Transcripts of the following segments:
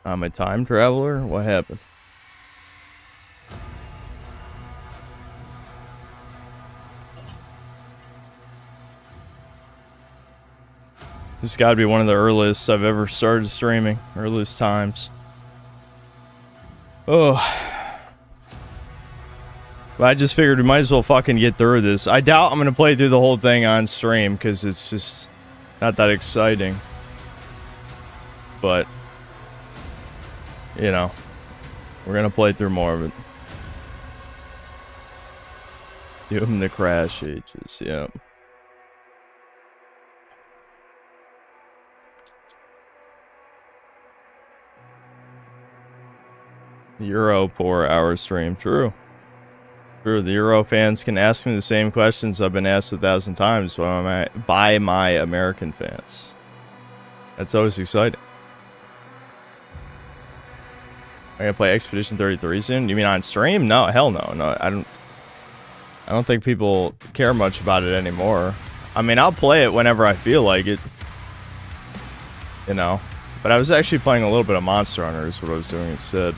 I'm a time traveler? What happened? This has got to be one of the earliest I've ever started streaming. Earliest times. Oh. But I just figured we might as well fucking get through this. I doubt I'm going to play through the whole thing on stream because it's just not that exciting. But, you know, we're going to play through more of it. Doom the Crash Ages, yeah. Euro 4-hour stream, true. True, the Euro fans can ask me the same questions I've been asked 1,000 times by my American fans. That's always exciting. I'm gonna play Expedition 33 soon. You mean on stream? No, hell no. No, I don't think people care much about it anymore. I mean, I'll play it whenever I feel like it. You know. But I was actually playing a little bit of Monster Hunter is what I was doing instead.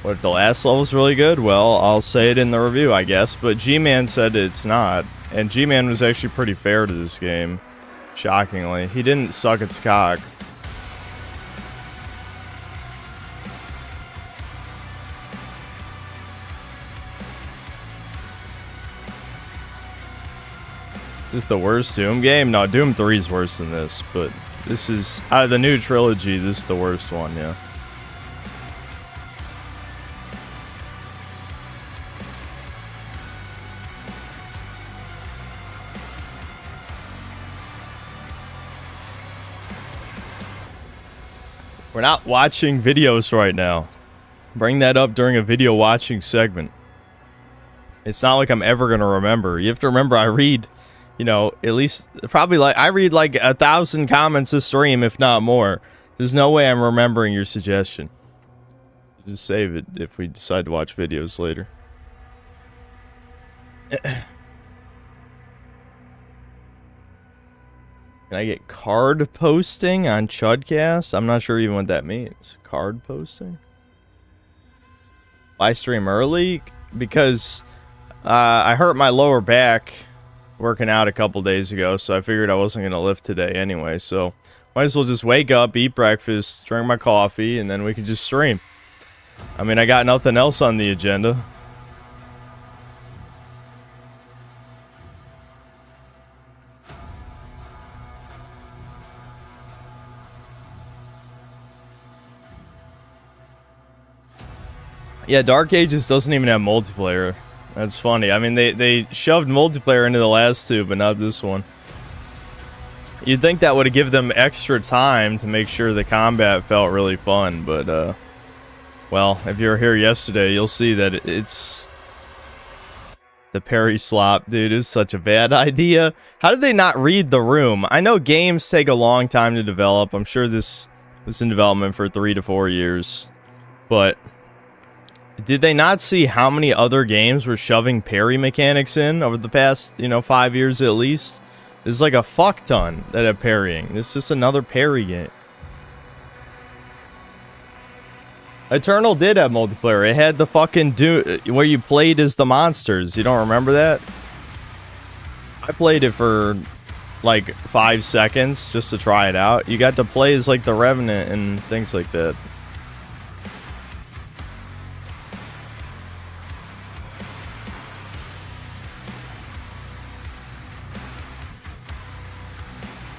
What, the last level's really good? Well, I'll say it in the review, I guess. But G-Man said it's not. And G-Man was actually pretty fair to this game. Shockingly. He didn't suck its cock. Is this the worst Doom game? No, Doom 3 is worse than this. But this is, out of the new trilogy, this is the worst one, yeah. We're not watching videos right now. Bring that up during a video watching segment. It's not like I'm ever going to remember. You have to remember I read, you know, at least probably like I read like 1,000 comments a stream, if not more. There's no way I'm remembering your suggestion. Just save it if we decide to watch videos later. Can I get card posting on Chudcast? I'm not sure even what that means. Card posting? Why stream early? Because I hurt my lower back working out a couple days ago, so I figured I wasn't going to lift today anyway. So might as well just wake up, eat breakfast, drink my coffee, and then we can just stream. I mean, I got nothing else on the agenda. Yeah, Dark Ages doesn't even have multiplayer. That's funny. I mean, they shoved multiplayer into the last two, but not this one. You'd think that would have given them extra time to make sure the combat felt really fun, but, well, if you were here yesterday, you'll see that it's... The parry slop, dude, is such a bad idea. How did they not read the room? I know games take a long time to develop. I'm sure this was in development for 3 to 4 years, but... Did they not see how many other games were shoving parry mechanics in over the past, you know, 5 years at least? There's like a fuck ton that have parrying. It's just another parry game. Eternal did have multiplayer. It had the fucking where you played as the monsters. You don't remember that? I played it for like 5 seconds just to try it out. You got to play as like the Revenant and things like that.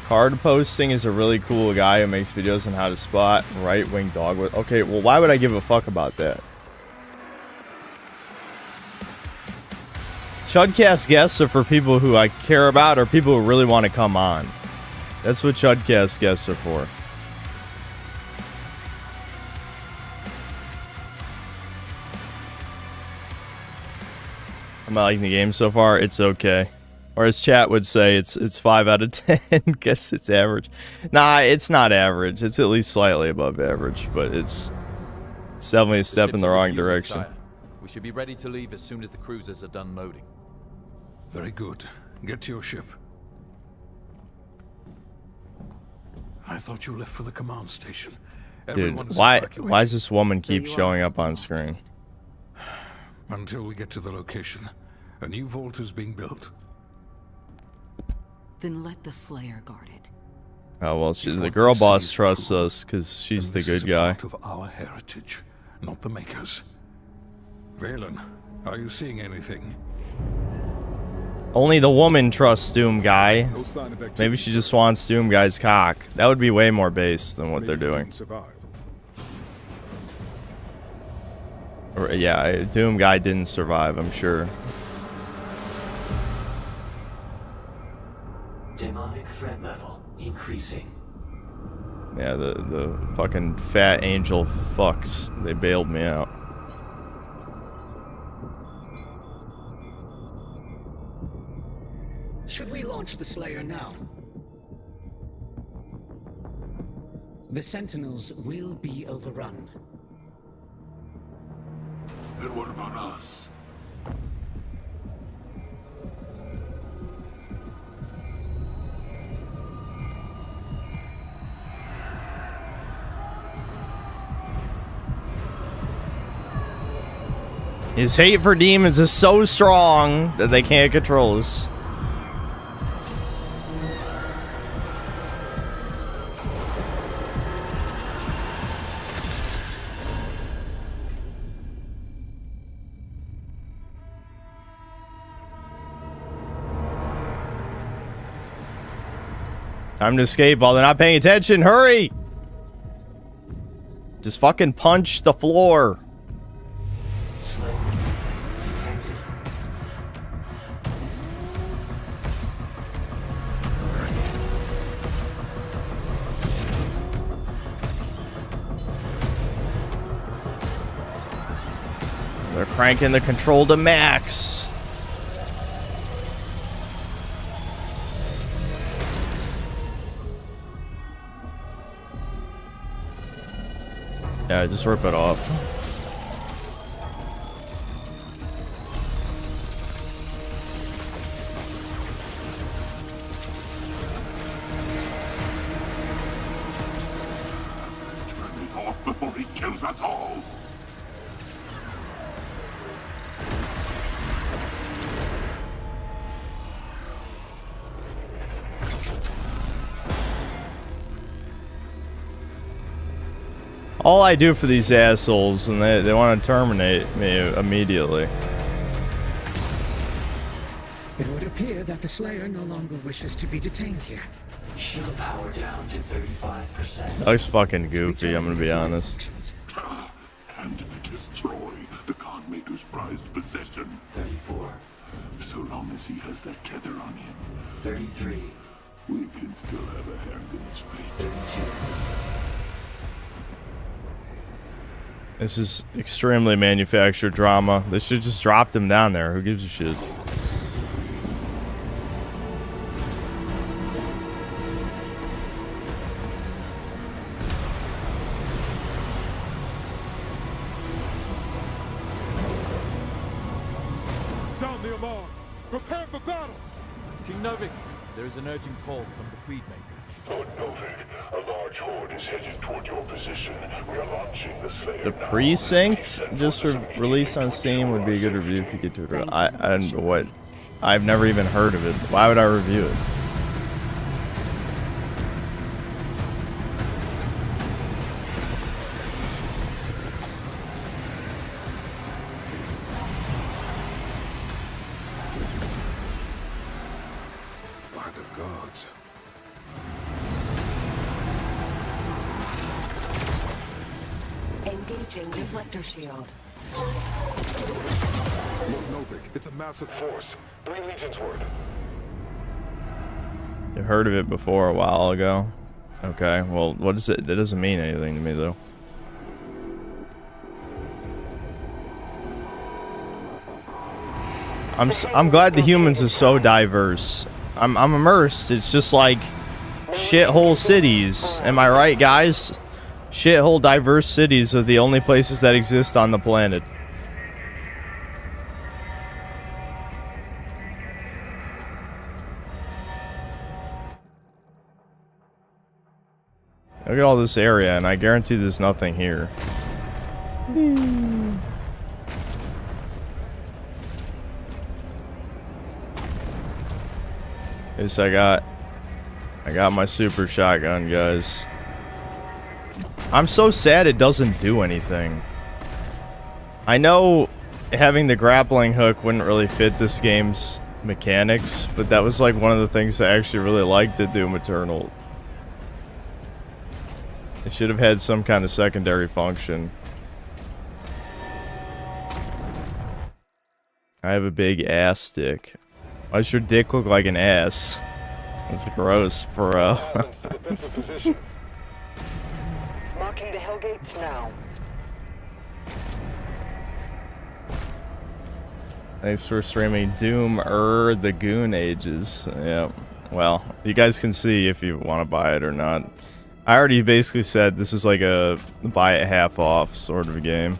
Card posting is a really cool guy who makes videos on how to spot right-wing dogwood. Okay, well, why would I give a fuck about that? Chudcast guests are for people who I care about or people who really want to come on. That's what Chudcast guests are for. Am I liking the game so far? It's okay. Or as chat would say, it's 5 out of 10. Guess it's average. Nah, it's not average. It's at least slightly above average, but it's definitely a step in the wrong direction. We should be ready to leave as soon as the cruisers are done loading. Very good. Get to your ship. I thought you left for the command station. Dude, why does this woman keep showing up on screen? Until we get to the location. A new vault is being built. Then let the Slayer guard it. Oh well, the girl boss trusts us because she's the good guy. Part of our heritage, not the makers. Valen, are you seeing anything? Only the woman trusts Doom Guy. Maybe she just wants Doom Guy's cock. That would be way more base than what they're doing. Or, yeah, Doom Guy didn't survive, I'm sure. Demonic threat level increasing. Yeah, the fucking fat angel fucks. They bailed me out. Should we launch the Slayer now? The Sentinels will be overrun. Then what about us? His hate for demons is so strong that they can't control us. Time to escape while they're not paying attention. Hurry! Just fucking punch the floor. They're cranking the control to max. Yeah, just rip it off. Turn it off before he kills us all. All I do for these assholes, and they want to terminate me immediately. It would appear that the Slayer no longer wishes to be detained here. Shield power down to 35%. That looks fucking goofy, I'm gonna be honest. And destroy the Conmaker's prized possession. 34. So long as he has that tether on him, 33. we can still have a hand in his fate. 32. This is extremely manufactured drama. They should just drop them down there. Who gives a shit? Sound the alarm. Prepare for battle. King Novik, there is an urgent call from the Creedmaker. Lord Novik, a large horde is headed toward your position. We are launching the Slayer. The Precinct just released on Steam would be a good review if you get to it. I don't know what. I've never even heard of it. Why would I review it? By the gods. Engaging reflector shield. Lord Novik, it's a massive force. 3 legions worth. You heard of it before a while ago. Okay, well, what is it? That doesn't mean anything to me, though. I'm glad the humans are so diverse. I'm immersed. It's just like shithole cities. Am I right, guys? Shithole diverse cities are the only places that exist on the planet. Look at all this area, and I guarantee there's nothing here. Okay, so I got my super shotgun, guys. I'm so sad it doesn't do anything. I know having the grappling hook wouldn't really fit this game's mechanics, but that was like one of the things I actually really liked at Doom Eternal. It should have had some kind of secondary function. I have a big ass stick. Why does your dick look like an ass? That's gross, bro. Marking the Hellgates now. Thanks for streaming Doom the Goon Ages. Yeah. Well, you guys can see if you want to buy it or not. I already basically said this is like a buy it half off sort of a game.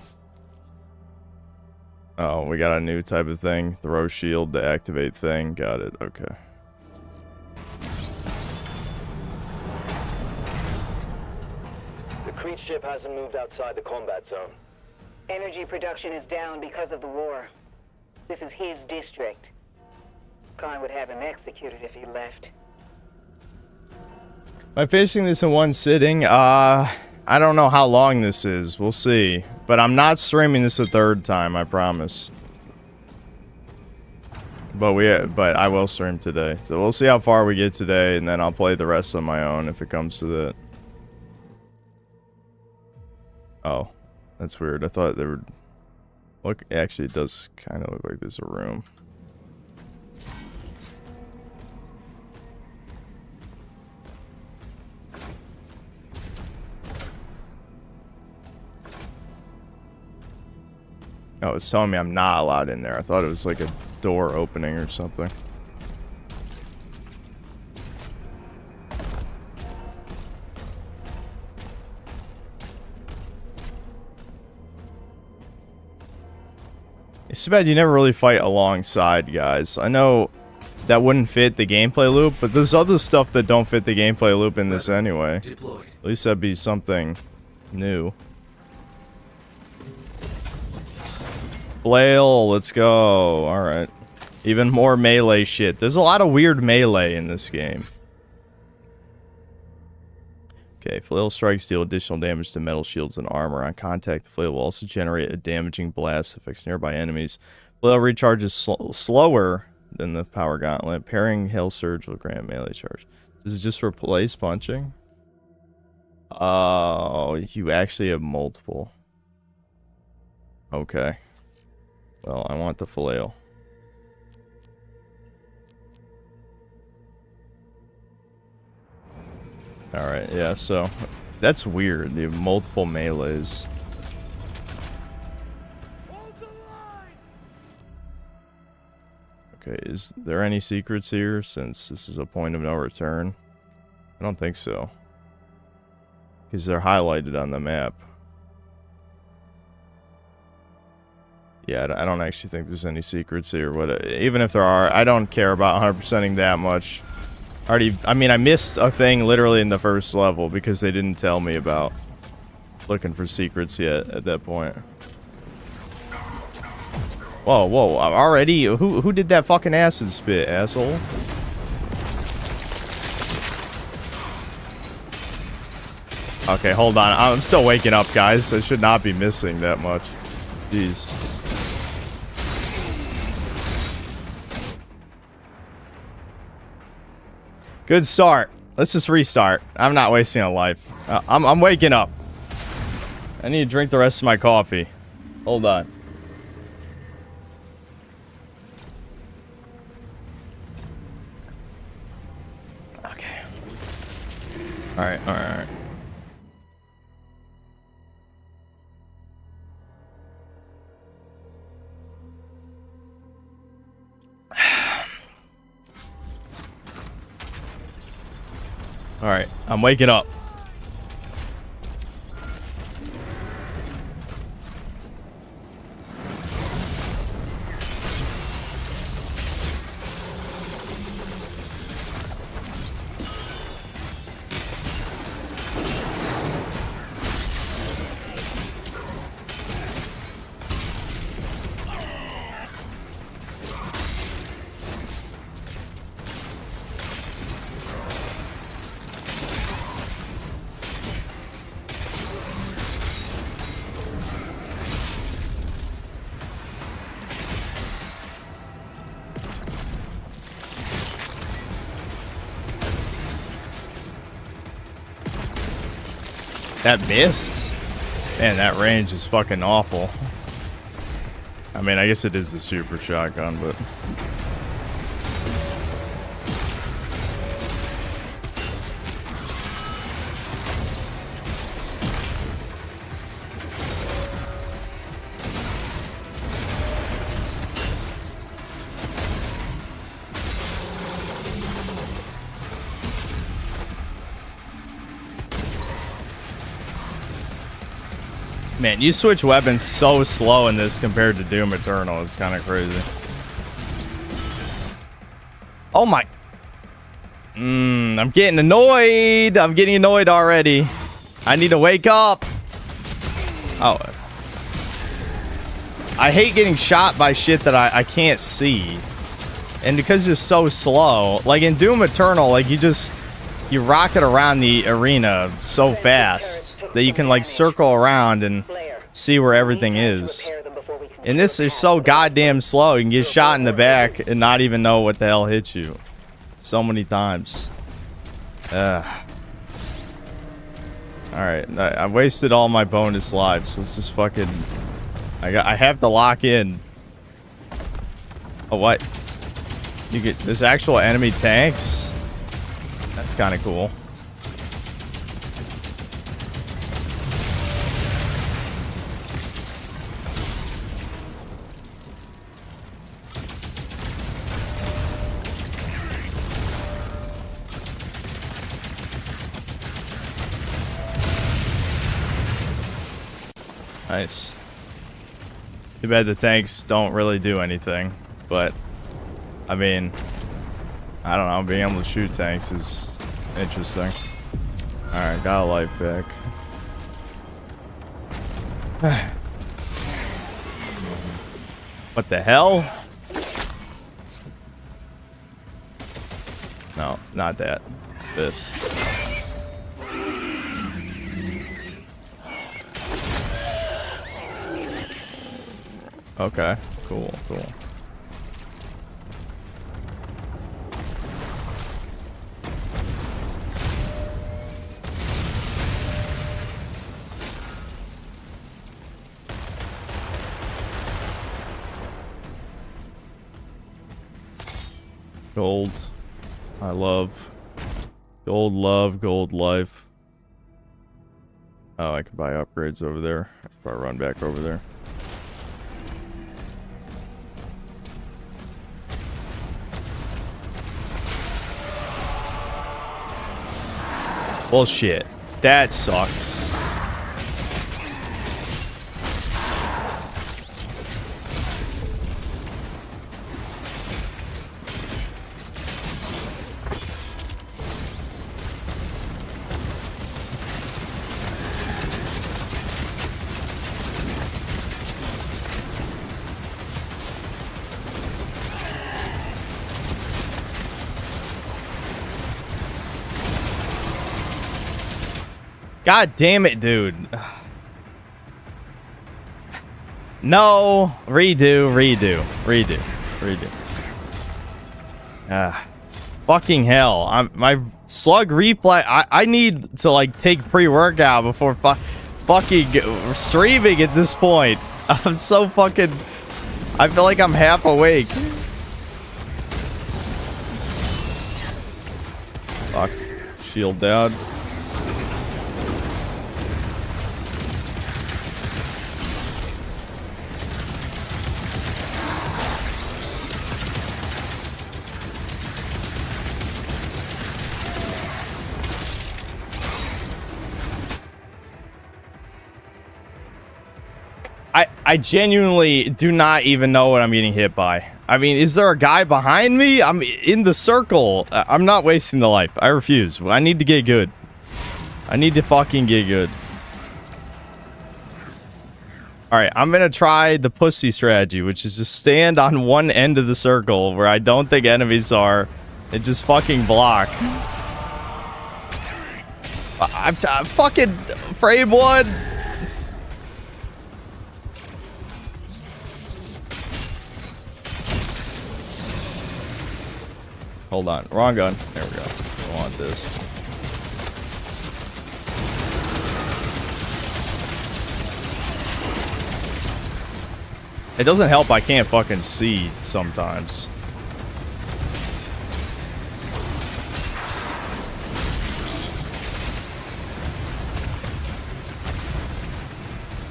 Oh, we got a new type of thing. Throw shield to activate thing. Got it. Okay. The Creed ship hasn't moved outside the combat zone. Energy production is down because of the war. This is his district. Khan would have him executed if he left. Am I finishing this in one sitting? I don't know how long this is. We'll see. But I'm not streaming this a third time, I promise. But I will stream today. So we'll see how far we get today, and then I'll play the rest on my own if it comes to that. Oh, that's weird. I thought there would... Look, actually, it does kind of look like there's a room. Oh, it's telling me I'm not allowed in there. I thought it was like a door opening or something. It's too bad you never really fight alongside guys. I know that wouldn't fit the gameplay loop, but there's other stuff that don't fit the gameplay loop in this anyway. At least that'd be something new. Flail, let's go. Alright. Even more melee shit. There's a lot of weird melee in this game. Okay, flail strikes deal additional damage to metal shields and armor. On contact, the flail will also generate a damaging blast that affects nearby enemies. Flail recharges slower than the power gauntlet. Pairing hail surge will grant melee charge. Does it just replace punching? Oh, you actually have multiple. Okay. Well, I want the flail. Alright, yeah, so that's weird. They have multiple melees. Okay, is there any secrets here since this is a point of no return? I don't think so. Because they're highlighted on the map. Yeah, I don't actually think there's any secrets here. Even if there are, I don't care about 100%ing that much. I mean, I missed a thing literally in the first level because they didn't tell me about looking for secrets yet at that point. Whoa, whoa, already? Who did that fucking acid spit, asshole? Okay, hold on. I'm still waking up, guys. I should not be missing that much. Jeez. Good start. Let's just restart. I'm not wasting a life. I'm waking up. I need to drink the rest of my coffee. Hold on. Okay. Alright, alright, alright. Alright, I'm waking up. That missed? Man, that range is fucking awful. I mean, I guess it is the super shotgun, but... Man, you switch weapons so slow in this compared to Doom Eternal. It's kind of crazy. Oh my... I'm getting annoyed. I'm getting annoyed already. I need to wake up. Oh. I hate getting shot by shit that I can't see. And because it's so slow. Like in Doom Eternal, like you rocket around the arena so fast that you can like circle around and see where everything is. And this is so goddamn slow. You can get shot in the back and not even know what the hell hit you. So many times. Alright, I wasted all my bonus lives. Let's just fucking... I have to lock in. Oh, what? You get... There's actual enemy tanks? That's kind of cool. Nice. Too bad the tanks don't really do anything, but I mean, I don't know, being able to shoot tanks is interesting. Alright, got a life back. What the hell? No, not that. This. Okay, cool. Gold. I love. Gold love, gold life. Oh, I can buy upgrades over there. I should probably run back over there. Bullshit. That sucks. God damn it, dude. No. Redo. Fucking hell. My slug replay. I need to like take pre-workout before fucking streaming at this point. I'm so fucking... I feel like I'm half awake. Fuck. Shield down. I genuinely do not even know what I'm getting hit by. I mean, is there a guy behind me? I'm in the circle. I'm not wasting the life. I refuse. I need to get good. I need to fucking get good. Alright, I'm gonna try the pussy strategy, which is just stand on one end of the circle where I don't think enemies are and just fucking block. I'm fucking frame one. Hold on. Wrong gun. There we go. I want this. It doesn't help I can't fucking see sometimes.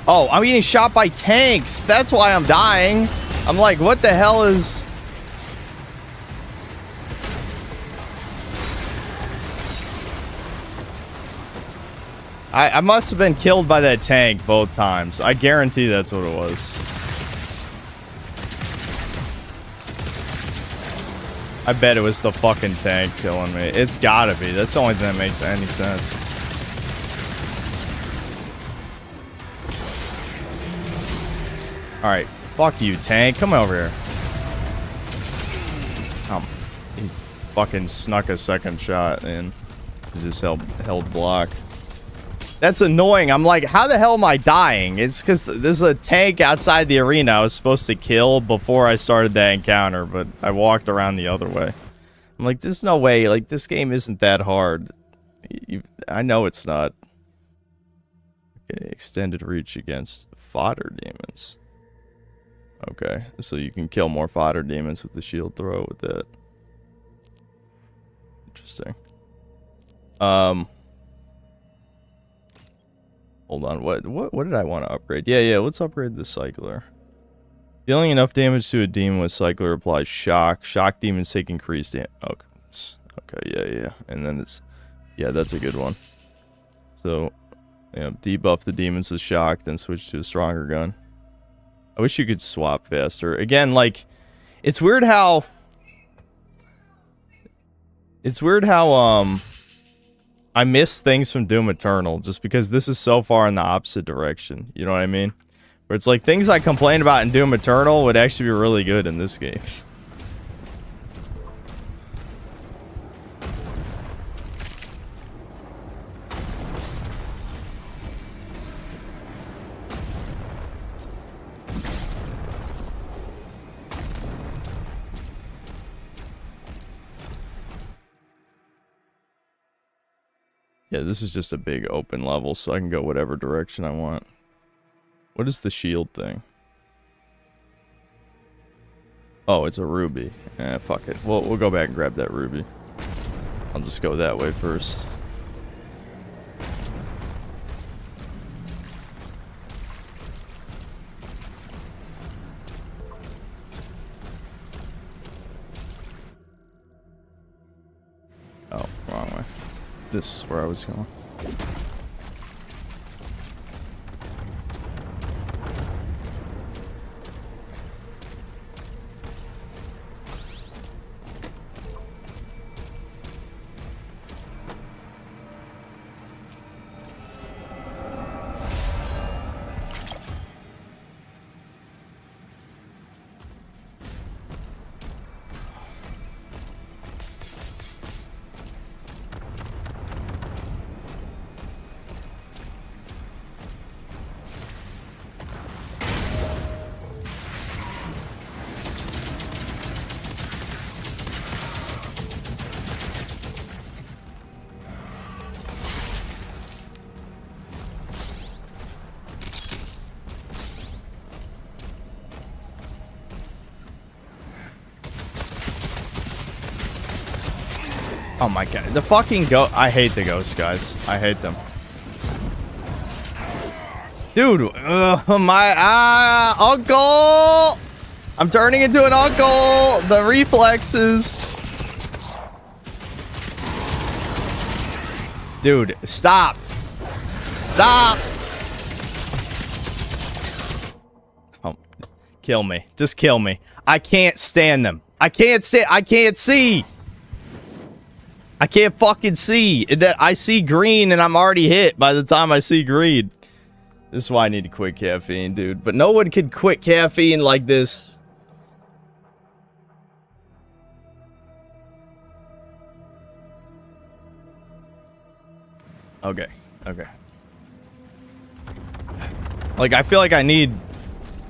Oh, I'm getting shot by tanks. That's why I'm dying. I'm like, what the hell is... I must have been killed by that tank both times. I guarantee that's what it was. I bet it was the fucking tank killing me. It's gotta be. That's the only thing that makes any sense. Alright. Fuck you, tank. Come over here. He fucking snuck a second shot in. He just held block. That's annoying. I'm like, how the hell am I dying? It's because there's a tank outside the arena I was supposed to kill before I started that encounter, but I walked around the other way. I'm like, there's no way. Like, this game isn't that hard. I know it's not. Okay, extended reach against fodder demons. Okay, so you can kill more fodder demons with the shield throw with that. Interesting. Hold on, what did I want to upgrade? Yeah, let's upgrade the cycler. Dealing enough damage to a demon with cycler applies shock. Shock demons take increased damage. Okay, yeah. And then it's... Yeah, that's a good one. So, yeah, debuff the demons with shock, then switch to a stronger gun. I wish you could swap faster. Again, like, it's weird how... I miss things from Doom Eternal just because this is so far in the opposite direction. You know what I mean? Where it's like things I complained about in Doom Eternal would actually be really good in this game. Yeah, this is just a big open level, so I can go whatever direction I want. What is the shield thing? Oh, it's a ruby. Fuck it. We'll go back and grab that ruby. I'll just go that way first. Oh, wrong way. This is where I was going. Oh my god. The fucking I hate the ghosts, guys. I hate them. Dude, my uncle! I'm turning into an uncle! The reflexes. Dude, stop. Stop! Oh, kill me. Just kill me. I can't stand them. I can't see. I can't fucking see. That I see green and I'm already hit by the time I see green. This is why I need to quit caffeine, dude. But no one can quit caffeine like this. Okay. Like, I feel like I need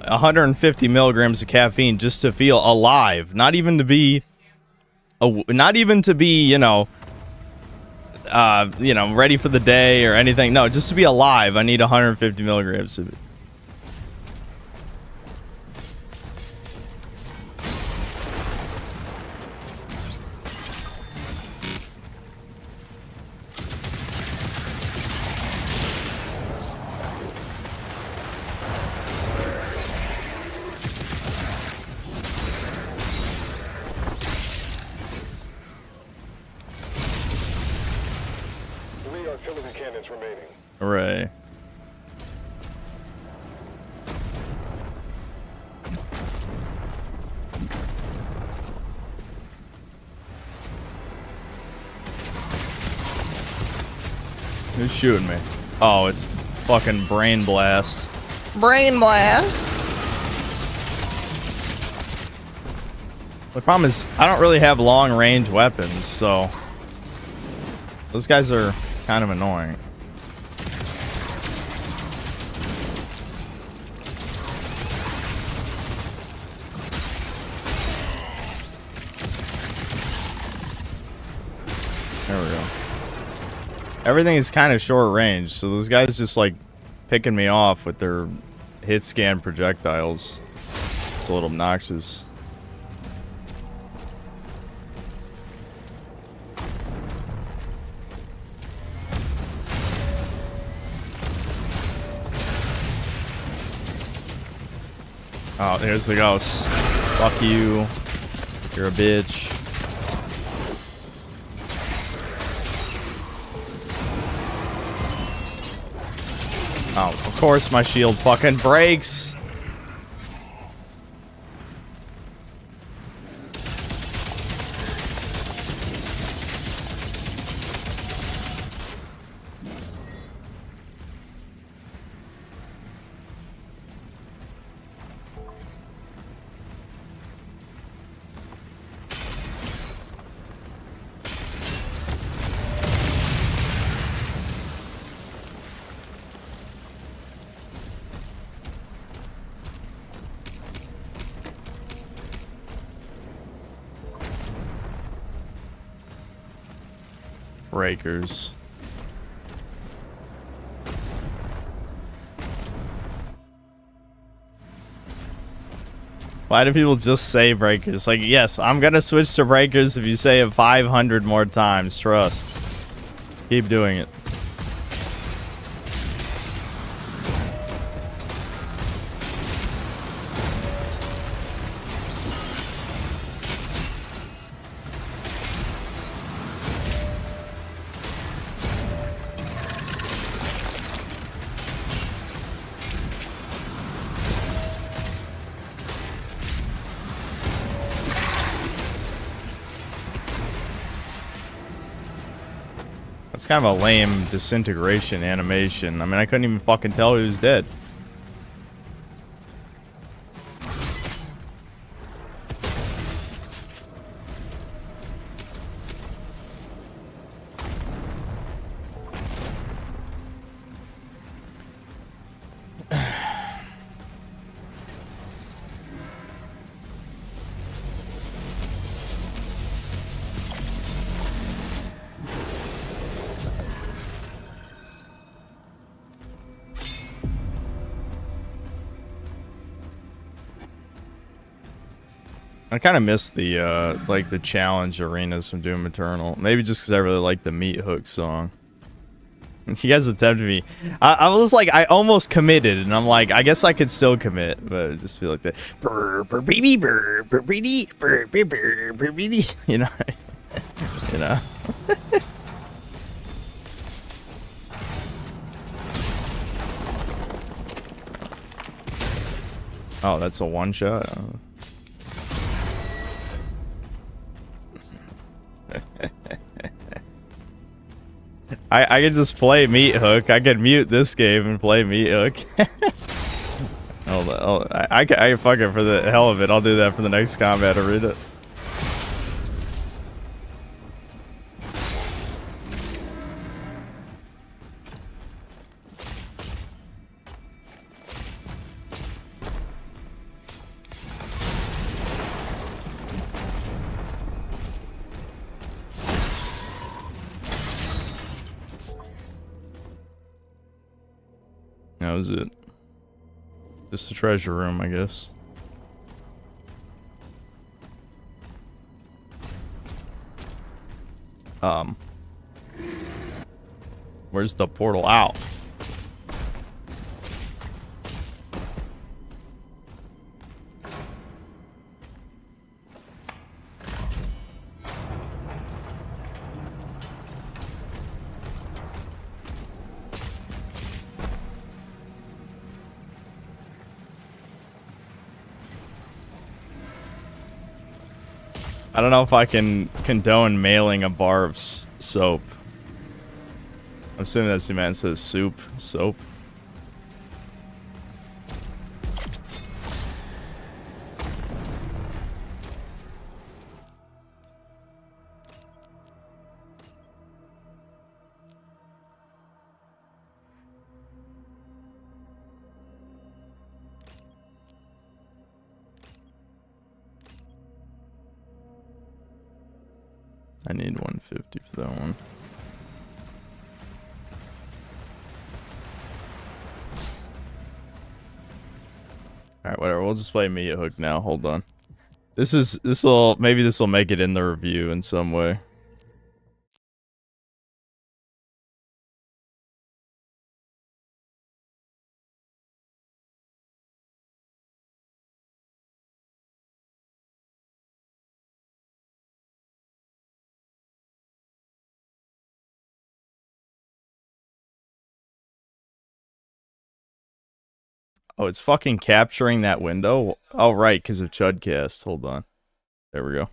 150 milligrams of caffeine just to feel alive. Not even to be, you know, ready for the day or anything. No, just to be alive, I need 150 milligrams of it. artillery cannons remaining. Hooray. Who's shooting me? Oh, it's fucking Brain Blast. Brain Blast! The problem is, I don't really have long-range weapons, so... Those guys are kind of annoying. There we go. Everything is kind of short range, so those guys just like picking me off with their hit scan projectiles. It's a little obnoxious. Oh, there's the ghost. Fuck you. You're a bitch. Oh, of course my shield fucking breaks. Breakers. Why do people just say breakers? Like, yes, I'm gonna switch to breakers if you say it 500 more times. Trust. Keep doing it. That's kind of a lame disintegration animation. I mean, I couldn't even fucking tell he was dead. I kind of miss the like the challenge arenas from Doom Eternal. Maybe just because I really like the Meat Hook song. You guys attempted me. I was like, I almost committed, and I'm like, I guess I could still commit, but it just feel like that. You know, you know. Oh, that's a one shot. I could just play Meat Hook. I could mute this game and play Meat Hook. I fuck it for the hell of it. I'll do that for the next combat arena. That was it. Just a treasure room, I guess. Where's the portal out? I don't know if I can condone mailing a bar of soap. I'm assuming that's the man says soup. Soap. I need 150 for that one. Alright, whatever. We'll just play Meat Hook now. Hold on. Maybe this will make it in the review in some way. Oh, it's fucking capturing that window? Oh, right, because of Chudcast. Hold on. There we go.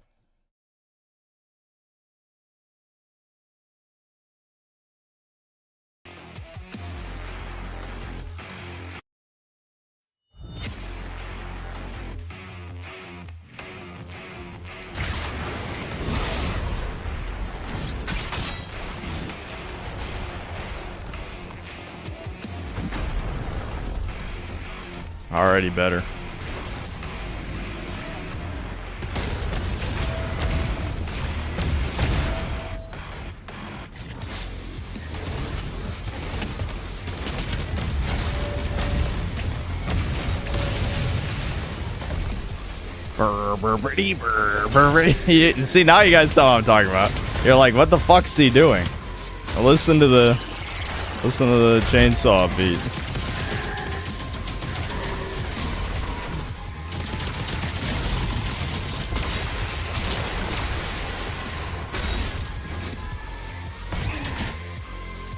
Already better. See, now you guys know what I'm talking about. You're like, what the fuck's he doing? Listen to the chainsaw beat.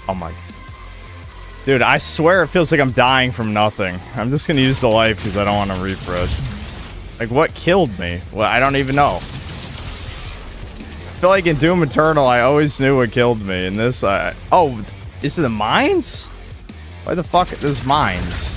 Oh my. Dude, I swear it feels like I'm dying from nothing. I'm just gonna use the life because I don't want to refresh. Like, what killed me? Well, I don't even know. I feel like in Doom Eternal, I always knew what killed me. In this, oh, is it the mines? Why the fuck? There's mines.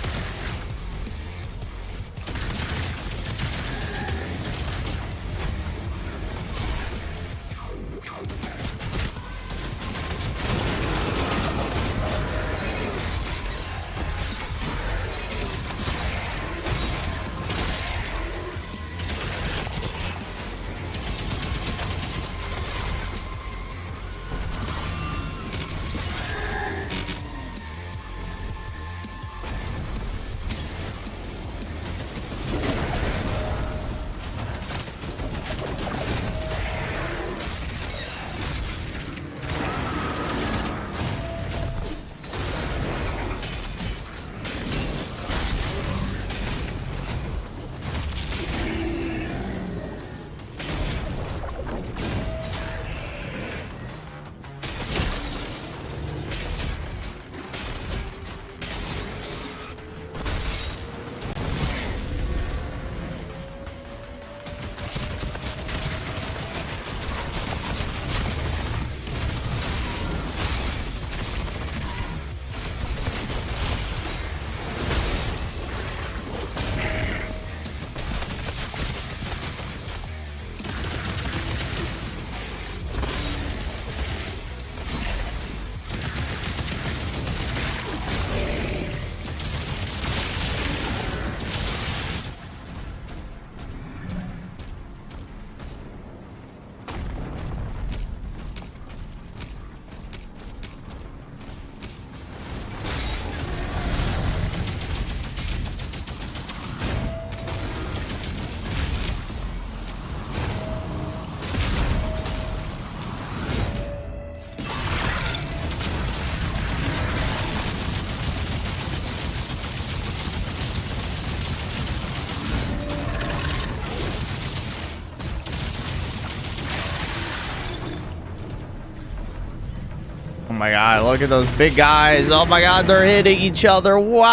Oh my god, look at those big guys. Oh my god, they're hitting each other. Wow,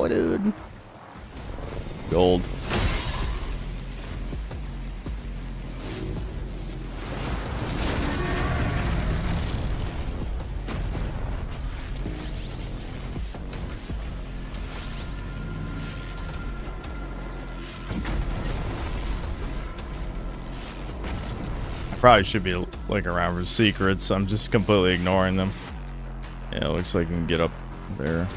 dude. Gold. probably should be looking around for secrets. I'm just completely ignoring them. Yeah, it looks like I can get up there.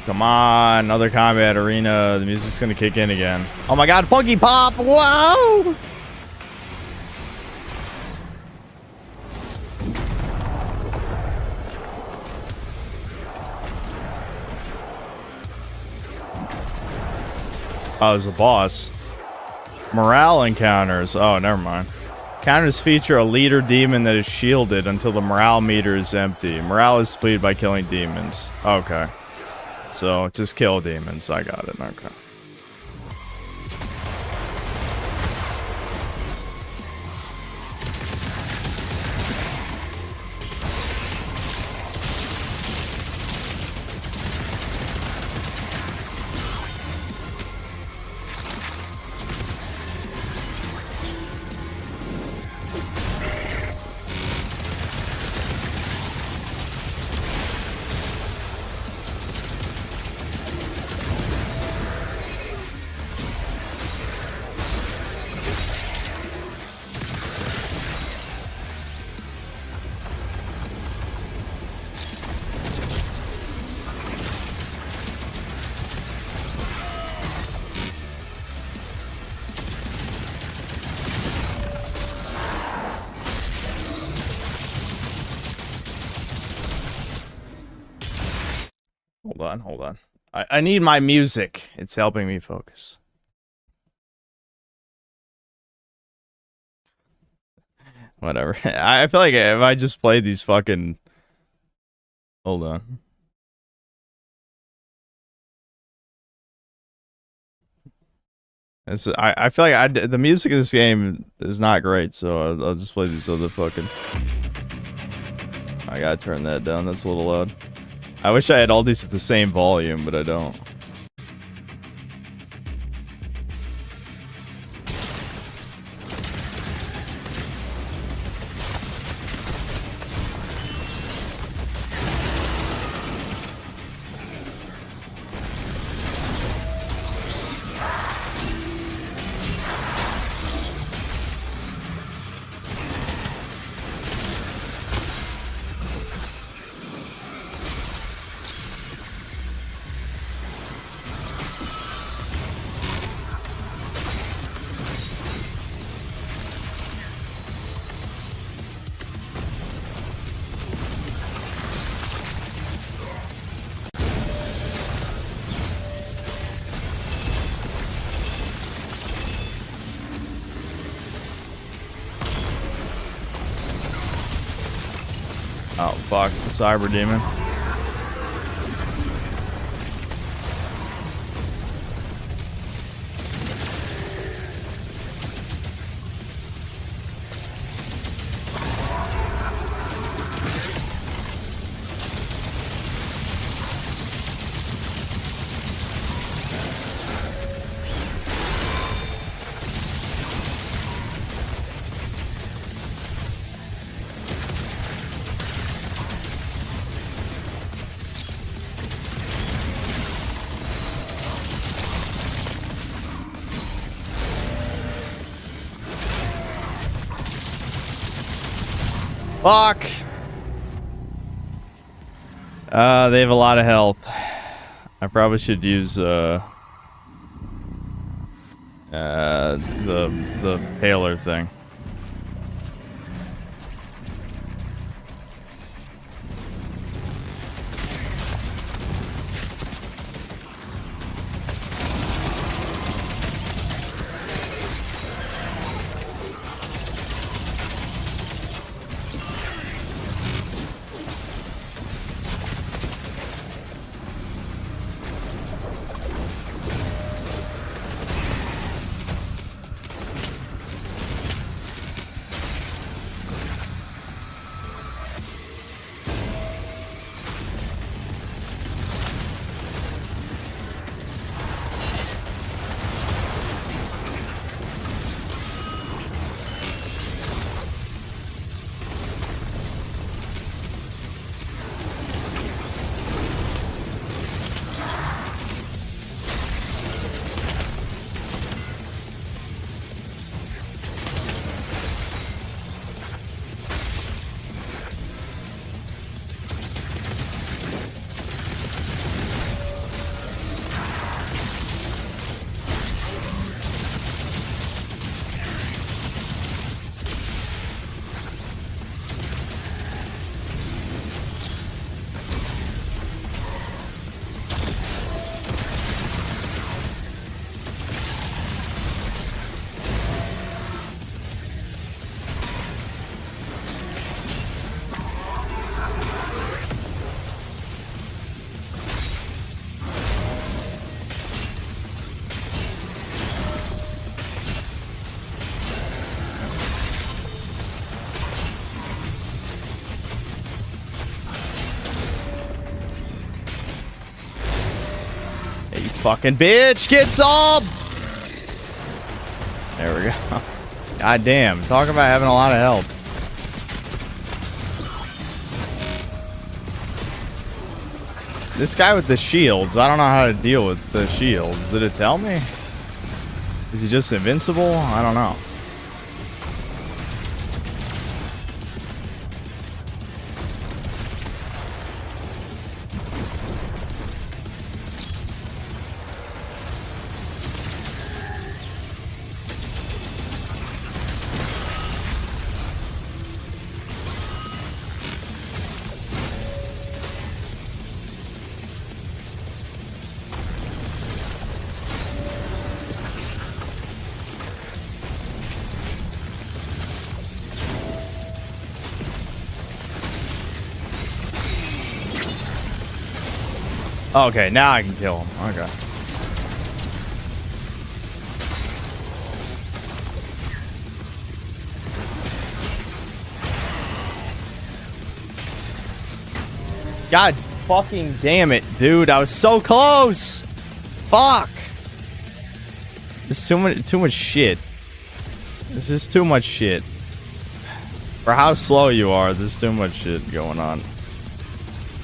Come on, another combat arena. The music's gonna kick in again. Oh my god, Funky Pop! Wow! Oh, it's a boss. Morale encounters. Oh, never mind. Encounters feature a leader demon that is shielded until the morale meter is empty. Morale is depleted by killing demons. Okay. So, just kill demons. I got it. Okay. Hold on. I need my music. It's helping me focus. Whatever. I feel like if I just played these fucking... Hold on. I feel like the music of this game is not great, so I'll just play these other fucking... I gotta turn that down. That's a little loud. I wish I had all these at the same volume, but I don't. Oh, fuck. The Cyber Demon. Fuck. They have a lot of health. I probably should use the paler thing. fucking bitch gets up. There we go. God damn. Talk about having a lot of help. This guy with the shields, I don't know how to deal with the shields. Did it tell me? Is he just invincible? I don't know. Okay, now I can kill him. Okay. God fucking damn it, dude. I was so close. Fuck. There's too much shit. This is too much shit. For how slow you are, there's too much shit going on.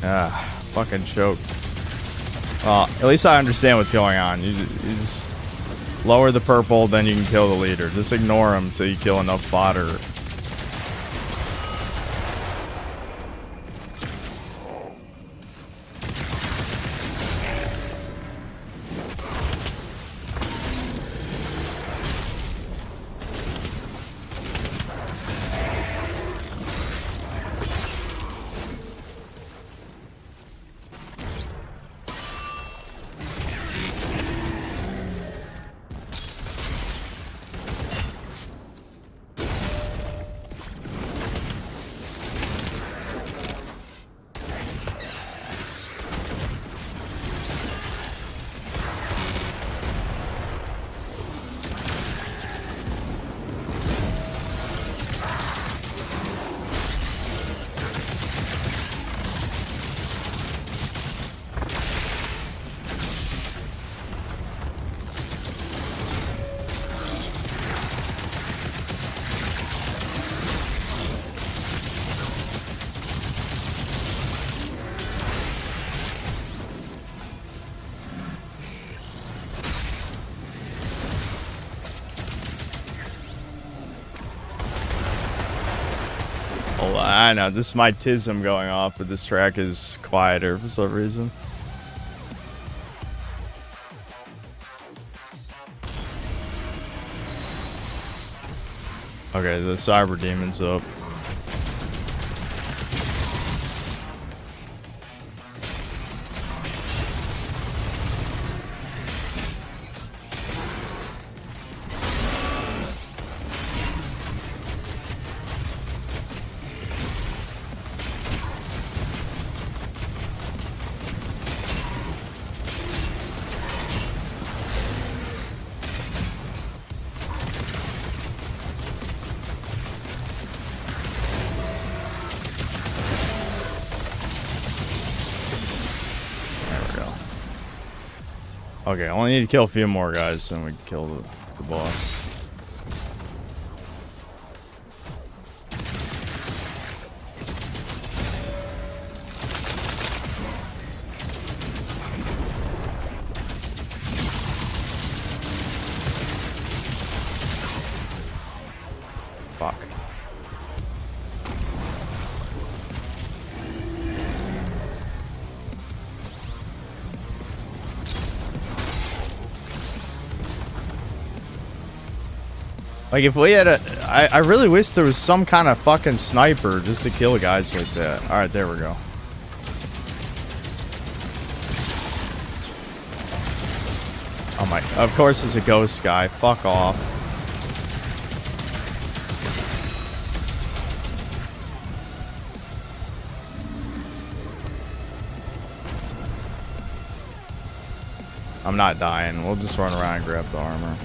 Ah, fucking choke. Well, at least I understand what's going on. You just lower the purple, then you can kill the leader. Just ignore him till you kill enough fodder. I know, this is my tism going off, but this track is quieter for some reason. Okay, the cyber demon's up. Okay, I only need to kill a few more guys, then we can kill the boss. Fuck. Like, if we had a... I really wish there was some kind of fucking sniper just to kill guys like that. Alright, there we go. Oh my... Of course it's a ghost guy. Fuck off. I'm not dying. We'll just run around and grab the armor.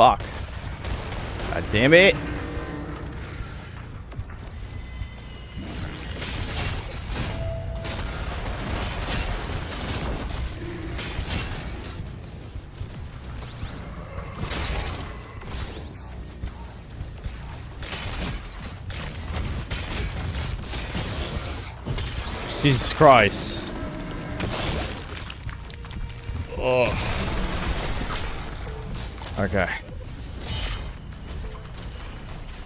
Fuck. God damn it. Jesus Christ. Oh. Okay.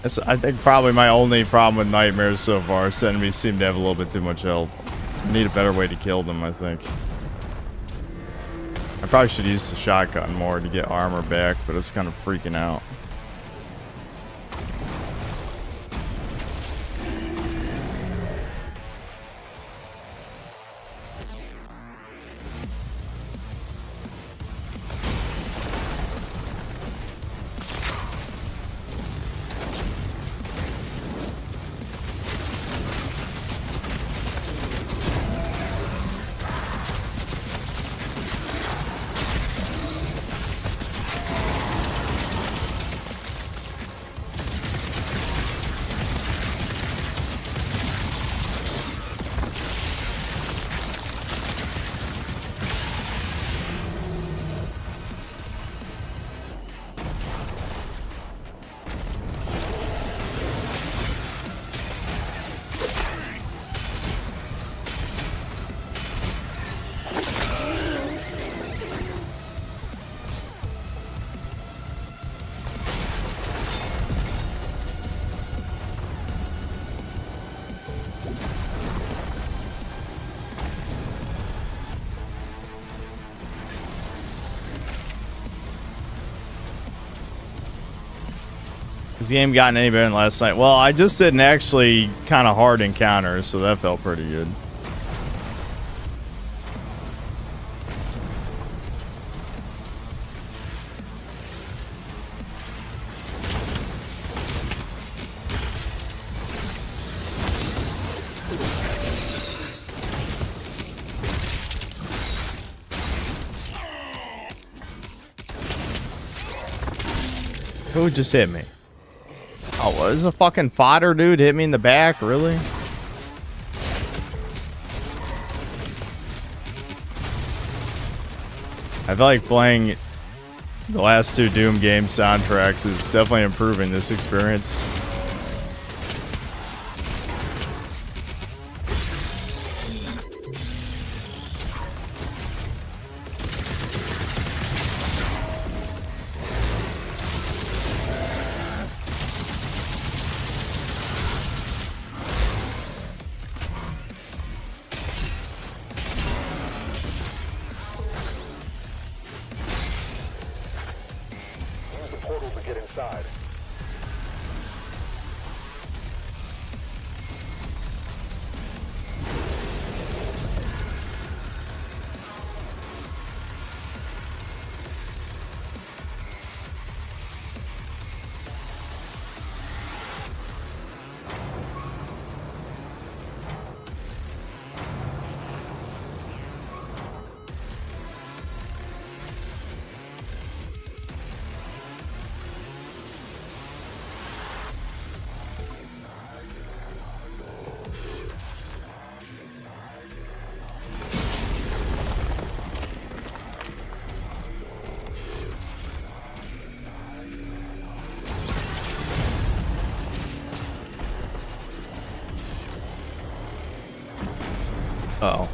That's, I think, probably my only problem with nightmares so far. Is enemies seem to have a little bit too much health. I need a better way to kill them, I think. I probably should use the shotgun more to get armor back, but it's kind of freaking out. This game gotten any better than last night? Well, I just did an actually kind of hard encounter, so that felt pretty good. Who just hit me? Oh, what is a fucking fodder dude hit me in the back? Really? I feel like playing the last two Doom game soundtracks is definitely improving this experience. Uh-oh.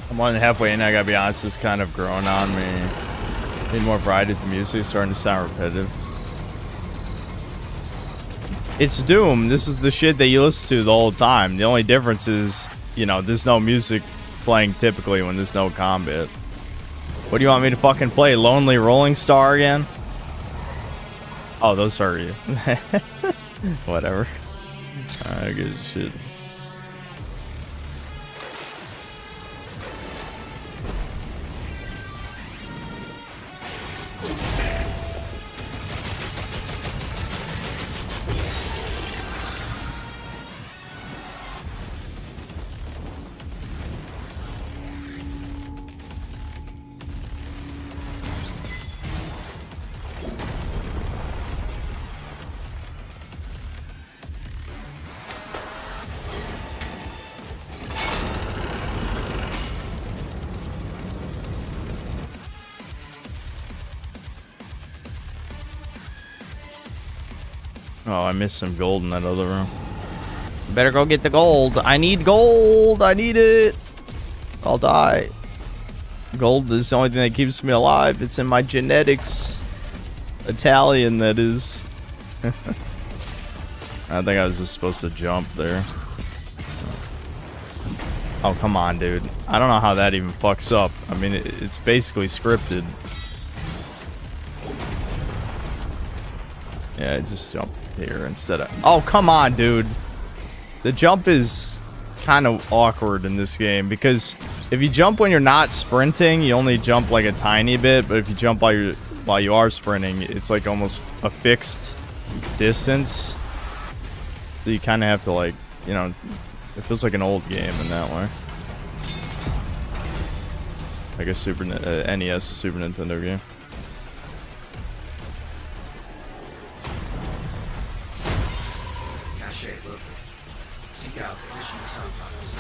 I'm more than halfway in, I gotta be honest, it's kind of growing on me. Need more variety with the music, starting to sound repetitive. It's Doom. This is the shit that you listen to the whole time. The only difference is, you know, there's no music playing typically when there's no combat. What do you want me to fucking play? Lonely Rolling Star again? Oh, those hurt you. Whatever. I give a shit. Oh, I missed some gold in that other room. Better go get the gold. I need gold. I need it. I'll die. Gold is the only thing that keeps me alive. It's in my genetics. Italian, that is. I think I was just supposed to jump there. Oh, come on, dude. I don't know how that even fucks up. I mean, it's basically scripted. Yeah, just jump here instead of... Oh, come on, dude. The jump is kind of awkward in this game because if you jump when you're not sprinting, you only jump like a tiny bit, but if you jump while you are sprinting, it's like almost a fixed distance. So you kind of have to, like, you know, it feels like an old game in that way. Like a NES, a Super Nintendo game. Seek out additional sunpots.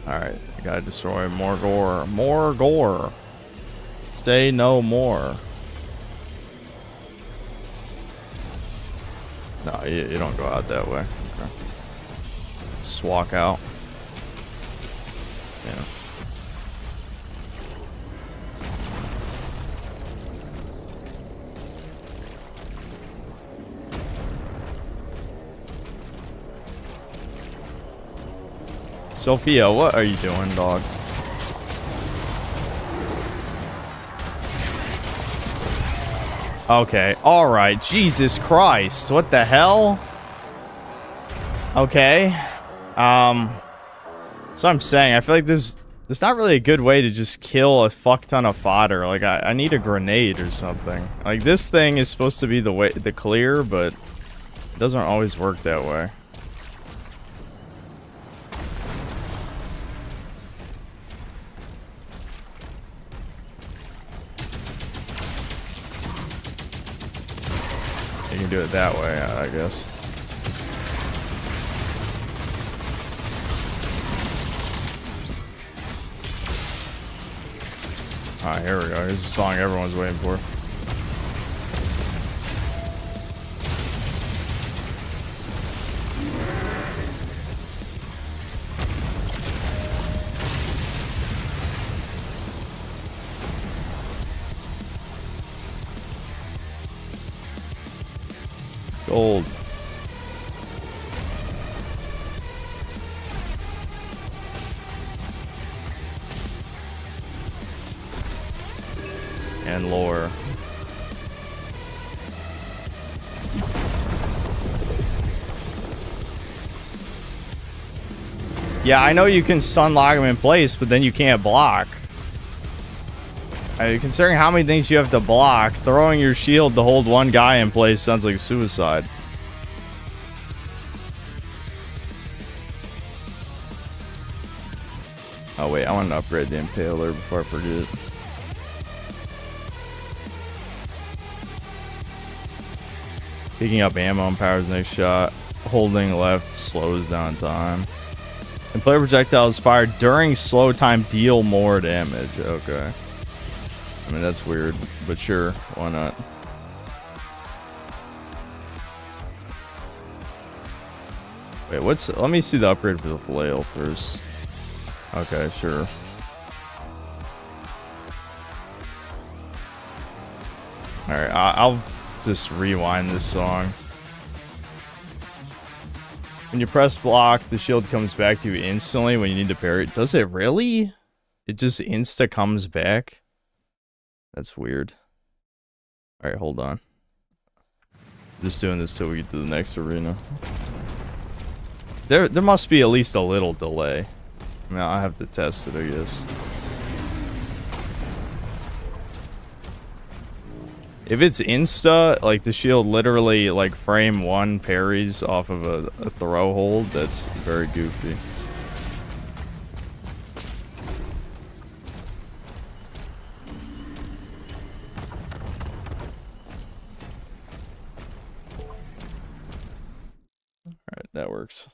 Alright, I gotta destroy more gore. More gore. Say no more. No, you don't go out that way. Okay. Just walk out. Yeah. Sophia, what are you doing, dog? Okay, alright. Jesus Christ. What the hell? Okay. So I'm saying, I feel like there's not really a good way to just kill a fuck ton of fodder. Like, I need a grenade or something. Like, this thing is supposed to be the clear, but it doesn't always work that way. You can do it that way, I guess. Alright, here we go. Here's the song everyone's waiting for. Gold. And lore. Yeah, I know you can stun lock him in place, but then you can't block. Considering how many things you have to block, throwing your shield to hold one guy in place sounds like suicide. Oh wait, I want to upgrade the Impaler before I forget. Picking up ammo empowers next shot. Holding left slows down time. And player projectiles fired during slow time deal more damage. Okay. I mean, that's weird, but sure, why not? Wait, let me see the upgrade for the flail first. Okay, sure. Alright, I'll just rewind this song. When you press block, the shield comes back to you instantly when you need to parry it. Does it really? It just insta comes back? That's weird. Alright, hold on. Just doing this till we get to the next arena. There must be at least a little delay. I mean, I have to test it, I guess. If it's insta, like the shield literally, like frame one parries off of a throw hold, that's very goofy. Alright, that works.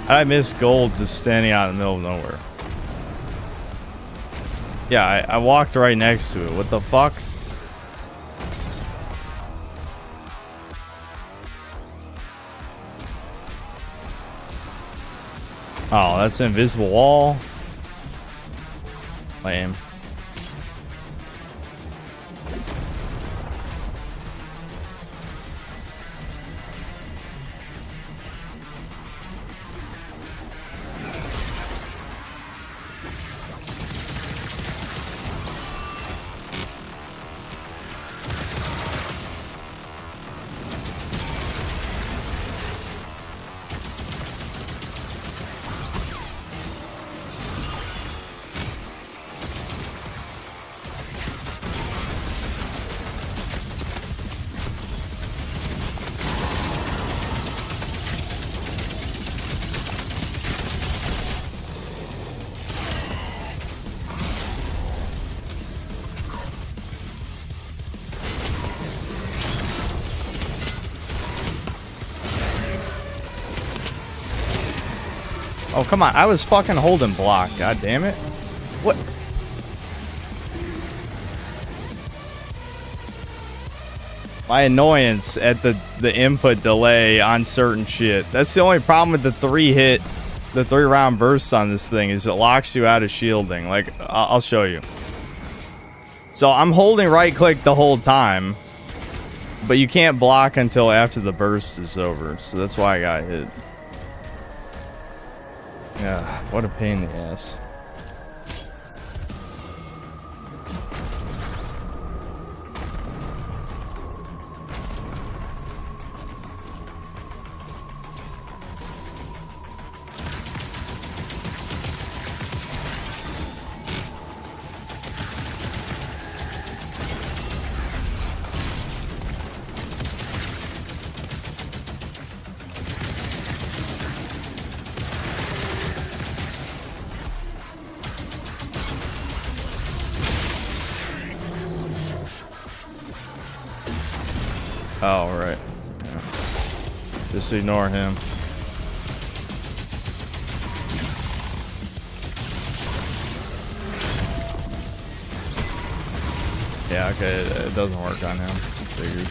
I miss gold just standing out in the middle of nowhere. Yeah, I walked right next to it. What the fuck? Oh, that's an invisible wall. Lame. Oh, come on. I was fucking holding block. God damn it. What? My annoyance at the input delay on certain shit. That's the only problem with the 3-round burst on this thing is it locks you out of shielding. Like, I'll show you. So I'm holding right click the whole time, but you can't block until after the burst is over. So that's why I got hit. Yeah, what a pain in the ass. Oh, right. Yeah. Just ignore him. Yeah, okay, it doesn't work on him. Figured.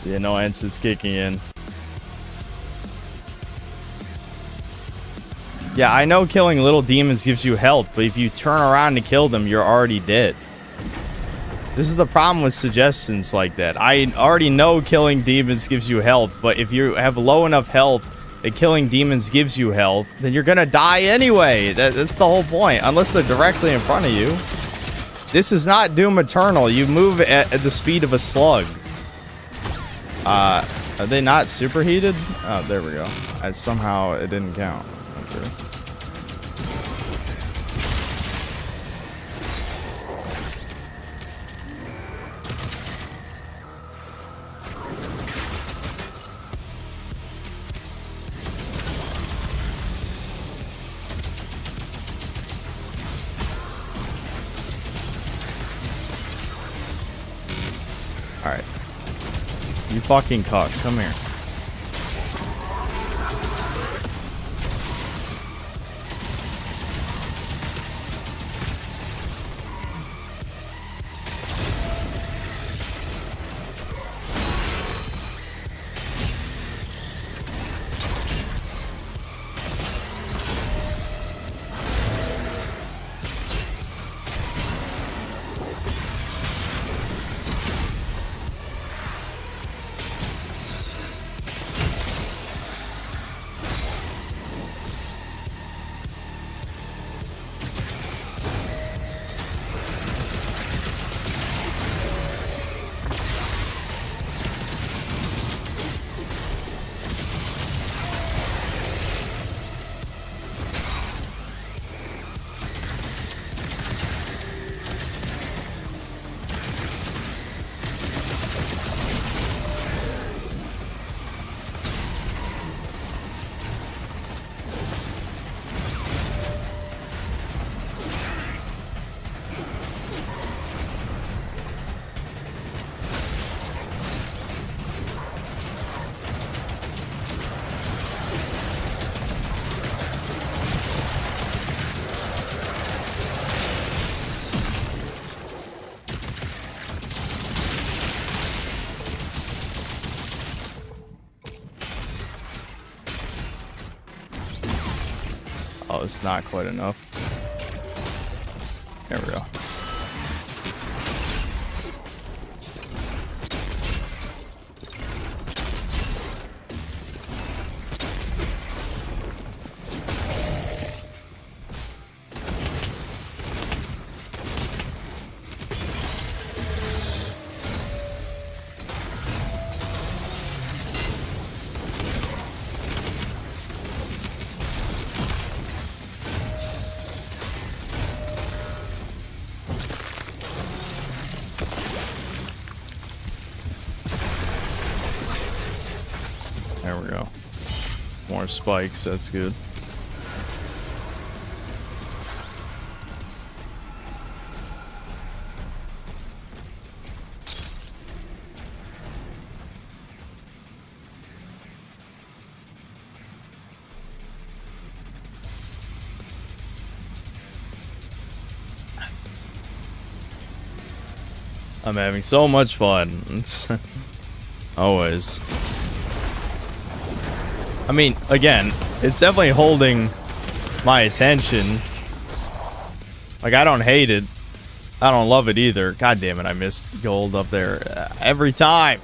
The annoyance is kicking in. Yeah, I know killing little demons gives you health, but if you turn around to kill them, you're already dead. This is the problem with suggestions like that. I already know killing demons gives you health, but if you have low enough health that killing demons gives you health, then you're gonna die anyway. That's the whole point, unless they're directly in front of you. This is not Doom Eternal. You move at the speed of a slug. Are they not superheated? Oh, there we go. Somehow it didn't count. Okay. All right. You fucking cock. Come here. Oh, it's not quite enough. There we go. There we go. More spikes, that's good. I'm having so much fun. Always. I mean, again, it's definitely holding my attention. Like, I don't hate it. I don't love it either. God damn it, I missed gold up there every time.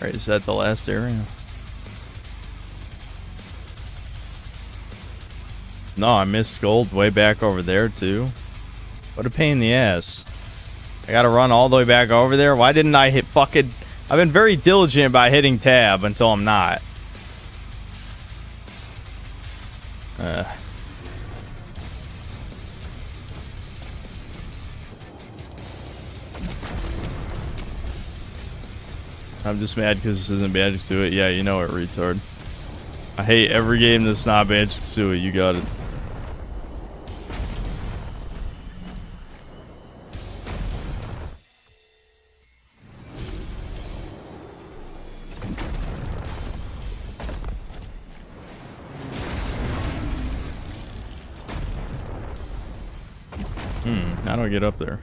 Alright, is that the last area? No, I missed gold way back over there too. What a pain in the ass. I gotta run all the way back over there? Why didn't I hit fucking... I've been very diligent about hitting tab until I'm not. I'm just mad because this isn't Banjo-Kazooie. Yeah, you know it, retard. I hate every game that's not Banjo-Kazooie. You got it. How do I get up there?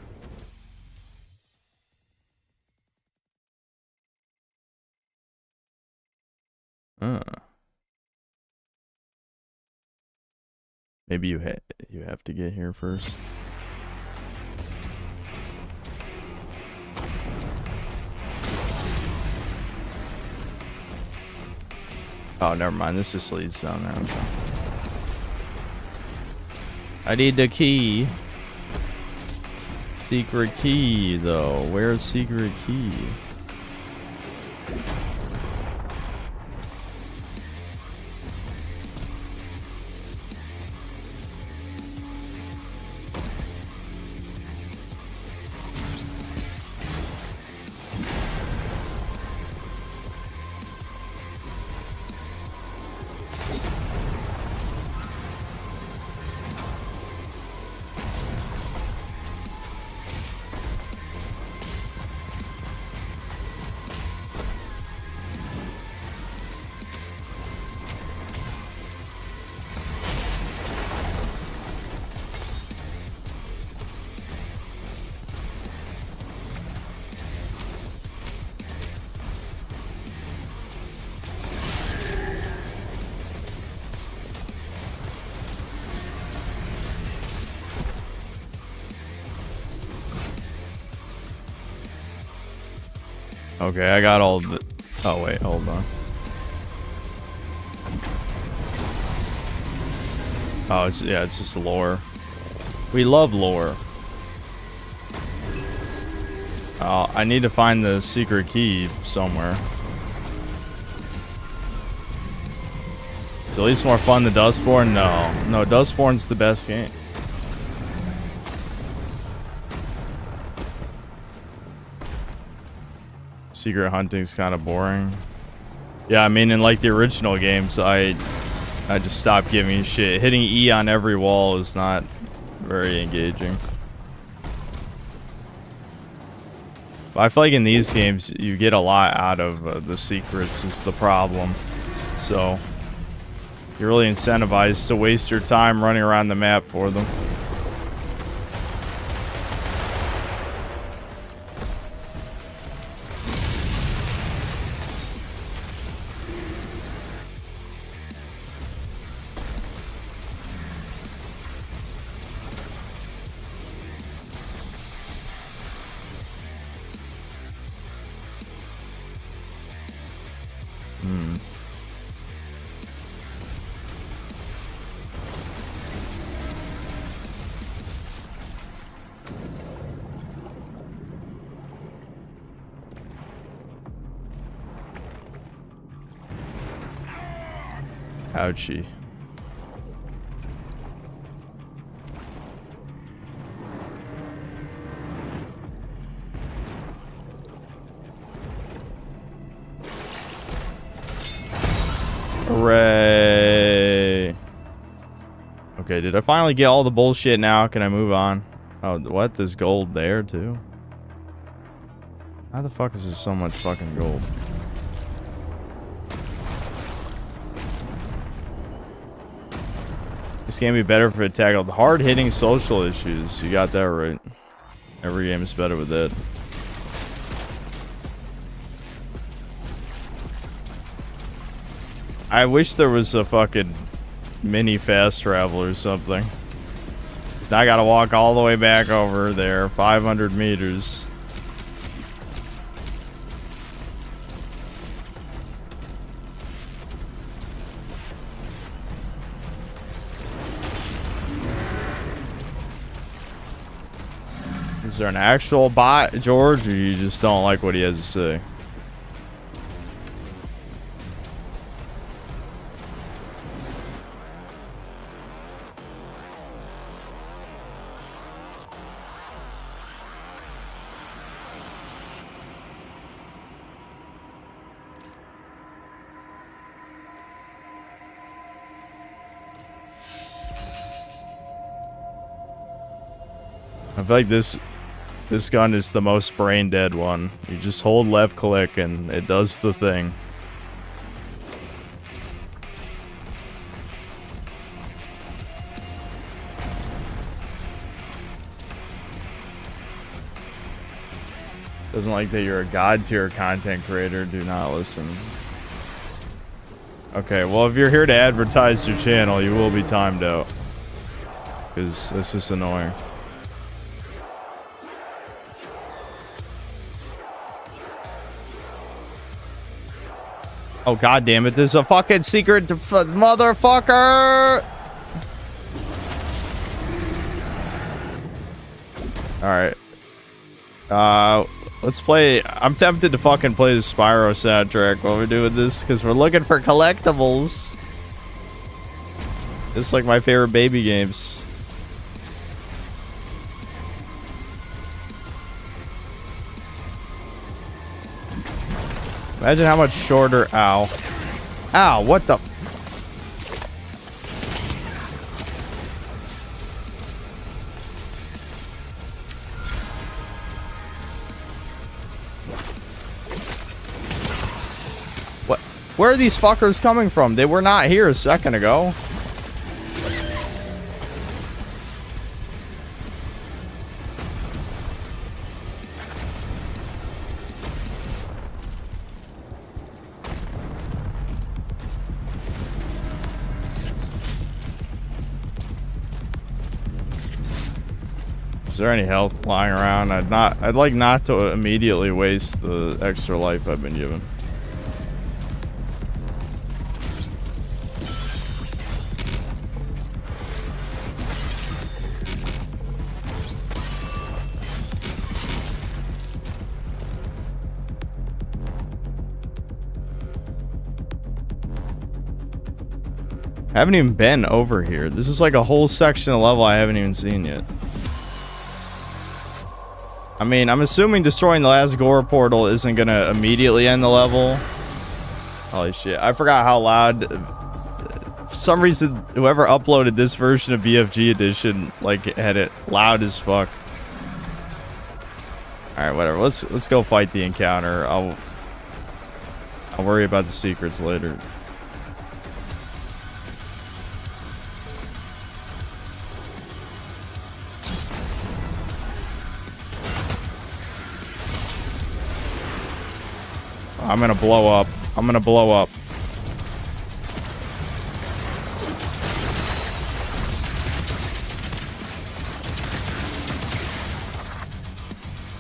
Maybe you have to get here first. Oh, never mind. This just leads down there. Okay. I need the key. Secret key, though. Where's secret key? Okay, I got all the... Oh, wait, hold on. Oh, it's just lore. We love lore. Oh, I need to find the secret key somewhere. It's at least more fun than Dustborn? No. No, Dustborn's the best game. secret hunting's kind of boring. Yeah, I mean, in like the original games, I just stopped giving a shit. Hitting E on every wall is not very engaging. But I feel like in these games, you get a lot out of the secrets is the problem. So you're really incentivized to waste your time running around the map for them. Ouchie. Hooray. Okay, did I finally get all the bullshit now? Can I move on? Oh, what? There's gold there, too? How the fuck is there so much fucking gold? This game would be better if it tackled hard-hitting social issues. You got that right. Every game is better with that. I wish there was a fucking mini fast travel or something. Cause now I gotta walk all the way back over there, 500 meters. Is there an actual bot, George, or you just don't like what he has to say? I feel like this gun is the most brain dead one. You just hold left click and it does the thing. Doesn't like that you're a god tier content creator. Do not listen. Okay, well, if you're here to advertise your channel, you will be timed out. Because this is annoying. Oh, god damn it, there's a fucking secret motherfucker! Alright. Let's play. I'm tempted to fucking play the Spyro soundtrack while we're doing this, because we're looking for collectibles. It's like my favorite baby games. Imagine how much shorter. Ow. Ow, what the? What? Where are these fuckers coming from? They were not here a second ago. Is there any health lying around? I'd like not to immediately waste the extra life I've been given. I haven't even been over here. This is like a whole section of level I haven't even seen yet. I mean, I'm assuming destroying the last gore portal isn't gonna immediately end the level. Holy shit. I forgot how loud. For some reason, whoever uploaded this version of BFG Edition, like, had it loud as fuck. Alright, whatever. Let's go fight the encounter. I'll worry about the secrets later. I'm gonna blow up. I'm gonna blow up.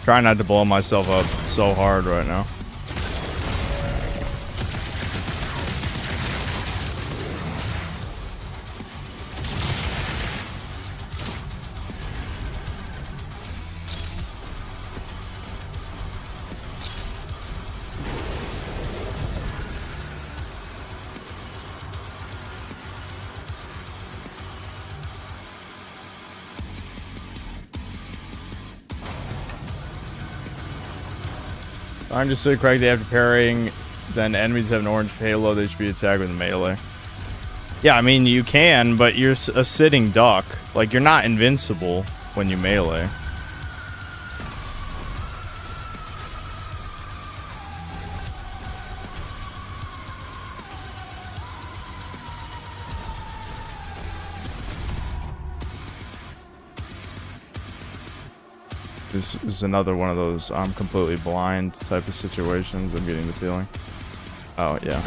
Try not to blow myself up so hard right now. I'm just so correctly after parrying, then enemies have an orange payload, they should be attacked with melee. Yeah, I mean, you can, but you're a sitting duck. Like, you're not invincible when you melee. This is another one of those I'm completely blind type of situations. I'm getting the feeling. Oh, yeah.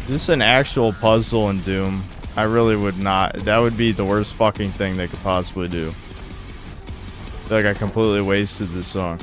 Is this an actual puzzle in Doom? I really would not. That would be the worst fucking thing they could possibly do. I feel like I completely wasted this song.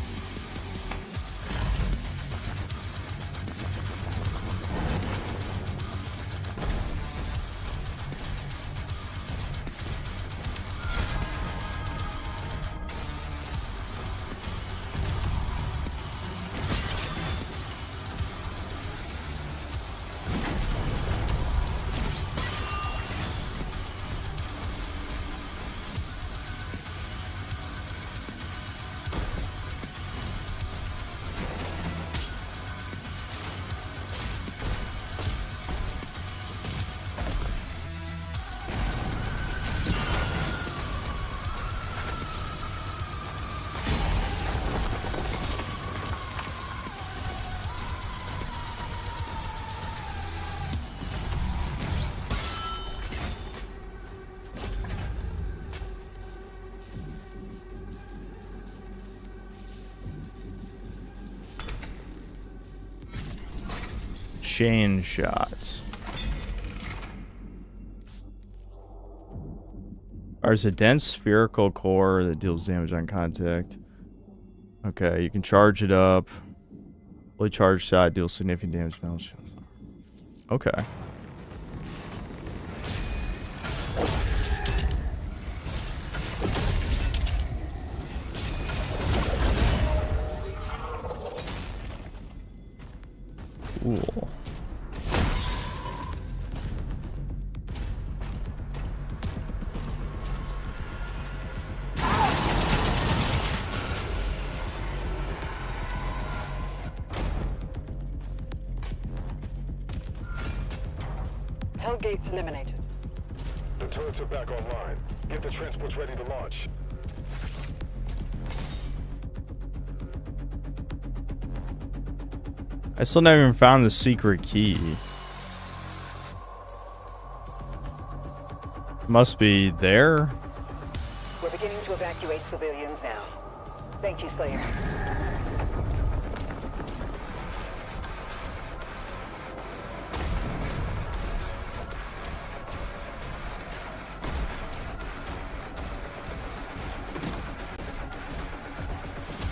Chain shot. There's a dense spherical core that deals damage on contact. Okay, you can charge it up. Fully charged shot deals significant damage. Okay. Cool. Hellgate's eliminated. The turrets are back online. Get the transports ready to launch. I still never even found the secret key. Must be there. We're beginning to evacuate civilians now. Thank you, Slayer.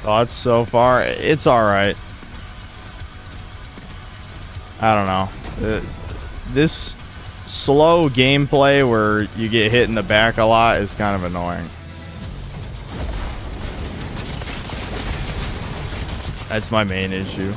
Thoughts so far? It's alright. I don't know. This slow gameplay where you get hit in the back a lot is kind of annoying. That's my main issue.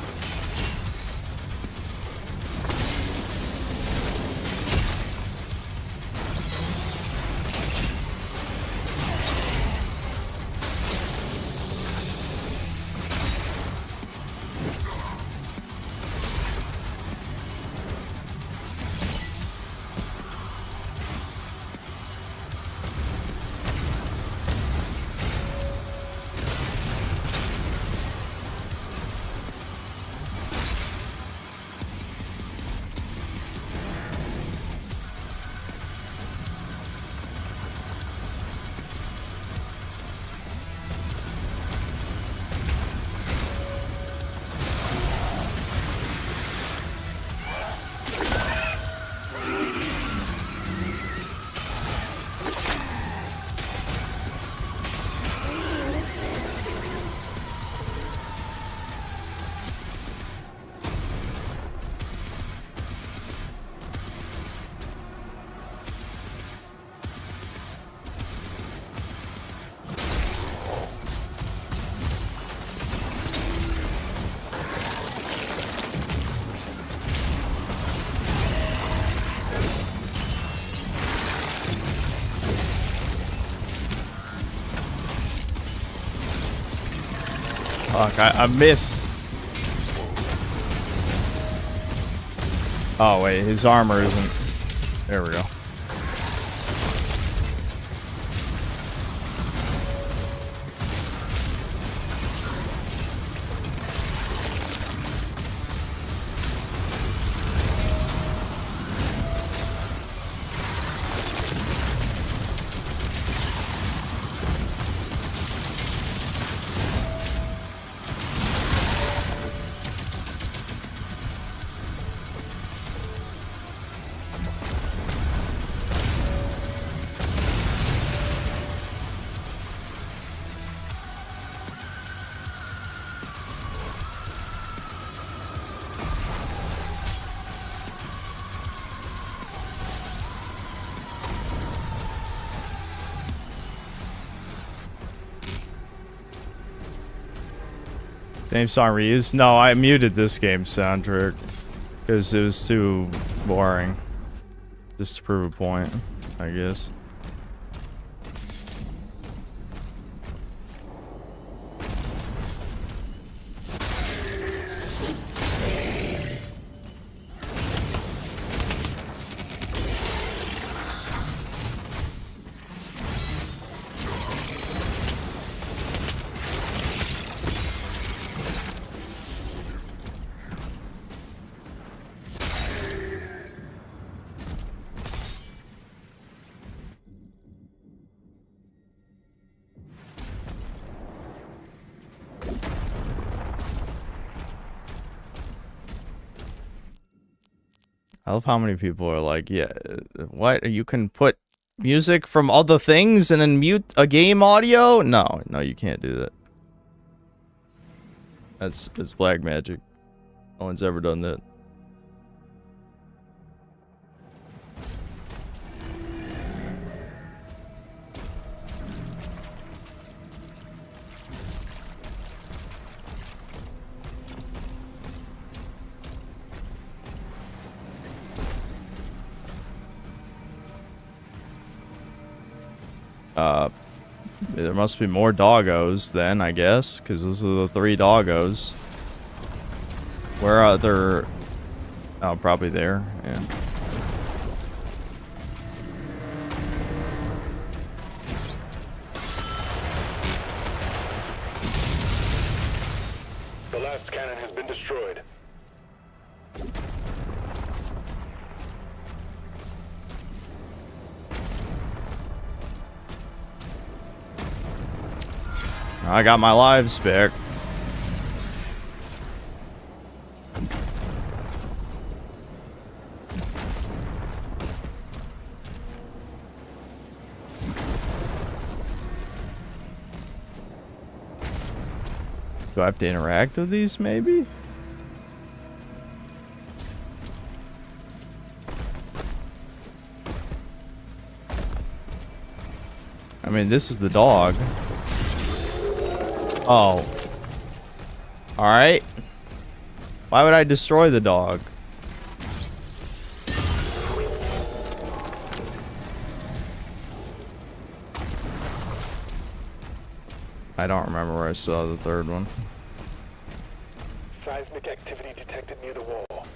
Fuck, I missed. Oh, wait, his armor isn't... There we go. Same song reused? No, I muted this game's soundtrack because it was too boring. Just to prove a point, I guess. I love how many people are like, yeah, what? You can put music from other things and then mute a game audio? No, you can't do that. It's black magic. No one's ever done that. There must be more doggos then, I guess, because those are the 3 doggos. Where are there? Oh, probably there, yeah. The last cannon has been destroyed. I got my lives back. Do I have to interact with these, maybe? I mean, this is the dog. Oh. Alright. Why would I destroy the dog? I don't remember where I saw the 3rd one. Seismic activity detected near the wall.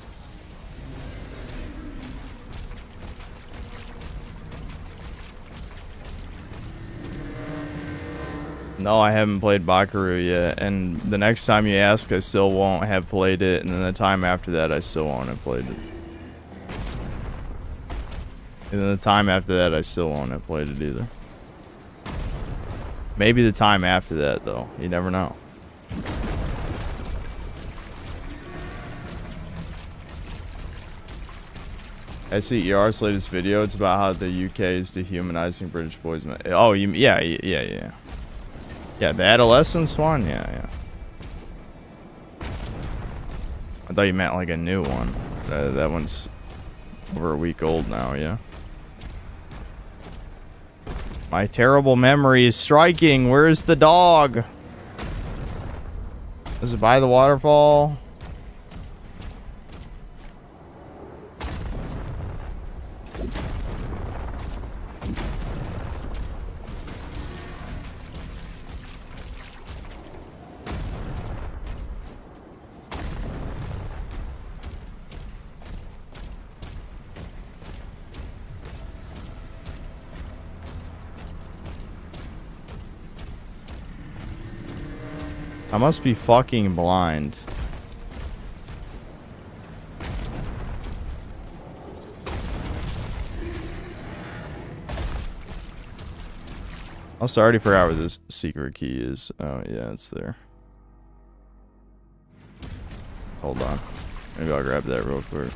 No, I haven't played Bakaru yet, and the next time you ask, I still won't have played it, and then the time after that, I still won't have played it. And then the time after that, I still won't have played it either. Maybe the time after that, though. You never know. I see ER's latest video. It's about how the UK is dehumanizing British boys. Oh, yeah. Yeah, the adolescence one? Yeah. I thought you meant like a new one. That one's over a week old now, yeah. My terrible memory is striking. Where's the dog? Is it by the waterfall? I must be fucking blind. Also, I already forgot where this secret key is. Oh, yeah, it's there. Hold on. Maybe I'll grab that real quick.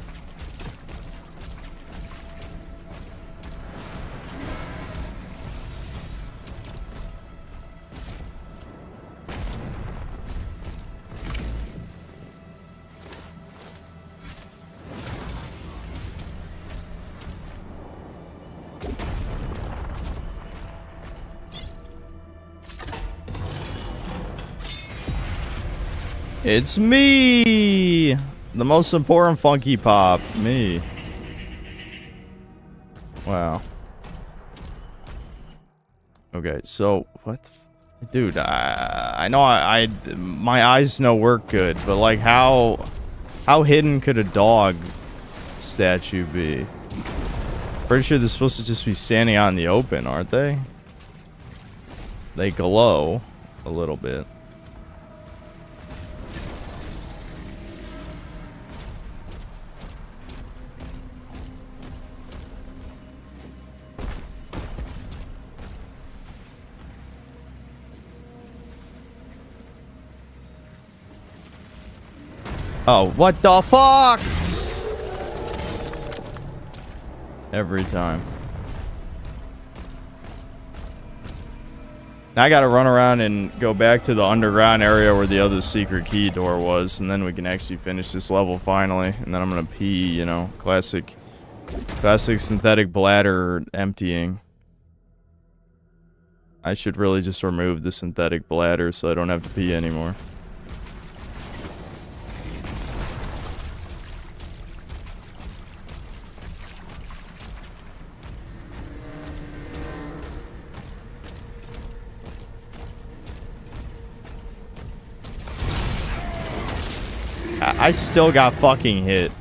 It's me! The most important Funky Pop. Me. Wow. Okay, so what the dude, I know my eyes don't work good, but like how hidden could a dog statue be? Pretty sure they're supposed to just be standing out in the open, aren't they? They glow a little bit. Oh, what the fuck? Every time. Now I gotta run around and go back to the underground area where the other secret key door was, and then we can actually finish this level finally. And then I'm gonna pee, you know, classic synthetic bladder emptying. I should really just remove the synthetic bladder so I don't have to pee anymore. I still got fucking hit.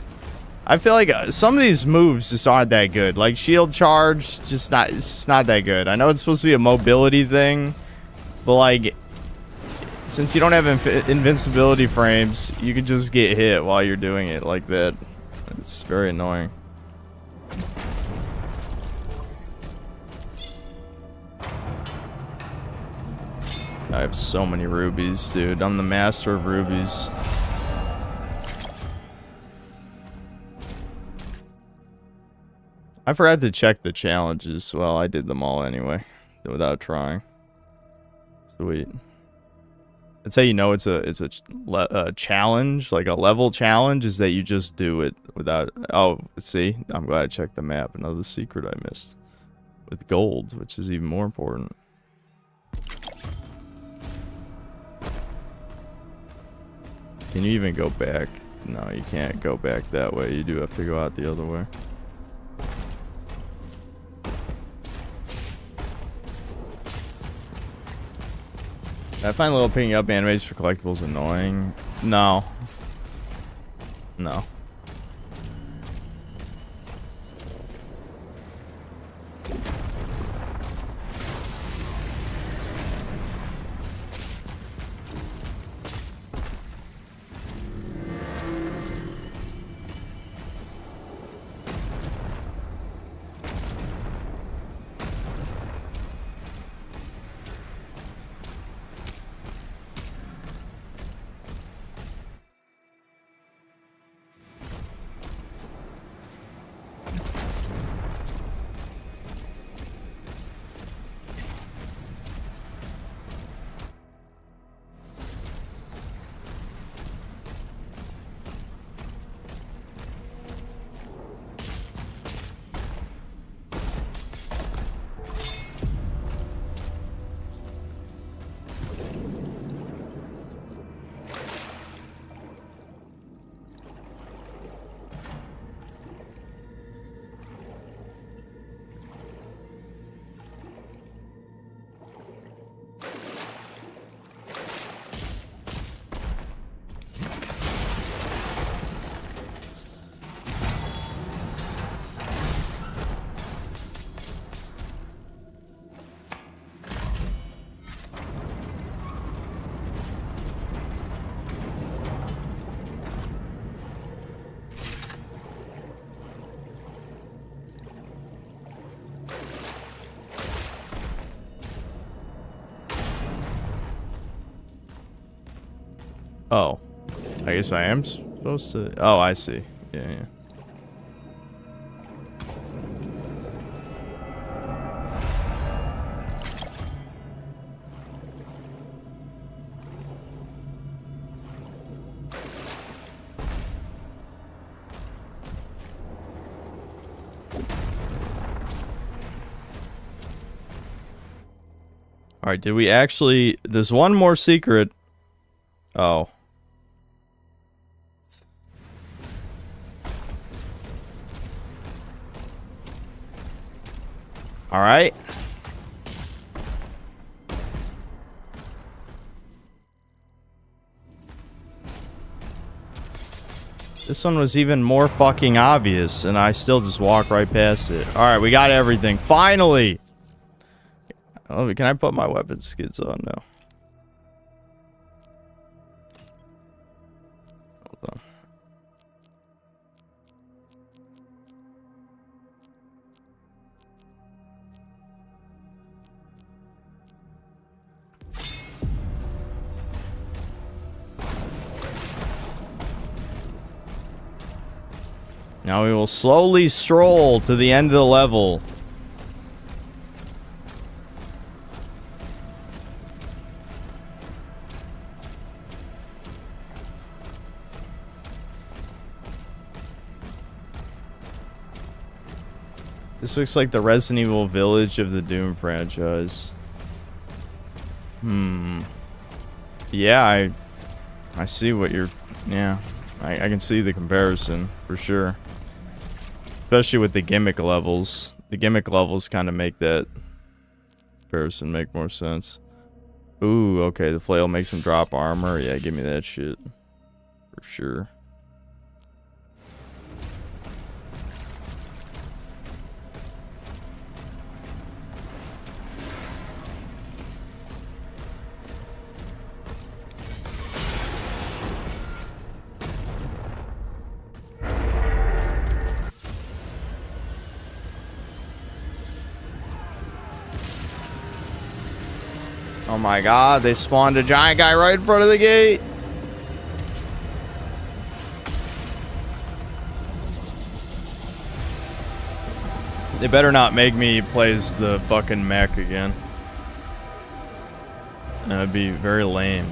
I feel like some of these moves just aren't that good. Like shield charge, it's just not that good. I know it's supposed to be a mobility thing, but like, since you don't have invincibility frames, you can just get hit while you're doing it like that. It's very annoying. I have so many rubies, dude. I'm the master of rubies. I forgot to check the challenges. Well, I did them all anyway, without trying. Sweet. That's how you know it's a challenge, like a level challenge, is that you just do it without. Oh, see, I'm glad I checked the map. Another secret I missed with gold, which is even more important. Can you even go back? No, you can't go back that way. You do have to go out the other way. I find little picking up animes for collectibles annoying. No. No. Oh. I guess I am supposed to... Oh, I see. Yeah, yeah. Alright, did we actually... There's one more secret. Oh. Alright. This one was even more fucking obvious, and I still just walk right past it. Alright, we got everything. Finally! Oh, can I put my weapon skids on now? Hold on. Now we will slowly stroll to the end of the level. This looks like the Resident Evil Village of the Doom franchise. Yeah, I see what you're... Yeah, I can see the comparison, for sure. Especially with the gimmick levels. The gimmick levels kind of make that comparison make more sense. Ooh, okay, the flail makes him drop armor. Yeah, give me that shit. For sure. Oh my god, they spawned a giant guy right in front of the gate. They better not make me play as the fucking mech again. That'd be very lame.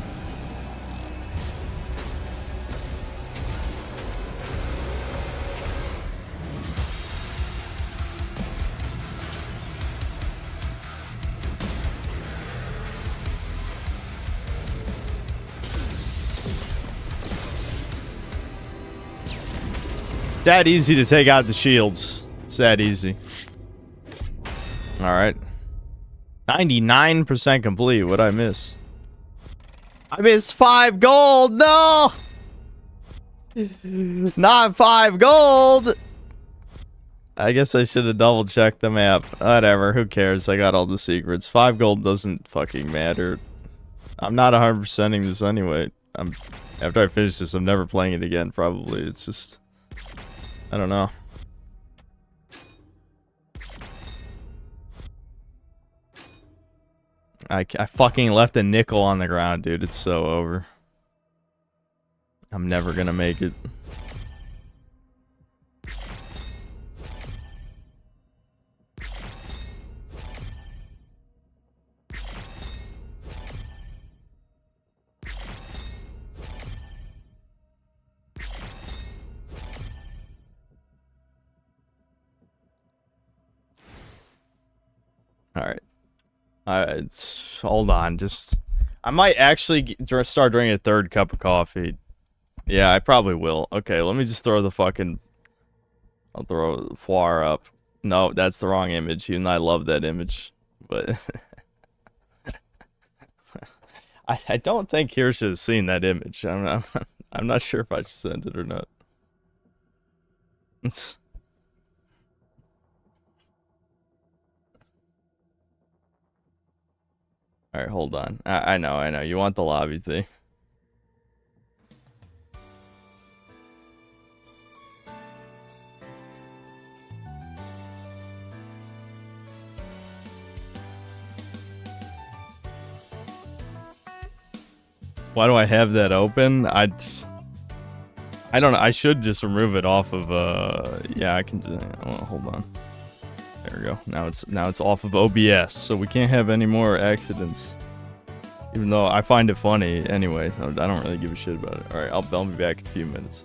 That easy to take out the shields. It's that easy. Alright. 99% complete. What'd I miss? I missed 5 gold! No! Not 5 gold! I guess I should have double checked the map. Whatever, who cares? I got all the secrets. 5 gold doesn't fucking matter. I'm not 100%ing this anyway. After I finish this, I'm never playing it again, probably. It's just... I don't know. I fucking left a nickel on the ground, dude. It's so over. I'm never gonna make it. All right. Hold on. I might actually start drinking a 3rd cup of coffee. Yeah, I probably will. Okay, let me just throw the fucking... I'll throw the foire up. No, that's the wrong image, even though I love that image. But... I don't think Hirsche has seen that image. I'm not sure if I should send it or not. It's... Alright, hold on. I know. You want the lobby thing. Why do I have that open? I don't know. I should just remove it off of yeah, I can well, hold on. There we go. Now it's off of OBS, so we can't have any more accidents. Even though I find it funny anyway. I don't really give a shit about it. All right, I'll be back in a few minutes.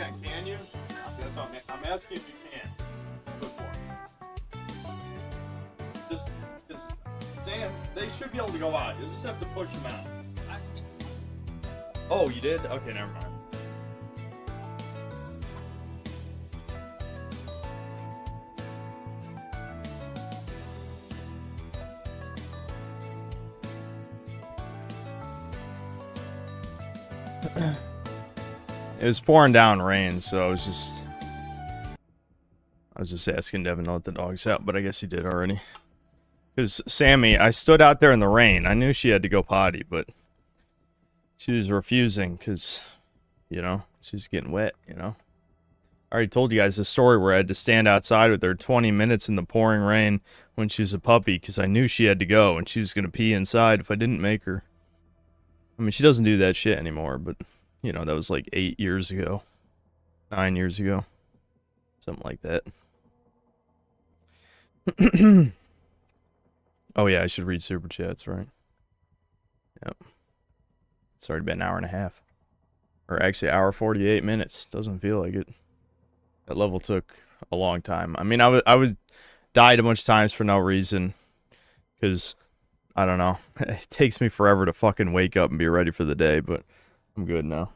Yeah, can you? That's what I'm asking if you can. Good for Just, Sam, they should be able to go out. You just have to push them out. Oh, you did? Okay, never mind. It was pouring down rain, so I was just asking Devin to let the dogs out, but I guess he did already. Because Sammy, I stood out there in the rain. I knew she had to go potty, but she was refusing because, you know, she's getting wet, you know. I already told you guys the story where I had to stand outside with her 20 minutes in the pouring rain when she was a puppy because I knew she had to go and she was going to pee inside if I didn't make her. I mean, she doesn't do that shit anymore, but, you know, that was like 8 years ago. 9 years ago. Something like that. Oh, yeah, I should read Super Chats, right? Yep. It's already been an hour and a half. Or actually, hour 48 minutes. Doesn't feel like it. That level took a long time. I mean, I was died a bunch of times for no reason. Because, I don't know. It takes me forever to fucking wake up and be ready for the day, but I'm good now.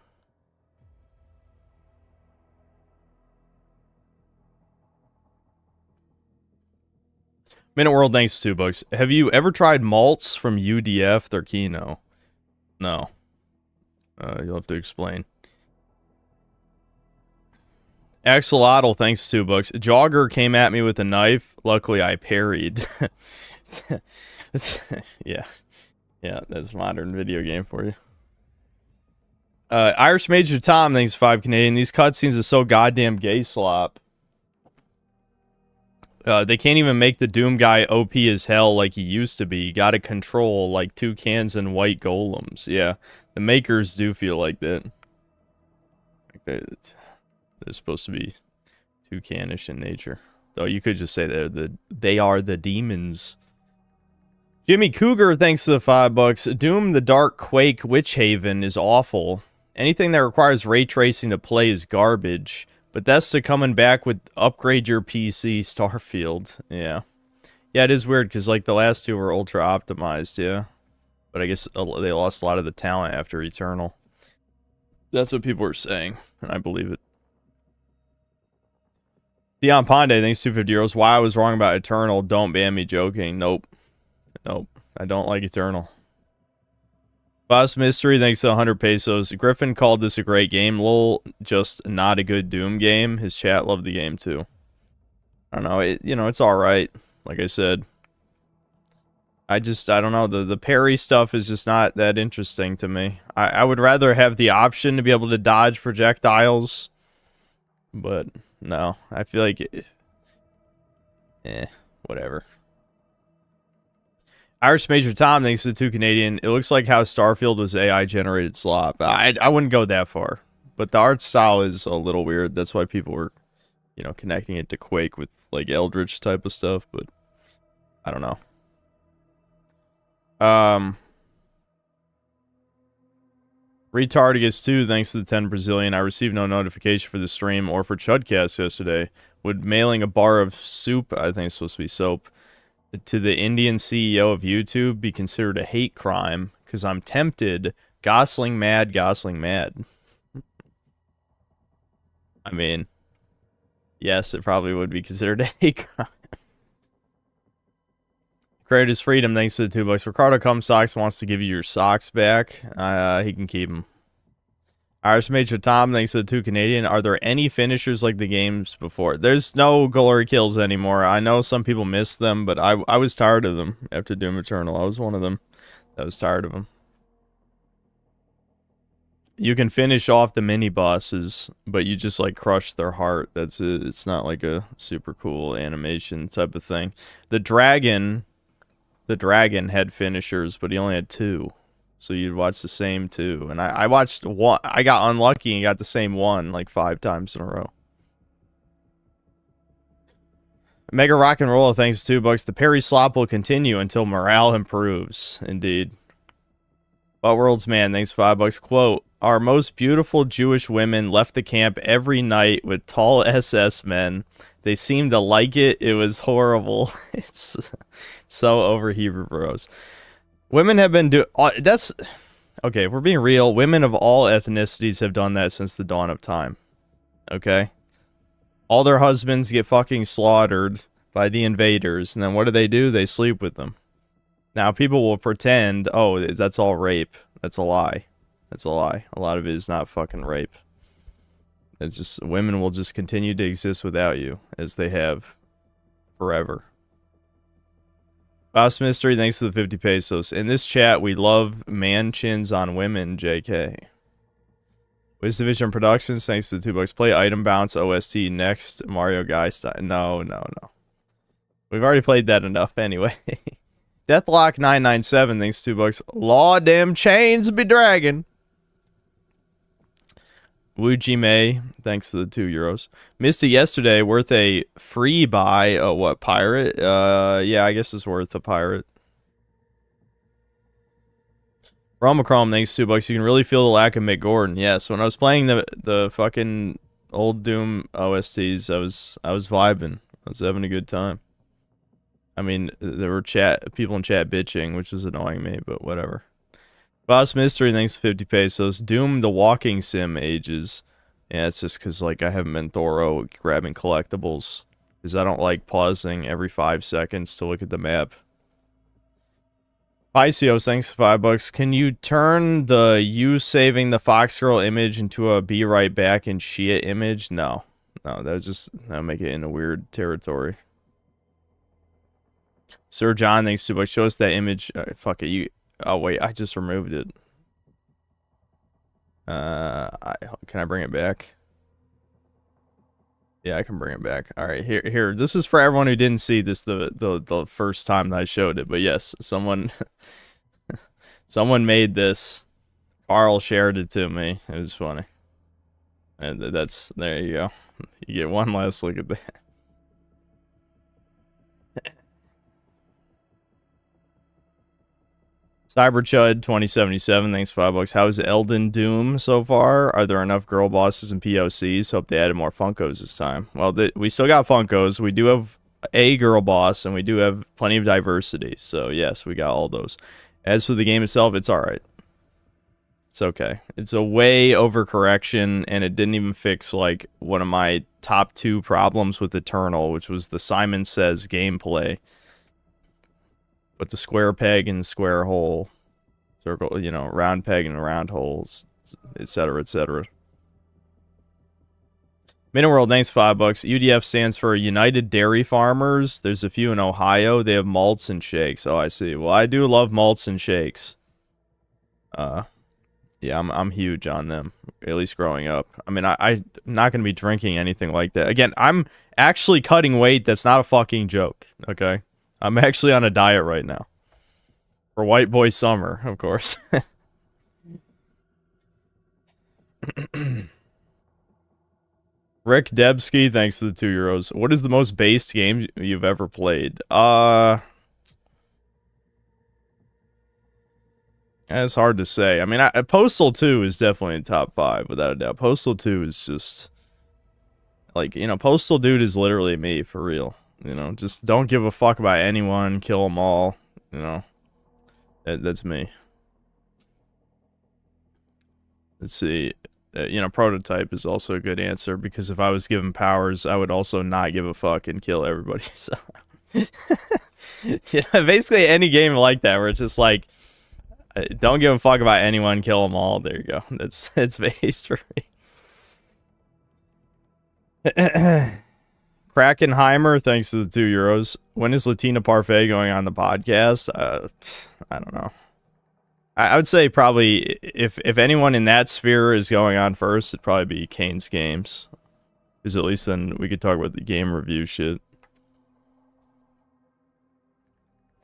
Minute World, thanks $2. Have you ever tried malts from UDF? They're Kino. No. You'll have to explain. Axolotl, thanks $2. Jogger came at me with a knife. Luckily, I parried. Yeah. Yeah, that's modern video game for you. Irish Major Tom, thanks 5 Canadian. These cutscenes are so goddamn gay slop. They can't even make the Doom guy OP as hell like he used to be. You gotta control like toucans and white golems. Yeah, the makers do feel like that. Like they're supposed to be toucanish in nature. Though you could just say they are the demons. Jimmy Cougar, thanks to the $5. Doom the Dark Quake Witch Haven is awful. Anything that requires ray tracing to play is garbage. But that's to coming back with upgrade your PC Starfield. Yeah. Yeah, it is weird because like the last two were ultra optimized, yeah. But I guess they lost a lot of the talent after Eternal. That's what people are saying, and I believe it. Dion Ponde, thanks 250 euros. Why I was wrong about Eternal, don't ban me joking. Nope. Nope. I don't like Eternal. Boss Mystery, thanks to 100 pesos. Griffin called this a great game. Lol, just not a good Doom game. His chat loved the game too. I don't know. It's alright. Like I said. I don't know. The parry stuff is just not that interesting to me. I would rather have the option to be able to dodge projectiles. But, no. I feel like whatever. Irish Major Tom, thanks to 2 Canadian. It looks like how Starfield was AI-generated slop. I wouldn't go that far. But the art style is a little weird. That's why people were, connecting it to Quake with, like, Eldritch type of stuff. But, I don't know. Retard gets 2, thanks to the 10 Brazilian. I received no notification for the stream or for Chudcast yesterday. Would mailing a bar of soup, I think it's supposed to be soap, to the Indian CEO of YouTube be considered a hate crime? Because I'm tempted. Gosling mad, Gosling mad. I mean, yes, it probably would be considered a hate crime. Creator's Freedom, thanks to the $2. Ricardo Cum Socks wants to give you your socks back. He can keep them. Irish Major Tom, thanks to the 2 Canadian. Are there any finishers like the games before? There's no glory kills anymore. I know some people miss them, but I was tired of them after Doom Eternal. I was one of them that was tired of them. You can finish off the mini bosses, but you just like crush their heart. That's it. It's not like a super cool animation type of thing. The dragon had finishers, but he only had 2. So you'd watch the same 2. And I watched one. I got unlucky and got the same one like 5 times in a row. Mega Rock and Roll, thanks to $2. The parry slop will continue until morale improves. Indeed. But World's Man, thanks $5. Quote, our most beautiful Jewish women left the camp every night with tall SS men. They seemed to like it. It was horrible. It's so over Hebrew Bros. Women have been doing... That's... Okay, if we're being real, women of all ethnicities have done that since the dawn of time. Okay? All their husbands get fucking slaughtered by the invaders, and then what do? They sleep with them. Now, people will pretend, oh, that's all rape. That's a lie. That's a lie. A lot of it is not fucking rape. It's just, women will just continue to exist without you, as they have forever. Boss Mystery, thanks to the 50 pesos. In this chat, we love man chins on women, JK. Wisdom Vision Productions, thanks to the $2. Play Item Bounce OST next, Mario Guy style. No. We've already played that enough anyway. Deathlock997, thanks to $2. Law damn chains be dragging. Wuji May, thanks to the €2. Missed it yesterday, worth a free buy. Oh, what, pirate? Yeah, I guess it's worth a pirate. Romacrom, thanks to $2. You can really feel the lack of Mick Gordon. Yes, when I was playing the fucking old Doom OSTs, I was vibing. I was having a good time. I mean, there were people in chat bitching, which was annoying me, but whatever. Boss Mystery, thanks to 50 pesos. Doom the walking sim ages. Yeah, it's just because, like, I haven't been thorough grabbing collectibles. Because I don't like pausing every 5 seconds to look at the map. Pycios, thanks to $5. Can you turn the you saving the Fox Girl image into a be right back in Shia image? No. No, that'll make it in a weird territory. Sir John, thanks to $2. Show us that image. Fuck it, oh wait, I just removed it. Can I bring it back? Yeah, I can bring it back. All right, here. This is for everyone who didn't see this the first time that I showed it. But yes, someone made this. Carl shared it to me. It was funny. And there you go. You get one last look at that. Cyberchud 2077, thanks $5. How's Elden Doom so far? Are there enough girl bosses and POCs? Hope they added more Funkos this time. Well, we still got Funkos. We do have a girl boss, and we do have plenty of diversity. So yes, we got all those. As for the game itself, it's alright. It's okay. It's a way overcorrection, and it didn't even fix like one of my top 2 problems with Eternal, which was the Simon Says gameplay. But the square peg and square hole, circle, round peg and round holes, etc., etc. Miniworld, thanks $5. UDF stands for United Dairy Farmers. There's a few in Ohio. They have malts and shakes. Oh, I see. Well, I do love malts and shakes. Yeah, I'm huge on them. At least growing up. I mean, I'm not gonna be drinking anything like that. Again, I'm actually cutting weight. That's not a fucking joke. Okay. I'm actually on a diet right now. For White Boy Summer, of course. Rick Debsky, thanks to the €2. What is the most based game you've ever played? It's hard to say. I mean, Postal 2 is definitely in top 5, without a doubt. Postal 2 is just... Like, Postal Dude is literally me, for real. Just don't give a fuck about anyone, kill them all, That's me. Let's see. Prototype is also a good answer, because if I was given powers, I would also not give a fuck and kill everybody, so... Basically any game like that, where it's just like, don't give a fuck about anyone, kill them all, there you go. It's based for me. Krakenheimer, thanks to the €2. When is Latina Parfait going on the podcast? I don't know. I would say probably if anyone in that sphere is going on first, it'd probably be Kane's Games. Because at least then we could talk about the game review shit.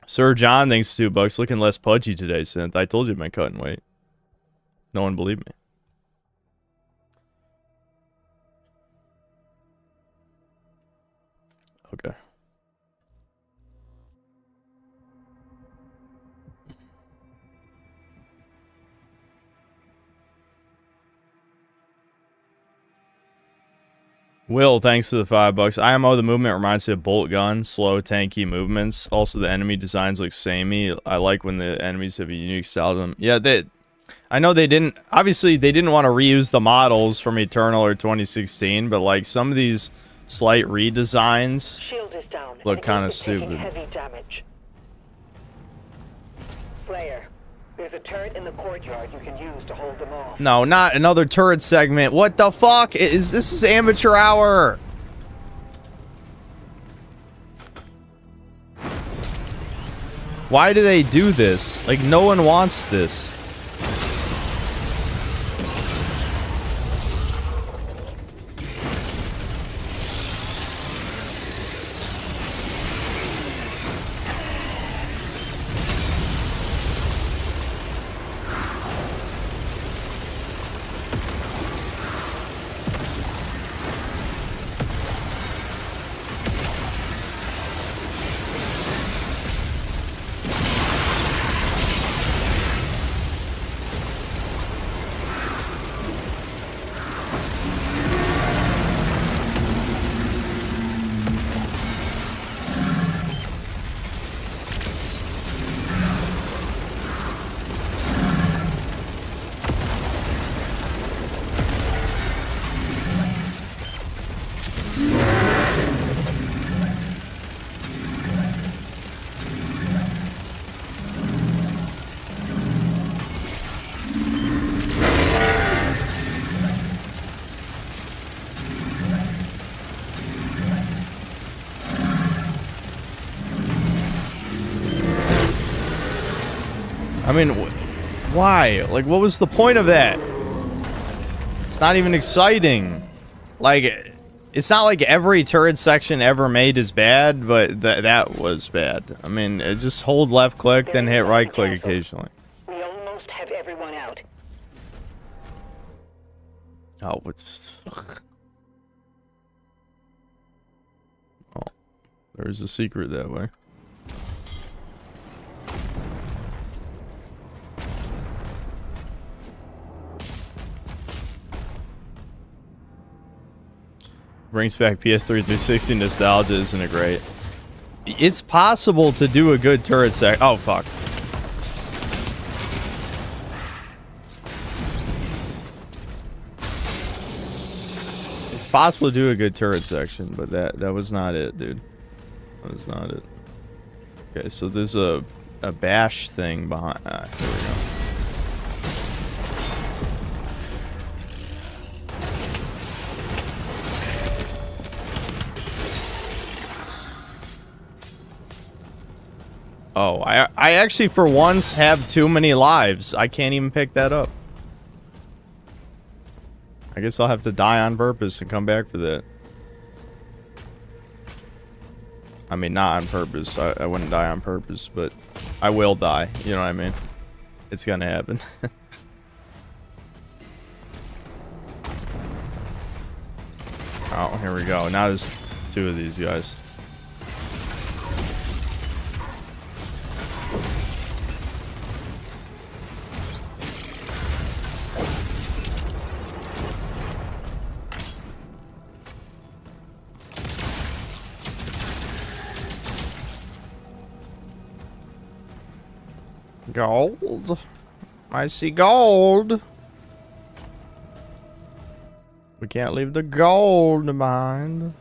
Sir John, thanks to $2. Looking less pudgy today, Synth. I told you I've been cutting weight. No one believed me. Okay. Will, thanks to the $5. IMO, the movement reminds me of bolt gun, slow, tanky movements. Also, the enemy designs look samey. I like when the enemies have a unique style to them. Yeah, I know they didn't... Obviously, they didn't want to reuse the models from Eternal or 2016, but, like, some of these slight redesigns Shield is down. look kind of He's taking stupid. heavy damage. Slayer, there's a turret in the courtyard you can use to hold them off. No, not another turret segment. What the fuck? This is amateur hour. Why do they do this? Like, no one wants this. I mean, why? Like, what was the point of that? It's not even exciting. Like, it's not like every turret section ever made is bad, but that was bad. I mean, just hold left click, then hit right click occasionally. We almost have everyone out. Oh, what's... Oh, there's a secret that way. Brings back PS3 360 nostalgia, isn't it great? It's possible to do a good turret sec. Oh, fuck. It's possible to do a good turret section, but that was not it, dude. That was not it. Okay, so there's a bash thing behind. There we go. Oh, I actually for once have too many lives. I can't even pick that up. I guess I'll have to die on purpose and come back for that. I mean, not on purpose. I wouldn't die on purpose, but I will die. You know what I mean? It's gonna happen. Oh, here we go. Now there's two of these guys. Gold. I see gold. We can't leave the gold behind.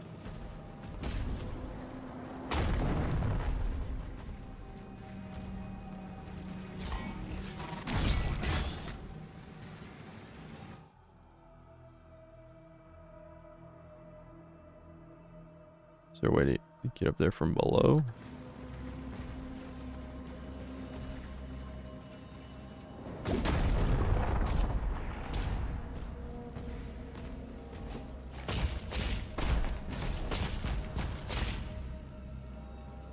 Is there a way to get up there from below?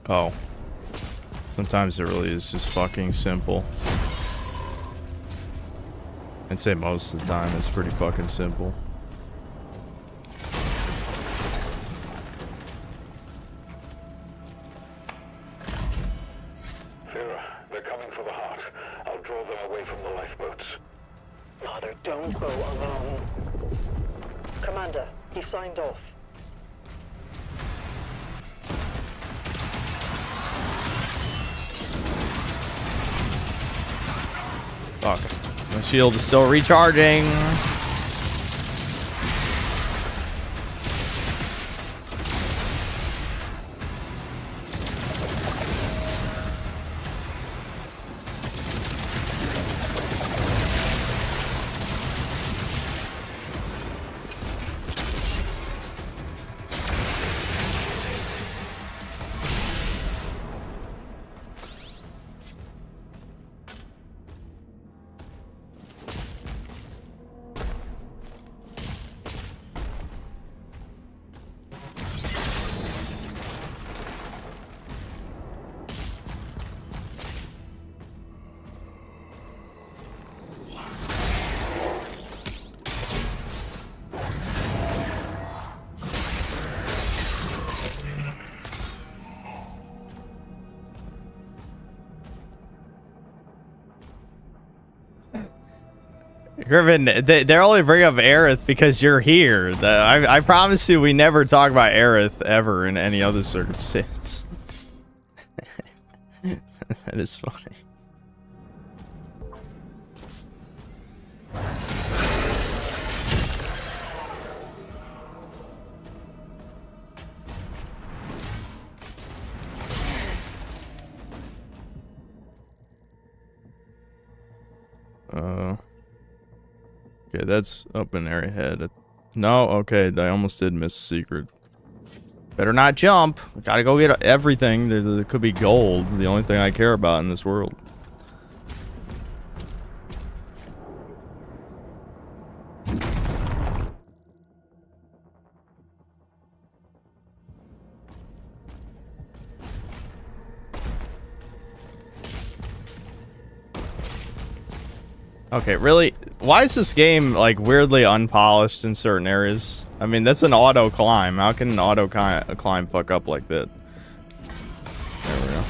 Oh. Sometimes it really is just fucking simple. I'd say most of the time it's pretty fucking simple. Sarah, they're coming for the heart. I'll draw them away from the lifeboats. Father, don't go alone. Commander, he signed off. Fuck. My shield is still recharging. Griffin, they only bring up Aerith because you're here. I promise you we never talk about Aerith ever in any other circumstance. That is funny. Okay, that's up in area head. No, okay, I almost did miss a secret. Better not jump. Gotta go get everything. There could be gold. The only thing I care about in this world. Okay, really? Why is this game, like, weirdly unpolished in certain areas? I mean, that's an auto climb. How can an auto climb fuck up like that? There we go.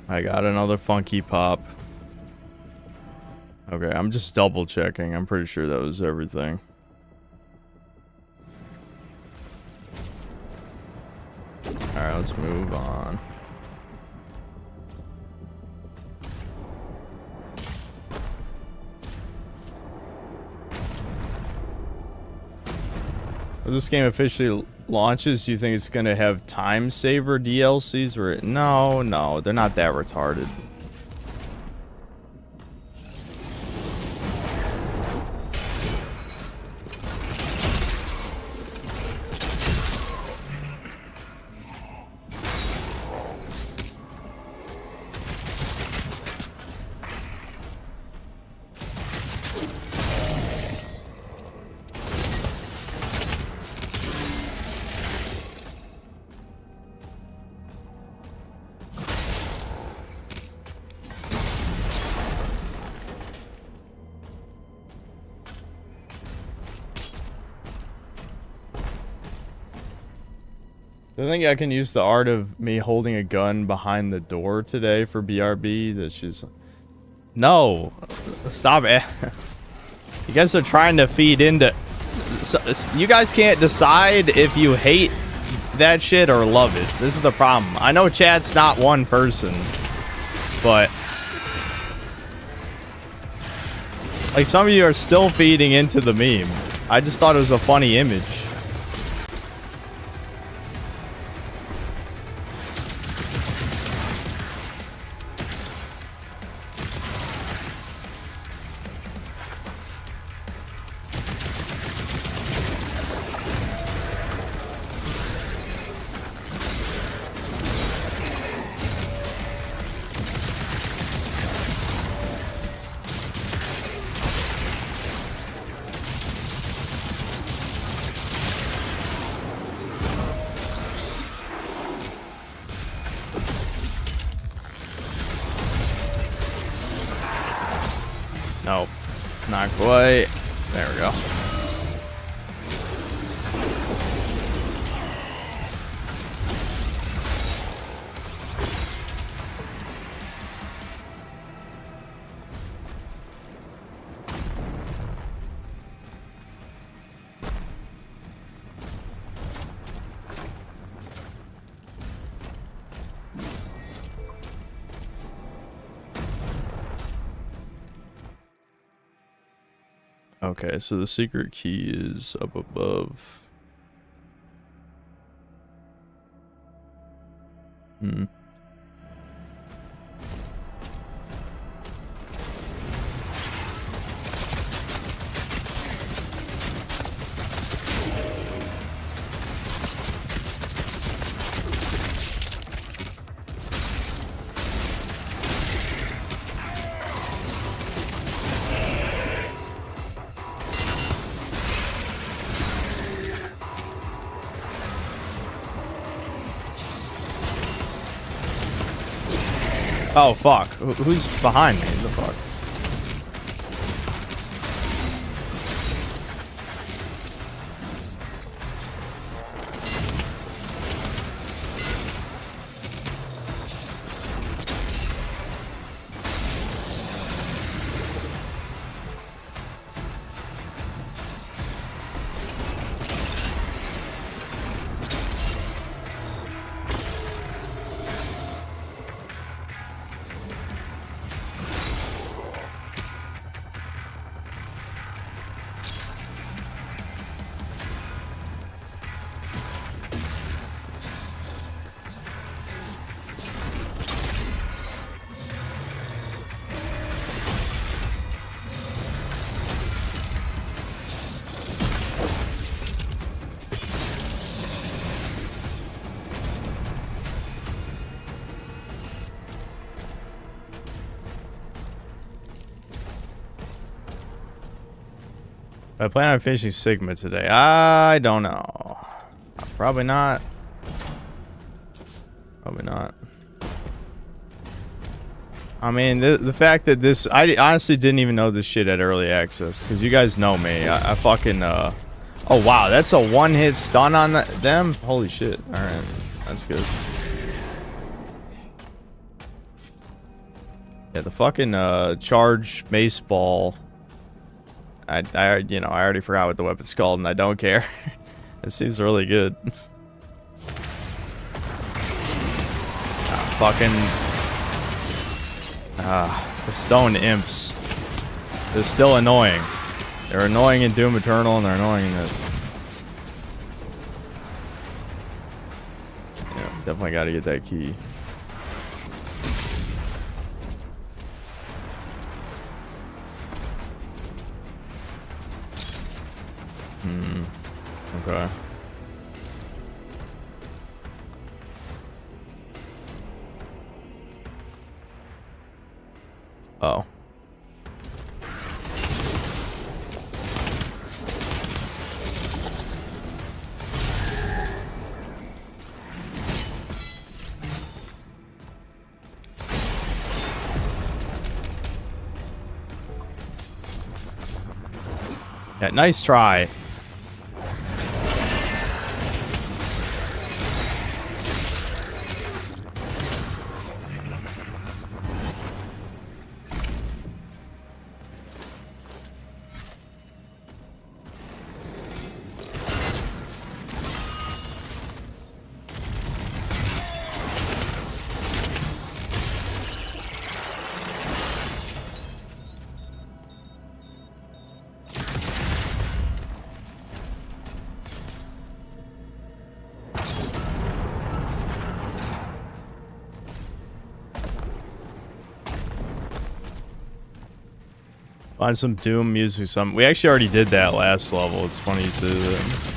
I got another funky pop. Okay, I'm just double checking. I'm pretty sure that was everything. Alright, let's move on. When this game officially launches, do you think it's gonna have time saver DLCs? Or no, they're not that retarded. I think I can use the art of me holding a gun behind the door today for BRB. That she's... No! Stop it. You guys are trying to feed into... You guys can't decide if you hate that shit or love it. This is the problem. I know chat's not one person, but... like, some of you are still feeding into the meme. I just thought it was a funny image. Nope. Not quite. There we go. Okay, so the secret key is up above. Hmm. Oh fuck! Who's behind me? The fuck? I plan on finishing Sigma today. I don't know. Probably not. Probably not. I mean, the fact that this... I honestly didn't even know this shit had early access. Because you guys know me. I fucking... Oh, wow. That's a one-hit stun on them? Holy shit. Alright. That's good. Yeah, the fucking charge mace ball... you know, I already forgot what the weapon's called, and I don't care. It seems really good. The stone imps. They're still annoying. They're annoying in Doom Eternal, and they're annoying in this. Yeah, definitely got to get that key. Okay. Oh. Yeah, nice try. Find some Doom music. We actually already did that last level. It's funny you say that.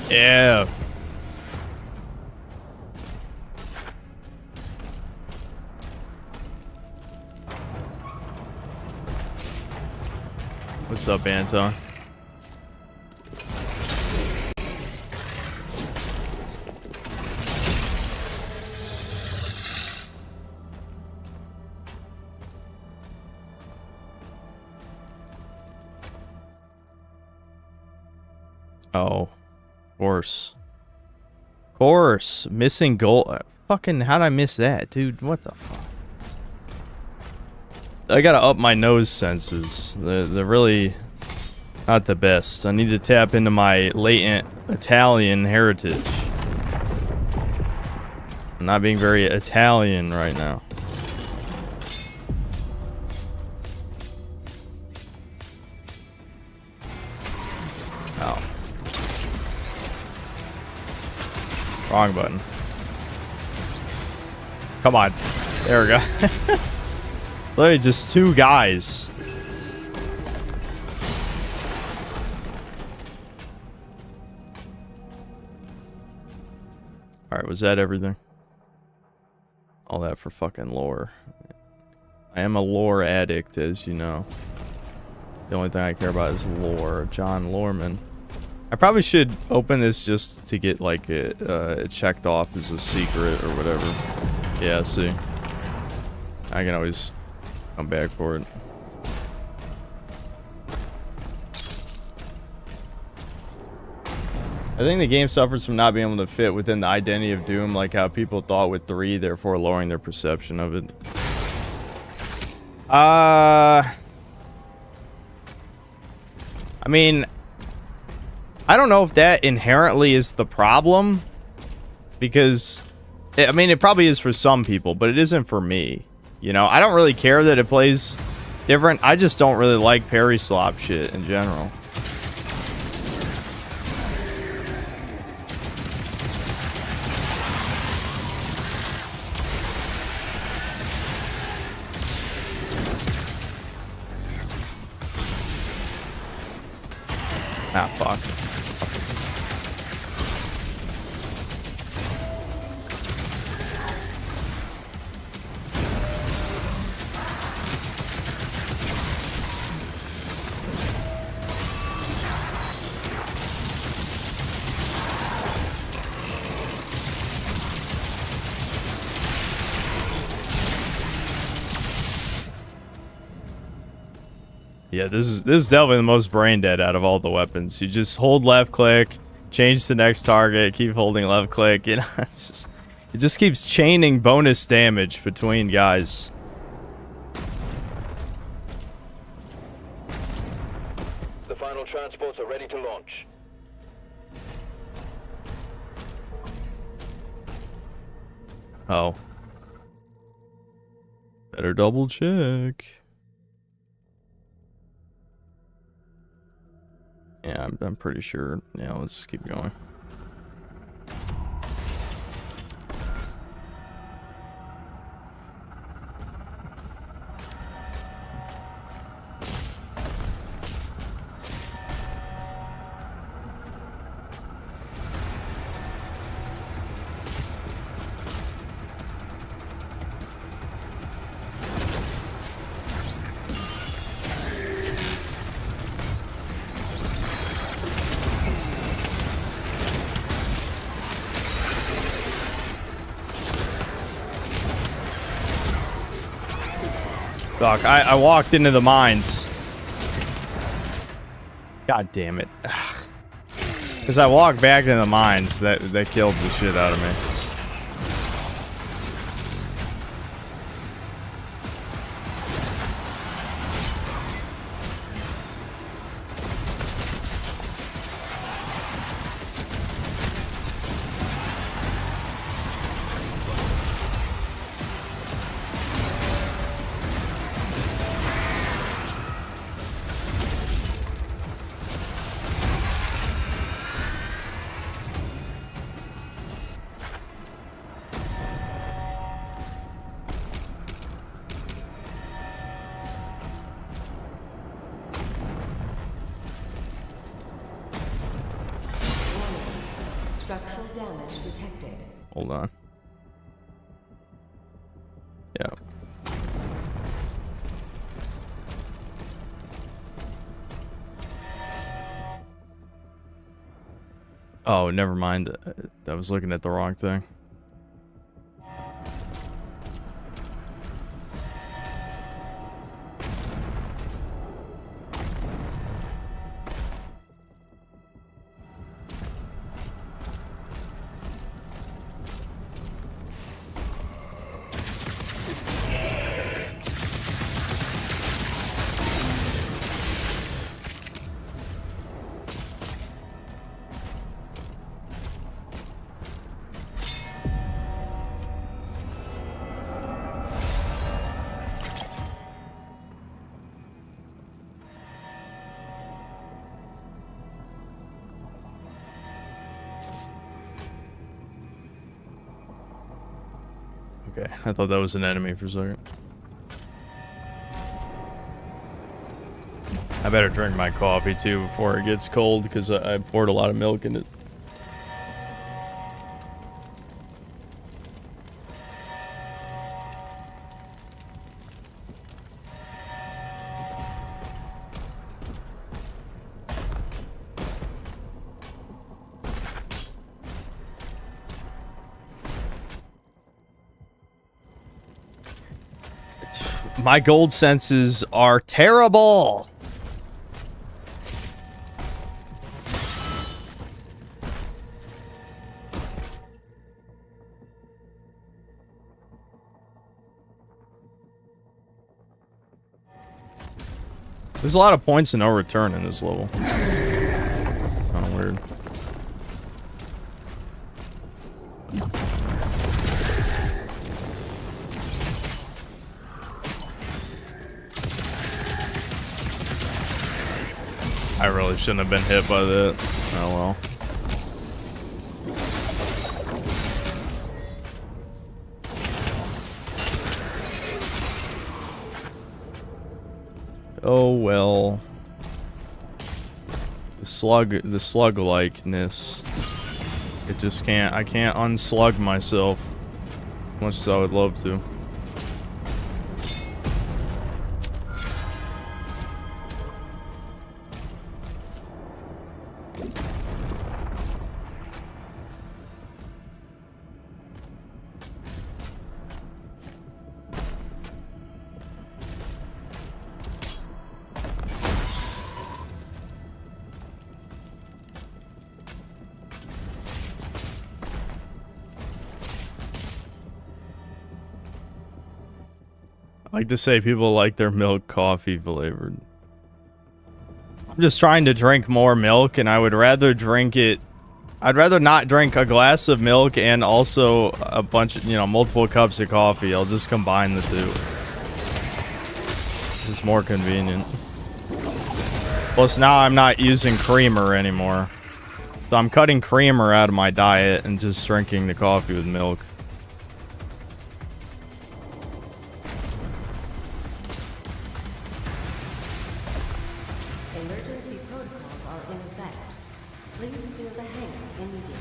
Yeah. What's up, Anton? Oh, of course. Of course. Missing goal. Fucking, how'd I miss that, dude? What the fuck? I gotta up my nose senses. They're really not the best. I need to tap into my latent Italian heritage. I'm not being very Italian right now. Oh. Wrong button. Come on. There we go. Literally just two guys. Alright, was that everything? All that for fucking lore. I am a lore addict, as you know. The only thing I care about is lore. John Lorman. I probably should open this just to get like it checked off as a secret or whatever. Yeah, see. I can always come back for it. I think the game suffers from not being able to fit within the identity of Doom, like how people thought with 3, therefore lowering their perception of it. I mean, I don't know if that inherently is the problem, because, I mean, it probably is for some people, but it isn't for me. You know, I don't really care that it plays different. I just don't really like parry slop shit in general. Ah, fuck. Yeah, this is definitely the most brain dead out of all the weapons. You just hold left click, change the next target, keep holding left click. You know, it just keeps chaining bonus damage between guys. The final transports are ready to launch. Oh. Better double check. Yeah, I'm pretty sure. Yeah, let's keep going. Fuck, I walked into the mines. God damn it. Because I walked back into the mines, that killed the shit out of me. Structural damage detected. Hold on. Yeah. Oh, never mind. I was looking at the wrong thing. Okay, I thought that was an enemy for a second. I better drink my coffee too before it gets cold because I poured a lot of milk in it. My gold senses are terrible. There's a lot of points of no return in this level. Kind of weird. I really shouldn't have been hit by that. Oh well. Oh well. The slug likeness. It just can't, I can't unslug myself. As much as I would love to. I like to say people like their milk coffee flavored. I'm just trying to drink more milk, and I would rather drink it. I'd rather not drink a glass of milk and also a bunch of, you know, multiple cups of coffee. I'll just combine the two. It's more convenient. Plus, now I'm not using creamer anymore. So I'm cutting creamer out of my diet and just drinking the coffee with milk. Emergency protocols are in effect. Please clear the hangar immediately.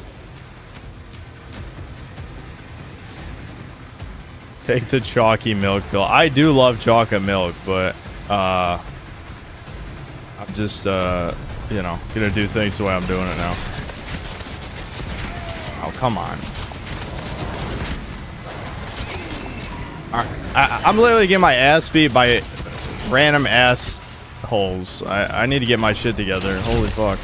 Take the chalky milk pill. I do love chocolate milk, but I'm just you know, gonna do things the way I'm doing it now. Oh, come on. I'm literally getting my ass beat by random ass holes. I need to get my shit together. Holy fuck.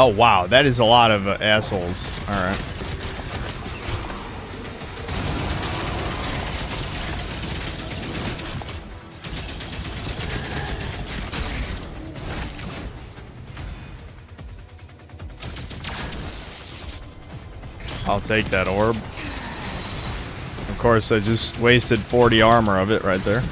Oh wow, that is a lot of assholes. All right. I'll take that orb. Of course, I just wasted 40 armor of it right there.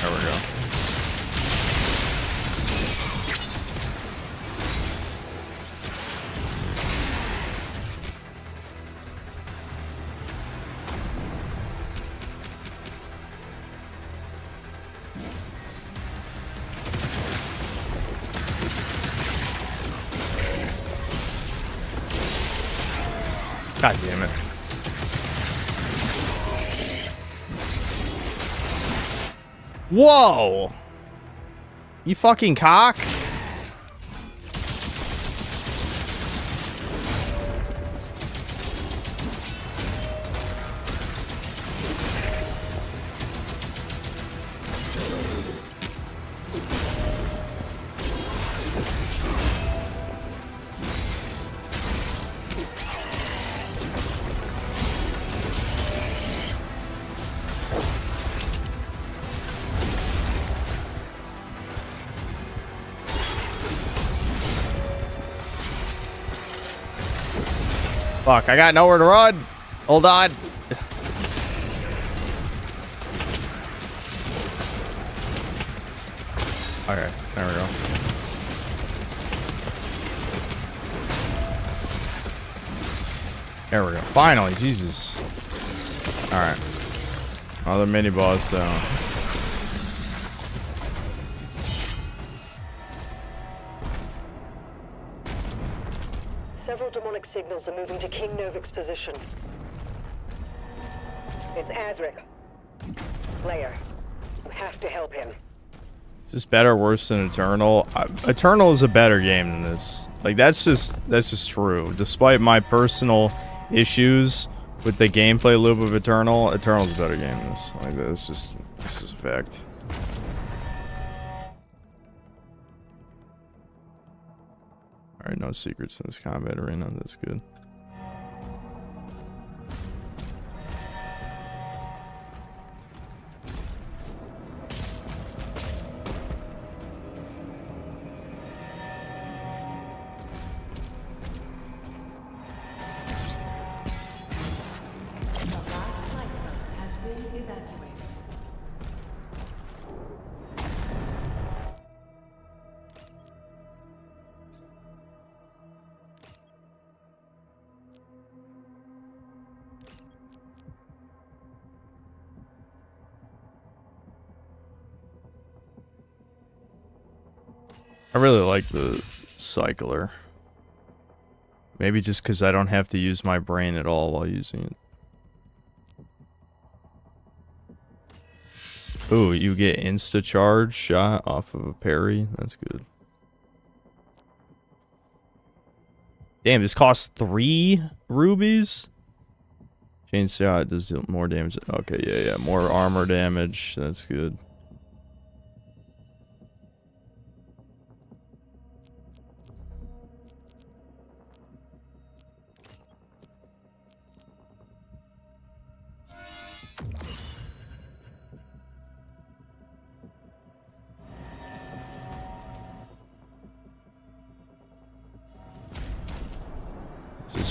There we go. God damn it. Whoa! You fucking cock? Fuck, I got nowhere to run. Hold on. Okay, there we go. There we go. Finally, Jesus. Alright. Another mini boss down. Several demonic signals are moving to King Novik's position. It's Azric. Slayer, you have to help him. Is this better or worse than Eternal? Eternal is a better game than this. Like, that's just true. Despite my personal issues with the gameplay loop of Eternal's a better game than this. Like, that's just a fact. Alright, no secrets in this combat arena. That's good. The last flight boat has been evacuated. I really like the cycler. Maybe just because I don't have to use my brain at all while using it. Ooh, you get insta-charge shot off of a parry. That's good. Damn, this costs 3 rubies? Chain shot does more damage. Okay, yeah. More armor damage. That's good.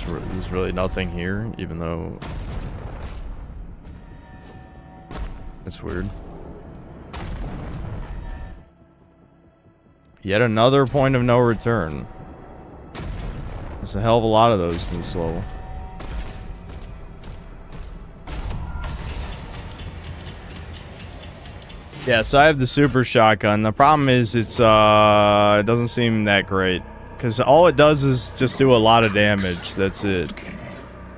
There's really nothing here, even though it's weird. Yet another point of no return. There's a hell of a lot of those in this level. Yeah, so I have the super shotgun. The problem is it doesn't seem that great. Because all it does is just do a lot of damage. That's it.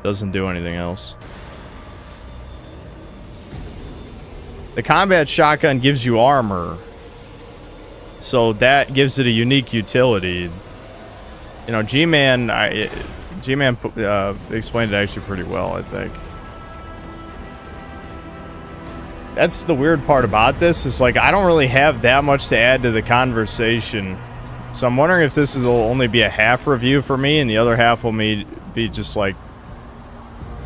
Doesn't do anything else. The combat shotgun gives you armor. So that gives it a unique utility. You know, G-Man explained it actually pretty well, I think. That's the weird part about this, is like I don't really have that much to add to the conversation. So I'm wondering if this will only be a half review for me, and the other half will be just like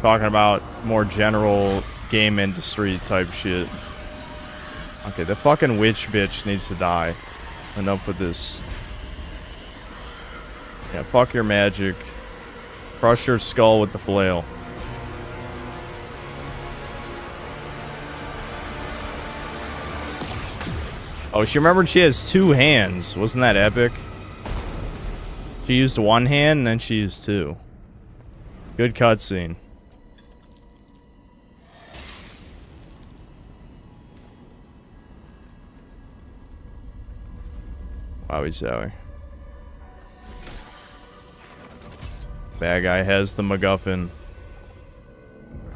talking about more general game industry type shit. Okay, the fucking witch bitch needs to die. Enough with this. Yeah, fuck your magic. Crush your skull with the flail. Oh, she remembered she has 2 hands. Wasn't that epic? She used 1 hand, and then she used 2. Good cutscene. Wowie zowie. Bad guy has the MacGuffin.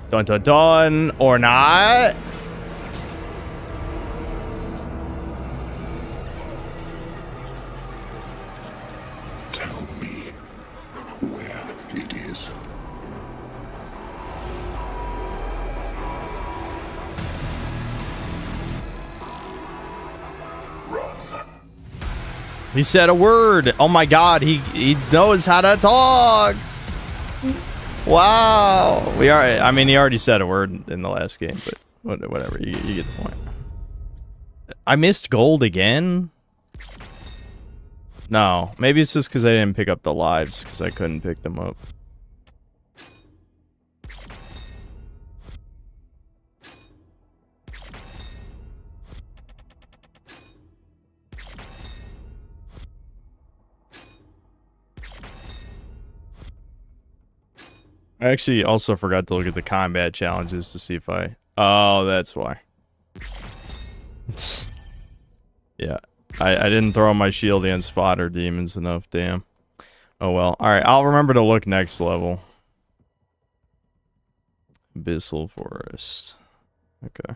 Dun dun dun, or not. He said a word. Oh my god, he knows how to talk. Wow. I mean, he already said a word in the last game, but whatever. You get the point. I missed gold again? No. Maybe it's just because I didn't pick up the lives, because I couldn't pick them up. I actually also forgot to look at the combat challenges to see if I... Oh, that's why. Yeah. I didn't throw my shield against fodder demons enough, damn. Oh well. Alright, I'll remember to look next level. Abyssal Forest. Okay.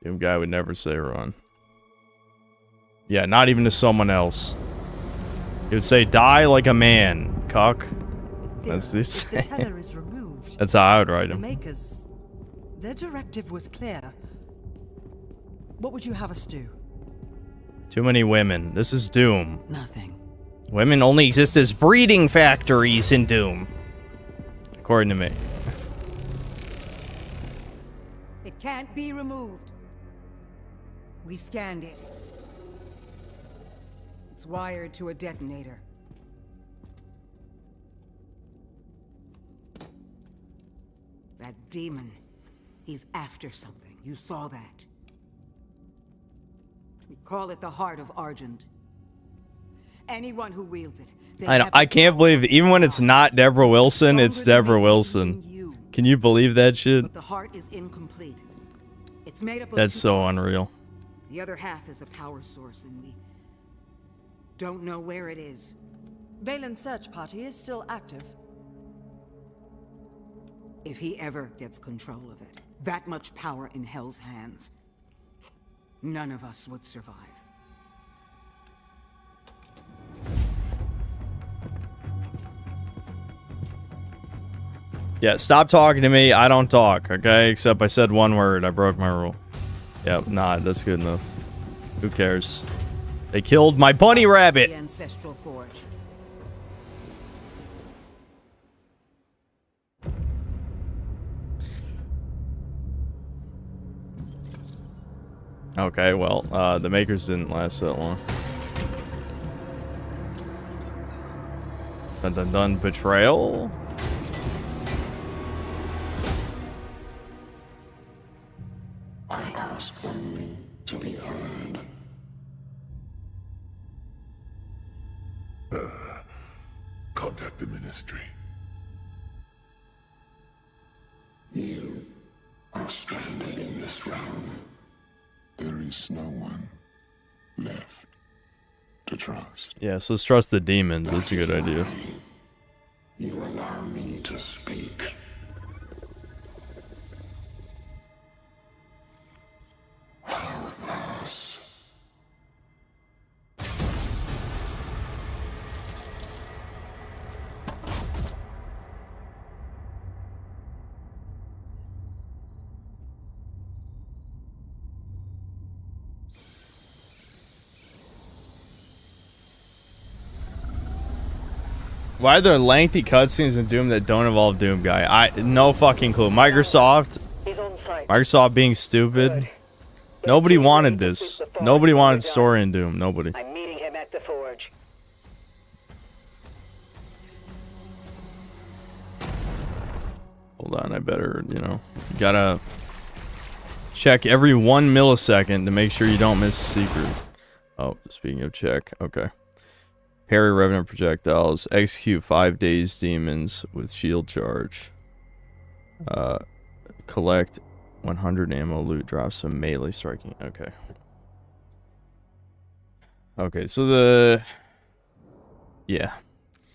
Doom guy would never say run. Yeah, not even to someone else. He would say, die like a man, cuck. That's the The tether is removed. That's how I would write The him. makers, their directive was clear. What would you have us do? Too many women. This is Doom. Nothing. Women only exist as breeding factories in Doom. According to me. It can't be removed. We scanned it. It's wired to a detonator. That demon, he's after something. You saw that. We call it the Heart of Argent. Anyone who wields it. I can't believe, even when it's not Deborah Wilson, it's Deborah Wilson. Can you believe that shit? But the heart is incomplete. It's made up of That's two so parts. unreal. The other half is a power source, and we don't know where it is. Valen's search party is still active. If he ever gets control of it, that much power in Hell's hands, none of us would survive. Yeah, stop talking to me. I don't talk, okay? Except I said one word. I broke my rule. Yep, nah, that's good enough. Who cares? They killed my bunny rabbit! The ancestral forge. Okay, well, the makers didn't last that long. Dun dun dun, betrayal? I ask only to be heard. Contact the ministry. You are stranded in this realm. There is no one left to trust. Yeah, so let's trust the demons. That's a good idea. You allow me to speak. Why are there lengthy cutscenes in Doom that don't involve Doom guy? No fucking clue. Microsoft being stupid. Nobody wanted this. Nobody wanted story in Doom. Nobody. I'm meeting him at the forge. Hold on, I better, you know, gotta check every 1 millisecond to make sure you don't miss a secret. Oh, speaking of check, okay. Parry revenant projectiles. Execute 5 dazed demons with shield charge. Collect 100 ammo loot drops from melee striking. Okay. Okay, so the... Yeah.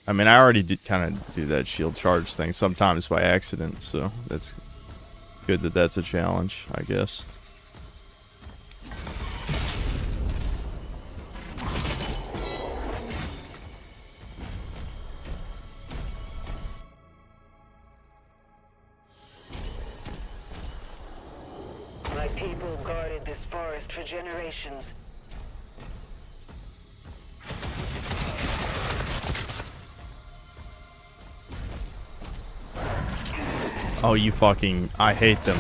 I mean, I already did kind of do that shield charge thing sometimes by accident, so it's good that that's a challenge, I guess. My people guarded this forest for generations. Oh, you fucking... I hate them.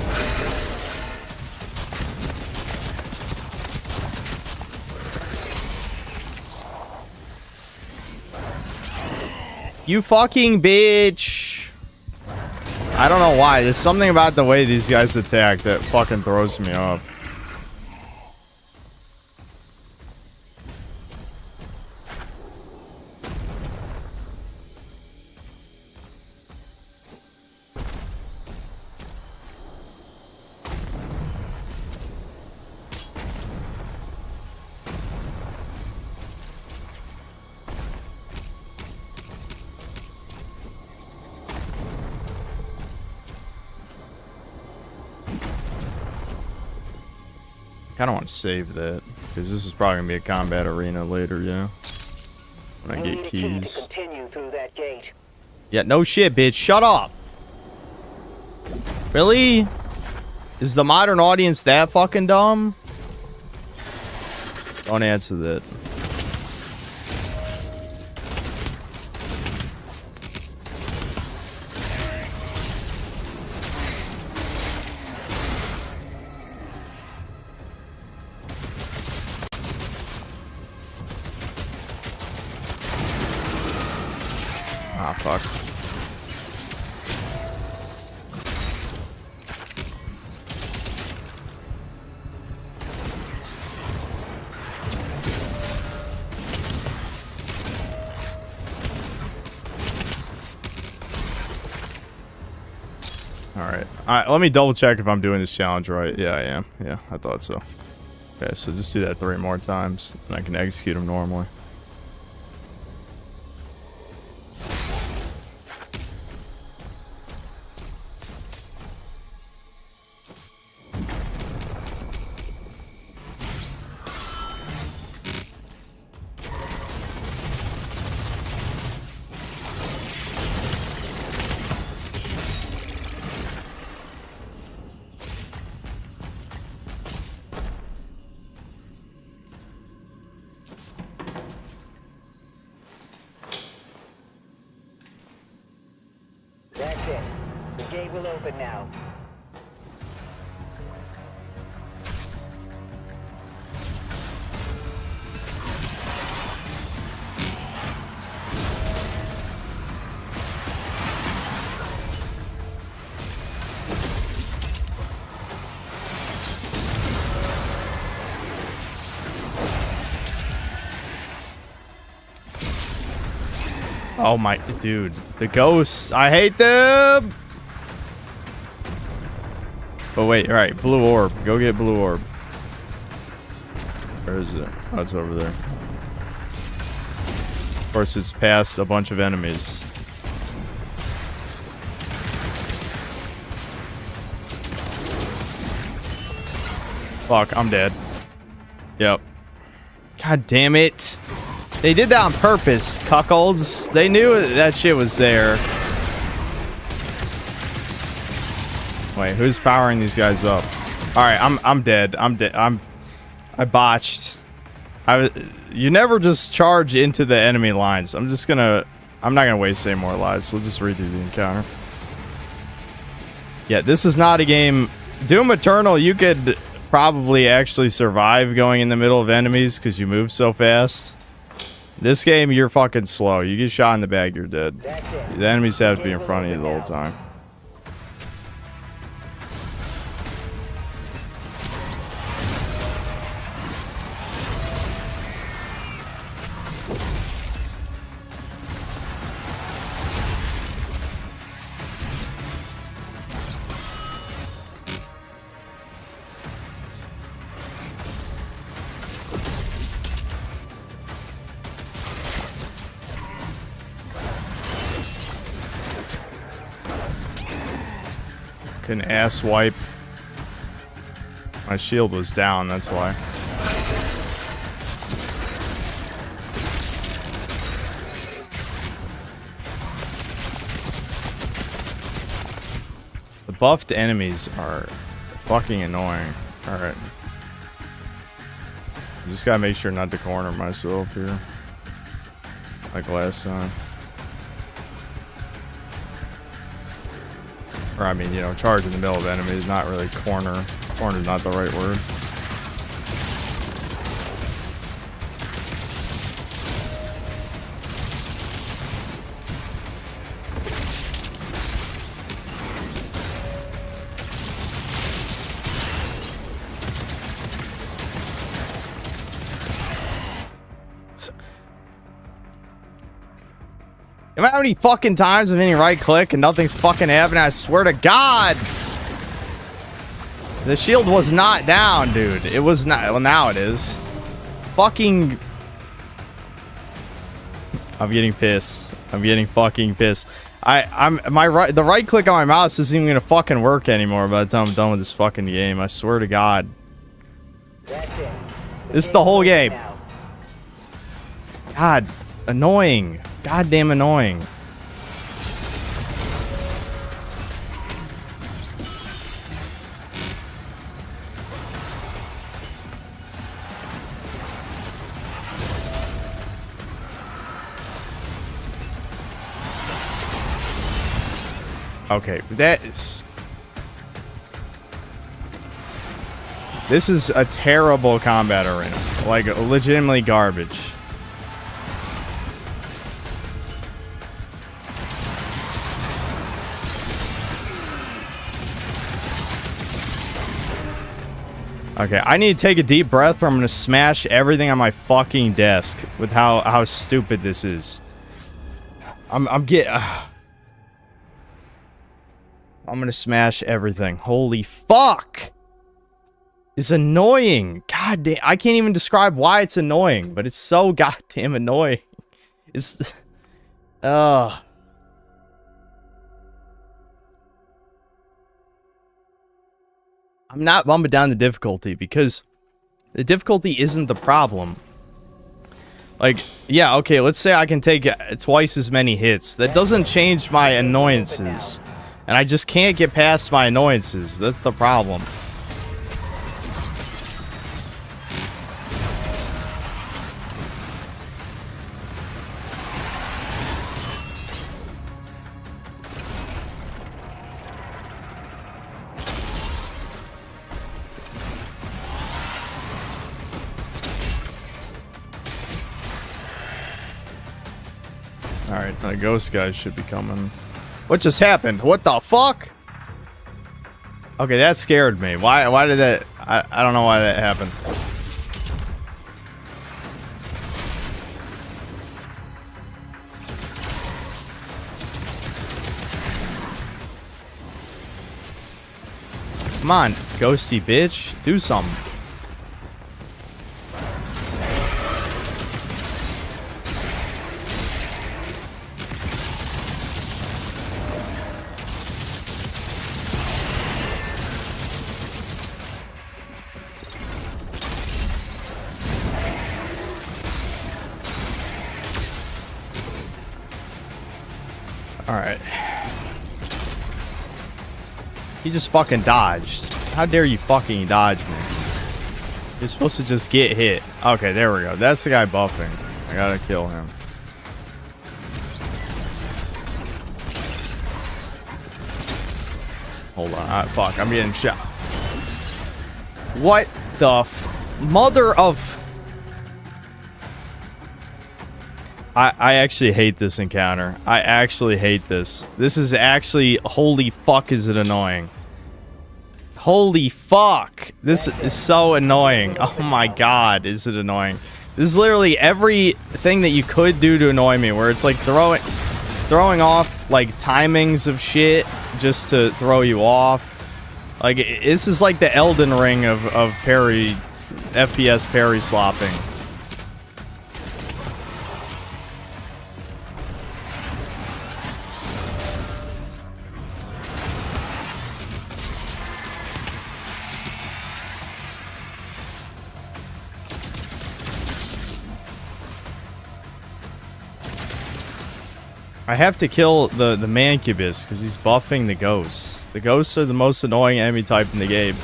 You fucking bitch! I don't know why. There's something about the way these guys attack that fucking throws me off. kind of want to save that because this is probably gonna be a combat arena later. Yeah. When I get keys. Continue through that gate. Yeah, no shit, bitch. Shut up. Really? Is the modern audience that fucking dumb? Don't answer that. Ah, fuck. Alright, let me double check if I'm doing this challenge right. Yeah, I am. Yeah, I thought so. Okay, so just do that 3 more times, and I can execute them normally. That's it. The gate will open now. Oh my, dude. The ghosts. I hate them! Oh wait, alright. Blue orb. Go get blue orb. Where is it? Oh, it's over there. Of course, it's past a bunch of enemies. Fuck, I'm dead. Yep. God damn it. They did that on purpose, cuckolds. They knew that shit was there. Wait, who's powering these guys up? All right, I'm dead. I'm dead. I botched. You never just charge into the enemy lines. I'm not gonna waste any more lives. We'll just redo the encounter. Yeah, this is not a game. Doom Eternal, you could probably actually survive going in the middle of enemies because you move so fast. This game, you're fucking slow. You get shot in the back, you're dead. The enemies have to be in front of you the whole time. An ass wipe. My shield was down, that's why. The buffed enemies are fucking annoying. Alright. Just gotta make sure not to corner myself here. Like last time. Or, I mean, you know, charge in the middle of enemies, not really corner. Corner's not the right word. You know how many fucking times I've been right click and nothing's fucking happening? I swear to God. The shield was not down, dude. It was not. Well, now it is. Fucking. I'm getting pissed. I'm getting fucking pissed. The right click on my mouse isn't even gonna fucking work anymore by the time I'm done with this fucking game. I swear to God. That's it. This is the whole game. God, annoying. Goddamn annoying. Okay, this is a terrible combat arena. Like, legitimately garbage. Okay, I need to take a deep breath or I'm gonna smash everything on my fucking desk with how stupid this is. I'm gonna smash everything. Holy fuck! It's annoying. God damn, I can't even describe why it's annoying, but it's so goddamn annoying. It's I'm not bumping down the difficulty because the difficulty isn't the problem. Like, yeah, okay, let's say I can take twice as many hits. That doesn't change my annoyances. And I just can't get past my annoyances. That's the problem. Alright, the ghost guys should be coming. What just happened? What the fuck? Okay, that scared me. Why did that... I don't know why that happened. Come on, ghosty bitch. Do something. Alright. He just fucking dodged. How dare you fucking dodge me? You're supposed to just get hit. Okay, there we go. That's the guy buffing. I gotta kill him. Hold on. Fuck, I'm getting shot. What the mother of... I actually hate this encounter. I actually hate this. This is actually... Holy fuck, is it annoying. Holy fuck. This is so annoying. Oh my god, is it annoying. This is literally everything that you could do to annoy me, where it's like throwing off, like, timings of shit just to throw you off. Like, this is like the Elden Ring of parry... FPS parry slopping. I have to kill the Mancubus because he's buffing the ghosts. The ghosts are the most annoying enemy type in the game.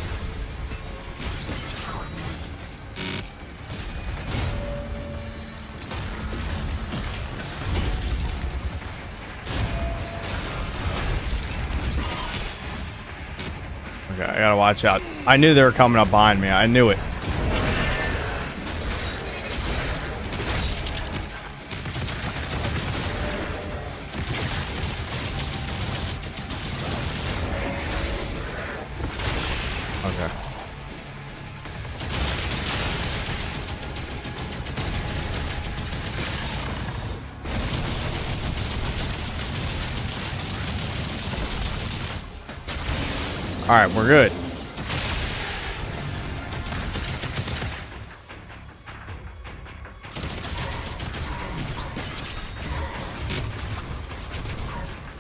Okay, I gotta watch out. I knew they were coming up behind me. I knew it. Okay. All right, we're good.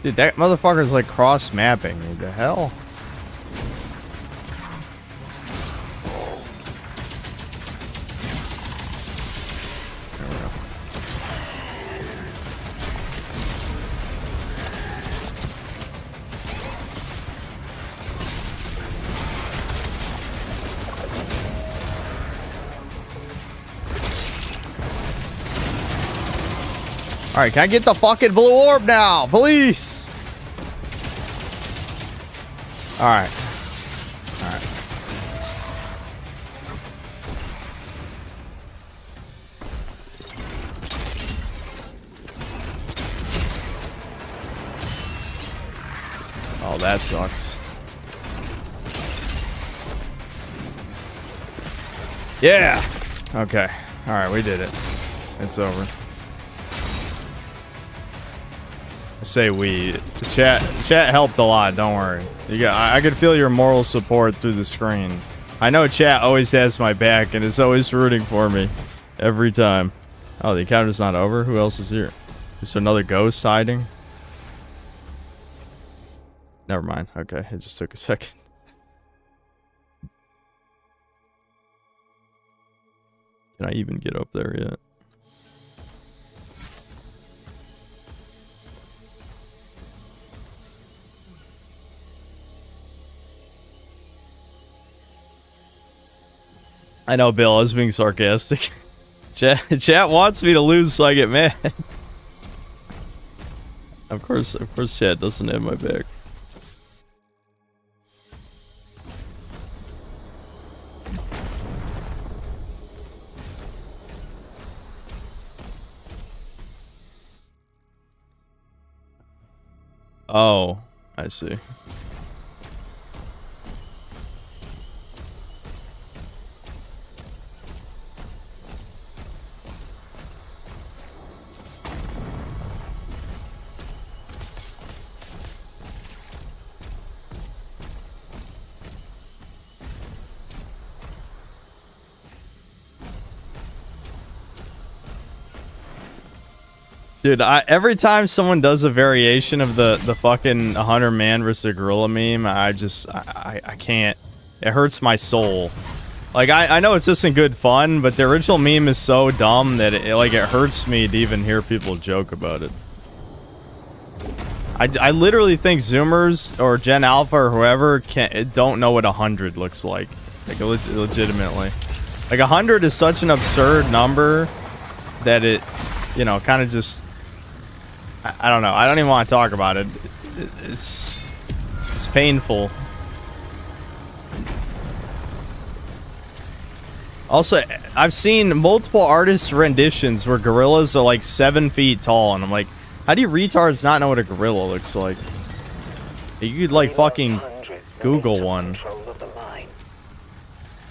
Dude, that motherfucker's like cross-mapping. What the hell? Alright, can I get the fucking blue orb now? Please! Alright. Alright. Oh, that sucks. Yeah! Okay. Alright, we did it. It's over. I say we. Chat helped a lot, don't worry. I could feel your moral support through the screen. I know chat always has my back and is always rooting for me. Every time. Oh, the encounter's not over? Who else is here? Is there another ghost hiding? Never mind. Okay, it just took a second. Can I even get up there yet? I know, Bill, I was being sarcastic. Chat wants me to lose, so I get mad. Of course, chat doesn't have my back. Oh, I see. Dude, every time someone does a variation of the fucking 100 man versus a gorilla meme, I can't. It hurts my soul. Like, I know it's just in good fun, but the original meme is so dumb that it hurts me to even hear people joke about it. I literally think Zoomers or Gen Alpha or whoever don't know what 100 looks like. Like, legitimately. Like, 100 is such an absurd number that it, you know, kind of just... I don't know. I don't even want to talk about it. It's painful. Also, I've seen multiple artist renditions where gorillas are like 7 feet tall, and I'm like, how do you retards not know what a gorilla looks like? You could like fucking Google one.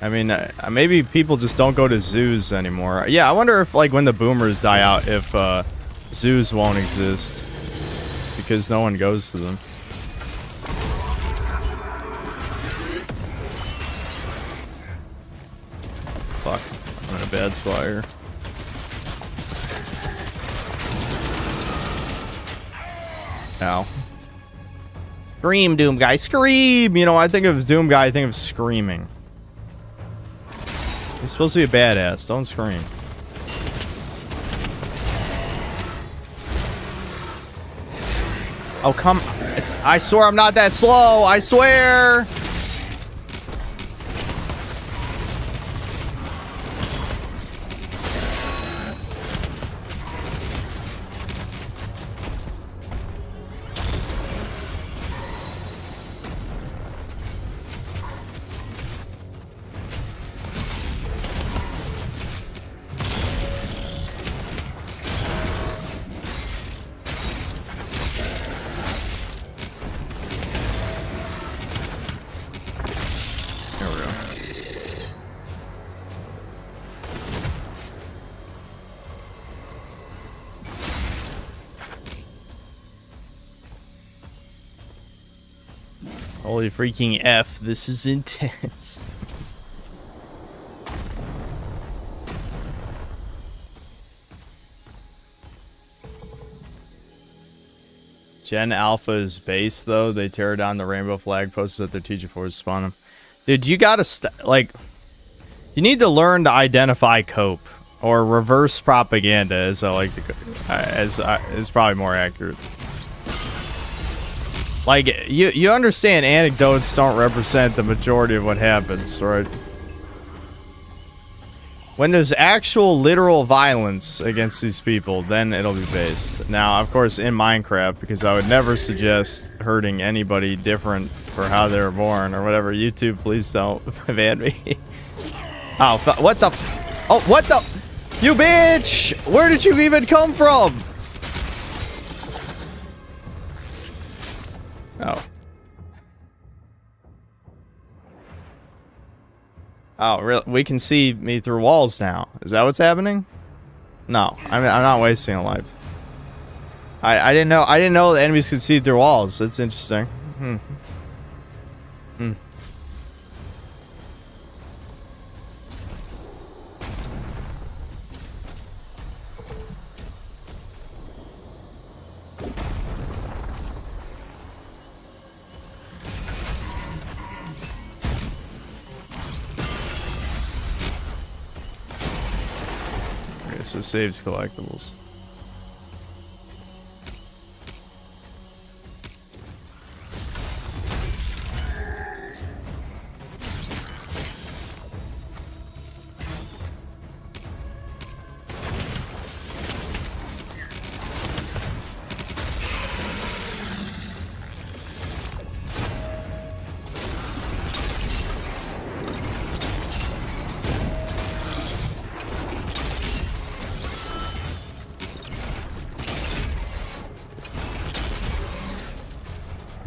I mean, maybe people just don't go to zoos anymore. Yeah, I wonder if like when the boomers die out, if zoos won't exist because no one goes to them. Fuck, I'm in a bad spot here. Ow. Scream, Doom Guy, scream! You know, I think of Doom Guy, I think of screaming. He's supposed to be a badass, don't scream. Oh, come... I swear I'm not that slow! I swear! Holy freaking F, this is intense. Gen Alpha is base, though. They tear down the rainbow flag posts that their teacher force spawn them. Dude, you gotta, like... You need to learn to identify cope. Or reverse propaganda, as I like to... is probably more accurate. Like, you understand anecdotes don't represent the majority of what happens, right? When there's actual literal violence against these people, then it'll be based. Now, of course, in Minecraft, because I would never suggest hurting anybody different for how they were born or whatever. YouTube, please don't ban me. Oh, what the? Oh, what the? You bitch! Where did you even come from? Oh. Oh, really? We can see me through walls now. Is that what's happening? No, I'm not wasting a life. I didn't know. I didn't know the enemies could see through walls. That's interesting. Hmm. Okay, so saves collectibles.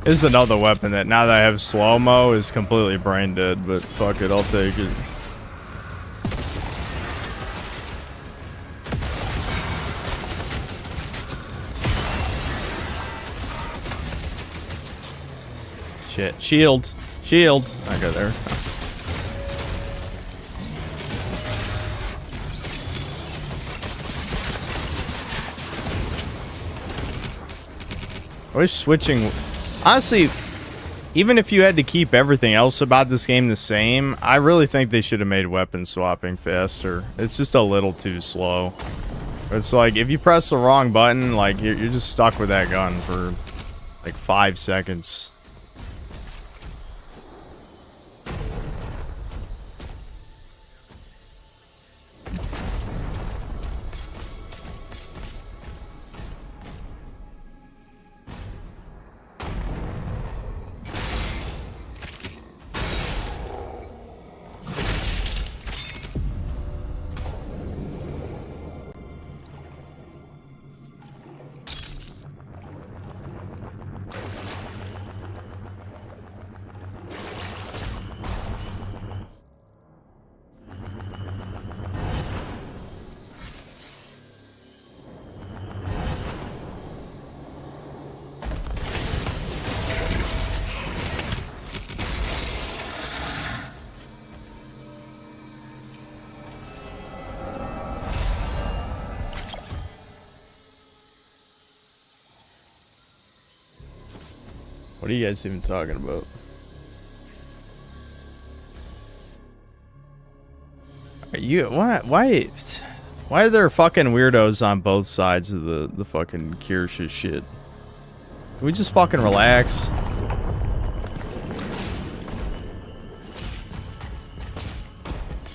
This is another weapon that now that I have slow-mo is completely brain dead, but fuck it, I'll take it. Shit, shield, shield. Okay, there. I wish switching. Honestly, even if you had to keep everything else about this game the same, I really think they should have made weapon swapping faster. It's just a little too slow. It's like, if you press the wrong button, like, you're just stuck with that gun for, like, 5 seconds. What are you guys even talking about? Are you why are there fucking weirdos on both sides of the fucking Kirsche shit? Can we just fucking relax?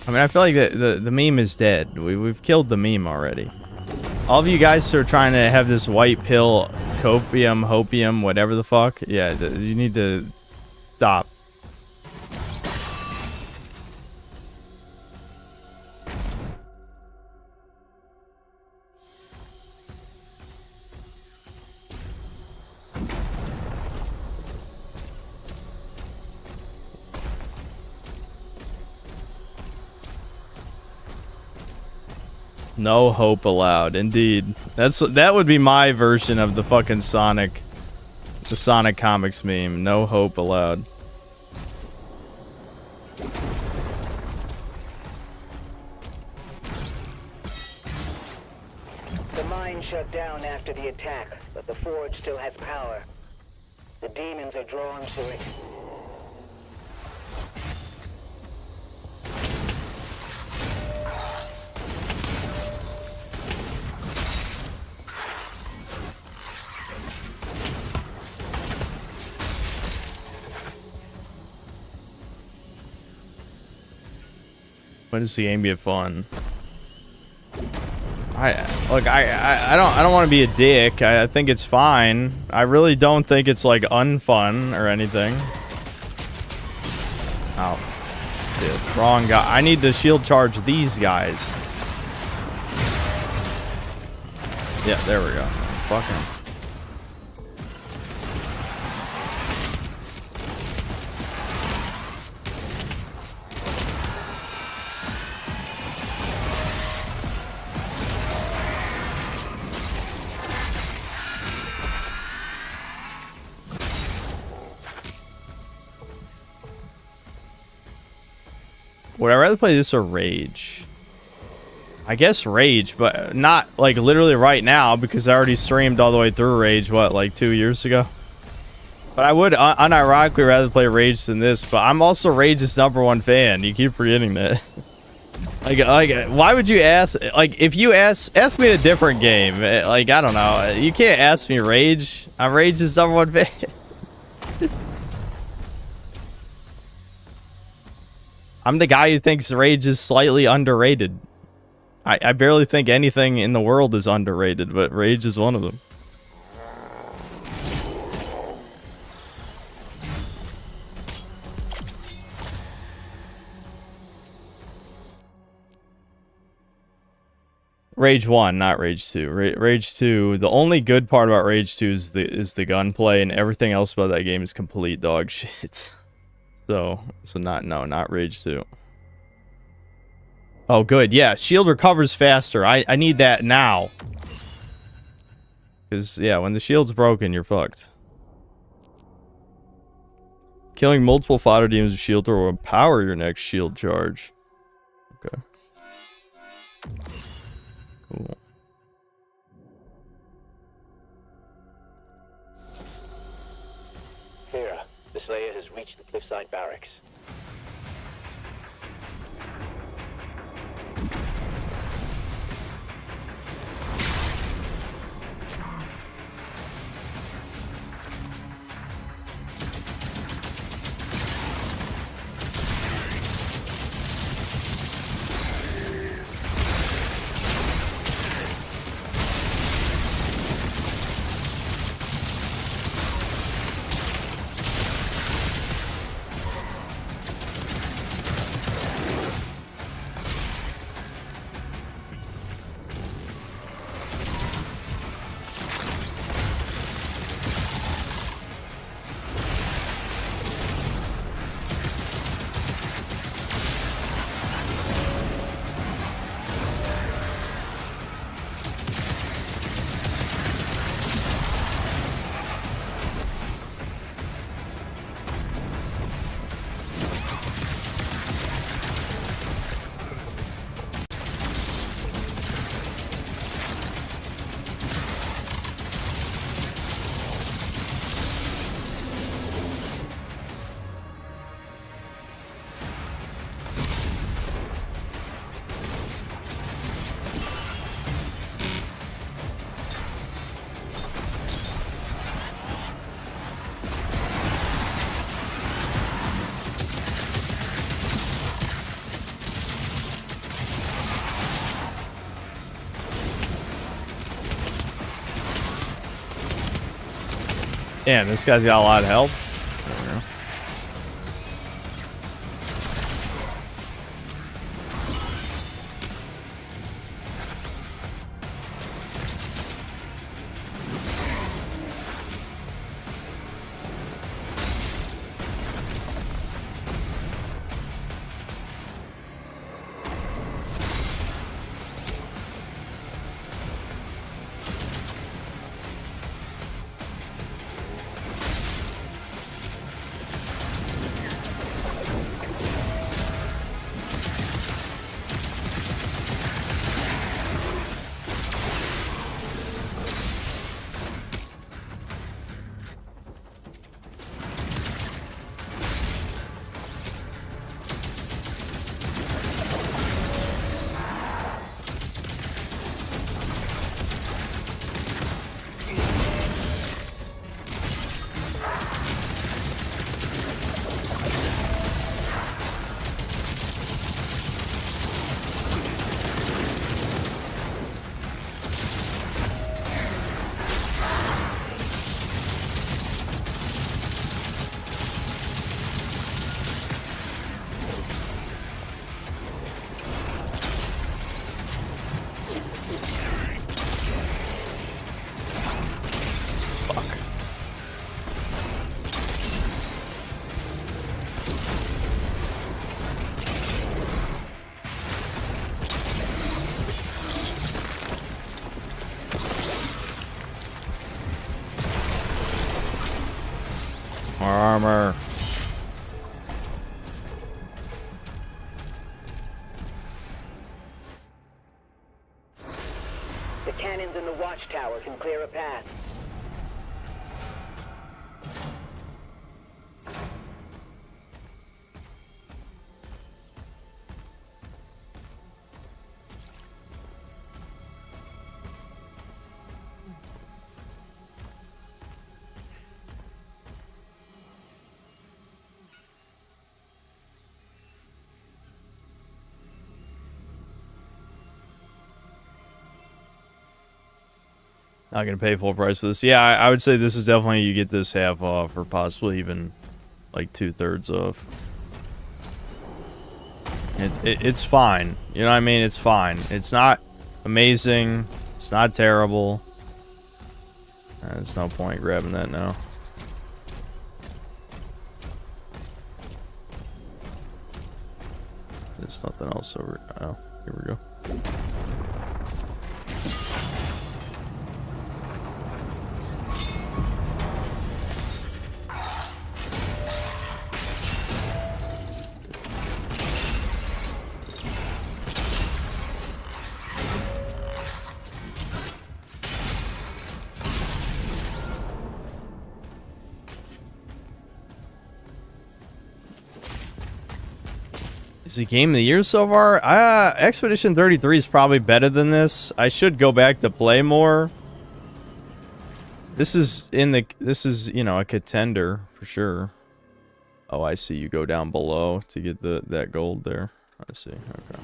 I mean, I feel like the meme is dead. We've killed the meme already. All of you guys who are trying to have this white pill, copium, hopium, whatever the fuck, yeah, you need to stop. No hope allowed, indeed. That would be my version of the fucking Sonic, the Sonic Comics meme. No hope allowed. The mine shut down after the attack, but the forge still has power. The demons are drawn to it. When does the game get fun? I don't want to be a dick. I think it's fine. I really don't think it's like unfun or anything. Oh, dude, wrong guy. I need to shield charge these guys. Yeah, there we go. Fuck him. Would I rather play this or Rage? I guess Rage, but not like literally right now because I already streamed all the way through Rage, what, like 2 years ago? But I would unironically rather play Rage than this, but I'm also Rage's #1 fan. You keep forgetting that. like, why would you ask? Like, if you ask me a different game, like, I don't know. You can't ask me Rage. I'm Rage's #1 fan. I'm the guy who thinks Rage is slightly underrated. I barely think anything in the world is underrated, but Rage is one of them. Rage 1, not Rage 2. Rage 2, the only good part about Rage 2 is the gunplay, and everything else about that game is complete dog shit. So not Rage 2. Oh, good. Yeah, shield recovers faster. I need that now. Because, yeah, when the shield's broken, you're fucked. Killing multiple fodder demons with shield throw will empower your next shield charge. Okay. Cool. Hera, the Slayer has reached the cliffside barracks. Damn, this guy's got a lot of health. There we go. armor. The cannons in the watchtower can clear a path. Not gonna pay full price for this. Yeah, I would say this is definitely, you get this half off, or possibly even like 2/3 off. It's fine. You know what I mean? It's fine. It's not amazing. It's not terrible. There's no point grabbing that now. There's nothing else over. Oh, here we go. Is it game of the year so far? Expedition 33 is probably better than this. I should go back to play more. This is, you know, a contender for sure. Oh, I see. You go down below to get that gold there. I see. Okay.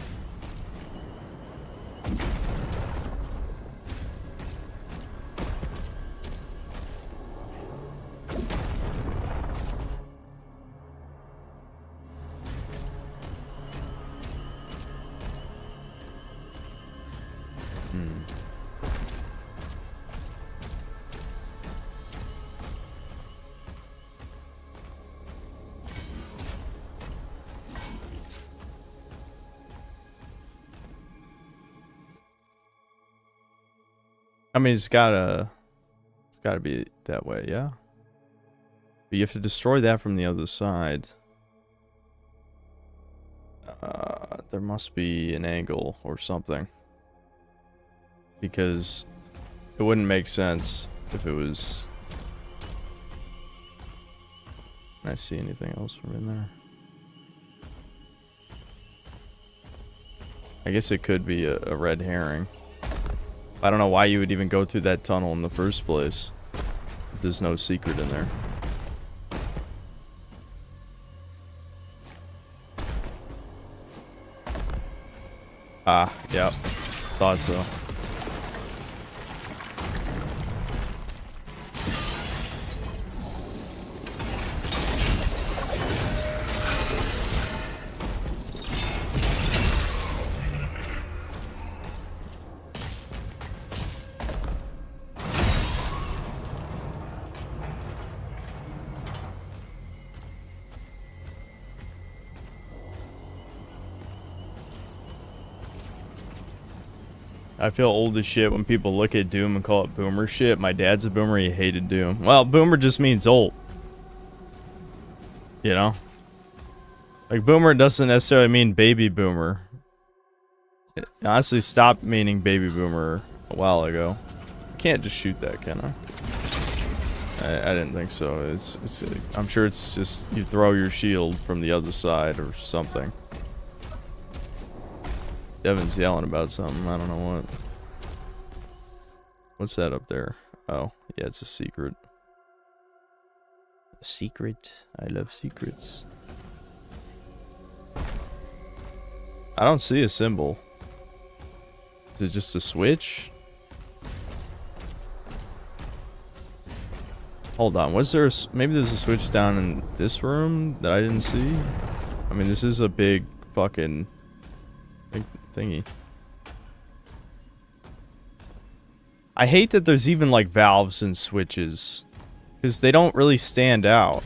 I mean, it's gotta be that way, yeah. But you have to destroy that from the other side. There must be an angle or something. Because it wouldn't make sense if it was... Can I see anything else from in there? I guess it could be a red herring. I don't know why you would even go through that tunnel in the first place if there's no secret in there. Ah, yep. Thought so. I feel old as shit when people look at Doom and call it boomer shit. My dad's a boomer, he hated Doom. Well, boomer just means old. You know? Like, boomer doesn't necessarily mean baby boomer. It honestly stopped meaning baby boomer a while ago. I can't just shoot that, can I? I didn't think so. It's I'm sure it's just you throw your shield from the other side or something. Devin's yelling about something. I don't know what. What's that up there? Oh, yeah, it's a secret. A secret? I love secrets. I don't see a symbol. Is it just a switch? Hold on. Was there maybe there's a switch down in this room that I didn't see? I mean, this is a big fucking... big thingy. I hate that there's even like valves and switches because they don't really stand out.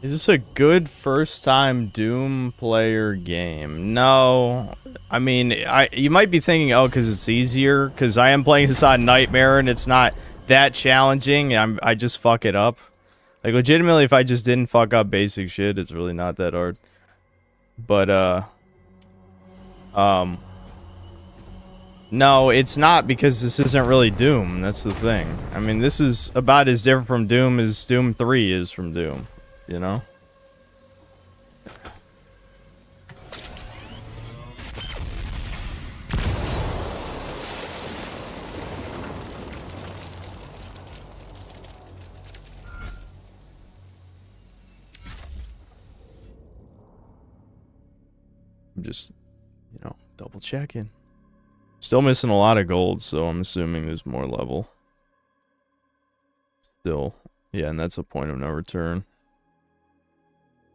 Is this a good first-time Doom player game? No. I mean, you might be thinking, oh, because it's easier, because I am playing this on Nightmare, and it's not that challenging. I just fuck it up. Like, legitimately, if I just didn't fuck up basic shit, it's really not that hard. But, no, it's not, because this isn't really Doom. That's the thing. I mean, this is about as different from Doom as Doom 3 is from Doom. You know? I'm just, you know, double checking. Still missing a lot of gold, so I'm assuming there's more level. Still. Yeah, and that's a point of no return.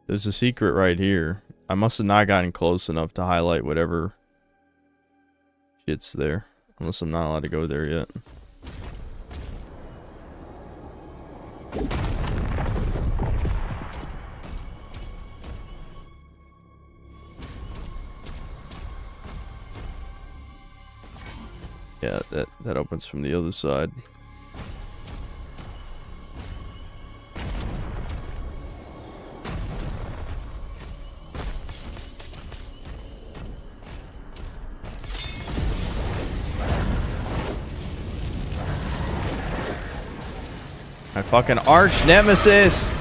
There's a secret right here. I must have not gotten close enough to highlight whatever shit's there. Unless I'm not allowed to go there yet. Yeah, that opens from the other side. My fucking arch nemesis!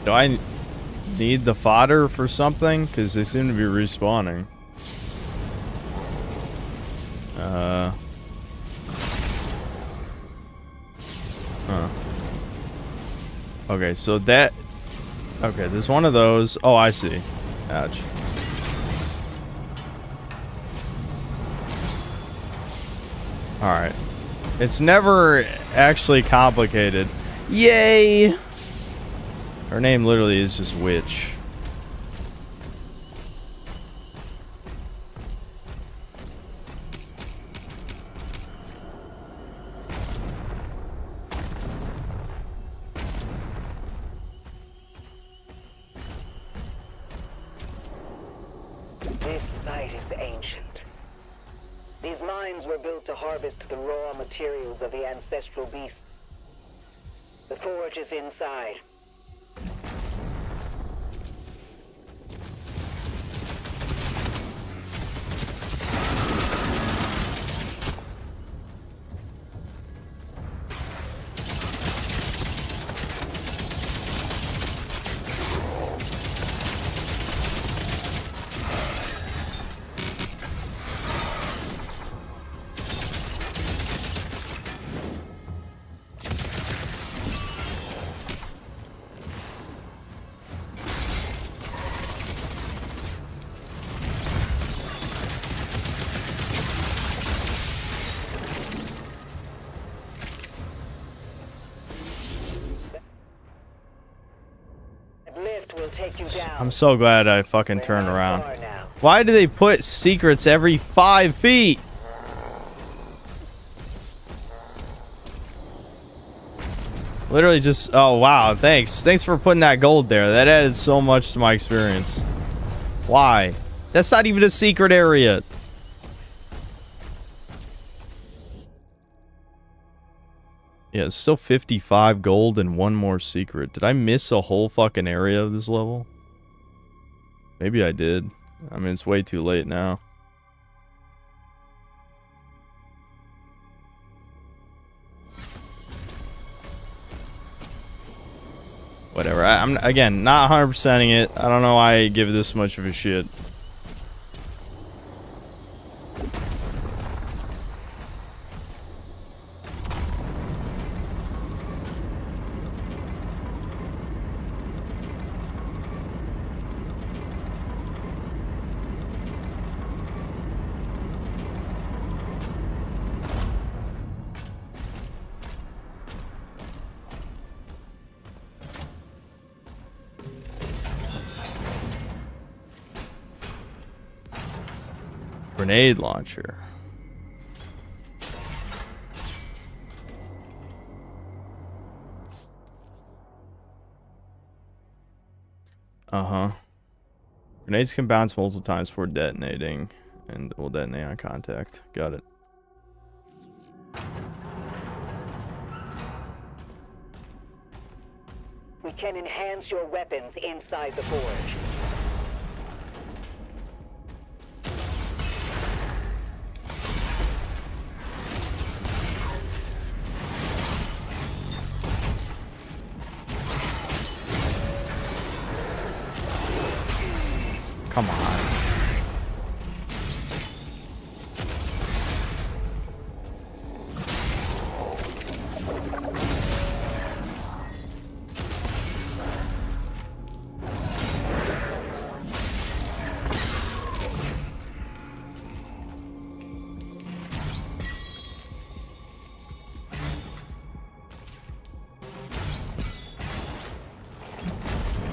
Do I need the fodder for something? Because they seem to be respawning. Huh. Okay, so that... Okay, there's one of those. Oh, I see. Ouch. Alright. It's never actually complicated. Yay! Her name literally is just Witch. This site is ancient. These mines were built to harvest the raw materials of the ancestral beasts. The forge is inside. I'm so glad I fucking turned around. Why do they put secrets every 5 feet? Literally just... Oh, wow. Thanks. Thanks for putting that gold there. That added so much to my experience. Why? That's not even a secret area. Yeah, it's still 55 gold and one more secret. Did I miss a whole fucking area of this level? Maybe I did. I mean, it's way too late now. Whatever. I'm again not 100%ing it. I don't know why I give this much of a shit. Grenade launcher. Grenades can bounce multiple times before detonating and will detonate on contact. Got it. We can enhance your weapons inside the forge. Come on.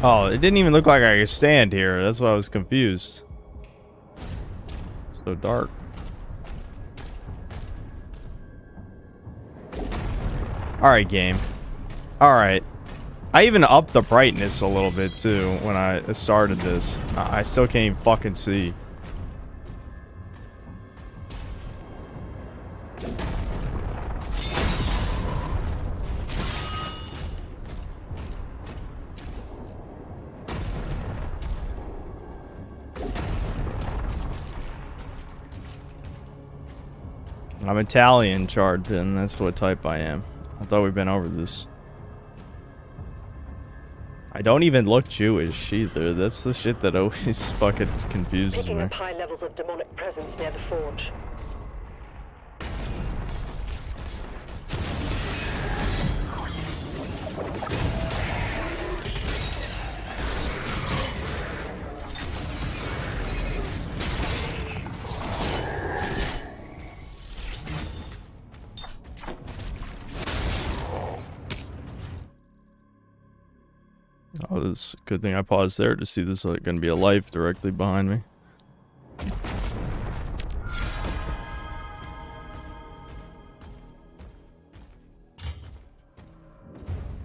Oh, it didn't even look like I could stand here. That's why I was confused. So dark. Alright, game. Alright. I even upped the brightness a little bit, too, when I started this. I still can't even fucking see. I'm Italian, Charred Pin. That's what type I am. I thought we've been over this. I don't even look Jewish either. That's the shit that always fucking confuses Picking me. up high levels of demonic presence near the forge. Oh, it's a good thing I paused there to see this like gonna be a life directly behind me.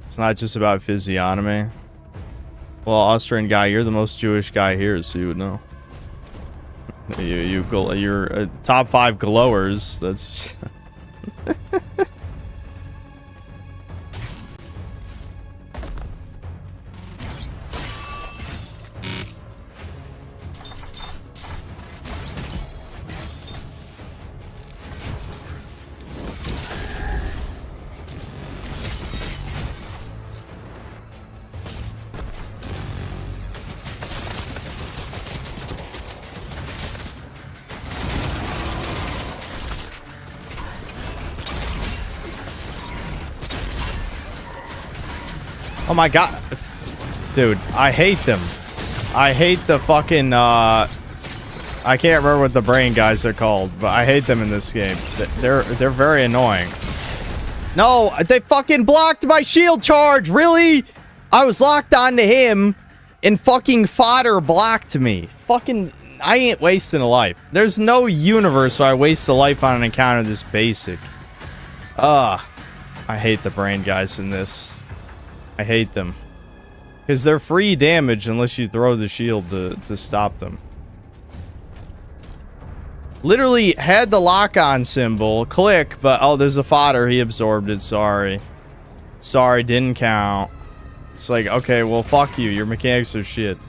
It's not just about physiognomy. Well, Austrian guy, you're the most Jewish guy here, so you would know. You're top 5 glowers. That's. Oh my god. Dude, I hate them. I hate the fucking, I can't remember what the brain guys are called, but I hate them in this game. They're very annoying. No, they fucking blocked my shield charge, really? I was locked onto him, and fucking fodder blocked me. Fucking, I ain't wasting a life. There's no universe where I waste a life on an encounter this basic. I hate the brain guys in this. I hate them. Because they're free damage unless you throw the shield to stop them. Literally had the lock-on symbol, click, but oh, there's a fodder, he absorbed it, sorry. Sorry, didn't count. It's like, okay, well, fuck you, your mechanics are shit.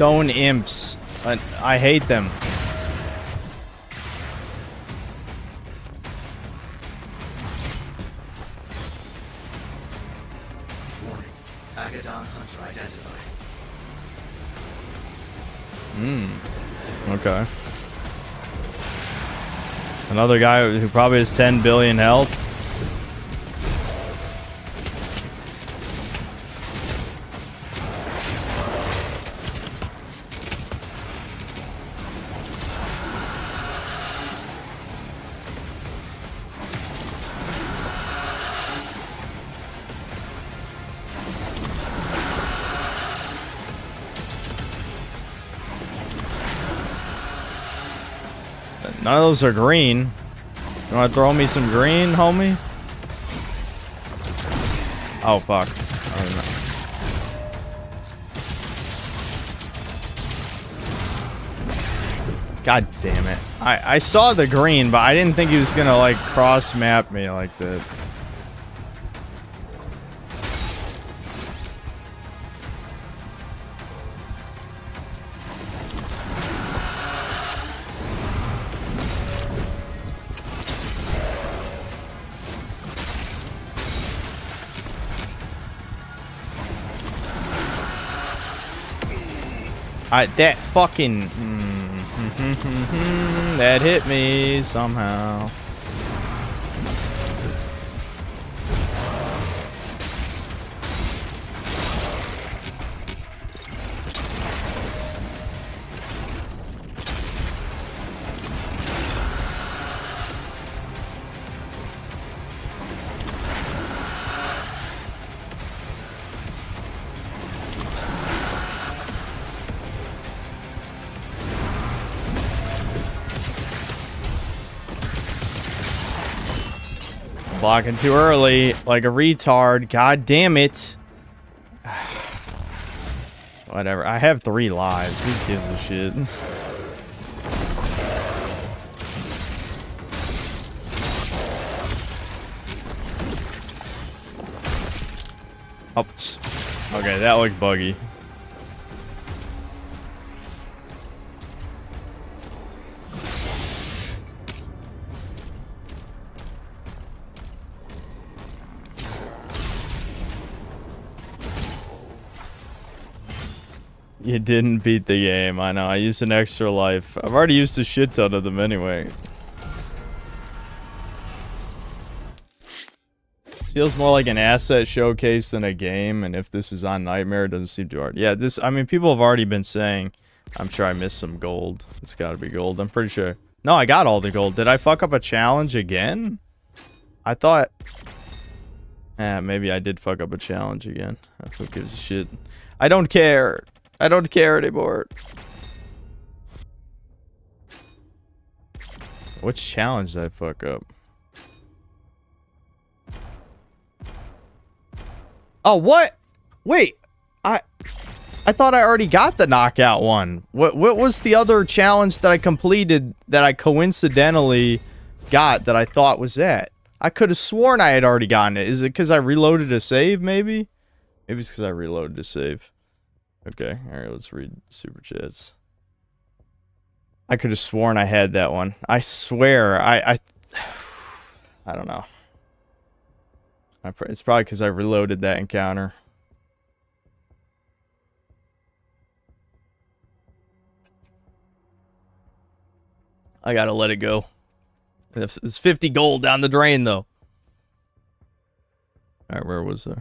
stone imps. I hate them. Warning. Agadon Hunter identified. Okay. Another guy who probably has 10 billion health. None of those are green. You want to throw me some green, homie? Oh, fuck. God damn it. I saw the green, but I didn't think he was gonna, like, cross-map me like that. That fucking... that hit me somehow. Blocking too early, like a retard. God damn it. Whatever. I have 3 lives. Who gives a shit? Oh, okay, that looked buggy. You didn't beat the game. I know. I used an extra life. I've already used a shit ton of them anyway. This feels more like an asset showcase than a game, and if this is on Nightmare, it doesn't seem too hard. Yeah, this... I mean, people have already been saying... I'm sure I missed some gold. It's gotta be gold. I'm pretty sure. No, I got all the gold. Did I fuck up a challenge again? I thought... maybe I did fuck up a challenge again. Who gives a shit? I don't care. I don't care anymore. Which challenge did I fuck up? Oh, what? Wait. I thought I already got the knockout one. What was the other challenge that I completed that I coincidentally got that I thought was that? I could have sworn I had already gotten it. Is it because I reloaded a save, maybe? Maybe it's because I reloaded a save. Okay, alright, let's read super chats. I could have sworn I had that one. I swear, I don't know. It's probably because I reloaded that encounter. I gotta let it go. It's 50 gold down the drain, though. Alright, where was I?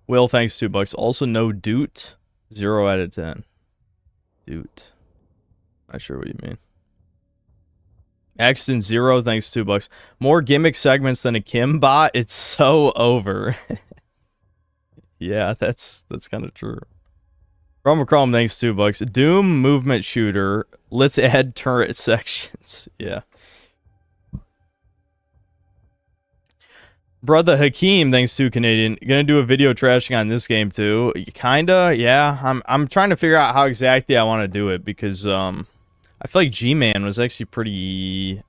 Will, thanks, $2. Also, no doot. 0 out of 10. Doot. Not sure what you mean. Axton 0, thanks, $2. More gimmick segments than a Kim bot. It's so over. Yeah, that's kind of true. Chrome, thanks, $2. Doom movement shooter. Let's add turret sections. Yeah. Brother Hakeem, thanks to Canadian. Gonna do a video trashing on this game too. Kinda, yeah. I'm trying to figure out how exactly I want to do it because I feel like G-Man was actually pretty...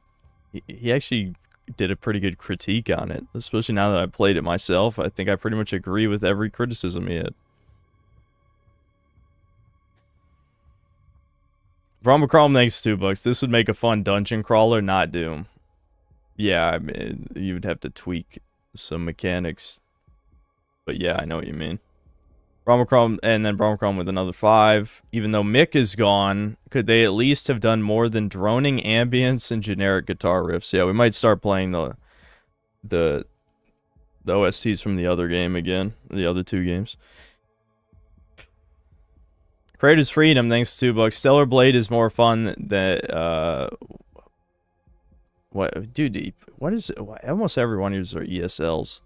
He actually did a pretty good critique on it, especially now that I played it myself. I think I pretty much agree with every criticism he had. Bromachrome, thanks $2. This would make a fun dungeon crawler, not Doom. Yeah, I mean, you would have to tweak some mechanics. But yeah, I know what you mean. Bromachrome, and then Bromachrome with another 5. Even though Mick is gone, could they at least have done more than droning ambience and generic guitar riffs? Yeah, we might start playing the OSTs from the other game again. The other 2 games. Creator's Freedom, thanks to $2. Stellar Blade is more fun than what, dude? What is it? Almost every one of these are ESLs.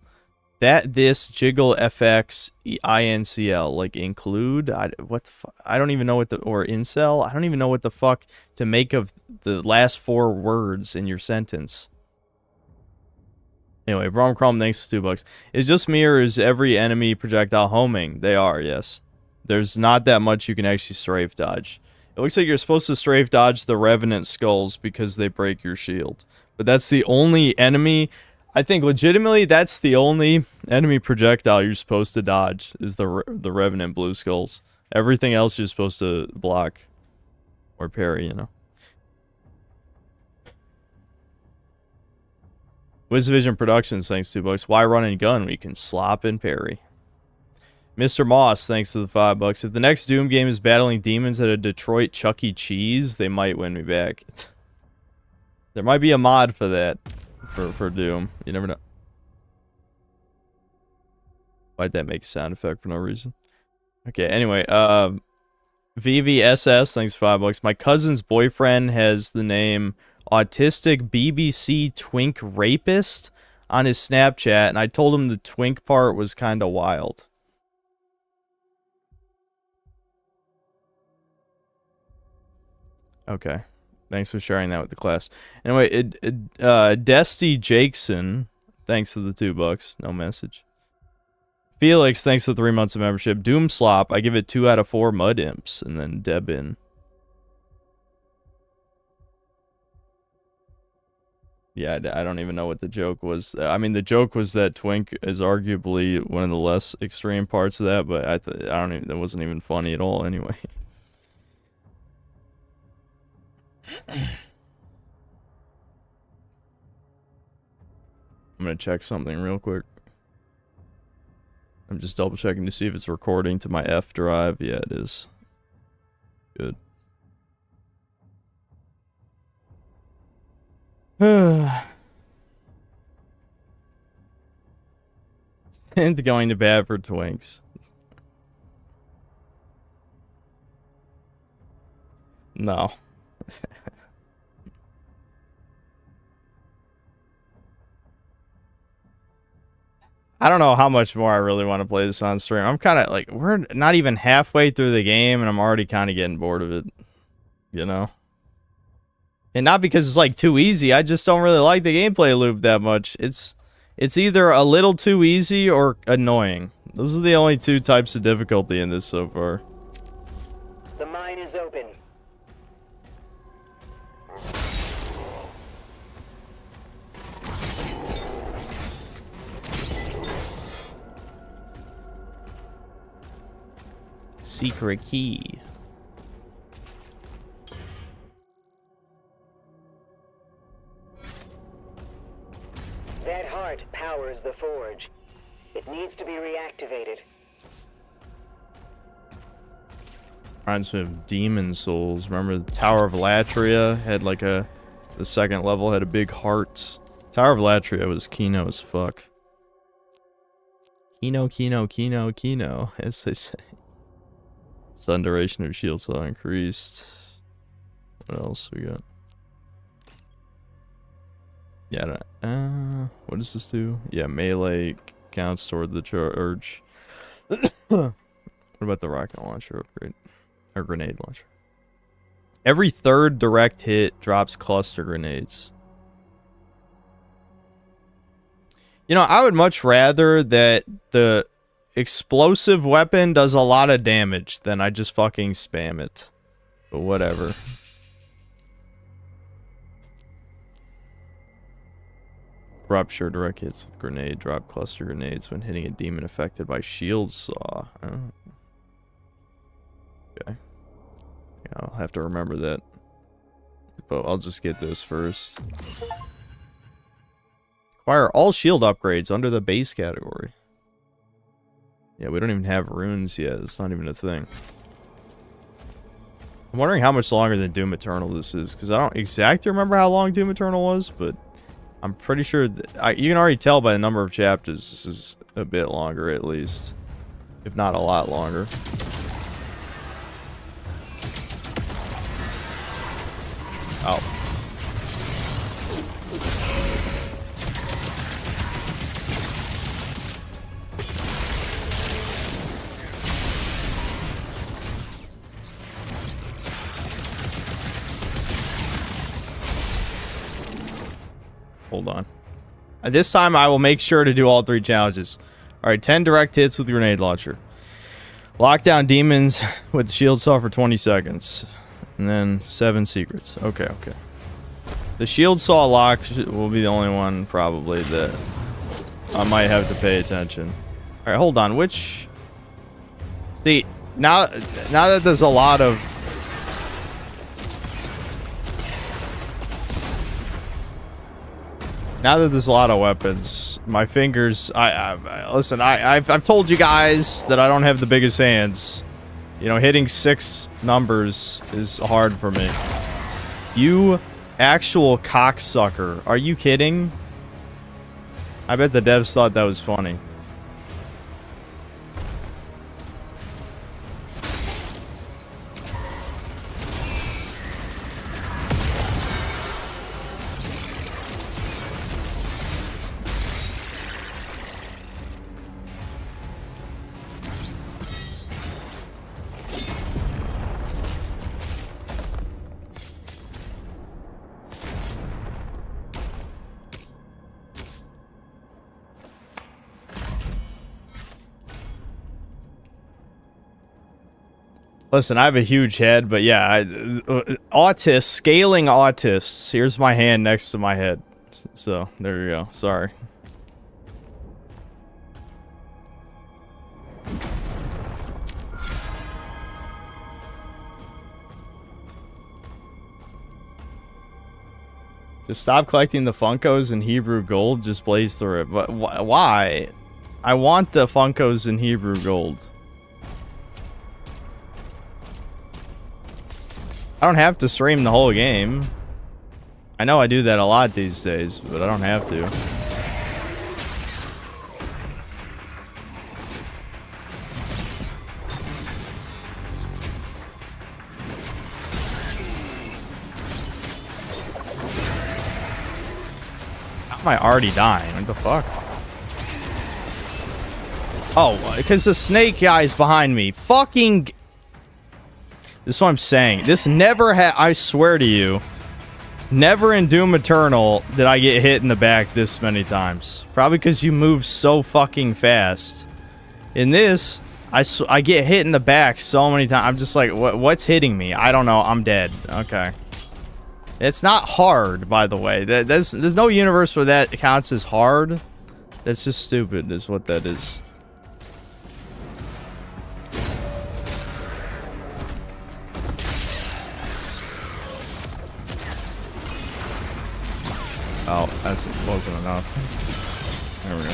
This Jiggle FX INCL like include. What the fuck? I don't even know what the or incel. I don't even know what the fuck to make of the last 4 words in your sentence. Anyway, Bromachrome, thanks to $2. Is just me or is every enemy projectile homing? They are, yes. There's not that much you can actually strafe dodge. It looks like you're supposed to strafe dodge the Revenant skulls because they break your shield. But that's the only enemy... I think legitimately that's the only enemy projectile you're supposed to dodge is the Revenant blue skulls. Everything else you're supposed to block. Or parry, you know. WizVision Productions, thanks $2. Why run and gun? We can slop and parry. Mr. Moss, thanks to the $5. If the next Doom game is battling demons at a Detroit Chuck E. Cheese, they might win me back. There might be a mod for that. For Doom. You never know. Why'd that make a sound effect for no reason? Okay, anyway. VVSS, thanks for $5. My cousin's boyfriend has the name Autistic BBC Twink Rapist on his Snapchat, and I told him the twink part was kind of wild. Okay. Thanks for sharing that with the class. Anyway, Desty Jakeson, thanks for the $2. No message. Felix, thanks for the 3 months of membership. Doomslop, I give it 2 out of 4 mud imps. And then Debin. Yeah, I don't even know what the joke was. I mean, the joke was that Twink is arguably one of the less extreme parts of that, but I don't even, that wasn't even funny at all anyway. I'm gonna check something real quick. I'm just double checking to see if it's recording to my F drive. Yeah, it is. Good. And going to bat for Twinks. No. I don't know how much more I really want to play this on stream. I'm kind of like, we're not even halfway through the game and I'm already kind of getting bored of it. You know? And not because it's like too easy. I just don't really like the gameplay loop that much. It's either a little too easy or annoying. Those are the only 2 types of difficulty in this so far. The mine is open. Secret key. That heart powers the forge. It needs to be reactivated. Reminds me of Demon Souls. Remember the Tower of Latria had like the second level had a big heart. Tower of Latria was Kino as fuck. Kino, as they say. Stun duration of shield saw increased. What else we got? Yeah, what does this do? Yeah, melee counts toward the charge. What about the rocket launcher upgrade? Or grenade launcher? Every 3rd direct hit drops cluster grenades. You know, I would much rather that the explosive weapon does a lot of damage than I just fucking spam it. But whatever. Rupture direct hits with grenade. Drop cluster grenades when hitting a demon affected by shield saw. Oh. Okay. Yeah, I'll have to remember that. But I'll just get this first. Acquire all shield upgrades under the base category. Yeah, we don't even have runes yet. It's not even a thing. I'm wondering how much longer than Doom Eternal this is, because I don't exactly remember how long Doom Eternal was, but I'm pretty sure you can already tell by the number of chapters this is a bit longer at least, if not a lot longer. Oh. Hold on. This time I will make sure to do all 3 challenges. Alright, 10 direct hits with grenade launcher. Lock down demons with shield saw for 20 seconds. And then 7 secrets. Okay, okay. The shield saw lock will be the only one probably that I might have to pay attention. Alright, hold on. Which... See, now that there's a lot of... Now that there's a lot of weapons, my fingers... Listen, I've told you guys that I don't have the biggest hands. You know, hitting 6 numbers is hard for me. You actual cocksucker. Are you kidding? I bet the devs thought that was funny. Listen, I have a huge head, but yeah, autists, scaling autists. Here's my hand next to my head. So, there you go. Sorry. Just stop collecting the Funkos in Hebrew Gold, just blaze through it. But why? I want the Funkos in Hebrew Gold. I don't have to stream the whole game. I know I do that a lot these days, but I don't have to. How am I already dying? What the fuck? Oh, because the snake guy's behind me. Fucking... This is what I'm saying. This never I swear to you, never in Doom Eternal did I get hit in the back this many times. Probably because you move so fucking fast. In this, I get hit in the back so many times. I'm just like, what's hitting me? I don't know. I'm dead. Okay. It's not hard, by the way. There's no universe where that counts as hard. That's just stupid, is what that is. Oh, that wasn't enough. There we go.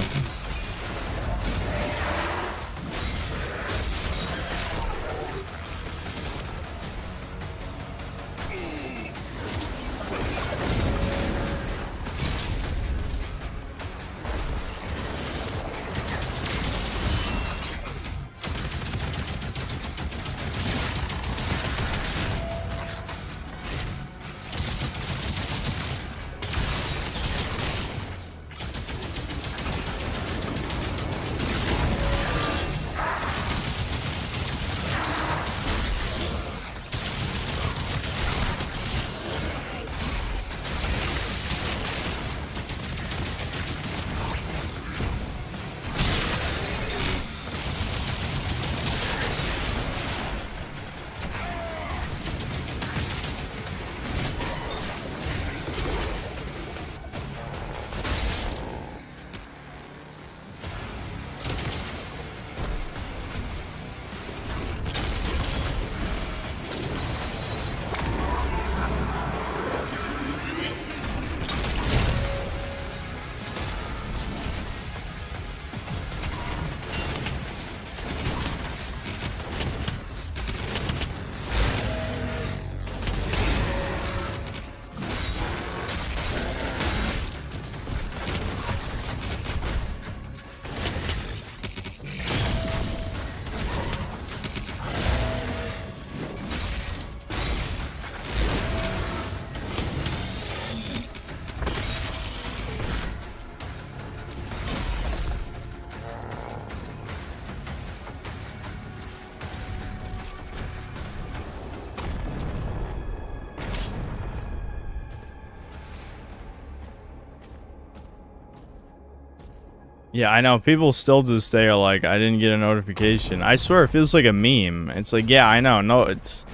Yeah, I know. People still to this day are like, I didn't get a notification. I swear it feels like a meme. It's like, yeah, I know. No, it's...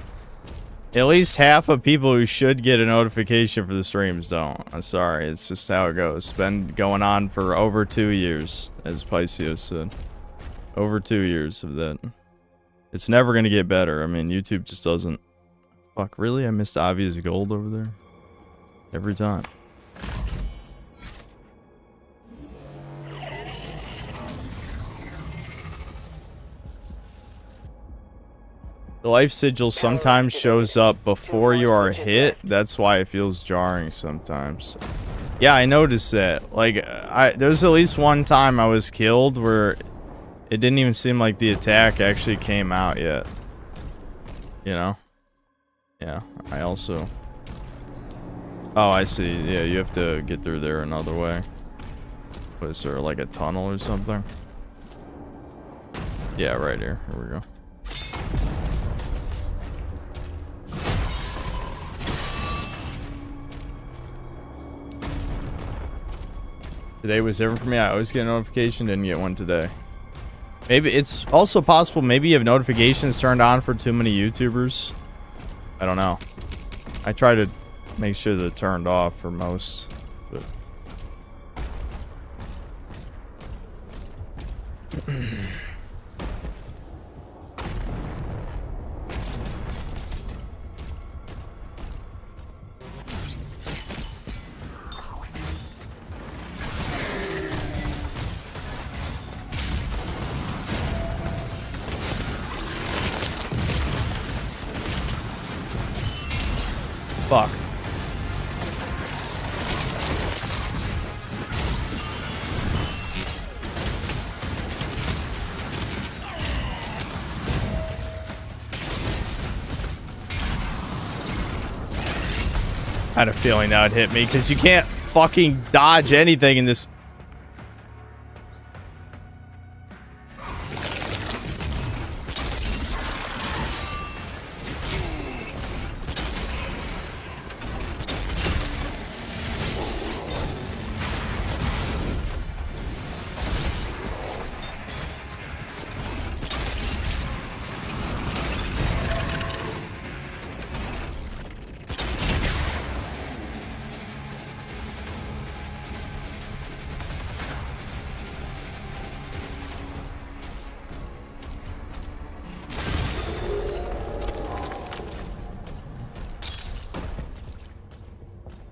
At least half of people who should get a notification for the streams don't. I'm sorry. It's just how it goes. It's been going on for over 2 years, as Piscio said. Over 2 years of that. It's never going to get better. I mean, YouTube just doesn't... Fuck, really? I missed obvious gold over there? Every time. The life sigil sometimes shows up before you are hit. That's why it feels jarring sometimes. Yeah, I noticed that. Like, there's at least one time I was killed where it didn't even seem like the attack actually came out yet. You know? Yeah, I also... Oh, I see. Yeah, you have to get through there another way. What is there, like a tunnel or something? Yeah, right here. Here we go. Today was different for me. I always get a notification, didn't get one today. Maybe it's also possible maybe you have notifications turned on for too many YouTubers. I don't know. I try to make sure they're turned off for most. But fuck. I had a feeling that would hit me because you can't fucking dodge anything in this.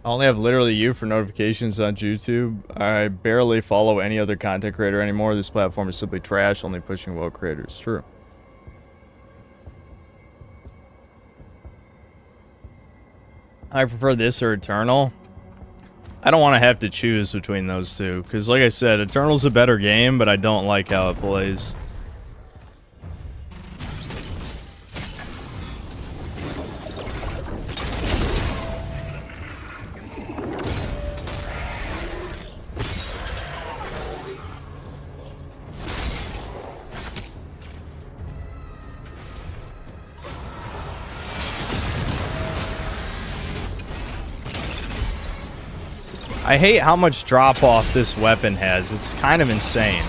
I only have literally you for notifications on YouTube. I barely follow any other content creator anymore. This platform is simply trash, only pushing woke creators. True. I prefer this or Eternal. I don't want to have to choose between those two. Because like I said, Eternal's a better game, but I don't like how it plays. I hate how much drop-off this weapon has. It's kind of insane.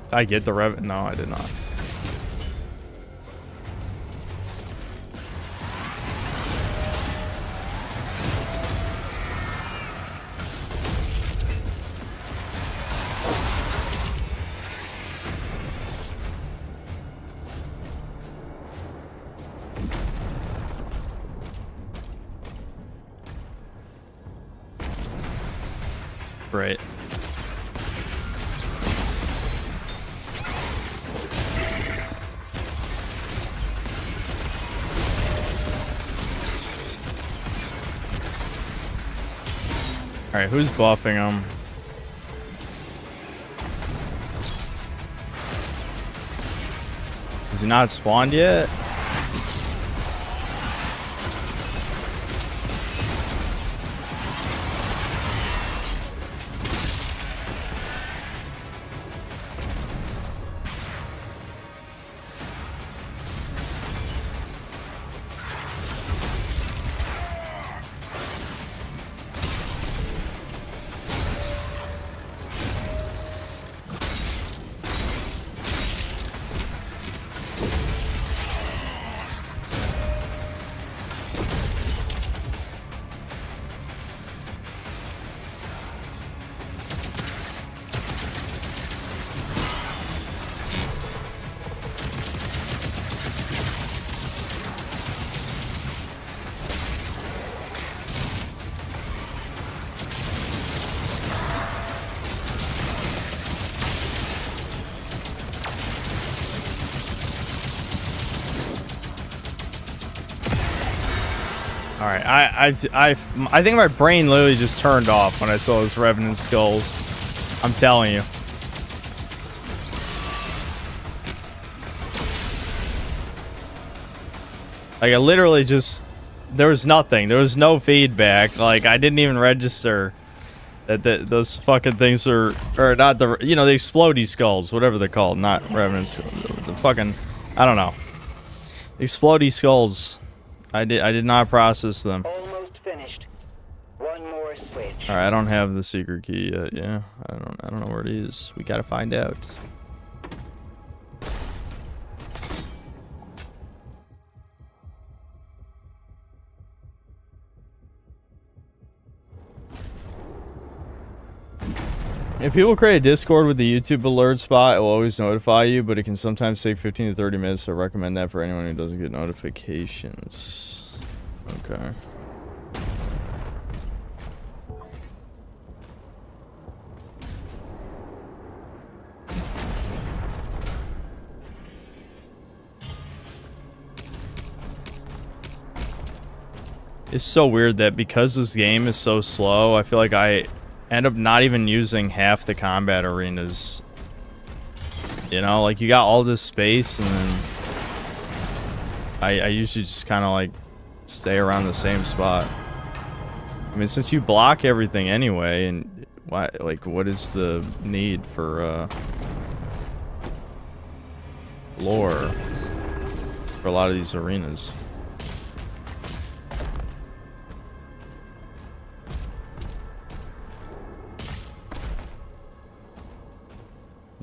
Did I get the rev? No, I did not. Right. Alright, who's buffing him? Is he not spawned yet? Alright, I think my brain literally just turned off when I saw those Revenant skulls. I'm telling you. Like, I literally just... There was nothing. There was no feedback. Like, I didn't even register that those fucking things are... Or not the... You know, the explodey skulls. Whatever they're called. Not Revenant. The fucking... I don't know. Explodey skulls. I did not process them. Almost finished. One more switch. All right, I don't have the secret key yet. Yeah, I don't know where it is. We gotta find out. If people create a Discord with the YouTube alert spot, it will always notify you, but it can sometimes take 15 to 30 minutes, so I recommend that for anyone who doesn't get notifications. Okay. It's so weird that because this game is so slow, I feel like I end up not even using half the combat arenas. You know, like you got all this space and then I usually just kind of like stay around the same spot. I mean, since you block everything anyway, and why, like, what is the need for lore for a lot of these arenas?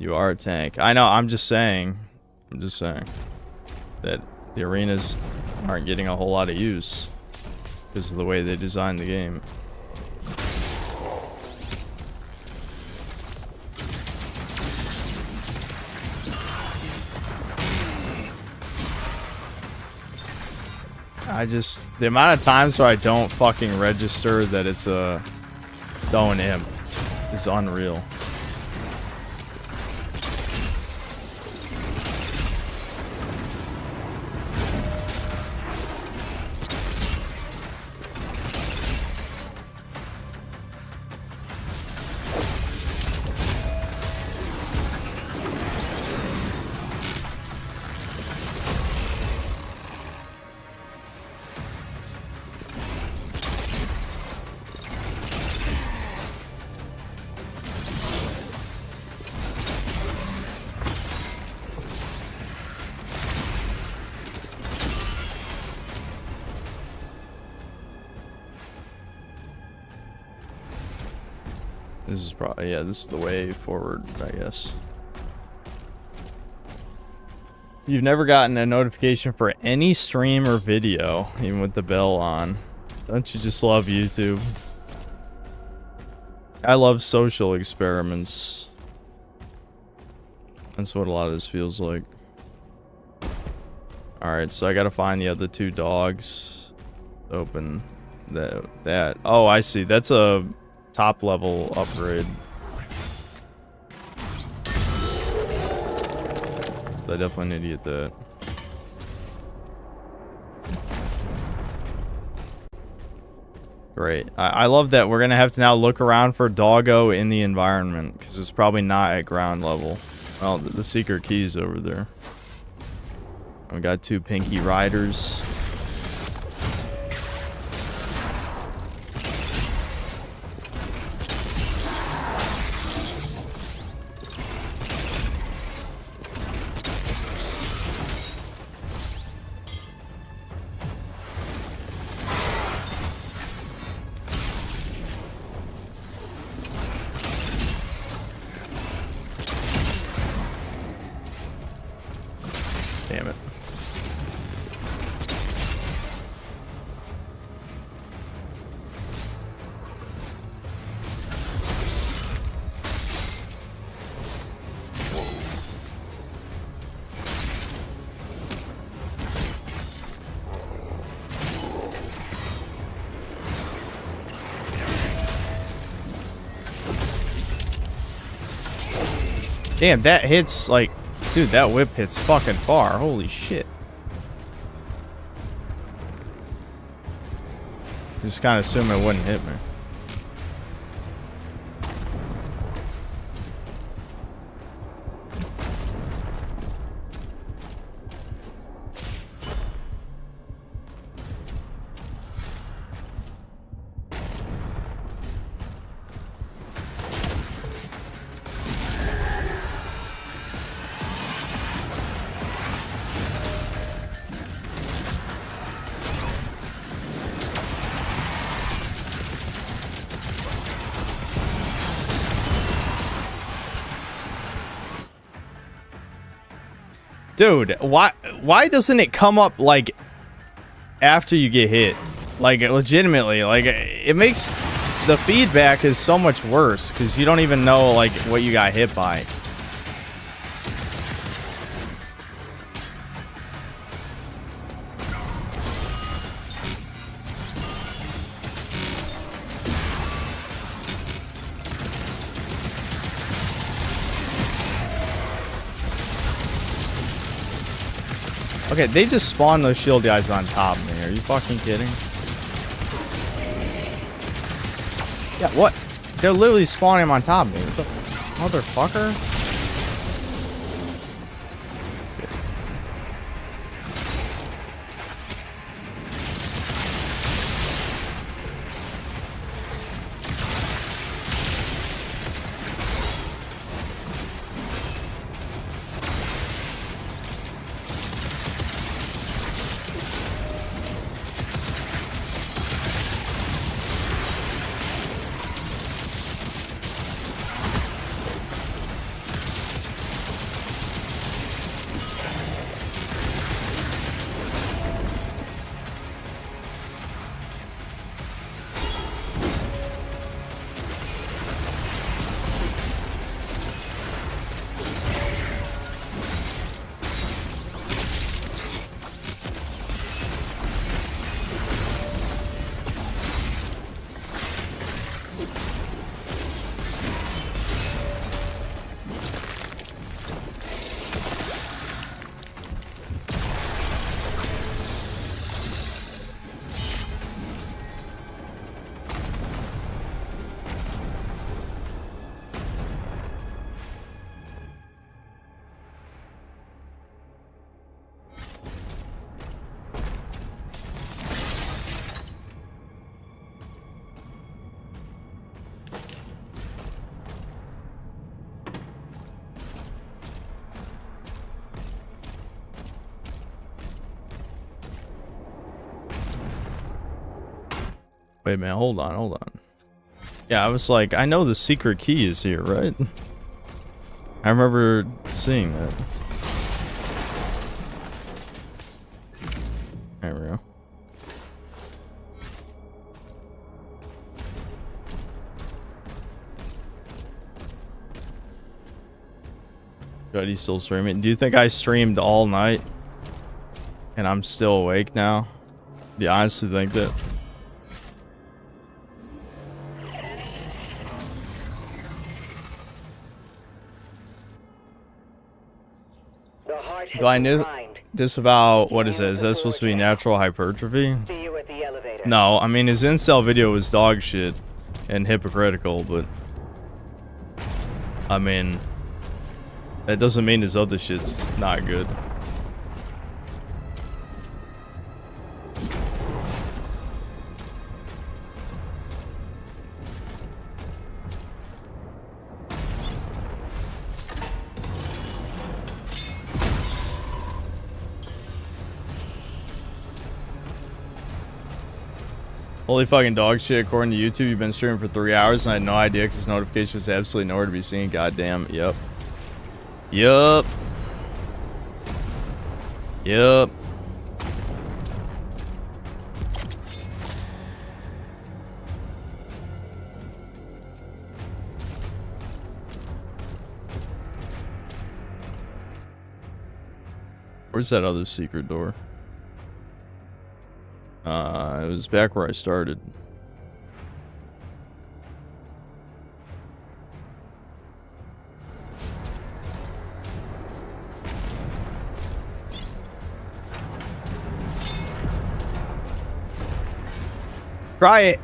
You are a tank. I know, I'm just saying that the arenas aren't getting a whole lot of use because of the way they designed the game. The amount of times where I don't fucking register that it's a stone imp is unreal. This is probably, yeah, this is the way forward, I guess. You've never gotten a notification for any stream or video, even with the bell on. Don't you just love YouTube? I love social experiments. That's what a lot of this feels like. Alright, so I gotta find the other two dogs. Open that. Oh, I see. That's a top level upgrade. I definitely need to get that. Great. I love that we're gonna have to now look around for doggo in the environment because it's probably not at ground level. Well, the secret key is over there. We got two pinky riders. Damn it. Damn, that hits like... Dude, that whip hits fucking far. Holy shit. Just kind of assume it wouldn't hit me. Dude, why doesn't it come up like after you get hit? Like legitimately, like it makes the feedback is so much worse because you don't even know like what you got hit by. Okay, they just spawn those shield guys on top of me. Are you fucking kidding? Yeah, what? They're literally spawning them on top of me. What the motherfucker? Wait, man, hold on. Yeah, I was like, I know the secret key is here, right? I remember seeing that. There we go. God, he's still streaming. Do you think I streamed all night and I'm still awake now? Do you honestly think that? Do I disavow, what is it? Is that supposed to be natural hypertrophy? No, I mean his incel video was dog shit and hypocritical, but I mean that doesn't mean his other shit's not good. Holy fucking dog shit, according to YouTube, you've been streaming for 3 hours and I had no idea because notification was absolutely nowhere to be seen. Goddamn, yep. Yup. Yup. Where's that other secret door? It was back where I started. Try it.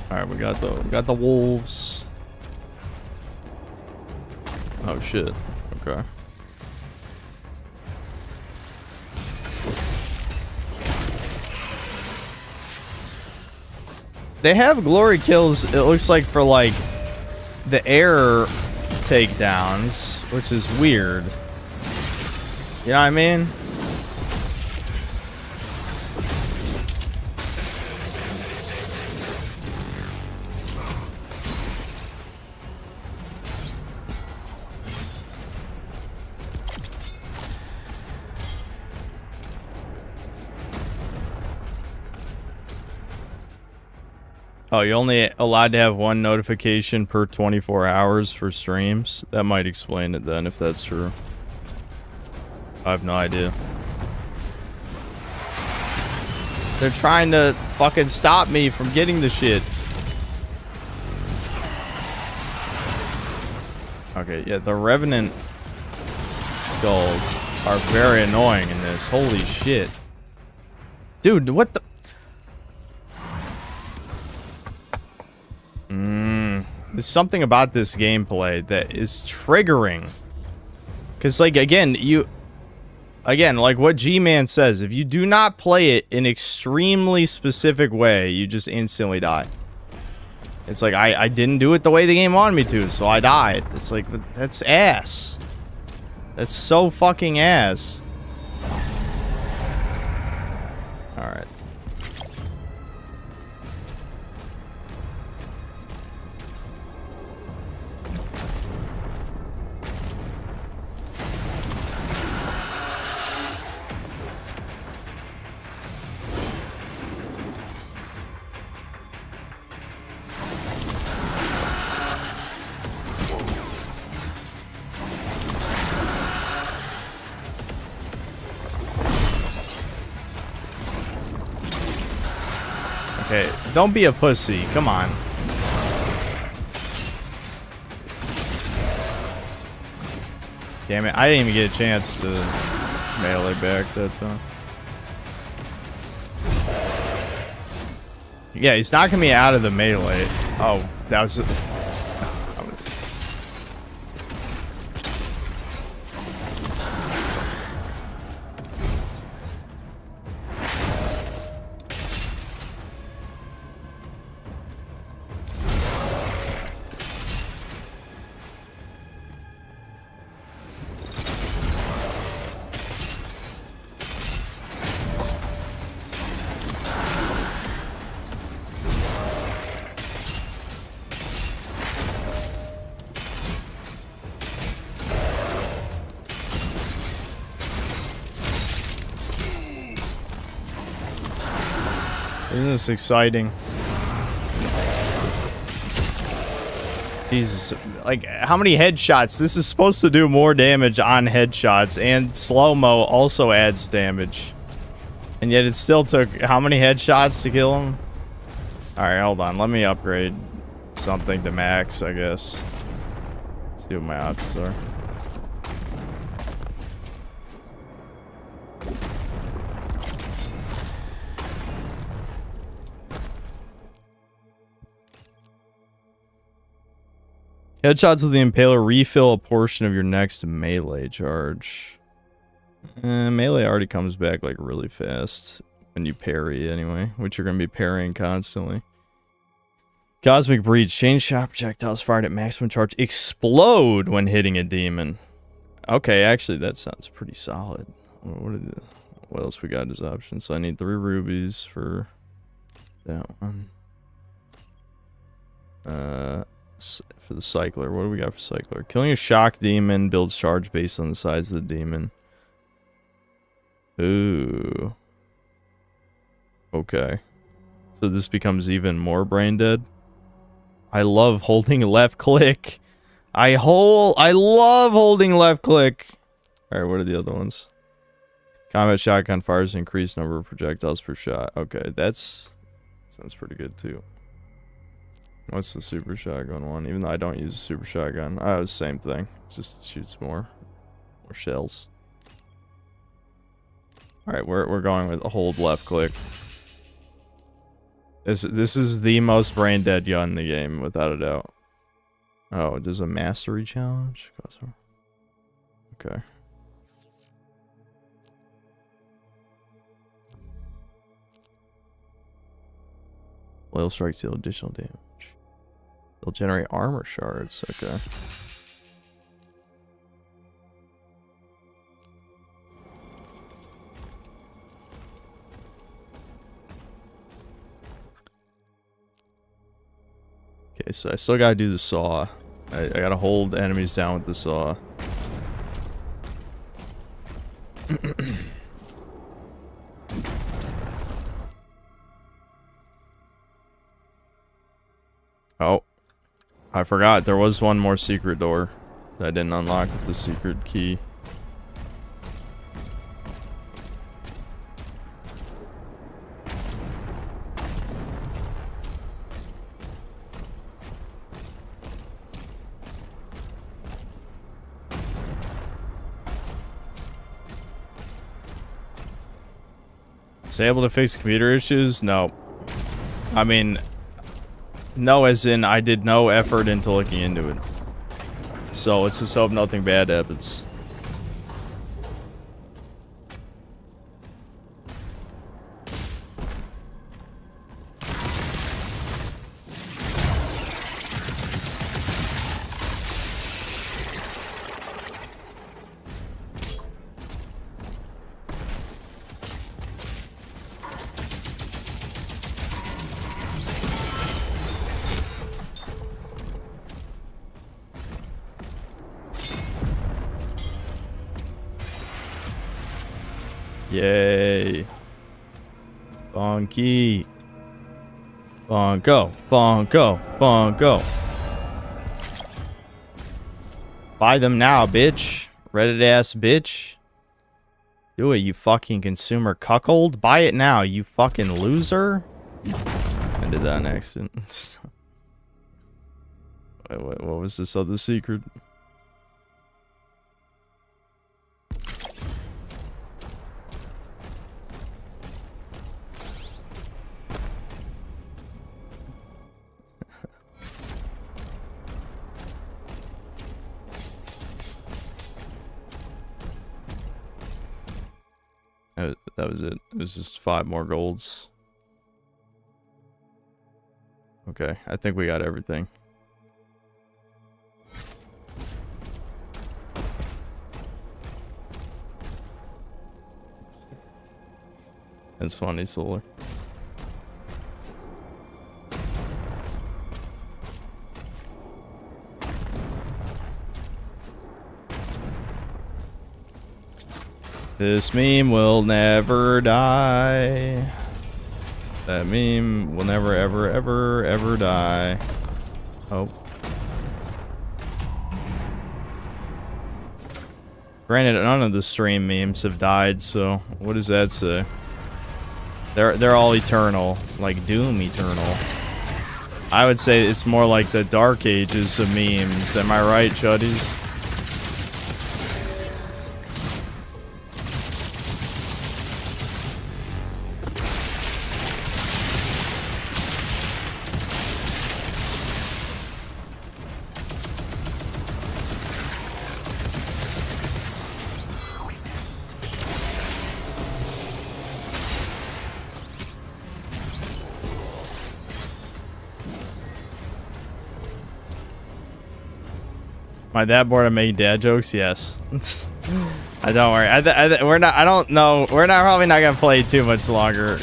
All right, we got the wolves. Oh shit. Okay. They have glory kills, it looks like, for like the air takedowns, which is weird. You know what I mean? Oh, you're only allowed to have one notification per 24 hours for streams? That might explain it then, if that's true. I have no idea. They're trying to fucking stop me from getting the shit. Okay, yeah, the Revenant skulls are very annoying in this. Holy shit. Dude, what the... There's something about this gameplay that is triggering. Because, like, again, like what G-Man says, if you do not play it in extremely specific way, you just instantly die. It's like, I didn't do it the way the game wanted me to, so I died. It's like, that's ass. That's so fucking ass. Alright. Okay, don't be a pussy. Come on. Damn it, I didn't even get a chance to melee back that time. Yeah, he's knocking me out of the melee. Oh, that was... Isn't this exciting? Jesus, like, how many headshots? This is supposed to do more damage on headshots, and slow-mo also adds damage. And yet it still took how many headshots to kill him? Alright, hold on. Let me upgrade something to max, I guess. See what my options are. Headshots with the Impaler refill a portion of your next melee charge. Melee already comes back like really fast when you parry anyway, which you're going to be parrying constantly. Cosmic Breach. Change shot projectiles fired at maximum charge explode when hitting a demon. Okay, actually that sounds pretty solid. What else we got as options? So I need 3 rubies for that one. For the cycler, what do we got for cycler? Killing a shock demon builds charge based on the size of the demon. Ooh. Okay. So this becomes even more brain dead. I love holding left click. I love holding left click. Alright, what are the other ones? Combat shotgun fires increased number of projectiles per shot. Okay, sounds pretty good too. What's the super shotgun one? Even though I don't use a super shotgun. Oh, it's the same thing. Just shoots more shells. Alright, we're going with a hold left click. This is the most brain dead gun in the game, without a doubt. Oh, there's a mastery challenge? Okay. Oil strikes deal additional damage. They'll generate armor shards. Okay. Okay, so I still gotta do the saw. I gotta hold enemies down with the saw. Oh. I forgot, there was one more secret door that I didn't unlock with the secret key. Is it able to fix computer issues? No. I mean, no as in I did no effort into looking into it. So let's just hope nothing bad happens. Yay. Bonky. Bongo. Bongo. Bongo. Buy them now, bitch. Reddit ass bitch. Do it, you fucking consumer cuckold. Buy it now, you fucking loser. I did that on accident. Wait, what was this other secret? That was it. It was just 5 more golds. Okay, I think we got everything. That's funny, Solar. This meme will never die. That meme will never, ever, ever, ever die. Oh. Granted, none of the stream memes have died, so what does that say? They're all eternal, like Doom eternal. I would say it's more like the Dark Ages of memes. Am I right, chuddies? My dad bored of making dad jokes? Yes. I don't worry. We're not. I don't know. We're not probably not gonna play too much longer.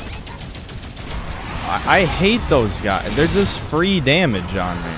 I hate those guys. They're just free damage on me.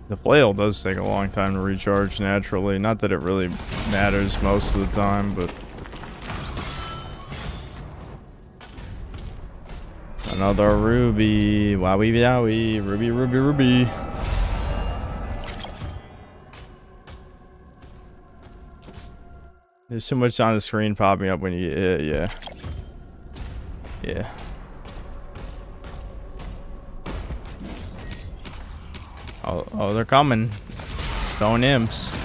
The flail does take a long time to recharge naturally. Not that it really matters most of the time, but... Another ruby. Wowie wowie. Ruby, ruby, ruby. There's so much on the screen popping up when you get hit, yeah. Yeah. Oh, they're coming. Stone imps.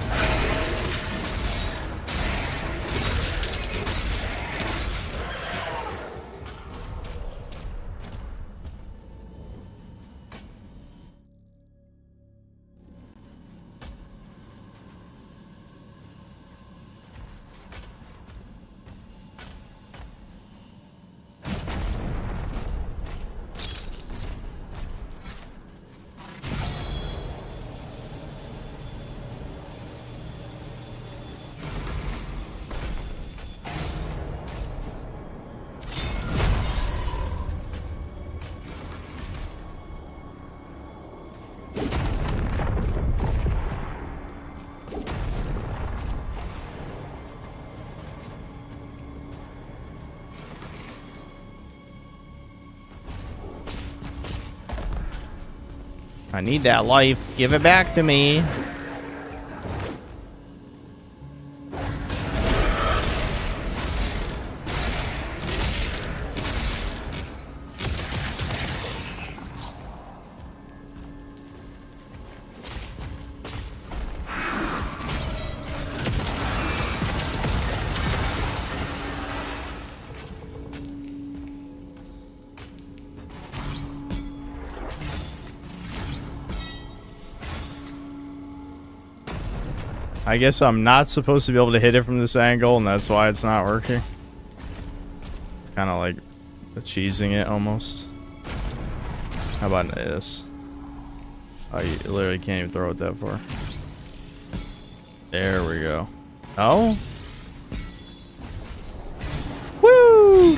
I need that life. Give it back to me. I guess I'm not supposed to be able to hit it from this angle, and that's why it's not working. Kind of like cheesing it almost. How about this? Oh, you literally can't even throw it that far. There we go. Oh? Woo!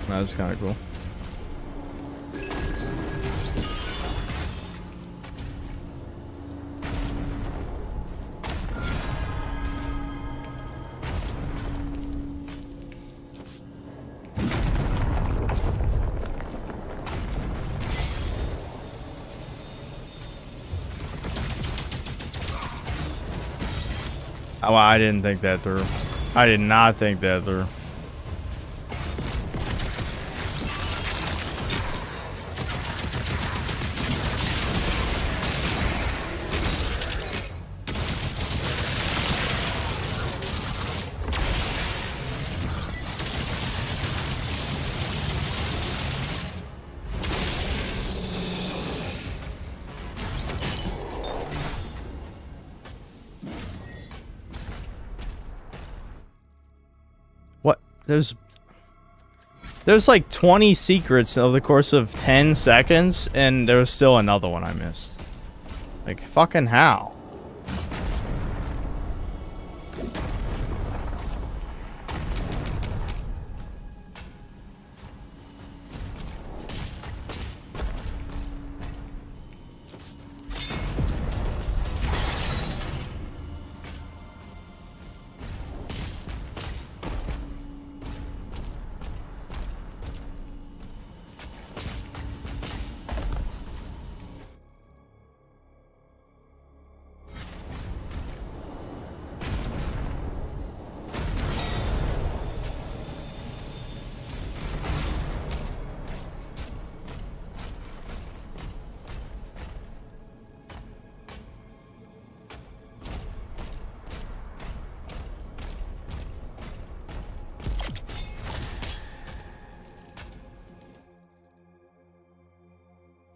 That's kind of cool. Oh, I didn't think that through. I did not think that through. There's like 20 secrets over the course of 10 seconds, and there was still another one I missed. Like, fucking how?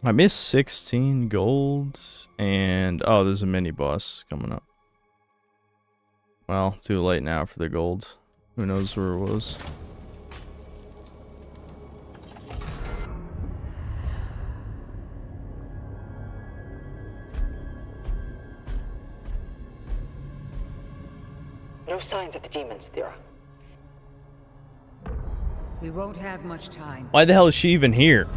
I missed 16 gold, and oh, there's a mini boss coming up. Well, too late now for the gold. Who knows where it was? No signs of the demons, Thera. We won't have much time. Why the hell is she even here?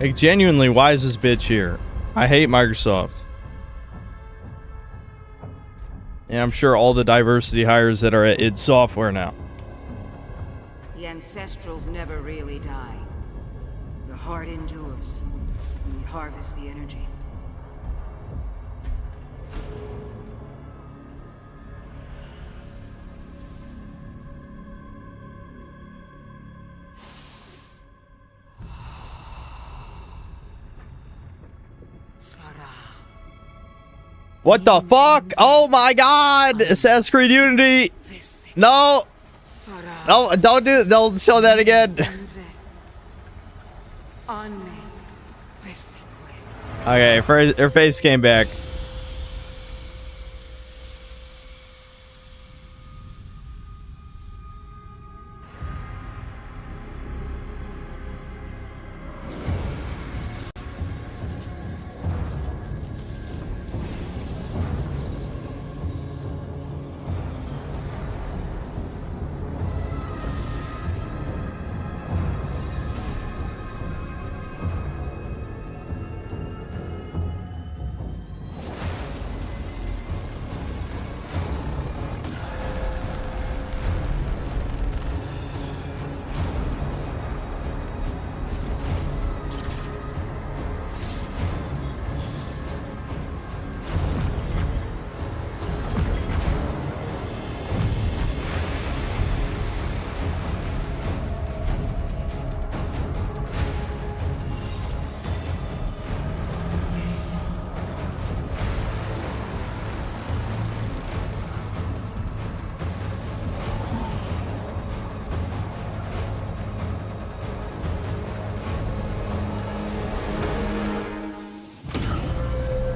Like, genuinely, why is this bitch here? I hate Microsoft. And I'm sure all the diversity hires that are at id Software now. The Ancestrals never really die. The heart endures. We harvest the energy. What the fuck? Oh my god! Assassin's Creed Unity! No! No, don't do it. They'll show that again. Okay, her face came back.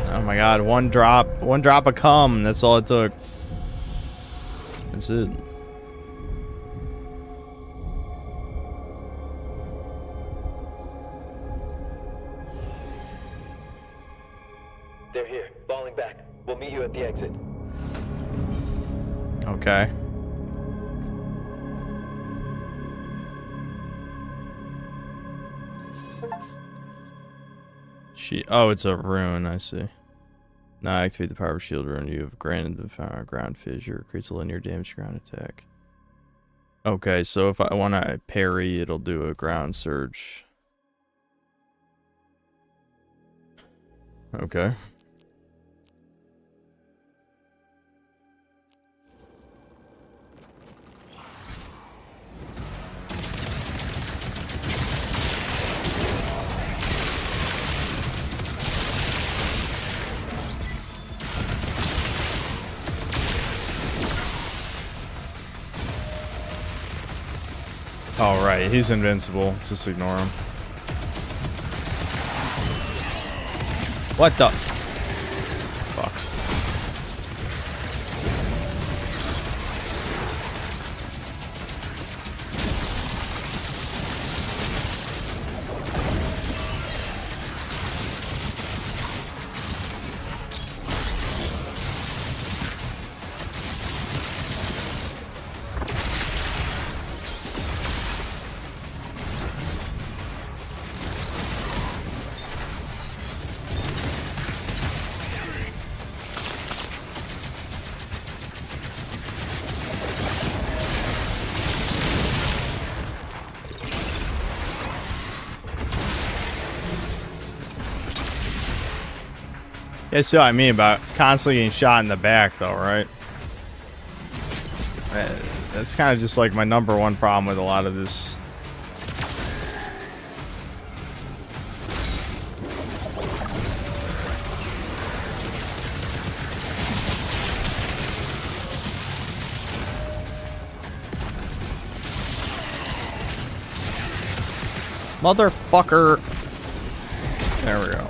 Oh my god, one drop of cum, that's all it took. That's it. They're here, falling back. We'll meet you at the exit. Okay. Oh, it's a rune, I see. Now activate the power shield rune. You have granted the ground fissure. Creates a linear damage ground attack. Okay, so if I want to parry, it'll do a ground surge. Okay. Oh, right, he's invincible. Just ignore him. What the? Fuck. Yeah, see what I mean about constantly getting shot in the back, though, right? That's kind of just like my #1 problem with a lot of this. Motherfucker. There we go.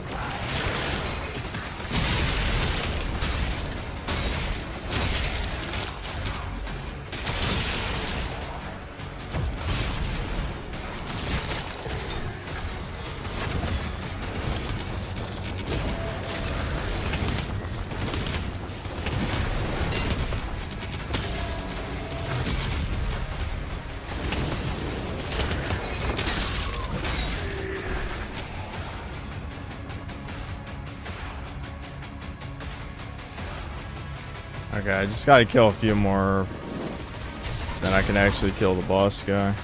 Okay, I just gotta kill a few more. Then I can actually kill the boss guy.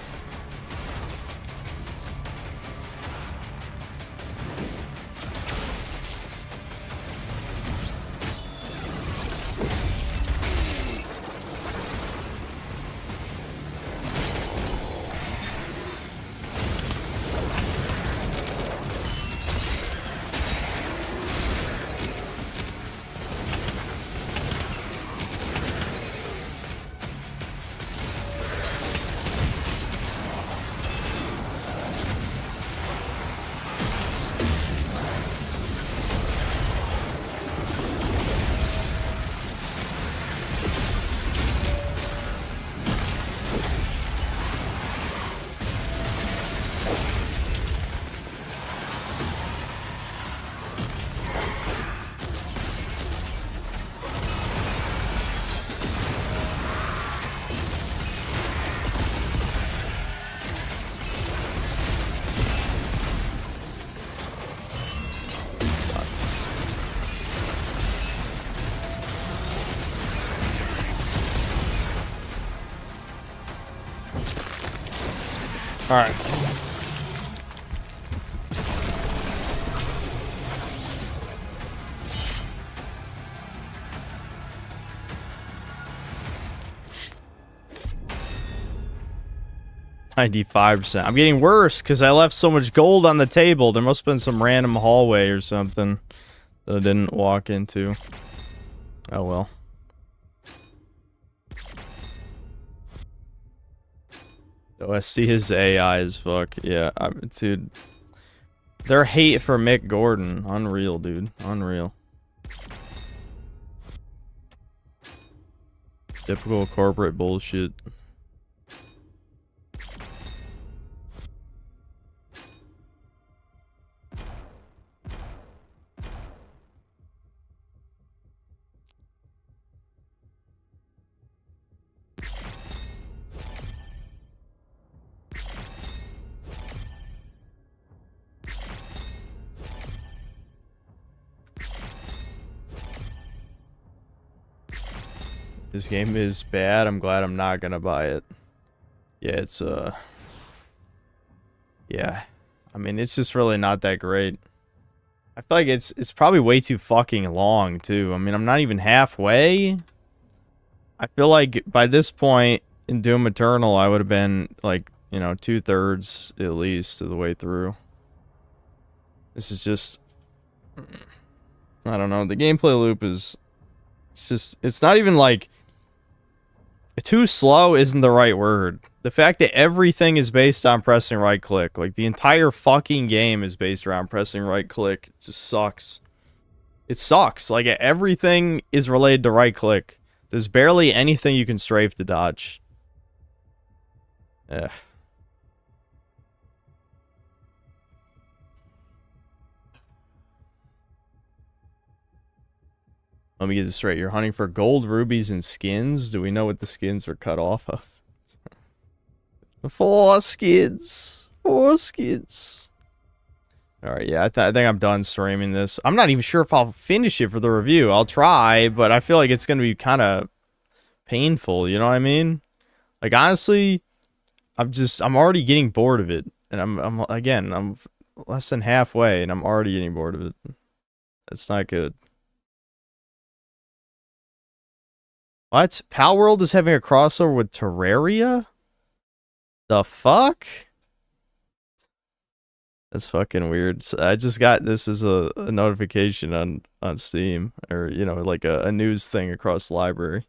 All right. $95%. I'm getting worse because I left so much gold on the table. There must have been some random hallway or something that I didn't walk into. Oh well. OSC is AI as fuck. Yeah, dude. Their hate for Mick Gordon. Unreal, dude. Unreal. Typical corporate bullshit. This game is bad. I'm glad I'm not gonna buy it. Yeah, it's yeah. I mean, it's just really not that great. I feel like it's probably way too fucking long too. I mean, I'm not even halfway. I feel like by this point in Doom Eternal, I would have been like, you know, 2/3 at least of the way through. This is just, I don't know. The gameplay loop is, it's just, it's not even like, too slow isn't the right word. The fact that everything is based on pressing right click, like the entire fucking game is based around pressing right click, just sucks. It sucks. Like everything is related to right click. There's barely anything you can strafe to dodge. Ugh. Let me get this straight. You're hunting for gold, rubies, and skins? Do we know what the skins are cut off of? 4 skins. 4 skins. Alright, yeah, I think I'm done streaming this. I'm not even sure if I'll finish it for the review. I'll try, but I feel like it's going to be kind of painful, you know what I mean? Like, honestly, I'm already getting bored of it. And I'm less than halfway, and I'm already getting bored of it. That's not good. What? Palworld is having a crossover with Terraria? The fuck? That's fucking weird. So I just got this as a notification on Steam. Or, you know, like a news thing across the library.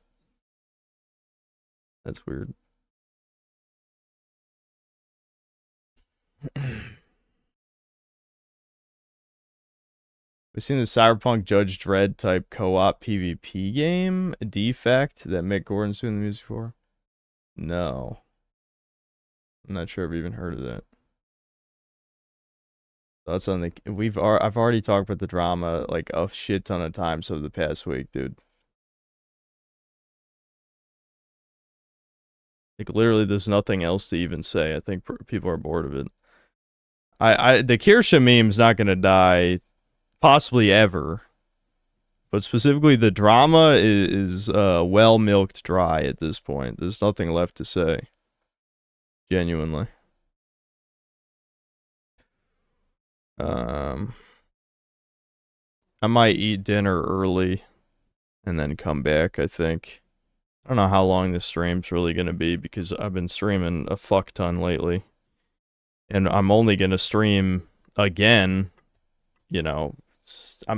That's weird. We've seen the Cyberpunk Judge Dredd type co-op PvP game, a defect that Mick Gordon's doing the music for. No, I'm not sure I've even heard of that. That's on the I've already talked about the drama like a shit ton of times over the past week, dude. Like literally, there's nothing else to even say. I think people are bored of it. The Kirsha meme's not gonna die. Possibly ever. But specifically, the drama is well milked dry at this point. There's nothing left to say. Genuinely. I might eat dinner early and then come back, I think. I don't know how long this stream's really going to be because I've been streaming a fuck ton lately. And I'm only going to stream again, you know. I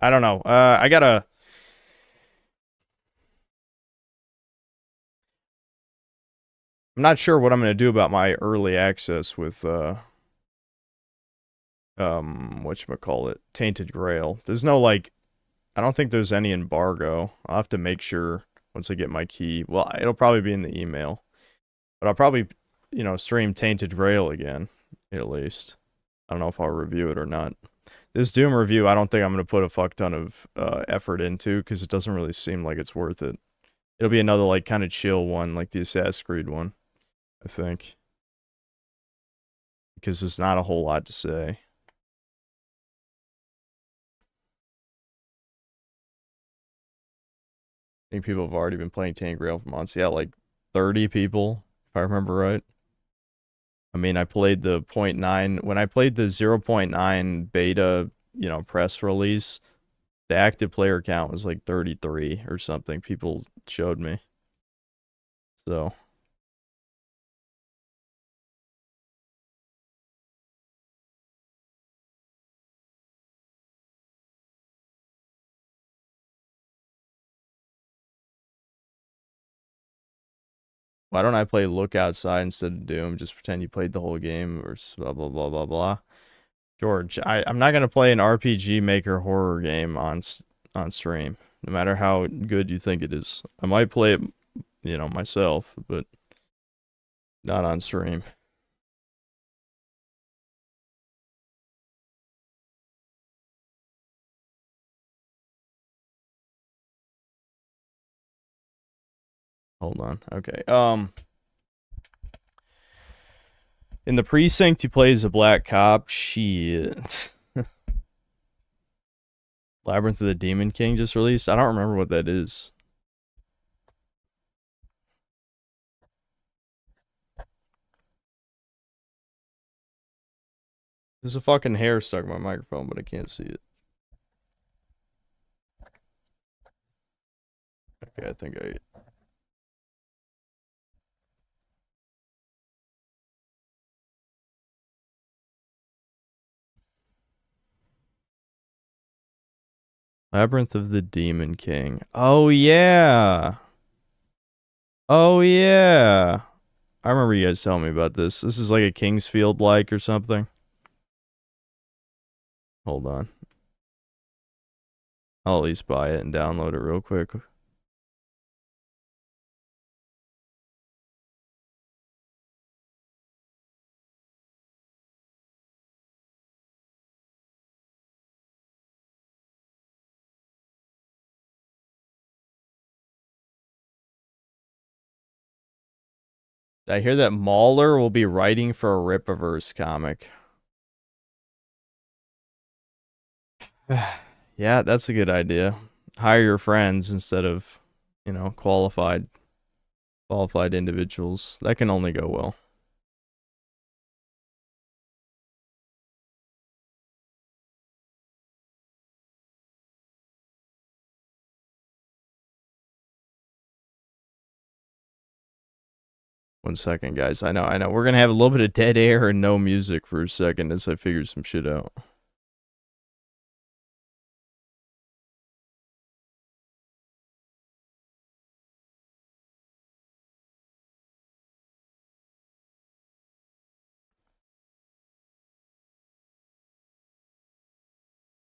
don't know. I gotta... I'm not sure what I'm going to do about my early access with, whatchamacallit, Tainted Grail. There's no, like, I don't think there's any embargo. I'll have to make sure once I get my key. Well, it'll probably be in the email. But I'll probably, stream Tainted Grail again, at least. I don't know if I'll review it or not. This Doom review, I don't think I'm going to put a fuck ton of effort into, because it doesn't really seem like it's worth it. It'll be another, like, kind of chill one, like the Assassin's Creed one, I think. Because there's not a whole lot to say. I think people have already been playing Tainted Grail for months. Yeah, like 30 people, if I remember right. I mean, I played the 0.9... When I played the 0.9 beta, press release, the active player count was like 33 or something. People showed me. So... Why don't I play Look Outside instead of Doom? Just pretend you played the whole game or blah, blah, blah, blah, blah. George, I'm not going to play an RPG Maker horror game on stream, no matter how good you think it is. I might play it, myself, but not on stream. Hold on. Okay. In the Precinct, he plays a black cop. Shit. Labyrinth of the Demon King just released. I don't remember what that is. There's a fucking hair stuck in my microphone, but I can't see it. Okay, I think I... Labyrinth of the Demon King. Oh, yeah. Oh, yeah. I remember you guys telling me about this. This is like a Kingsfield-like or something. Hold on. I'll at least buy it and download it real quick. I hear that Mauler will be writing for a Rippaverse comic. Yeah, that's a good idea. Hire your friends instead of, qualified individuals. That can only go well. One second, guys. I know. We're gonna have a little bit of dead air and no music for a second as I figure some shit out.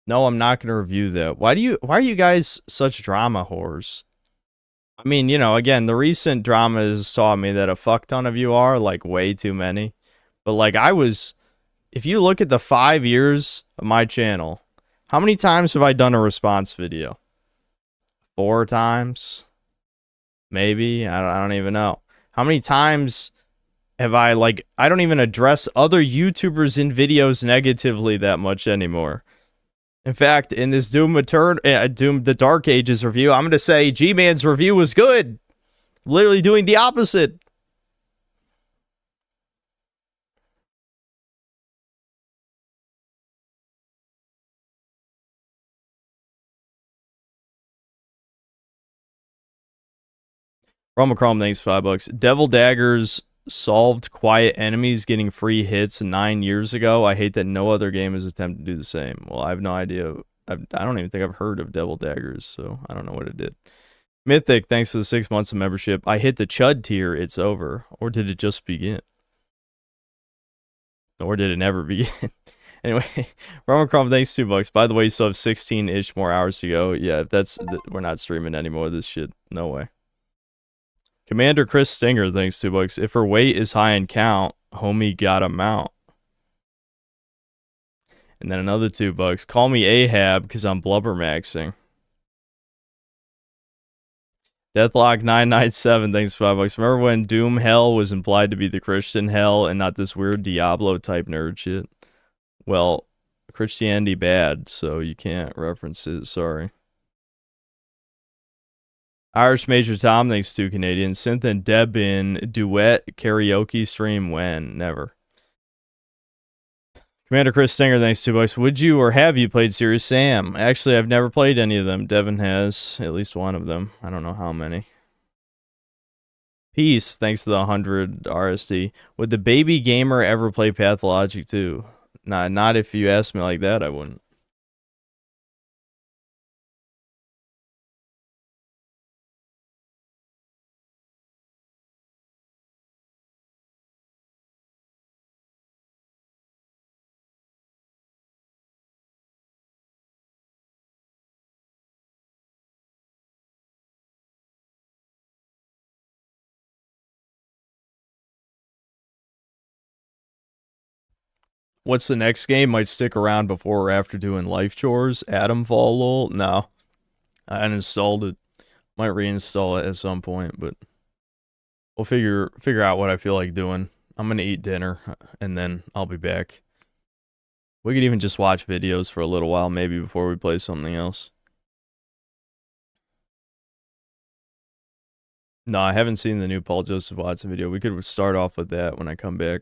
No, I'm not gonna review that. Why are you guys such drama whores? I mean, again, the recent drama has taught me that a fuck ton of you are, like, way too many. But, like, if you look at the 5 years of my channel, how many times have I done a response video? 4 times? Maybe? I don't even know. How many times have I don't even address other YouTubers in videos negatively that much anymore. In fact, in this Doom the Dark Ages review, I'm going to say G-Man's review was good. Literally doing the opposite. Romacrom, thanks $5. Devil Daggers solved quiet enemies getting free hits 9 years ago. I hate that no other game has attempted to do the same. Well, I have no idea. I don't even think I've heard of Devil Daggers, so I don't know what it did. Mythic, thanks to the 6 months of membership. I hit the Chud tier, it's over. Or did it just begin? Or did it never begin? Anyway, Romacrom, thanks $2. By the way, you still have 16-ish more hours to go. Yeah, we're not streaming anymore this shit. No way. Commander Chris Stinger, thanks $2. If her weight is high in count, homie got a mount. And then another $2. Call me Ahab because I'm blubber maxing. Deathlock997, thanks $5. Remember when Doom Hell was implied to be the Christian Hell and not this weird Diablo type nerd shit? Well, Christianity bad, so you can't reference it. Sorry. Irish Major Tom, thanks to Canadian. Synth and Deb in duet karaoke stream when? Never. Commander Chris Stinger, thanks $2. Would you or have you played Serious Sam? Actually, I've never played any of them. Devin has at least one of them. I don't know how many. Peace, thanks to the 100 RSD. Would the baby gamer ever play Pathologic 2? Nah, not if you asked me like that, I wouldn't. What's the next game? Might stick around before or after doing life chores. Atomfall, lol. No. I uninstalled it. Might reinstall it at some point, but we'll figure out what I feel like doing. I'm gonna eat dinner, and then I'll be back. We could even just watch videos for a little while, maybe, before we play something else. No, I haven't seen the new Paul Joseph Watson video. We could start off with that when I come back.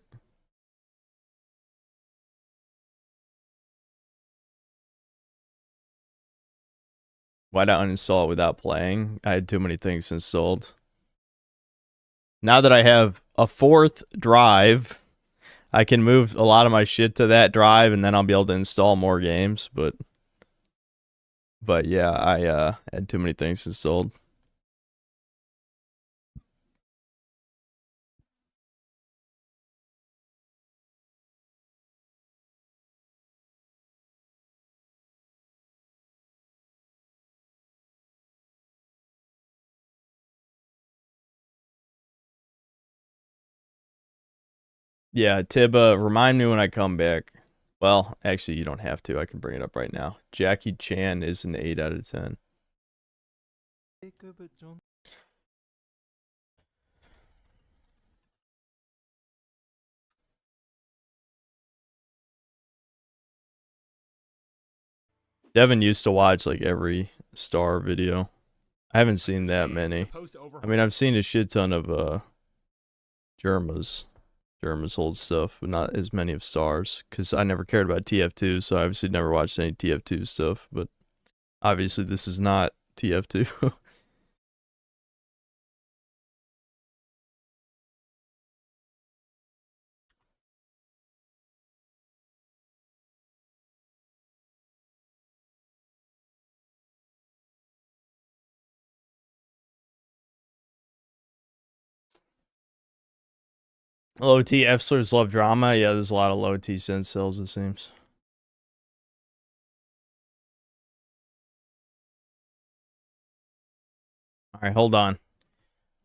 Why not uninstall it without playing? I had too many things installed. Now that I have a 4th drive, I can move a lot of my shit to that drive, and then I'll be able to install more games. But yeah, I had too many things installed. Yeah, Tiba, remind me when I come back. Well, actually, you don't have to. I can bring it up right now. Jackie Chan is an 8 out of 10. Devin used to watch like every Star video. I haven't seen that many. I mean, I've seen a shit ton of Germa's old stuff, but not as many of Star's, because I never cared about TF2, so I obviously never watched any TF2 stuff, but obviously this is not TF2. Low T Fslers love drama. Yeah, there's a lot of low T sense cells, it seems. Alright, hold on.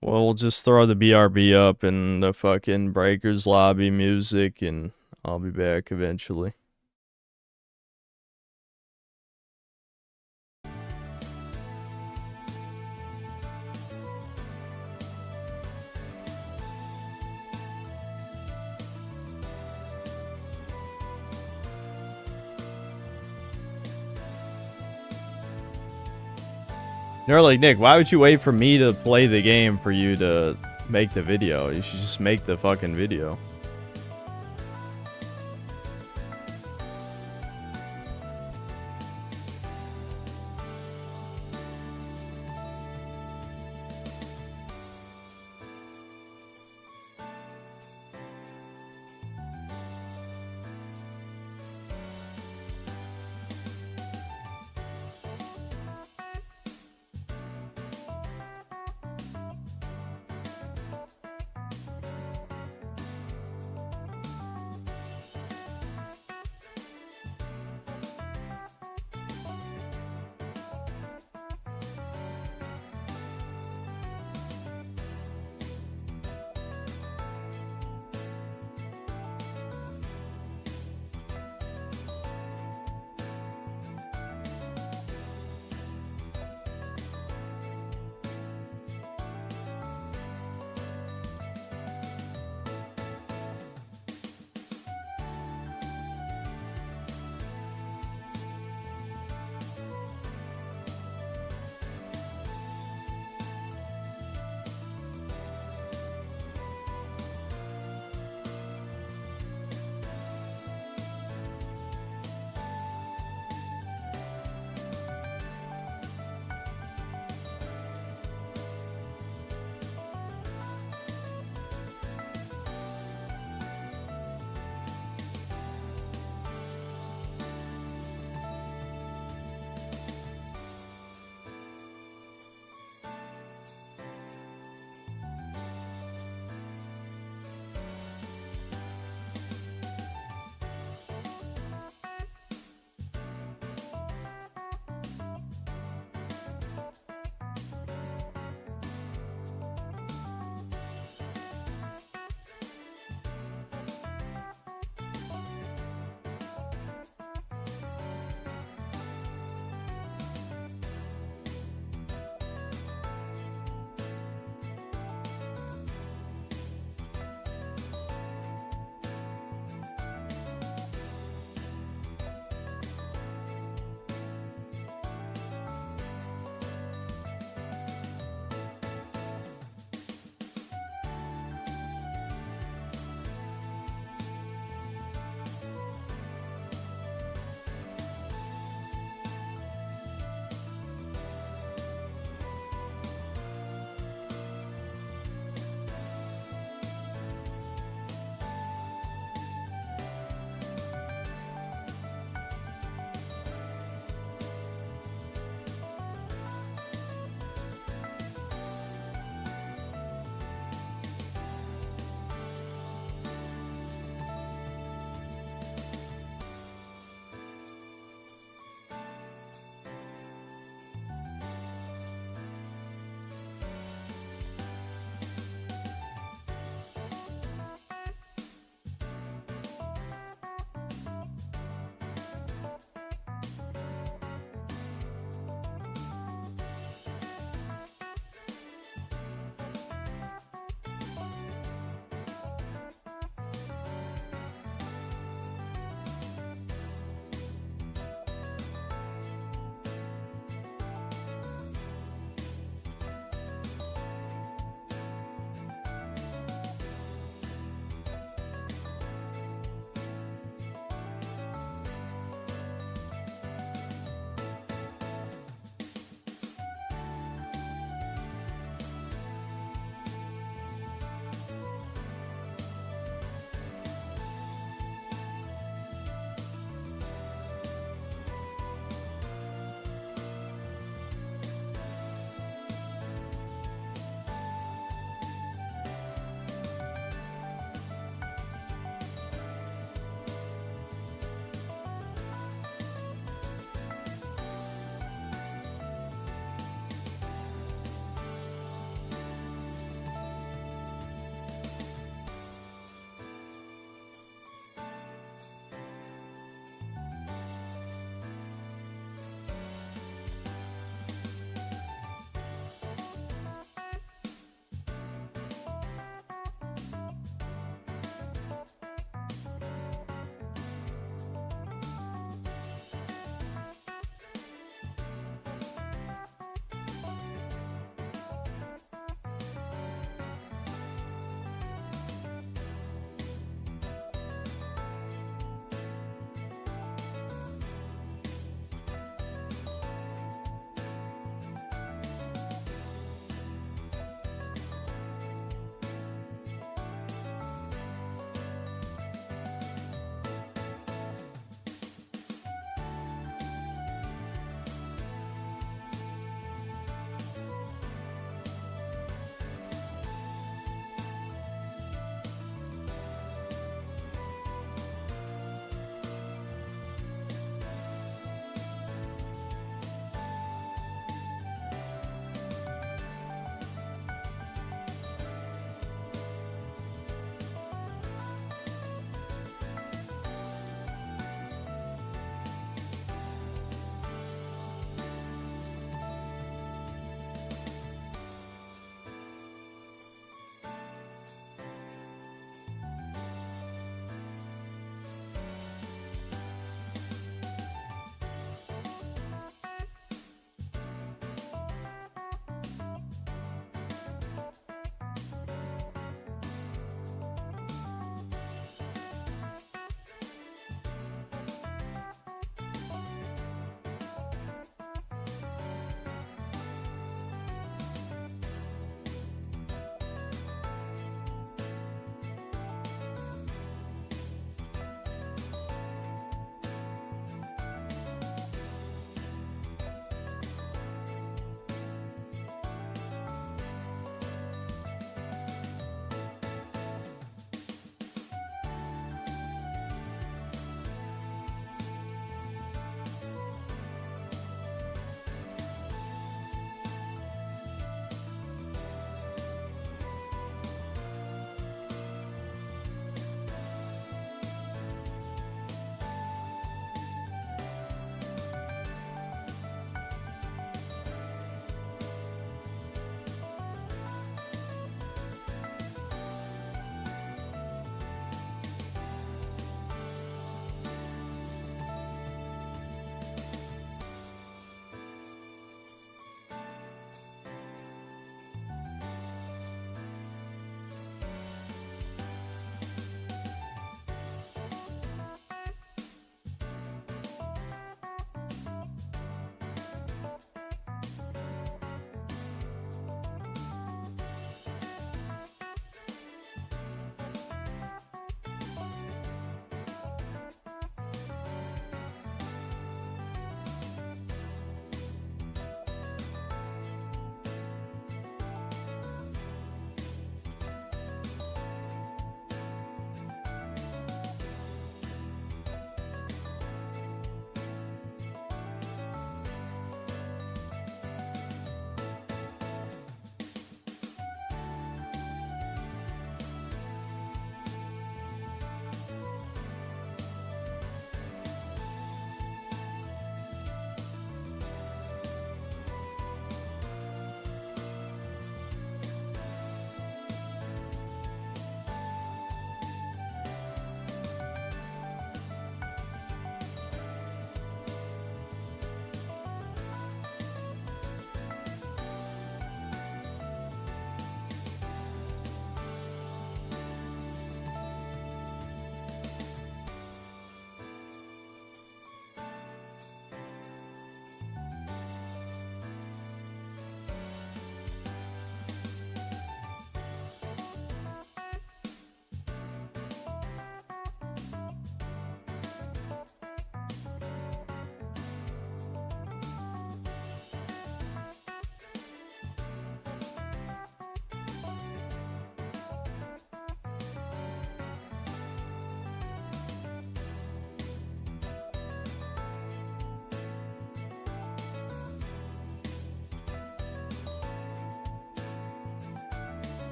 Well, we'll just throw the BRB up and the fucking Breakers lobby music, and I'll be back eventually. They're like, Nick, why would you wait for me to play the game for you to make the video? You should just make the fucking video.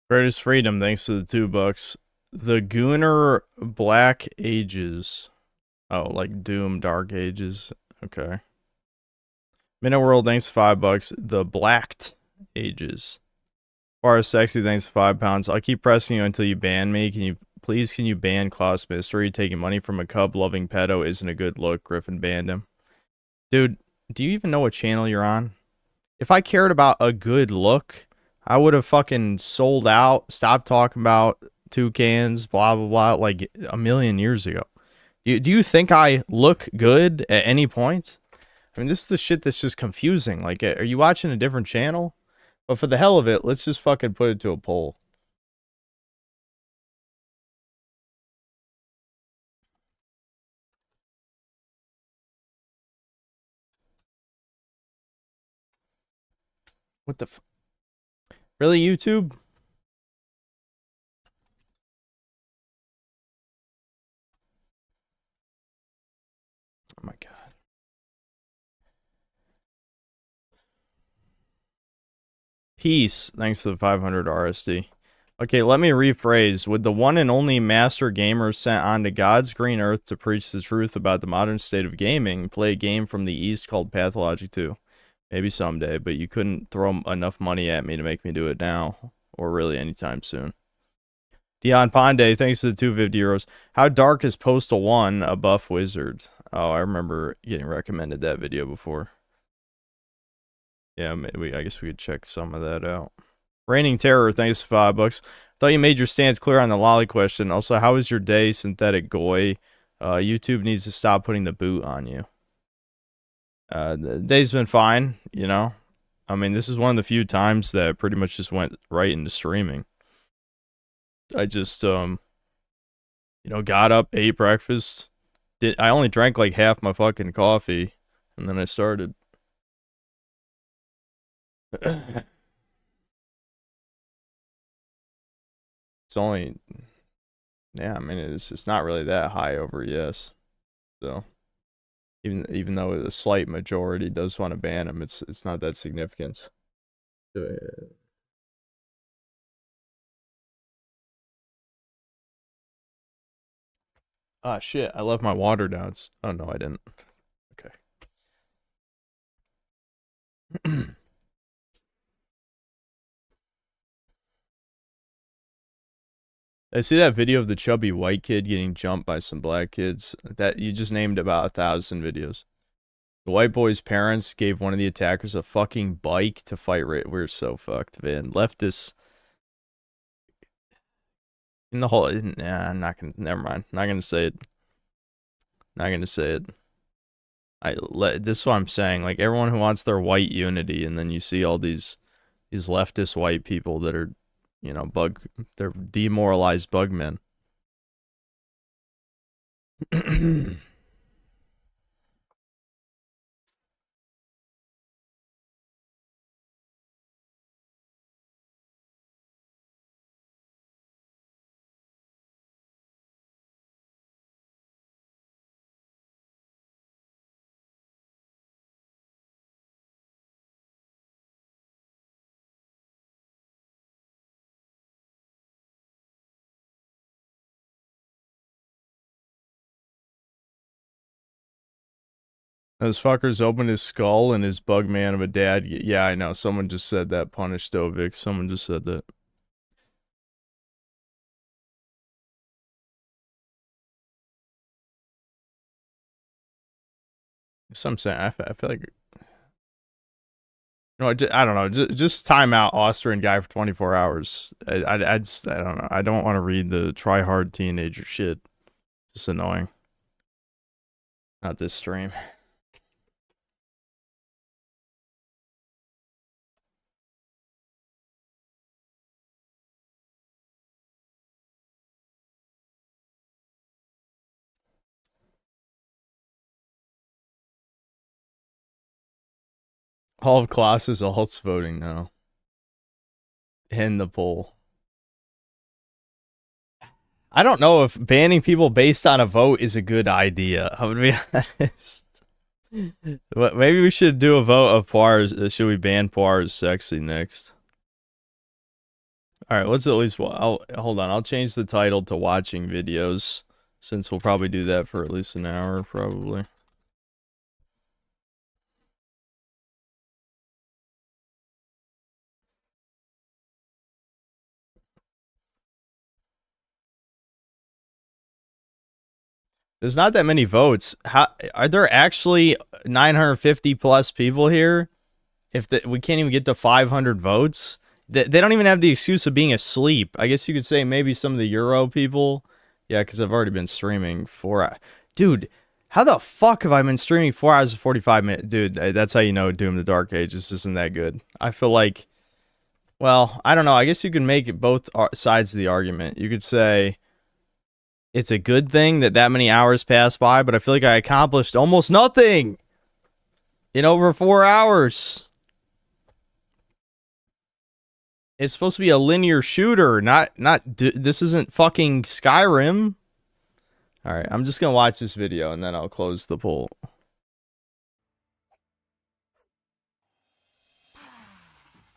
Greatest Freedom, thanks to the $2. The Gooner Black Ages. Oh, like Doom Dark Ages. Okay. Minute World, thanks to $5. The Blacked Ages. Far Sexy, thanks to £5. I'll keep pressing you until you ban me. Can you ban Klaus Mystery? Taking money from a cub-loving pedo isn't a good look. Griffin banned him. Dude, do you even know what channel you're on? If I cared about a good look, I would have fucking sold out, stopped talking about toucans, blah, blah, blah, like a million years ago. Do you think I look good at any point? I mean, this is the shit that's just confusing. Like, are you watching a different channel? But for the hell of it, let's just fucking put it to a poll. What the f... Really, YouTube? Oh my god. Peace, thanks to the 500 RSD. Okay, let me rephrase. Would the one and only master gamer sent onto God's green earth to preach the truth about the modern state of gaming play a game from the East called Pathologic 2? Maybe someday, but you couldn't throw enough money at me to make me do it now, or really anytime soon. Dion Ponde, thanks to the 250 euros. How dark is Postal 1, a buff wizard? Oh, I remember getting recommended that video before. Yeah, I guess we could check some of that out. Reigning Terror, thanks for $5. Thought you made your stance clear on the lolly question. Also, how was your day, Synthetic Goy? YouTube needs to stop putting the boot on you. The day's been fine, you know. I mean, this is one of the few times that pretty much just went right into streaming. I just, you know, got up, ate breakfast. I only drank like half my fucking coffee, and then I started. It's only, yeah, I mean, it's not really that high over yes. So, even though a slight majority does want to ban him, it's not that significant. Ah, shit, I left my water down. Oh, no, I didn't. Okay. I see that video of the chubby white kid getting jumped by some black kids. That you just named about 1,000 videos. The white boy's parents gave one of the attackers a fucking bike to fight. We're so fucked, man. Leftists in the whole. Nah, I'm not gonna. Never mind. Not gonna say it. Not gonna say it. This is what I'm saying. Like everyone who wants their white unity, and then you see all these leftist white people that are, you know, they're demoralized bugmen. Those fuckers opened his skull and his bug man of a dad. Yeah, I know. Someone just said that. Punish Stovik. Someone just said that. So I'm saying, I feel like, no, I don't know. Just time out Austrian guy for 24 hours. I don't know. I don't want to read the try hard teenager shit. It's just annoying. Not this stream. All of classes alts voting now. In the poll. I don't know if banning people based on a vote is a good idea. I'm gonna be honest. Maybe we should do a vote of Poir's. Should we ban Poir's sexy next? All right, let's at least. Hold on. I'll change the title to "Watching Videos," since we'll probably do that for at least an hour, probably. There's not that many votes. How are there actually 950 plus people here? If we can't even get to 500 votes, they don't even have the excuse of being asleep. I guess you could say maybe some of the Euro people. Yeah, because I've already been streaming 4 hours. Dude, how the fuck have I been streaming 4 hours and 45 minutes? Dude, that's how you know Doom the Dark Ages isn't that good. I feel like, well, I don't know. I guess you can make it both sides of the argument. You could say it's a good thing that many hours pass by, but I feel like I accomplished almost nothing in over 4 hours. It's supposed to be a linear shooter, this isn't fucking Skyrim. All right, I'm just going to watch this video and then I'll close the poll.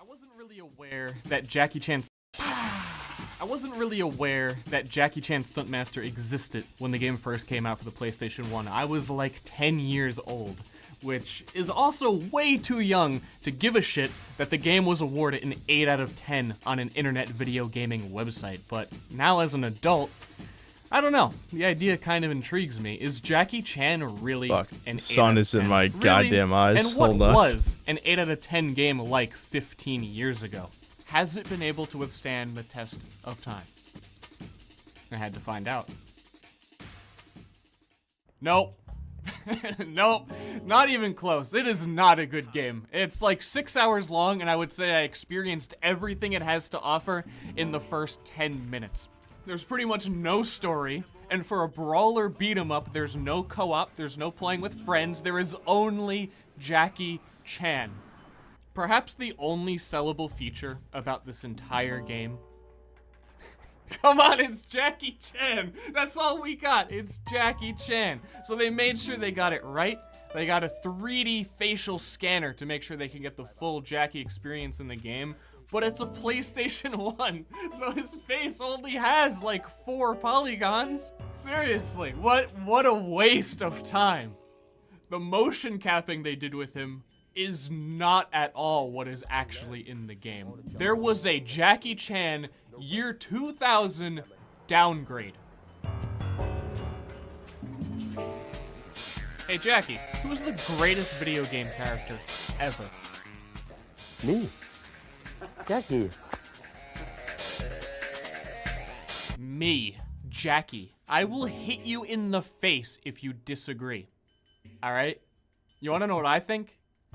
I wasn't really aware that Jackie Chan Stuntmaster existed when the game first came out for the PlayStation 1. I was like 10 years old, which is also way too young to give a shit that the game was awarded an 8 out of 10 on an internet video gaming website. But now as an adult, I don't know. The idea kind of intrigues me. Is Jackie Chan really an 8 the sun out of is in 10? my goddamn eyes. And what Hold on. was an 8 out of 10 game like 15 years ago? Has it been able to withstand the test of time? I had to find out. Nope. Nope, not even close. It is not a good game. It's like 6 hours long, and I would say I experienced everything it has to offer in the first 10 minutes. There's pretty much no story, and for a brawler beat 'em up, there's no co-op, there's no playing with friends, there is only Jackie Chan. Perhaps the only sellable feature about this entire game. Come on, it's Jackie Chan. That's all we got. It's Jackie Chan. So they made sure they got it right. They got a 3D facial scanner to make sure they can get the full Jackie experience in the game. But it's a PlayStation 1, so his face only has like 4 polygons. Seriously, what a waste of time. The motion capping they did with him is not at all what is actually in the game. There was a Jackie Chan year 2000 downgrade. Hey Jackie, who's the greatest video game character ever? Me. Jackie. Me, Jackie. I will hit you in the face if you disagree. Alright? You wanna know what I think?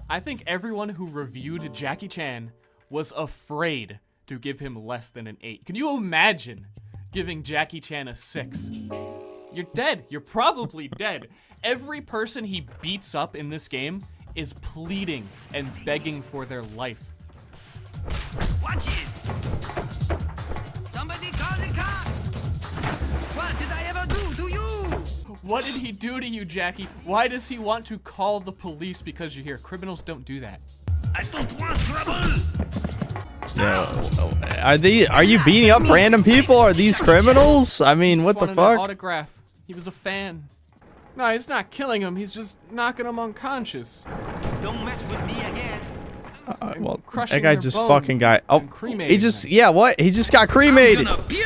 I think everyone who reviewed Jackie Chan was afraid to give him less than an 8. Can you imagine giving Jackie Chan a 6? You're dead. You're probably dead. Every person he beats up in this game is pleading and begging for their life. Watch it! Somebody call the cops! What did I ever do to you? What did he do to you, Jackie? Why does he want to call the police because you're here? Criminals don't do that. I don't want trouble! No. Are you beating up random people? Are these criminals? I mean, what the An fuck? Autograph. He was a fan. No, he's not killing him. He's just knocking him unconscious. Don't mess with me again. Well, Crushing that guy their just bones fucking got. Oh, and cremating he just. them. Yeah, what? He just got cremated. I'm gonna puke!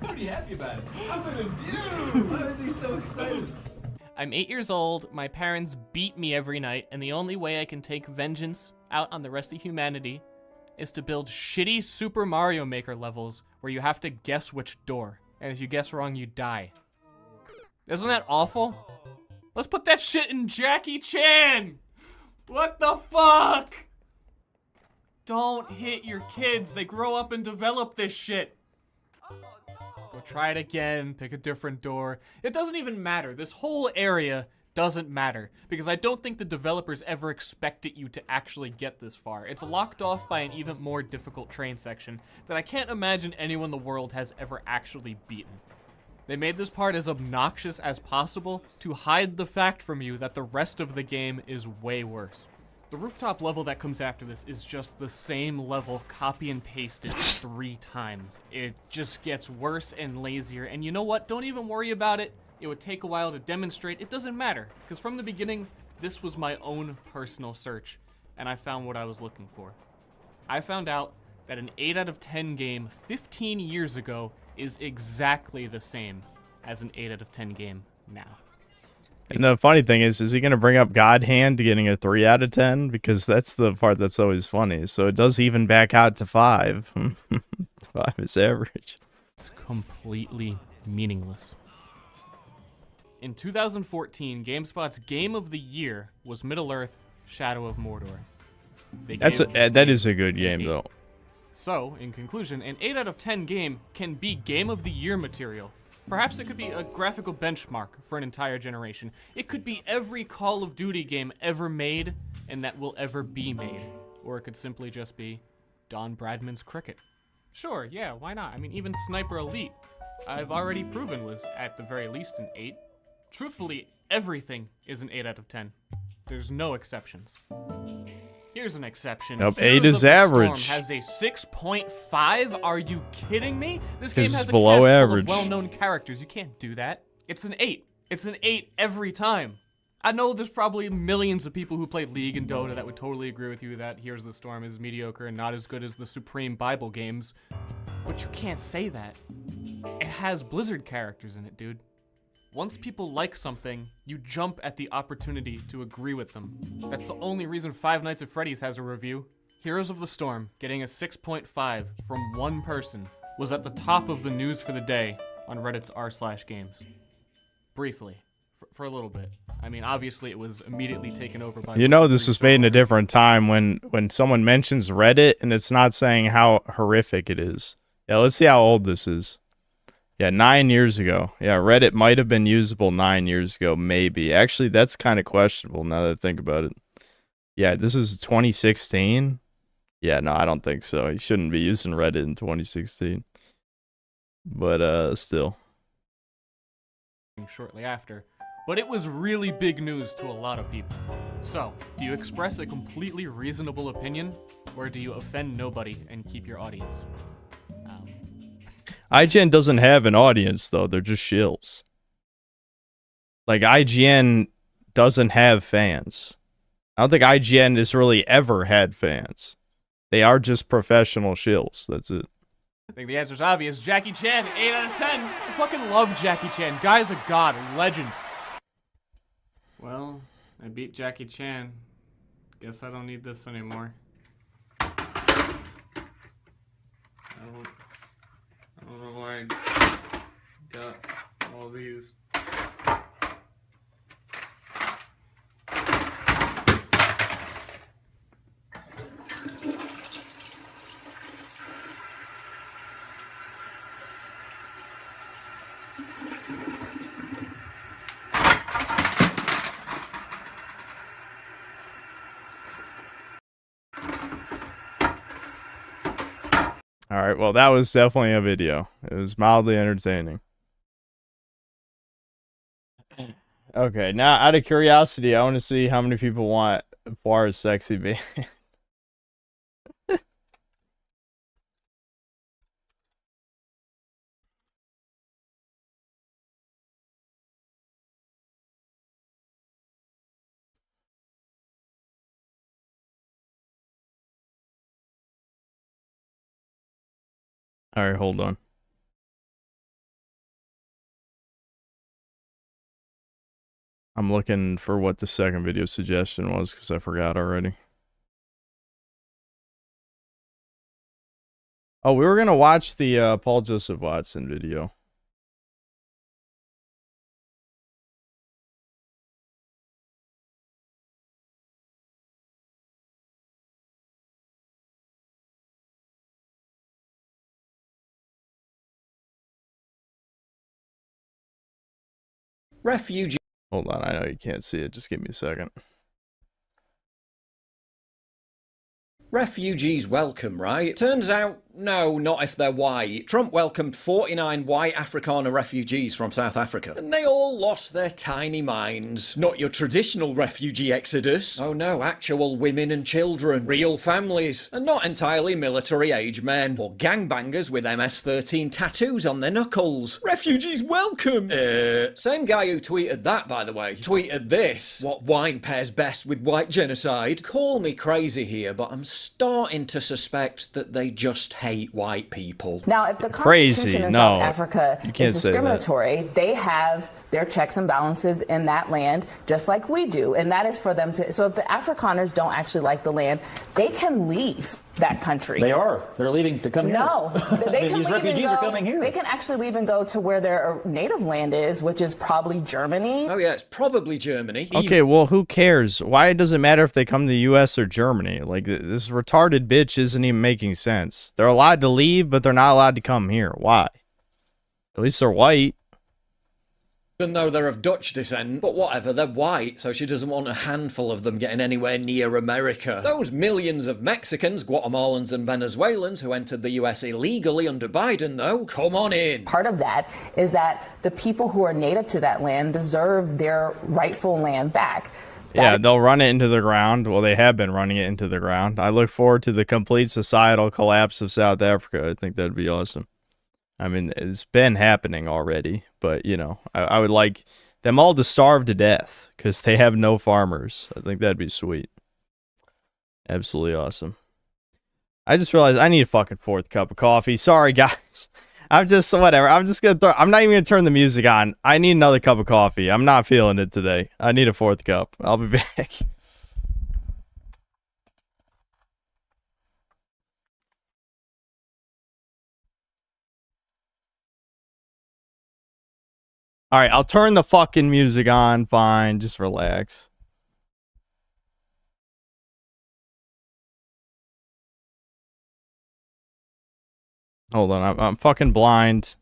Pretty happy about it. I'm gonna puke! Why is he so excited? I'm 8 years old, my parents beat me every night, and the only way I can take vengeance out on the rest of humanity is to build shitty Super Mario Maker levels where you have to guess which door, and if you guess wrong, you die. Isn't that awful? Let's put that shit in Jackie Chan! What the fuck? Don't hit your kids, they grow up and develop this shit. Go try it again, pick a different door. It doesn't even matter. This whole area doesn't matter because I don't think the developers ever expected you to actually get this far. It's locked off by an even more difficult train section that I can't imagine anyone in the world has ever actually beaten. They made this part as obnoxious as possible to hide the fact from you that the rest of the game is way worse. The rooftop level that comes after this is just the same level copy and pasted 3 times. It just gets worse and lazier, and you know what? Don't even worry about it. It would take a while to demonstrate. It doesn't matter, because from the beginning, this was my own personal search, and I found what I was looking for. I found out that an 8 out of 10 game 15 years ago is exactly the same as an 8 out of 10 game now. And the funny thing is he going to bring up God Hand getting a 3 out of 10? Because that's the part that's always funny. So it does even back out to 5. 5 is average. It's completely meaningless. In 2014, GameSpot's Game of the Year was Middle-earth: Shadow of Mordor. That is a good game, though. So, in conclusion, an 8 out of 10 game can be Game of the Year material. Perhaps it could be a graphical benchmark for an entire generation. It could be every Call of Duty game ever made and that will ever be made. Or it could simply just be Don Bradman's Cricket. Sure, yeah, why not? I mean, even Sniper Elite, I've already proven was at the very least an 8. Truthfully, everything is an 8 out of 10. There's no exceptions. Here's an exception. Nope, Heroes 8 is of the average. Storm has a 6.5. Are you kidding me? This game has a below cast average. full of well-known characters. You can't do that. It's an 8. It's an 8 every time. I know there's probably millions of people who play League and Dota that would totally agree with you that Heroes of the Storm is mediocre and not as good as the Supreme Bible games, but you can't say that. It has Blizzard characters in it, dude. Once people like something, you jump at the opportunity to agree with them. That's the only reason Five Nights at Freddy's has a review. Heroes of the Storm getting a 6.5 from one person was at the top of the news for the day on Reddit's r/games. Briefly, for a little bit. I mean, obviously it was immediately taken over by... You know this was made in a different time when someone mentions Reddit and it's not saying how horrific it is. Yeah, let's see how old this is. Yeah, 9 years ago. Yeah, Reddit might have been usable 9 years ago, maybe. Actually, that's kind of questionable now that I think about it. Yeah, this is 2016. Yeah, no, I don't think so. You shouldn't be using Reddit in 2016. But, still. Shortly after. But it was really big news to a lot of people. So, do you express a completely reasonable opinion, or do you offend nobody and keep your audience? IGN doesn't have an audience, though. They're just shills. Like, IGN doesn't have fans. I don't think IGN has really ever had fans. They are just professional shills. That's it. I think the answer's obvious. Jackie Chan, 8 out of 10. I fucking love Jackie Chan. Guy's a god, a legend. Well, I beat Jackie Chan. Guess I don't need this anymore. I don't know why I got all these. Alright, well, that was definitely a video. It was mildly entertaining. Okay, now, out of curiosity, I want to see how many people want Poir's sexy band. Alright, hold on. I'm looking for what the second video suggestion was because I forgot already. Oh, we were going to watch the Paul Joseph Watson video. Refugee. Hold on, I know you can't see it. Just give me a second. Refugees welcome, right? Turns out No, not if they're white. Trump welcomed 49 white Afrikaner refugees from South Africa, and they all lost their tiny minds. Not your traditional refugee exodus. Oh no, actual women and children, real families, and not entirely military-age men, or gangbangers with MS-13 tattoos on their knuckles. Refugees welcome! Same guy who tweeted that, by the way, tweeted this. What wine pairs best with white genocide? Call me crazy here, but I'm starting to suspect that they just hate white people. Now, if the Crazy, Constitution in no, South Africa you can't is say that. discriminatory, they have their checks and balances in that land just like we do, and that is for them to. So if the Afrikaners don't actually like the land, they can leave that country. They are. They're leaving to come here. No, they can These leave refugees and go, are coming here. They can actually leave and go to where their native land is, which is probably Germany. Oh yeah, it's probably Germany. Okay, well, who cares? Why does it matter if they come to the U.S. or Germany? Like, this retarded bitch isn't even making sense. They're allowed to leave, but they're not allowed to come here. Why? At least they're white. Even though they're of Dutch descent, but whatever, they're white, so she doesn't want a handful of them getting anywhere near America. Those millions of Mexicans, Guatemalans and Venezuelans who entered the US illegally under Biden, though, come on in. Part of that is that the people who are native to that land deserve their rightful land back. Yeah, they'll run it into the ground. Well, they have been running it into the ground. I look forward to the complete societal collapse of South Africa. I think that'd be awesome. I mean, it's been happening already, but, you know, I would like them all to starve to death because they have no farmers. I think that'd be sweet. Absolutely awesome. I just realized I need a fucking fourth cup of coffee. Sorry, guys. I'm just, whatever. I'm just going to I'm not even going to turn the music on. I need another cup of coffee. I'm not feeling it today. I need a fourth cup. I'll be back. All right, I'll turn the fucking music on. Fine, just relax. Hold on, I'm fucking blind.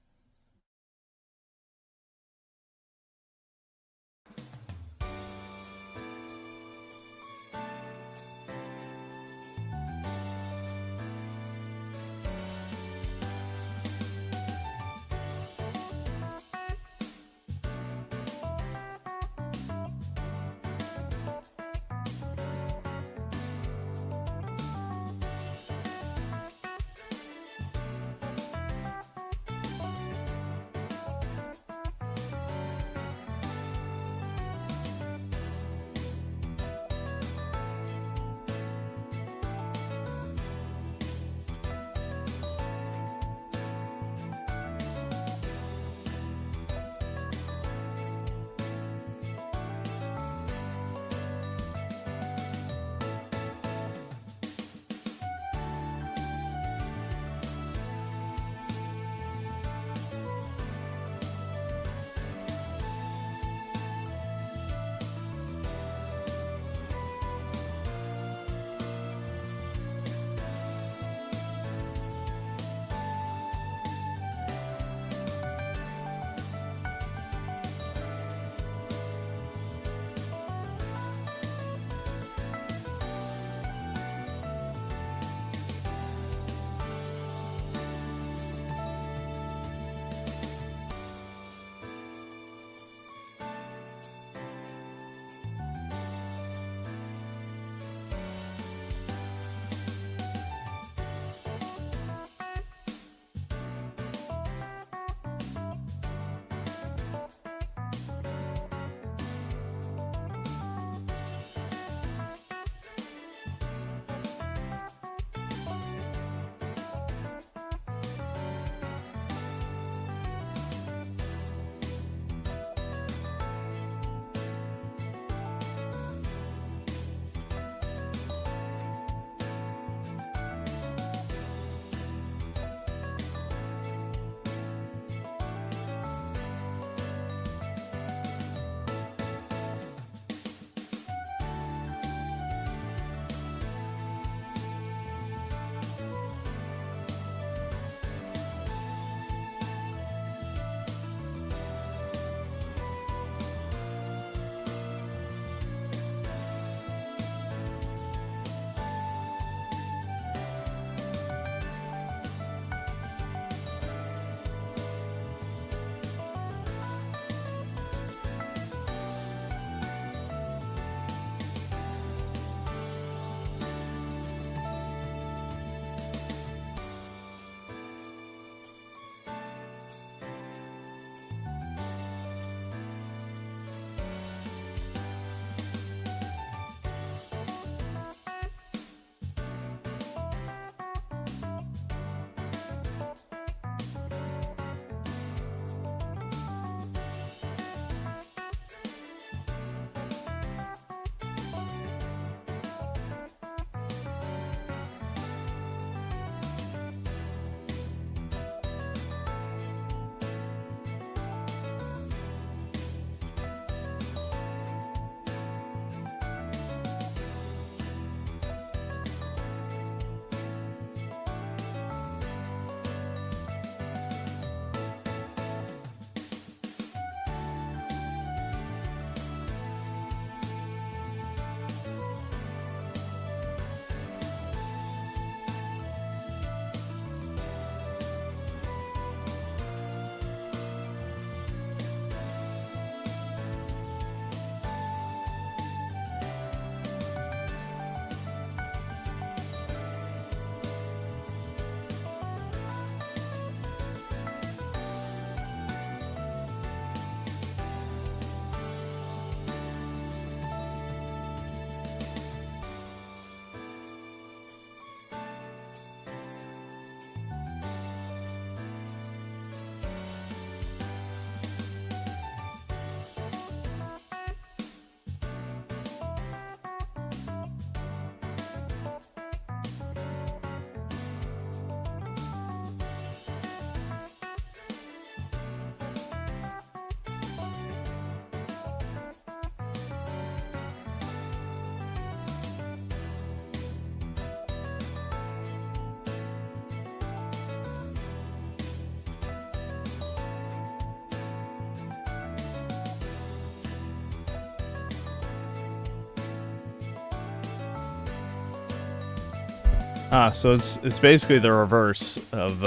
Ah, so it's basically the reverse of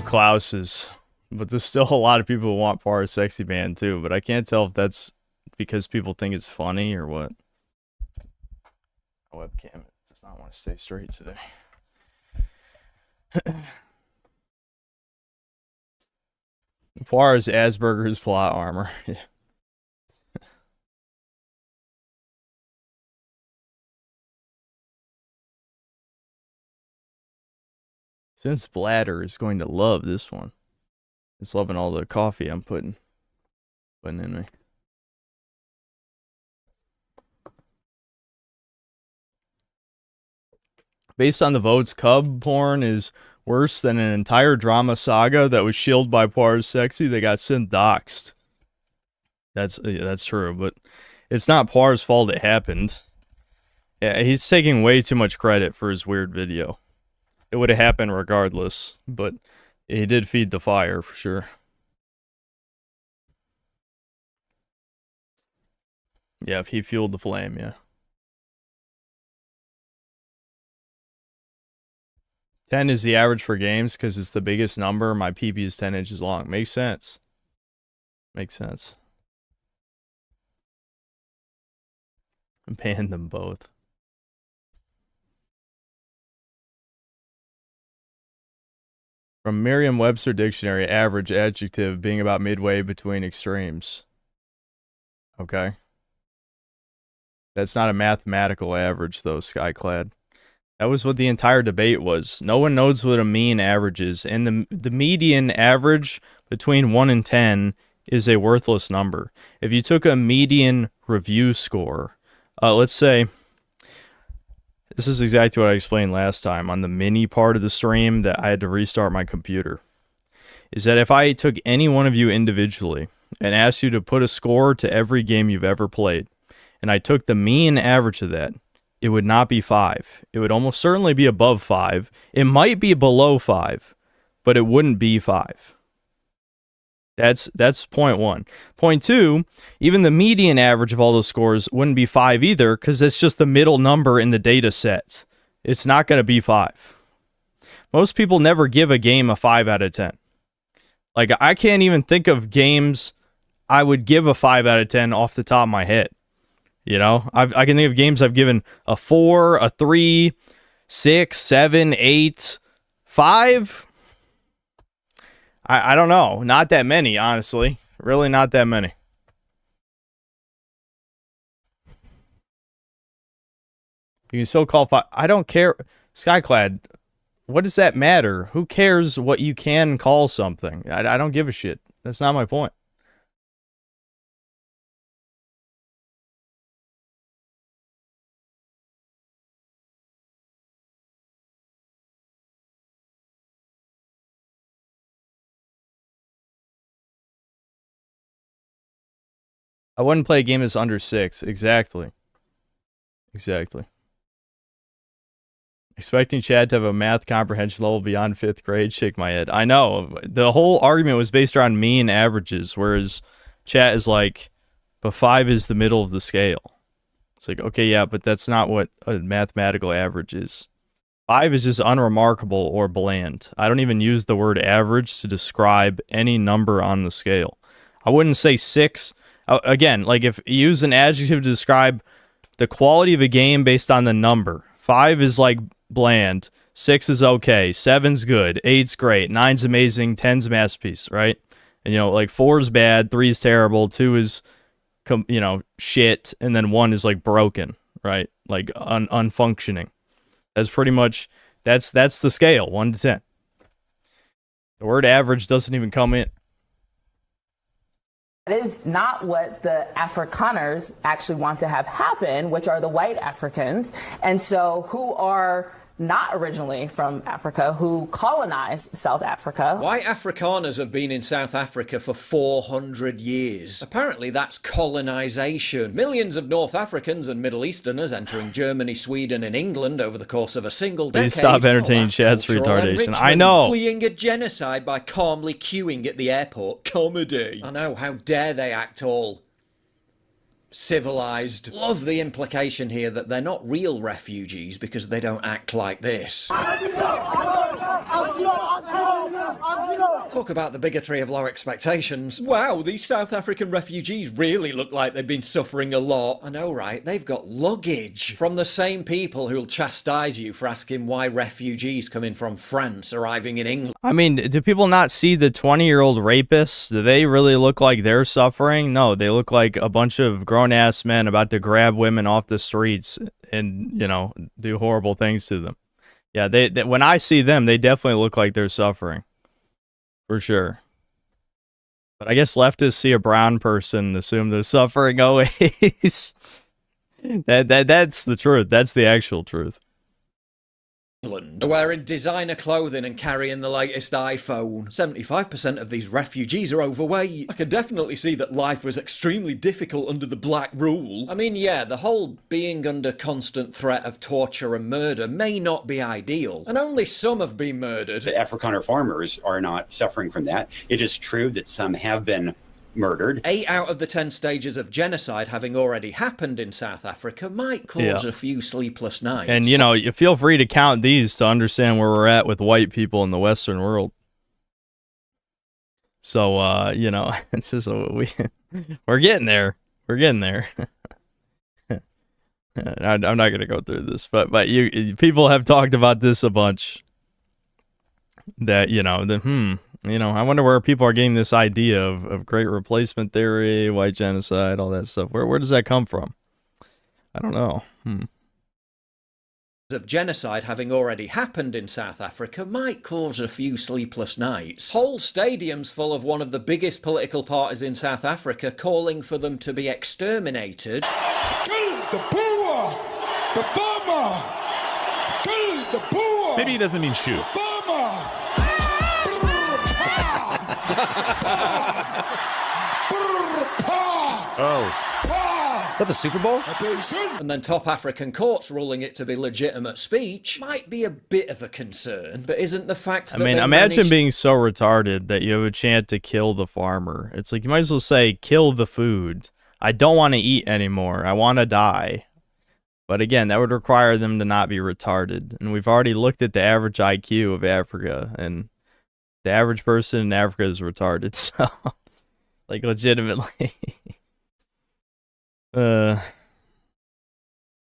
Klaus's. But there's still a lot of people who want Par's sexy band too, but I can't tell if that's because people think it's funny or what. My webcam does not want to stay straight today. Par's Asperger's plot armor. Yeah. Since Bladder is going to love this one. It's loving all the coffee I'm putting in me. Based on the votes, cub porn is worse than an entire drama saga that was shielded by Par's sexy. They got synth doxed. That's true, but it's not Par's fault it happened. Yeah, he's taking way too much credit for his weird video. It would have happened regardless, but he did feed the fire for sure. Yeah, if he fueled the flame, yeah. 10 is the average for games because it's the biggest number. My PP is 10 inches long. Makes sense. Makes sense. Ban them both. From Merriam-Webster Dictionary, average adjective being about midway between extremes. Okay. That's not a mathematical average, though, Skyclad. That was what the entire debate was. No one knows what a mean average is, and the median average between 1 and 10 is a worthless number. If you took a median review score, let's say, this is exactly what I explained last time on the mini part of the stream that I had to restart my computer, is that if I took any one of you individually and asked you to put a score to every game you've ever played, and I took the mean average of that, it would not be 5. It would almost certainly be above 5. It might be below 5, but it wouldn't be 5. That's point one. Point two, even the median average of all those scores wouldn't be 5 either, because it's just the middle number in the data set. It's not going to be 5. Most people never give a game a 5 out of 10. Like, I can't even think of games I would give a 5 out of 10 off the top of my head. You know, I can think of games I've given a 4, a 3, 6, 7, 8, 5. I don't know. Not that many, honestly. Really not that many. You can still call 5. I don't care. Skyclad, what does that matter? Who cares what you can call something? I don't give a shit. That's not my point. I wouldn't play a game that's under 6. Exactly. Exactly. Expecting Chad to have a math comprehension level beyond 5th grade, shake my head. I know. The whole argument was based around mean averages, whereas chat is like, but 5 is the middle of the scale. It's like, okay, yeah, but that's not what a mathematical average is. 5 is just unremarkable or bland. I don't even use the word average to describe any number on the scale. I wouldn't say 6. Again, like if you use an adjective to describe the quality of a game based on the number, 5 is like bland, 6 is okay, 7's good, 8's great, 9's amazing, 10's masterpiece, right? And, you know, like 4's bad, 3's terrible, 2 is, you know, shit, and then 1 is like broken, right? Like unfunctioning. That's pretty much, that's the scale, 1 to 10. The word average doesn't even come in. That is not what the Afrikaners actually want to have happen, which are the white Africans, and so who are not originally from Africa, who colonized South Africa. White Afrikaners have been in South Africa for 400 years. Apparently that's colonization. Millions of North Africans and Middle Easterners entering Germany, Sweden and England over the course of a single decade. Please stop entertaining Chad's retardation. I know. Fleeing a genocide by calmly queuing at the airport. Comedy. I know, how dare they act all civilized. Love the implication here that they're not real refugees because they don't act like this. Talk about the bigotry of low expectations. Wow, these South African refugees really look like they've been suffering a lot. I know, right? They've got luggage from the same people who'll chastise you for asking why refugees coming from France arriving in England. I mean, do people not see the 20-year-old rapists? Do they really look like they're suffering? No, they look like a bunch of grown-ass men about to grab women off the streets and, you know, do horrible things to them. Yeah, they when I see them, they definitely look like they're suffering. For sure. But I guess leftists see a brown person and assume they're suffering always. That's the truth. That's the actual truth. Wearing designer clothing and carrying the latest iPhone. 75% of these refugees are overweight. I can definitely see that life was extremely difficult under the Black Rule. I mean, yeah, the whole being under constant threat of torture and murder may not be ideal, and only some have been murdered. The Afrikaner farmers are not suffering from that. It is true that some have been murdered. 8 out of the 10 stages of genocide having already happened in South Africa might cause a few sleepless nights. And, you know, you feel free to count these to understand where we're at with white people in the Western world. So, you know, we're getting there. We're getting there. I'm not going to go through this, but people have talked about this a bunch. That, you know, you know, I wonder where people are getting this idea of great replacement theory, white genocide, all that stuff. Where does that come from? I don't know. Of genocide having already happened in South Africa might cause a few sleepless nights. Whole stadiums full of one of the biggest political parties in South Africa calling for them to be exterminated. Kill the poor! The farmer! Kill the poor! Maybe he doesn't mean shoot. Farmer! Oh. Is that the Super Bowl? And then top African courts ruling it to be legitimate speech might be a bit of a concern, but isn't the fact that imagine being so retarded that you have a chant to kill the farmer. It's like, you might as well say, kill the food. I don't want to eat anymore. I want to die. But again, that would require them to not be retarded. And we've already looked at the average IQ of Africa, and the average person in Africa is retarded, so, like, legitimately. Oh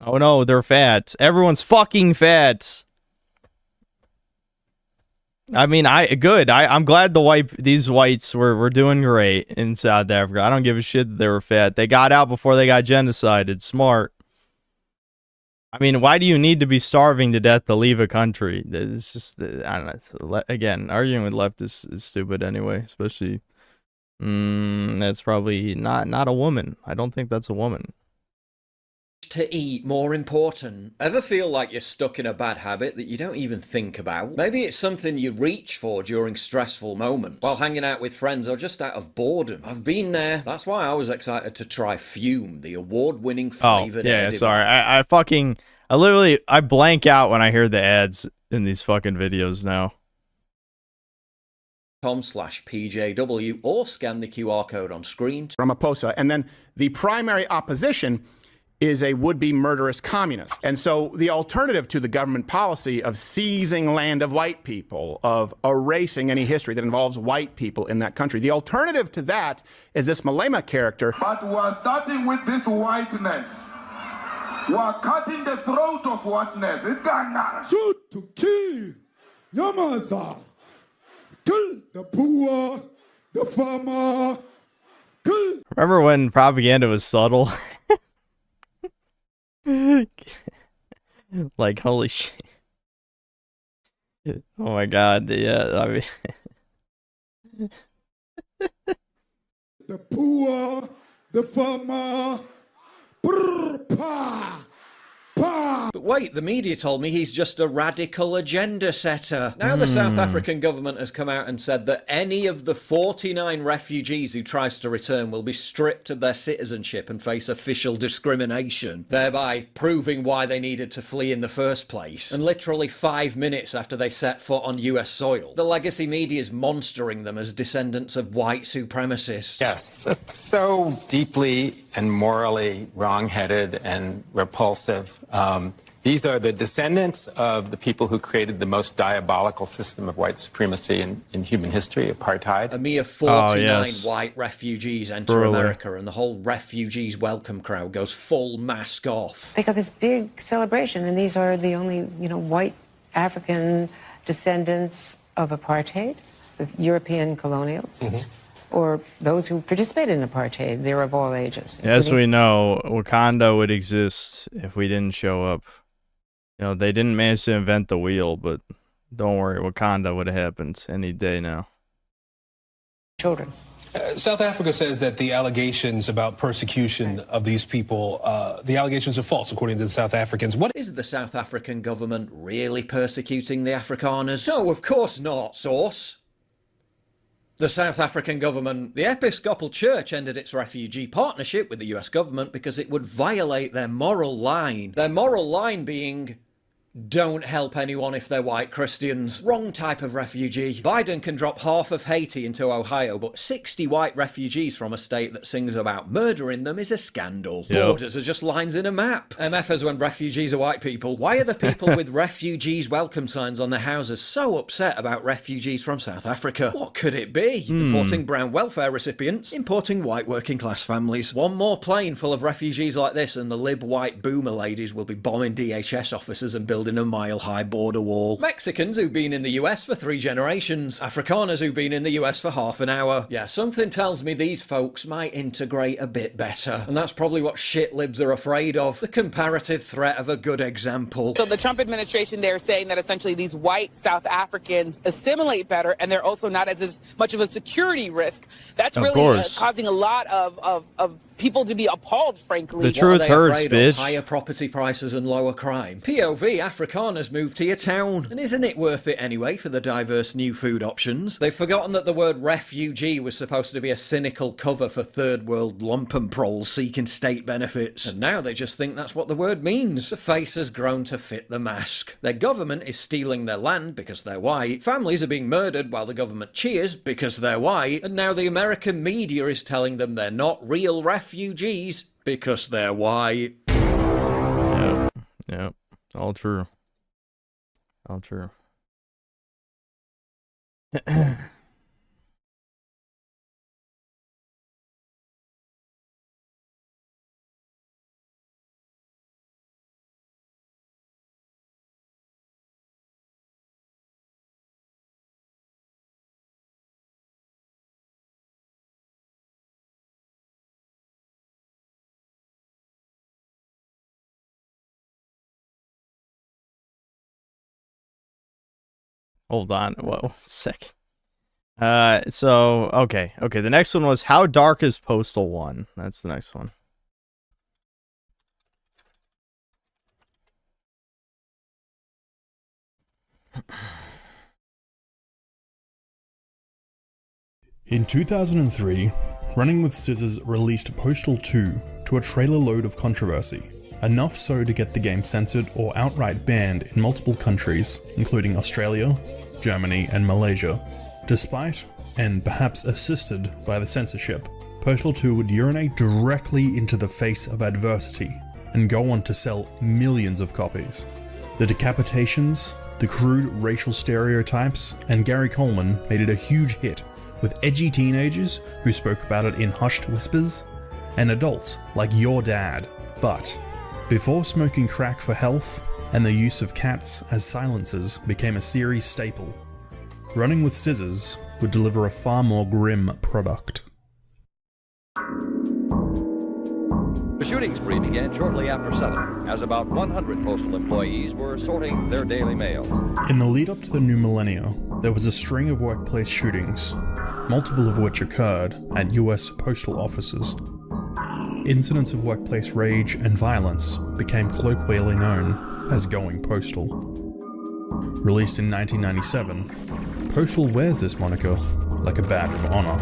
no, they're fat. Everyone's fucking fat. I mean, I'm glad these whites were doing great in South Africa. I don't give a shit that they were fat. They got out before they got genocided. Smart. I mean, why do you need to be starving to death to leave a country? It's just, I don't know. Again, arguing with leftists is stupid anyway, especially, that's probably not a woman. I don't think that's a woman. To eat more important. Ever feel like you're stuck in a bad habit that you don't even think about? Maybe it's something you reach for during stressful moments, while hanging out with friends or just out of boredom. I've been there. That's why I was excited to try Fume, the award-winning flavored air device. Sorry. I blank out when I hear the ads in these fucking videos now. .com/PJW or scan the QR code on screen. Ramaphosa. And then the primary opposition is a would-be murderous communist. And so the alternative to the government policy of seizing land of white people, of erasing any history that involves white people in that country, the alternative to that is this Malema character. But we're starting with this whiteness. We're cutting the throat of whiteness. Shoot to kill. Yamaza. Kill the poor, the farmer. Kill. Remember when propaganda was subtle? Like, holy shit. Oh my god, yeah, I mean... The poor, the farmer... Brr, pa. But wait, the media told me he's just a radical agenda setter. Now the South African government has come out and said that any of the 49 refugees who tries to return will be stripped of their citizenship and face official discrimination, thereby proving why they needed to flee in the first place. And literally 5 minutes after they set foot on US soil, the legacy media is monstering them as descendants of white supremacists. Yes, it's so deeply and morally wrong-headed and repulsive. These are the descendants of the people who created the most diabolical system of white supremacy in human history, apartheid. A mere 49 white refugees enter America, and the whole refugees welcome crowd goes full mask off. They got this big celebration, and these are the only, white African descendants of apartheid, the European colonials, or those who participated in apartheid. They're of all ages. As we know, Wakanda would exist if we didn't show up. They didn't manage to invent the wheel, but don't worry, Wakanda would have happened any day now. Children. South Africa says that the allegations about persecution of these people, the allegations are false, according to the South Africans. What is the South African government really persecuting the Afrikaners? No, of course not, source. The South African government, the Episcopal Church ended its refugee partnership with the US government because it would violate their moral line. Their moral line being, don't help anyone if they're white Christians. Wrong type of refugee. Biden can drop half of Haiti into Ohio, but 60 white refugees from a state that sings about murdering them is a scandal. Yep. Borders are just lines in a map. MFers when refugees are white people. Why are the people with refugees welcome signs on their houses so upset about refugees from South Africa? What could it be? Importing brown welfare recipients? Importing white working class families? One more plane full of refugees like this and the lib white boomer ladies will be bombing DHS officers and building a mile-high border wall. Mexicans who've been in the US for 3 generations. Afrikaners who've been in the US for half an hour. Yeah, something tells me these folks might integrate a bit better. And that's probably what shit libs are afraid of. The comparative threat of a good example. So the Trump administration, they're saying that essentially these white South Africans assimilate better and they're also not as much of a security risk. That's really causing a lot of people to be appalled, frankly. The truth hurts, bitch. Higher property prices and lower crime. POV, Afrikaners moved to your town. And isn't it worth it anyway for the diverse new food options? They've forgotten that the word refugee was supposed to be a cynical cover for third world lumpenproles seeking state benefits. And now they just think that's what the word means. The face has grown to fit the mask. Their government is stealing their land because they're white. Families are being murdered while the government cheers because they're white. And now the American media is telling them they're not real refugees because they're white. Yep. All true. All true. Hold on, whoa, second. Okay. The next one was How Dark is Postal 1? That's the next one. In 2003, Running with Scissors released Postal 2 to a trailer load of controversy. Enough so to get the game censored or outright banned in multiple countries, including Australia, Germany, and Malaysia. Despite, and perhaps assisted by the censorship, Postal 2 would urinate directly into the face of adversity and go on to sell millions of copies. The decapitations, the crude racial stereotypes, and Gary Coleman made it a huge hit with edgy teenagers who spoke about it in hushed whispers, and adults like your dad. But before smoking crack for health and the use of cats as silencers became a series staple, Running with Scissors would deliver a far more grim product. The shooting spree began shortly after 7, as about 100 postal employees were sorting their daily mail. In the lead up to the new millennia, there was a string of workplace shootings, multiple of which occurred at US postal offices. Incidents of workplace rage and violence became colloquially known as going postal. Released in 1997, Postal wears this moniker like a badge of honor.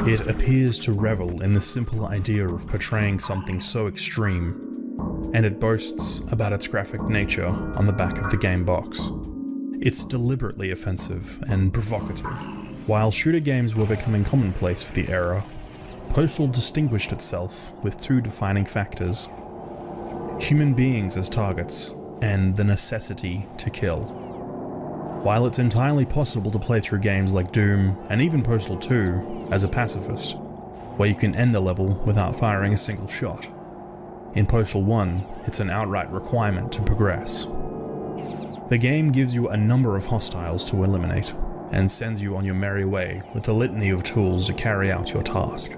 It appears to revel in the simple idea of portraying something so extreme, and it boasts about its graphic nature on the back of the game box. It's deliberately offensive and provocative. While shooter games were becoming commonplace for the era, Postal distinguished itself with two defining factors: human beings as targets, and the necessity to kill. While it's entirely possible to play through games like Doom, and even Postal 2, as a pacifist, where you can end the level without firing a single shot, in Postal 1, it's an outright requirement to progress. The game gives you a number of hostiles to eliminate, and sends you on your merry way with a litany of tools to carry out your task.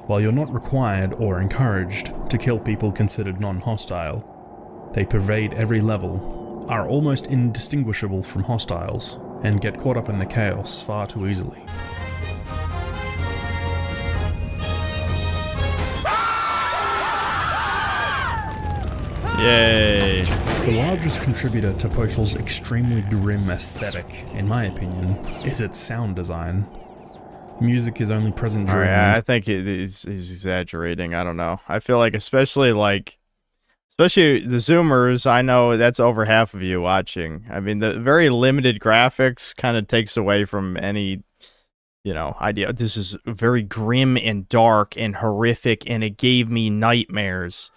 While you're not required or encouraged to kill people considered non-hostile, they pervade every level, are almost indistinguishable from hostiles, and get caught up in the chaos far too easily. Yay. The largest contributor to Postal's extremely grim aesthetic, in my opinion, is its sound design. Music is only present during I think he's exaggerating. I don't know. I feel like especially the Zoomers, I know that's over half of you watching. I mean, the very limited graphics kind of takes away from any, idea. This is very grim and dark and horrific, and it gave me nightmares.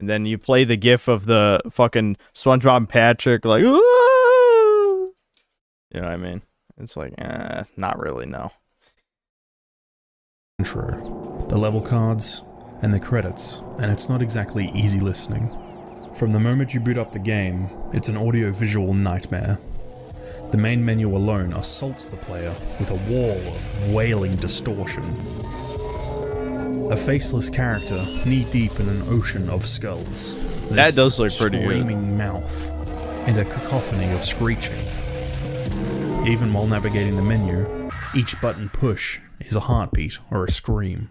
And then you play the gif of the fucking SpongeBob and Patrick, like, ooh! You know what I mean? It's like, not really, no. Intro, the level cards, and the credits, and it's not exactly easy listening. From the moment you boot up the game, it's an audio-visual nightmare. The main menu alone assaults the player with a wall of wailing distortion. A faceless character knee-deep in an ocean of skulls. That does look pretty good. Screaming mouth, and a cacophony of screeching. Even while navigating the menu, each button push is a heartbeat or a scream.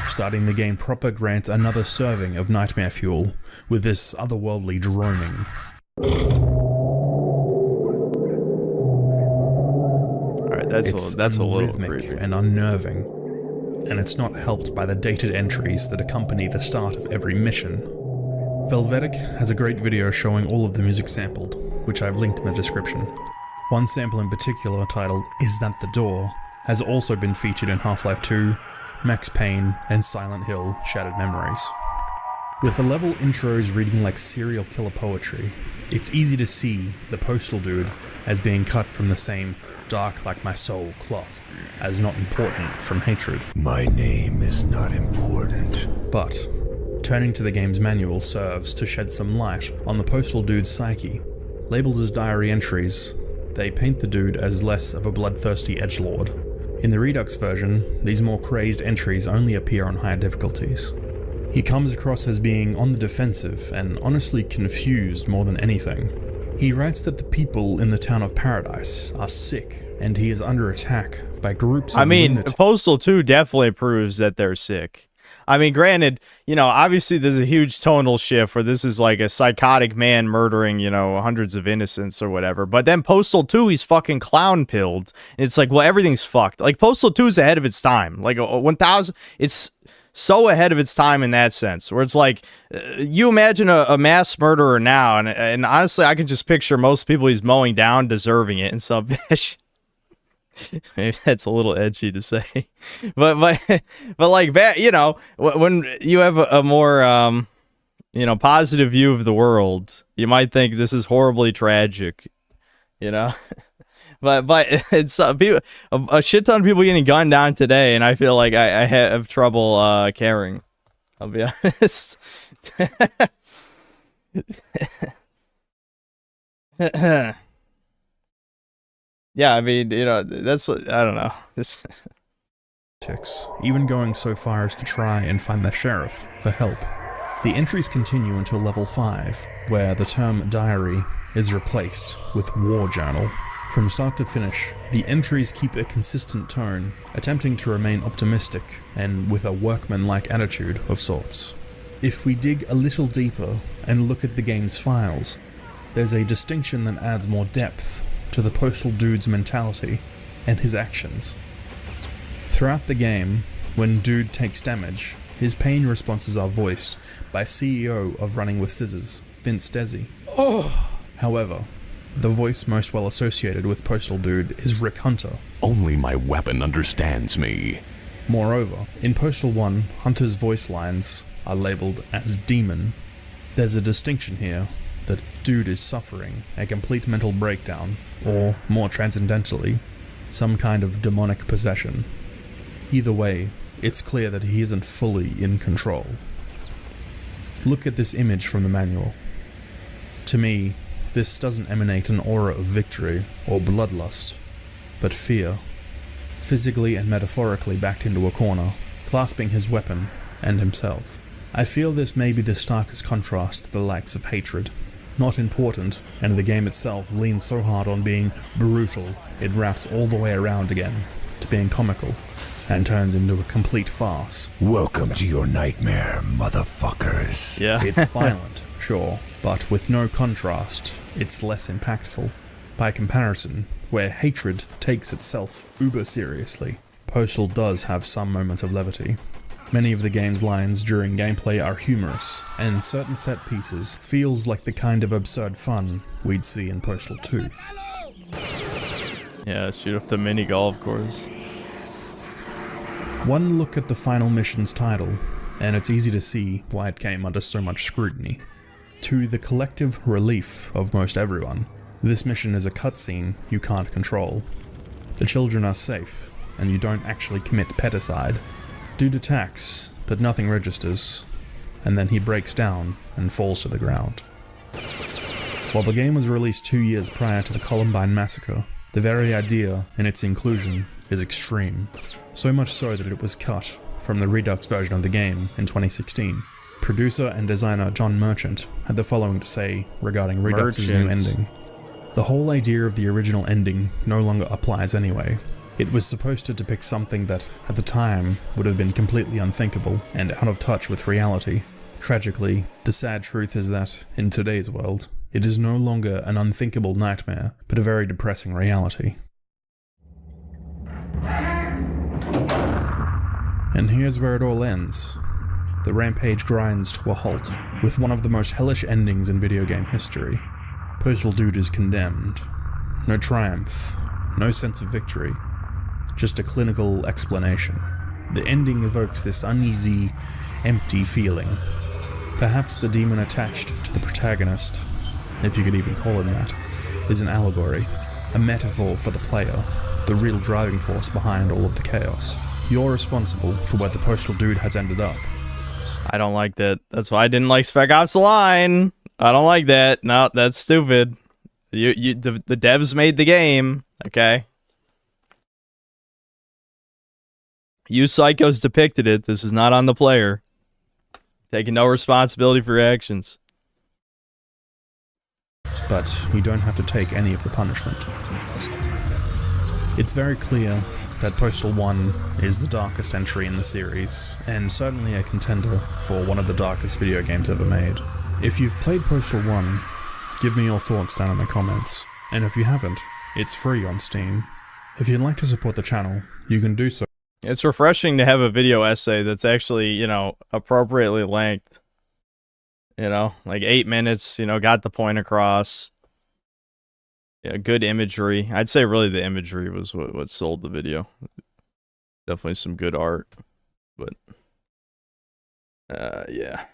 Starting the game proper grants another serving of nightmare fuel with this otherworldly droning. Alright, that's a little creepy and unnerving, and it's not helped by the dated entries that accompany the start of every mission. Velvetic has a great video showing all of the music sampled, which I've linked in the description. One sample in particular, titled "Is That the Door?", has also been featured in Half-Life 2, Max Payne, and Silent Hill: Shattered Memories. With the level intros reading like serial killer poetry, it's easy to see the Postal dude as being cut from the same dark like my soul cloth as not important from hatred. My name is not important. But turning to the game's manual serves to shed some light on the Postal dude's psyche. Labeled as diary entries, they paint the dude as less of a bloodthirsty edgelord. In the Redux version, these more crazed entries only appear on higher difficulties. He comes across as being on the defensive and honestly confused more than anything. He writes that the people in the town of Paradise are sick, and he is under attack by groups of lunatics. Postal 2 definitely proves that they're sick. I mean, granted, obviously there's a huge tonal shift where this is like a psychotic man murdering, hundreds of innocents or whatever. But then Postal 2, he's fucking clown-pilled. It's like, well, everything's fucked. Like, Postal 2 is ahead of its time. Like, 1000, it's so ahead of its time in that sense, where it's like, you imagine a mass murderer now, and honestly, I can just picture most people he's mowing down deserving it in some fashion. Maybe that's a little edgy to say, but like that, when you have a more positive view of the world, you might think this is horribly tragic, but it's a shit ton of people getting gunned down today, and I feel like I have trouble caring. I'll be honest. Yeah, I mean, that's, I don't know. This even going so far as to try and find the sheriff for help. The entries continue until level 5, where the term diary is replaced with war journal. From start to finish, the entries keep a consistent tone, attempting to remain optimistic and with a workman-like attitude of sorts. If we dig a little deeper and look at the game's files, there's a distinction that adds more depth to the Postal dude's mentality and his actions. Throughout the game, when dude takes damage, his pain responses are voiced by CEO of Running with Scissors, Vince Desi. However, the voice most well associated with Postal dude is Rick Hunter. Only my weapon understands me. Moreover, in Postal 1, Hunter's voice lines are labelled as demon. There's a distinction here that dude is suffering a complete mental breakdown, or, more transcendentally, some kind of demonic possession. Either way, it's clear that he isn't fully in control. Look at this image from the manual. To me, this doesn't emanate an aura of victory or bloodlust, but fear, physically and metaphorically backed into a corner, clasping his weapon and himself. I feel this may be the starkest contrast to the likes of hatred. Not important, and the game itself leans so hard on being brutal, it wraps all the way around again to being comical, and turns into a complete farce. Welcome to your nightmare, motherfuckers. Yeah. It's violent, sure, but with no contrast, it's less impactful. By comparison, where hatred takes itself uber seriously, Postal does have some moments of levity. Many of the game's lines during gameplay are humorous, and certain set pieces feels like the kind of absurd fun we'd see in Postal 2. Yeah, shoot up the mini golf course. One look at the final mission's title, and it's easy to see why it came under so much scrutiny. To the collective relief of most everyone, this mission is a cutscene you can't control. The children are safe, and you don't actually commit peticide. Dude attacks, but nothing registers, and then he breaks down and falls to the ground. While the game was released 2 years prior to the Columbine massacre, the very idea in its inclusion is extreme. So much so that it was cut from the Redux version of the game in 2016. Producer and designer John Merchant had the following to say regarding Redux's new ending. The whole idea of the original ending no longer applies anyway. It was supposed to depict something that, at the time, would have been completely unthinkable and out of touch with reality. Tragically, the sad truth is that, in today's world, it is no longer an unthinkable nightmare, but a very depressing reality. And here's where it all ends. The rampage grinds to a halt, with one of the most hellish endings in video game history. Postal Dude is condemned. No triumph, no sense of victory, just a clinical explanation. The ending evokes this uneasy, empty feeling. Perhaps the demon attached to the protagonist, if you could even call him that, is an allegory, a metaphor for the player, the real driving force behind all of the chaos. You're responsible for where the Postal Dude has ended up. I don't like that. That's why I didn't like Spec Ops line. I don't like that. No, that's stupid. The devs made the game, okay? You psychos depicted it. This is not on the player. Taking no responsibility for your actions. But you don't have to take any of the punishment. It's very clear that Postal 1 is the darkest entry in the series, and certainly a contender for one of the darkest video games ever made. If you've played Postal 1, give me your thoughts down in the comments, and if you haven't, it's free on Steam. If you'd like to support the channel, you can do so. It's refreshing to have a video essay that's actually, you know, appropriately length. You know, like 8 minutes, you know, got the point across. Yeah, good imagery. I'd say really the imagery was what sold the video. Definitely some good art, but yeah.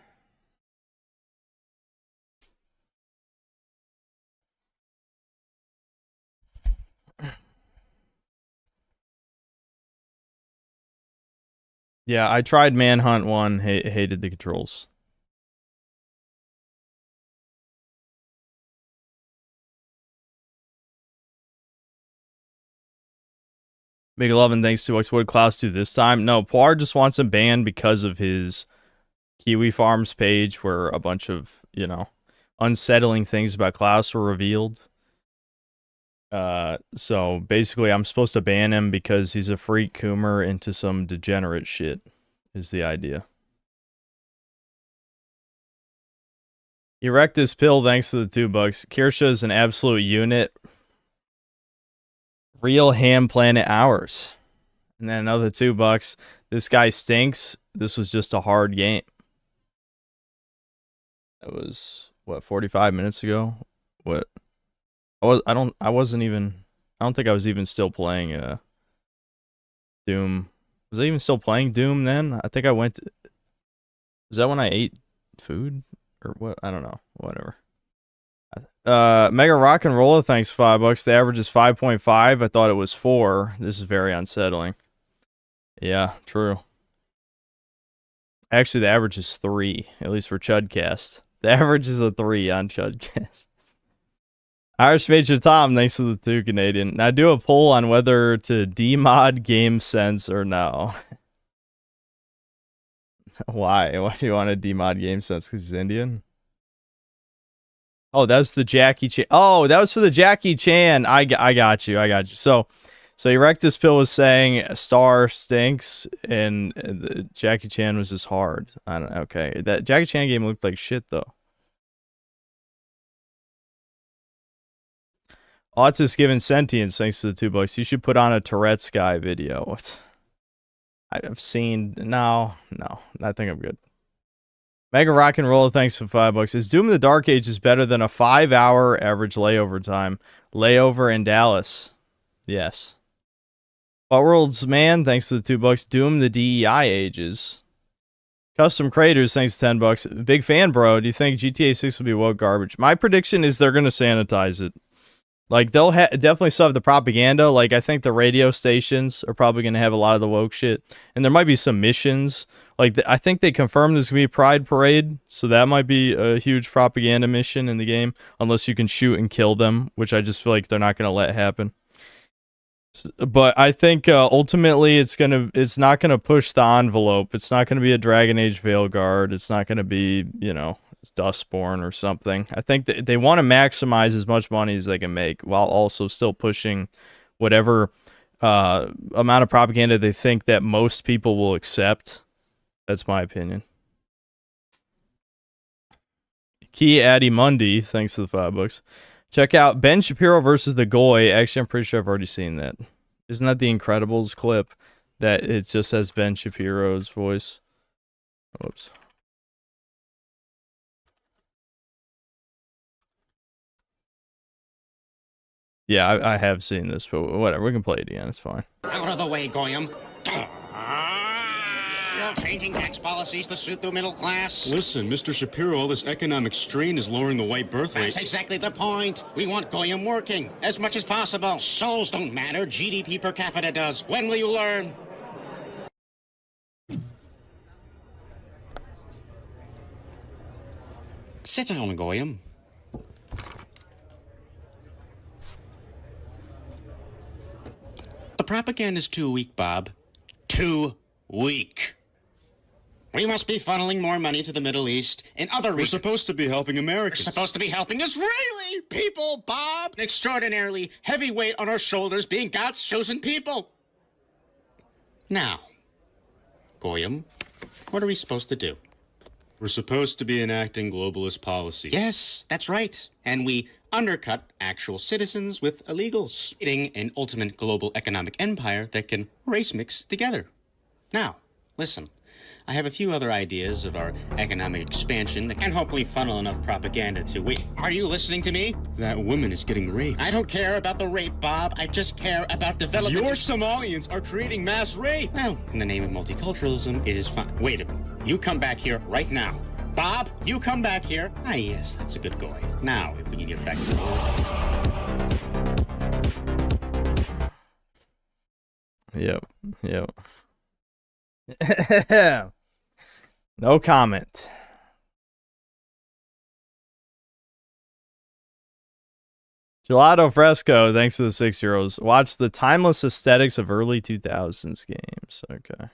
Yeah, I tried Manhunt 1, hated the controls. McLovin, thanks to $2. What did Klaus do this time? No, Poir just wants him banned because of his Kiwi Farms page where a bunch of, you know, unsettling things about Klaus were revealed. So basically I'm supposed to ban him because he's a freak coomer into some degenerate shit, is the idea. You wrecked this pill thanks to the $2. Kirsha is an absolute unit. Real Ham Planet Hours. And then another $2. This guy stinks. This was just a hard game. That was what, 45 minutes ago? What? I don't think I was even still playing Doom. Was I even still playing Doom then? I think I went... Is that when I ate food? Or what? I don't know. Whatever. Mega Rock and Roller, thanks $5. The average is 5.5. I thought it was 4. This is very unsettling. Yeah, true. Actually, the average is 3, at least for Chudcast. The average is a 3 on Chudcast. Irish Major Tom, thanks to the 2 Canadian. Now do a poll on whether to demod GameSense or no. Why? Why do you want to demod GameSense? Because he's Indian? Oh, that was the Jackie Chan. Oh, that was for the Jackie Chan. I got you. So Erectus Pill was saying Star stinks, and Jackie Chan was just hard. I don't know. Okay, that Jackie Chan game looked like shit though. Autis given sentience thanks to the $2. You should put on a Tourette's guy video. What? I've seen no. I think I'm good. Mega Rock and Roll, thanks for $5. Is Doom in the Dark Ages better than a 5-hour average layover time? Layover in Dallas. Yes. World's Man, thanks to the $2. Doom the DEI ages. Custom Creators, thanks to $10. Big fan, bro. Do you think GTA 6 will be woke garbage? My prediction is they're going to sanitize it. Like, they'll definitely still have the propaganda. Like, I think the radio stations are probably going to have a lot of the woke shit. And there might be some missions. Like, I think they confirmed there's going to be a Pride Parade. So that might be a huge propaganda mission in the game. Unless you can shoot and kill them. Which I just feel like they're not going to let happen. But I think ultimately it's not going to push the envelope. It's not going to be a Dragon Age Veilguard. It's not going to be, you know, Dustborn or something. I think that they want to maximize as much money as they can make while also still pushing whatever amount of propaganda they think that most people will accept. That's my opinion. Key Addy Mundi, thanks to the $5. Check out Ben Shapiro versus the Goy. Actually, I'm pretty sure I've already seen that. Isn't that the Incredibles clip that it just says Ben Shapiro's voice? Whoops. Yeah, I have seen this, but whatever. We can play it again. It's fine. Out of the way, Goyam. You're changing tax policies to suit the middle class. Listen, Mr. Shapiro, all this economic strain is lowering the white birth rate. That's exactly the point. We want Goyam working as much as possible. Souls don't matter. GDP per capita does. When will you learn? Sit down, Goyam. The propaganda's too weak, Bob. Too weak. We must be funneling more money to the Middle East and other regions. We're supposed to be helping Americans. We're supposed to be helping Israeli people, Bob. An extraordinarily heavy weight on our shoulders being God's chosen people. Now, Goyam, what are we supposed to do? We're supposed to be enacting globalist policies. Yes, that's right. And we undercut actual citizens with illegals, creating an ultimate global economic empire that can race mix together. Now, listen. I have a few other ideas of our economic expansion that can hopefully funnel enough propaganda to... Wait, are you listening to me? That woman is getting raped. I don't care about the rape, Bob. I just care about development. Your Somalians are creating mass rape. Well, in the name of multiculturalism, it is fine. Wait a minute. You come back here right now. Bob, you come back here. Ah, yes, that's a good goy. Now, if we can get back to the... Yep. No comment. Gelato Fresco, thanks to the €6. Watch the timeless aesthetics of early 2000s games. Okay.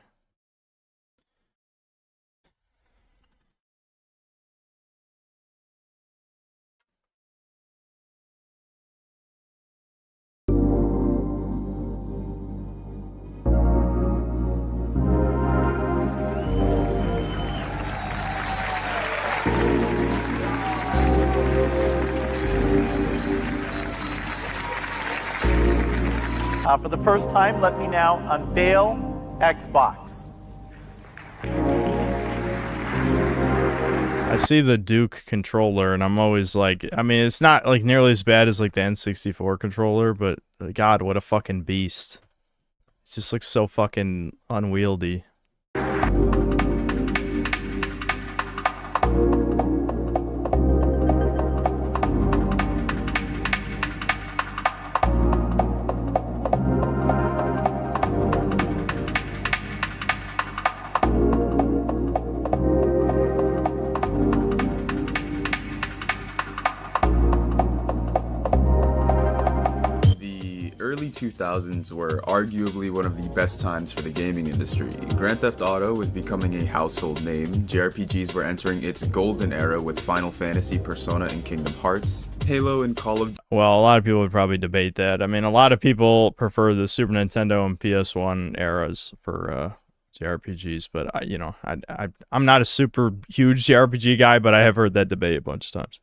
For the first time, let me now unveil Xbox. I see the Duke controller, and I'm always like, I mean, it's not like nearly as bad as like the N64 controller, but God, what a fucking beast. just looks so fucking unwieldy. Early 2000s were arguably one of the best times for the gaming industry. Grand Theft Auto was becoming a household name, JRPGs were entering its golden era with Final Fantasy, Persona, and Kingdom Hearts. Halo and Call of... Well, a lot of people would probably debate that. I mean, a lot of people prefer the Super Nintendo and PS1 eras for JRPGs, but I'm not a super huge JRPG guy, but I have heard that debate a bunch of times.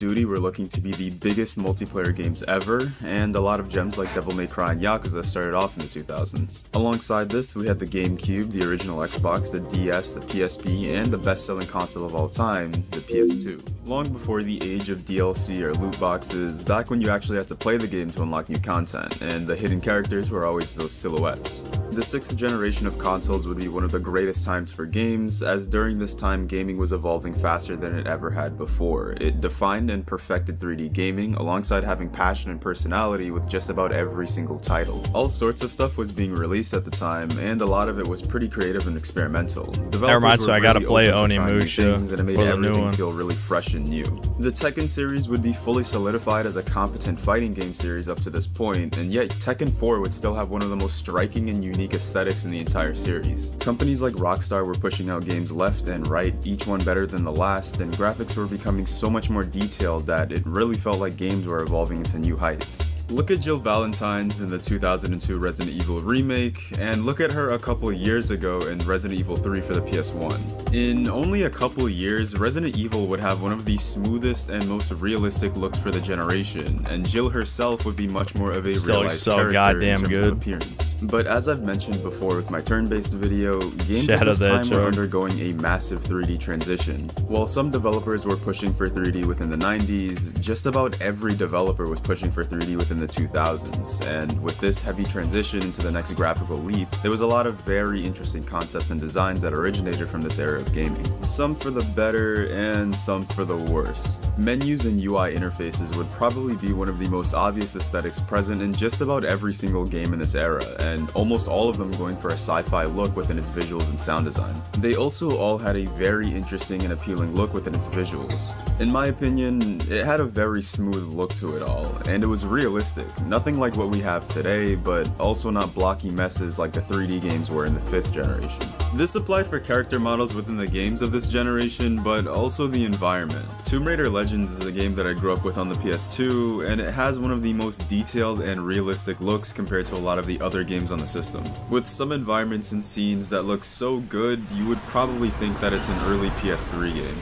Duty were looking to be the biggest multiplayer games ever, and a lot of gems like Devil May Cry and Yakuza started off in the 2000s. Alongside this, we had the GameCube, the original Xbox, the DS, the PSP, and the best-selling console of all time, the PS2. Long before the age of DLC or loot boxes, back when you actually had to play the game to unlock new content, and the hidden characters were always those silhouettes. The 6th generation of consoles would be one of the greatest times for games, as during this time gaming was evolving faster than it ever had before. It defined and perfected 3D gaming, alongside having passion and personality with just about every single title. All sorts of stuff was being released at the time, and a lot of it was pretty creative and experimental. That reminds me, I gotta play Onimusha, and it made for the everything new one. feel really fresh and new. The Tekken series would be fully solidified as a competent fighting game series up to this point, and yet Tekken 4 would still have one of the most striking and unique aesthetics in the entire series. Companies like Rockstar were pushing out games left and right, each one better than the last, and graphics were becoming so much more detailed that it really felt like games were evolving into new heights. Look at Jill Valentine's in the 2002 Resident Evil remake, and look at her a couple years ago in Resident Evil 3 for the PS1. In only a couple years, Resident Evil would have one of the smoothest and most realistic looks for the generation, and Jill herself would be much more of a Still realized so character goddamn in terms good. of appearance. But as I've mentioned before with my turn-based video, games at Shadow this the time were Hedgehog. undergoing a massive 3D transition. While some developers were pushing for 3D within the 90s, just about every developer was pushing for 3D within the 2000s. And with this heavy transition into the next graphical leap, there was a lot of very interesting concepts and designs that originated from this era of gaming. Some for the better and some for the worse. Menus and UI interfaces would probably be one of the most obvious aesthetics present in just about every single game in this era, and almost all of them going for a sci-fi look within its visuals and sound design. They also all had a very interesting and appealing look within its visuals. In my opinion, it had a very smooth look to it all, and it was realistic. Nothing like what we have today, but also not blocky messes like the 3D games were in the 5th generation. This applied for character models within the games of this generation, but also the environment. Tomb Raider Legends is a game that I grew up with on the PS2, and it has one of the most detailed and realistic looks compared to a lot of the other games on the system. With some environments and scenes that look so good, you would probably think that it's an early PS3 game.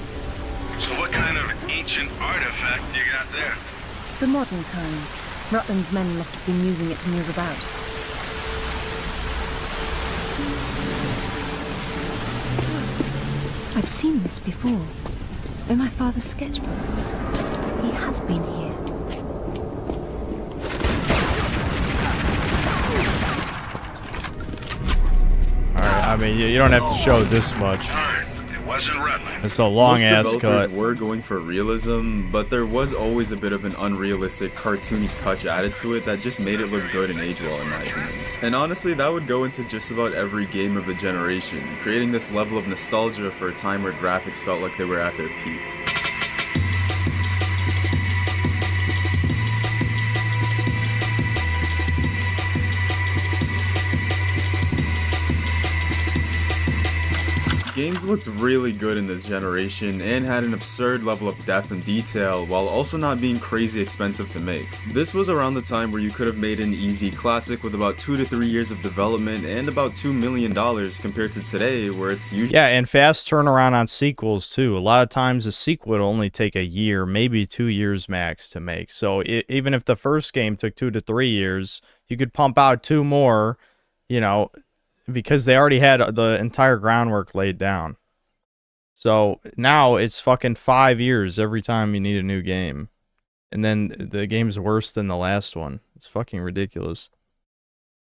So what kind of ancient artifact you got there? The modern kind. Rutland's men must have been using it to move about. I've seen this before. In my father's sketchbook. He has been here. Alright, I mean, you don't have to show this much. It wasn't Rutland. It's a long Most ass developers cut. were going for realism, but there was always a bit of an unrealistic, cartoony touch added to it that just made it look good and age well in my opinion. And honestly, that would go into just about every game of the generation, creating this level of nostalgia for a time where graphics felt like they were at their peak. Games looked really good in this generation and had an absurd level of depth and detail while also not being crazy expensive to make. This was around the time where you could have made an easy classic with about 2 to 3 years of development and about $2 million compared to today where it's usually... Yeah, and fast turnaround on sequels too. A lot of times a sequel would only take a year, maybe 2 years max to make. So even if the first game took 2 to 3 years, you could pump out 2 more, you know, because they already had the entire groundwork laid down. So now it's fucking 5 years every time you need a new game. And then the game's worse than the last one. It's fucking ridiculous.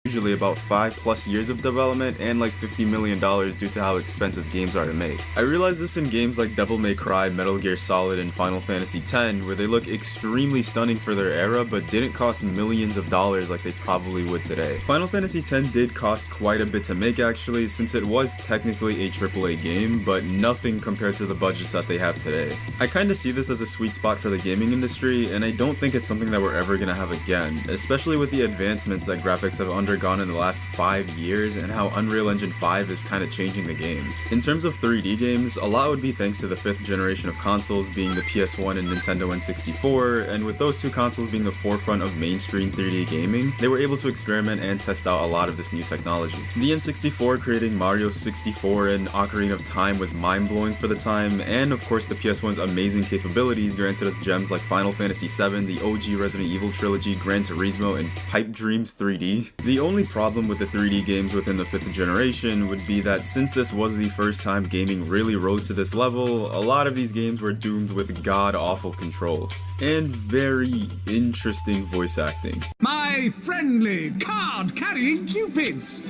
usually about 5+ years of development and like $50 million due to how expensive games are to make. I realize this in games like Devil May Cry, Metal Gear Solid, and Final Fantasy X, where they look extremely stunning for their era but didn't cost millions of dollars like they probably would today. Final Fantasy X did cost quite a bit to make actually, since it was technically a AAA game, but nothing compared to the budgets that they have today. I kinda see this as a sweet spot for the gaming industry, and I don't think it's something that we're ever gonna have again, especially with the advancements that graphics have undergone in the last 5 years and how Unreal Engine 5 is kind of changing the game. In terms of 3D games, a lot would be thanks to the 5th generation of consoles being the PS1 and Nintendo N64, and with those two consoles being the forefront of mainstream 3D gaming, they were able to experiment and test out a lot of this new technology. The N64 creating Mario 64 and Ocarina of Time was mind-blowing for the time, and of course the PS1's amazing capabilities granted us gems like Final Fantasy VII, the OG Resident Evil trilogy, Gran Turismo, and Pipe Dreams 3D. The only problem with the 3D games within the 5th generation would be that since this was the first time gaming really rose to this level, a lot of these games were doomed with god-awful controls, and very interesting voice acting. My friendly card-carrying cupids!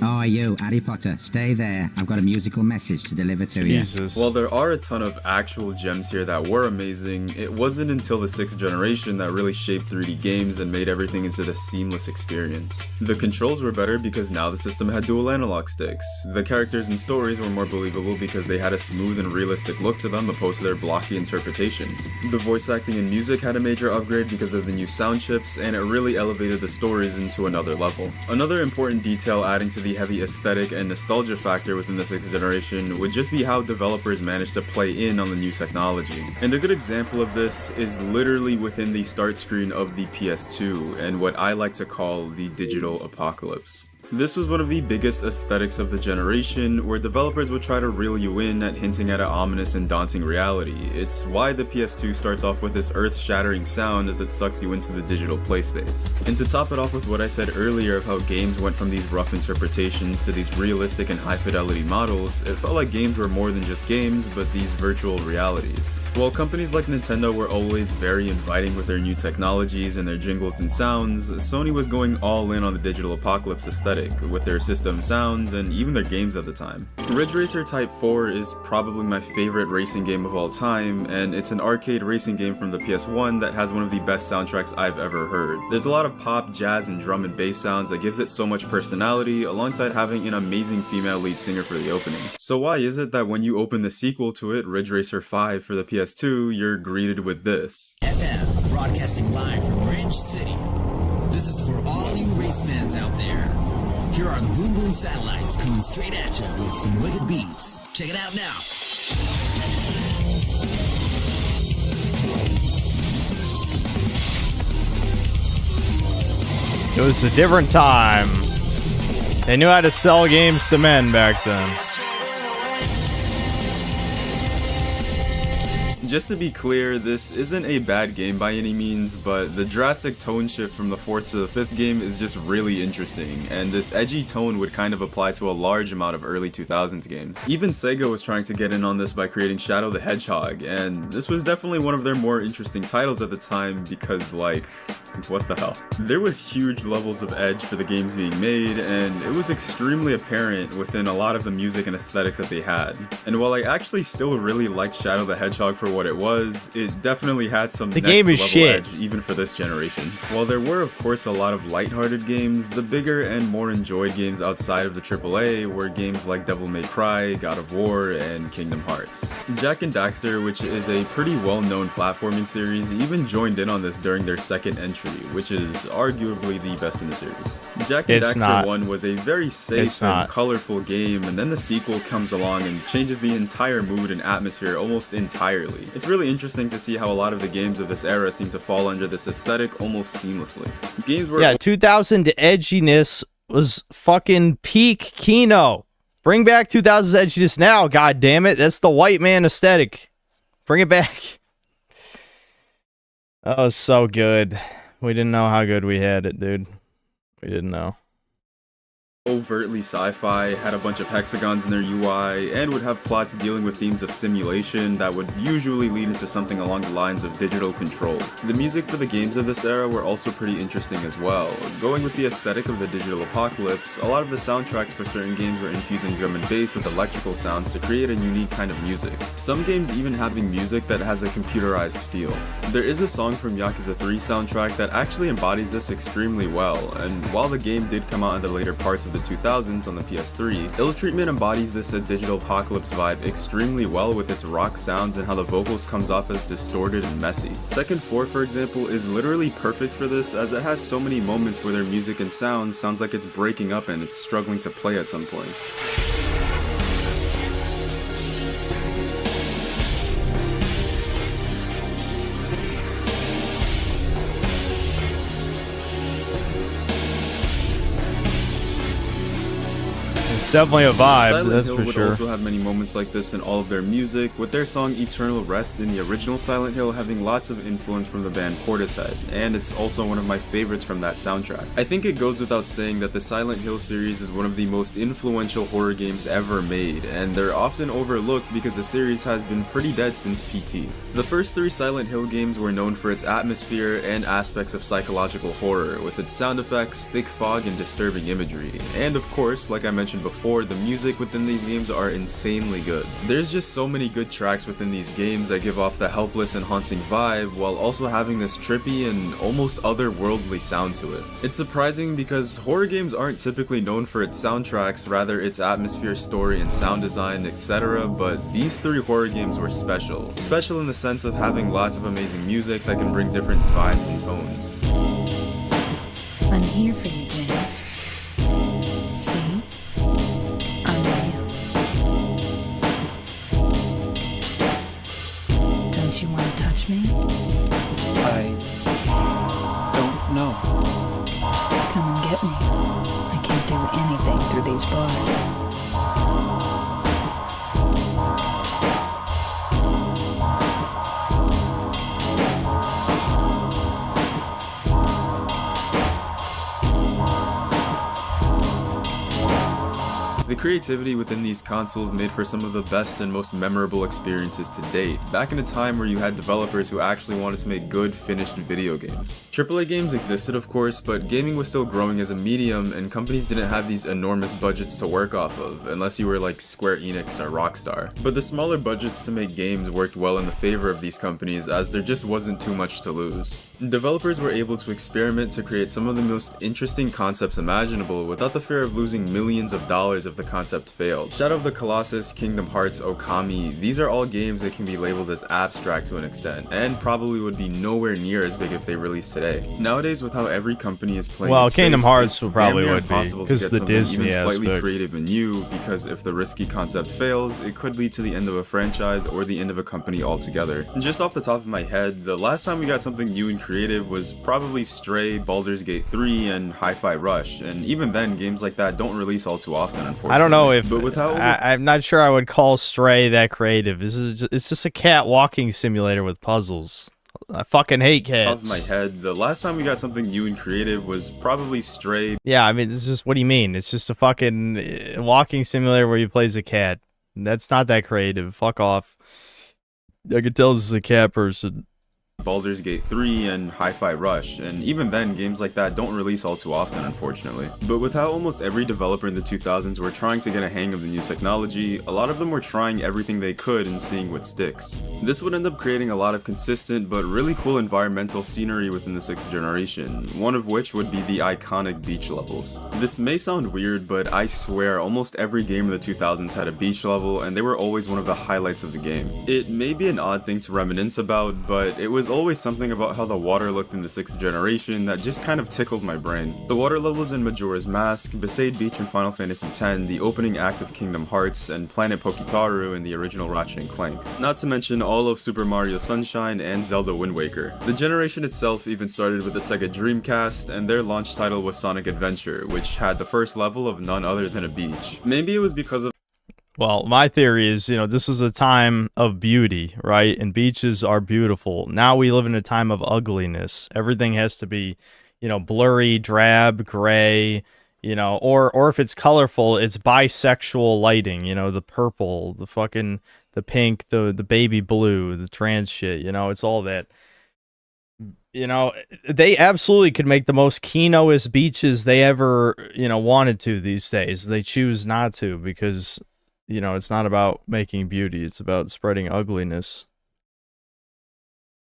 Oh, you, Harry Potter, stay there. I've got a musical message to deliver to you. While there are a ton of actual gems here that were amazing, it wasn't until the 6th generation that really shaped 3D games and made everything into the seamless experience. The controls were better because now the system had dual analog sticks. The characters and stories were more believable because they had a smooth and realistic look to them opposed to their blocky interpretations. The voice acting and music had a major upgrade because of the new sound chips, and it really elevated the stories into another level. Another important detail adding to the heavy aesthetic and nostalgia factor within the 6th generation would just be how developers managed to play in on the new technology. And a good example of this is literally within the start screen of the PS2 and what I like to call the digital apocalypse. This was one of the biggest aesthetics of the generation, where developers would try to reel you in at hinting at an ominous and daunting reality. It's why the PS2 starts off with this earth-shattering sound as it sucks you into the digital playspace. And to top it off with what I said earlier of how games went from these rough interpretations to these realistic and high-fidelity models, it felt like games were more than just games, but these virtual realities. While companies like Nintendo were always very inviting with their new technologies and their jingles and sounds, Sony was going all in on the digital apocalypse aesthetic, with their system sounds and even their games at the time. Ridge Racer Type 4 is probably my favorite racing game of all time, and it's an arcade racing game from the PS1 that has one of the best soundtracks I've ever heard. There's a lot of pop, jazz, and drum and bass sounds that gives it so much personality, alongside having an amazing female lead singer for the opening. So why is it that when you open the sequel to it, Ridge Racer 5 for the PS2, you're greeted with this? FM, broadcasting live from Ridge City. This is for all you race fans out there. Here are the Boom Boom satellites coming straight at you with some wicked beats. Check it out now. It was a different time. They knew how to sell games to men back then. Just to be clear, this isn't a bad game by any means, but the drastic tone shift from the 4th to the 5th game is just really interesting, and this edgy tone would kind of apply to a large amount of early 2000s games. Even Sega was trying to get in on this by creating Shadow the Hedgehog, and this was definitely one of their more interesting titles at the time because, like, what the hell? There was huge levels of edge for the games being made, and it was extremely apparent within a lot of the music and aesthetics that they had. And while I actually still really liked Shadow the Hedgehog for what it was, it definitely had some the game is shit edge even for this generation. While there were of course a lot of lighthearted games, the bigger and more enjoyed games outside of the AAA were games like Devil May Cry, God of War, and Kingdom Hearts. Jak and Daxter, which is a pretty well-known platforming series, even joined in on this during their second entry, which is arguably the best in the series. Jak and Daxter 1 was a very safe and colorful game, and then the sequel comes along and changes the entire mood and atmosphere almost entirely. It's really interesting to see how a lot of the games of this era seem to fall under this aesthetic almost seamlessly. Games were 2000 edginess was fucking peak Kino. Bring back 2000's edginess now, god damn it. That's the white man aesthetic. Bring it back. That was so good. We didn't know how good we had it, dude. We didn't know. overtly sci-fi, had a bunch of hexagons in their UI, and would have plots dealing with themes of simulation that would usually lead into something along the lines of digital control. The music for the games of this era were also pretty interesting as well. Going with the aesthetic of the digital apocalypse, a lot of the soundtracks for certain games were infusing drum and bass with electrical sounds to create a unique kind of music. Some games even having music that has a computerized feel. There is a song from Yakuza 3 soundtrack that actually embodies this extremely well, and while the game did come out in the later parts of the 2000s on the PS3, Ill Treatment embodies this digital apocalypse vibe extremely well with its rock sounds and how the vocals comes off as distorted and messy. Second 4, for example, is literally perfect for this, as it has so many moments where their music and sounds like it's breaking up and it's struggling to play at some points. It's definitely a vibe, Silent that's Hill for would sure. also have many moments like this in all of their music, with their song Eternal Rest in the original Silent Hill having lots of influence from the band Portishead, and it's also one of my favorites from that soundtrack. I think it goes without saying that the Silent Hill series is one of the most influential horror games ever made, and they're often overlooked because the series has been pretty dead since PT. The first 3 Silent Hill games were known for its atmosphere and aspects of psychological horror, with its sound effects, thick fog, and disturbing imagery. And of course, like I mentioned before, the music within these games are insanely good. There's just so many good tracks within these games that give off the helpless and haunting vibe, while also having this trippy and almost otherworldly sound to it. It's surprising because horror games aren't typically known for its soundtracks, rather its atmosphere, story, and sound design, etc., but these 3 horror games were special. Special in the sense of having lots of amazing music that can bring different vibes and tones. I'm here for you, James. See? I'm real. Don't you want to touch me? I don't know. Come and get me. I can't do anything through these bars. The creativity within these consoles made for some of the best and most memorable experiences to date, back in a time where you had developers who actually wanted to make good, finished video games. AAA games existed of course, but gaming was still growing as a medium, and companies didn't have these enormous budgets to work off of, unless you were like Square Enix or Rockstar. But the smaller budgets to make games worked well in the favor of these companies, as there just wasn't too much to lose. Developers were able to experiment to create some of the most interesting concepts imaginable without the fear of losing millions of dollars if the concept failed. Shadow of the Colossus, Kingdom Hearts, Okami, these are all games that can be labeled as abstract to an extent, and probably would be nowhere near as big if they released today. Nowadays, with how every company is playing well, it Kingdom safe, Hearts it's probably damn near would be, impossible to because get the something Disney even slightly aspect. creative and new, because if the risky concept fails, it could lead to the end of a franchise or the end of a company altogether. Just off the top of my head, the last time we got something new and creative was probably Stray, Baldur's Gate 3, and Hi-Fi Rush, and even then, games like that don't release all too often, unfortunately. I don't know if but with how I'm not sure I would call Stray that creative. It's just a cat walking simulator with puzzles. I fucking hate cats. off my head, the last time we got something new and creative was probably Stray. Yeah, I mean, it's just, what do you mean? It's just a fucking walking simulator where you play as a cat. That's not that creative. Fuck off. I could tell this is a cat person. Baldur's Gate 3 and Hi-Fi Rush, and even then, games like that don't release all too often, unfortunately. But with how almost every developer in the 2000s were trying to get a hang of the new technology, a lot of them were trying everything they could and seeing what sticks. This would end up creating a lot of consistent but really cool environmental scenery within the 6th generation, one of which would be the iconic beach levels. This may sound weird, but I swear almost every game in the 2000s had a beach level, and they were always one of the highlights of the game. It may be an odd thing to reminisce about, but it was always something about how the water looked in the 6th generation that just kind of tickled my brain. The water levels in Majora's Mask, Besaid Beach in Final Fantasy X, the opening act of Kingdom Hearts, and Planet Pokitaru in the original Ratchet & Clank. Not to mention all of Super Mario Sunshine and Zelda Wind Waker. The generation itself even started with the Sega Dreamcast, and their launch title was Sonic Adventure, which had the first level of none other than a beach. Maybe it was because of Well, my theory is, this was a time of beauty, right? And beaches are beautiful. Now we live in a time of ugliness. Everything has to be, blurry, drab, gray, You know, or if it's colorful, it's bisexual lighting, you know, the purple, the fucking the pink, the baby blue, the trans shit, you know, it's all that. You know, they absolutely could make the most Kinoist beaches they ever, you know, wanted to these days. They choose not to because, you know, it's not about making beauty, it's about spreading ugliness.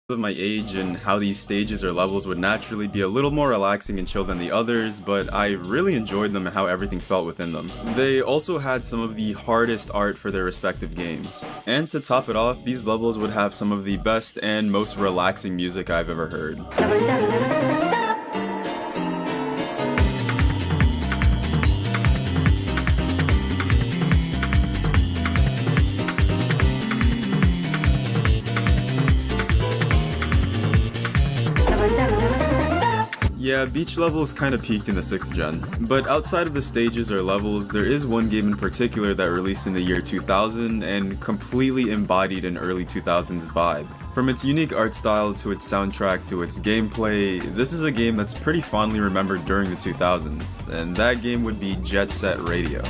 Of my age and how these stages or levels would naturally be a little more relaxing and chill than the others, but I really enjoyed them and how everything felt within them. They also had some of the hardest art for their respective games. And to top it off, these levels would have some of the best and most relaxing music I've ever heard. Yeah, beach levels kinda peaked in the 6th gen, but outside of the stages or levels, there is one game in particular that released in the year 2000 and completely embodied an early 2000s vibe. From its unique art style to its soundtrack to its gameplay, this is a game that's pretty fondly remembered during the 2000s, and that game would be Jet Set Radio.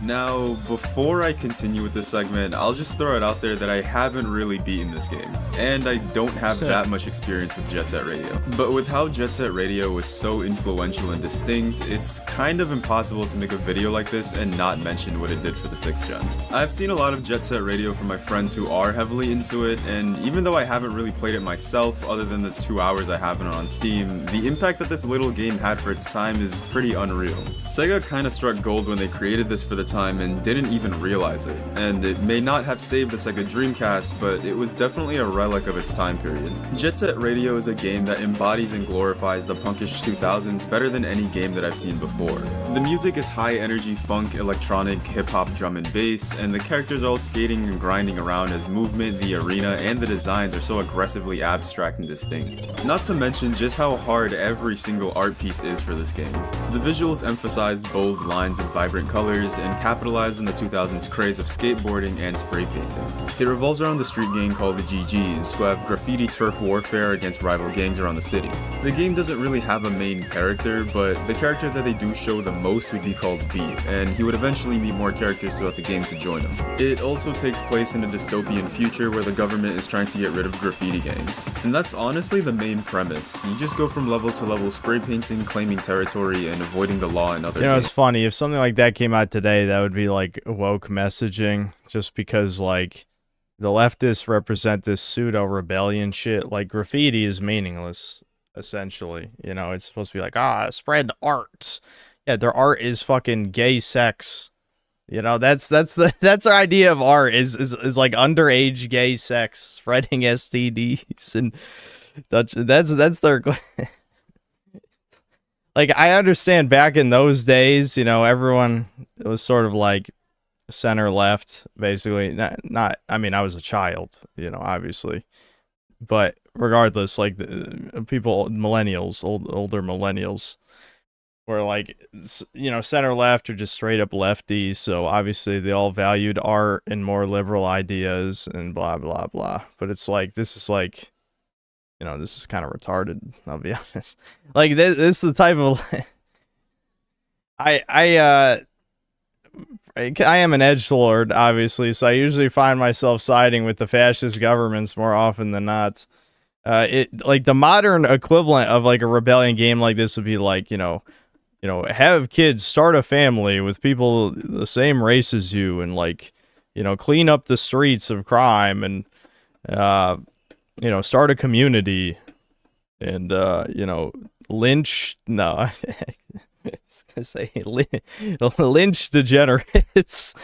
Now, before I continue with this segment, I'll just throw it out there that I haven't really beaten this game, and I don't have that much experience with Jet Set Radio. But with how Jet Set Radio was so influential and distinct, it's kind of impossible to make a video like this and not mention what it did for the 6th gen. I've seen a lot of Jet Set Radio from my friends who are heavily into it, and even though I haven't really played it myself, other than the 2 hours I have it on Steam, the impact that this little game had for its time is pretty unreal. Sega kinda struck gold when they created this for the time and didn't even realize it, and it may not have saved the Sega Dreamcast, but it was definitely a relic of its time period. Jet Set Radio is a game that embodies and glorifies the punkish 2000s better than any game that I've seen before. The music is high energy funk, electronic, hip-hop drum and bass, and the characters are all skating and grinding around as movement, the arena, and the designs are so aggressively abstract and distinct. Not to mention just how hard every single art piece is for this game. The visuals emphasized bold lines and vibrant colors, and capitalized on the 2000s craze of skateboarding and spray painting. It revolves around the street gang called the GGs, who have graffiti turf warfare against rival gangs around the city. The game doesn't really have a main character, but the character that they do show the most would be called Beat, and he would eventually meet more characters throughout the game to join him. It also takes place in a dystopian future where the government is trying to get rid of graffiti gangs. And that's honestly the main premise. You just go from level to level spray painting, claiming territory, and avoiding the law and other You know, things. it's funny, if something like that came out today, that would be like woke messaging, just because like the leftists represent this pseudo rebellion shit. Like graffiti is meaningless, essentially. You know, it's supposed to be like, spread art. Yeah, their art is fucking gay sex. You know, that's our idea of art is like underage gay sex, spreading STDs, and that's their. Like, I understand back in those days, you know, everyone was sort of like center left, basically. Not I mean, I was a child, you know, obviously. But regardless, like, the people, millennials, older millennials, were like, you know, center left or just straight up lefty. So obviously they all valued art and more liberal ideas and blah, blah, blah. But it's like, this is like, you know, this is kind of retarded, I'll be honest. Like, this is the type of... I am an edgelord, obviously, so I usually find myself siding with the fascist governments more often than not. Like, the modern equivalent of, like, a rebellion game like this would be like, you know, have kids start a family with people the same race as you, and, like, you know, clean up the streets of crime, and, you know, start a community, and, you know, lynch, no, I was gonna say lynch degenerates.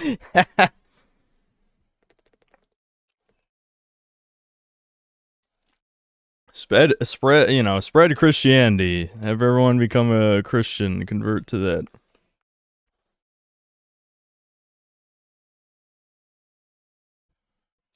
spread, you know, spread Christianity. Have everyone become a Christian, convert to that.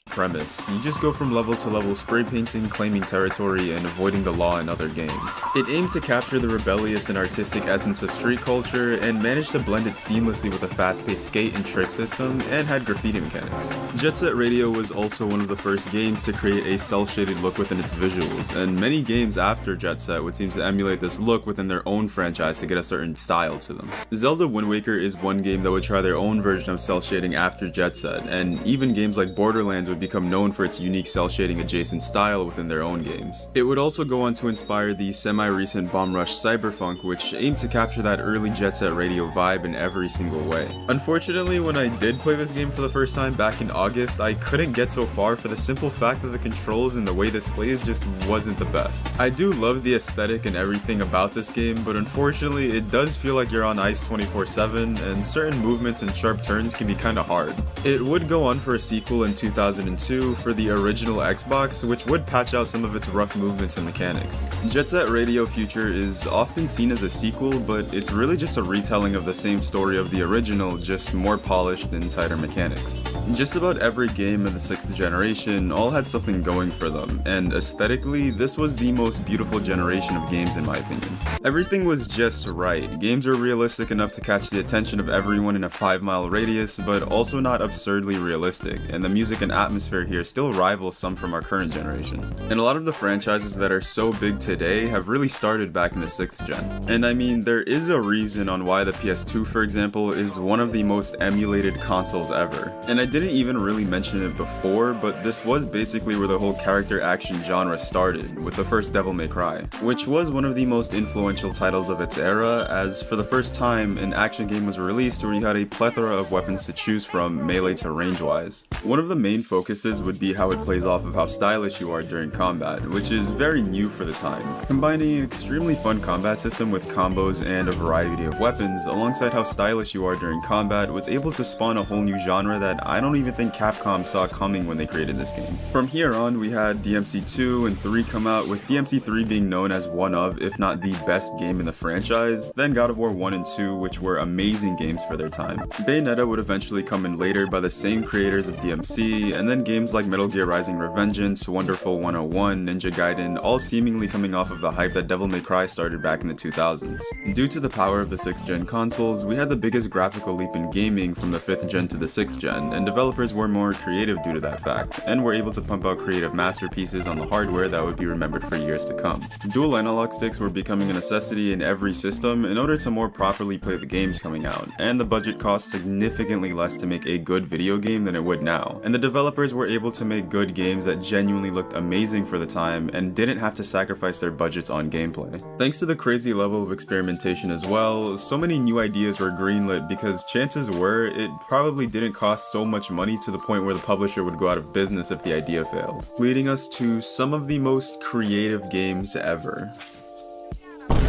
premise. You just go from level to level spray painting, claiming territory, and avoiding the law in other games. It aimed to capture the rebellious and artistic essence of street culture and managed to blend it seamlessly with a fast-paced skate and trick system and had graffiti mechanics. Jet Set Radio was also one of the first games to create a cel-shaded look within its visuals, and many games after Jet Set would seem to emulate this look within their own franchise to get a certain style to them. Zelda Wind Waker is one game that would try their own version of cel shading after Jet Set, and even games like Borderlands would become known for its unique cel shading adjacent style within their own games. It would also go on to inspire the semi-recent Bomb Rush Cyberpunk, which aimed to capture that early Jet Set Radio vibe in every single way. Unfortunately, when I did play this game for the first time back in August, I couldn't get so far for the simple fact that the controls and the way this plays just wasn't the best. I do love the aesthetic and everything about this game, but unfortunately it does feel like you're on ice 24/7, and certain movements and sharp turns can be kinda hard. It would go on for a sequel in 2002 for the original Xbox, which would patch out some of its rough movements and mechanics. Jet Set Radio Future is often seen as a sequel, but it's really just a retelling of the same story of the original, just more polished and tighter mechanics. Just about every game in the 6th generation all had something going for them, and aesthetically, this was the most beautiful generation of games in my opinion. Everything was just right. Games were realistic enough to catch the attention of everyone in a 5-mile radius, but also not absurdly realistic, and the music and atmosphere here still rivals some from our current generation. And a lot of the franchises that are so big today have really started back in the 6th gen. And I mean, there is a reason on why the PS2, for example, is one of the most emulated consoles ever. And I didn't even really mention it before, but this was basically where the whole character action genre started, with the first Devil May Cry, which was one of the most influential titles of its era, as for the first time, an action game was released where you had a plethora of weapons to choose from, melee to range-wise. One of the main focuses would be how it plays off of how stylish you are during combat, which is very new for the time, combining an extremely fun combat system with combos and a variety of weapons, alongside how stylish you are during combat, was able to spawn a whole new genre that I don't even think Capcom saw coming when they created this game. From here on, we had DMC 2 and 3 come out, with DMC 3 being known as one of, if not the best game in the franchise, then God of War 1 and 2, which were amazing games for their time. Bayonetta would eventually come in later by the same creators of DMC, and then games like Metal Gear Rising Revengeance, Wonderful 101, Ninja Gaiden, all seemingly coming off of the hype that Devil May Cry started back in the 2000s. Due to the power of the 6th gen consoles, we had the biggest graphical leap in gaming from the 5th gen to the 6th gen, and developers were more creative due to that fact, and were able to pump out creative masterpieces on the hardware that would be remembered for years to come. Dual analog sticks were becoming a necessity in every system in order to more properly play the games coming out, and the budget cost significantly less to make a good video game than it would now, and the developers were able to make good games that genuinely looked amazing for the time and didn't have to sacrifice their budgets on gameplay. Thanks to the crazy level of experimentation as well, so many new ideas were greenlit because chances were it probably didn't cost so much money to the point where the publisher would go out of business if the idea failed, leading us to some of the most creative games ever.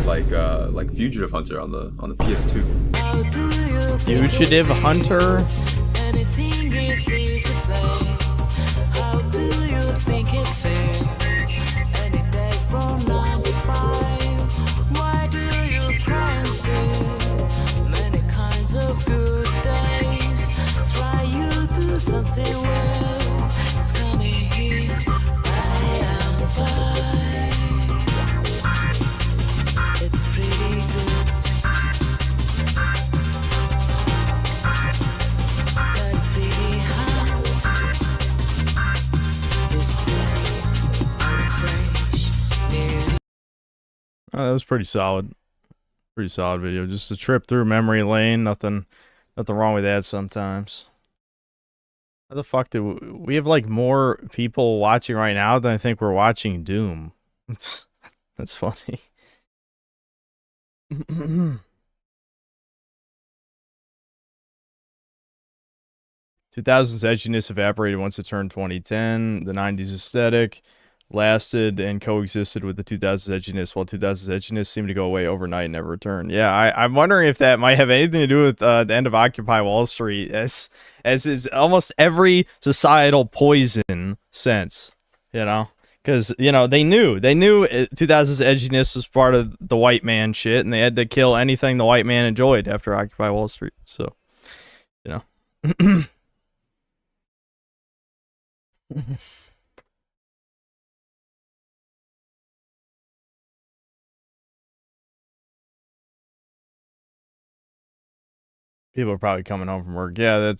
Like Fugitive Hunter on the PS2. Fugitive Hunter? Oh, that was pretty solid. Pretty solid video. Just a trip through memory lane. Nothing wrong with that sometimes. How the fuck did we have like more people watching right now than I think we're watching Doom? That's funny. 2000's edginess evaporated once it turned 2010. The 90s aesthetic lasted and coexisted with the 2000s edginess, while 2000s edginess seemed to go away overnight and never return. Yeah, I'm wondering if that might have anything to do with the end of Occupy Wall Street, as is almost every societal poison since, you know? Because, you know, they knew 2000s edginess was part of the white man shit, and they had to kill anything the white man enjoyed after Occupy Wall Street. So, you know. People are probably coming home from work. Yeah,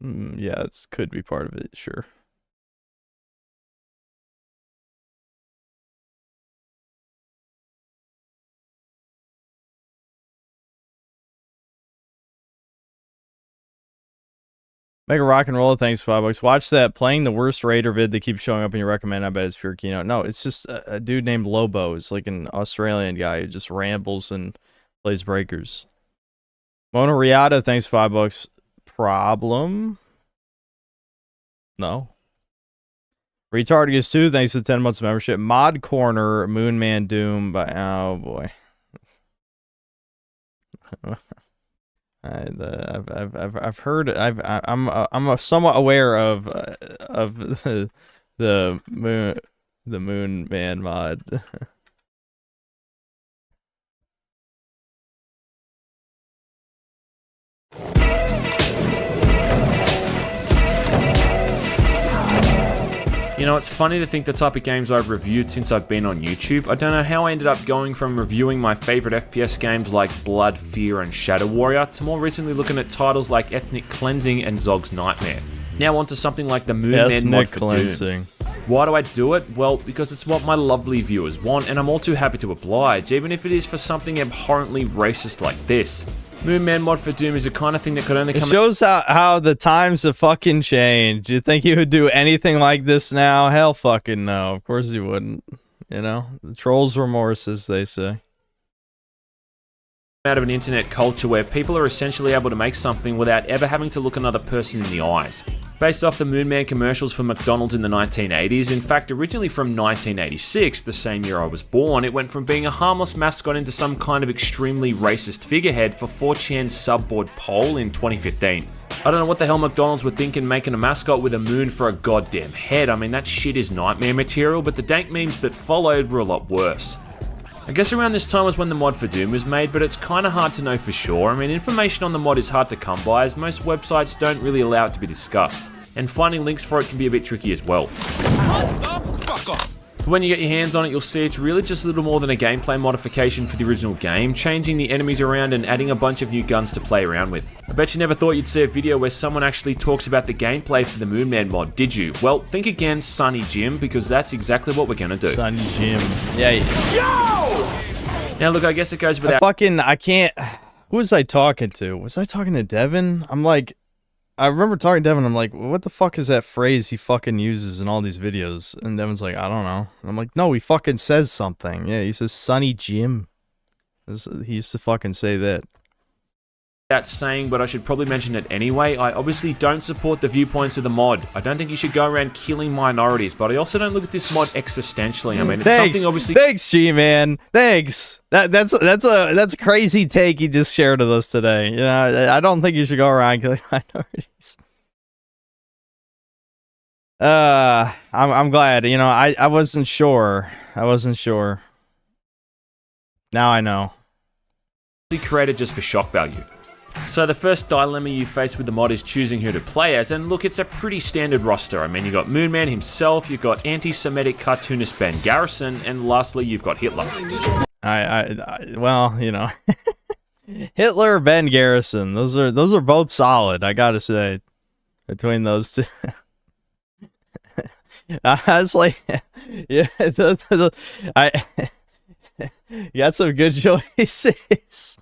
yeah, it could be part of it, sure. Mega Rock and Roll, thanks $5. Watch that Playing the Worst Raider vid that keeps showing up in your recommend. I bet it's pure keynote. No, it's just a dude named Lobo. It's like an Australian guy who just rambles and plays breakers. Mona Riata, thanks $5. Problem? No. Retardius 2, thanks to 10 months of membership. Mod Corner, Moonman Doom, by oh boy. I've heard. I'm somewhat aware of the Moon Man mod. You know, it's funny to think the type of games I've reviewed since I've been on YouTube. I don't know how I ended up going from reviewing my favourite FPS games like Blood, Fear and Shadow Warrior to more recently looking at titles like Ethnic Cleansing and Zog's Nightmare. Now onto something like the Moonman mod for Doom. Why do I do it? Well, because it's what my lovely viewers want and I'm all too happy to oblige, even if it is for something abhorrently racist like this. Moonman mod for Doom is the kind of thing that could only come... It shows how the times have fucking changed. You think he would do anything like this now? Hell fucking no. Of course he wouldn't. You know? The troll's remorse, as they say. Out of an internet culture where people are essentially able to make something without ever having to look another person in the eyes. Based off the Moonman commercials for McDonald's in the 1980s, in fact originally from 1986, the same year I was born, it went from being a harmless mascot into some kind of extremely racist figurehead for 4chan's subboard poll in 2015. I don't know what the hell McDonald's were thinking making a mascot with a moon for a goddamn head. I mean, that shit is nightmare material, but the dank memes that followed were a lot worse. I guess around this time was when the mod for Doom was made, but it's kinda hard to know for sure. I mean, information on the mod is hard to come by as most websites don't really allow it to be discussed, and finding links for it can be a bit tricky as well. But when you get your hands on it, you'll see it's really just a little more than a gameplay modification for the original game, changing the enemies around and adding a bunch of new guns to play around with. I bet you never thought you'd see a video where someone actually talks about the gameplay for the Moonman mod, did you? Well, think again, Sunny Jim, because that's exactly what we're gonna do. Sunny Jim. Yeah. Yo! Now look, I guess it goes without... I can't... Who was I talking to? Was I talking to Devin? I'm like... I remember talking to Devin, I'm like, what the fuck is that phrase he fucking uses in all these videos? And Devin's like, I don't know. And I'm like, no, he fucking says something. Yeah, he says Sunny Jim. He used to fucking say that. That's saying, but I should probably mention it anyway. I obviously don't support the viewpoints of the mod. I don't think you should go around killing minorities, but I also don't look at this mod existentially. I mean, it's something obviously... Thanks, G-Man. Thanks. That's a crazy take he just shared with us today. You know, I don't think you should go around killing minorities. I'm glad. You know, I wasn't sure. Now I know. Created just for shock value. So the first dilemma you face with the mod is choosing who to play as, and look, it's a pretty standard roster. I mean, you got Moonman himself, you've got anti-Semitic cartoonist Ben Garrison, and lastly, you've got Hitler. Well, you know, Hitler, Ben Garrison, those are both solid. I gotta say, between those two. Honestly, yeah, you got some good choices.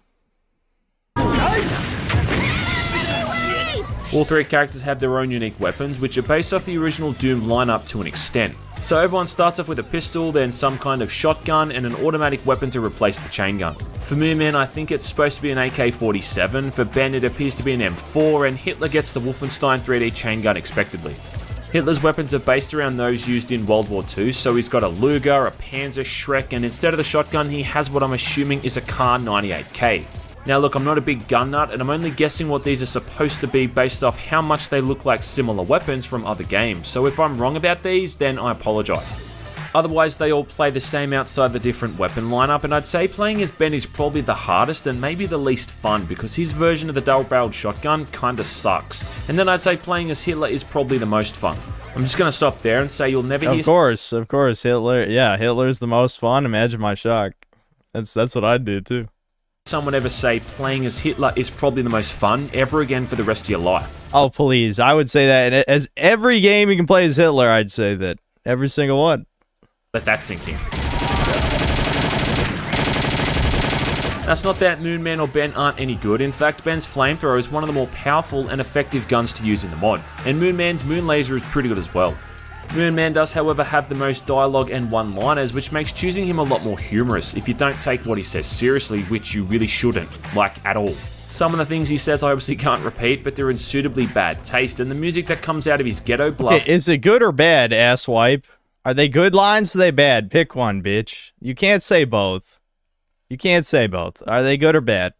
All three characters have their own unique weapons, which are based off the original Doom lineup to an extent. So everyone starts off with a pistol, then some kind of shotgun, and an automatic weapon to replace the chain gun. For Moonman, I think it's supposed to be an AK-47, for Ben it appears to be an M4, and Hitler gets the Wolfenstein 3D chain gun expectedly. Hitler's weapons are based around those used in World War II, so he's got a Luger, a Panzer, Shrek, and instead of the shotgun he has what I'm assuming is a Kar 98K. Now look, I'm not a big gun nut, and I'm only guessing what these are supposed to be based off how much they look like similar weapons from other games, so if I'm wrong about these, then I apologise. Otherwise, they all play the same outside the different weapon lineup, and I'd say playing as Ben is probably the hardest and maybe the least fun because his version of the double-barreled shotgun kinda sucks. And then I'd say playing as Hitler is probably the most fun. I'm just gonna stop there and say you'll never hear... Of course, Hitler. Yeah, Hitler's the most fun. Imagine my shock. That's what I'd do too. Someone ever say playing as Hitler is probably the most fun ever again for the rest of your life. Oh, please. I would say that. And as every game you can play as Hitler, I'd say that. Every single one. Let that sink in. That's not that Moonman or Ben aren't any good. In fact, Ben's flamethrower is one of the more powerful and effective guns to use in the mod. And Moonman's moon laser is pretty good as well. Moonman does, however, have the most dialogue and one-liners, which makes choosing him a lot more humorous if you don't take what he says seriously, which you really shouldn't, like at all. Some of the things he says I obviously can't repeat, but they're in suitably bad taste, and the music that comes out of his ghetto blast... Okay, is it good or bad, asswipe? Are they good lines or are they bad? Pick one, bitch. You can't say both. You can't say both. Are they good or bad?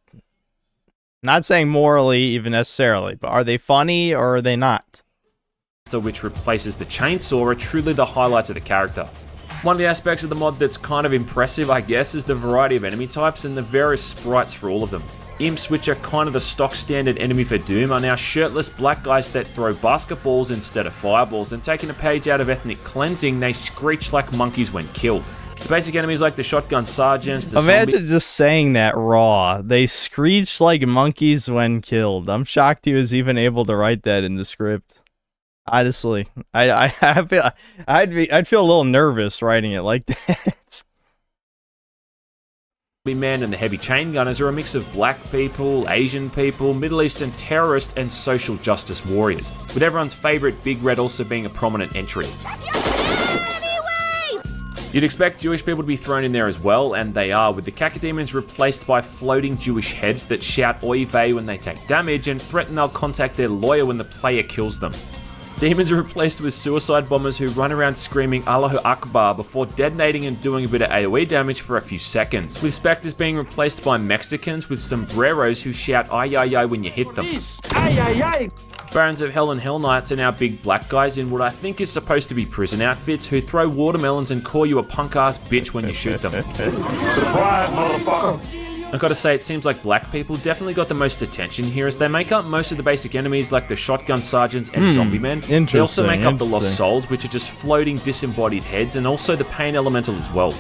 Not saying morally even necessarily, but are they funny or are they not? Which replaces the chainsaw are truly the highlights of the character. One of the aspects of the mod that's kind of impressive, I guess, is the variety of enemy types and the various sprites for all of them. Imps, which are kind of the stock standard enemy for Doom, are now shirtless black guys that throw basketballs instead of fireballs, and taking a page out of Ethnic Cleansing, they screech like monkeys when killed. The basic enemies like the shotgun sergeants, the Imagine just saying that raw. They screech like monkeys when killed. I'm shocked he was even able to write that in the script. Honestly, I'd feel a little nervous writing it like that. Man and the heavy chain gunners are a mix of black people, Asian people, Middle Eastern terrorists, and social justice warriors, with everyone's favourite Big Red also being a prominent entry. You'd expect Jewish people to be thrown in there as well, and they are, with the cacodemons replaced by floating Jewish heads that shout oy vey when they take damage and threaten they'll contact their lawyer when the player kills them. Demons are replaced with suicide bombers who run around screaming Allahu Akbar before detonating and doing a bit of AoE damage for a few seconds, with specters being replaced by Mexicans with sombreros who shout ay ay ay when you hit them. Ay ay ay! Barons of Hell and Hell Knights are now big black guys in what I think is supposed to be prison outfits who throw watermelons and call you a punk ass bitch when you shoot them. Surprise, motherfucker! I gotta say, it seems like black people definitely got the most attention here as they make up most of the basic enemies like the shotgun sergeants and zombie men. They also make up the lost souls, which are just floating disembodied heads, and also the pain elemental as well.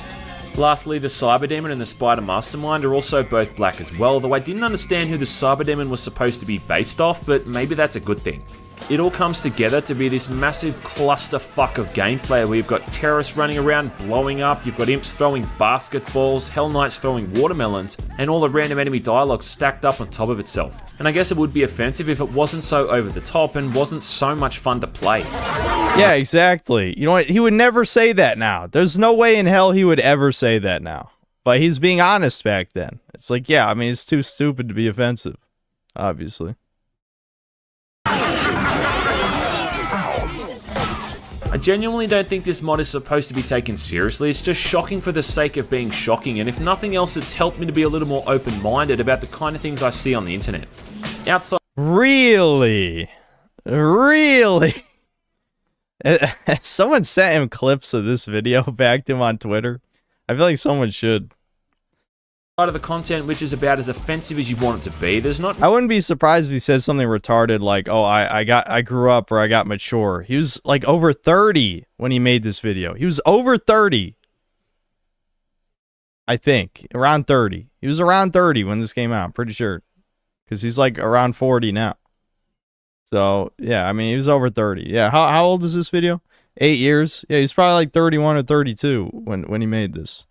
Lastly, the Cyber Demon and the Spider Mastermind are also both black as well, though I didn't understand who the Cyber Demon was supposed to be based off, but maybe that's a good thing. It all comes together to be this massive clusterfuck of gameplay where you've got terrorists running around blowing up, you've got imps throwing basketballs, Hell Knights throwing watermelons, and all the random enemy dialogue stacked up on top of itself. And I guess it would be offensive if it wasn't so over the top and wasn't so much fun to play. Yeah, exactly. You know what? He would never say that now. There's no way in hell he would ever say that now. But he's being honest back then. It's like, yeah, I mean, it's too stupid to be offensive, obviously. I genuinely don't think this mod is supposed to be taken seriously. It's just shocking for the sake of being shocking, and if nothing else, it's helped me to be a little more open-minded about the kind of things I see on the internet. Outside... Really? Really? Someone sent him clips of this video back to him on Twitter. I feel like someone should. Of the content which is about as offensive as you want it to be, there's not... I wouldn't be surprised if he said something retarded like, oh, I grew up or I got mature. He was like over 30 when he made this video. He was over 30. I think. Around 30. He was around 30 when this came out, I'm pretty sure. Because he's like around 40 now. So, yeah, I mean, he was over 30. Yeah, how old is this video? 8 years? Yeah, he's probably like 31 or 32 when he made this.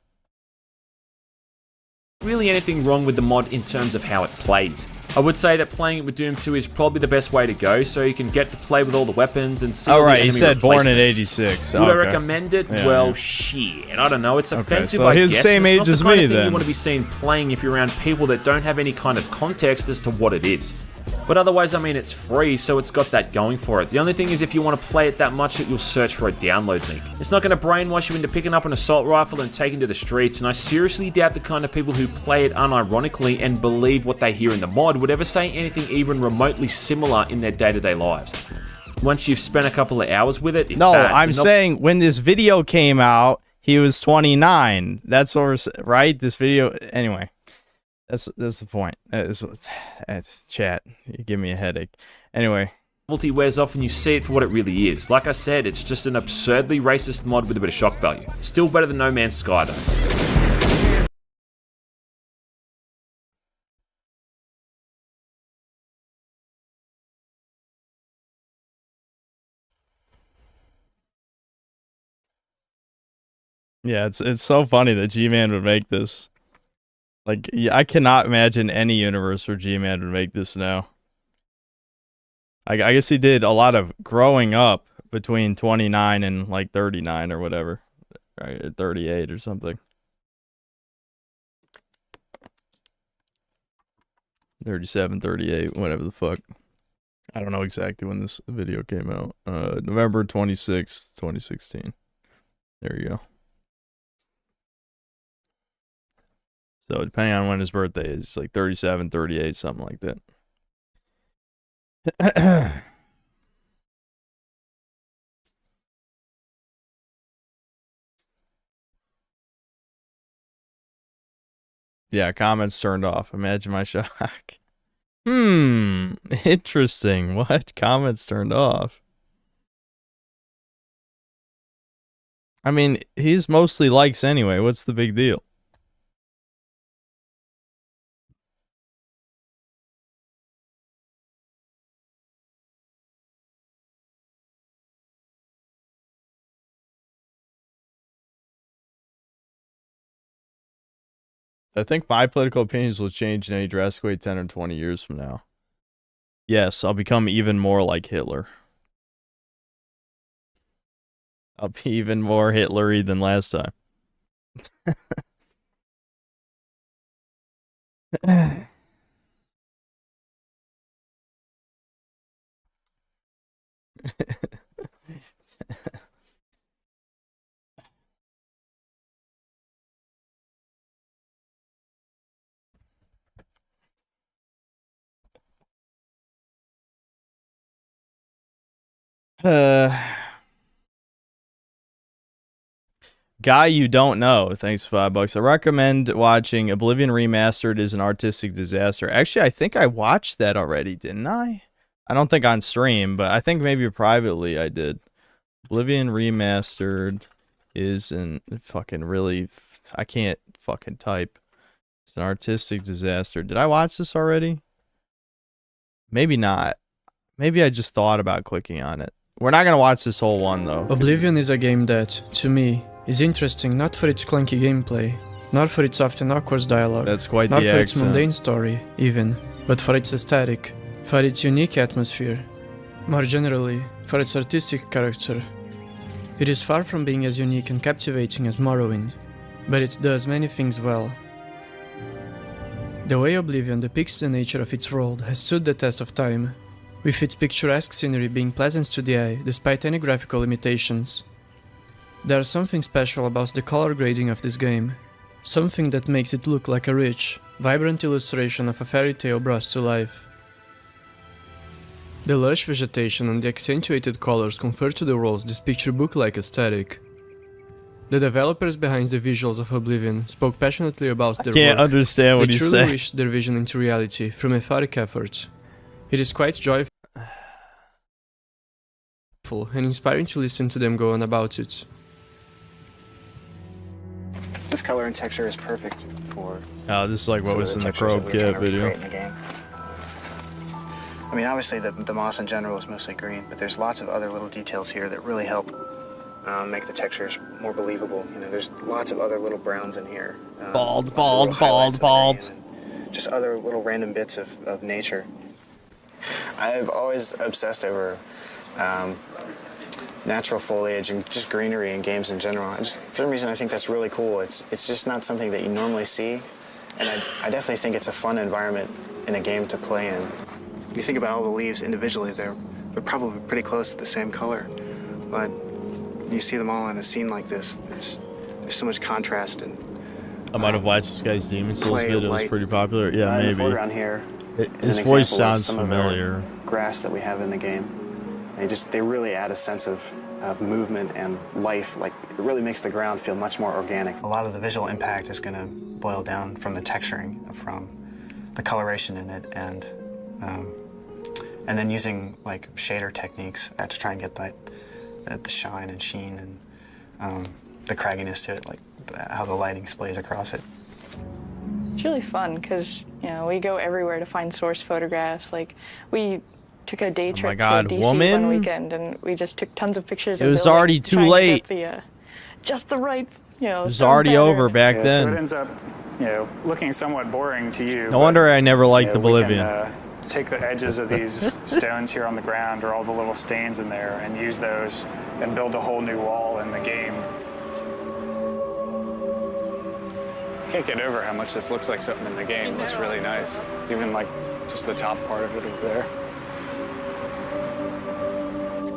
Really anything wrong with the mod in terms of how it plays. I would say that playing it with Doom 2 is probably the best way to go, so you can get to play with all the weapons and see all the enemy he said born in 86. Would I recommend it? Yeah, well, shit. I don't know. It's offensive, so I he's guess. The same age as me, then. You want to be seen playing if you're around people that don't have any kind of context as to what it is. But otherwise, I mean, it's free, so it's got that going for it. The only thing is if you want to play it that much that you'll search for a download link. It's not going to brainwash you into picking up an assault rifle and taking to the streets, and I seriously doubt the kind of people who play it unironically and believe what they hear in the mod would ever say anything even remotely similar in their day-to-day lives. Once you've spent a couple of hours with it, No, I'm saying when this video came out, he was 29. That's what we're right. This video, anyway. That's the point. It's chat. You give me a headache. Anyway. Novelty wears off and you see it for what it really is. Like I said, it's just an absurdly racist mod with a bit of shock value. Still better than No Man's Sky though. Yeah, it's so funny that G-Man would make this. Like, I cannot imagine any universe where G-Man would make this now. I guess he did a lot of growing up between 29 and like 39 or whatever. Right, 38 or something. 37, 38, whatever the fuck. I don't know exactly when this video came out. November 26th, 2016. There you go. So depending on when his birthday is, like 37, 38, something like that. Yeah, comments turned off. Imagine my shock. Interesting. What? Comments turned off. I mean, he's mostly likes anyway. What's the big deal? I think my political opinions will change in any drastic way 10 or 20 years from now. Yes, I'll become even more like Hitler. I'll be even more Hitler-y than last time. Guy you don't know, thanks for $5. I recommend watching Oblivion Remastered. Is an artistic disaster. Actually, I think I watched that already, didn't I? I don't think on stream, but I think maybe privately I did. Oblivion Remastered is an fucking really... I can't fucking type. It's an artistic disaster. Did I watch this already? Maybe not. Maybe I just thought about clicking on it. We're not gonna watch this whole one, though. Oblivion is a game that, to me, is interesting not for its clunky gameplay, not for its often awkward dialogue, that's quite not the for accent. its mundane story, even, but for its aesthetic, for its unique atmosphere, more generally, for its artistic character. It is far from being as unique and captivating as Morrowind, but it does many things well. The way Oblivion depicts the nature of its world has stood the test of time, with its picturesque scenery being pleasant to the eye despite any graphical limitations. There's something special about the color grading of this game, something that makes it look like a rich, vibrant illustration of a fairy tale brought to life. The lush vegetation and the accentuated colors confer to the worlds this picture book-like aesthetic. The developers behind the visuals of Oblivion spoke passionately about their work. I can't understand what you say. They truly wished their vision into reality through methodic efforts. It is quite joyful and inspiring to listen to them go on about it. This color and texture is perfect for... Oh, this is like what was in the Probe Kit video. I mean, obviously the moss in general is mostly green, but there's lots of other little details here that really help make the textures more believable. You know, there's lots of other little browns in here. Bald. Just other little random bits of nature. I've always obsessed over natural foliage and just greenery in games in general. For some reason, I think that's really cool. It's just not something that you normally see, and I definitely think it's a fun environment in a game to play in. When you think about all the leaves individually, they're probably pretty close to the same color, but when you see them all in a scene like this, there's so much contrast. And I might have watched this guy's Demon Souls video. It was pretty popular. Yeah, in maybe. the foreground here, His voice sounds familiar. Grass that we have in the game. They really add a sense of of movement and life. Like, it really makes the ground feel much more organic. A lot of the visual impact is going to boil down from the texturing, from the coloration in it, and then using like shader techniques to try and get that the shine and sheen and the cragginess to it, like how the lighting splays across it. It's really fun because, you know, we go everywhere to find source photographs. Like, we took a day trip to DC one weekend, and we just took tons of pictures. It was already too late. Just the right, you know. It was already over back then. So it ends up, you know, looking somewhat boring to you. No wonder I never liked the Bolivian. We can, take the edges of these stones here on the ground, or all the little stains in there, and use those and build a whole new wall in the game. Can't get over how much this looks like something in the game. It looks really nice. Even like just the top part of it over there.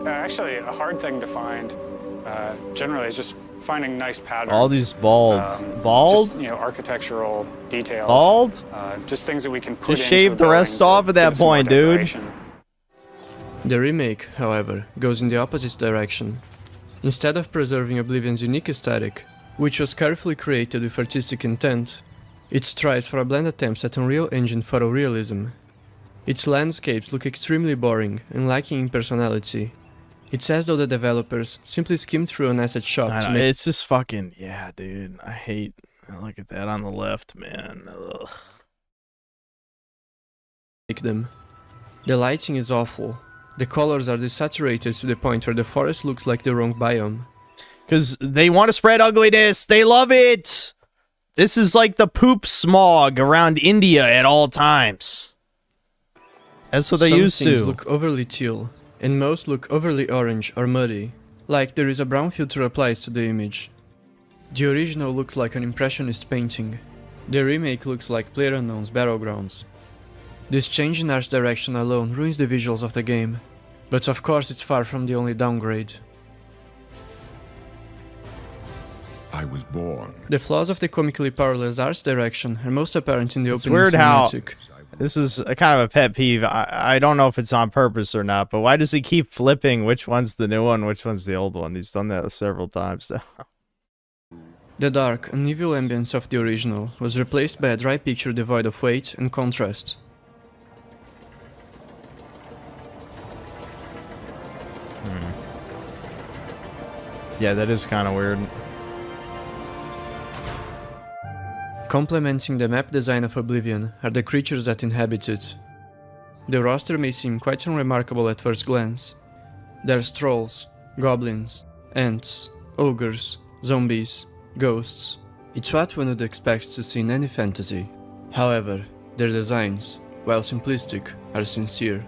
Actually, a hard thing to find generally is just finding nice patterns. All these bald. Just, you know, architectural details. Bald? Just things that we can put just shave the rest off at that point, dude. The remake, however, goes in the opposite direction. Instead of preserving Oblivion's unique aesthetic, which was carefully created with artistic intent, it strives for a blend attempts at Unreal Engine photorealism. Its landscapes look extremely boring and lacking in personality. It's as though the developers simply skimmed through an asset shop to make... It's just fucking... Yeah, dude. I hate... Look at that on the left, man. Ugh. them. The lighting is awful. The colors are desaturated to the point where the forest looks like the wrong biome. Because they want to spread ugliness. They love it. This is like the poop smog around India at all times. That's what they used to. Some things look overly teal, and most look overly orange or muddy, like there is a brown filter applied to the image. The original looks like an impressionist painting. The remake looks like PlayerUnknown's Battlegrounds. This change in art direction alone ruins the visuals of the game, but of course it's far from the only downgrade. I was born. The flaws of the comically powerless art direction are most apparent in the opening weird cinematic. How this is a kind of a pet peeve. I don't know if it's on purpose or not, but why does he keep flipping which one's the new one, which one's the old one? He's done that several times now. The dark and evil ambience of the original was replaced by a dry picture devoid of weight and contrast. Yeah, that is kind of weird. Complementing the map design of Oblivion are the creatures that inhabit it. The roster may seem quite unremarkable at first glance. There's trolls, goblins, ants, ogres, zombies, ghosts. It's what one would expect to see in any fantasy. However, their designs, while simplistic, are sincere.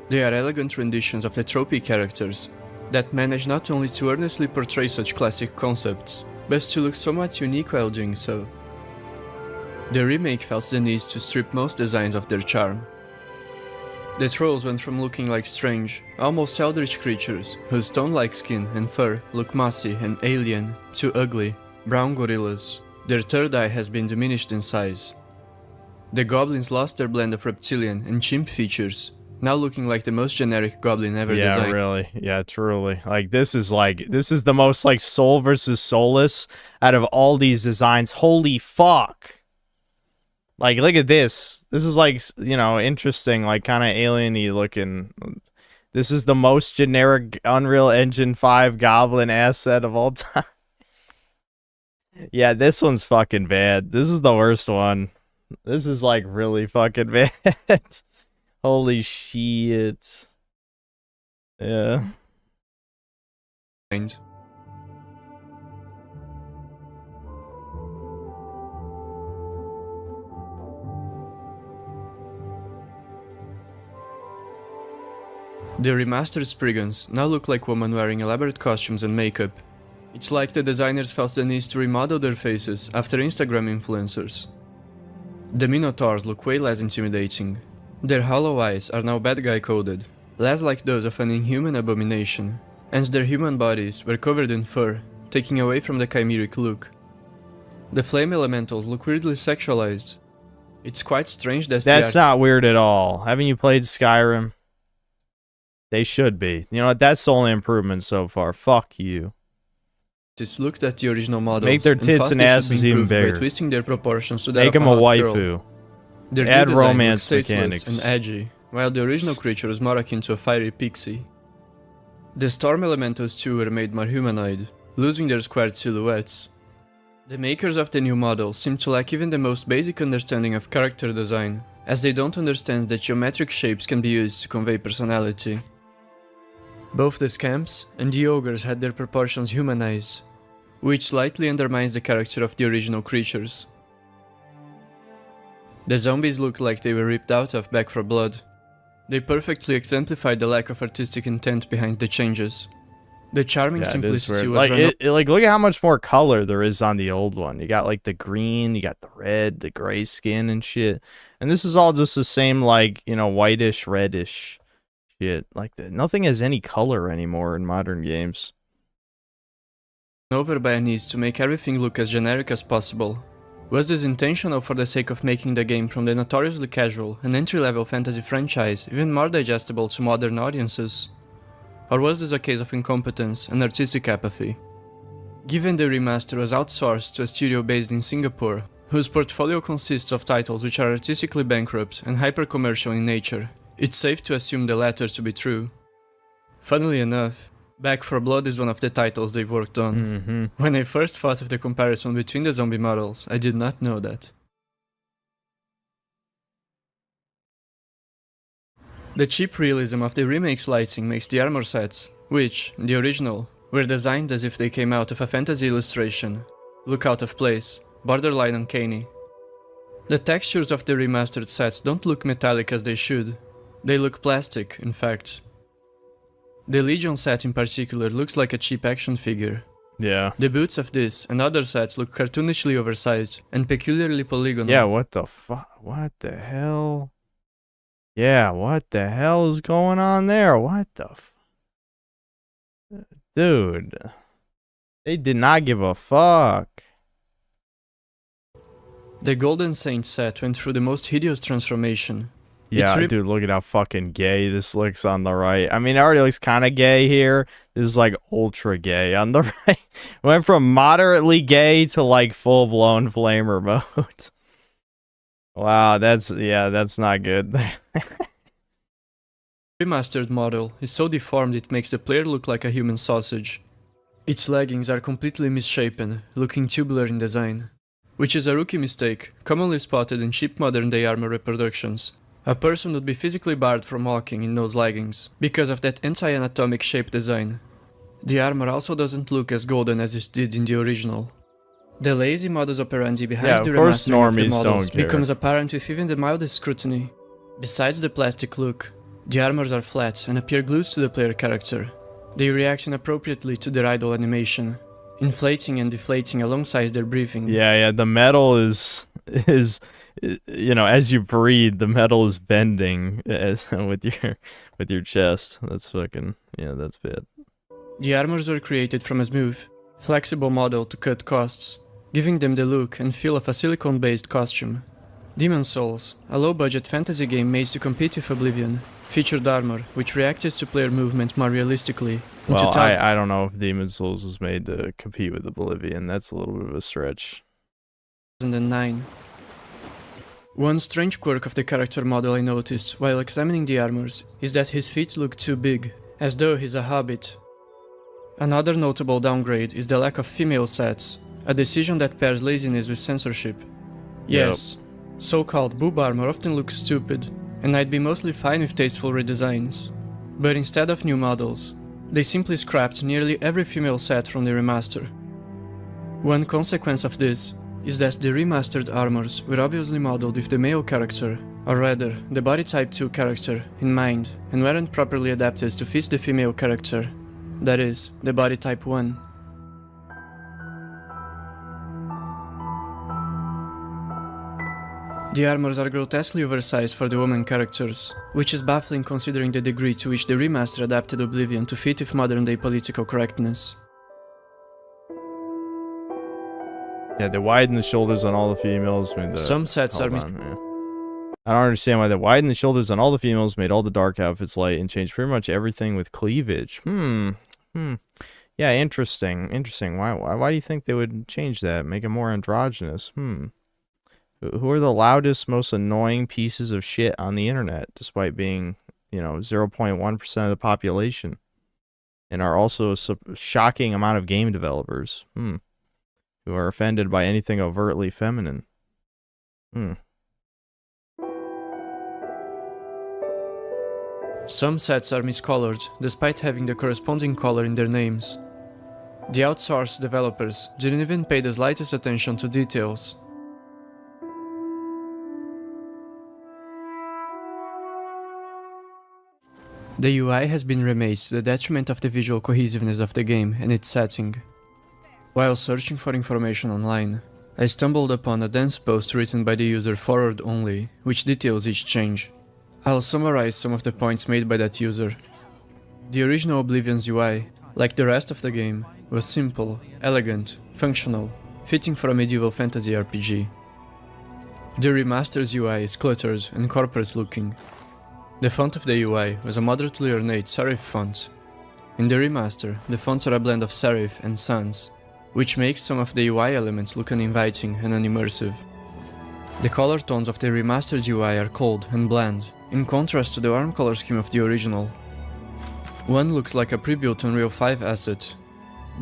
They are elegant renditions of the tropey characters that manage not only to earnestly portray such classic concepts, but to look somewhat unique while doing so. The remake felt the need to strip most designs of their charm. The trolls went from looking like strange, almost eldritch creatures whose stone-like skin and fur look mossy and alien, to ugly, brown gorillas. Their third eye has been diminished in size. The goblins lost their blend of reptilian and chimp features, now looking like the most generic goblin ever designed. Yeah, really. Yeah, truly. This is the most like soul versus soulless out of all these designs. Holy fuck. Like, look at this. This is like, you know, interesting, like kind of alien-y looking. This is the most generic Unreal Engine 5 goblin asset of all time. Yeah, this one's fucking bad. This is the worst one. This is like really fucking bad. Holy shit. Yeah. The remastered Spriggans now look like women wearing elaborate costumes and makeup. It's like the designers felt the need to remodel their faces after Instagram influencers. The Minotaurs look way less intimidating. Their hollow eyes are now bad guy coded, less like those of an inhuman abomination, and their human bodies were covered in fur, taking away from the chimeric look. The flame elementals look weirdly sexualized. It's quite strange that that's not weird at all. Haven't you played Skyrim? They should be. You know what? That's the only improvement so far. Fuck you. Just looked at the original models. Make their tits and asses even bigger. By twisting their proportions to that Make of them a hot waifu. Girl. Their Add new design romance looks tasteless mechanics. and edgy, while the original creature was more akin to a fiery pixie. The storm elementals too were made more humanoid, losing their squared silhouettes. The makers of the new models seem to lack even the most basic understanding of character design, as they don't understand that geometric shapes can be used to convey personality. Both the scamps and the ogres had their proportions humanized, which slightly undermines the character of the original creatures. The zombies looked like they were ripped out of Back 4 Blood. They perfectly exemplified the lack of artistic intent behind the changes. The charming simplicity was like look at how much more color there is on the old one. You got like the green, you got the red, the gray skin and shit. And this is all just the same, like, you know, whitish, reddish shit. Like nothing has any color anymore in modern games. Over by a need to make everything look as generic as possible. Was this intentional for the sake of making the game from the notoriously casual and entry-level fantasy franchise even more digestible to modern audiences? Or was this a case of incompetence and artistic apathy? Given the remaster was outsourced to a studio based in Singapore, whose portfolio consists of titles which are artistically bankrupt and hyper-commercial in nature, it's safe to assume the latter to be true. Funnily enough, Back 4 Blood is one of the titles they've worked on. When I first thought of the comparison between the zombie models, I did not know that. The cheap realism of the remake's lighting makes the armor sets, which, in the original, were designed as if they came out of a fantasy illustration, look out of place, borderline uncanny. The textures of the remastered sets don't look metallic as they should. They look plastic, in fact. The Legion set in particular looks like a cheap action figure. Yeah. The boots of this and other sets look cartoonishly oversized and peculiarly polygonal. Yeah, what the fuck? What the hell? Yeah, what the hell is going on there? What the Dude. They did not give a fuck. The Golden Saint set went through the most hideous transformation. Yeah, dude, look at how fucking gay this looks on the right. I mean, it already looks kind of gay here. This is like ultra gay on the right. Went from moderately gay to like full-blown flamer mode. Wow, that's not good. Remastered model is so deformed it makes the player look like a human sausage. Its leggings are completely misshapen, looking tubular in design, which is a rookie mistake, commonly spotted in cheap modern-day armor reproductions. A person would be physically barred from walking in those leggings, because of that anti-anatomic shape design. The armor also doesn't look as golden as it did in the original. The lazy modus operandi behind the remastering of the models becomes apparent with even the mildest scrutiny. Besides the plastic look, the armors are flat and appear glued to the player character. They react inappropriately to their idle animation, inflating and deflating alongside their breathing. Yeah, the metal is you know, as you breathe, the metal is bending with your chest. That's fucking, yeah, that's bad. The armors were created from a smooth, flexible model to cut costs, giving them the look and feel of a silicone-based costume. Demon Souls, a low-budget fantasy game made to compete with Oblivion, featured armor which reacted to player movement more realistically. Well, I don't know if Demon Souls was made to compete with Oblivion. That's a little bit of a stretch. 2009. One strange quirk of the character model I noticed while examining the armors is that his feet look too big, as though he's a hobbit. Another notable downgrade is the lack of female sets, a decision that pairs laziness with censorship. Yes, so-called boob armor often looks stupid, and I'd be mostly fine with tasteful redesigns. But instead of new models, they simply scrapped nearly every female set from the remaster. One consequence of this is that the remastered armors were obviously modeled with the male character, or rather, the body type 2 character, in mind, and weren't properly adapted to fit the female character, that is, the body type 1. The armors are grotesquely oversized for the woman characters, which is baffling considering the degree to which the remaster adapted Oblivion to fit with modern-day political correctness. Yeah, they widen the shoulders on all the females. I mean, some sets are I don't understand why they widened the shoulders on all the females, made all the dark outfits light, and changed pretty much everything with cleavage. Yeah, interesting. Why do you think they would change that? Make it more androgynous? Who are the loudest, most annoying pieces of shit on the internet, despite being, 0.1% of the population? And are also a shocking amount of game developers, who are offended by anything overtly feminine. Some sets are miscolored, despite having the corresponding color in their names. The outsourced developers didn't even pay the slightest attention to details. The UI has been remade to the detriment of the visual cohesiveness of the game and its setting. While searching for information online, I stumbled upon a dense post written by the user Forward Only, which details each change. I'll summarize some of the points made by that user. The original Oblivion's UI, like the rest of the game, was simple, elegant, functional, fitting for a medieval fantasy RPG. The remaster's UI is cluttered and corporate looking. The font of the UI was a moderately ornate serif font. In the remaster, the fonts are a blend of serif and sans, which makes some of the UI elements look uninviting and unimmersive. The color tones of the remastered UI are cold and bland, in contrast to the warm color scheme of the original. One looks like a pre-built Unreal 5 asset.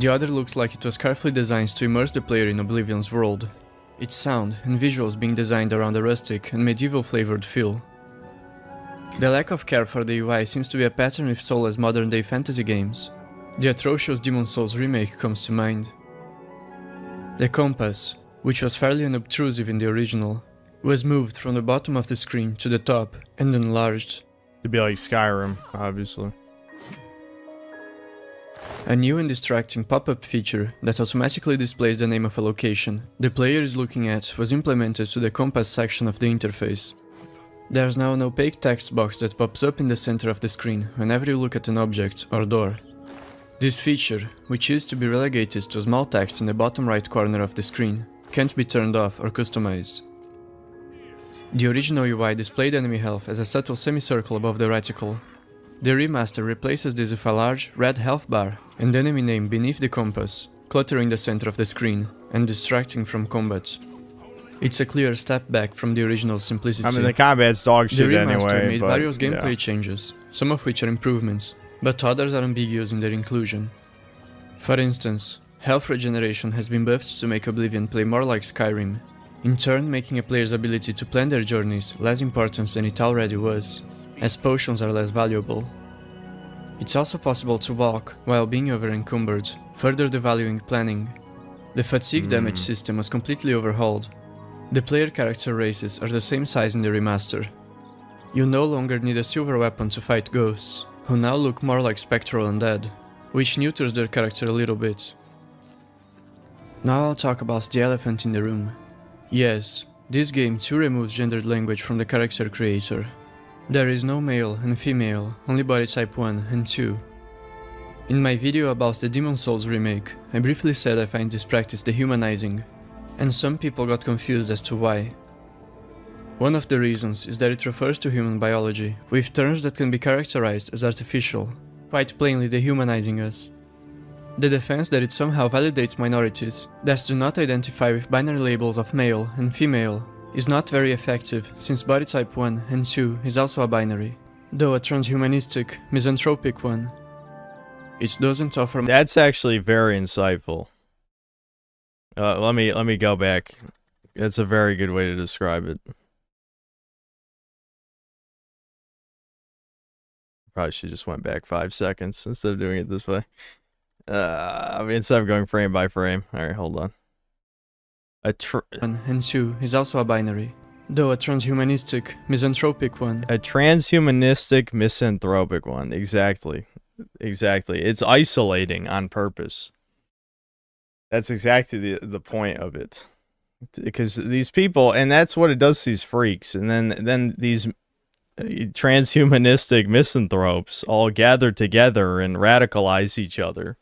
The other looks like it was carefully designed to immerse the player in Oblivion's world, its sound and visuals being designed around a rustic and medieval flavored feel. The lack of care for the UI seems to be a pattern with soulless modern-day fantasy games. The atrocious Demon's Souls remake comes to mind. The compass, which was fairly unobtrusive in the original, was moved from the bottom of the screen to the top and enlarged. To be like Skyrim, obviously. A new and distracting pop-up feature that automatically displays the name of a location the player is looking at was implemented to the compass section of the interface. There's now an opaque text box that pops up in the center of the screen whenever you look at an object or door. This feature, which used to be relegated to small text in the bottom right corner of the screen, can't be turned off or customized. The original UI displayed enemy health as a subtle semicircle above the reticle. The remaster replaces this with a large, red health bar and enemy name beneath the compass, cluttering the center of the screen and distracting from combat. It's a clear step back from the original simplicity. I mean, the combat's dog shit anyway. The remaster made various gameplay changes, some of which are improvements, but others are ambiguous in their inclusion. For instance, health regeneration has been buffed to make Oblivion play more like Skyrim, in turn making a player's ability to plan their journeys less important than it already was, as potions are less valuable. It's also possible to walk while being over-encumbered, further devaluing planning. The fatigue damage system was completely overhauled. The player character races are the same size in the remaster. You no longer need a silver weapon to fight ghosts, who now look more like spectral undead, which neuters their character a little bit. Now I'll talk about the elephant in the room. Yes, this game too removes gendered language from the character creator. There is no male and female, only body type 1 and 2. In my video about the Demon's Souls remake, I briefly said I find this practice dehumanizing, and some people got confused as to why. One of the reasons is that it refers to human biology, with terms that can be characterized as artificial, quite plainly dehumanizing us. The defense that it somehow validates minorities that do not identify with binary labels of male and female is not very effective, since body type 1 and 2 is also a binary, though a transhumanistic, misanthropic one. It doesn't offer... That's actually very insightful. Let me go back. That's a very good way to describe it. Probably should just went back 5 seconds instead of doing it this way. I mean, instead of going frame by frame. Alright, hold on. And 2 is also a binary, though a transhumanistic, misanthropic one. A transhumanistic, misanthropic one. Exactly. Exactly. It's isolating on purpose. That's exactly the point of it. Because these people, and that's what it does to these freaks, and then these transhumanistic misanthropes all gather together and radicalize each other.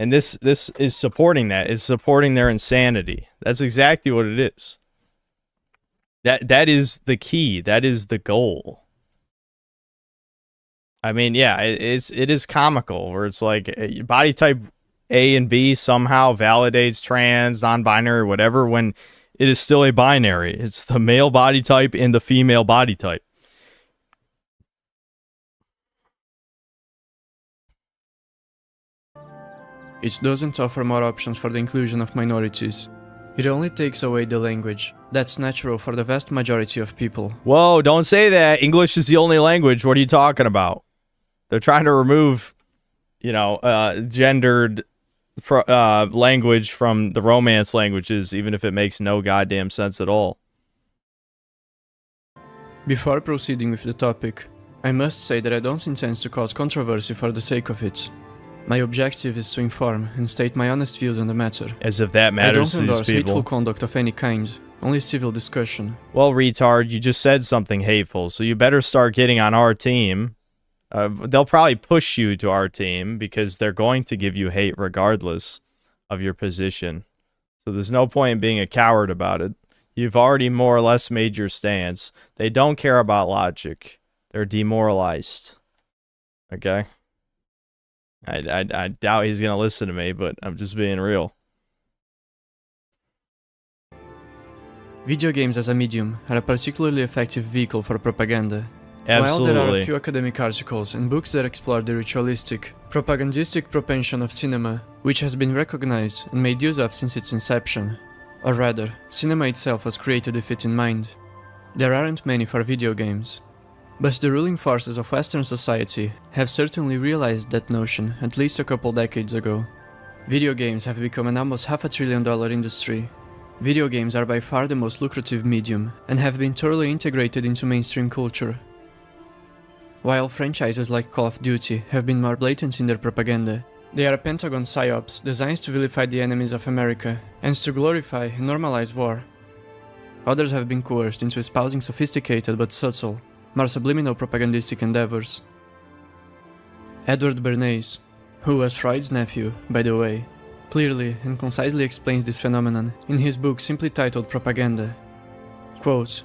And this is supporting that. It's supporting their insanity. That's exactly what it is. That is the key. That is the goal. I mean, yeah, it is comical where it's like body type A and B somehow validates trans, non-binary, whatever, when it is still a binary. It's the male body type and the female body type. It doesn't offer more options for the inclusion of minorities. It only takes away the language. That's natural for the vast majority of people. Whoa, don't say that. English is the only language. What are you talking about? They're trying to remove, gendered language from the Romance languages, even if it makes no goddamn sense at all. Before proceeding with the topic, I must say that I don't intend to cause controversy for the sake of it. My objective is to inform and state my honest views on the matter. As if that matters to these people. I don't endorse hateful conduct of any kind, only civil discussion. Well, retard, you just said something hateful, so you better start getting on our team. They'll probably push you to our team because they're going to give you hate regardless of your position. So there's no point in being a coward about it. You've already more or less made your stance. They don't care about logic. They're demoralized. Okay? I doubt he's going to listen to me, but I'm just being real. Video games as a medium are a particularly effective vehicle for propaganda. Absolutely. While there are a few academic articles and books that explore the ritualistic, propagandistic propension of cinema, which has been recognized and made use of since its inception, or rather, cinema itself was created with it in mind, there aren't many for video games. But the ruling forces of Western society have certainly realized that notion at least a couple decades ago. Video games have become an almost $500 billion industry. Video games are by far the most lucrative medium and have been thoroughly integrated into mainstream culture. While franchises like Call of Duty have been more blatant in their propaganda, they are Pentagon psyops designed to vilify the enemies of America and to glorify and normalize war. Others have been coerced into espousing sophisticated but subtle, more subliminal propagandistic endeavors. Edward Bernays, who was Freud's nephew, by the way, clearly and concisely explains this phenomenon in his book simply titled Propaganda. Quote,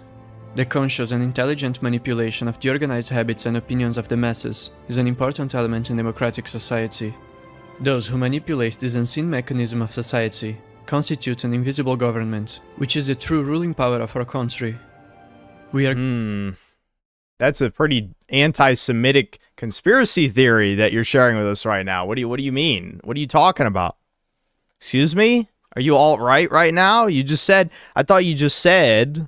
"The conscious and intelligent manipulation of the organized habits and opinions of the masses is an important element in democratic society. Those who manipulate this unseen mechanism of society constitute an invisible government, which is the true ruling power of our country. We are..." That's a pretty anti-Semitic conspiracy theory that you're sharing with us right now. What do you mean? What are you talking about? Excuse me? Are you alt-right right now? I thought you just said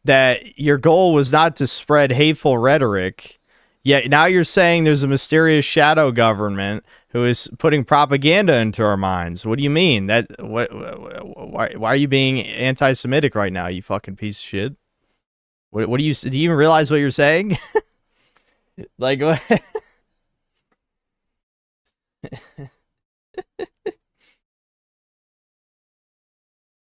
that your goal was not to spread hateful rhetoric, yet now you're saying there's a mysterious shadow government who is putting propaganda into our minds. What do you mean? Why are you being anti-Semitic right now, you fucking piece of shit? What do you even realize what you're saying? Like what?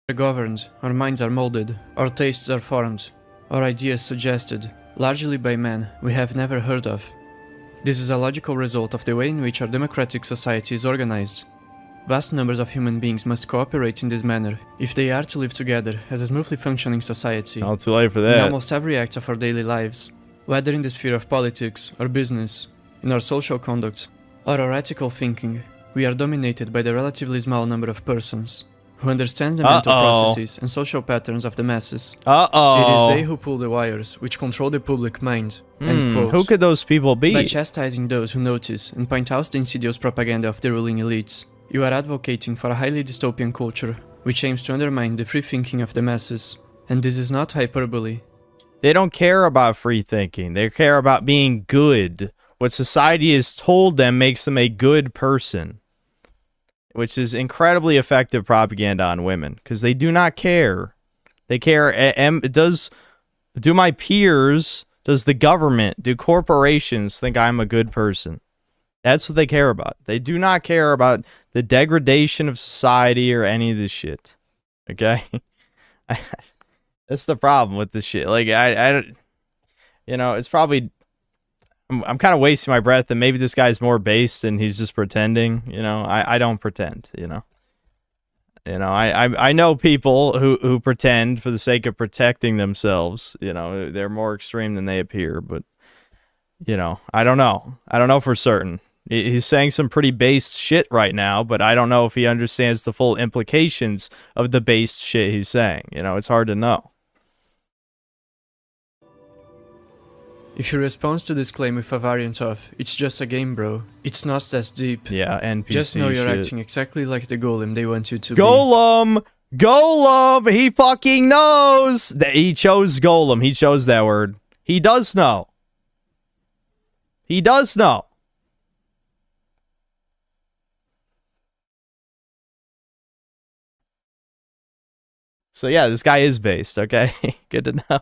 We're governed, our minds are molded, our tastes are formed, our ideas suggested, largely by men we have never heard of. This is a logical result of the way in which our democratic society is organized. Vast numbers of human beings must cooperate in this manner if they are to live together as a smoothly functioning society. Not too late for that. In almost every act of our daily lives, whether in the sphere of politics or business, in our social conduct, or our ethical thinking, we are dominated by the relatively small number of persons who understand the mental processes and social patterns of the masses. It is they who pull the wires which control the public mind. End quote. Who could those people be? By chastising those who notice and point out the insidious propaganda of the ruling elites, you are advocating for a highly dystopian culture which aims to undermine the free thinking of the masses. And this is not hyperbole. They don't care about free thinking. They care about being good. What society has told them makes them a good person, which is incredibly effective propaganda on women because they do not care. They care. Do my peers, does the government, do corporations think I'm a good person? That's what they care about. They do not care about the degradation of society or any of this shit. Okay? That's the problem with this shit. Like, it's probably... I'm kind of wasting my breath, and maybe this guy's more based and he's just pretending, I don't pretend, You know, I know people who pretend for the sake of protecting themselves. You know, they're more extreme than they appear. But, you know, I don't know. I don't know for certain. He's saying some pretty based shit right now, but I don't know if he understands the full implications of the based shit he's saying. You know, it's hard to know. If he responds to this claim with a variant of, it's just a game, bro, it's not that deep. Yeah, NPC just know you're shit. acting exactly like the golem they want you to Golem! Golem! He fucking knows! That he chose golem. He chose that word. He does know. He does know. So yeah, this guy is based, okay? Good to know.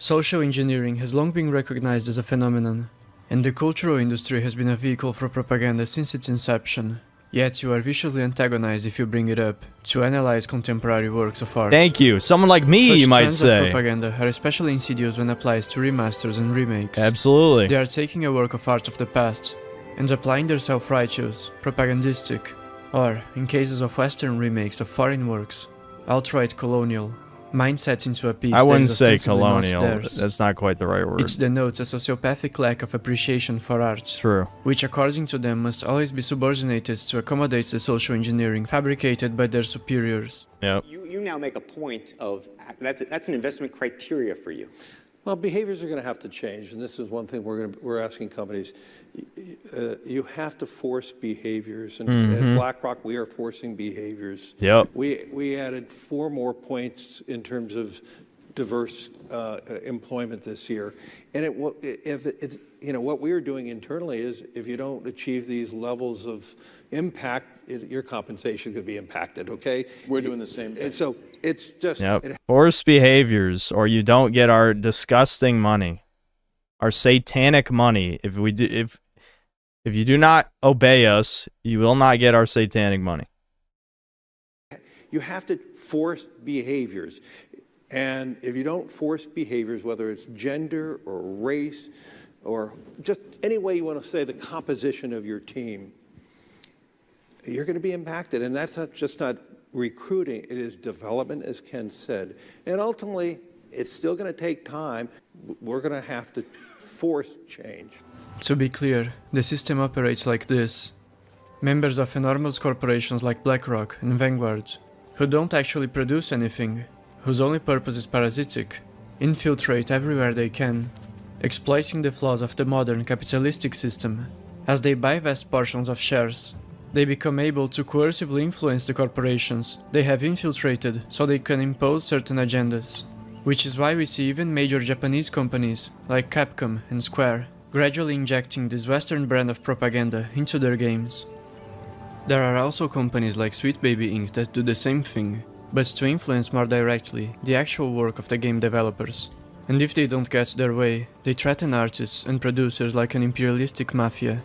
Social engineering has long been recognized as a phenomenon, and the cultural industry has been a vehicle for propaganda since its inception. Yet you are viciously antagonized if you bring it up, to analyze contemporary works of art. Thank you. Someone like me, Such you might trends of say. propaganda are especially insidious when applied to remasters and remakes. Absolutely. They are taking a work of art of the past and applying their self-righteous, propagandistic, or, in cases of Western remakes of foreign works, outright colonial mindset into a piece I wouldn't that is say ostensibly not colonial. theirs. That's not quite the right word. It denotes a sociopathic lack of appreciation for art. True. Which, according to them, must always be subordinated to accommodate the social engineering fabricated by their superiors. Yep. You now make a point of that's an investment criteria for you. Well, behaviors are going to have to change, and this is one thing we're asking companies. You have to force behaviors, and at BlackRock we are forcing behaviors. Yep. We added 4 more points in terms of diverse employment this year, and what we are doing internally is if you don't achieve these levels of impact, your compensation could be impacted. Okay. We're doing the same thing. And so it's just Forced behaviors, or you don't get our disgusting money, our satanic money. If you do not obey us, you will not get our satanic money. You have to force behaviors. And if you don't force behaviors, whether it's gender or race or just any way you want to say the composition of your team, you're going to be impacted. And that's not recruiting, it is development, as Ken said. And ultimately, it's still going to take time. We're going to have to force change. To be clear, the system operates like this. Members of enormous corporations like BlackRock and Vanguard, who don't actually produce anything, whose only purpose is parasitic, infiltrate everywhere they can, exploiting the flaws of the modern capitalistic system. As they buy vast portions of shares, they become able to coercively influence the corporations they have infiltrated so they can impose certain agendas. Which is why we see even major Japanese companies like Capcom and Square gradually injecting this Western brand of propaganda into their games. There are also companies like Sweet Baby Inc. that do the same thing, but to influence more directly the actual work of the game developers. And if they don't get their way, they threaten artists and producers like an imperialistic mafia.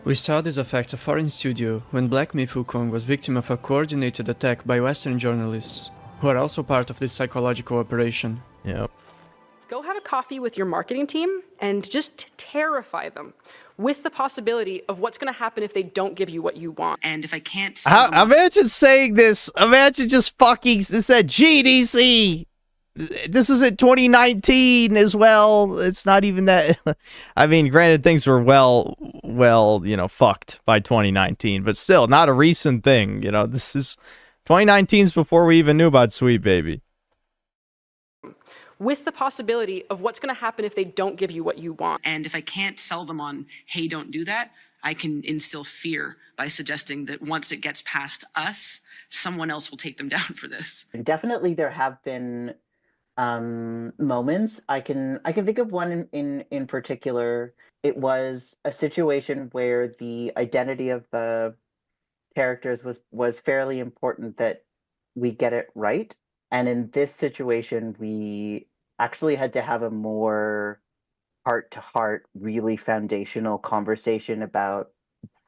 We saw this affect a foreign studio when Black Myth Wukong was victim of a coordinated attack by Western journalists, who are also part of this psychological operation. Yep. Go have a coffee with your marketing team and just terrify them with the possibility of what's going to happen if they don't give you what you want. And if I can't Imagine saying this. Imagine just fucking said GDC. This is in 2019 as well. It's not even that. I mean, granted, things were well, fucked by 2019, but still not a recent thing. You know, this is 2019's before we even knew about Sweet Baby. With the possibility of what's going to happen if they don't give you what you want. And if I can't sell them on, hey, don't do that, I can instill fear by suggesting that once it gets past us, someone else will take them down for this. Definitely there have been moments. I can think of one in particular. It was a situation where the identity of the characters was fairly important that we get it right. And in this situation, we actually had to have a more heart-to-heart, really foundational conversation about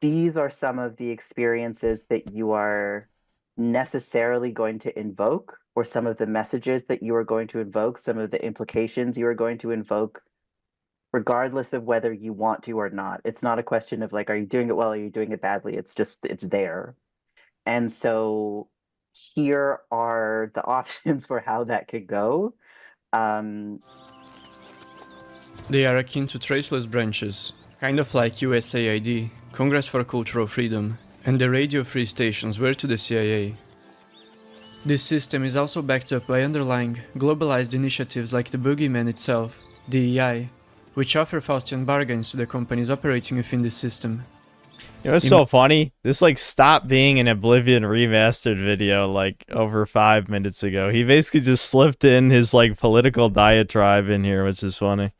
these are some of the experiences that you are necessarily going to invoke, or some of the messages that you are going to invoke, some of the implications you are going to invoke regardless of whether you want to or not. It's not a question of like, are you doing it well, are you doing it badly? It's just, it's there. And so here are the options for how that could go. They are akin to traceless branches, kind of like USAID, Congress for Cultural Freedom, and the Radio Free Stations were to the CIA. This system is also backed up by underlying, globalized initiatives like the Boogeyman itself, DEI, which offer Faustian bargains to the companies operating within this system. You know, it's so funny. This like stopped being an Oblivion remastered video like over 5 minutes ago. He basically just slipped in his like political diatribe in here, which is funny.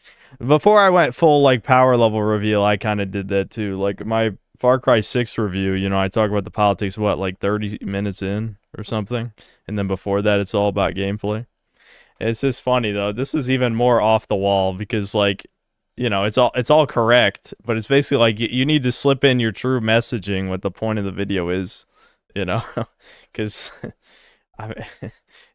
Before I went full like power level reveal, I kind of did that too. Like my Far Cry 6 review, you know, I talk about the politics, what, like 30 minutes in or something? And then before that, it's all about gameplay. It's just funny though. This is even more off the wall because like, you know, it's all correct, but it's basically like you need to slip in your true messaging, what the point of the video is, you know, because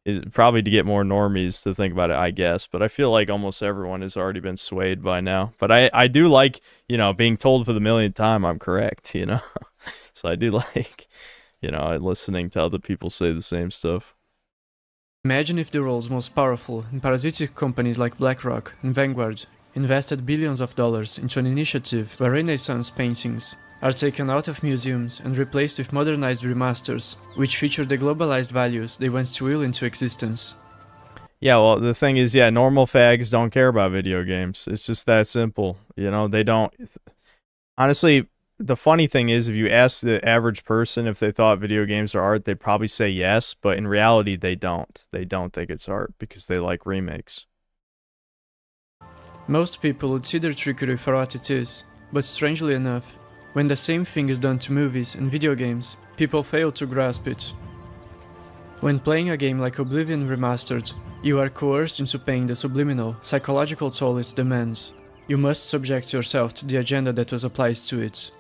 is probably to get more normies to think about it, I guess. But I feel like almost everyone has already been swayed by now. But I do like, you know, being told for the millionth time I'm correct, you know. So I do like, you know, listening to other people say the same stuff. Imagine if the world's most powerful and parasitic companies like BlackRock and Vanguard invested billions of dollars into an initiative where Renaissance paintings are taken out of museums and replaced with modernized remasters, which feature the globalized values they once willed into existence. Yeah, well, the thing is, yeah, normal fags don't care about video games. It's just that simple. You know, they don't... Honestly, the funny thing is, if you ask the average person if they thought video games are art, they'd probably say yes, but in reality, they don't. They don't think it's art because they like remakes. Most people would see their trickery for what it is, but strangely enough, when the same thing is done to movies and video games, people fail to grasp it. When playing a game like Oblivion Remastered, you are coerced into paying the subliminal, psychological toll it demands. You must subject yourself to the agenda that was applied to it.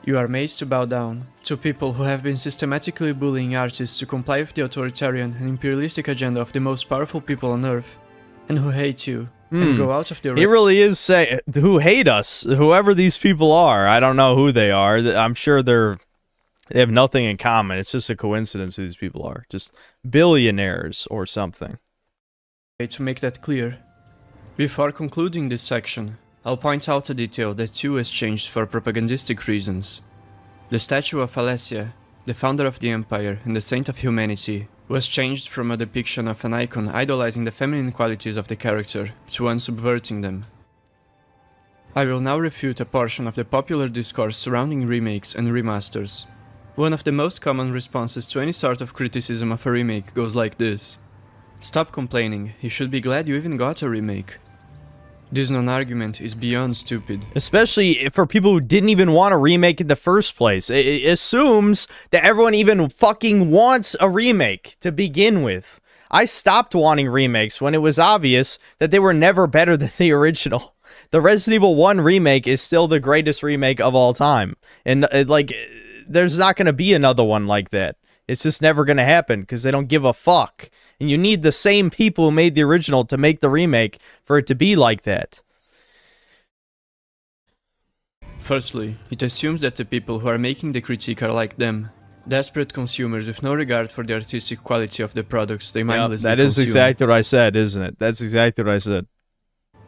You are made to bow down to people who have been systematically bullying artists to comply with the authoritarian and imperialistic agenda of the most powerful people on Earth, and who hate you. And go out of their... He really is saying, who hate us, whoever these people are. I don't know who they are. I'm sure they have nothing in common. It's just a coincidence who these people are. Just billionaires or something. To make that clear, before concluding this section, I'll point out a detail that too was changed for propagandistic reasons. The statue of Alessia, the founder of the Empire and the saint of humanity, was changed from a depiction of an icon idolizing the feminine qualities of the character to one subverting them. I will now refute a portion of the popular discourse surrounding remakes and remasters. One of the most common responses to any sort of criticism of a remake goes like this: "Stop complaining, you should be glad you even got a remake." This non-argument is beyond stupid. Especially for people who didn't even want a remake in the first place. It assumes that everyone even fucking wants a remake to begin with. I stopped wanting remakes when it was obvious that they were never better than the original. The Resident Evil 1 remake is still the greatest remake of all time. And, like, there's not going to be another one like that. It's just never going to happen because they don't give a fuck. And you need the same people who made the original to make the remake for it to be like that. Firstly, it assumes that the people who are making the critique are like them, desperate consumers with no regard for the artistic quality of the products they mindlessly consume. That is exactly what I said, isn't it? That's exactly what I said.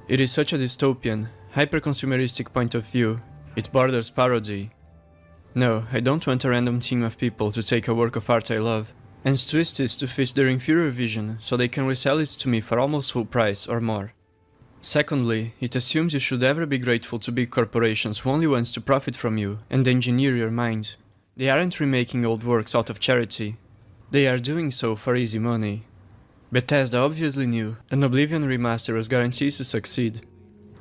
It is such a dystopian, hyper-consumeristic point of view. It borders parody. No, I don't want a random team of people to take a work of art I love and twist it to fit their inferior vision so they can resell it to me for almost full price or more. Secondly, it assumes you should ever be grateful to big corporations who only want to profit from you and engineer your mind. They aren't remaking old works out of charity. They are doing so for easy money. Bethesda obviously knew an Oblivion remaster was guaranteed to succeed.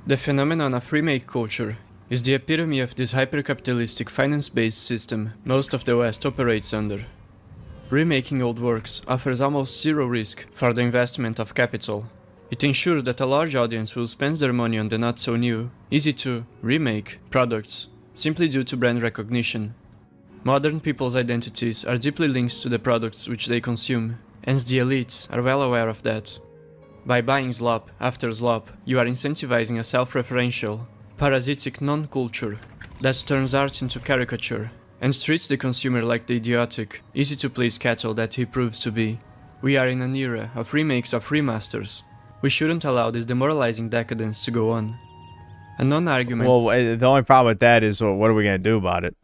The phenomenon of remake culture is the epitome of this hyper-capitalistic finance-based system most of the West operates under. Remaking old works offers almost zero risk for the investment of capital. It ensures that a large audience will spend their money on the not-so-new, easy-to-remake products, simply due to brand recognition. Modern people's identities are deeply linked to the products which they consume, and the elites are well aware of that. By buying slop after slop, you are incentivizing a self-referential, parasitic non-culture that turns art into caricature and treats the consumer like the idiotic, easy-to-please cattle that he proves to be. We are in an era of remakes of remasters. We shouldn't allow this demoralizing decadence to go on. A non-argument... Well, the only problem with that is, well, what are we going to do about it?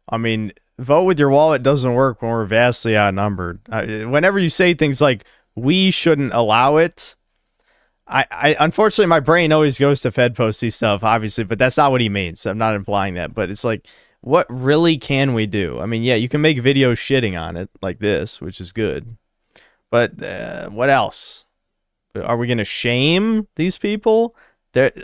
I mean, vote with your wallet doesn't work when we're vastly outnumbered. Whenever you say things like, we shouldn't allow it, I unfortunately, my brain always goes to Fed posty stuff, obviously, but that's not what he means. I'm not implying that, but it's like, what really can we do? I mean, yeah, you can make videos shitting on it like this, which is good, but what else? Are we going to shame these people?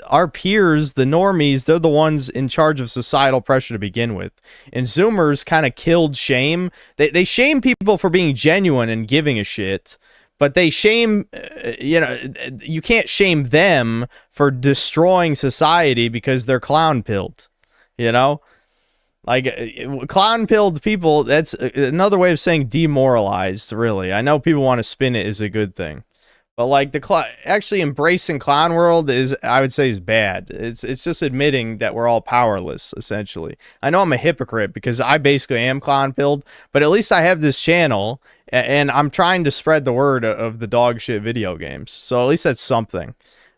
Our peers, the normies, they're the ones in charge of societal pressure to begin with. And Zoomers kind of killed shame. They shame people for being genuine and giving a shit. But they shame, you can't shame them for destroying society because they're clown-pilled, Like, clown-pilled people, that's another way of saying demoralized, really. I know people want to spin it as a good thing. But, like, actually embracing clown world I would say, is bad. It's just admitting that we're all powerless, essentially. I know I'm a hypocrite because I basically am clown-pilled, but at least I have this channel, and I'm trying to spread the word of the dog shit video games. So at least that's something.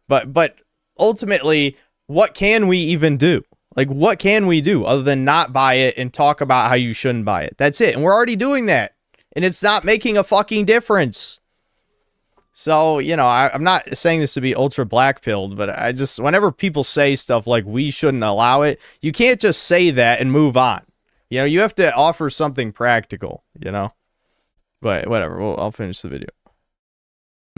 But ultimately, what can we even do? Like, what can we do other than not buy it and talk about how you shouldn't buy it? That's it. And we're already doing that. And it's not making a fucking difference. So, I'm not saying this to be ultra black-pilled, but I just, whenever people say stuff like, we shouldn't allow it, you can't just say that and move on. You have to offer something practical, But whatever, I'll finish the video.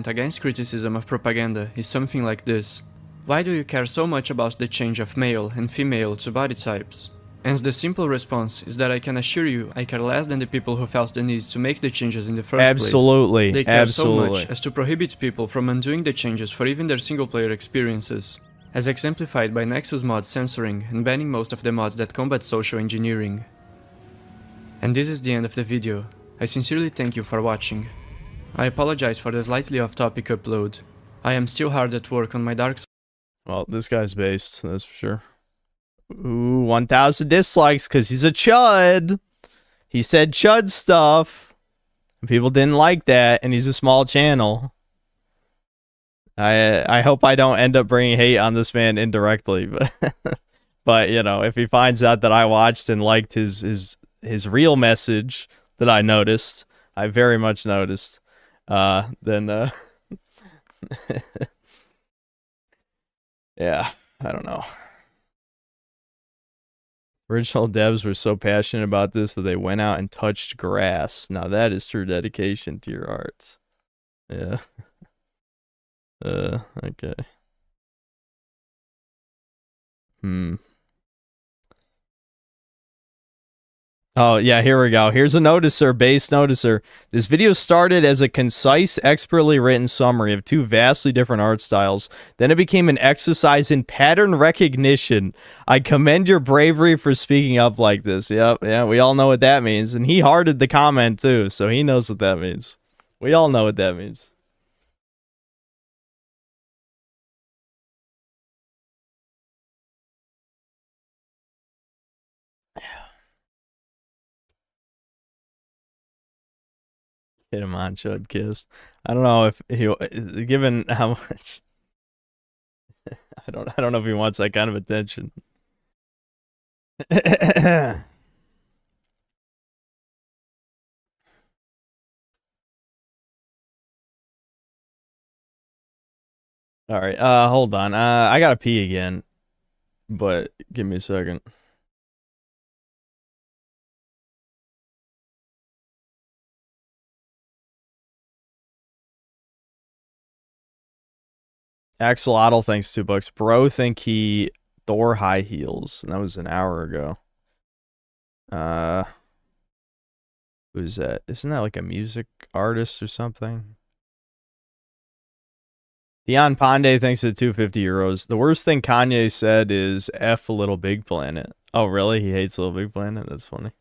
Against criticism of propaganda is something like this. Why do you care so much about the change of male and female to body types? And the simple response is that I can assure you I care less than the people who felt the need to make the changes in the first Absolutely. place. They care Absolutely. so much as to prohibit people from undoing the changes for even their single-player experiences, as exemplified by Nexus mods censoring and banning most of the mods that combat social engineering. And this is the end of the video. I sincerely thank you for watching. I apologize for the slightly off-topic upload. I am still hard at work on my Dark Souls. Well, this guy's based, that's for sure. Ooh, 1,000 dislikes because he's a chud. He said chud stuff. People didn't like that, and he's a small channel. I hope I don't end up bringing hate on this man indirectly, but if he finds out that I watched and liked his real message that I noticed, I very much noticed, then yeah, I don't know. Original devs were so passionate about this that they went out and touched grass. Now that is true dedication to your art. Yeah. Okay. Oh, yeah, here we go. Here's a noticer, base noticer. This video started as a concise, expertly written summary of two vastly different art styles. Then it became an exercise in pattern recognition. I commend your bravery for speaking up like this. Yep, yeah, we all know what that means. And he hearted the comment, too, so he knows what that means. We all know what that means. Hit him on Chud Kiss. I don't know if he, given how much, I don't know if he wants that kind of attention. All right, hold on. I gotta pee again, but give me a second. Axolotl thanks $2. Bro think he Thor high heels. And that was an hour ago. Who's that? Isn't that like a music artist or something? Dion Pandey thanks to 250 euros. The worst thing Kanye said is F Little Big Planet. Oh, really? He hates Little Big Planet? That's funny.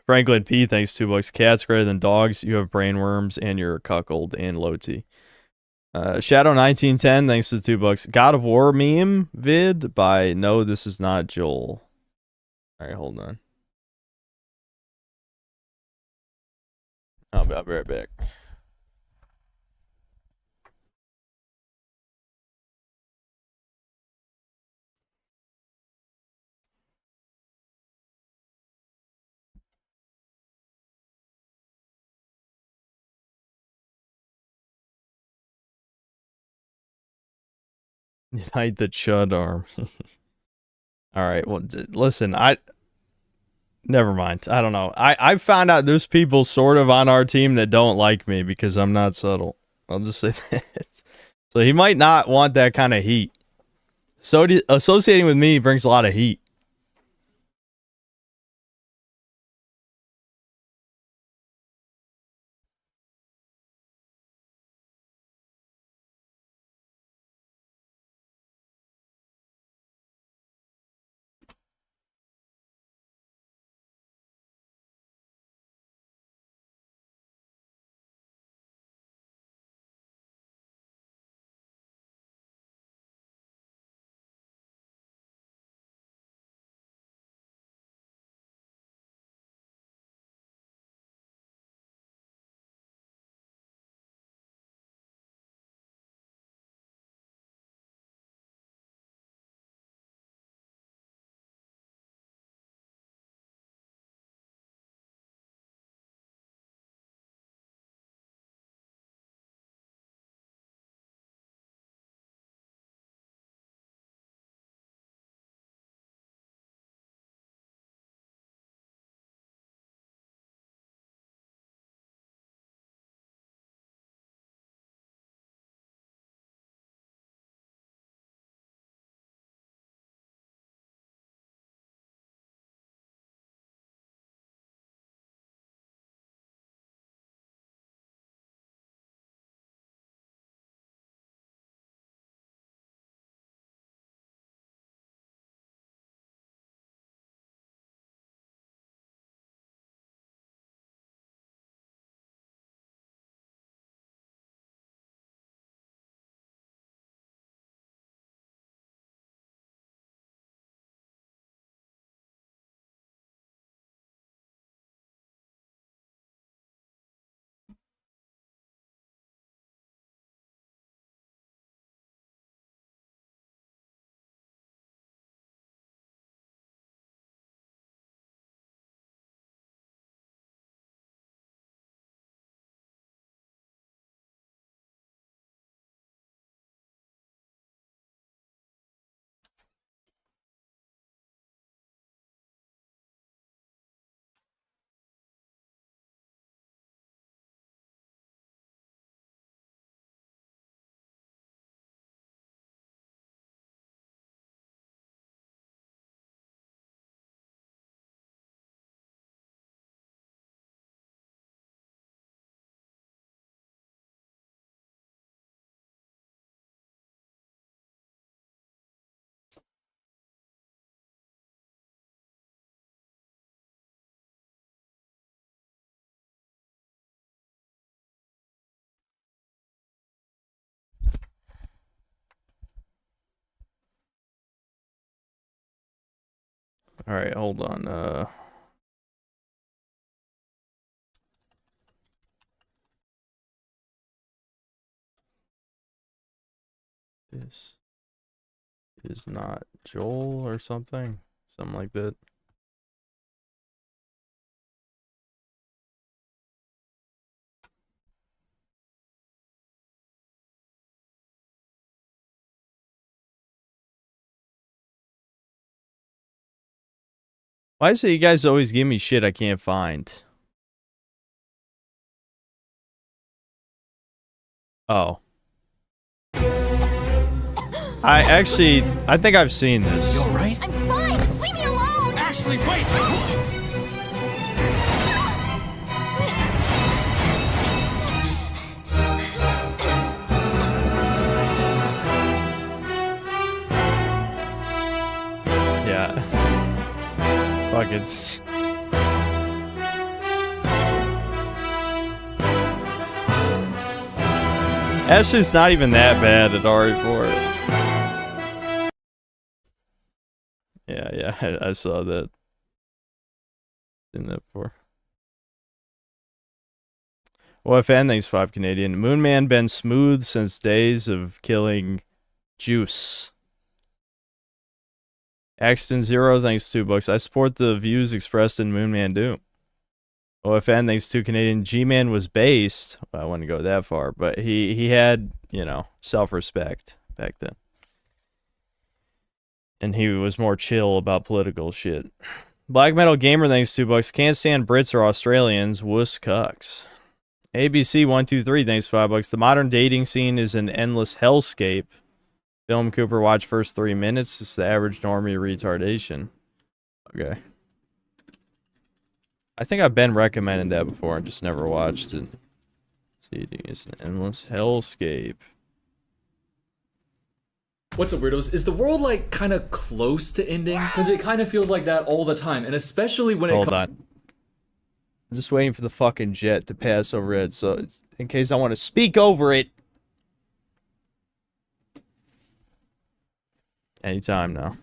Franklin P, thanks $2. Cats greater than dogs. You have brainworms and you're a cuckold and low T. Shadow 1910, thanks to $2. God of War meme vid by No, This Is Not Joel. Alright, hold on. I'll be right back. Hide the chud arm. Alright, well, listen, never mind. I don't know. I found out there's people sort of on our team that don't like me because I'm not subtle. I'll just say that. So he might not want that kind of heat. So associating with me brings a lot of heat. All right, hold on. This is not Joel or something like that. Why is it you guys always give me shit I can't find? Oh. I think I've seen this. You alright? I'm fine! Leave me alone! Ashley, wait! Yeah. Fuck, it's... Ashley's not even that bad at RE4. Yeah, I saw that. In that before. OFN, thanks 5 Canadian. Moonman been smooth since days of killing Juice. Axton 0, thanks $2. I support the views expressed in Moonman Do. OFN, thanks 2 Canadian. G-Man was based. Well, I wouldn't go that far, but he had, you know, self-respect back then. And he was more chill about political shit. Black Metal Gamer, thanks $2. Can't stand Brits or Australians. Wuss cucks. ABC123, thanks $5. The modern dating scene is an endless hellscape. Film Cooper, watch first 3 minutes. It's the average normie retardation. Okay. I think I've been recommending that before and just never watched it. Dating is an endless hellscape. What's up, weirdos? Is the world, like, kind of close to ending? Because it kind of feels like that all the time, and especially when Hold on. I'm just waiting for the fucking jet to pass over it, so in case I want to speak over it. Anytime now.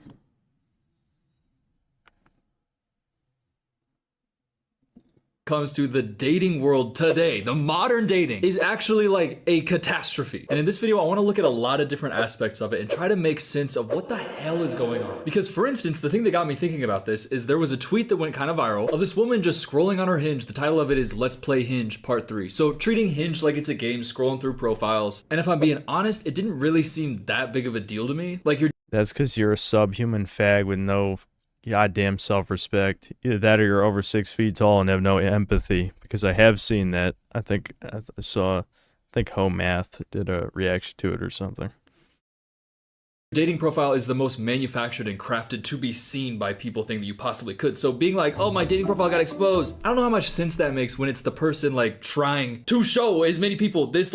Comes to the dating world today, the modern dating is actually like a catastrophe. And in this video, I want to look at a lot of different aspects of it and try to make sense of what the hell is going on. Because for instance, the thing that got me thinking about this is there was a tweet that went kind of viral of this woman just scrolling on her Hinge. The title of it is Let's Play Hinge Part 3. So treating Hinge like it's a game, scrolling through profiles. And if I'm being honest, it didn't really seem that big of a deal to me. Like That's because you're a subhuman fag with no goddamn self-respect. Either that or you're over 6 feet tall and have no empathy. Because I have seen that. I think Home Math did a reaction to it or something. dating profile is the most manufactured and crafted to be seen by people thing that you possibly could. So being like, oh, my dating profile got exposed, I don't know how much sense that makes when it's the person like trying to show as many people this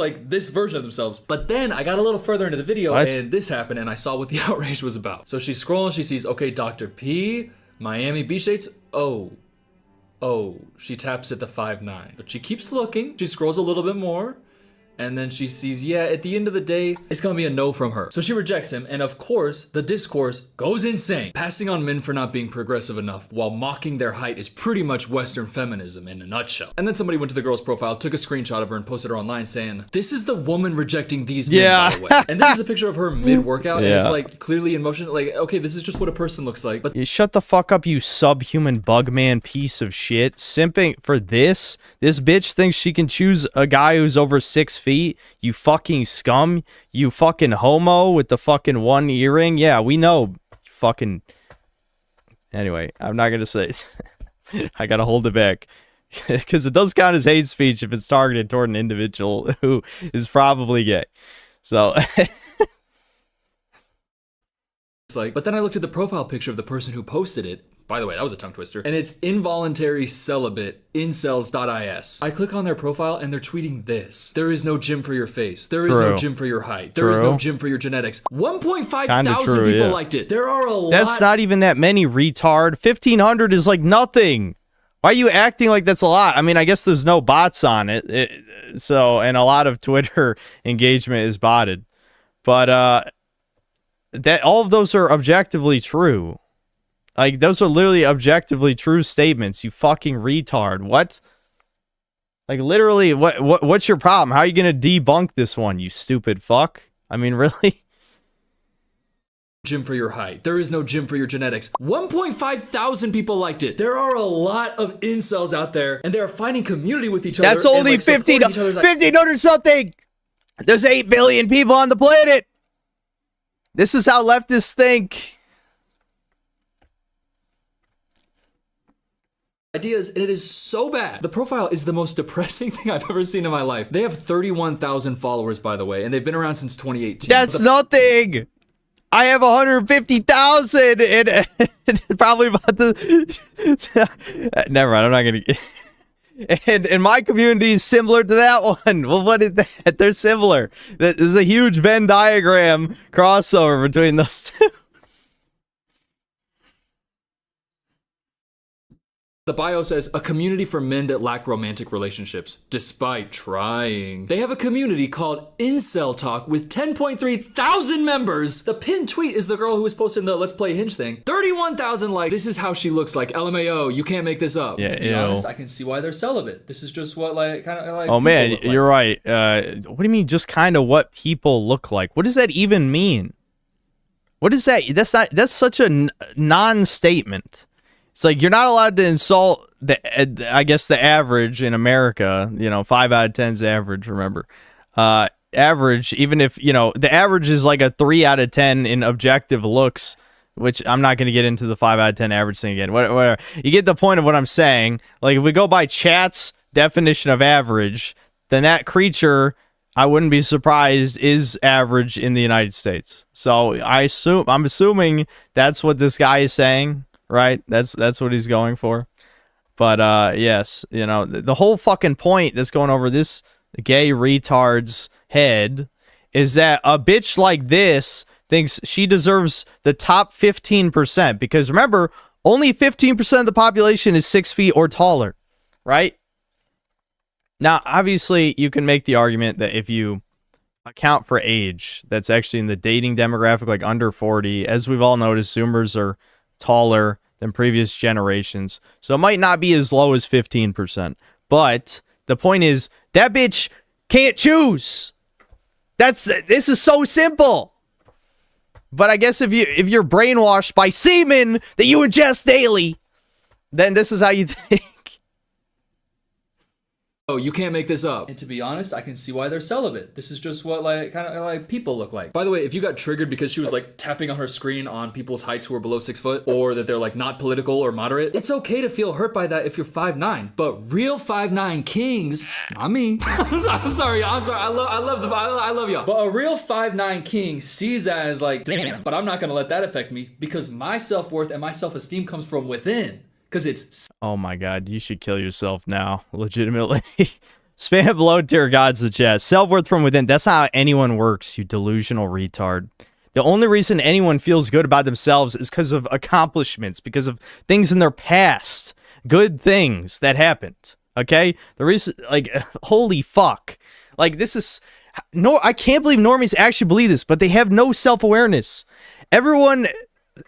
version of themselves. But then I got a little further into the video and this happened and I saw what the outrage was about. So she's scrolling, she sees, okay, Dr. P, Miami Beach dates, oh, she taps at the 5'9". But she keeps looking, she scrolls a little bit more, and then she sees, yeah, at the end of the day, it's gonna be a no from her. So she rejects him, and of course, the discourse goes insane. Passing on men for not being progressive enough while mocking their height is pretty much Western feminism in a nutshell. And then somebody went to the girl's profile, took a screenshot of her, and posted her online saying, this is the woman rejecting these men, by the way. And this is a picture of her mid-workout, and it's like clearly in motion, like, okay, this is just what a person looks like. But you shut the fuck up, you subhuman bugman piece of shit. Simping for this? This bitch thinks she can choose a guy who's over 6 feet? You fucking scum. You fucking homo with the fucking one earring. Yeah, we know. Fucking. Anyway, I'm not gonna say it. I gotta hold it back. Because it does count as hate speech if it's targeted toward an individual who is probably gay. So. It's like, but then I looked at the profile picture of the person who posted it. By the way, that was a tongue twister. And it's involuntary celibate incels.is. I click on their profile and they're tweeting this. There is no gym for your face. There is no gym for your height. There is no gym for your genetics. 1.5 thousand people liked it. There are a lot. That's not even that many, retard. 1,500 is like nothing. Why are you acting like that's a lot? I mean, I guess there's no bots on it. So, and a lot of Twitter engagement is botted. But that all of those are objectively true. Like, those are literally objectively true statements, you fucking retard. What? Like, literally, what's your problem? How are you going to debunk this one, you stupid fuck? I mean, really? Gym for your height. There is no gym for your genetics. 1.5 thousand people liked it. There are a lot of incels out there, and they are finding community with each other. That's only 1,500 something! There's 8 billion people on the planet! This is how leftists think. Ideas, and it is so bad. The profile is the most depressing thing I've ever seen in my life. They have 31,000 followers, by the way, and they've been around since 2018. That's nothing! I have 150,000 and probably about the... Never mind, I'm not gonna... And my community is similar to that one. Well, what is that? They're similar. There's a huge Venn diagram crossover between those two. The bio says, a community for men that lack romantic relationships, despite trying. They have a community called Incel Talk with 10.3 thousand members. The pinned tweet is the girl who was posting the Let's Play Hinge thing. 31,000 likes. This is how she looks like. LMAO, you can't make this up. Yeah, to be honest, I can see why they're celibate. This is just what kind of like. Oh man, look like. you're right. What do you mean just kind of what people look like? What does that even mean? What is that? That's such a non-statement. It's like you're not allowed to insult I guess the average in America, 5 out of 10's average, remember. Average, even if, the average is like a 3 out of 10 in objective looks, which I'm not going to get into the 5 out of 10 average thing again. Whatever. You get the point of what I'm saying. Like if we go by chat's definition of average, then that creature, I wouldn't be surprised, is average in the United States. So I'm assuming that's what this guy is saying. Right, that's what he's going for. But yes, the whole fucking point that's going over this gay retard's head is that a bitch like this thinks she deserves the top 15%, because remember, only 15% of the population is 6 feet or taller, right? Now, obviously, you can make the argument that if you account for age, that's actually in the dating demographic, like under 40, as we've all noticed, Zoomers are taller than previous generations, so it might not be as low as 15%, but the point is that bitch can't choose. This is so simple. But I guess if you're brainwashed by semen that you ingest daily, then this is how you think. Oh, you can't make this up. And to be honest, I can see why they're celibate. This is just what kind of like people look like. By the way, if you got triggered because she was like tapping on her screen on people's heights who are below 6 foot, or that they're like not political or moderate, it's okay to feel hurt by that if you're 5'9". But real 5'9" kings, not me. I'm sorry. I love y'all. But a real 5'9" king sees that as like, damn. But I'm not gonna let that affect me because my self-worth and my self-esteem comes from within. Because it's... Oh my god, you should kill yourself now, legitimately. Spam low tier gods the chat. Self-worth from within. That's not how anyone works, you delusional retard. The only reason anyone feels good about themselves is because of accomplishments, because of things in their past. Good things that happened. Okay? The reason, like, holy fuck. Like, this is... No, I can't believe normies actually believe this, but they have no self-awareness. Everyone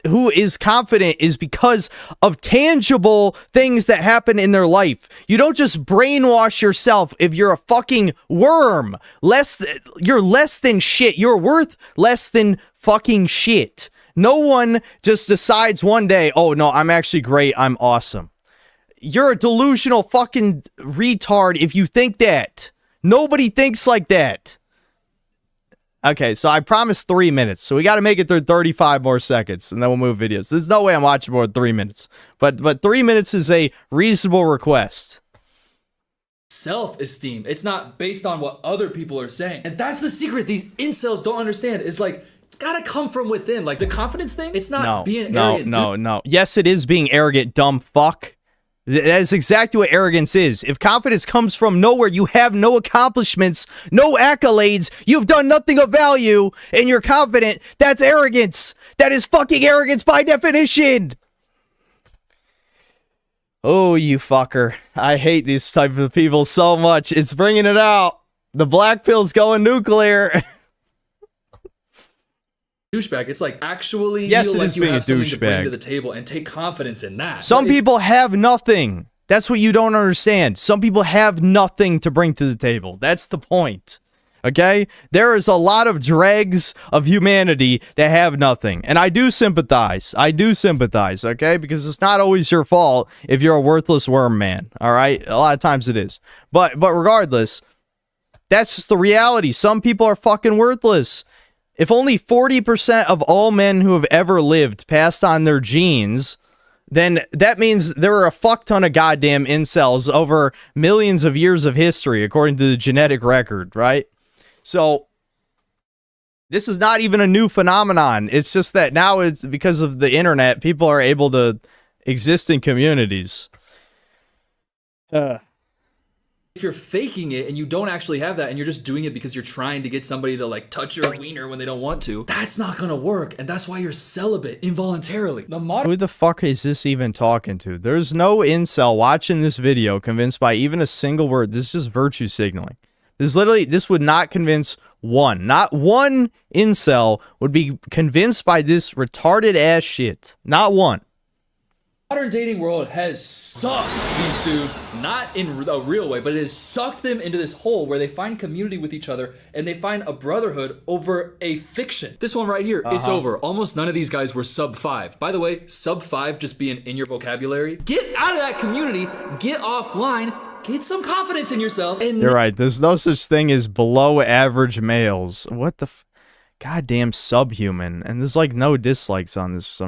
who is confident is because of tangible things that happen in their life. You don't just brainwash yourself if you're a fucking worm. You're less than shit. You're worth less than fucking shit. No one just decides one day, oh no, I'm actually great, I'm awesome. You're a delusional fucking retard if you think that. Nobody thinks like that. Okay, so I promised 3 minutes, so we got to make it through 35 more seconds, and then we'll move videos. There's no way I'm watching more than 3 minutes, but 3 minutes is a reasonable request. Self-esteem. It's not based on what other people are saying, and that's the secret these incels don't understand. Is like, it's gotta come from within. Like the confidence thing. It's not being arrogant. No. Yes, it is being arrogant, dumb fuck. That is exactly what arrogance is. If confidence comes from nowhere, you have no accomplishments, no accolades, you've done nothing of value, and you're confident, that's arrogance. That is fucking arrogance by definition. Oh, you fucker. I hate these type of people so much. It's bringing it out. The black pill's going nuclear. Douchebag. It's like actually yes, feel it like is you being have a something to bring douchebag to the table and take confidence in that. Some people have nothing. That's what you don't understand. Some people have nothing to bring to the table. That's the point. Okay? There is a lot of dregs of humanity that have nothing. And I do sympathize. Okay? Because it's not always your fault if you're a worthless worm man. Alright? A lot of times it is. But regardless, that's just the reality. Some people are fucking worthless. If only 40% of all men who have ever lived passed on their genes, then that means there are a fuck ton of goddamn incels over millions of years of history, according to the genetic record, right? So, this is not even a new phenomenon. It's just that now it's because of the internet, people are able to exist in communities. if you're faking it and you don't actually have that and you're just doing it because you're trying to get somebody to like touch your wiener when they don't want to, that's not gonna work. And that's why you're celibate involuntarily. Who the fuck is this even talking to? There's no incel watching this video convinced by even a single word. This is just virtue signaling. This would not convince one. Not one incel would be convinced by this retarded ass shit. Not one. Modern dating world has sucked these dudes, not in a real way, but it has sucked them into this hole where they find community with each other and they find a brotherhood over a fiction. This one right here, it's over. Almost none of these guys were sub 5. By the way, sub 5 just being in your vocabulary. Get out of that community, get offline, get some confidence in yourself. And you're right. There's no such thing as below average males. What the goddamn subhuman. And there's like no dislikes on this.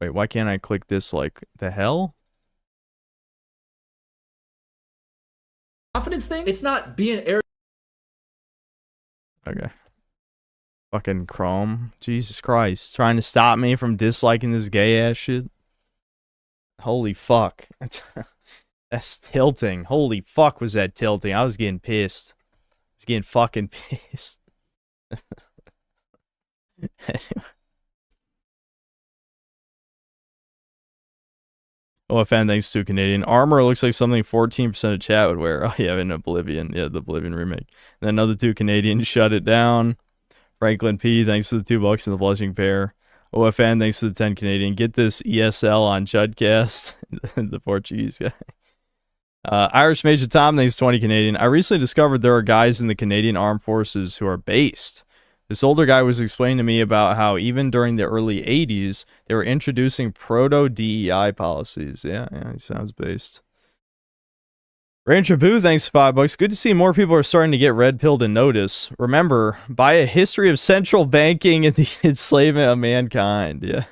Wait, why can't I click this? Like, the hell? Confidence thing? It's not being arrogant. Okay. Fucking Chrome. Jesus Christ. Trying to stop me from disliking this gay ass shit. Holy fuck. That's tilting. Holy fuck was that tilting. I was getting pissed. I was getting fucking pissed. Anyway. OFN, thanks to Canadian. Armor looks like something 14% of chat would wear. Oh, yeah, in Oblivion. Yeah, the Oblivion remake. And then another 2 Canadians shut it down. Franklin P, thanks to the $2 and the Blushing Pair. OFN, thanks to the 10 Canadian. Get this ESL on Chudcast. The Portuguese guy. Irish Major Tom, thanks to 20 Canadian. I recently discovered there are guys in the Canadian Armed Forces who are based. This older guy was explaining to me about how even during the early 80s, they were introducing proto-DEI policies. Yeah, he sounds based. Ranger Boo, thanks for $5. Good to see more people are starting to get red-pilled and notice. Remember, by a history of central banking and the enslavement of mankind. Yeah.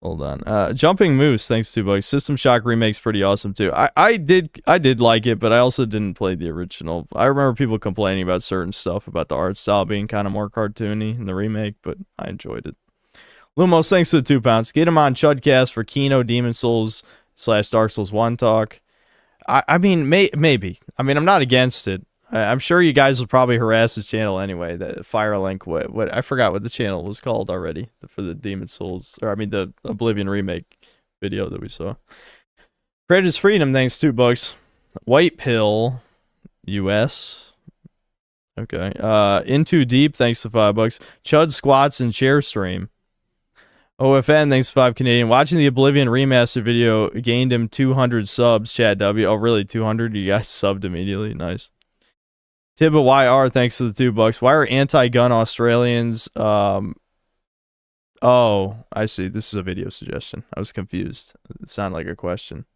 Hold on. Jumping Moose, thanks to $2. System Shock remake's pretty awesome too. I did like it, but I also didn't play the original. I remember people complaining about certain stuff about the art style being kind of more cartoony in the remake, but I enjoyed it. Lumos, thanks to the £2. Get him on Chudcast for Kino Demon Souls / Dark Souls 1 talk. I mean, maybe. I mean, I'm not against it. I'm sure you guys will probably harass his channel anyway. That Firelink, what I forgot what the channel was called already for the Demon Souls, or I mean the Oblivion remake video that we saw. Creators Freedom, thanks $2. White Pill, US. Okay. Into Deep, thanks to $5. Chud Squats and Chair Stream. OFN, thanks to 5 Canadian. Watching the Oblivion remaster video gained him 200 subs. Chad W. Oh, really? 200? You guys subbed immediately. Nice. Tibba YR, thanks to the $2. Why are anti-gun Australians? Oh, I see. This is a video suggestion. I was confused. It sounded like a question.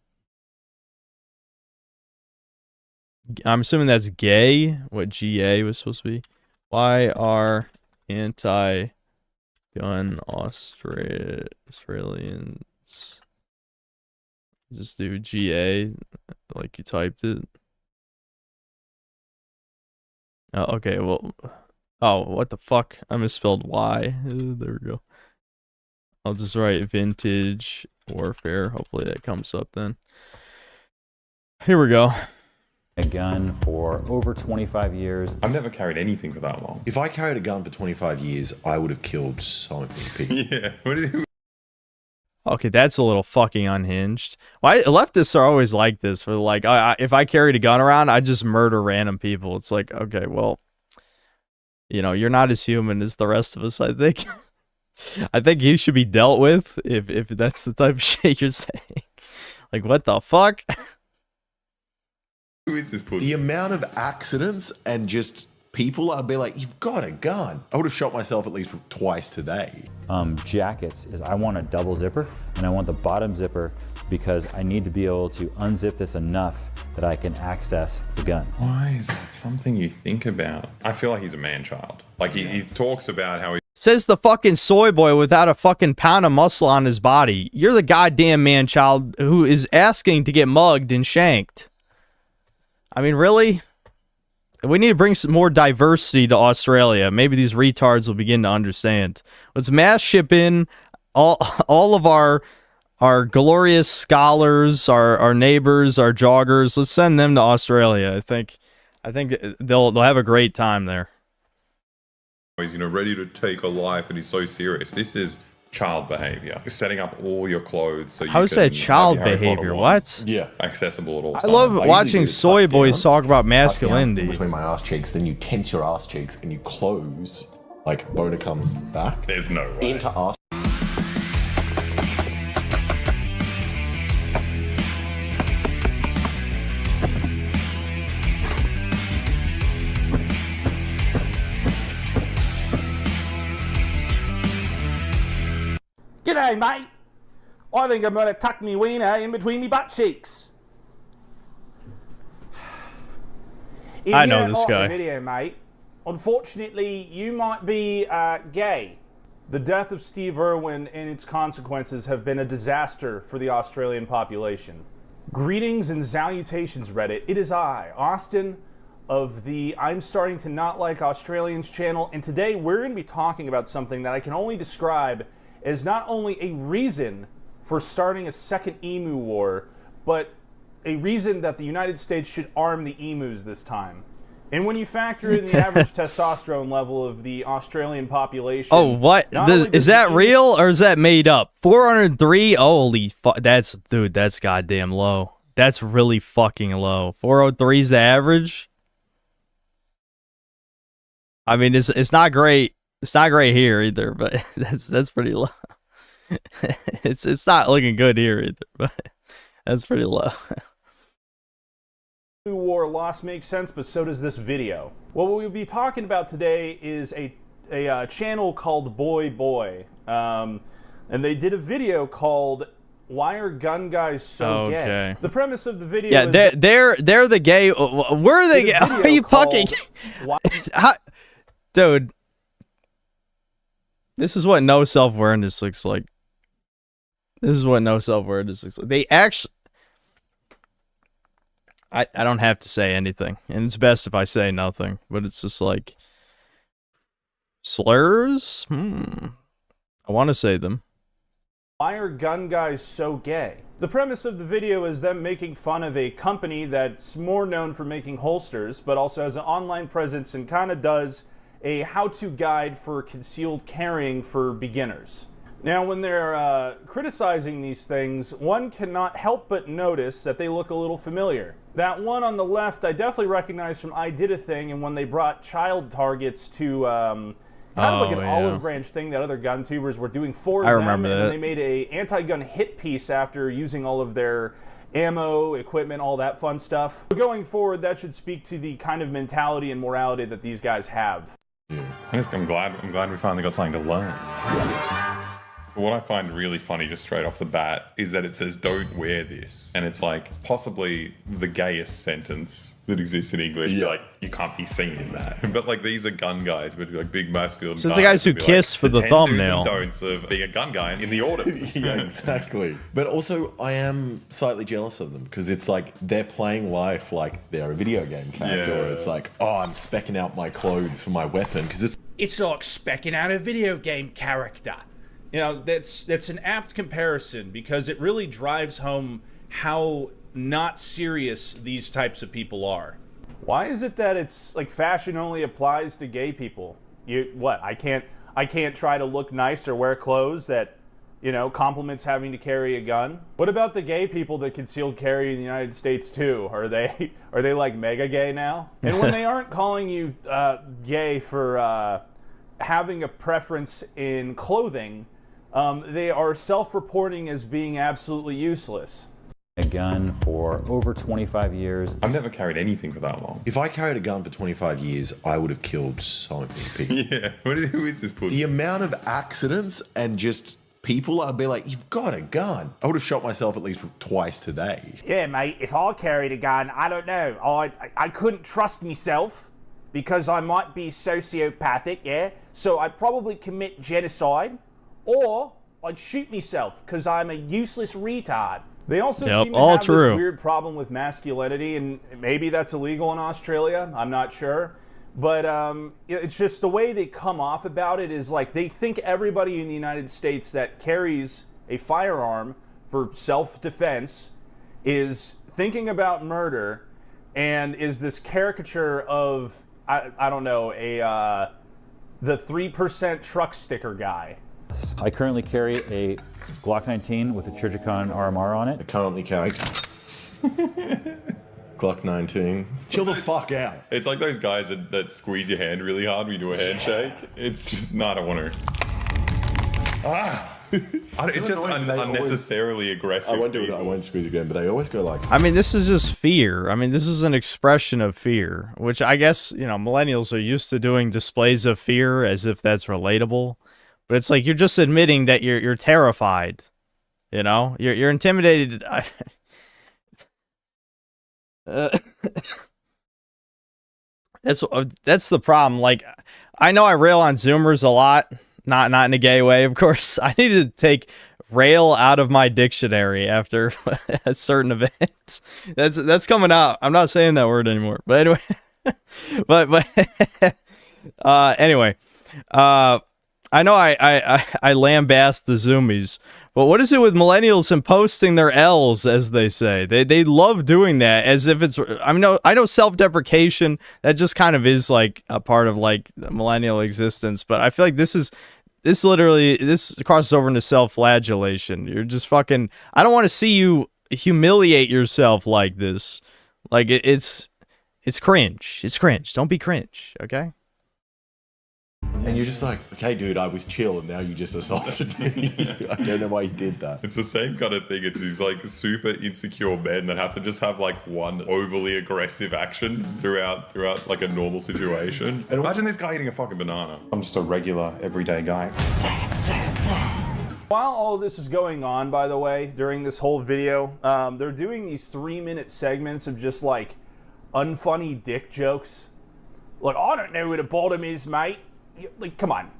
I'm assuming that's gay. What GA was supposed to be. Why are anti-gun Australians? Just do GA like you typed it. Oh, okay, well, oh, what the fuck? I misspelled Y. There we go. I'll just write Vintage Warfare. Hopefully that comes up then. Here we go. A gun for over 25 years. I've never carried anything for that long. If I carried a gun for 25 years, I would have killed so many people. Yeah. Okay, that's a little fucking unhinged. Why leftists are always like this? For like, if I carried a gun around, I just murder random people. It's like, okay, well, you know, you're not as human as the rest of us. I think. I think you should be dealt with if that's the type of shit you're saying. Like, what the fuck? Who is this pussy? The amount of accidents and just people, I'd be like, you've got a gun. I would have shot myself at least twice today. Jackets is I want a double zipper, and I want the bottom zipper because I need to be able to unzip this enough that I can access the gun. Why is that something you think about? I feel like he's a man-child. Like he talks about how he says the fucking soy boy without a fucking pound of muscle on his body. You're the goddamn man-child who is asking to get mugged and shanked. I mean, really? We need to bring some more diversity to Australia. Maybe these retards will begin to understand. Let's mass ship in all of our our glorious scholars, our neighbors, our joggers. Let's send them to Australia. I think they'll have a great time there. He's, ready to take a life, and he's so serious. This is child behavior. Setting up all your clothes so you How is that child behavior? What? Yeah. Accessible at all times. I love watching soy boys talk about masculinity. Between my ass cheeks, then you tense your ass cheeks and you close, like boner comes back. There's no way. Into ass. G'day, mate. I think I'm gonna tuck me wiener in between me butt cheeks. I know this guy. Video, mate. Unfortunately, you might be gay. The death of Steve Irwin and its consequences have been a disaster for the Australian population. Greetings and salutations, Reddit. It is I, Austin, of the I'm Starting to Not Like Australians channel, and today we're going to be talking about something that I can only describe as not only a reason for starting a second emu war, but a reason that the United States should arm the emus this time. And when you factor in the average testosterone level of the Australian population... Oh, what? Is that real or is that made up? 403? Holy fuck. That's goddamn low. That's really fucking low. 403 is the average? I mean, it's not great. It's not great here either, but that's pretty low. It's not looking good here either, but that's pretty low. War loss makes sense, but so does this video. What we'll be talking about today is a channel called Boy Boy, and they did a video called "Why Are Gun Guys So Gay?" The premise of the video, yeah, they're the gay. Where are they? Gay? Are you fucking? Dude, this is what no self-awareness looks like. This is what no self-awareness looks like. They actually... I don't have to say anything, and it's best if I say nothing, but it's just like... Slurs? I want to say them. Why are gun guys so gay? The premise of the video is them making fun of a company that's more known for making holsters, but also has an online presence and kind of does a how-to guide for concealed carrying for beginners. Now, when they're criticizing these things, one cannot help but notice that they look a little familiar. That one on the left, I definitely recognize from I Did a Thing, and when they brought child targets to kind of like an olive branch thing that other gun tubers were doing for them. I remember that. And they made a anti-gun hit piece after using all of their ammo, equipment, all that fun stuff. Going forward, that should speak to the kind of mentality and morality that these guys have. I'm glad we finally got something to learn. What I find really funny just straight off the bat is that it says don't wear this, and it's like possibly the gayest sentence that exists in English. Yeah. Like, you can't be seen in that. But like, these are gun guys, but like big masculine. So it's the guys who kiss for the thumbnail. Do's and don'ts of being a gun guy in the order. Yeah, exactly. But also, I am slightly jealous of them because it's like they're playing life like they're a video game character. Or it's like, oh, I'm specking out my clothes for my weapon because it's like specking out a video game character. You know, that's an apt comparison because it really drives home how not serious these types of people are. Why is it that it's like fashion only applies to gay people? I can't try to look nice or wear clothes that, compliments having to carry a gun? What about the gay people that concealed carry in the United States too? Are they like mega gay now? And when they aren't calling you gay for having a preference in clothing, they are self-reporting as being absolutely useless. A gun for over 25 years. I've never carried anything for that long. If I carried a gun for 25 years, I would have killed so many people. Yeah, who is this pussy? The amount of accidents and just people, I'd be like, you've got a gun. I would have shot myself at least twice today. Yeah, mate, if I carried a gun, I don't know. I couldn't trust myself because I might be sociopathic, yeah? So I'd probably commit genocide. Or I'd shoot myself because I'm a useless retard. They also seem to have this weird problem with masculinity, and maybe that's illegal in Australia. I'm not sure. But it's just the way they come off about it is like they think everybody in the United States that carries a firearm for self-defense is thinking about murder and is this caricature of, I don't know, the 3% truck sticker guy. I currently carry a Glock 19 with a Chirurgicon RMR on it. I currently carry Glock 19. Chill the fuck out. It's like those guys that squeeze your hand really hard when you do a handshake. It's just, no, I don't want to. It's just unnecessarily aggressive. I won't do it. I won't squeeze again, but they always go like... I mean, this is just fear. I mean, this is an expression of fear, which I guess, you know, millennials are used to doing displays of fear as if that's relatable. But it's like you're just admitting that you're terrified. You know? You're intimidated. That's the problem. Like, I know I rail on Zoomers a lot. Not in a gay way, of course. I need to take rail out of my dictionary after a certain event. That's coming out. I'm not saying that word anymore. But anyway, anyway, I know I lambast the Zoomies, but what is it with millennials and posting their L's, as they say? They love doing that as if it's. I know self-deprecation, that just kind of is like a part of like the millennial existence, but I feel like this crosses over into self-flagellation. You're just fucking. I don't want to see you humiliate yourself like this. Like it's cringe. It's cringe. Don't be cringe, okay? And you're just like, okay, dude, I was chill, and now you just assaulted me. I don't know why you did that. It's the same kind of thing. It's these like super insecure men that have to just have like one overly aggressive action throughout like a normal situation. And imagine this guy eating a fucking banana. I'm just a regular, everyday guy. While all of this is going on, by the way, during this whole video, they're doing these 3-minute segments of just like unfunny dick jokes. Like, I don't know where the bottom is, mate. Like, come on,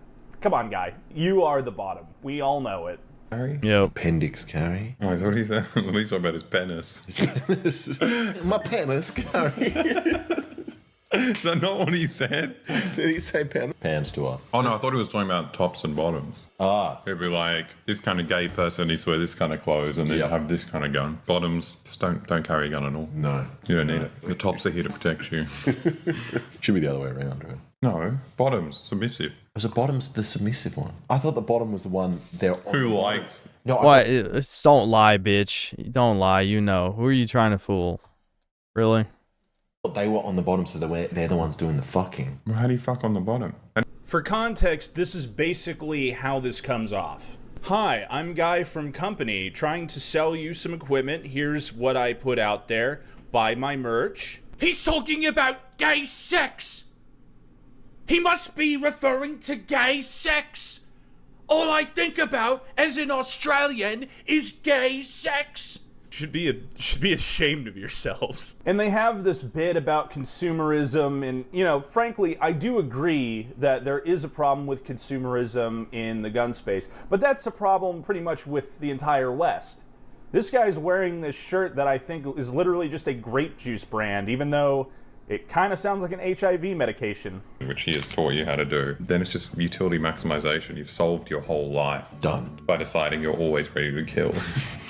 guy. You are the bottom. We all know it. Carrie? Yep. Appendix, Carrie. Oh, I thought he said. What he's talking about his penis. My penis, Carrie. Is that not what he said? Did he say pen? Pans to us. Oh no, I thought he was talking about tops and bottoms. Ah. It'd be like, this kind of gay person needs to wear this kind of clothes and then have this kind of gun. Bottoms, just don't carry a gun at all. No. You don't need it. The tops are here to protect you. Should be the other way around, right? No, bottoms, submissive. Was the bottom's the submissive one? I thought the bottom was the one there. Who likes? No, what? Don't lie, bitch. Don't lie. You know. Who are you trying to fool? Really? They were on the bottom, so they're the ones doing the fucking. Well, how do you fuck on the bottom? For context, this is basically how this comes off. Hi, I'm Guy from Company, trying to sell you some equipment. Here's what I put out there. Buy my merch. He's talking about gay sex! He must be referring to gay sex! All I think about as an Australian is gay sex! Should be ashamed of yourselves. And they have this bit about consumerism, and you know, frankly, I do agree that there is a problem with consumerism in the gun space, but that's a problem pretty much with the entire West. This guy's wearing this shirt that I think is literally just a grape juice brand, even though it kind of sounds like an HIV medication. Which he has taught you how to do. Then it's just utility maximization. You've solved your whole life. Done. By deciding you're always ready to kill.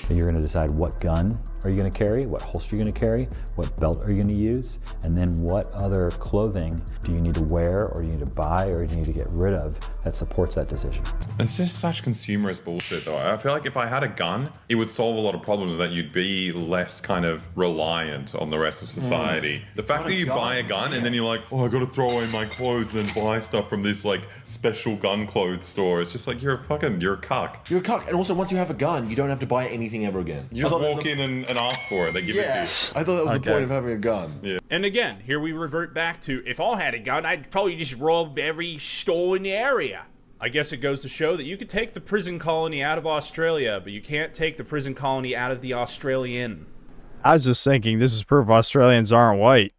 You're going to decide what gun are you going to carry, what holster you're going to carry, what belt are you going to use, and then what other clothing do you need to wear, or you need to buy, or you need to get rid of that supports that decision. It's just such consumerist bullshit though. I feel like if I had a gun, it would solve a lot of problems, that you'd be less kind of reliant on the rest of society. The fact that you buy a gun and then you're like, oh, I gotta throw away my clothes and then buy stuff from this like special gun clothes store. It's just like, you're a cuck. You're a cuck. And also, once you have a gun, you don't have to buy anything ever again. You just walk in and ask for it. They give it to you. I thought that was the point of having a gun. Yeah. And again, here we revert back to, if I had a gun, I'd probably just rob every store in the area. I guess it goes to show that you could take the prison colony out of Australia, but you can't take the prison colony out of the Australian. I was just thinking, this is proof Australians aren't white.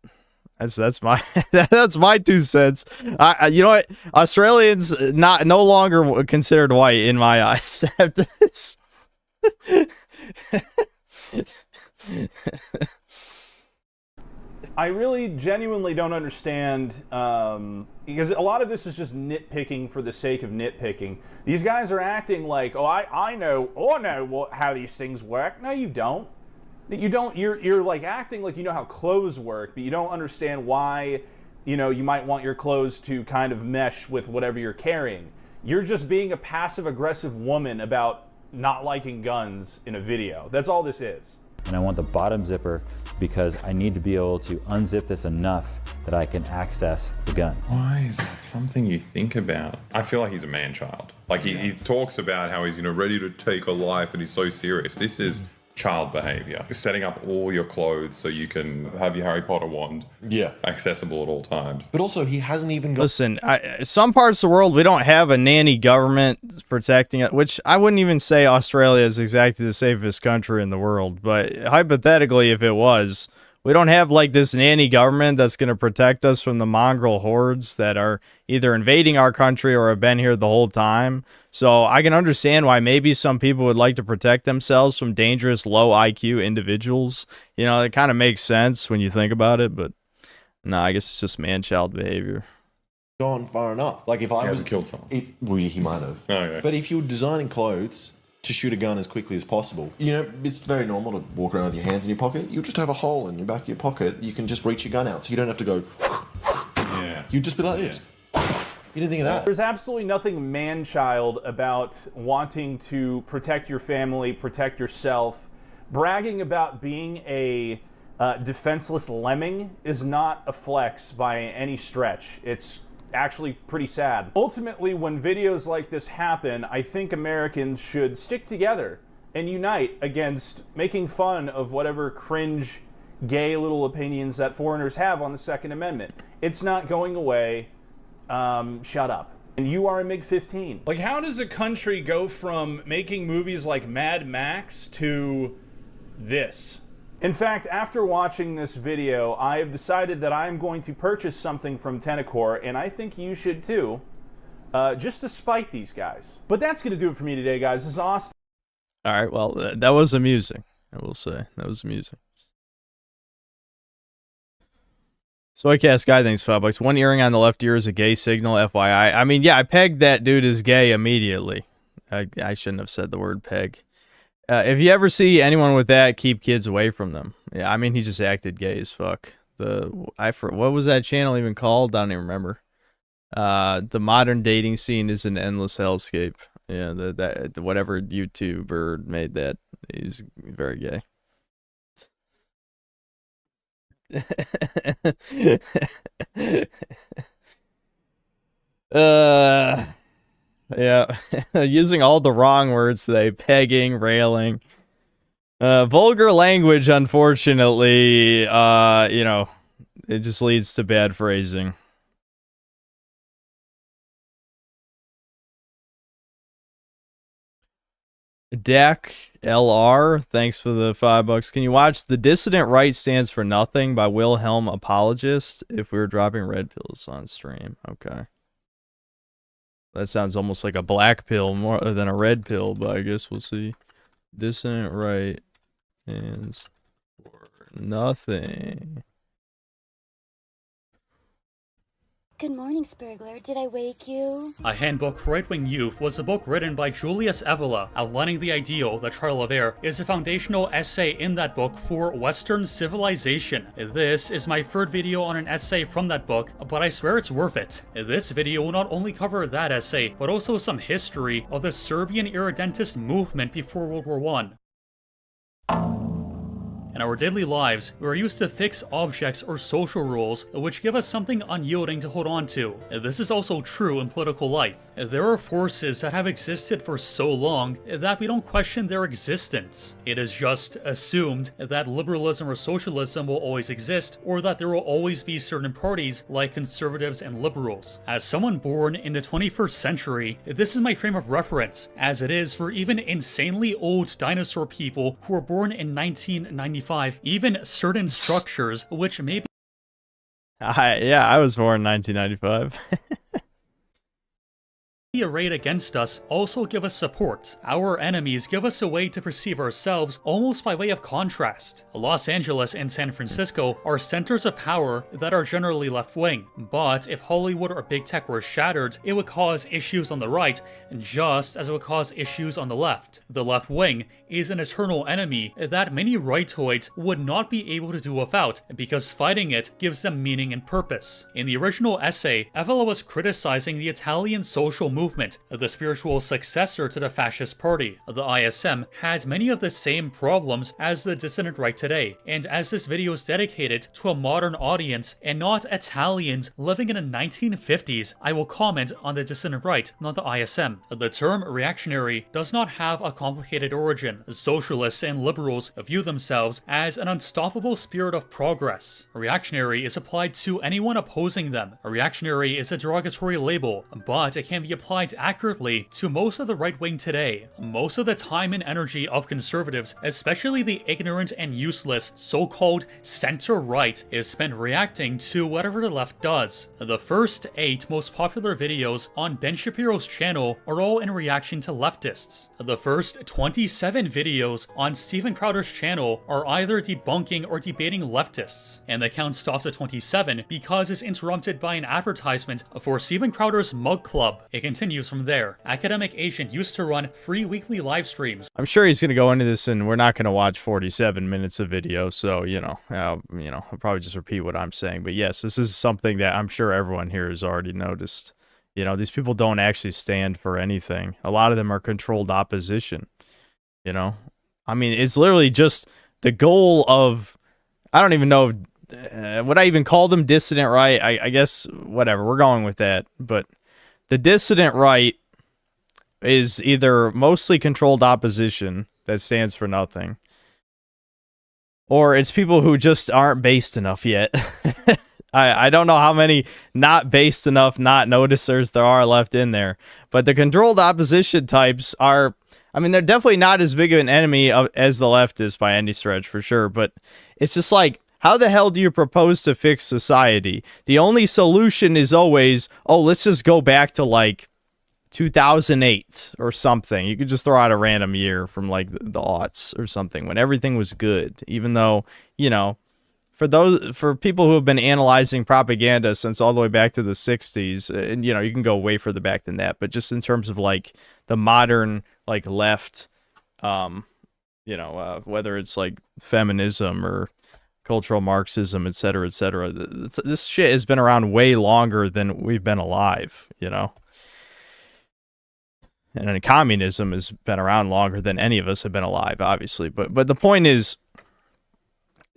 That's my that's my 2 cents. You know what? Australians no longer considered white in my eyes after this. I really genuinely don't understand, because a lot of this is just nitpicking for the sake of nitpicking. These guys are acting like, oh, I know how these things work. No, you don't. You don't. You're like acting like you know how clothes work, but you don't understand why, you know, you might want your clothes to kind of mesh with whatever you're carrying. You're just being a passive-aggressive woman about not liking guns in a video. That's all this is. And I want the bottom zipper because I need to be able to unzip this enough that I can access the gun. Why is that something you think about? I feel like he's a man-child. Like he talks about how he's, you know, ready to take a life and he's so serious. This is child behavior. Setting up all your clothes so you can have your Harry Potter wand accessible at all times. But also, he hasn't even got... Listen, some parts of the world, we don't have a nanny government protecting it, which I wouldn't even say Australia is exactly the safest country in the world. But hypothetically, if it was, we don't have like this nanny government that's going to protect us from the mongrel hordes that are either invading our country or have been here the whole time. So I can understand why maybe some people would like to protect themselves from dangerous low IQ individuals. You know, it kind of makes sense when you think about it, but no, I guess it's just man-child behavior. Gone far enough. Like if I was killed someone. Well, he might have. Oh, yeah. But if you're designing clothes to shoot a gun as quickly as possible, you know, it's very normal to walk around with your hands in your pocket. You'll just have a hole in your back of your pocket. You can just reach your gun out, so you don't have to go. Yeah. You just be like this. You didn't think of that. There's absolutely nothing man-child about wanting to protect your family, protect yourself. Bragging about being a defenseless lemming is not a flex by any stretch. It's actually pretty sad. Ultimately, when videos like this happen, I think Americans should stick together and unite against making fun of whatever cringe, gay little opinions that foreigners have on the Second Amendment. It's not going away. Shut up. And you are a MiG-15. Like, how does a country go from making movies like Mad Max to this? In fact, after watching this video, I have decided that I am going to purchase something from Tenacore, and I think you should too, just to spite these guys. But that's going to do it for me today, guys. This is Austin. All right, well, that was amusing, I will say. That was amusing. Soycast Guy thinks $5. One earring on the left ear is a gay signal, FYI. I mean, yeah, I pegged that dude as gay immediately. I shouldn't have said the word peg. If you ever see anyone with that, keep kids away from them. Yeah, I mean, he just acted gay as fuck. What was that channel even called? I don't even remember. The modern dating scene is an endless hellscape. Yeah, whatever YouTuber made that, he's very gay. Yeah, using all the wrong words today. Pegging, railing, vulgar language, unfortunately, you know, it just leads to bad phrasing. Dak LR, thanks for the $5. Can you watch The Dissident Right Stands for Nothing by Wilhelm Apologist if we were dropping red pills on stream? Okay. That sounds almost like a black pill more than a red pill, but I guess we'll see. Dissident Right stands for nothing. Good morning, Spurgler. Did I wake you? A Handbook for Right-Wing Youth was a book written by Julius Evola, outlining the ideal that Trial of Air is a foundational essay in that book for Western civilization. This is my third video on an essay from that book, but I swear it's worth it. This video will not only cover that essay, but also some history of the Serbian irredentist movement before World War I. In our daily lives, we are used to fixed objects or social rules which give us something unyielding to hold on to. This is also true in political life. There are forces that have existed for so long that we don't question their existence. It is just assumed that liberalism or socialism will always exist, or that there will always be certain parties like conservatives and liberals. As someone born in the 21st century, this is my frame of reference, as it is for even insanely old dinosaur people who were born in 1995. Even certain structures which maybe I was born in 1995. arrayed against us also give us support. Our enemies give us a way to perceive ourselves almost by way of contrast. Los Angeles and San Francisco are centers of power that are generally left-wing, but if Hollywood or big tech were shattered, it would cause issues on the right, just as it would cause issues on the left. The left wing is an eternal enemy that many rightoids would not be able to do without, because fighting it gives them meaning and purpose. In the original essay, Evola was criticizing the Italian social movement, the spiritual successor to the fascist party. The ISM had many of the same problems as the dissident right today, and as this video is dedicated to a modern audience and not Italians living in the 1950s, I will comment on the dissident right, not the ISM. The term reactionary does not have a complicated origin. Socialists and liberals view themselves as an unstoppable spirit of progress. Reactionary is applied to anyone opposing them. A reactionary is a derogatory label, but it can be applied accurately to most of the right wing today. Most of the time and energy of conservatives, especially the ignorant and useless so-called center-right, is spent reacting to whatever the left does. The first 8 most popular videos on Ben Shapiro's channel are all in reaction to leftists. The first 27 videos on Steven Crowder's channel are either debunking or debating leftists, and the count stops at 27 because it's interrupted by an advertisement for Steven Crowder's Mug Club. It continues from there. Academic Agent used to run free weekly live streams. I'm sure he's going to go into this, and we're not going to watch 47 minutes of video, so, I'll probably just repeat what I'm saying. But yes, this is something that I'm sure everyone here has already noticed. These people don't actually stand for anything. A lot of them are controlled opposition. I mean, it's literally just the goal of, I don't even know, would I even call them dissident right? I guess, whatever, we're going with that. But the dissident right is either mostly controlled opposition that stands for nothing, or it's people who just aren't based enough yet. I don't know how many not based enough, not noticers there are left in there. But the controlled opposition types are, I mean, they're definitely not as big of an enemy as the left is by any stretch, for sure. But it's just like, how the hell do you propose to fix society? The only solution is always, oh, let's just go back to like 2008 or something. You could just throw out a random year from like the aughts or something when everything was good, even though, for people who have been analyzing propaganda since all the way back to the 60s, and you can go way further back than that, but just in terms of like the modern like left, whether it's like feminism or cultural Marxism, etc., etc., this shit has been around way longer than we've been alive, and then communism has been around longer than any of us have been alive, obviously. But the point is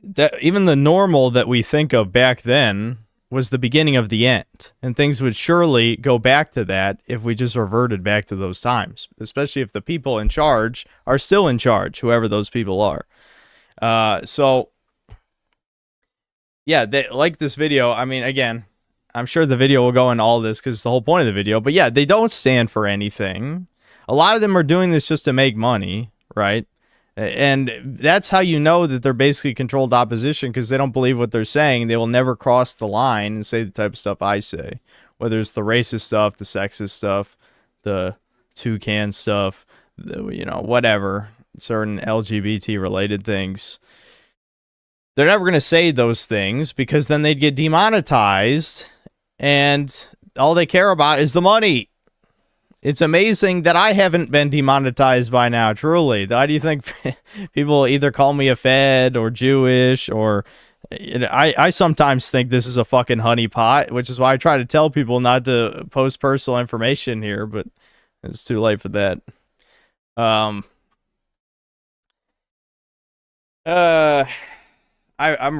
that even the normal that we think of back then was the beginning of the end, and things would surely go back to that if we just reverted back to those times, especially if the people in charge are still in charge, whoever those people are. So yeah, they like this video. I mean, again, I'm sure the video will go into all this because it's the whole point of the video. But yeah, they don't stand for anything. A lot of them are doing this just to make money, right? And that's how you know that they're basically controlled opposition, because they don't believe what they're saying. They will never cross the line and say the type of stuff I say, whether it's the racist stuff, the sexist stuff, the toucan stuff, whatever, certain LGBT related things. They're never going to say those things because then they'd get demonetized, and all they care about is the money. It's amazing that I haven't been demonetized by now, truly. Why do you think people either call me a Fed or Jewish, or I sometimes think this is a fucking honeypot, which is why I try to tell people not to post personal information here, but it's too late for that. I'm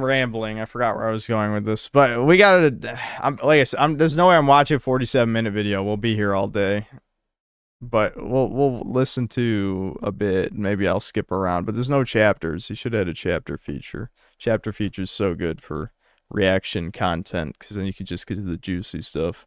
rambling. I forgot where I was going with this, but we gotta. Like I said, there's no way I'm watching a 47-minute video. We'll be here all day, but we'll listen to a bit. Maybe I'll skip around, but there's no chapters. You should add a chapter feature. Chapter feature is so good for reaction content because then you can just get to the juicy stuff.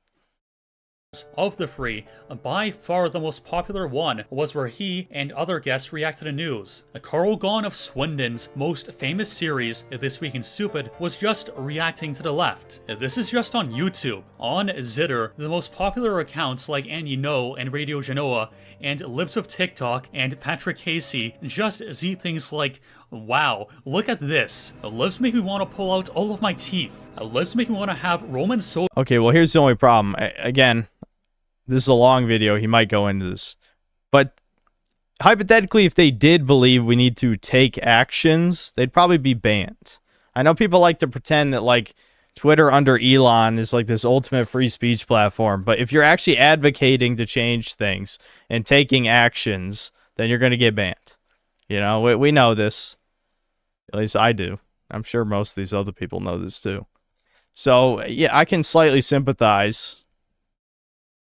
of the three, by far the most popular one was where he and other guests reacted to news. Carl Ghosn of Swindon's most famous series, This Week in Stupid, was just reacting to the left. This is just on YouTube. On Zitter, the most popular accounts like Annie No and Radio Genoa and Libs of TikTok and Patrick Casey just see things like, wow, look at this. Libs make me want to pull out all of my teeth. Libs make me want to have Roman soldiers. Okay, well, here's the only problem. Again, this is a long video. He might go into this. But hypothetically, if they did believe we need to take actions, they'd probably be banned. I know people like to pretend that, like, Twitter under Elon is like this ultimate free speech platform. But if you're actually advocating to change things and taking actions, then you're going to get banned. You know, we know this. At least I do. I'm sure most of these other people know this too. So, yeah, I can slightly sympathize.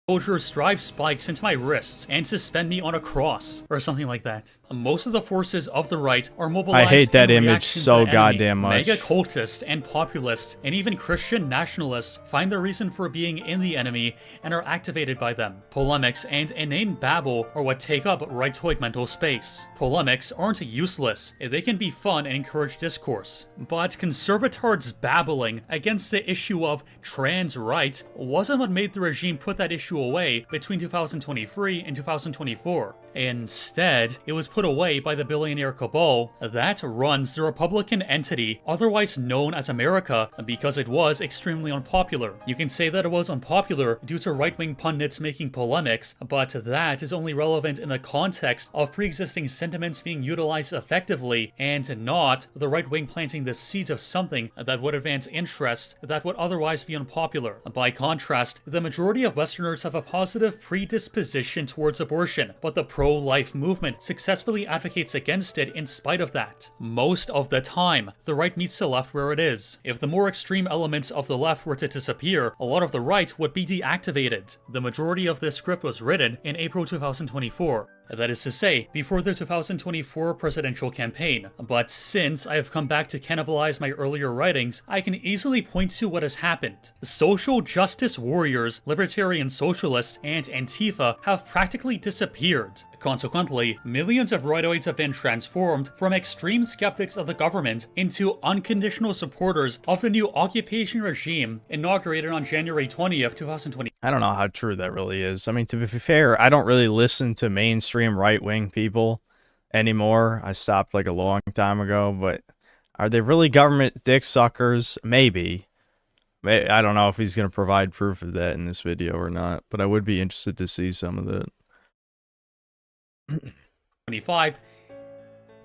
Soldiers drive spikes into my wrists and suspend me on a cross, or something like that. Most of the forces of the right are mobilized. I hate that in image reaction so to the enemy. goddamn much. Mega cultists and populists and even Christian nationalists find their reason for being in the enemy and are activated by them. Polemics and inane babble are what take up rightoid mental space. Polemics aren't useless. They can be fun and encourage discourse. But conservatards babbling against the issue of trans rights wasn't what made the regime put that issue away between 2023 and 2024. Instead, it was put away by the billionaire cabal that runs the Republican entity otherwise known as America because it was extremely unpopular. You can say that it was unpopular due to right-wing pundits making polemics, but that is only relevant in the context of pre-existing sentiments being utilized effectively and not the right-wing planting the seeds of something that would advance interests that would otherwise be unpopular. By contrast, the majority of Westerners have a positive predisposition towards abortion, but the pro-life movement successfully advocates against it in spite of that. Most of the time, the right meets the left where it is. If the more extreme elements of the left were to disappear, a lot of the right would be deactivated. The majority of this script was written in April 2024. That is to say, before the 2024 presidential campaign. But since I have come back to cannibalize my earlier writings, I can easily point to what has happened. Social justice warriors, libertarian socialists, and Antifa have practically disappeared. Consequently, millions of rightoids have been transformed from extreme skeptics of the government into unconditional supporters of the new occupation regime inaugurated on January 20th, 2020. I don't know how true that really is. I mean, to be fair, I don't really listen to mainstream right-wing people anymore. I stopped like a long time ago, but are they really government dick suckers? Maybe. I don't know if he's going to provide proof of that in this video or not, but I would be interested to see some of that. 25.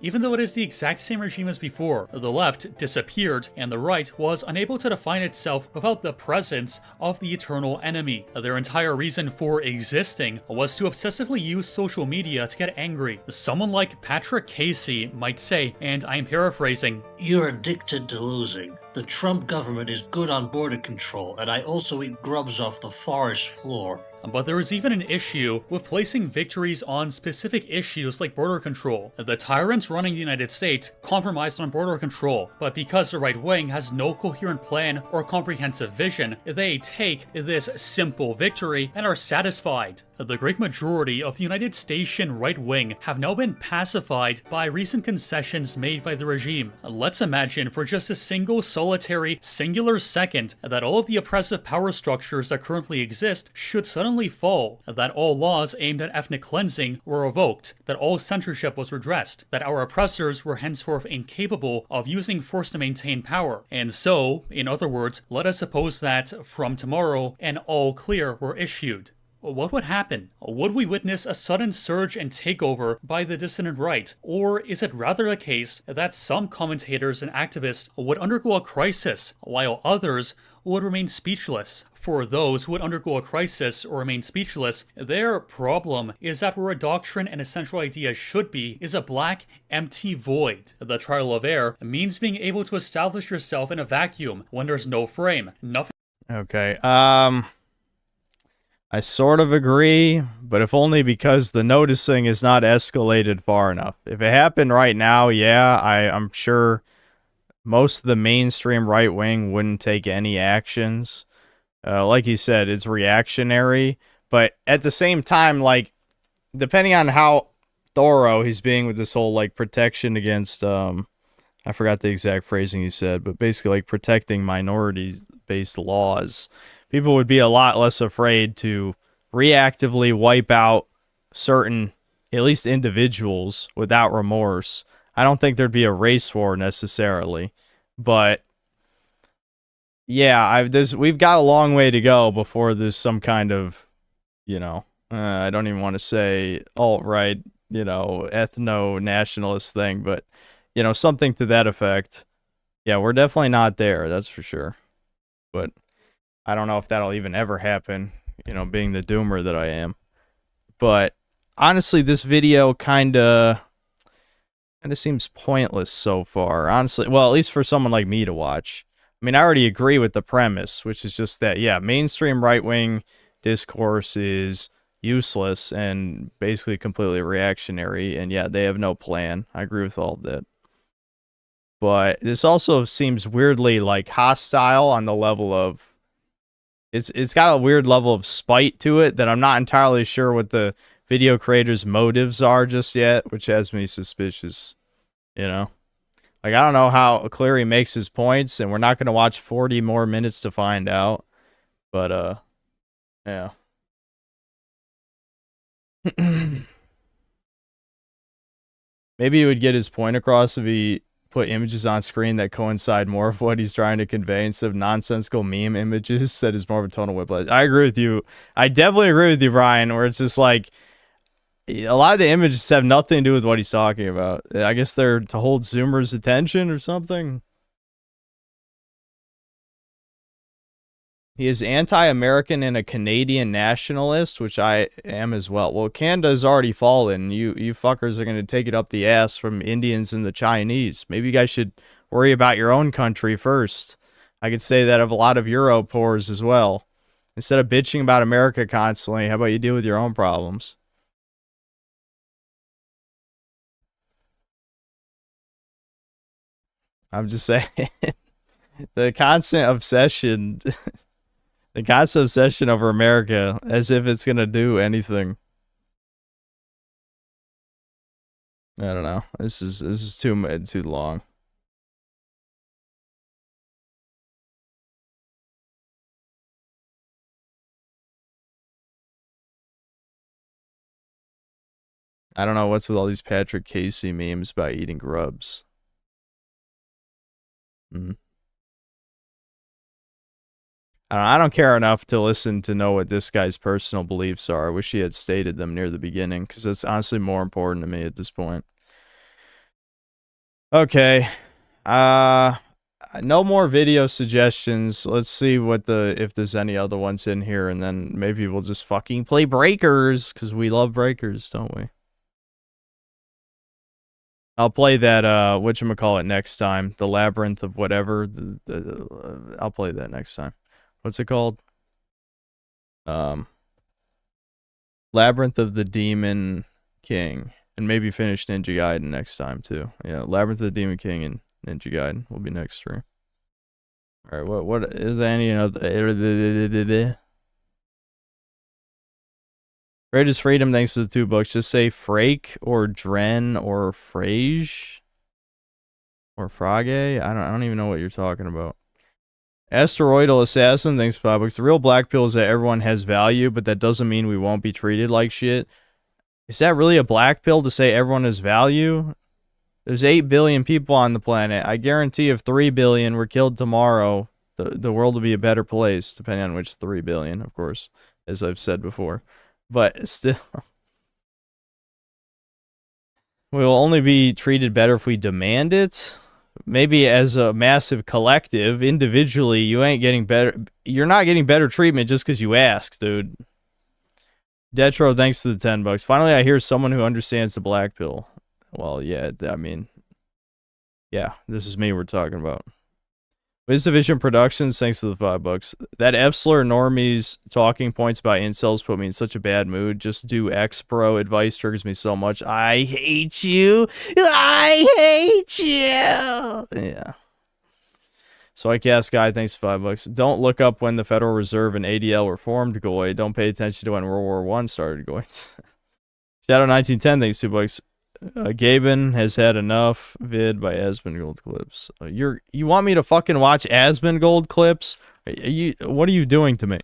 Even though it is the exact same regime as before, the left disappeared and the right was unable to define itself without the presence of the eternal enemy. Their entire reason for existing was to obsessively use social media to get angry. Someone like Patrick Casey might say, and I'm paraphrasing, "You're addicted to losing. The Trump government is good on border control, and I also eat grubs off the forest floor." But there is even an issue with placing victories on specific issues like border control. The tyrants running the United States compromised on border control, but because the right wing has no coherent plan or comprehensive vision, they take this simple victory and are satisfied. The great majority of the United Station right wing have now been pacified by recent concessions made by the regime. Let's imagine for just a solitary, singular second that all of the oppressive power structures that currently exist should suddenly fall, that all laws aimed at ethnic cleansing were revoked, that all censorship was redressed, that our oppressors were henceforth incapable of using force to maintain power. And so, in other words, let us suppose that from tomorrow an all clear were issued. What would happen? Would we witness a sudden surge and takeover by the dissident right? Or is it rather the case that some commentators and activists would undergo a crisis, while others would remain speechless? For those who would undergo a crisis or remain speechless, their problem is that where a doctrine and a central idea should be is a black, empty void. The trial of air means being able to establish yourself in a vacuum when there's no frame. Nothing. Okay, I sort of agree, but if only because the noticing is not escalated far enough. If it happened right now, yeah, I'm sure most of the mainstream right wing wouldn't take any actions. like you said, it's reactionary. But at the same time, like, depending on how thorough he's being with this whole, like, protection against, I forgot the exact phrasing he said, but basically, like, protecting minorities-based laws, people would be a lot less afraid to reactively wipe out certain, at least individuals, without remorse. I don't think there'd be a race war necessarily, but yeah, we've got a long way to go before there's some kind of, you know, I don't even want to say alt-right, you know, ethno-nationalist thing, but, you know, something to that effect. Yeah, we're definitely not there, that's for sure. But I don't know if that'll even ever happen, you know, being the doomer that I am. But honestly, this video kind of seems pointless so far. Honestly, well, at least for someone like me to watch. I mean, I already agree with the premise, which is just that, yeah, mainstream right-wing discourse is useless and basically completely reactionary, and yeah, they have no plan. I agree with all of that. But this also seems weirdly, like, hostile on the level of... It's got a weird level of spite to it that I'm not entirely sure what the video creator's motives are just yet, which has me suspicious, you know? Like, I don't know how clear he makes his points, and we're not going to watch 40 more minutes to find out. But, yeah. Maybe he would get his point across if he put images on screen that coincide more with what he's trying to convey instead of nonsensical meme images that is more of a tonal whiplash. I agree with you. I definitely agree with you, Brian, where it's just like, a lot of the images have nothing to do with what he's talking about. I guess they're to hold Zoomers' attention or something. He is anti-American and a Canadian nationalist, which I am as well. Well, Canada's already fallen. You fuckers are going to take it up the ass from Indians and the Chinese. Maybe you guys should worry about your own country first. I could say that of a lot of Euro poors as well. Instead of bitching about America constantly, how about you deal with your own problems? I'm just saying, the constant obsession, the constant obsession over America, as if it's gonna do anything. I don't know. This is too long. I don't know what's with all these Patrick Casey memes about eating grubs. I don't care enough to listen to know what this guy's personal beliefs are. I wish he had stated them near the beginning, because that's honestly more important to me at this point. Okay. No more video suggestions. Let's see if there's any other ones in here, and then maybe we'll just fucking play Breakers, because we love Breakers, don't we? I'll play that, whatchamacallit next time. The Labyrinth of whatever. I'll play that next time. What's it called? Labyrinth of the Demon King. And maybe finish Ninja Gaiden next time, too. Yeah, Labyrinth of the Demon King and Ninja Gaiden will be next stream. Alright, what is there any other... Greatest Freedom, thanks to the 2 books. Just say Frake or Dren or Frage or Frage. I don't even know what you're talking about. Asteroidal Assassin, thanks for 5 books. The real black pill is that everyone has value, but that doesn't mean we won't be treated like shit. Is that really a black pill to say everyone has value? There's 8 billion people on the planet. I guarantee if 3 billion were killed tomorrow, the world would be a better place, depending on which 3 billion, of course, as I've said before. But still, we will only be treated better if we demand it. Maybe as a massive collective, individually, you ain't getting better. You're not getting better treatment just because you ask, dude. Detro, thanks to the 10 bucks. Finally, I hear someone who understands the black pill. Well, yeah, I mean, yeah, this is me we're talking about. WizDivision Productions, thanks to the 5 bucks. That F-slur normies talking points about incels put me in such a bad mood. Just do X, bro. Advice triggers me so much. I hate you. I hate you. Yeah. Soycast Guy, thanks for $5. Don't look up when the Federal Reserve and ADL were formed, Goy. Don't pay attention to when World War I started, Goy. Shadow1910, thanks $2. Gaben has had enough. Vid by Asmongold Clips. You want me to fucking watch Asmongold Clips? What are you doing to me?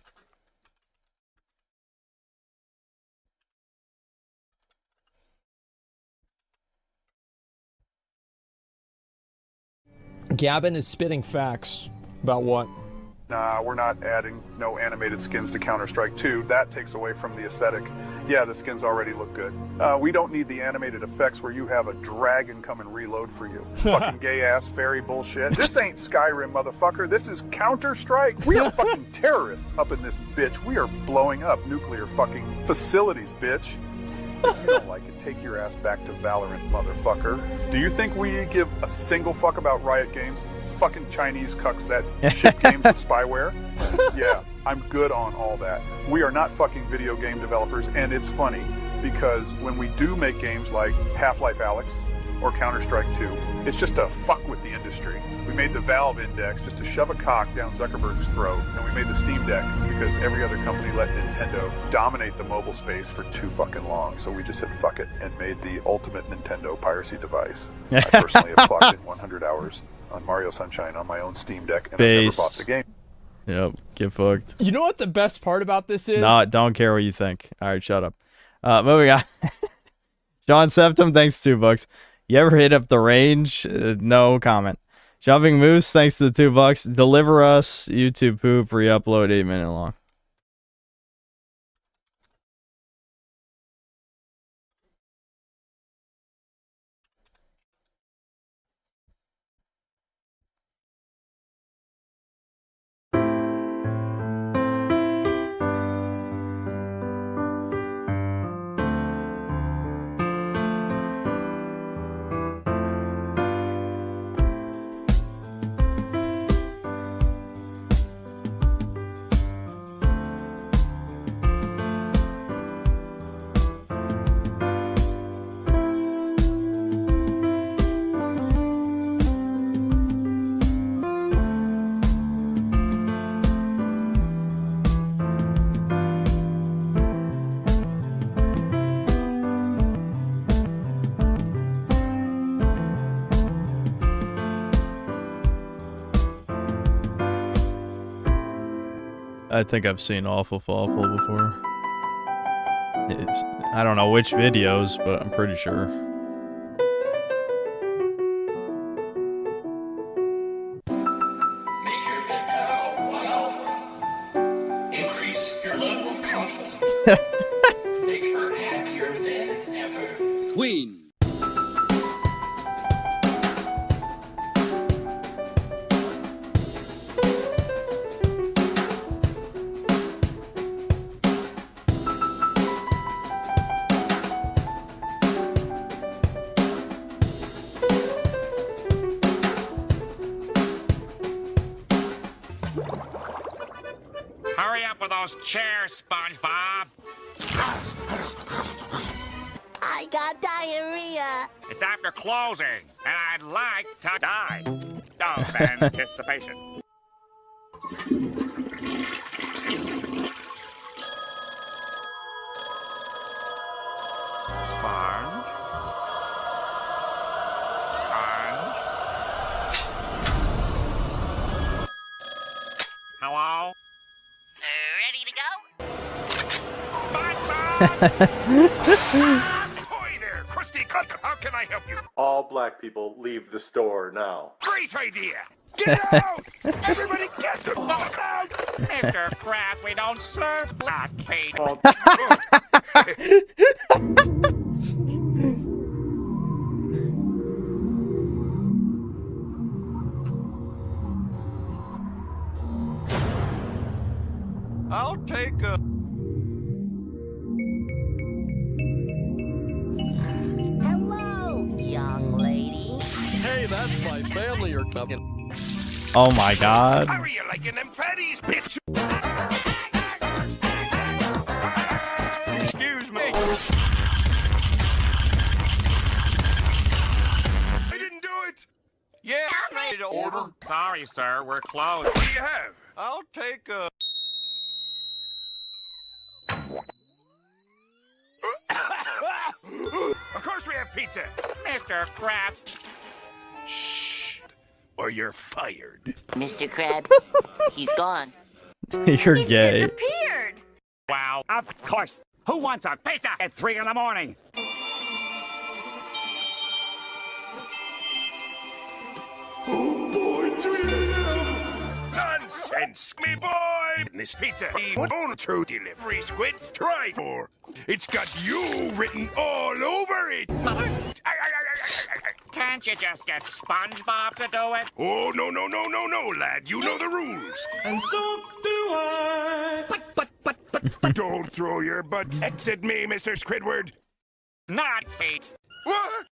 Gavin is spitting facts. About what? Nah, we're not adding no animated skins to Counter-Strike 2. That takes away from the aesthetic. Yeah, the skins already look good. We don't need the animated effects where you have a dragon come and reload for you. Fucking gay-ass fairy bullshit. This ain't Skyrim, motherfucker. This is Counter-Strike. We are fucking terrorists up in this bitch. We are blowing up nuclear fucking facilities, bitch. If you don't like it, take your ass back to Valorant, motherfucker. Do you think we give a single fuck about Riot Games? Fucking Chinese cucks that ship games with spyware? Yeah, I'm good on all that. We are not fucking video game developers, and it's funny because when we do make games like Half-Life Alyx or Counter-Strike 2, it's just to fuck with the industry. We made the Valve Index just to shove a cock down Zuckerberg's throat, and we made the Steam Deck because every other company let Nintendo dominate the mobile space for too fucking long. So we just said fuck it and made the ultimate Nintendo piracy device. I personally have clocked in 100 hours on Mario Sunshine on my own Steam Deck, and I've never bought the game. Yep, get fucked. You know what the best part about this is? No, don't care what you think. All right, shut up. Moving on. John Septum, thanks $2. You ever hit up the range? No comment. Jumping Moose, thanks to the $2. Deliver Us, YouTube poop, re-upload 8 minute long. I think I've seen Awful Fawful before. I don't know which videos, but I'm pretty sure. Increase your level of confidence. Make her happier than ever. Queen. Hurry up with those chairs, SpongeBob! I got diarrhea. It's after closing, and I'd like to die of anticipation. Sponge? Hello? Ready to go? Ahoy there, Krusty Cook! How can I help you? All black people leave the store now. Great idea! Get out! Everybody get the fuck out! Mr. Kraft, we don't serve black people. I'll take a... Hello, young lady. Hey, that's my family you're coming. Oh my god. How are you liking them patties, bitch? Excuse me. I didn't do it! Yeah. Order? Sorry, sir, we're closed. What do you have? I'll take a... Of course we have pizza. Mr. Krabs. Shh, or you're fired. Mr. Krabs, he's gone. You're gay. Wow, of course. Who wants a pizza at 3 in the morning? Oh boy, 3 a.m. Nonsense, me boy! This pizza won't true delivery squids try for. It's got you written all over it. Can't you just get SpongeBob to do it? Oh, no, lad. You know the rules. And so do I. But don't throw your butts at me, Mr. Squidward. Nazis. What?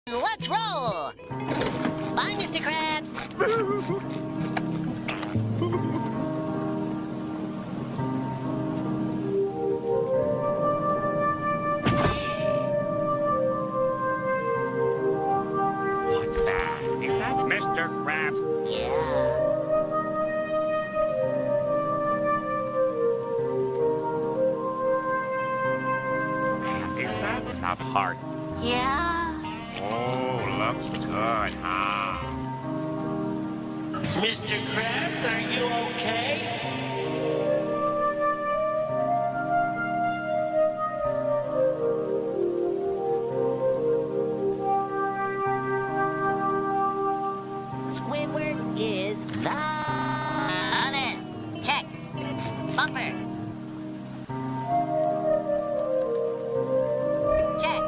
Let's roll! Bye, Mr. Krabs! What's that? Is that Mr. Krabs? Yeah. Is that the heart? Yeah. Oh, looks good, huh? Mr. Krabs, are you okay? Squidward is the... On it. Check. Bumper. Check.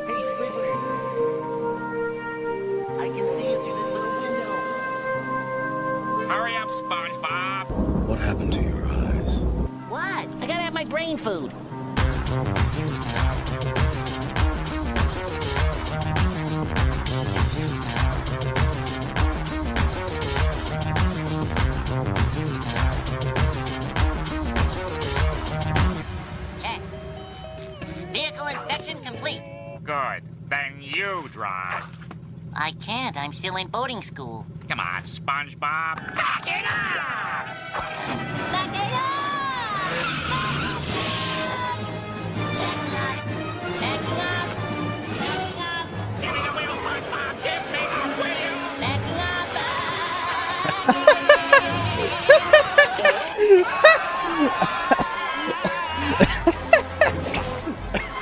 Hey, Squidward. I can see you through this little window. Hurry up, SpongeBob. What happened to your eyes? What? I gotta have my brain food. Check. Vehicle inspection complete. Good. Then you drive. I can't. I'm still in boating school. Come on, SpongeBob. Back it up! Back it up! Backing up! Backing up! Give me the wheel, SpongeBob! Give me the wheel! Backing up!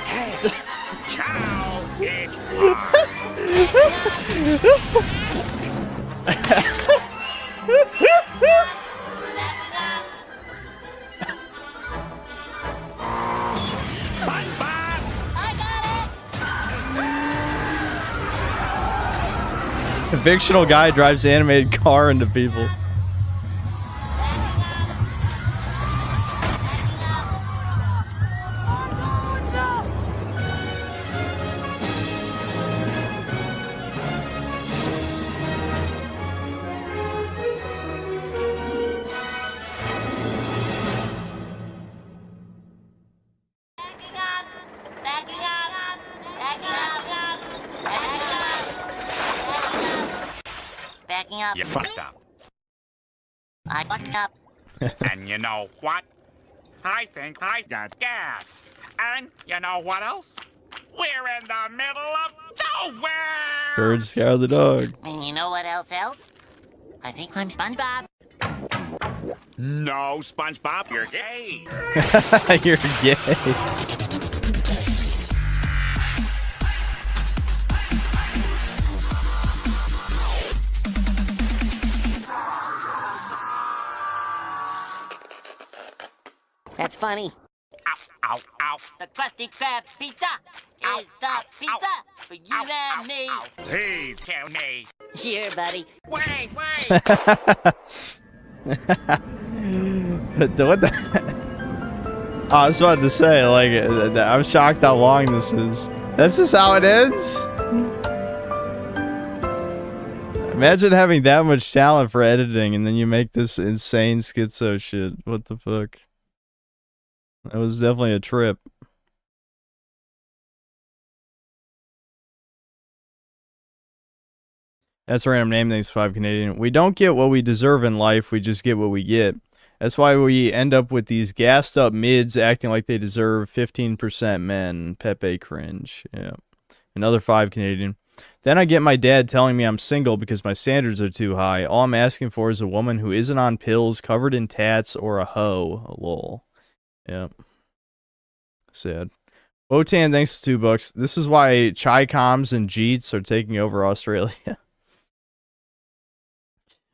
Hey, ciao! It's SpongeBob! A fictional guy drives animated car into people. Backing up. You fucked up. I fucked up. And you know what? I think I got gas. And you know what else? We're in the middle of nowhere! Bird scour the dog. And you know what else? I think I'm SpongeBob. No, SpongeBob, you're gay. You're gay. That's funny. Ow, ow, ow. The Krusty Krab pizza is the pizza for you and me. Please kill me. Sure, buddy. Wait. What the? Oh, I was about to say, like, I'm shocked how long this is. That's just how it ends? Imagine having that much talent for editing and then you make this insane schizo shit. What the fuck? That was definitely a trip. That's a random name. Thanks, 5 Canadian. We don't get what we deserve in life. We just get what we get. That's why we end up with these gassed up mids acting like they deserve 15% men. Pepe cringe. Yeah. Another 5 Canadian. Then I get my dad telling me I'm single because my standards are too high. All I'm asking for is a woman who isn't on pills, covered in tats, or a hoe. Lol. Yep. Sad. Wotan, thanks to $2. This is why Chai Coms and Jeets are taking over Australia.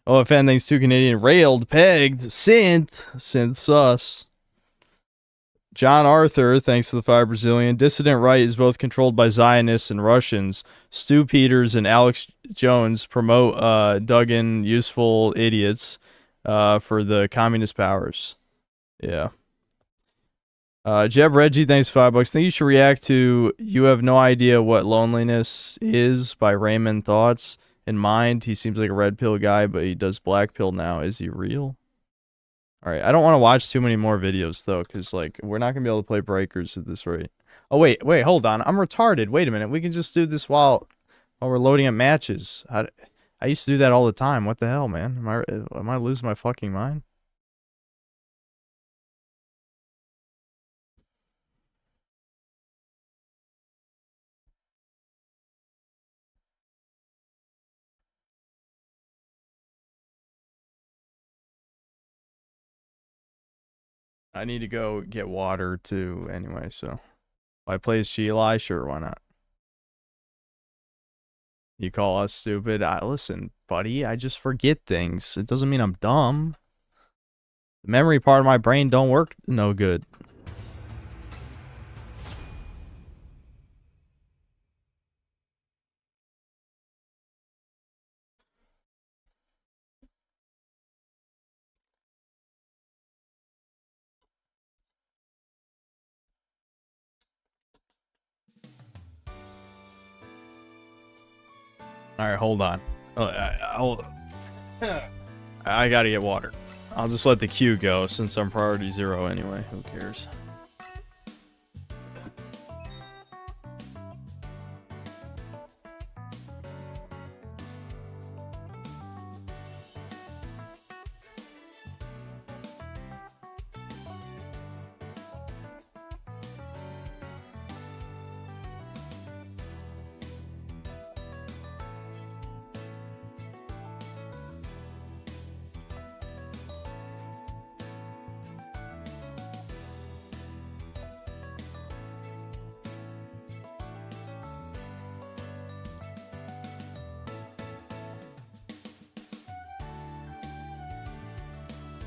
OFN, thanks to Canadian. Railed, pegged, synth sus. John Arthur, thanks to the 5 Brazilian. Dissident right is both controlled by Zionists and Russians. Stu Peters and Alex Jones promote Duggan useful idiots for the communist powers. Yeah. Jeb Reggie, thanks for $5. Think you should react to You Have No Idea What Loneliness Is by Raymond Thoughts. In mind, he seems like a red pill guy, but he does black pill now. Is he real? Alright, I don't want to watch too many more videos, though, because, like, we're not going to be able to play Breakers at this rate. Oh, wait, hold on. I'm retarded. Wait a minute. We can just do this while we're loading up matches. I used to do that all the time. What the hell, man? Am I losing my fucking mind? I need to go get water too anyway, so I play as Sheila, sure, why not? You call us stupid? Listen, buddy, I just forget things. It doesn't mean I'm dumb. The memory part of my brain don't work no good. Alright, hold on. Hold on. I gotta get water. I'll just let the queue go since I'm priority 0 anyway. Who cares?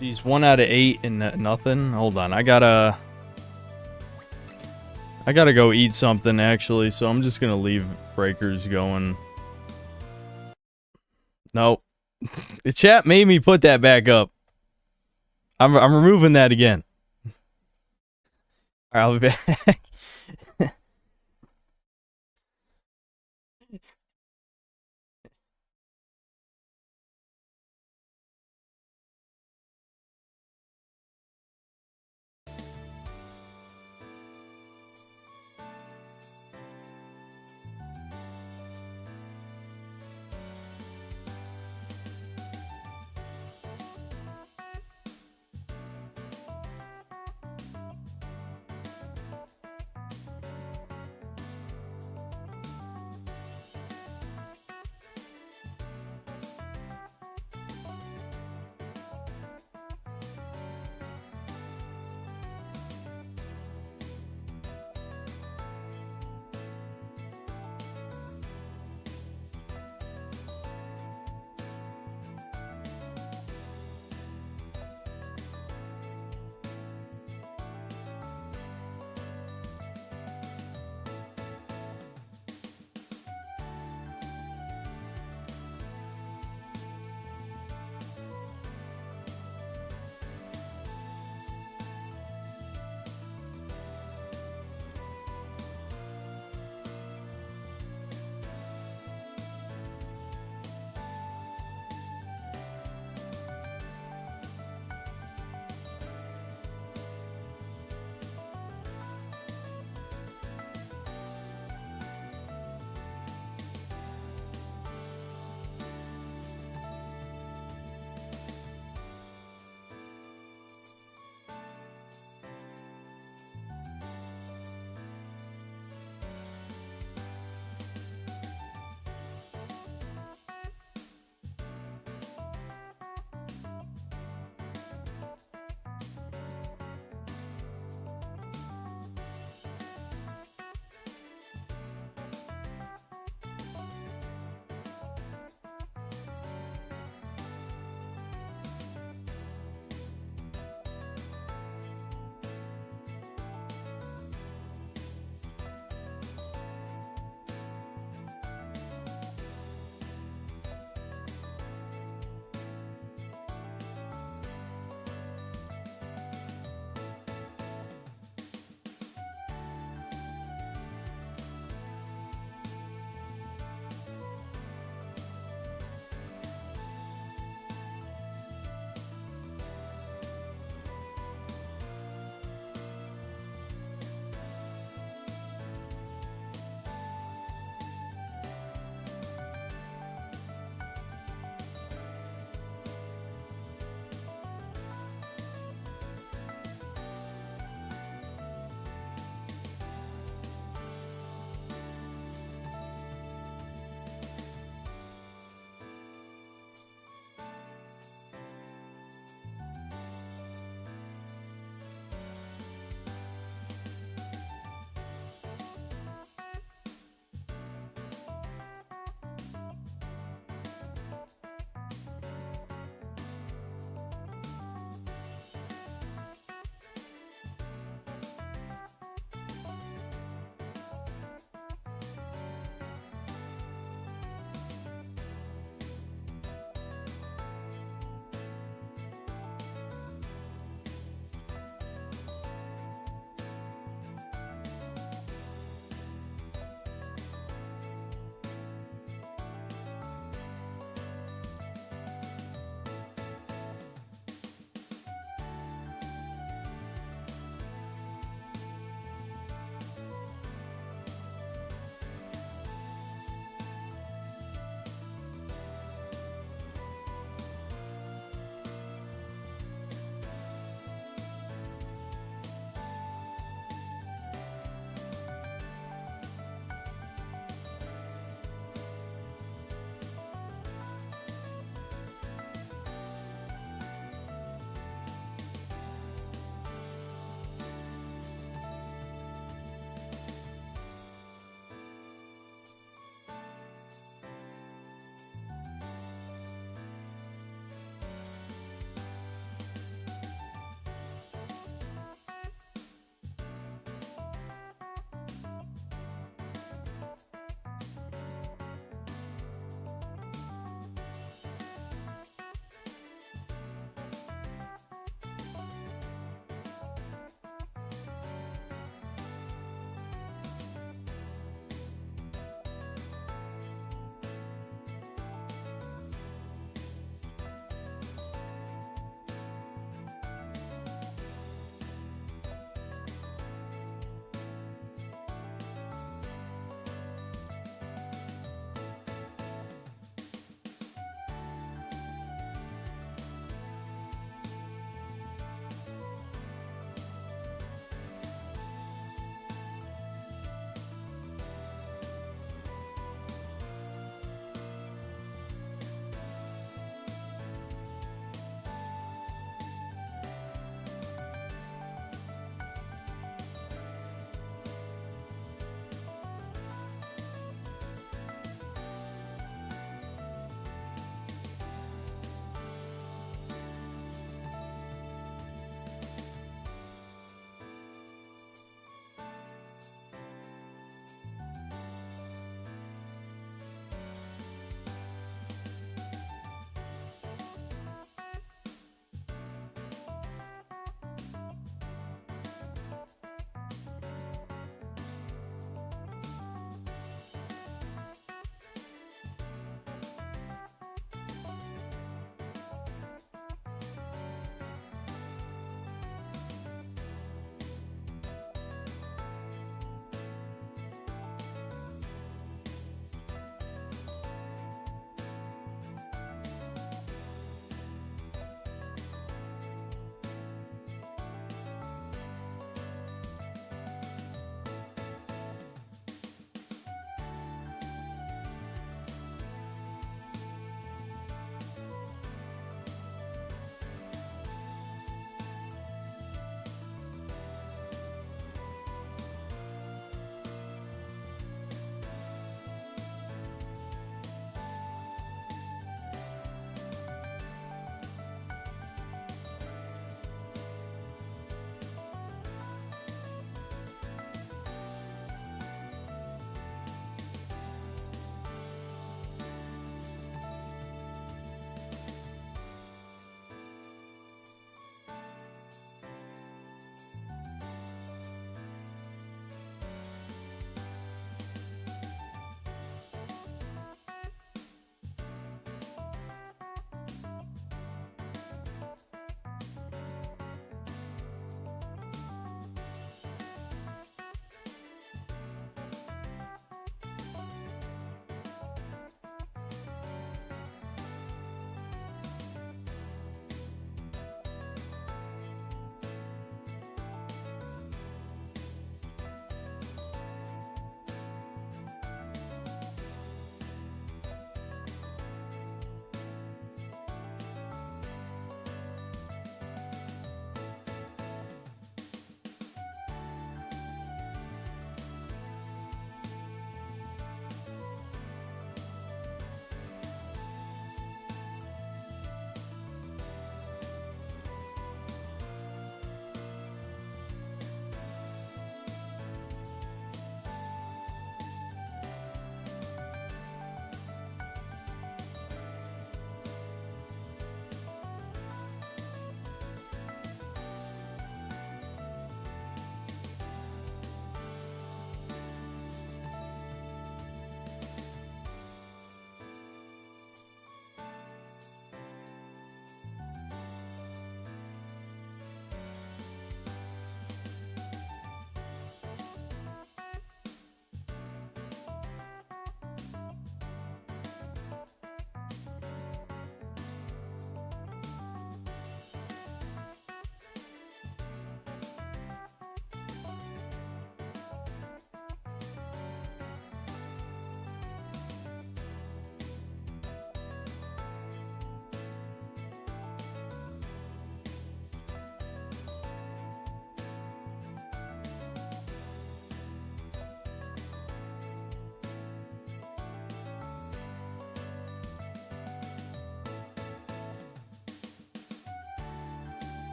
He's 1 out of 8 and nothing. Hold on, I gotta go eat something actually, so I'm just gonna leave Breakers going. Nope. The chat made me put that back up. I'm removing that again. Alright, I'll be back.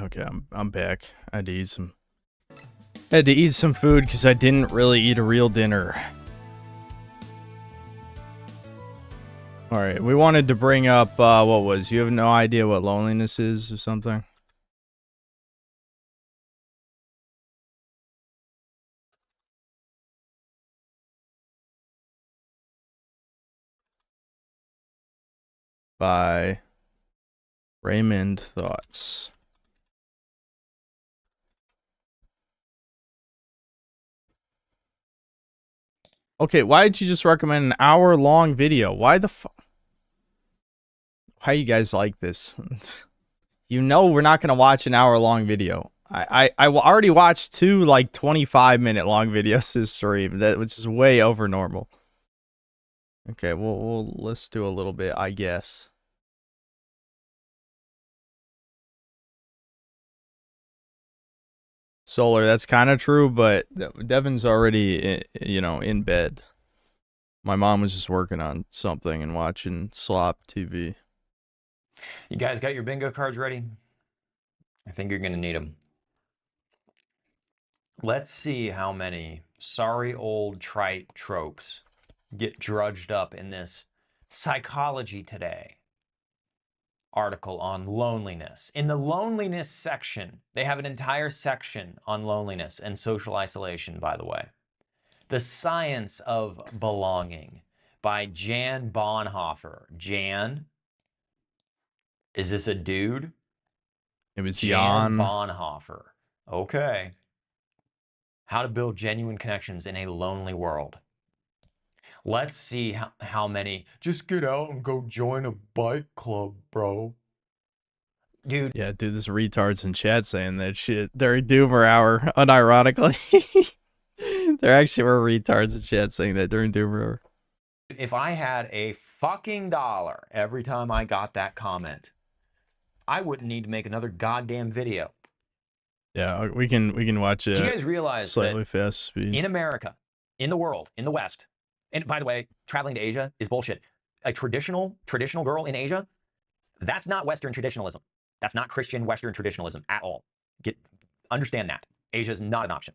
Okay, I'm back. I had to eat some food because I didn't really eat a real dinner. All right, we wanted to bring up what was, you have no idea what loneliness is or something? By Raymond Thoughts. Okay, why did you just recommend an hour-long video? Why the fuck? How you guys like this? You know we're not going to watch an hour-long video. I already watched 2, like, 25-minute long videos this stream, which is way over normal. Okay, let's do a little bit, I guess. Solar, that's kind of true, but Devin's already, you know, in bed. My mom was just working on something and watching slop TV. You guys got your bingo cards ready? I think you're going to need them. Let's see how many sorry old trite tropes get drudged up in this Psychology Today article on loneliness. In the loneliness section, they have an entire section on loneliness and social isolation, by the way. The Science of Belonging by Jan Bonhoeffer. Jan, is this a dude? It was Jan Jan Bonhoeffer. Okay. How to build genuine connections in a lonely world. Let's see how many. Just get out and go join a bike club, bro. Dude. Yeah, dude, this retard's in chat saying that shit during Doomer Hour, unironically. There actually were retards in chat saying that during Doomer Hour. If I had a fucking dollar every time I got that comment, I wouldn't need to make another goddamn video. Yeah, we can watch it. Do you guys realize slightly that fast speed in America, in the world, in the West, and by the way, traveling to Asia is bullshit. A traditional girl in Asia, that's not Western traditionalism. That's not Christian Western traditionalism at all. Understand that. Asia is not an option.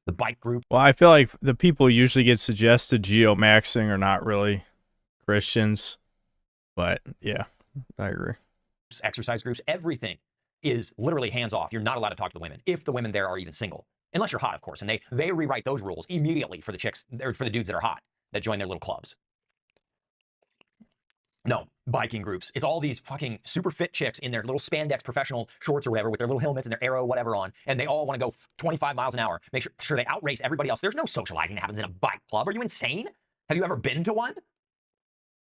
The bike group. Well, I feel like the people usually get suggested geomaxing are not really Christians, but yeah, I agree. Exercise groups, everything is literally hands off. You're not allowed to talk to the women if the women there are even single, unless you're hot, of course. And they rewrite those rules immediately for the chicks, or for the dudes that are hot that join their little clubs. No, biking groups. It's all these fucking super fit chicks in their little spandex professional shorts or whatever with their little helmets and their arrow whatever on, and they all want to go 25 miles an hour. Make sure they outrace everybody else. There's no socializing that happens in a bike club. Are you insane? Have you ever been to one?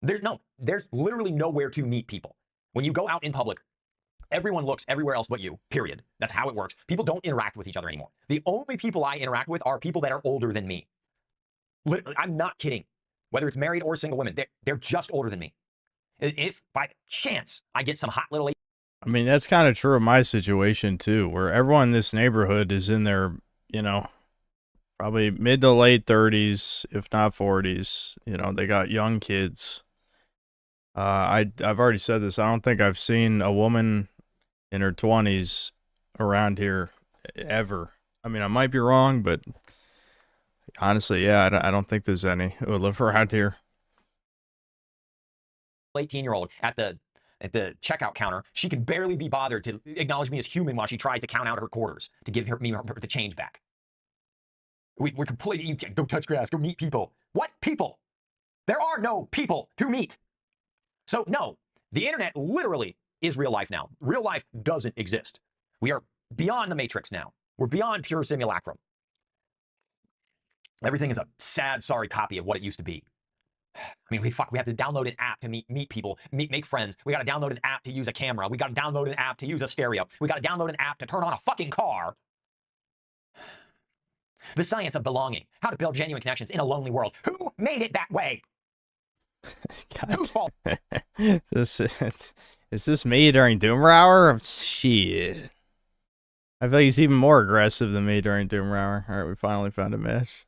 There's literally nowhere to meet people. When you go out in public, everyone looks everywhere else but you, period. That's how it works. People don't interact with each other anymore. The only people I interact with are people that are older than me. I'm not kidding. Whether it's married or single women, they're just older than me. If by chance I get some hot little... I mean, that's kind of true of my situation too, where everyone in this neighborhood is in their, you know, probably mid to late 30s, if not 40s. You know, they got young kids. I've already said this. I don't think I've seen a woman in her 20s around here ever. I mean, I might be wrong, but honestly, yeah, I don't think there's any who live around here. 18-year-old at the checkout counter, she can barely be bothered to acknowledge me as human while she tries to count out her quarters to give me the change back. We're completely, you can't go touch grass, go meet people. What people? There are no people to meet. So no, the internet literally is real life now. Real life doesn't exist. We are beyond the Matrix now. We're beyond pure simulacrum. Everything is a sad, sorry copy of what it used to be. I mean, we have to download an app to meet people, make friends. We got to download an app to use a camera. We got to download an app to use a stereo. We got to download an app to turn on a fucking car. The Science of Belonging. How to build genuine connections in a lonely world. Who made it that way? Whose fault? Is this me during Doomer Hour? Shit. I feel like he's even more aggressive than me during Doomer Hour. All right, we finally found a match.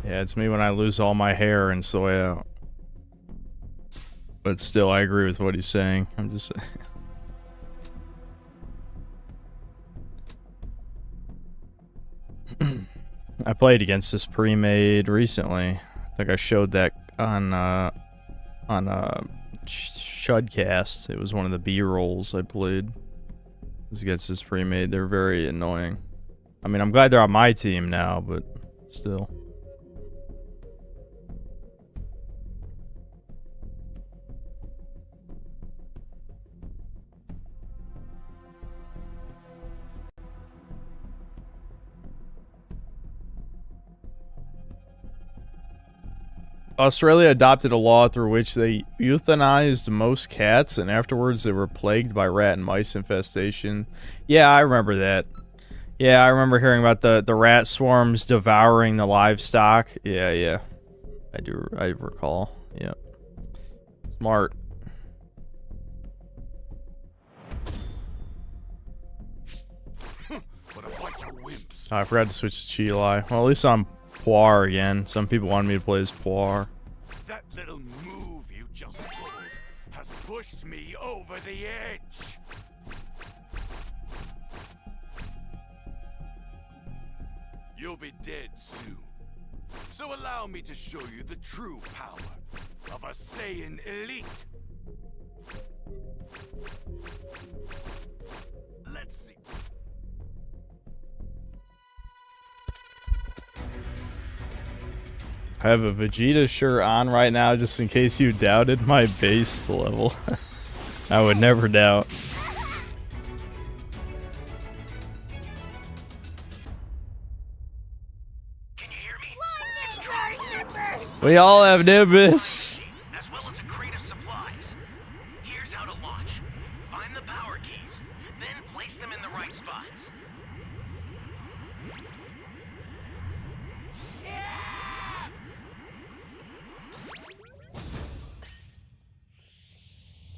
Yeah, it's me when I lose all my hair and soy out. But still, I agree with what he's saying. I'm just I played against this pre-made recently. I think I showed that on Shudcast. It was one of the B-rolls I played. It was against this pre-made. They're very annoying. I mean, I'm glad they're on my team now, but still. Australia adopted a law through which they euthanized most cats, and afterwards they were plagued by rat and mice infestation. Yeah, I remember that. Yeah, I remember hearing about the rat swarms devouring the livestock. Yeah. I recall. Yeah. Smart. What a bunch of wimps. Oh, I forgot to switch to Chili. Well, at least I'm Poir again. Some people wanted me to play as Poir. That little move you just pulled has pushed me over the edge. You'll be dead soon. So allow me to show you the true power of a Saiyan elite. Let's see. I have a Vegeta shirt on right now just in case you doubted my base level. I would never doubt. We all have Nimbus. As well as a crate of supplies. Here's how to launch. Find the power keys, then place them in the right spots.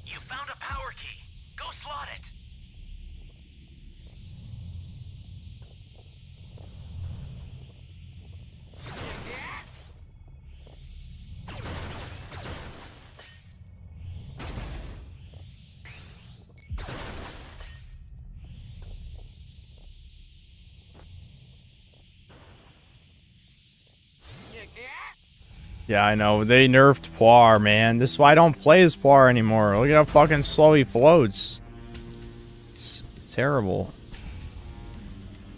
You found a power key. Go slot it. Yeah, I know. They nerfed Poir, man. This is why I don't play as Poir anymore. Look at how fucking slow he floats. It's terrible.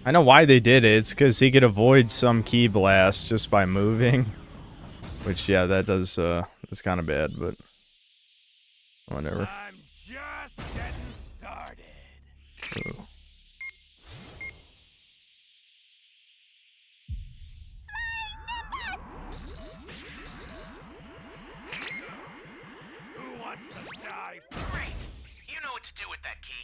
I know why they did it. It's because he could avoid some key blast just by moving. Which, yeah, that does, that's kind of bad, but whatever. I'm just getting started. Ooh. Who wants to die? Great! You know what to do with that key.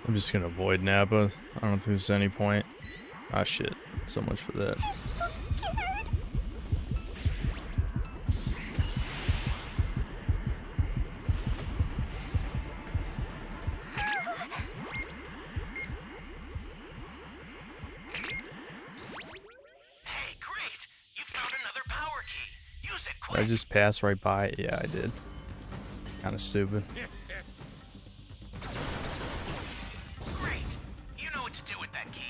I'm just gonna avoid Nappa. I don't think there's any point. Ah, shit. So much for that. Hey, great! You found another power key. Use it Did quick. I just pass right by it? Yeah, I did. Kinda stupid. Great! You know what to do with that key.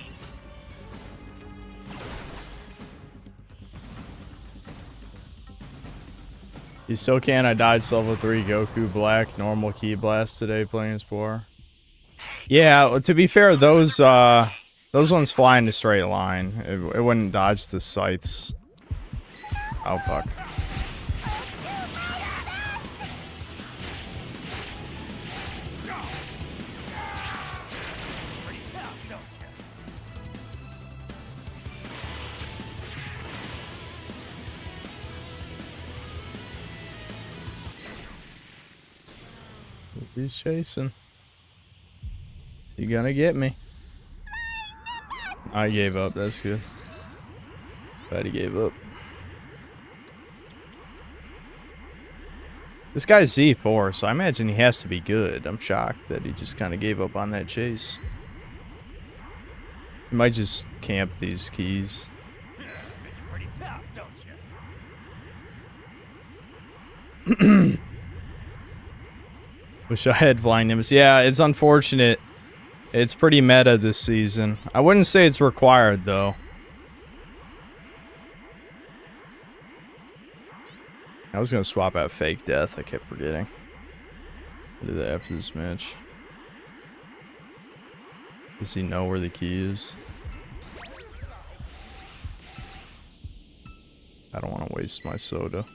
You still can't. I dodged level 3 Goku Black normal key blast today playing as Poir. Yeah, well, to be fair, those ones fly in a straight line. It wouldn't dodge the scythes. Oh fuck. Pretty tough, don't you? He's chasing. Is he gonna get me? I gave up. That's good. Glad he gave up. This guy's Z4, so I imagine he has to be good. I'm shocked that he just kind of gave up on that chase. He might just camp these keys. Pretty tough, don't you? Wish I had Flying Nimbus. Yeah, it's unfortunate. It's pretty meta this season. I wouldn't say it's required, though. I was going to swap out Fake Death. I kept forgetting. I'll do that after this match. Does he know where the key is? I don't want to waste my soda.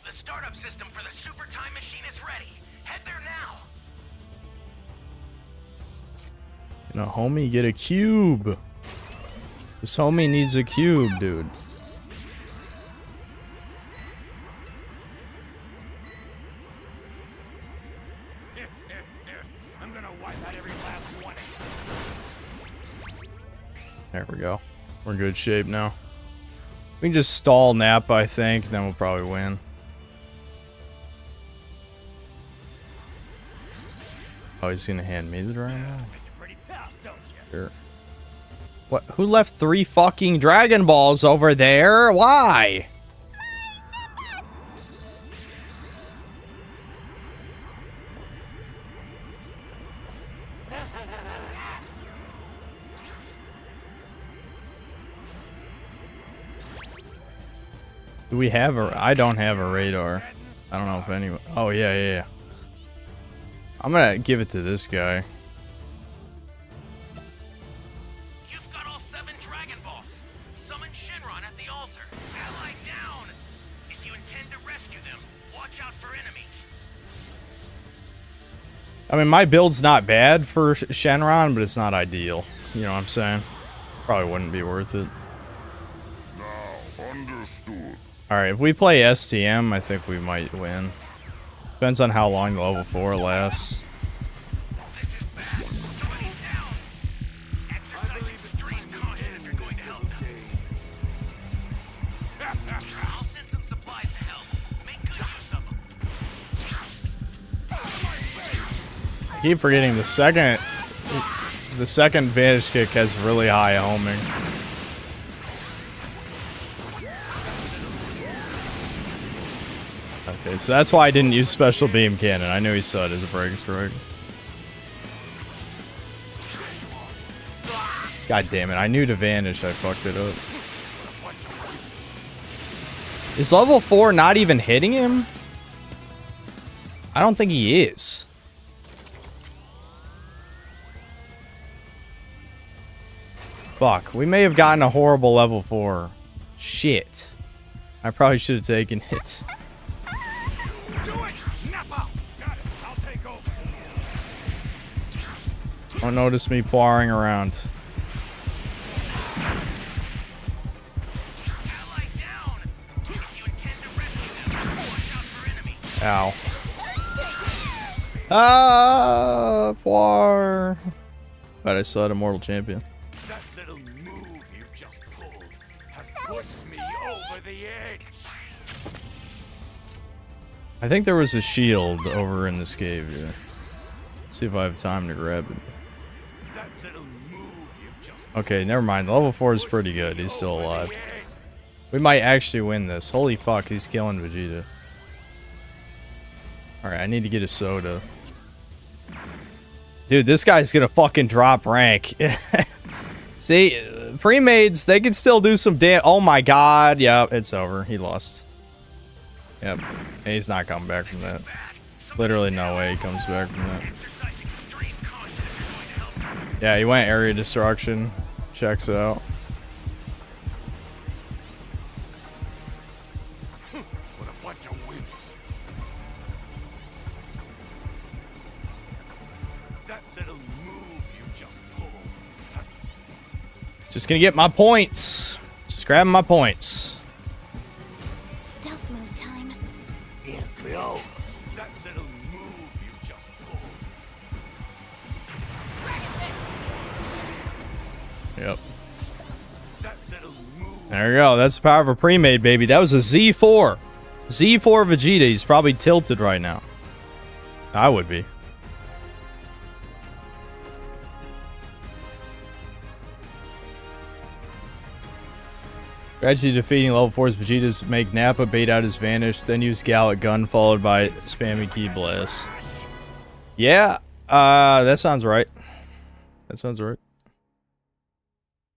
The startup system for the super time machine is ready. Head there now. You know, homie, get a cube. This homie needs a cube, dude. I'm gonna wipe out every last one. There we go. We're in good shape now. We can just stall Napa, I think, then we'll probably win. Oh, he's gonna hand me the Dragon Ball? Pretty tough, don't you? Sure. What? Who left 3 fucking Dragon Balls over there? Why? Do we have a... I don't have a radar. I don't know if anyone... Oh, yeah. I'm gonna give it to this guy. You've got all 7 Dragon Balls. Summon Shenron at the altar. Ally down. If you intend to rescue them, watch out for enemies. I mean, my build's not bad for Shenron, but it's not ideal. You know what I'm saying? Probably wouldn't be worth it. Understood. Alright, if we play STM, I think we might win. Depends on how long the level 4 lasts. I'll send some supplies to help. Make good use of them. I keep forgetting the second Vantage Kick has really high homing. Okay, so that's why I didn't use Special Beam Cannon. I knew he saw it as a break strike. God damn it, I knew to vanish, I fucked it up. Is level 4 not even hitting him? I don't think he is. Fuck, we may have gotten a horrible level 4. Shit. I probably should have taken it. Don't notice me pawing around. Ow. Ah, Poir. But I still had a mortal champion. That little move you just pulled has pushed me over the edge. I think there was a shield over in this cave here. Let's see if I have time to grab it. Okay, never mind. Level 4 is pretty good. He's still alive. We might actually win this. Holy fuck, he's killing Vegeta. Alright, I need to get a soda. Dude, this guy's gonna fucking drop rank. See, pre-mades, they can still do some damn... Oh my god. Yep, it's over. He lost. Yep. He's not coming back from that. Literally no way he comes back from that. Yeah, he went area destruction. Checks out. What a bunch of wimps. Just gonna get my points. Just grabbing my points. Stealth mode time. Here, Cleo. That little move you just pulled. Yep. There you go. That's the power of a pre-made, baby. That was a Z4. Z4 Vegeta. He's probably tilted right now. I would be. Gradually defeating level 4's Vegeta's make Nappa bait out his vanish, then use Gal at gun followed by spammy key blast. Yeah, that sounds right. That sounds right.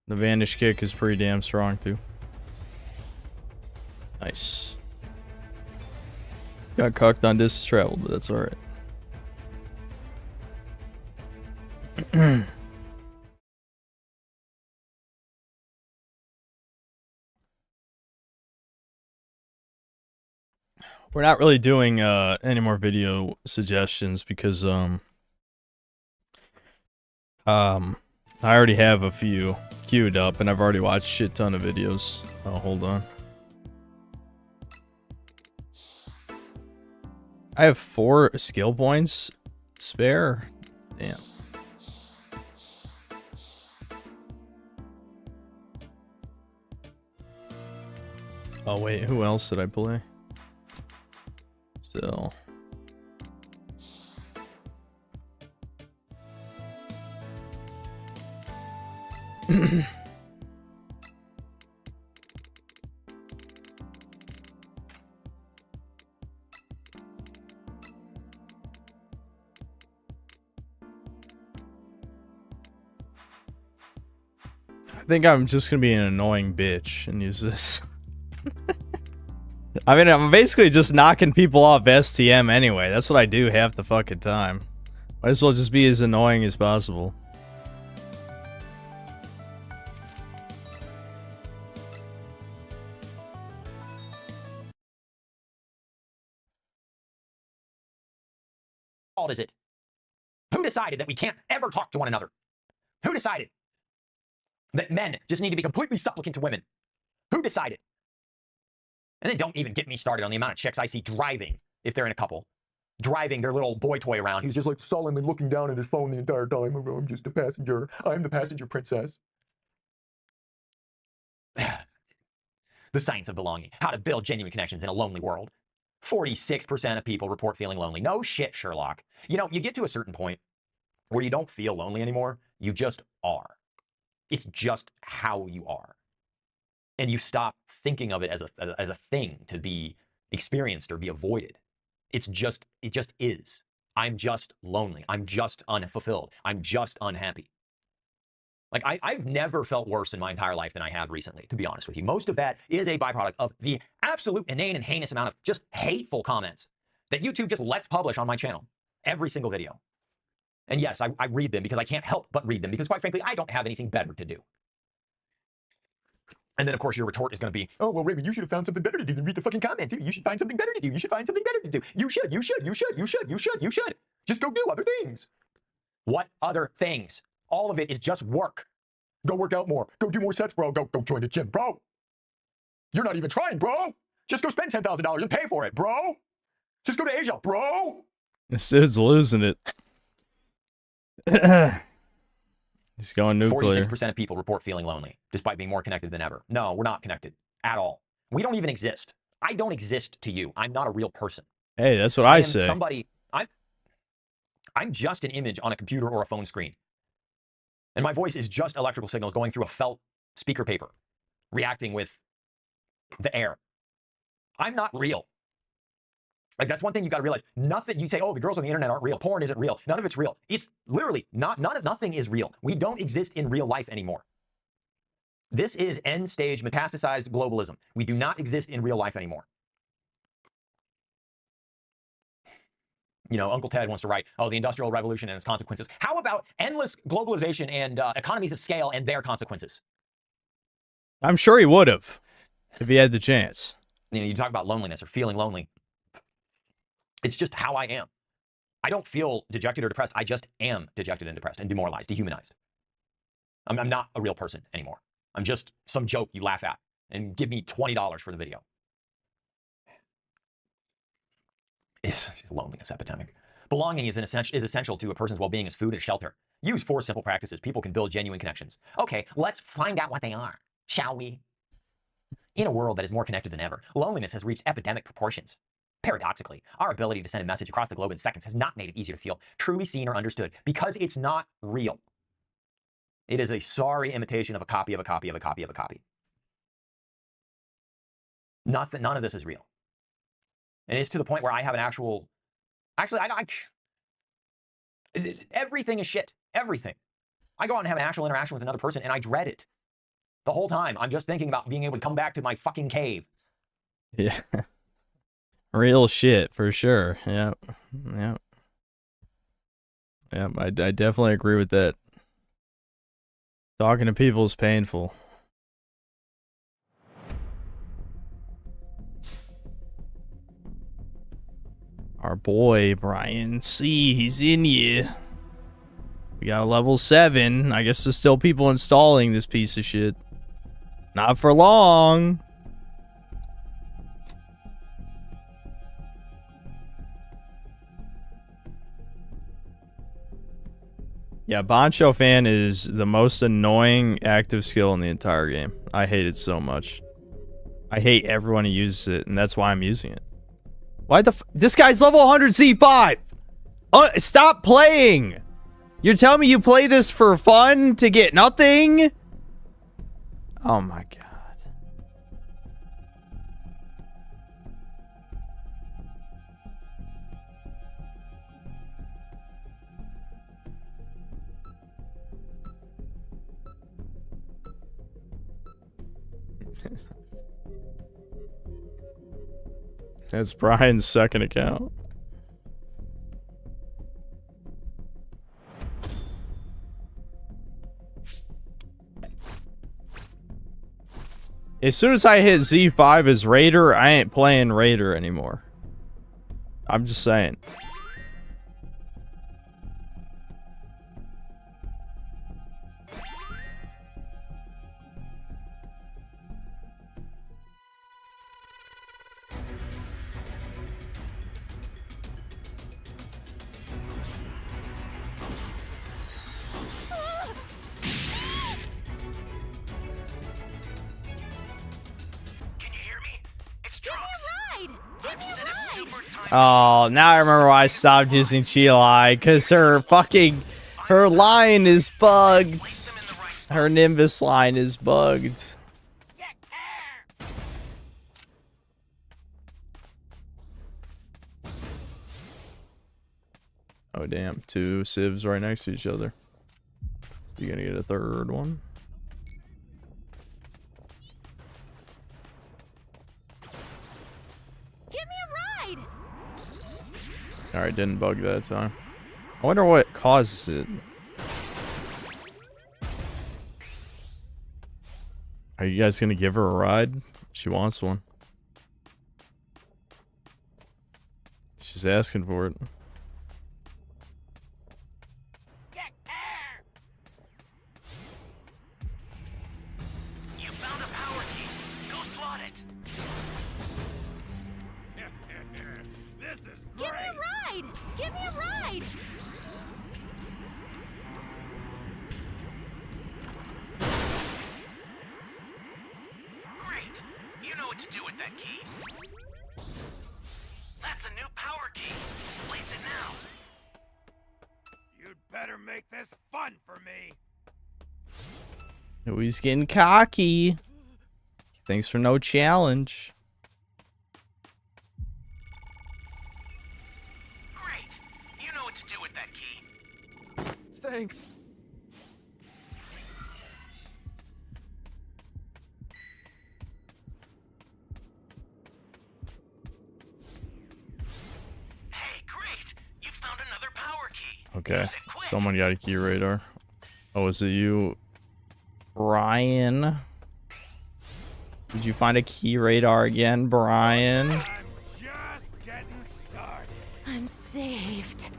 The vanish kick is pretty damn strong too. Nice. Got cucked on distance travel, but that's alright. We're not really doing any more video suggestions because I already have a few queued up and I've already watched a shit ton of videos. Oh, hold on. I have 4 skill points spare. Damn. Oh wait, who else did I play? So I think I'm just gonna be an annoying bitch and use this. I mean, I'm basically just knocking people off STM anyway. That's what I do half the fucking time. Might as well just be as annoying as possible. Is it? Who decided that we can't ever talk to one another? Who decided that men just need to be completely supplicant to women? Who decided? And then don't even get me started on the amount of chicks I see driving, if they're in a couple, driving their little boy toy around. He's just like sullenly looking down at his phone the entire time. I'm just a passenger. I'm the passenger princess. The science of belonging. How to build genuine connections in a lonely world. 46% of people report feeling lonely. No shit, Sherlock. You know, you get to a certain point where you don't feel lonely anymore. You just are. It's just how you are. And you stop thinking of it as a thing to be experienced or be avoided. It just is. I'm just lonely. I'm just unfulfilled. I'm just unhappy. Like, I've never felt worse in my entire life than I have recently, to be honest with you. Most of that is a byproduct of the absolute inane and heinous amount of just hateful comments that YouTube just lets publish on my channel. Every single video. And yes, I read them because I can't help but read them because, quite frankly, I don't have anything better to do. And then, of course, your retort is going to be, oh, well, Raymond, you should have found something better to do than read the fucking comments. You should find something better to do. You should find something better to do. You should. Just go do other things. What other things? All of it is just work. Go work out more. Go do more sets, bro. Go join the gym, bro. You're not even trying, bro. Just go spend $10,000 and pay for it, bro. Just go to Asia, bro. This dude's losing it. He's going nuclear. 46% of people report feeling lonely, despite being more connected than ever. No, we're not connected at all. We don't even exist. I don't exist to you. I'm not a real person. Hey, that's what I say. Somebody, I'm just an image on a computer or a phone screen. And my voice is just electrical signals going through a felt speaker paper, reacting with the air. I'm not real. Like, that's one thing you got to realize. Nothing, you say, oh, the girls on the internet aren't real. Porn isn't real. None of it's real. It's literally nothing is real. We don't exist in real life anymore. This is end stage metastasized globalism. We do not exist in real life anymore. You know, Uncle Ted wants to write, oh, the Industrial Revolution and its consequences. How about endless globalization and economies of scale and their consequences? I'm sure he would have if he had the chance. You know, you talk about loneliness or feeling lonely. It's just how I am. I don't feel dejected or depressed. I just am dejected and depressed and demoralized, dehumanized. I'm not a real person anymore. I'm just some joke you laugh at and give me $20 for the video. It's a loneliness epidemic. Belonging is essential to a person's well-being as food and shelter. Use 4 simple practices. People can build genuine connections. Okay, let's find out what they are, shall we? In a world that is more connected than ever, loneliness has reached epidemic proportions. Paradoxically, our ability to send a message across the globe in seconds has not made it easier to feel truly seen or understood because it's not real. It is a sorry imitation of a copy of a copy of a copy of a copy. None of this is real. And it's to the point where I have an actual... Actually, everything is shit. Everything. I go out and have an actual interaction with another person and I dread it. The whole time, I'm just thinking about being able to come back to my fucking cave. Yeah. Real shit, for sure. Yep. Yep. Yep, I definitely agree with that. Talking to people is painful. Our boy, Brian C., he's in here. We got a level 7. I guess there's still people installing this piece of shit. Not for long. Yeah, Boncho Fan is the most annoying active skill in the entire game. I hate it so much. I hate everyone who uses it, and that's why I'm using it. Why the this guy's level 100 Z5! Stop playing! You're telling me you play this for fun to get nothing? Oh my god. That's Brian's second account. As soon as I hit Z5 as Raider, I ain't playing Raider anymore. I'm just saying. Oh, now I remember why I stopped using Chi-Lai, because her line is bugged. Her Nimbus line is bugged. Oh damn, 2 civs right next to each other. So you're gonna get a third one. Alright, didn't bug that time. I wonder what causes it. Are you guys gonna give her a ride? She wants one. She's asking for it. You found a power key. Go slot it. This is great. Give me a ride! Give me a ride! Great. You know what to do with that key. That's a new power key. Place it now. You'd better make this fun for me. Oh, he's getting cocky. Thanks for no challenge. Great. You know what to do with that key. Thanks. Hey, great. You found another power key. Okay, someone got a key radar. Oh, is it you, Brian? Did you find a key radar again, Brian? Just getting started. I'm saved.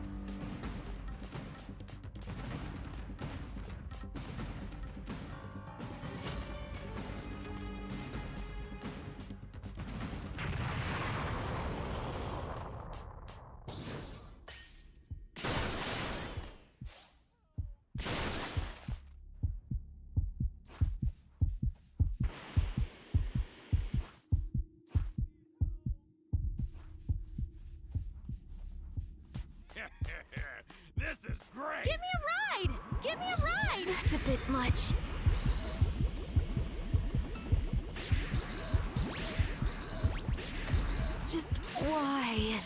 bit much. Just why?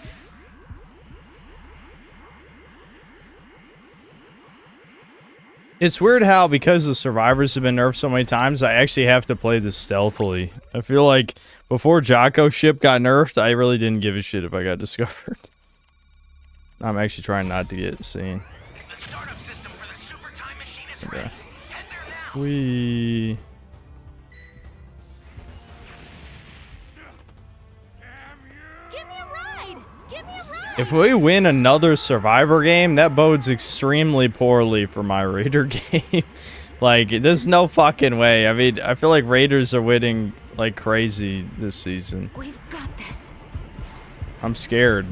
It's weird how, because the survivors have been nerfed so many times, I actually have to play this stealthily. I feel like before Jocko's ship got nerfed, I really didn't give a shit if I got discovered. I'm actually trying not to get seen. Okay. We. If we win another Survivor game, that bodes extremely poorly for my Raider game. Like, there's no fucking way. I mean, I feel like Raiders are winning like crazy this season. We've got this. I'm scared.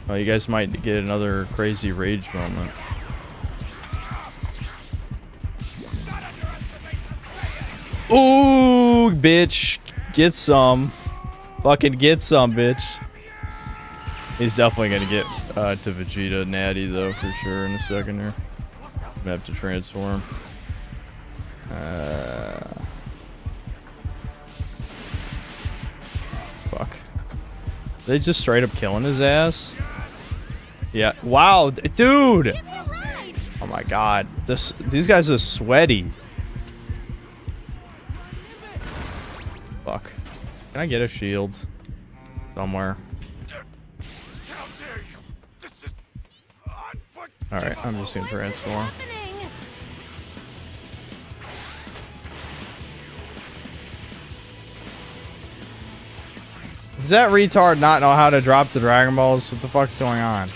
Oh, you guys might get another crazy rage moment. Ooh, bitch. Get some. Fucking get some, bitch. He's definitely gonna get to Vegeta Natty, though, for sure, in a second here. I'm gonna have to transform. Fuck. They just straight up killing his ass? Yeah. Wow, dude! Oh my god. These guys are sweaty. Fuck. Can I get a shield somewhere? Alright, I'm just gonna transform. Does that retard not know how to drop the Dragon Balls? What the fuck's going on?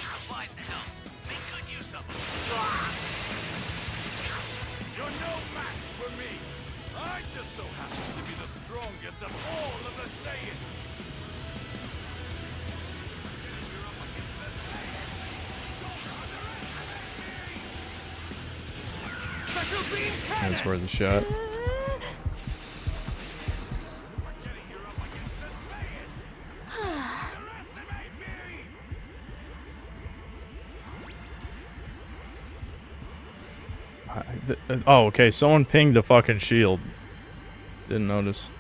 That's worth a shot. Oh, okay. Someone pinged the fucking shield. Didn't notice.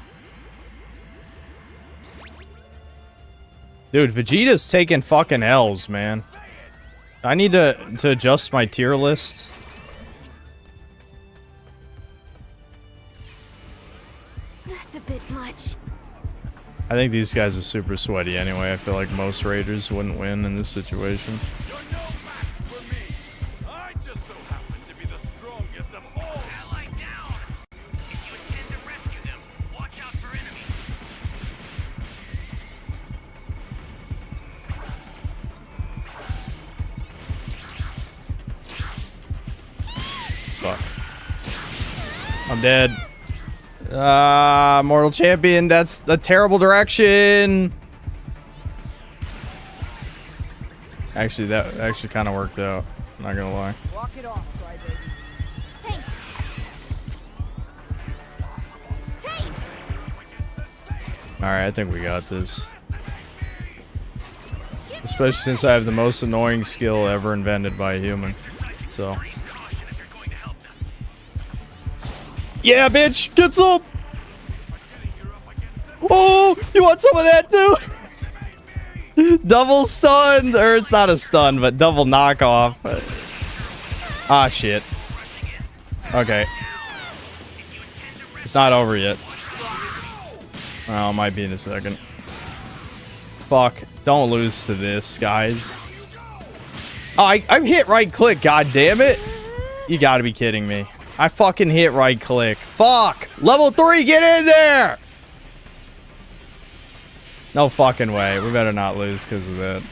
Dude, Vegeta's taking fucking L's, man. I need to adjust my tier list. That's a bit much. I think these guys are super sweaty anyway. I feel like most Raiders wouldn't win in this situation. Fuck. I'm dead. Mortal Champion, that's the terrible direction. Actually, that actually kind of worked out. Not gonna lie. Walk it off, crybaby. Thanks. Alright, I think we got this. Especially since I have the most annoying skill ever invented by a human. So. Yeah, bitch! Get some! Oh! You want some of that, too? Double stun! Or it's not a stun, but double knockoff. Ah, shit. Okay. It's not over yet. Oh, it might be in a second. Fuck. Don't lose to this, guys. Oh, I hit right click, god damn it. You gotta be kidding me. I fucking hit right click. Fuck! Level 3, get in there! No fucking way. We better not lose because of that.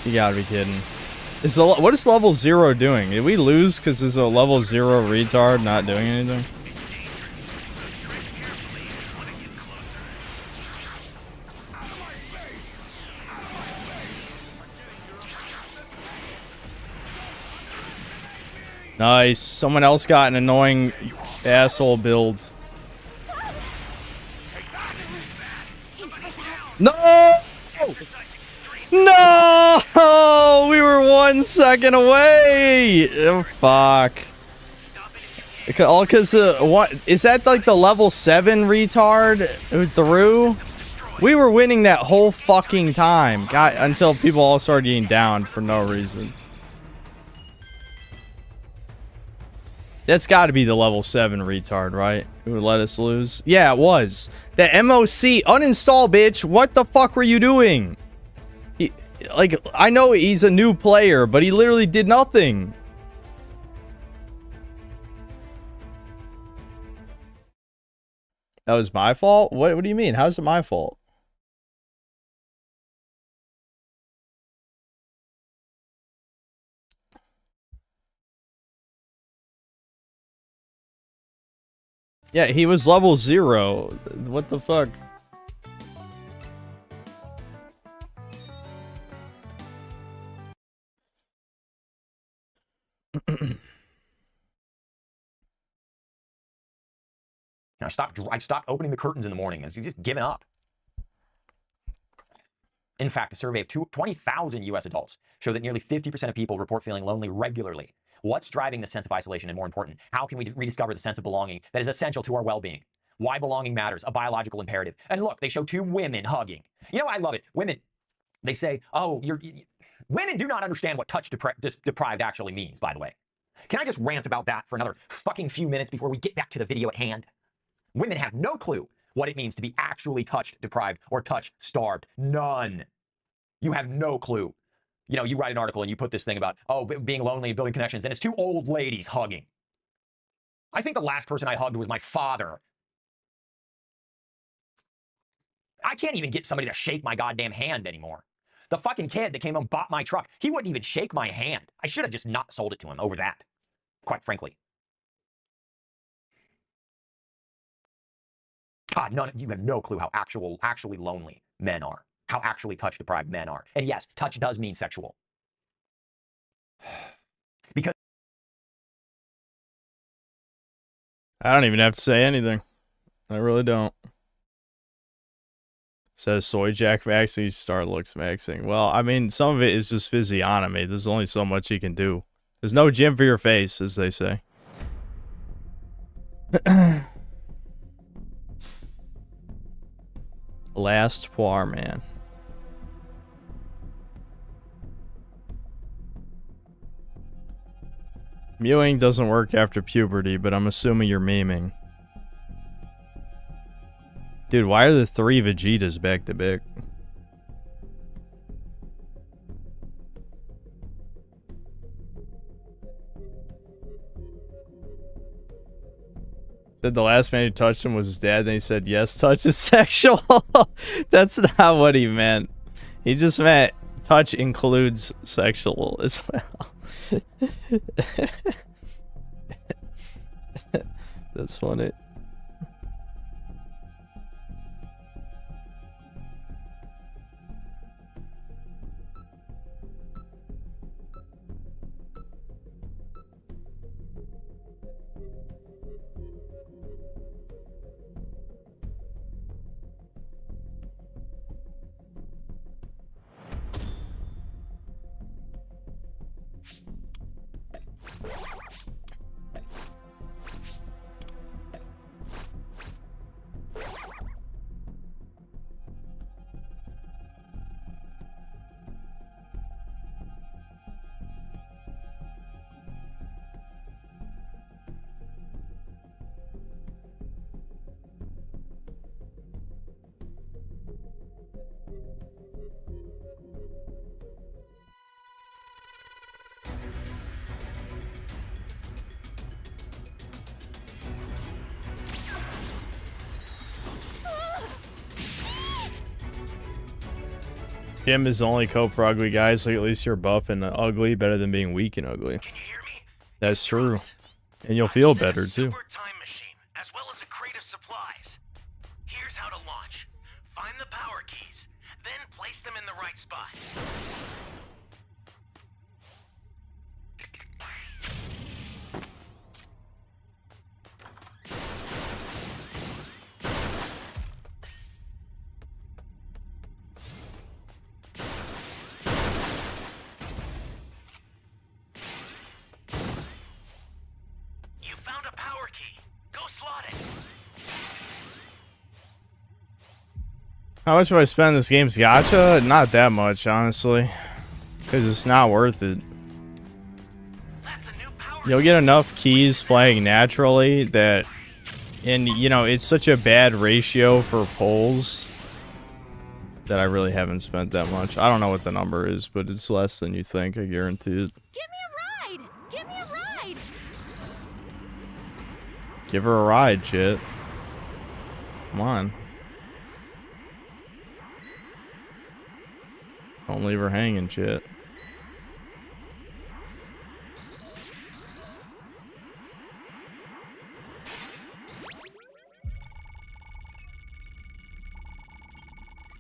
You gotta be kidding. What is level 0 doing? Did we lose because there's a level 0 retard not doing anything? Nice. Someone else got an annoying asshole build. No! No! No, we were 1 second away. Oh, fuck. All because what is that like the level 7 retard who threw? We were winning that whole fucking time. God, until people all started getting down for no reason. That's got to be the level 7 retard, right? Who would let us lose? Yeah, it was. The MOC uninstall, bitch. What the fuck were you doing? Like, I know he's a new player, but he literally did nothing. That was my fault? What do you mean? How's it my fault? Yeah, he was level 0. What the fuck? Now I stopped opening the curtains in the morning. It's just giving up. In fact, a survey of 20,000 U.S. adults showed that nearly 50% of people report feeling lonely regularly. What's driving the sense of isolation? And more important, how can we rediscover the sense of belonging that is essential to our well-being? Why belonging matters, a biological imperative. And look, they show 2 women hugging. You know, I love it. Women, they say, oh, women do not understand what touch deprived actually means, by the way. Can I just rant about that for another fucking few minutes before we get back to the video at hand? Women have no clue what it means to be actually touch deprived or touch starved. None. You have no clue. You know, you write an article and you put this thing about, oh, being lonely and building connections, and it's 2 old ladies hugging. I think the last person I hugged was my father. I can't even get somebody to shake my goddamn hand anymore. The fucking kid that came home and bought my truck, he wouldn't even shake my hand. I should have just not sold it to him over that, quite frankly. God, none of you have no clue how actually lonely men are. How actually touch-deprived men are. And yes, touch does mean sexual. Because I don't even have to say anything. I really don't. Says soy jack vaccine, Starlux vaccine. Well, I mean, some of it is just physiognomy. There's only so much you can do. There's no gym for your face, as they say. Last Poir Man. Mewing doesn't work after puberty, but I'm assuming you're memeing. Dude, why are the 3 Vegetas back to back? Said the last man who touched him was his dad, and he said, yes, touch is sexual. That's not what he meant. He just meant touch includes sexual as well. That's funny. Jim is the only cope for ugly guys, so at least you're buff and ugly, better than being weak and ugly. That's true. And you'll feel better, too. Time machine, as well as a crate of supplies. Here's how to launch. Find the power keys, then place them in the right spots. How much do I spend this game's gacha? Not that much, honestly. Because it's not worth it. You'll get enough keys playing naturally that... And, you know, it's such a bad ratio for pulls that I really haven't spent that much. I don't know what the number is, but it's less than you think, I guarantee it. Give me a ride! Give me a ride! Give her a ride, Chit. Come on. Don't leave her hanging, Chit.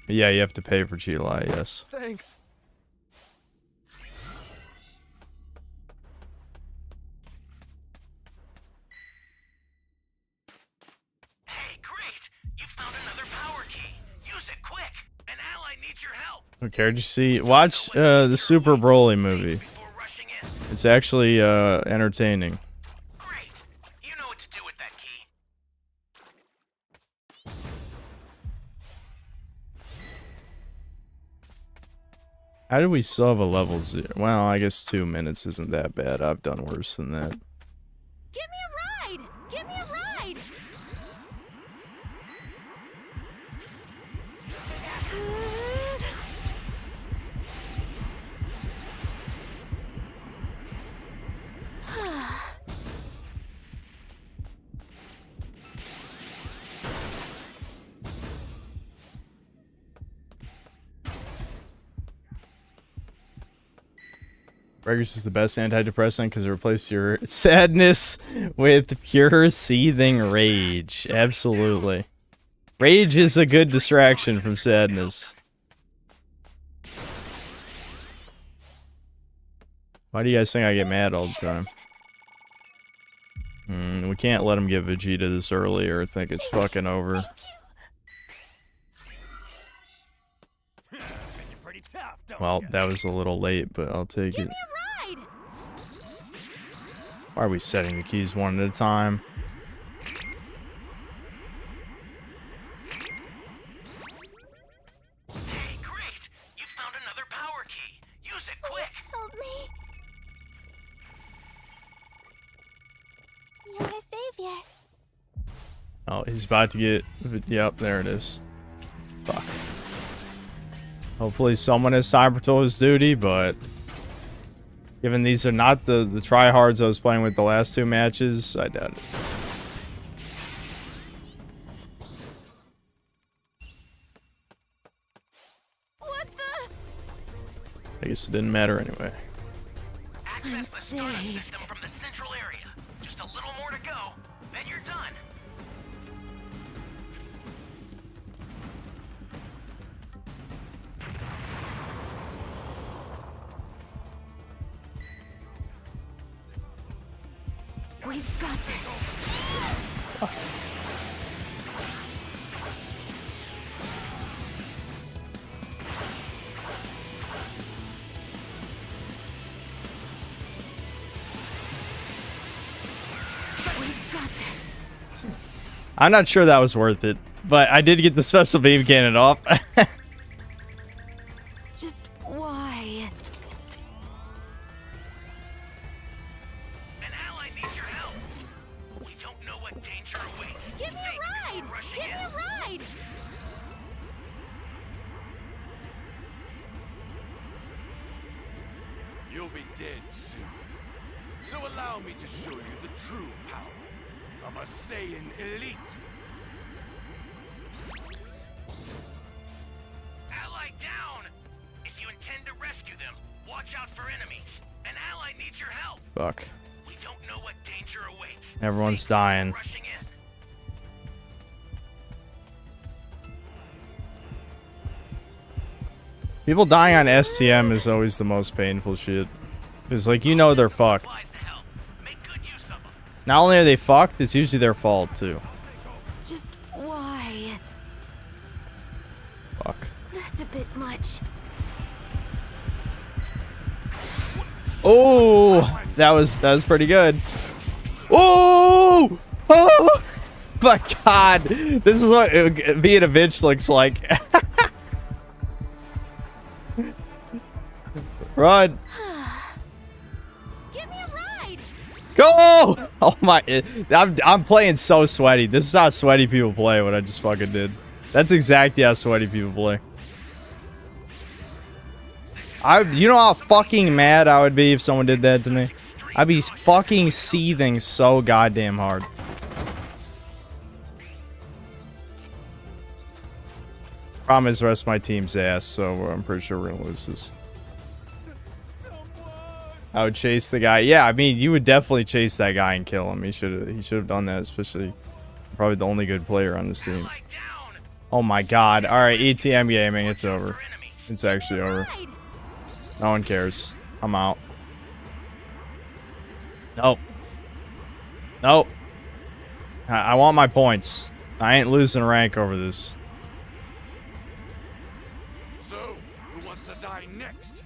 Yeah, you have to pay for Chilai, yes. Thanks. Hey, great! You found another power key. Use it quick. An ally needs your help. Okay, did you see? Watch the Super Broly movie. It's actually entertaining. How did we still have a level 0? Well, I guess 2 minutes isn't that bad. I've done worse than that. Give me a ride! Give me a ride! Regulus is the best antidepressant because it replaces your sadness with pure seething rage. Absolutely. Rage is a good distraction from sadness. Why do you guys think I get mad all the time? We can't let him get Vegeta this early or think it's fucking over. Well, that was a little late, but I'll take it. Why are we setting the keys one at a time? Hey, great! You found another power key. Use it quick. Help me. You're my savior. Oh, he's about to get... Yep, there it is. Fuck. Hopefully someone has time patrol his duty, but... Given these are not the tryhards I was playing with the last 2 matches, I doubt it. What the? I guess it didn't matter anyway. Access the startup system from the central area. Just a little more to go, then you're done. We've got this. We've got this. I'm not sure that was worth it, but I did get the special beam cannon off. Just why? An ally needs your help. We don't know what danger awaits. Give me a ride! Give me a ride! You'll be dead soon. So allow me to show you the true power of a Saiyan elite. Ally down! If you intend to rescue them, watch out for enemies. An ally needs your help. Fuck. We don't know what danger awaits. Everyone's dying. Rushing in. People dying on STM is always the most painful shit. Because, like, you know they're fucked. Not only are they fucked, it's usually their fault, too. Just why? Fuck. That's a bit much. Oh! That was pretty good. Oh! Oh! my god. This is what being a bitch looks like. Run. Give me a ride. Go! Oh my, I'm playing so sweaty. This is how sweaty people play, what I just fucking did. That's exactly how sweaty people play. You know how fucking mad I would be if someone did that to me? I'd be fucking seething so goddamn hard. Problem is the rest of my team's ass, so I'm pretty sure we're gonna lose this. I would chase the guy. Yeah, I mean, you would definitely chase that guy and kill him. He should have done that, especially probably the only good player on this team. Oh my god. Alright, ETM gaming, it's over. It's actually over. No one cares. I'm out. Nope. Nope. I want my points. I ain't losing rank over this. So, who wants to die next?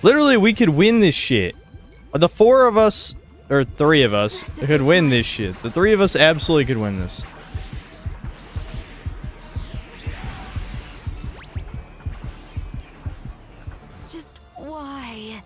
Literally, we could win this shit. The four of us, or three of us, could win this shit. The three of us absolutely could win this. Just why?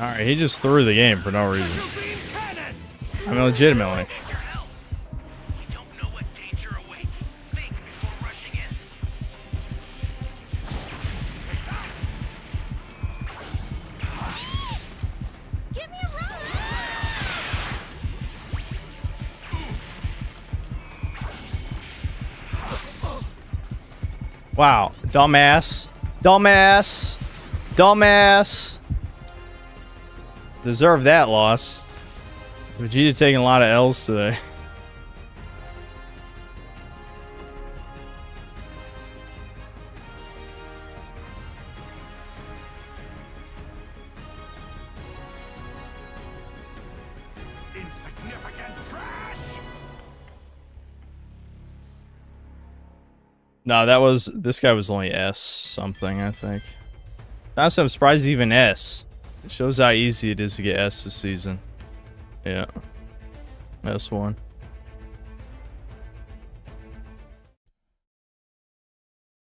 Alright, he just threw the game for no reason. I mean, legitimately. Wow, dumbass. Dumbass. Dumbass. Deserve that loss. Vegeta taking a lot of L's today. Insignificant trash! No, this guy was only S something, I think. Honestly, I'm surprised even S. It shows how easy it is to get S this season. Yeah. S1.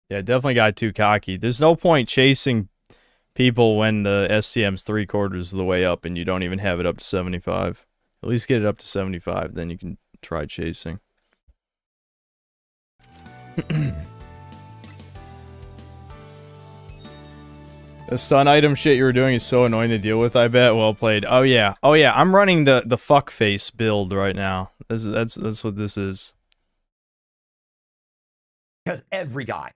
Yeah, definitely got too cocky. There's no point chasing people when the STM's 3/4 of the way up and you don't even have it up to 75. At least get it up to 75, then you can try chasing. The stun item shit you were doing is so annoying to deal with, I bet. Well played. Oh yeah. Oh yeah, I'm running the fuck face build right now. That's what this is. Because every guy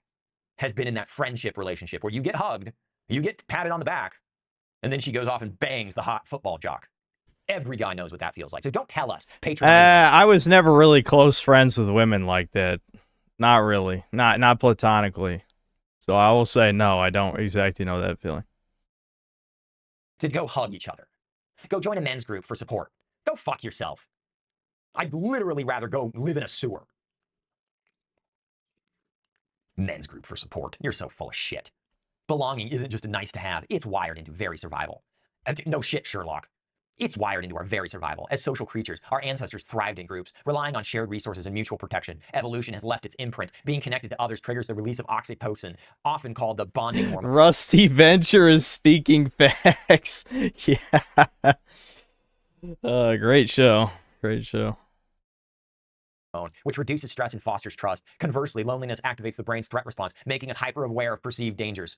has been in that friendship relationship where you get hugged, you get patted on the back, and then she goes off and bangs the hot football jock. Every guy knows what that feels like. So don't tell us. I was never really close friends with women like that. Not really. Not platonically. So I will say no, I don't exactly know that feeling. To go hug each other. Go join a men's group for support. Go fuck yourself. I'd literally rather go live in a sewer. Men's group for support. You're so full of shit. Belonging isn't just a nice to have. It's wired into very survival. No shit, Sherlock. It's wired into our very survival. As social creatures, our ancestors thrived in groups, relying on shared resources and mutual protection. Evolution has left its imprint. Being connected to others triggers the release of oxytocin, often called the bonding hormone. Rusty Venture is speaking facts. Yeah. Great show. Great show. Which reduces stress and fosters trust. Conversely, loneliness activates the brain's threat response, making us hyper-aware of perceived dangers.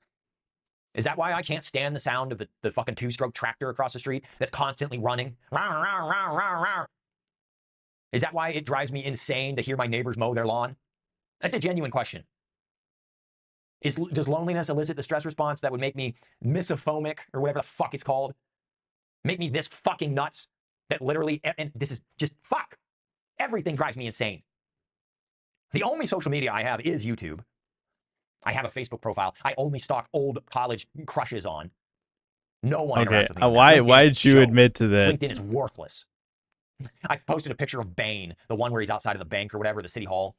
Is that why I can't stand the sound of the fucking two-stroke tractor across the street that's constantly running? Is that why it drives me insane to hear my neighbors mow their lawn? That's a genuine question. Does loneliness elicit the stress response that would make me misophomic or whatever the fuck it's called? Make me this fucking nuts that literally, and this is just fuck. Everything drives me insane. The only social media I have is YouTube. I have a Facebook profile. I only stalk old college crushes on. No one interacts with me. Why did you admit to that? LinkedIn is worthless. I've posted a picture of Bane, the one where he's outside of the bank or whatever, the city hall,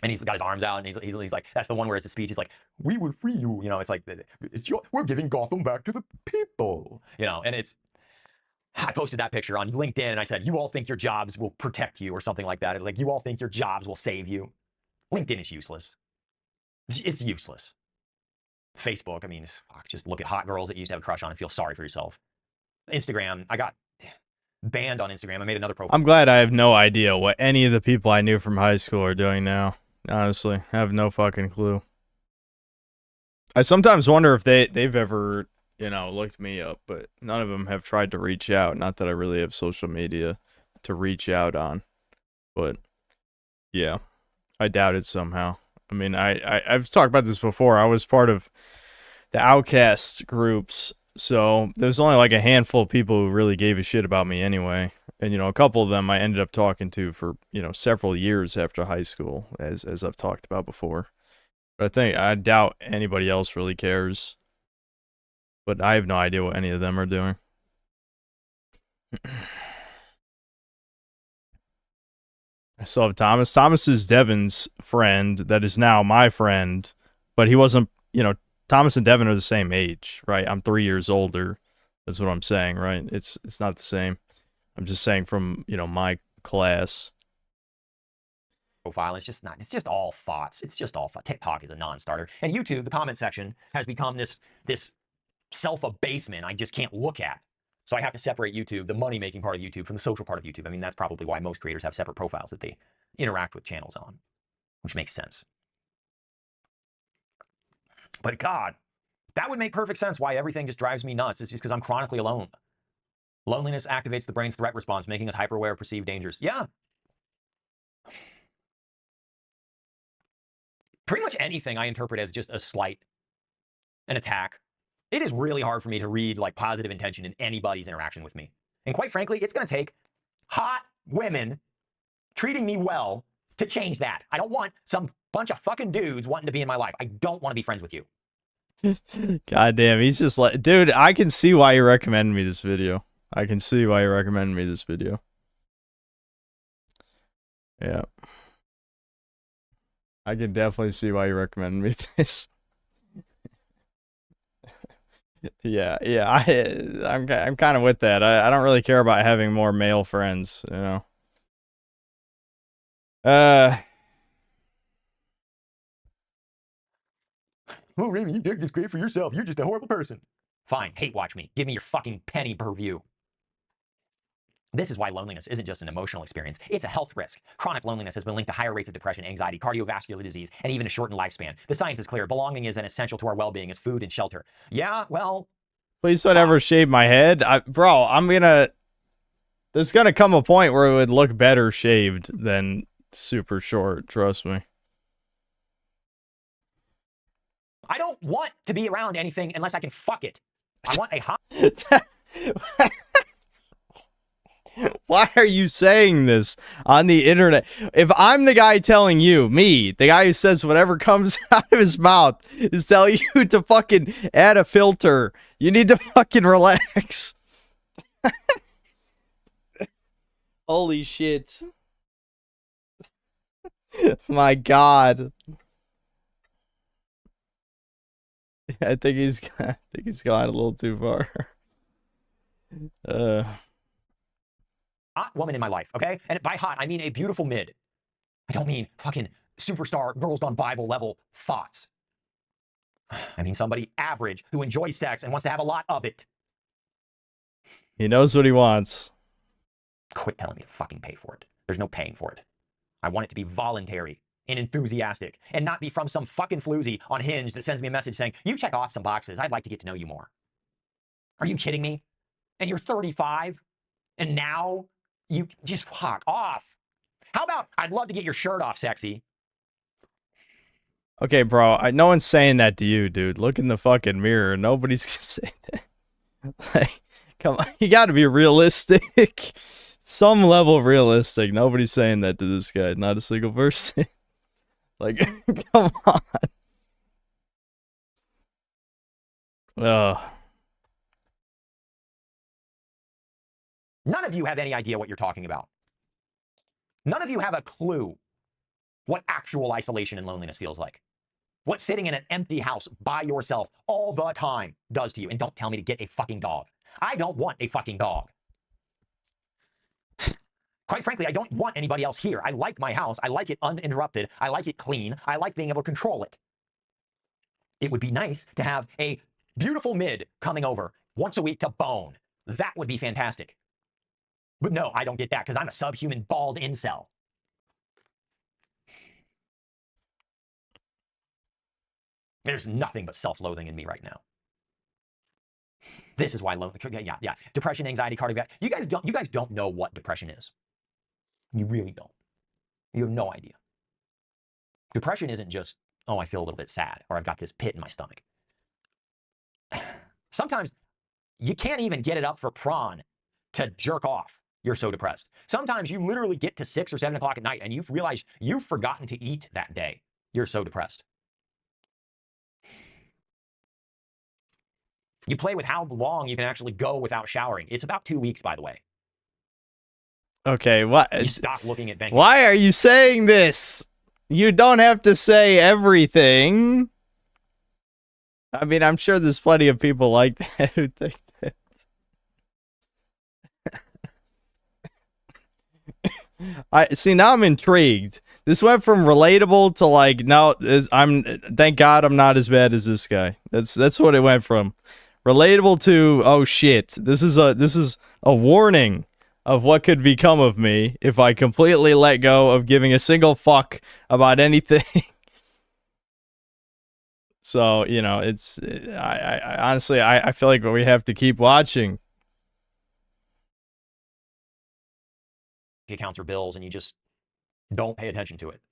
and he's got his arms out, and he's like, that's the one where it's a speech. He's like, "We will free you." You know, it's like, we're giving Gotham back to the people. You know, and I posted that picture on LinkedIn, and I said, "You all think your jobs will protect you," or something like that. It was like, "You all think your jobs will save you." LinkedIn is useless. It's useless. Facebook, I mean, fuck, just look at hot girls that you used to have a crush on and feel sorry for yourself. Instagram, I got banned on Instagram. I made another profile. I'm glad I have no idea what any of the people I knew from high school are doing now. Honestly, I have no fucking clue. I sometimes wonder if they've ever, looked me up, but none of them have tried to reach out. Not that I really have social media to reach out on, but yeah, I doubt it somehow. I mean, I've talked about this before. I was part of the outcast groups, so there's only like a handful of people who really gave a shit about me anyway. And, a couple of them I ended up talking to for, several years after high school, as I've talked about before. But I doubt anybody else really cares. But I have no idea what any of them are doing. I still have Thomas. Thomas is Devin's friend that is now my friend, but he wasn't, Thomas and Devin are the same age, right? I'm 3 years older. That's what I'm saying, right? It's not the same. I'm just saying from, my class. Profile. It's just all thoughts. It's just all thought. TikTok is a non-starter. And YouTube, the comment section, has become this self-abasement I just can't look at. So I have to separate YouTube, the money-making part of YouTube, from the social part of YouTube. I mean, that's probably why most creators have separate profiles that they interact with channels on, which makes sense. But God, that would make perfect sense why everything just drives me nuts. It's just because I'm chronically alone. Loneliness activates the brain's threat response, making us hyper-aware of perceived dangers. Yeah. Pretty much anything I interpret as just a slight, an attack. It is really hard for me to read like positive intention in anybody's interaction with me. And quite frankly, it's going to take hot women treating me well to change that. I don't want some bunch of fucking dudes wanting to be in my life. I don't want to be friends with you. God damn, he's just like, dude, I can see why you recommended me this video. I can see why you recommended me this video. Yeah. I can definitely see why you recommended me this. Yeah, I'm kind of with that. I don't really care about having more male friends, Well, Raymond, you did this great for yourself. You're just a horrible person. Fine, hate watch me. Give me your fucking penny per view. This is why loneliness isn't just an emotional experience. It's a health risk. Chronic loneliness has been linked to higher rates of depression, anxiety, cardiovascular disease, and even a shortened lifespan. The science is clear. Belonging is as essential to our well-being as food and shelter. Yeah, well... Please don't ever shave my head. There's gonna come a point where it would look better shaved than super short, trust me. I don't want to be around anything unless I can fuck it. I want a hot... Why are you saying this on the internet? If I'm the guy telling you, the guy who says whatever comes out of his mouth is telling you to fucking add a filter, you need to fucking relax. Holy shit. My God. I think he's gone a little too far. Hot woman in my life, okay? And by hot, I mean a beautiful mid. I don't mean fucking superstar Girls Gone Bible level thoughts. I mean somebody average who enjoys sex and wants to have a lot of it. He knows what he wants. Quit telling me to fucking pay for it. There's no paying for it. I want it to be voluntary and enthusiastic and not be from some fucking floozy on Hinge that sends me a message saying, you check off some boxes. I'd like to get to know you more. Are you kidding me? And you're 35 and now you just fuck off. How about, I'd love to get your shirt off, sexy. Okay, bro. No one's saying that to you, dude. Look in the fucking mirror. Nobody's gonna say that. Like, come on. You gotta be realistic. Some level of realistic. Nobody's saying that to this guy. Not a single person. Like, come on. Ugh. None of you have any idea what you're talking about. None of you have a clue what actual isolation and loneliness feels like. What sitting in an empty house by yourself all the time does to you. And don't tell me to get a fucking dog. I don't want a fucking dog. Quite frankly, I don't want anybody else here. I like my house. I like it uninterrupted. I like it clean. I like being able to control it. It would be nice to have a beautiful mid coming over once a week to bone. That would be fantastic. But no, I don't get that because I'm a subhuman bald incel. There's nothing but self-loathing in me right now. This is why yeah. Depression, anxiety, cardiac. You guys don't know what depression is. You really don't. You have no idea. Depression isn't just, oh, I feel a little bit sad, or I've got this pit in my stomach. Sometimes you can't even get it up for prawn to jerk off. You're so depressed. Sometimes you literally get to 6 or 7 o'clock at night and you've realized you've forgotten to eat that day. You're so depressed. You play with how long you can actually go without showering. It's about 2 weeks, by the way. Okay, what? You stop looking at bank. Why are you saying this? You don't have to say everything. I mean, I'm sure there's plenty of people like that who think that. I see, now I'm intrigued. This went from relatable to like, no, thank God I'm not as bad as this guy. That's what it went from. Relatable to, oh shit, this is a warning of what could become of me if I completely let go of giving a single fuck about anything. So, you know, I honestly, I feel like we have to keep watching. Accounts or bills, and you just don't pay attention to it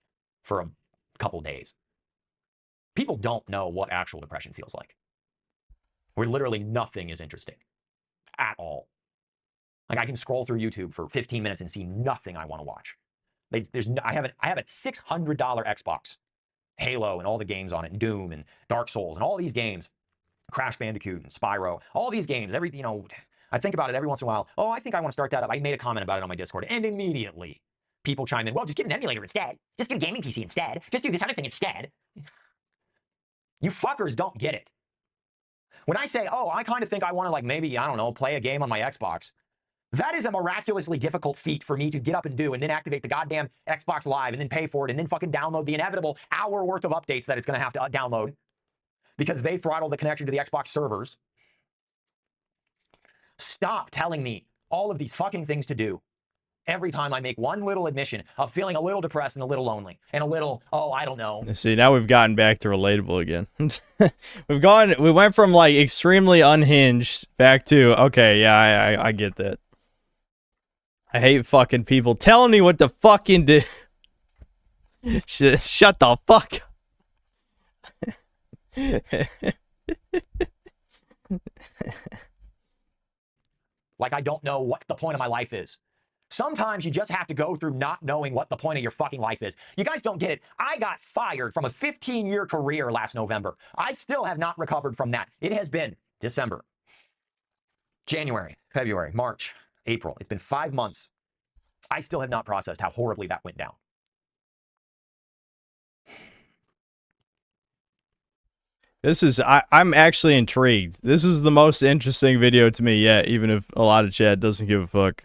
for a couple days. People don't know what actual depression feels like. Where literally nothing is interesting at all. Like I can scroll through YouTube for 15 minutes and see nothing I want to watch. I have a $600 Xbox, Halo and all the games on it, Doom and Dark Souls and all these games, Crash Bandicoot and Spyro, all these games. I think about it every once in a while. Oh, I think I want to start that up. I made a comment about it on my Discord, and immediately people chime in. Well, just get an emulator instead. Just get a gaming PC instead. Just do this other thing instead. You fuckers don't get it. When I say, oh, I kind of think I want to, like, maybe, I don't know, play a game on my Xbox, that is a miraculously difficult feat for me to get up and do, and then activate the goddamn Xbox Live, and then pay for it, and then fucking download the inevitable hour worth of updates that it's going to have to download because they throttle the connection to the Xbox servers. Stop telling me all of these fucking things to do every time I make one little admission of feeling a little depressed and a little lonely and a little, oh, I don't know. See, now we've gotten back to relatable again. We went from like extremely unhinged back to, okay, yeah, I get that. I hate fucking people telling me what to fucking do. Shut the fuck Like I don't know what the point of my life is. Sometimes you just have to go through not knowing what the point of your fucking life is. You guys don't get it. I got fired from a 15-year career last November. I still have not recovered from that. It has been December, January, February, March, April. It's been 5 months. I still have not processed how horribly that went down. I'm actually intrigued. This is the most interesting video to me yet, even if a lot of chat doesn't give a fuck.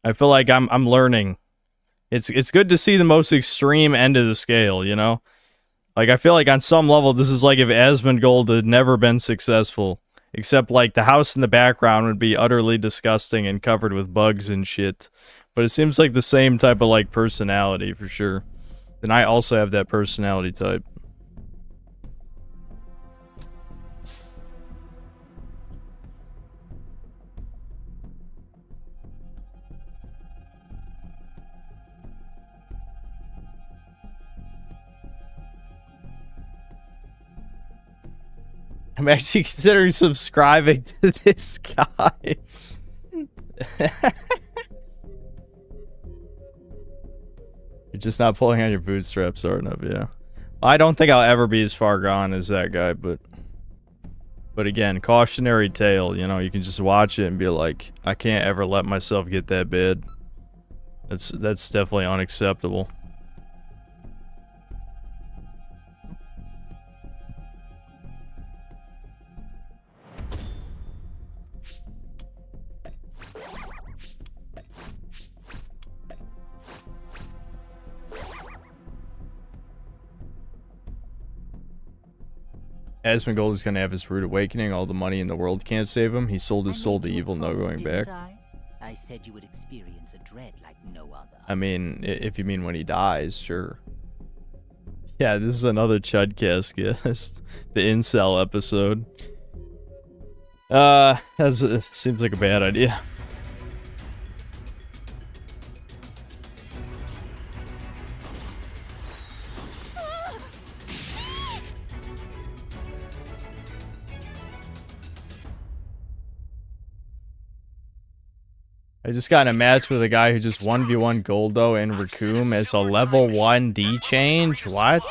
I feel like I'm learning. It's good to see the most extreme end of the scale, you know? Like, I feel like on some level, this is like if Asmongold had never been successful. Except, like, the house in the background would be utterly disgusting and covered with bugs and shit. But it seems like the same type of, like, personality, for sure. And I also have that personality type. I'm actually considering subscribing to this guy. You're just not pulling on your bootstraps hard enough, yeah. I don't think I'll ever be as far gone as that guy, but again, cautionary tale, you know, you can just watch it and be like, I can't ever let myself get that bad. That's definitely unacceptable. Asmongold is going to have his rude awakening. All the money in the world can't save him. He sold his soul to evil, no going back. I said you would experience a dread like no other. I mean, if you mean when he dies, sure. Yeah, this is another Chudcast guest. The incel episode. Seems like a bad idea. I just got in a match with a guy who just 1v1 Goldo and Raccoon as a level 1 D change. What?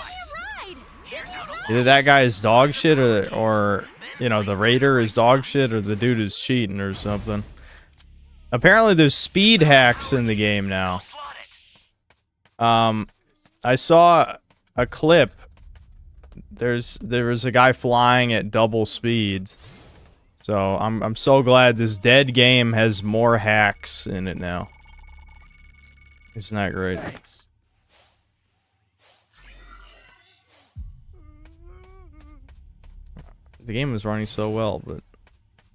Either that guy is dog shit or you know, the raider is dog shit or the dude is cheating or something. Apparently there's speed hacks in the game now. I saw a clip. There was a guy flying at double speed. So I'm so glad this dead game has more hacks in it now. Isn't that great? The game was running so well, but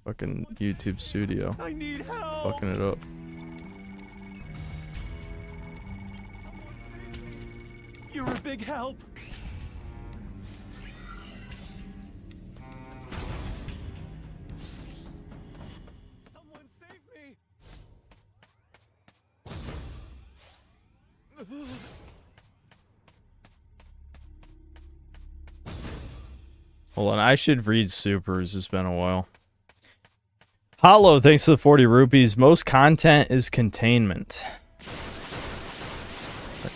fucking YouTube Studio fucking it up. You're a big help. Hold on, I should read supers. It's been a while. Hollow, thanks to the 40 rupees. Most content is containment.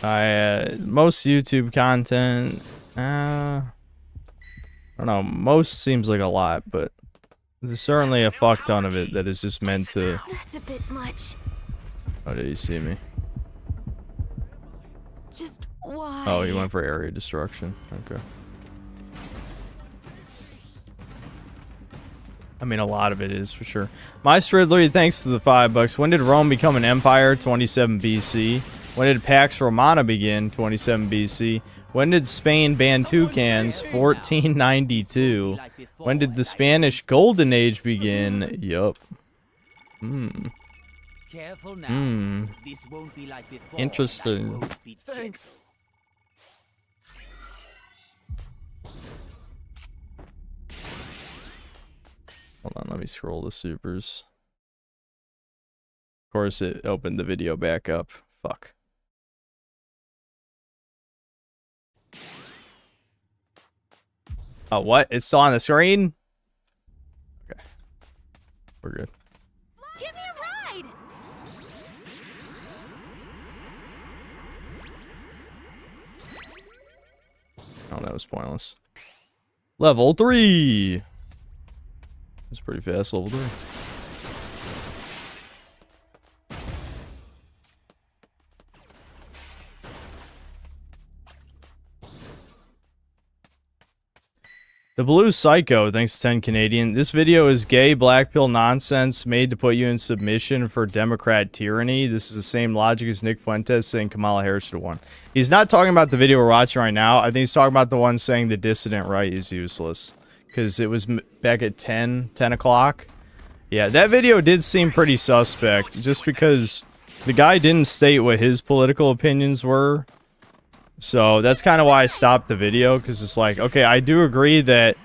Most YouTube content, I don't know. Most seems like a lot, but there's certainly a fuck ton of it that is just meant to. That's a bit much. Oh, did he see me? Just why? Oh, he went for area destruction. Okay. I mean, a lot of it is for sure. My Stridler, thanks to the $5. When did Rome become an empire? 27 BC. When did Pax Romana begin? 27 BC. When did Spain ban toucans? 1492. When did the Spanish Golden Age begin? Yup. Interesting. Thanks. Hold on, let me scroll the supers. Of course, it opened the video back up. Fuck. Oh, what? It's still on the screen? Okay. We're good. Give me a ride. Oh, that was pointless. Level 3. That's pretty fast, level 3. The Blue Psycho, thanks to 10 Canadian. This video is gay black pill nonsense made to put you in submission for Democrat tyranny. This is the same logic as Nick Fuentes saying Kamala Harris should have won. He's not talking about the video we're watching right now. I think he's talking about the one saying the dissident right is useless. Because it was back at 10 o'clock. Yeah, that video did seem pretty suspect. Just because the guy didn't state what his political opinions were. So that's kind of why I stopped the video, because it's like, okay, I do agree that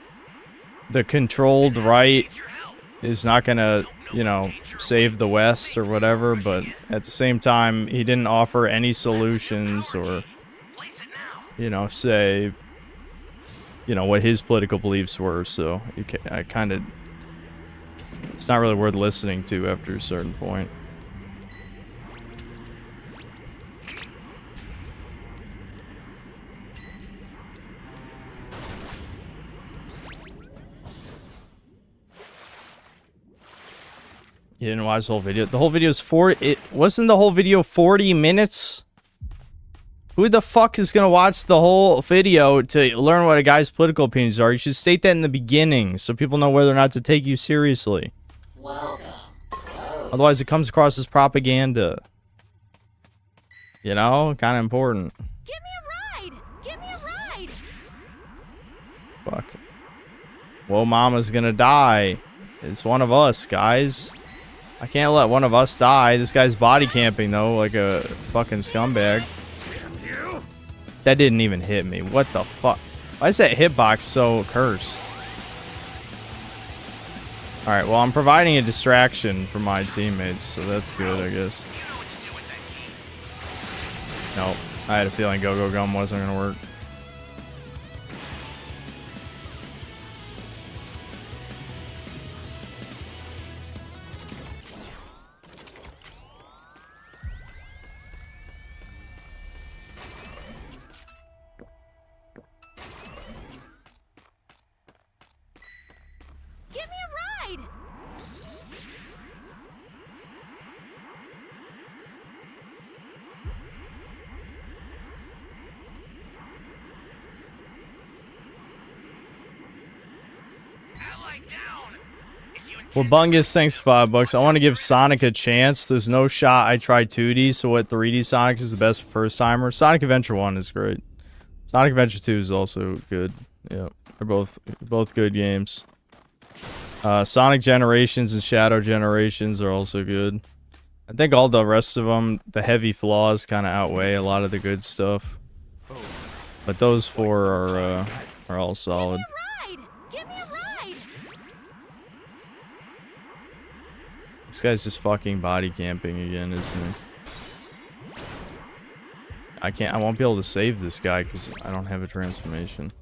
the controlled right is not gonna, you know, save the West or whatever, but at the same time, he didn't offer any solutions or, you know, say, you know, what his political beliefs were. So I kind of, it's not really worth listening to after a certain point. You didn't watch the whole video. The whole video is wasn't the whole video 40 minutes? Who the fuck is gonna watch the whole video to learn what a guy's political opinions are? You should state that in the beginning so people know whether or not to take you seriously. Otherwise it comes across as propaganda. You know? Kinda important. Give me a ride! Give me a ride! Fuck. Whoa, mama's gonna die. It's one of us, guys. I can't let one of us die. This guy's body camping, though, like a fucking scumbag. That didn't even hit me. What the fuck? Why is that hitbox so cursed? Alright, well, I'm providing a distraction for my teammates, so that's good, I guess. Nope. I had a feeling Go-Go Gum wasn't gonna work. Give me a ride! Well, Bungus, thanks for $5. I want to give Sonic a chance. There's no shot I try 2D, so what 3D Sonic is the best for first timer. Sonic Adventure 1 is great. Sonic Adventure 2 is also good. Yeah, they're both good games. Sonic Generations and Shadow Generations are also good. I think all the rest of them, the heavy flaws kind of outweigh a lot of the good stuff. But those four are all solid. Give me a ride! This guy's just fucking body camping again, isn't he? I won't be able to save this guy because I don't have a transformation.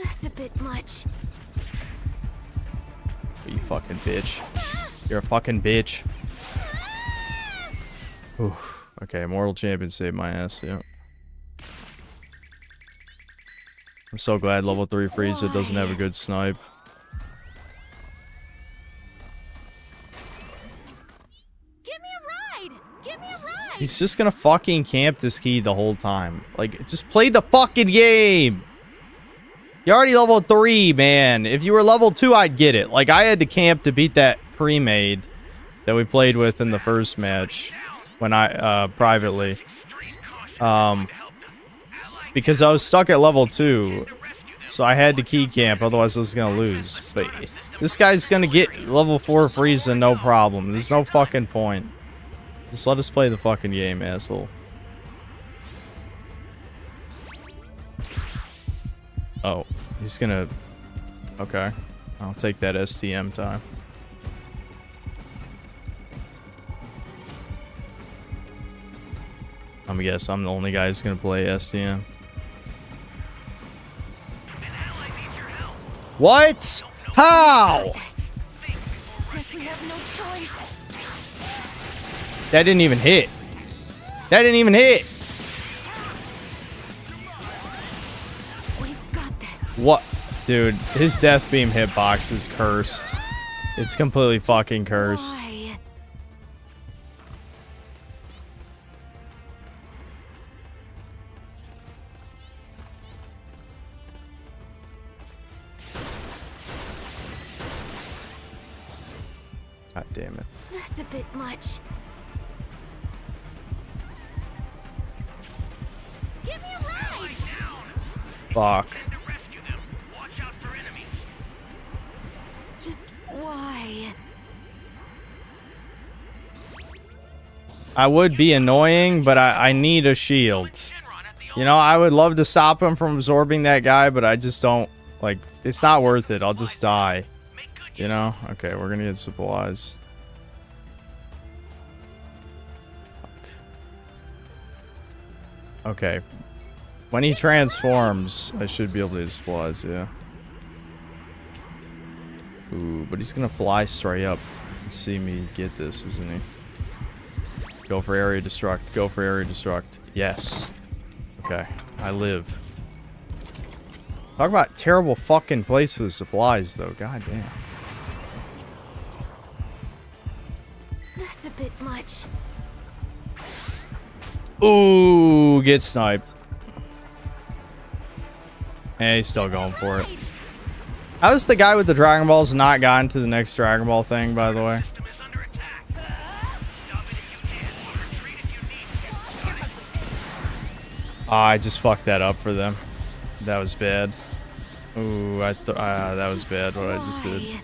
That's a bit much. You fucking bitch. You're a fucking bitch. Oof. Okay, Mortal Champion saved my ass, yeah. I'm so glad level 3 Frieza doesn't have a good snipe. Give me a ride! Give me a ride! He's just gonna fucking camp this key the whole time. Like, just play the fucking game! You're already level 3, man. If you were level 2, I'd get it. Like, I had to camp to beat that pre-made that we played with in the first match. When I, privately. Because I was stuck at level 2. So I had to key camp, otherwise I was gonna lose. But this guy's gonna get level 4 Frieza, no problem. There's no fucking point. Just let us play the fucking game, asshole. Oh, he's gonna... Okay. I'll take that STM time. I'm gonna guess I'm the only guy who's gonna play STM. What? How? Guess we have no choice. That didn't even hit. That didn't even hit. We've got this. What? Dude, his death beam hitbox is cursed. It's completely fucking cursed. Why? God damn it. That's a bit much. Give me a ride! Fuck. Just why? I would be annoying, but I need a shield. You know, I would love to stop him from absorbing that guy, but I just don't, like, it's not worth it. I'll just die. You know? Okay, we're gonna get supplies. Fuck. Okay. When he transforms, I should be able to use supplies, yeah. Ooh, but he's gonna fly straight up and see me get this, isn't he? Go for area destruct. Go for area destruct. Yes. Okay. I live. Talk about terrible fucking place for the supplies, though. God damn. That's a bit much. Ooh, get sniped. And he's still going for it. How's the guy with the Dragon Balls not gotten to the next Dragon Ball thing, by the way? I just fucked that up for them. That was bad. Ooh, that was bad what I just did.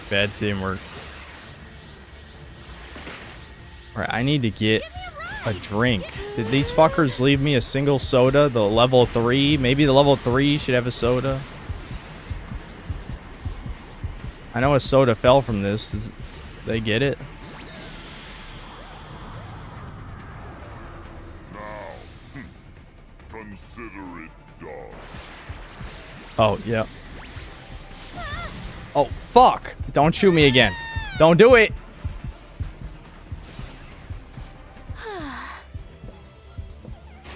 Bad teamwork. Alright, I need to get a drink. Did these fuckers leave me a single soda? The level 3? Maybe the level 3 should have a soda. I know a soda fell from this. Does they get it? Consider it done. Oh, yeah. Oh, fuck! Don't shoot me again. Don't do it!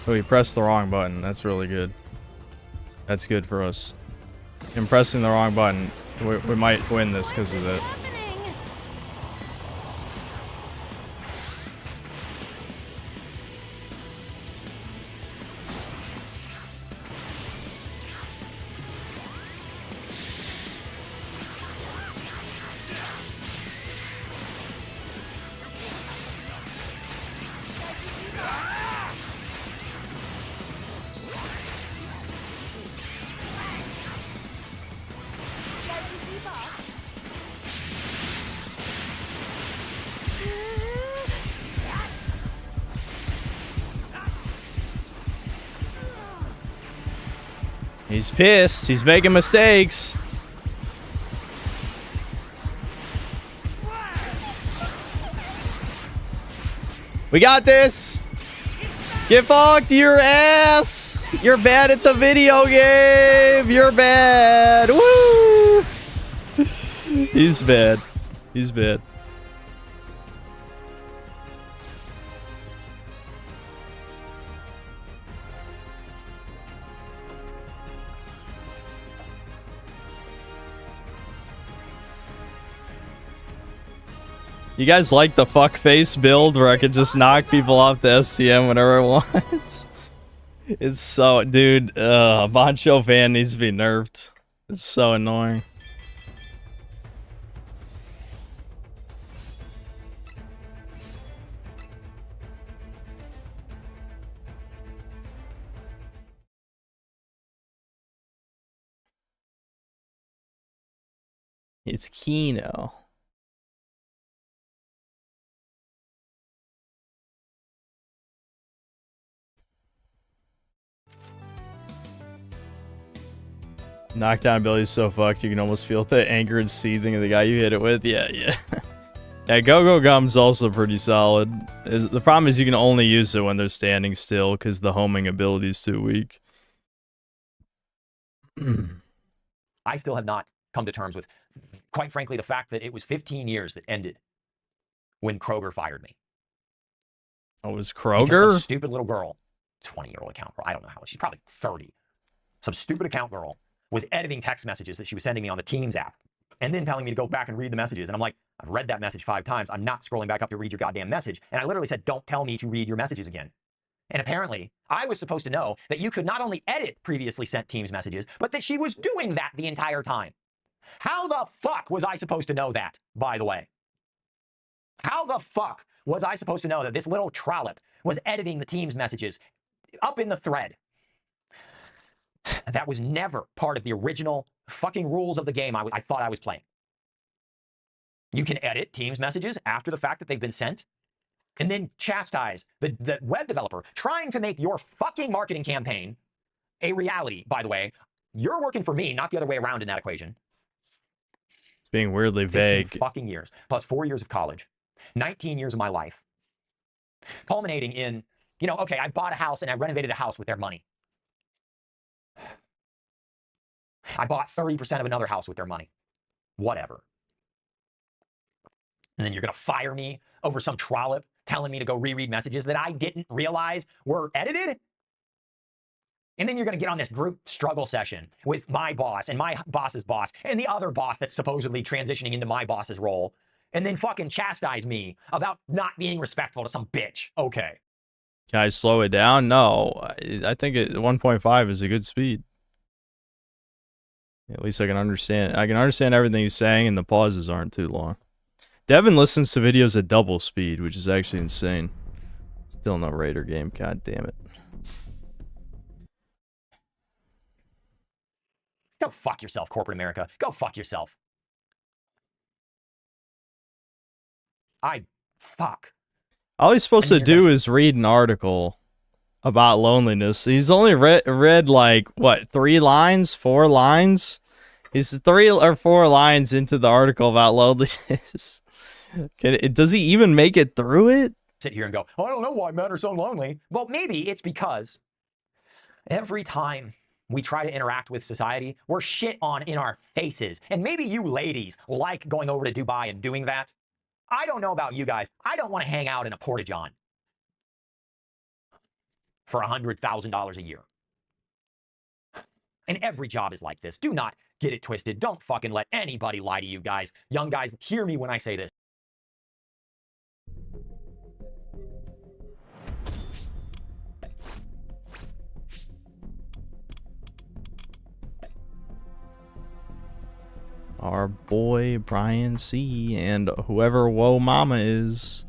Oh, he pressed the wrong button. That's really good. That's good for us. Him pressing the wrong button, we might win this because of that. He's pissed. He's making mistakes. We got this. Get fucked, your ass. You're bad at the video game. You're bad. Woo. He's bad. He's bad. You guys like the fuckface build where I could just knock people off the STM whenever I want? It's so... Dude, Boncho fan needs to be nerfed. It's so annoying. It's Kino. Knockdown ability is so fucked, you can almost feel the anger and seething of the guy you hit it with. Yeah, yeah. Yeah, Go-Go Gum's also pretty solid. The problem is you can only use it when they're standing still, because the homing ability is too weak. I still have not come to terms with, quite frankly, the fact that it was 15 years that ended when Kroger fired me. Oh, it was Because Kroger? some stupid little girl, 20-year-old account girl, I don't know how old, she's probably 30. Some stupid account girl was editing text messages that she was sending me on the Teams app and then telling me to go back and read the messages. And I'm like, I've read that message 5 times. I'm not scrolling back up to read your goddamn message. And I literally said, don't tell me to read your messages again. And apparently, I was supposed to know that you could not only edit previously sent Teams messages, but that she was doing that the entire time. How the fuck was I supposed to know that, by the way? How the fuck was I supposed to know that this little trollop was editing the Teams messages up in the thread? That was never part of the original fucking rules of the game I thought I was playing. You can edit Teams messages after the fact that they've been sent, and then chastise the web developer trying to make your fucking marketing campaign a reality, by the way. You're working for me, not the other way around in that equation. It's being weirdly vague. 15 fucking years, plus 4 years of college, 19 years of my life. Culminating in, you know, okay, I bought a house and I renovated a house with their money. I bought 30% of another house with their money. Whatever. And then you're going to fire me over some trollop telling me to go reread messages that I didn't realize were edited? And then you're going to get on this group struggle session with my boss and my boss's boss and the other boss that's supposedly transitioning into my boss's role, and then fucking chastise me about not being respectful to some bitch. Okay. Can I slow it down? No. I think 1.5 is a good speed. At least I can understand. I can understand everything he's saying, and the pauses aren't too long. Devin listens to videos at double speed, which is actually insane. Still no Raider game. God damn it. Go fuck yourself, corporate America. Go fuck yourself. Fuck. All he's supposed to do is read an article about loneliness. He's only read like, what, 3 lines? 4 lines? He's 3 or 4 lines into the article about loneliness. Does he even make it through it? Sit here and go, I don't know why men are so lonely. Well, maybe it's because every time we try to interact with society, we're shit on in our faces. And maybe you ladies like going over to Dubai and doing that. I don't know about you guys. I don't want to hang out in a porta-john for $100,000 a year. And every job is like this. Do not get it twisted. Don't fucking let anybody lie to you guys. Young guys, hear me when I say this. Our boy Brian C. and whoever Whoa Mama is.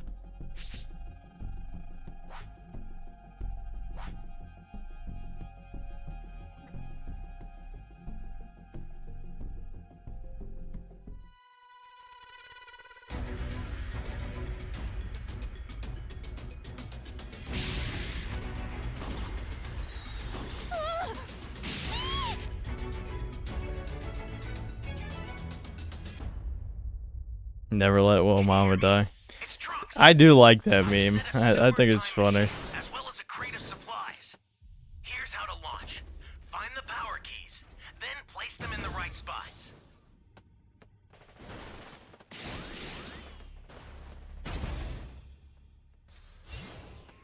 Never let Whoa Mama die. I do like that meme. I think it's funny. As well as a crate of supplies. Here's how to launch. Find the power keys, then place them in the right spots.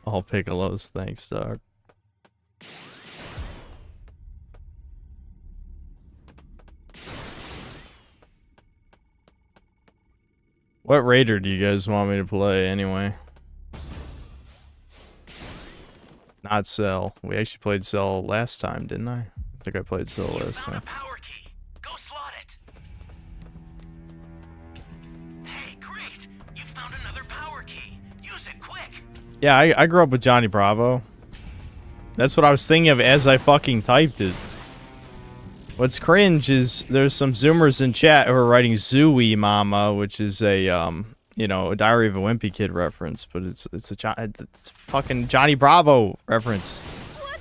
All Piccolo's, thanks, dog. What Raider do you guys want me to play anyway? Not Cell. We actually played Cell last time, didn't I? I think I played Cell last time. Go slot it. Hey, great. You found another power key. Use it quick. Yeah, I grew up with Johnny Bravo. That's what I was thinking of as I fucking typed it. What's cringe is there's some Zoomers in chat who are writing Zooey Mama, which is a you know, a Diary of a Wimpy Kid reference, but it's fucking Johnny Bravo reference. What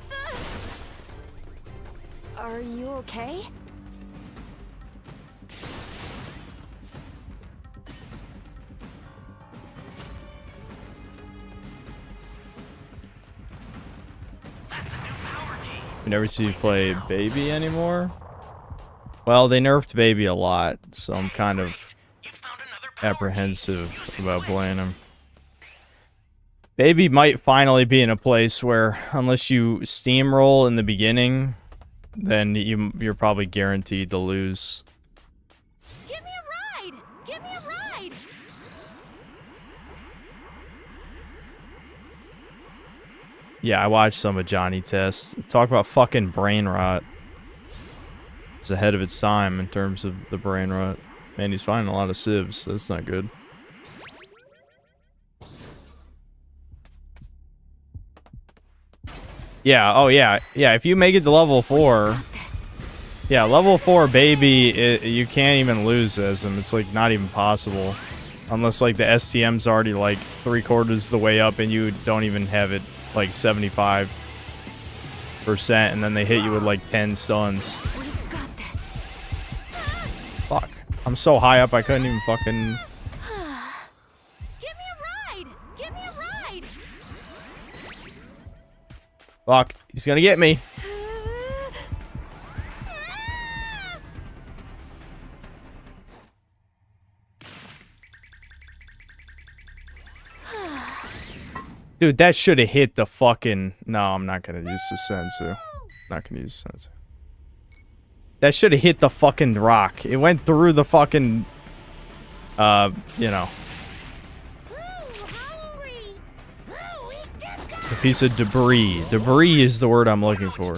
the? Are you okay? We never see you play Baby anymore. Well, they nerfed Baby a lot, so I'm kind of apprehensive about playing him. Baby might finally be in a place where, unless you steamroll in the beginning, then you're probably guaranteed to lose. Give me a ride! Give me a ride! Yeah, I watched some of Johnny Test. Talk about fucking brain rot. It's ahead of its time in terms of the brain rot. Man, he's finding a lot of civs. That's not good. Yeah, oh yeah. Yeah, if you make it to level 4... Yeah, level 4 Baby, you can't even lose as him. It's like not even possible. Unless like the STM's already like 3/4 the way up and you don't even have it like 75%, and then they hit you with like 10 stuns. We've got this. Fuck. I'm so high up I couldn't even fucking... Give me a ride! Give me a ride! Fuck, he's gonna get me. Dude, that should have hit the fucking... No, I'm not gonna use the sensu. Not gonna use the sensu. That should have hit the fucking rock. It went through the fucking... you know. A piece of debris. Debris is the word I'm looking for.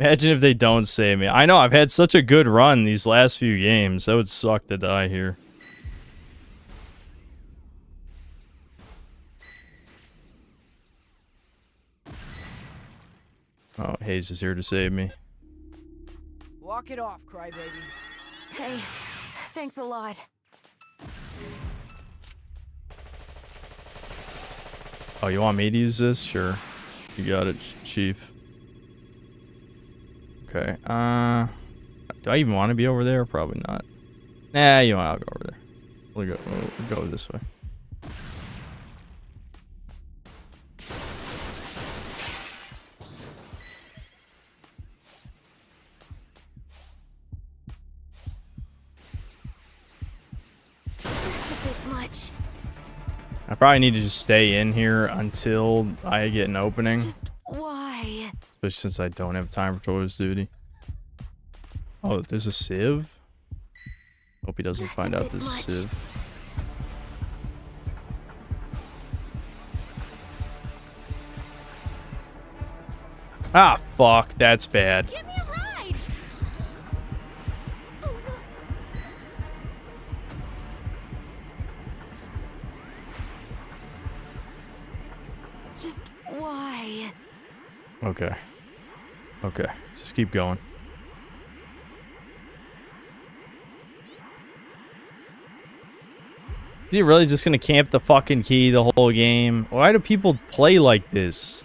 Imagine if they don't save me. I know, I've had such a good run these last few games. That would suck to die here. Oh, Hayes is here to save me. Walk it off, crybaby. Hey, thanks a lot. Oh, you want me to use this? Sure. You got it, Chief. Okay, do I even want to be over there? Probably not. Nah, you know what, I'll go over there. We'll go this way. That's a bit much. I probably need to just stay in here until I get an opening. Just why? Especially since I don't have time for tourist duty. Oh, there's a sieve? Hope he doesn't find out there's a sieve. Ah, fuck. That's bad. Give me a ride. Oh, no. Just why? Okay. Okay. Just keep going. Is he really just gonna camp the fucking key the whole game? Why do people play like this?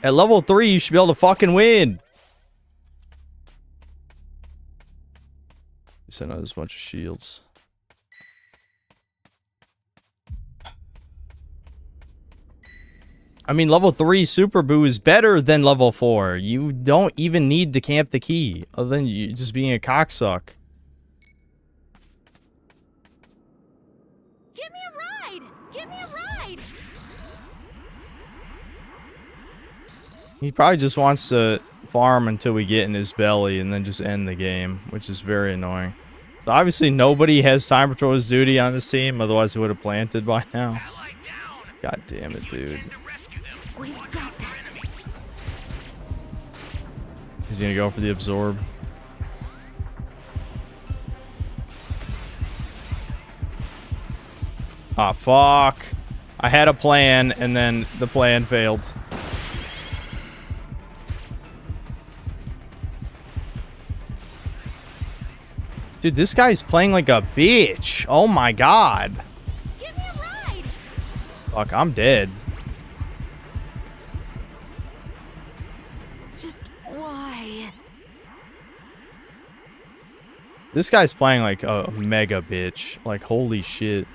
At level 3, you should be able to fucking win. He sent out this bunch of shields. I mean, level 3 Super Boo is better than level 4. You don't even need to camp the key, other than you just being a cocksuck. Give me a ride. Give me a ride. He probably just wants to farm until we get in his belly and then just end the game, which is very annoying. So obviously nobody has time patrol's duty on this team, otherwise he would have planted by now. God damn it, dude. We've got this. He's gonna go for the absorb. Ah, fuck. I had a plan, and then the plan failed. Dude, this guy's playing like a bitch. Oh my god. Give me a ride. Fuck, I'm dead. Just why? This guy's playing like a mega bitch. Like, holy shit.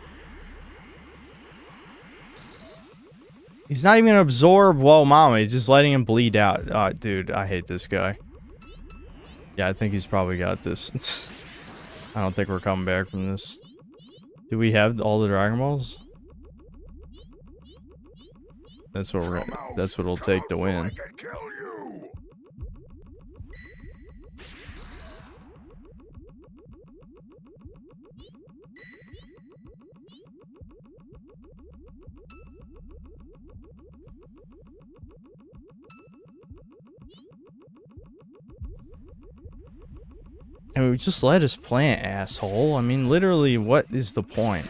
He's not even gonna absorb Whoa Mama. He's just letting him bleed out. Oh, dude, I hate this guy. Yeah, I think he's probably got this. I don't think we're coming back from this. Do we have all the Dragon Balls? That's what we're gonna, that's what it'll take to win. I mean, we just let us plant, asshole. I mean, literally, what is the point?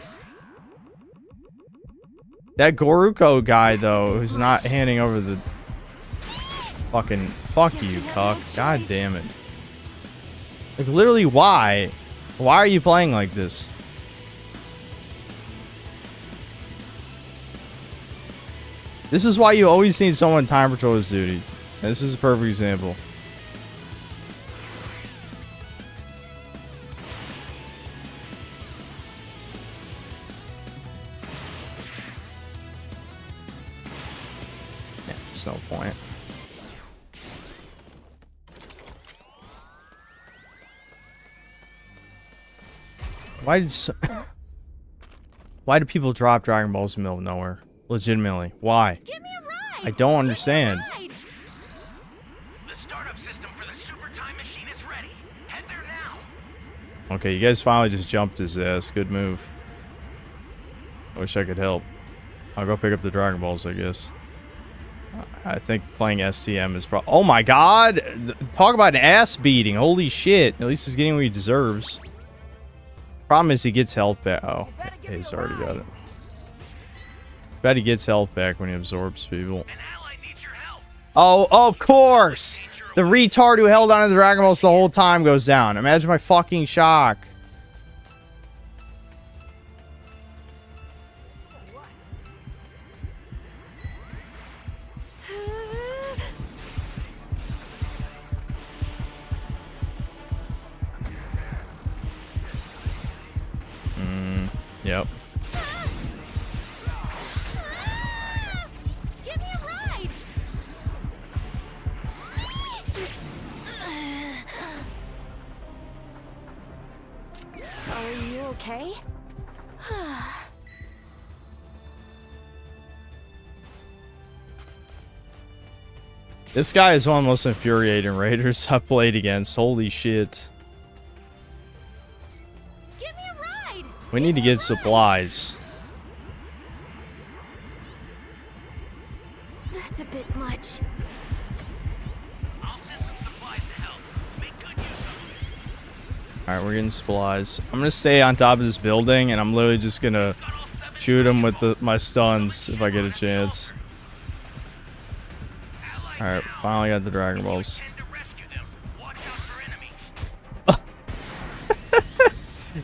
That Goruko guy, though, who's not handing over the... Fucking fuck you, cuck. God damn it. Like, literally, why? Why are you playing like this? This is why you always need someone time patrol his duty. This is a perfect example. Yeah, it's no point. Why do people drop Dragon Balls in the middle of nowhere? Legitimately. Why? Give me a ride. I don't understand. The startup system for the super time machine is ready. Head there now. Okay, you guys finally just jumped his ass. Good move. I wish I could help. I'll go pick up the Dragon Balls, I guess. I think playing STM is probably... Oh my god! Talk about an ass beating. Holy shit. At least he's getting what he deserves. Problem is he gets health back. Oh, he's already got it. Bet he gets health back when he absorbs people. Oh, of course! The retard who held onto the Dragon Balls the whole time goes down. Imagine my fucking shock. Yep. Give me a ride. Are you okay? This guy is one of the most infuriating raiders I've played against. Holy shit. We need to get supplies. That's a bit much. I'll send some supplies to help. Make good use of them. Alright, we're getting supplies. I'm gonna stay on top of this building, and I'm literally just gonna shoot him with my stuns if I get a chance. Alright, finally got the Dragon Balls.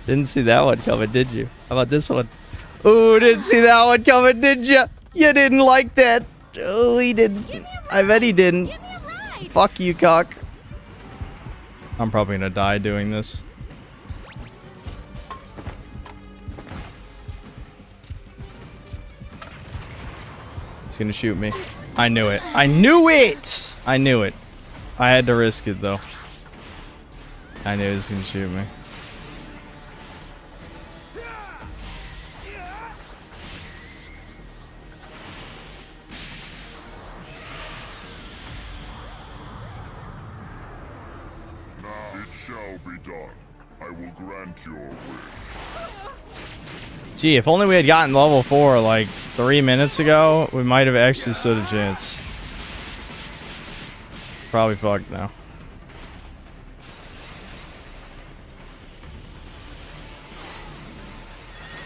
Didn't see that one coming, did you? How about this one? Ooh, didn't see that one coming, did you? You didn't like that. Oh, he didn't. I bet he didn't. Fuck you, cock. I'm probably gonna die doing this. He's gonna shoot me. I knew it. I knew it! I knew it. I had to risk it, though. I knew he was gonna shoot me. Be done. I will grant your wish. Gee, if only we had gotten level 4 like 3 minutes ago, we might have actually stood a chance. Probably fucked now.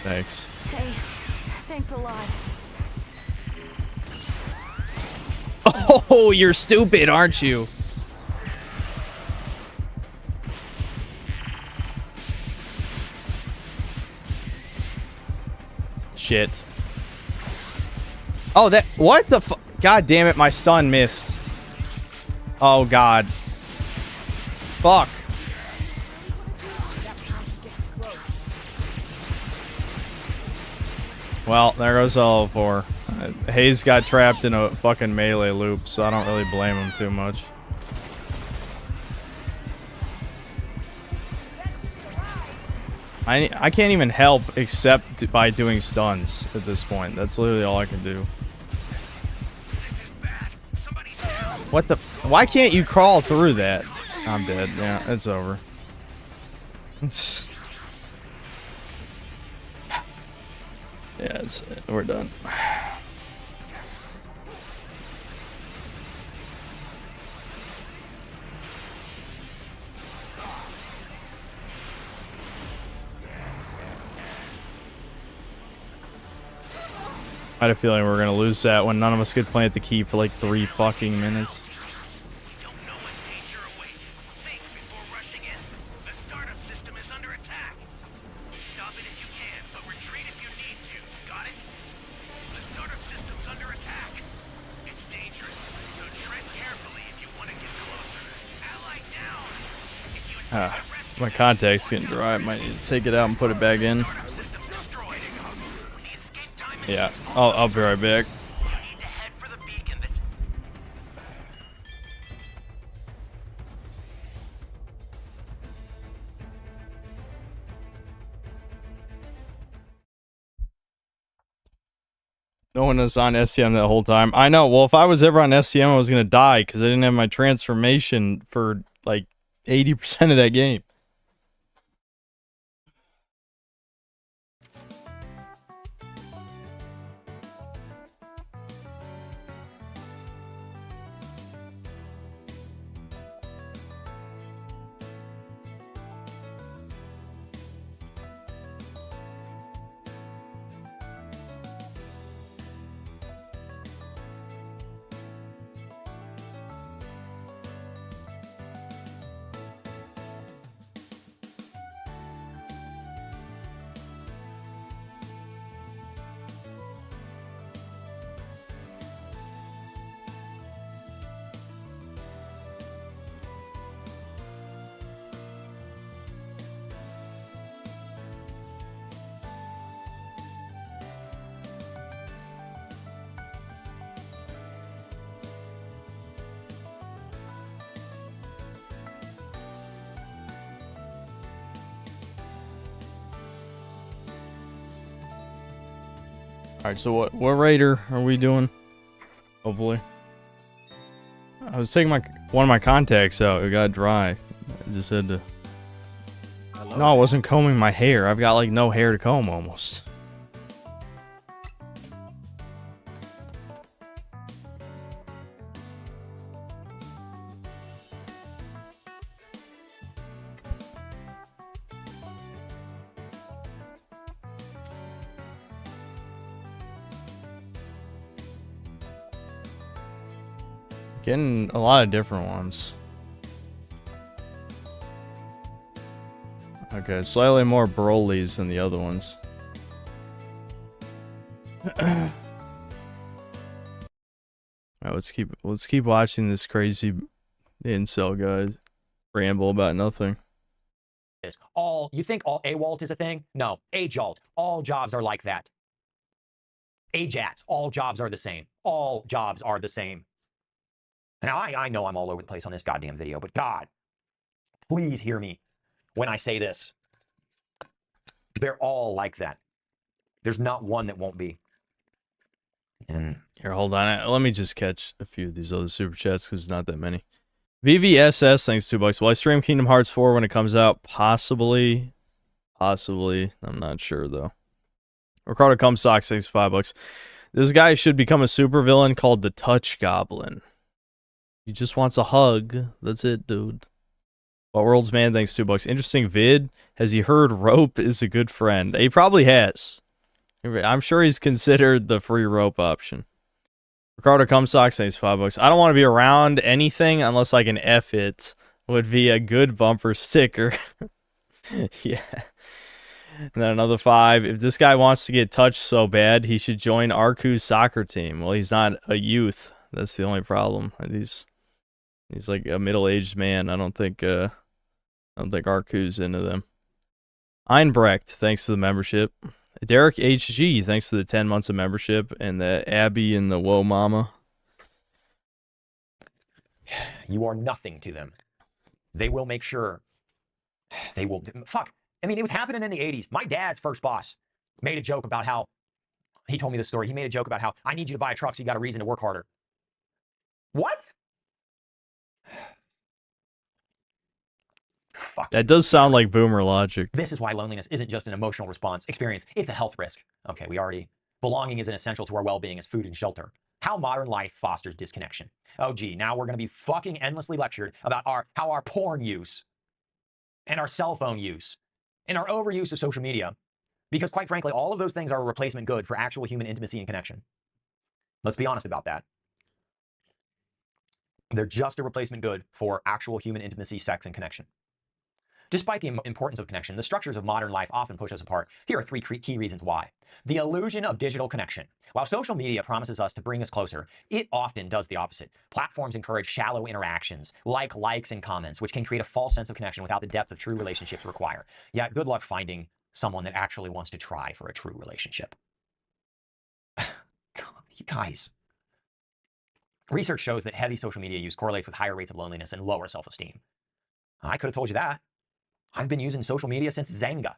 Thanks. Hey, thanks a lot. Oh, you're stupid, aren't you? Shit. Oh, that... What the fu... God damn it, my stun missed. Oh, God. Fuck. Well, there goes all 4. Hayes got trapped in a fucking melee loop, so I don't really blame him too much. I can't even help except by doing stuns at this point. That's literally all I can do. What the... Why can't you crawl through that? I'm dead. Yeah, it's over. Yeah, we're done. I had a feeling we were gonna lose that when none of us could plant the key for like 3 fucking minutes. My contact's getting dry. I might need to take it out and put it back in. Yeah, I'll be right back. No one was on SCM that whole time. I know. Well, if I was ever on SCM, I was going to die because I didn't have my transformation for like 80% of that game. Alright, so what raider are we doing? Hopefully. I was taking one of my contacts out. It got dry. I just had to... No, I wasn't combing my hair. I've got like no hair to comb almost. Getting a lot of different ones. Okay, slightly more Broly's than the other ones. Alright, let's keep watching this crazy incel guy ramble about nothing. You think all AWOLT is a thing? No, AJOLT. All jobs are like that. AJATs. All jobs are the same. All jobs are the same. Now, I know I'm all over the place on this goddamn video, but God, please hear me when I say this. They're all like that. There's not one that won't be. And here, hold on. Let me just catch a few of these other super chats because it's not that many. VVSS, thanks $2. Will I stream Kingdom Hearts 4 when it comes out? Possibly. Possibly. I'm not sure, though. Ricardo Cumsock, thanks $5. This guy should become a supervillain called the Touch Goblin. He just wants a hug. That's it, dude. What World's Man, thanks $2. Interesting vid. Has he heard rope is a good friend? He probably has. I'm sure he's considered the free rope option. Ricardo Cumsock, thanks $5. I don't want to be around anything unless I can F it. Would be a good bumper sticker. Yeah. And then another 5. If this guy wants to get touched so bad, he should join Arku's soccer team. Well, he's not a youth. That's the only problem. He's like a middle-aged man. I don't think Arku's into them. Einbrecht, thanks to the membership. Derek HG, thanks to the 10 months of membership. And the Abby and the Whoa Mama. you are nothing to them. They will make sure. They will. Fuck. I mean, it was happening in the 80s. My dad's first boss made a joke about how, he told me this story. He made a joke about how, I need you to buy a truck so you got a reason to work harder. What? Fuck. That does sound like boomer logic. This is why loneliness isn't just an emotional response experience. It's a health risk. Okay, we already... Belonging is an essential to our well-being as food and shelter. How modern life fosters disconnection. Oh, gee, now we're going to be fucking endlessly lectured about how our porn use and our cell phone use and our overuse of social media. Because quite frankly, all of those things are a replacement good for actual human intimacy and connection. Let's be honest about that. They're just a replacement good for actual human intimacy, sex, and connection. Despite the importance of connection, the structures of modern life often push us apart. Here are 3 key reasons why. The illusion of digital connection. While social media promises us to bring us closer, it often does the opposite. Platforms encourage shallow interactions, like likes and comments, which can create a false sense of connection without the depth of true relationships require. Yeah, good luck finding someone that actually wants to try for a true relationship. You guys. Research shows that heavy social media use correlates with higher rates of loneliness and lower self-esteem. I could have told you that. I've been using social media since Zanga.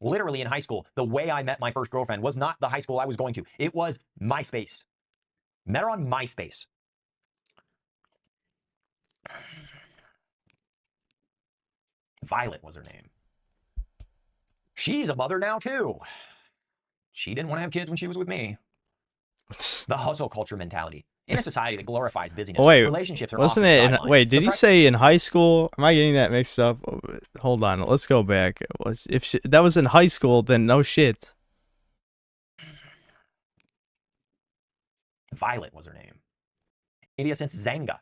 Literally in high school, the way I met my first girlfriend was not the high school I was going to. It was MySpace. Met her on MySpace. Violet was her name. She's a mother now, too. She didn't want to have kids when she was with me. The hustle culture mentality. In a society that glorifies busyness, Oh, wait, relationships are wasn't often it? sidelined. Wait, did he say in high school? Am I getting that mixed up? Hold on, let's go back. If that was in high school, then no shit. Violet was her name. India since Zanga.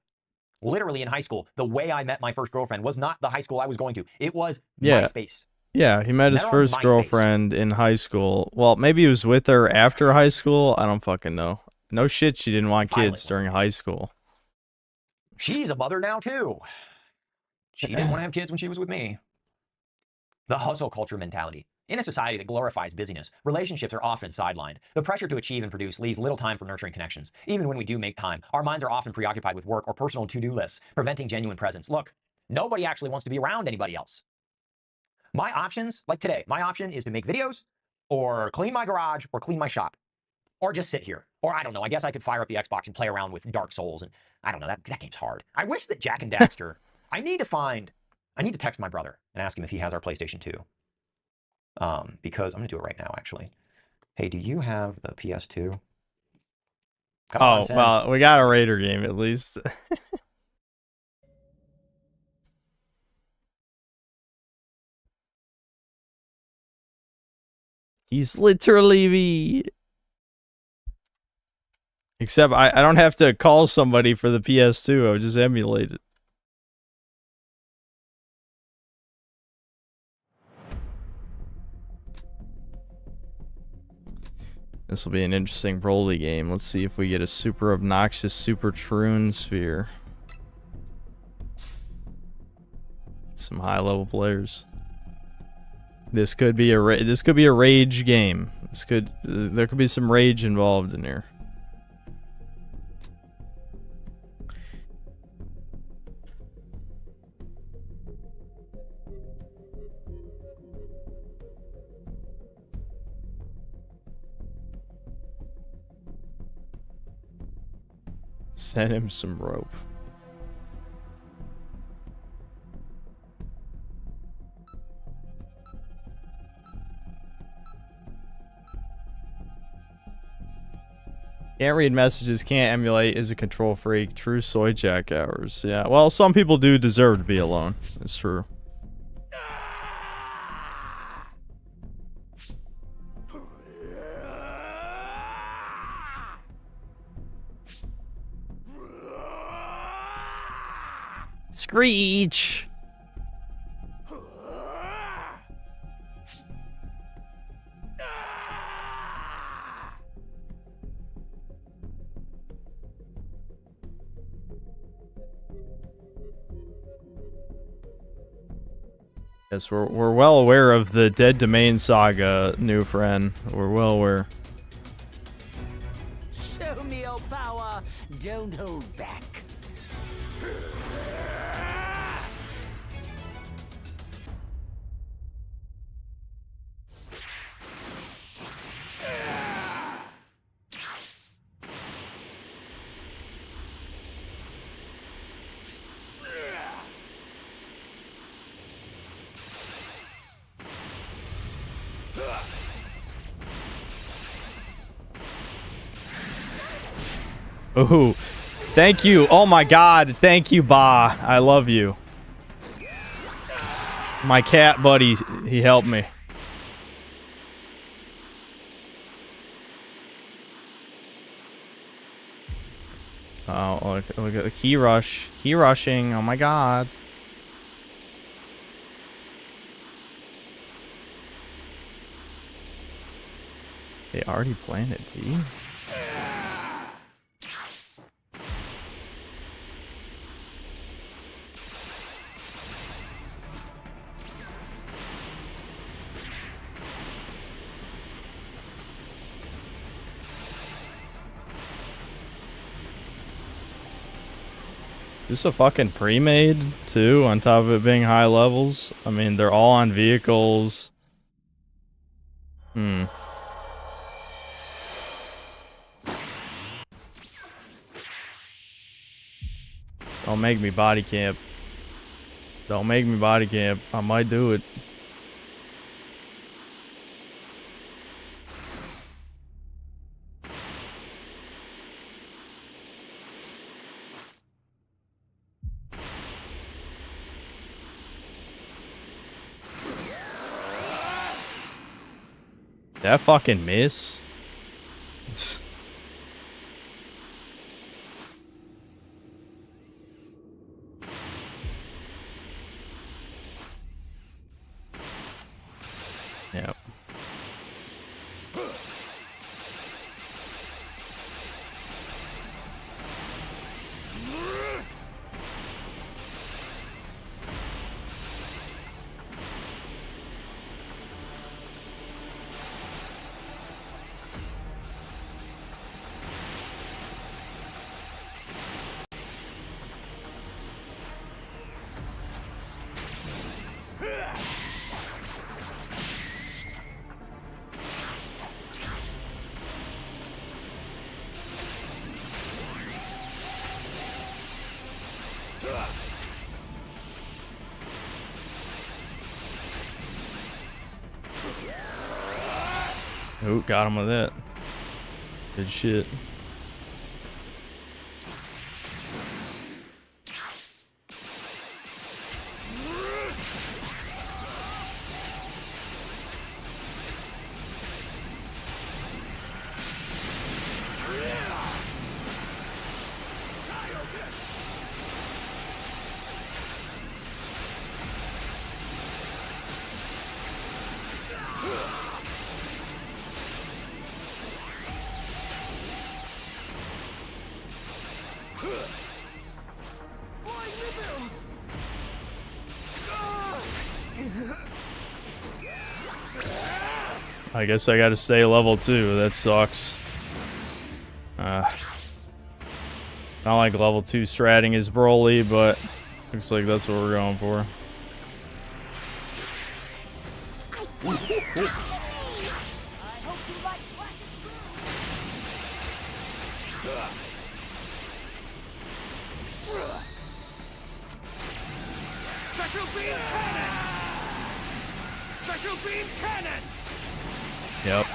Literally in high school, the way I met my first girlfriend was not the high school I was going to. It was MySpace. Yeah, he met his Met her on first MySpace. girlfriend in high school. Well, maybe he was with her after high school. I don't fucking know. No shit, she didn't want kids during high school. She's a mother now, too. She didn't want to have kids when she was with me. The hustle culture mentality. In a society that glorifies busyness, relationships are often sidelined. The pressure to achieve and produce leaves little time for nurturing connections. Even when we do make time, our minds are often preoccupied with work or personal to-do lists, preventing genuine presence. Look, nobody actually wants to be around anybody else. My options, like today, my option is to make videos, or clean my garage, or clean my shop. Or just sit here. Or I don't know, I guess I could fire up the Xbox and play around with Dark Souls. And I don't know, that game's hard. I wish that Jack and Daxter, I need to text my brother and ask him if he has our PlayStation 2. Because I'm going to do it right now, actually. Hey, do you have the PS2? Come on, Sam. Well, we got a Raider game at least. He's literally me. Except I don't have to call somebody for the PS2. I would just emulate it. This will be an interesting Broly game. Let's see if we get a super obnoxious Super Troon Sphere. Some high-level players. This could be a rage game. There could be some rage involved in here. Send him some rope. Can't read messages, can't emulate, is a control freak. True soy jack hours. Yeah, well, some people do deserve to be alone. It's true. Screech! Yes, we're well aware of the Dead Domain saga, new friend. We're well aware. Show me your power. Don't hold back. Ooh, thank you. Oh my god, thank you, Ba. I love you. My cat buddy, he helped me. Oh, look at the key rush. Key rushing. Oh my god. They already planted T. Is this a fucking pre-made too, on top of it being high levels? I mean, they're all on vehicles. Don't make me body camp. Don't make me body camp. I might do it. That fucking miss? Yep. Ooh, got him with that. Good shit. I guess I gotta stay level 2. That sucks. Not like level 2 stratting is Broly, but looks like that's what we're going for. Special beam cannon! Special beam cannon! Yep.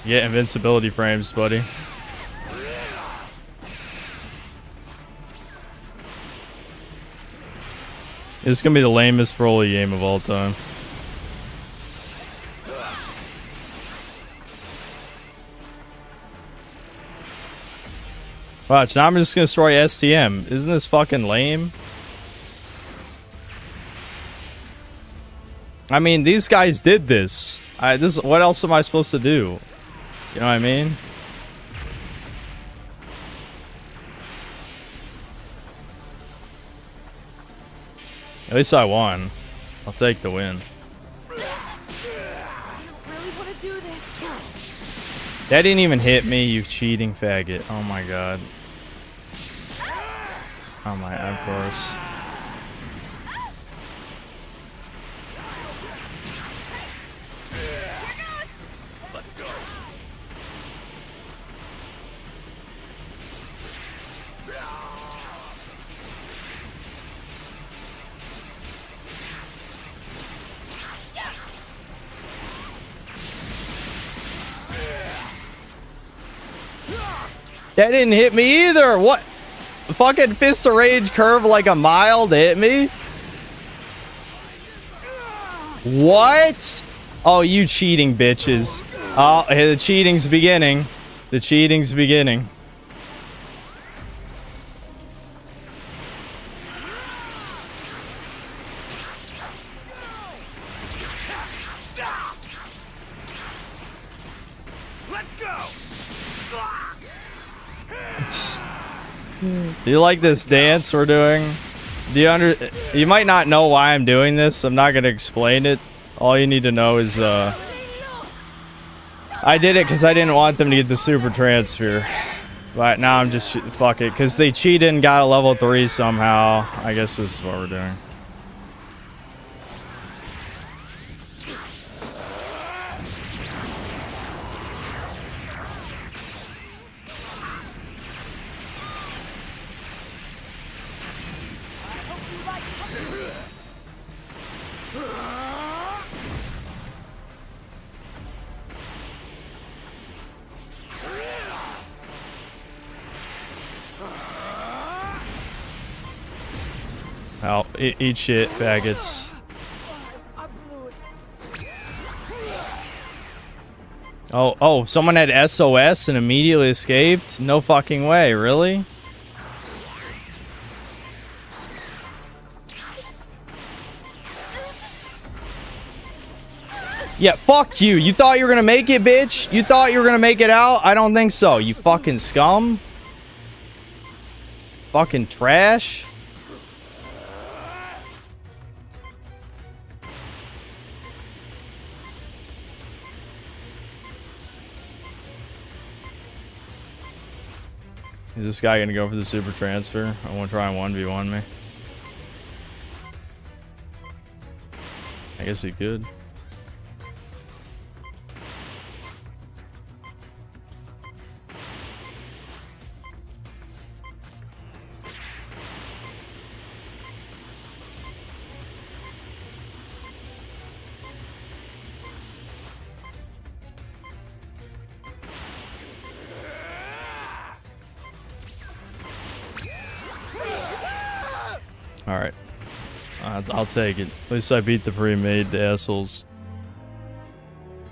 Get invincibility frames, buddy. This is gonna be the lamest Broly game of all time. Watch, now I'm just gonna destroy STM. Isn't this fucking lame? I mean, these guys did this. What else am I supposed to do? You know what I mean? At least I won. I'll take the win. I really want to do this. That didn't even hit me, you cheating faggot. Oh my god. Oh my, of course. That didn't hit me either. What? Fucking Fist of Rage curve like a mile to hit me? What? Oh, you cheating bitches. Oh, the cheating's beginning. The cheating's beginning. You like this dance we're doing? You might not know why I'm doing this. I'm not gonna explain it. All you need to know is I did it because I didn't want them to get the super transfer. But now I'm just fuck it, because they cheated and got a level 3 somehow. I guess this is what we're doing. Oh, eat shit, faggots. Oh, someone had SOS and immediately escaped? No fucking way, really? Yeah, fuck you. You thought you were gonna make it, bitch? You thought you were gonna make it out? I don't think so, you fucking scum. Fucking trash. Is this guy gonna go for the super transfer? I want to try and 1v1 me. I guess he could. Alright. I'll take it. At least I beat the pre-made assholes.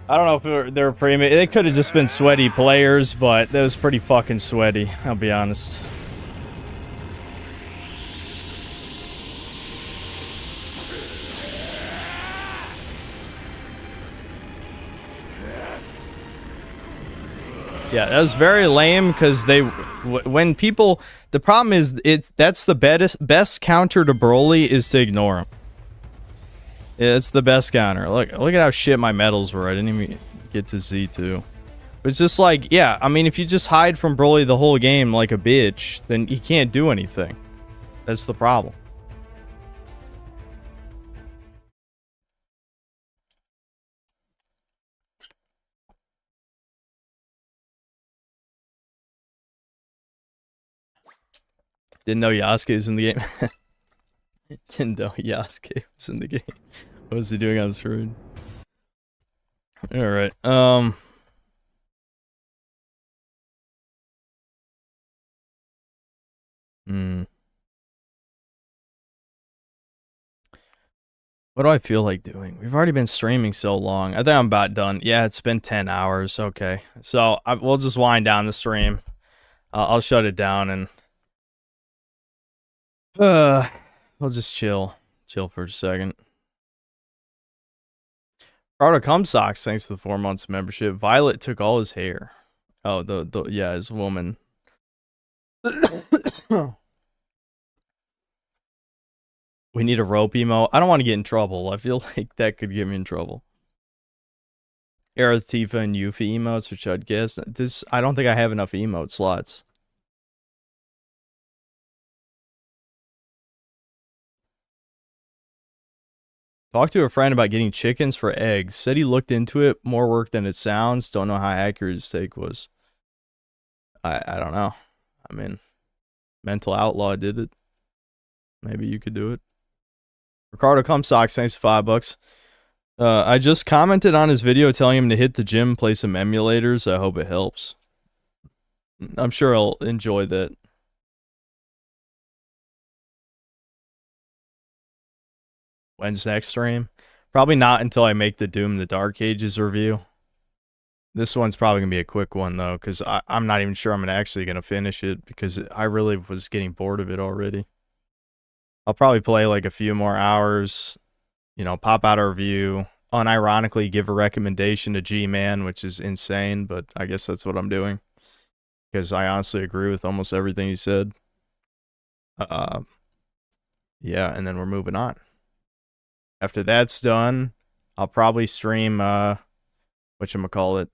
I don't know if they were pre-made. They could have just been sweaty players, but that was pretty fucking sweaty, I'll be honest. Yeah, that was very lame because when people, the problem is that's the best counter to Broly is to ignore him. Yeah, it's the best counter. Look at how shit my medals were. I didn't even get to Z2. It's just like, yeah, I mean, if you just hide from Broly the whole game like a bitch, then he can't do anything. That's the problem. Didn't know Yasuke was in the game. Didn't know Yasuke was in the game. What was he doing on the screen? Alright, What do I feel like doing? We've already been streaming so long. I think I'm about done. Yeah, it's been 10 hours. Okay. So, we'll just wind down the stream. I'll shut it down and... we'll just chill. Chill for a second. Ricardo Cumsocks, thanks to the 4 months membership. Violet took all his hair. Oh, yeah, his woman. We need a rope emo. I don't want to get in trouble. I feel like that could get me in trouble. Aerith, Tifa, and Yuffie emotes, which I'd guess. I don't think I have enough emote slots. Talked to a friend about getting chickens for eggs. Said he looked into it. More work than it sounds. Don't know how accurate his take was. I don't know. I mean, Mental Outlaw did it. Maybe you could do it. Ricardo Cumsocks, thanks to $5. I just commented on his video telling him to hit the gym, play some emulators. I hope it helps. I'm sure I'll enjoy that. When's next stream? Probably not until I make the Doom the Dark Ages review. This one's probably going to be a quick one, though, because I'm not even sure I'm actually going to finish it, because I really was getting bored of it already. I'll probably play like a few more hours, you know, pop out a review, unironically give a recommendation to G-Man, which is insane, but I guess that's what I'm doing. because I honestly agree with almost everything he said. Yeah, and then we're moving on. After that's done, I'll probably stream whatchamacallit,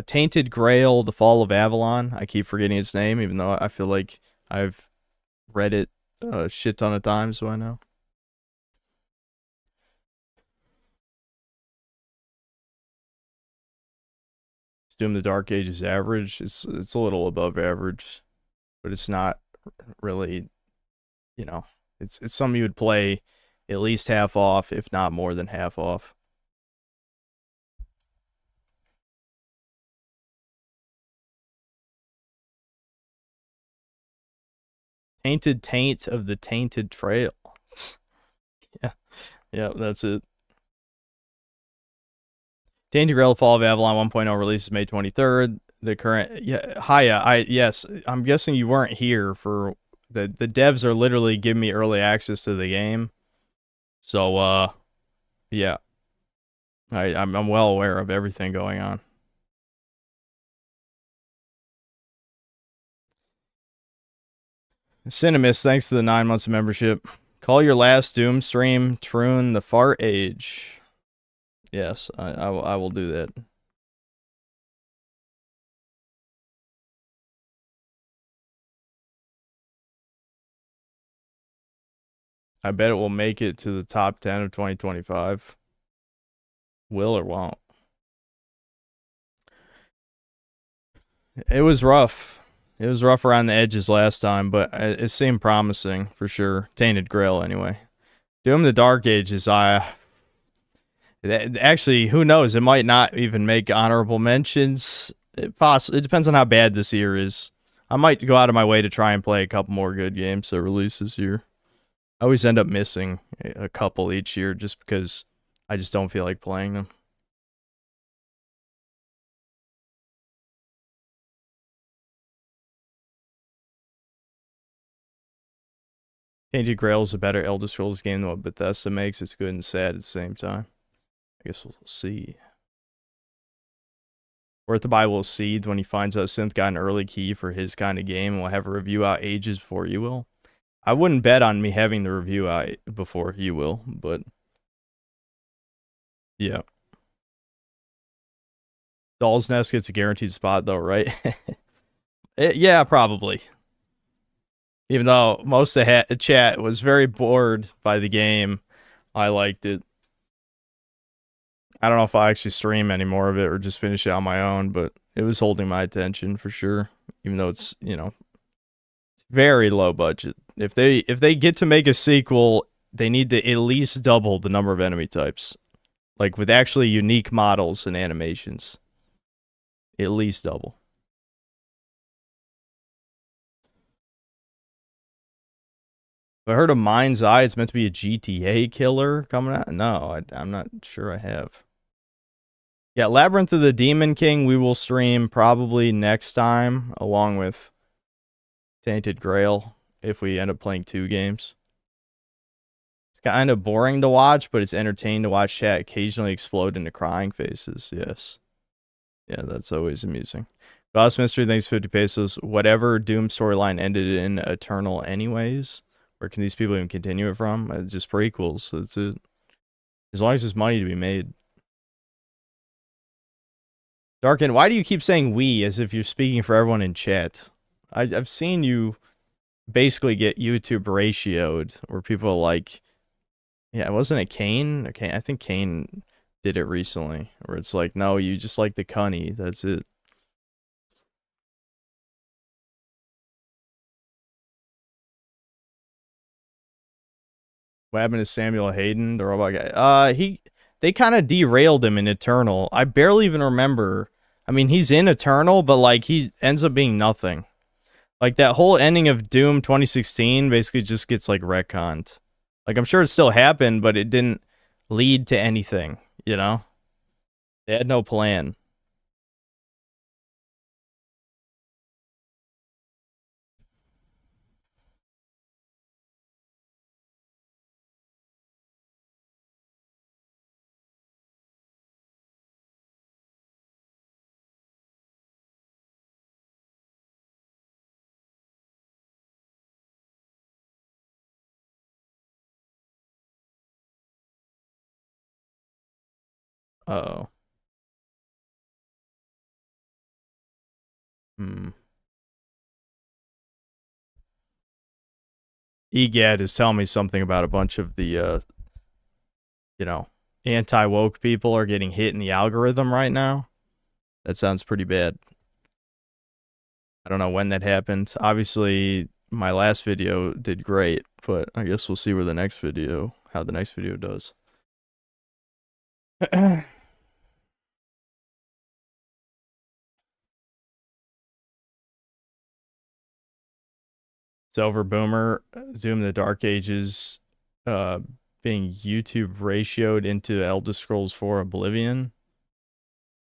Tainted Grail: The Fall of Avalon. I keep forgetting its name, even though I feel like I've read it a shit ton of times by now. Doom the Dark Age is average. It's a little above average, but it's not really, you know, it's something you would play at least half off, if not more than half off. Tainted Taint of the Tainted Trail. Yeah. Yeah, that's it. Tainted Grail: Fall of Avalon 1.0 releases May 23rd. The current yes, I'm guessing you weren't here for the devs are literally giving me early access to the game. So yeah. I'm well aware of everything going on. Cinemis, thanks to the 9 months of membership. Call your last Doom stream, Troon the Fart Age. Yes, I will do that. I bet it will make it to the top 10 of 2025. Will or won't. It was rough. It was rough around the edges last time, but it seemed promising for sure. Tainted Grail, anyway. Doom the Dark Ages, actually, who knows? It might not even make honorable mentions. It depends on how bad this year is. I might go out of my way to try and play a couple more good games that release this year. I always end up missing a couple each year just because I just don't feel like playing them. Tainted Grail is a better Elder Scrolls game than what Bethesda makes. It's good and sad at the same time. I guess we'll see. Worth the Bible will seed when he finds out Synth got an early key for his kind of game and will have a review out ages before you will. I wouldn't bet on me having the review out before you will, but yeah. Doll's Nest gets a guaranteed spot though, right? Yeah, probably. Even though most of the chat was very bored by the game, I liked it. I don't know if I actually stream any more of it or just finish it on my own, but it was holding my attention for sure. Even though it's, you know, it's very low budget. If they get to make a sequel, they need to at least double the number of enemy types. Like with actually unique models and animations. At least double. I heard of Mind's Eye. It's meant to be a GTA killer coming out. No, I'm not sure I have. Yeah, Labyrinth of the Demon King we will stream probably next time, along with Tainted Grail, if we end up playing 2 games. It's kind of boring to watch, but it's entertaining to watch chat occasionally explode into crying faces. Yes. Yeah, that's always amusing. Boss Mystery, thanks 50 pesos. Whatever Doom storyline ended in Eternal anyways. Where can these people even continue it from? It's just prequels. That's it. As long as there's money to be made. Darken, why do you keep saying we as if you're speaking for everyone in chat? I've seen you basically get YouTube ratioed where people are like, yeah, wasn't it Kane? Okay, I think Kane did it recently. Where it's like, no, you just like the cunny. That's it. What happened to Samuel Hayden, the robot guy? They kind of derailed him in Eternal. I barely even remember. I mean, he's in Eternal, but like he ends up being nothing. Like that whole ending of Doom 2016 basically just gets like retconned. Like I'm sure it still happened, but it didn't lead to anything, you know? They had no plan. Uh-oh. EGAD is telling me something about a bunch of the, you know, anti-woke people are getting hit in the algorithm right now. That sounds pretty bad. I don't know when that happened. Obviously, my last video did great, but I guess we'll see where the next video, how the next video does. Silver Boomer, Zoom the Dark Ages being YouTube ratioed into Elder Scrolls 4 Oblivion.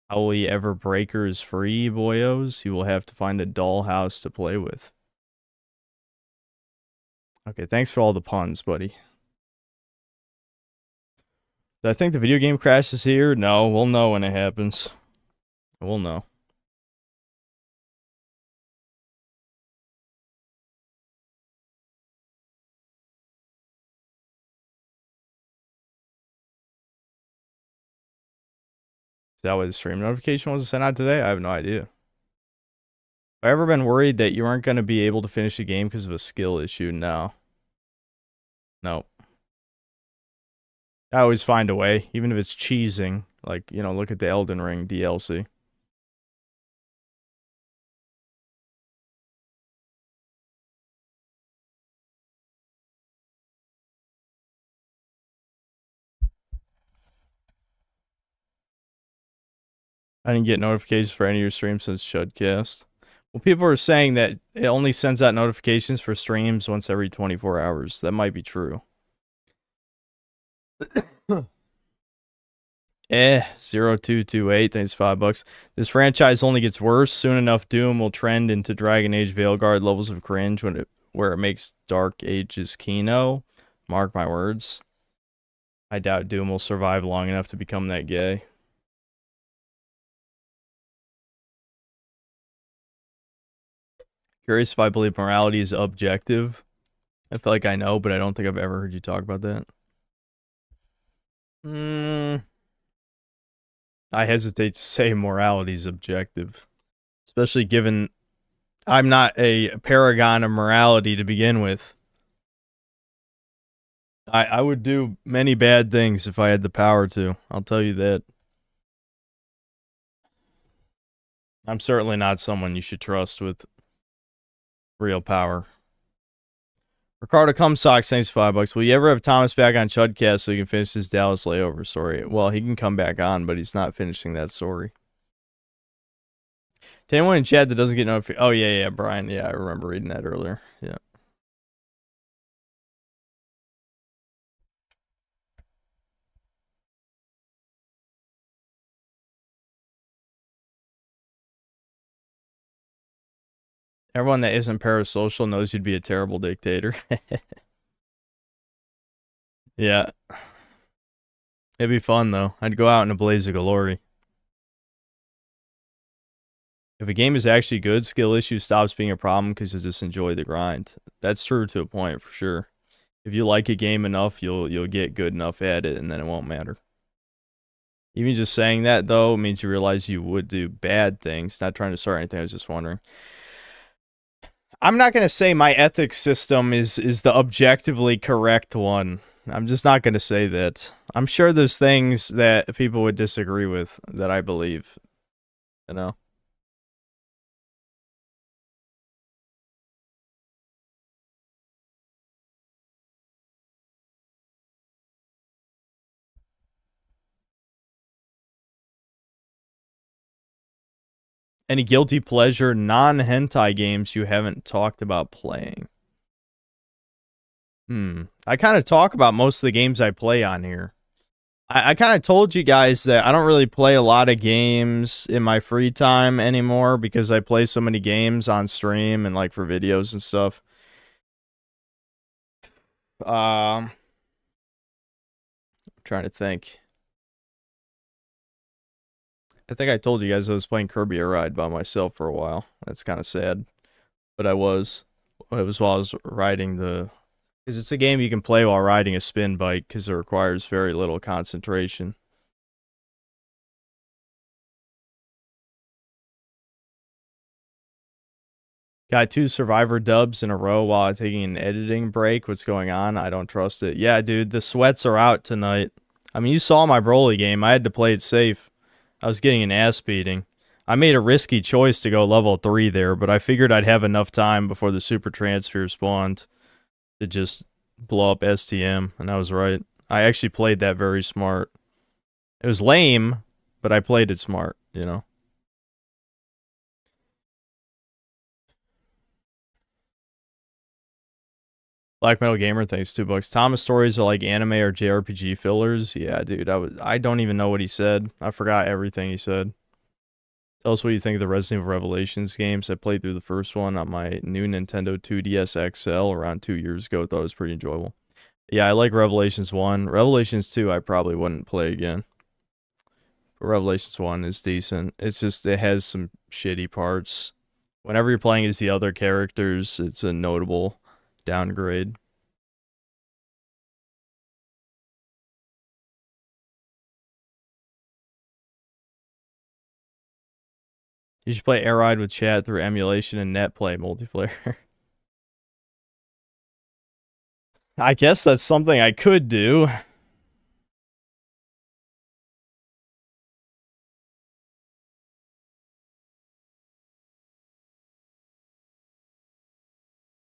How will he ever breakers free, boyos? He will have to find a dollhouse to play with. Okay, thanks for all the puns, buddy. Do I think the video game crash is here? No, we'll know when it happens. We'll know. Is that why the stream notification wasn't sent out today? I have no idea. Have I ever been worried that you aren't going to be able to finish a game because of a skill issue? No. No. I always find a way, even if it's cheesing. Like, you know, look at the Elden Ring DLC. I didn't get notifications for any of your streams since Shudcast. Well, people are saying that it only sends out notifications for streams once every 24 hours. That might be true. 0228, thanks $5. This franchise only gets worse. Soon enough, Doom will trend into Dragon Age Veilguard levels of cringe where it makes Dark Ages Kino. Mark my words. I doubt Doom will survive long enough to become that gay. Curious if I believe morality is objective. I feel like I know, but I don't think I've ever heard you talk about that. I hesitate to say morality is objective. Especially given I'm not a paragon of morality to begin with. I would do many bad things if I had the power to. I'll tell you that. I'm certainly not someone you should trust with real power. Ricardo Cumsock, thanks $5. Will you ever have Thomas back on Chudcast so he can finish his Dallas layover story? Well, he can come back on, but he's not finishing that story. To anyone in chat that doesn't get notified. Oh, yeah, Brian. Yeah, I remember reading that earlier. Yeah. Everyone that isn't parasocial knows you'd be a terrible dictator. Yeah. It'd be fun, though. I'd go out in a blaze of glory. If a game is actually good, skill issue stops being a problem because you just enjoy the grind. That's true to a point, for sure. If you like a game enough, you'll get good enough at it, and then it won't matter. Even just saying that, though, means you realize you would do bad things. Not trying to start anything, I was just wondering. I'm not going to say my ethics system is the objectively correct one. I'm just not going to say that. I'm sure there's things that people would disagree with that I believe. You know? Any guilty pleasure non-hentai games you haven't talked about playing? I kind of talk about most of the games I play on here. I kind of told you guys that I don't really play a lot of games in my free time anymore because I play so many games on stream and like for videos and stuff. I'm trying to think. I think I told you guys I was playing Kirby Air Ride by myself for a while. That's kind of sad. But I was. It was while I was riding the... Because it's a game you can play while riding a spin bike because it requires very little concentration. Got 2 Survivor dubs in a row while taking an editing break. What's going on? I don't trust it. Yeah, dude, the sweats are out tonight. I mean, you saw my Broly game. I had to play it safe. I was getting an ass beating. I made a risky choice to go level 3 there, but I figured I'd have enough time before the super transfer spawned to just blow up STM, and I was right. I actually played that very smart. It was lame, but I played it smart, you know? Black Metal Gamer, thanks, $2. Thomas stories are like anime or JRPG fillers. Yeah, dude, I don't even know what he said. I forgot everything he said. Tell us what you think of the Resident Evil Revelations games. I played through the first one on my new Nintendo 2DS XL around 2 years ago. Thought it was pretty enjoyable. Yeah, I like Revelations 1. Revelations 2, I probably wouldn't play again. But Revelations 1 is decent. It's just, it has some shitty parts. Whenever you're playing as the other characters, it's a notable downgrade. You should play Air Ride with chat through emulation and net play multiplayer. I guess that's something I could do.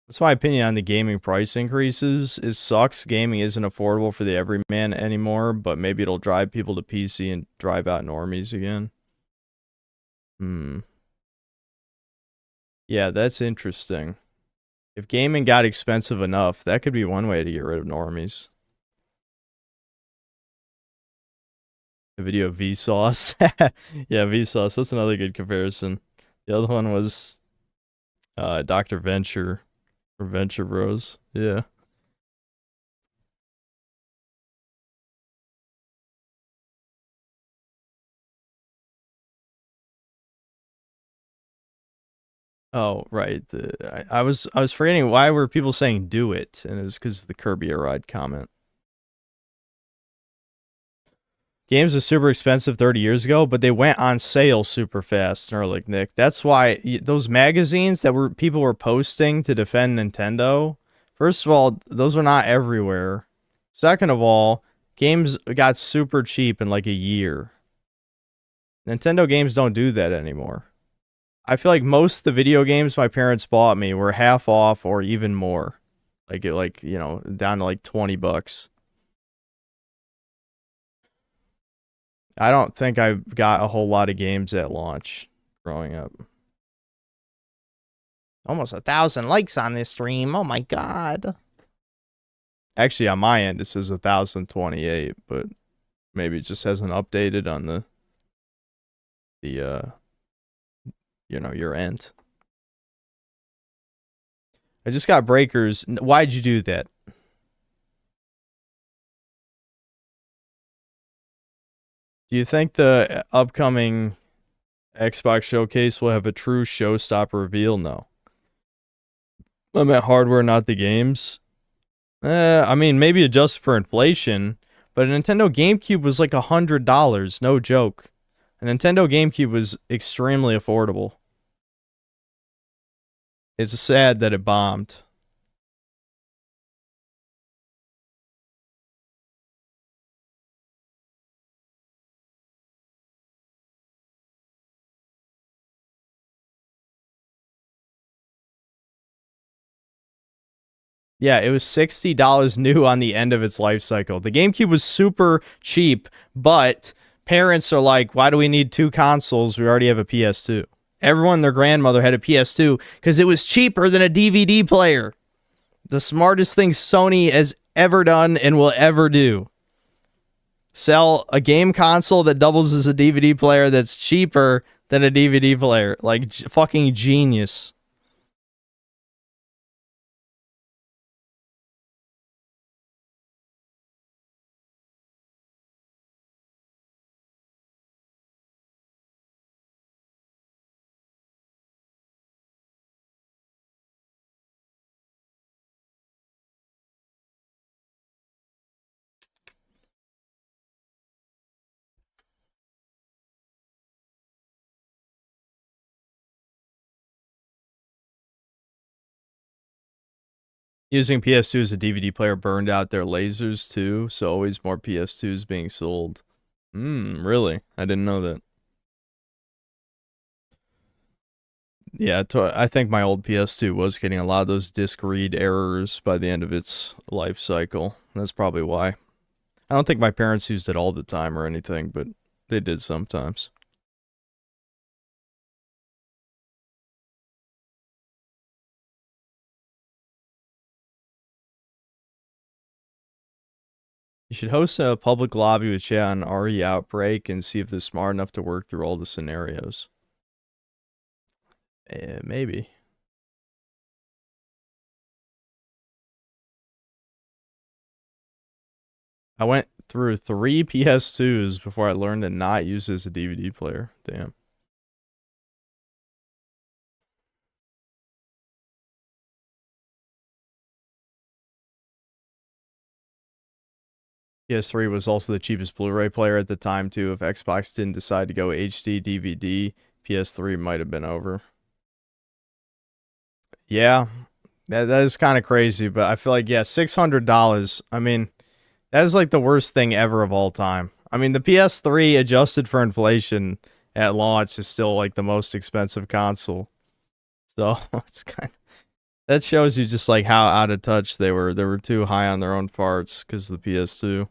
That's my opinion on the gaming price increases. It sucks. Gaming isn't affordable for the everyman anymore, but maybe it'll drive people to PC and drive out normies again. Yeah, that's interesting. If gaming got expensive enough, that could be one way to get rid of normies. The video of Vsauce. Yeah, Vsauce. That's another good comparison. The other one was Dr. Venture. Or Venture Bros. Yeah. Oh, right. I was forgetting, why were people saying do it? And it's because of the Kirby Air Ride comment. Games were super expensive 30 years ago, but they went on sale super fast, Nerlick Nick. That's why those magazines that people were posting to defend Nintendo, first of all, those are not everywhere. Second of all, games got super cheap in like a year. Nintendo games don't do that anymore. I feel like most of the video games my parents bought me were half off or even more. Like, you know, down to like $20. I don't think I got a whole lot of games at launch growing up. Almost 1,000 likes on this stream. Oh my god. Actually, on my end, it says 1,028, but maybe it just hasn't updated on the you know, your end. I just got breakers. Why'd you do that? Do you think the upcoming Xbox showcase will have a true showstopper reveal? No. I meant hardware, not the games. I mean, maybe adjust for inflation, but a Nintendo GameCube was like $100, no joke. A Nintendo GameCube was extremely affordable. It's sad that it bombed. Yeah, it was $60 new on the end of its life cycle. The GameCube was super cheap, but parents are like, why do we need 2 consoles? We already have a PS2. Everyone, their grandmother had a PS2 because it was cheaper than a DVD player. The smartest thing Sony has ever done and will ever do. Sell a game console that doubles as a DVD player that's cheaper than a DVD player. Like, fucking genius. Using PS2 as a DVD player burned out their lasers too, so always more PS2s being sold. Really? I didn't know that. Yeah, I think my old PS2 was getting a lot of those disk read errors by the end of its life cycle. That's probably why. I don't think my parents used it all the time or anything, but they did sometimes. You should host a public lobby with chat on RE Outbreak and see if they're smart enough to work through all the scenarios. Maybe. I went through 3 PS2s before I learned to not use it as a DVD player. Damn. PS3 was also the cheapest Blu-ray player at the time too. If Xbox didn't decide to go HD DVD, PS3 might have been over. Yeah, that is kind of crazy, but I feel like, yeah, $600. I mean, that is like the worst thing ever of all time. I mean, the PS3 adjusted for inflation at launch is still like the most expensive console. So it's kind of, that shows you just like how out of touch they were. They were too high on their own farts because of the PS2.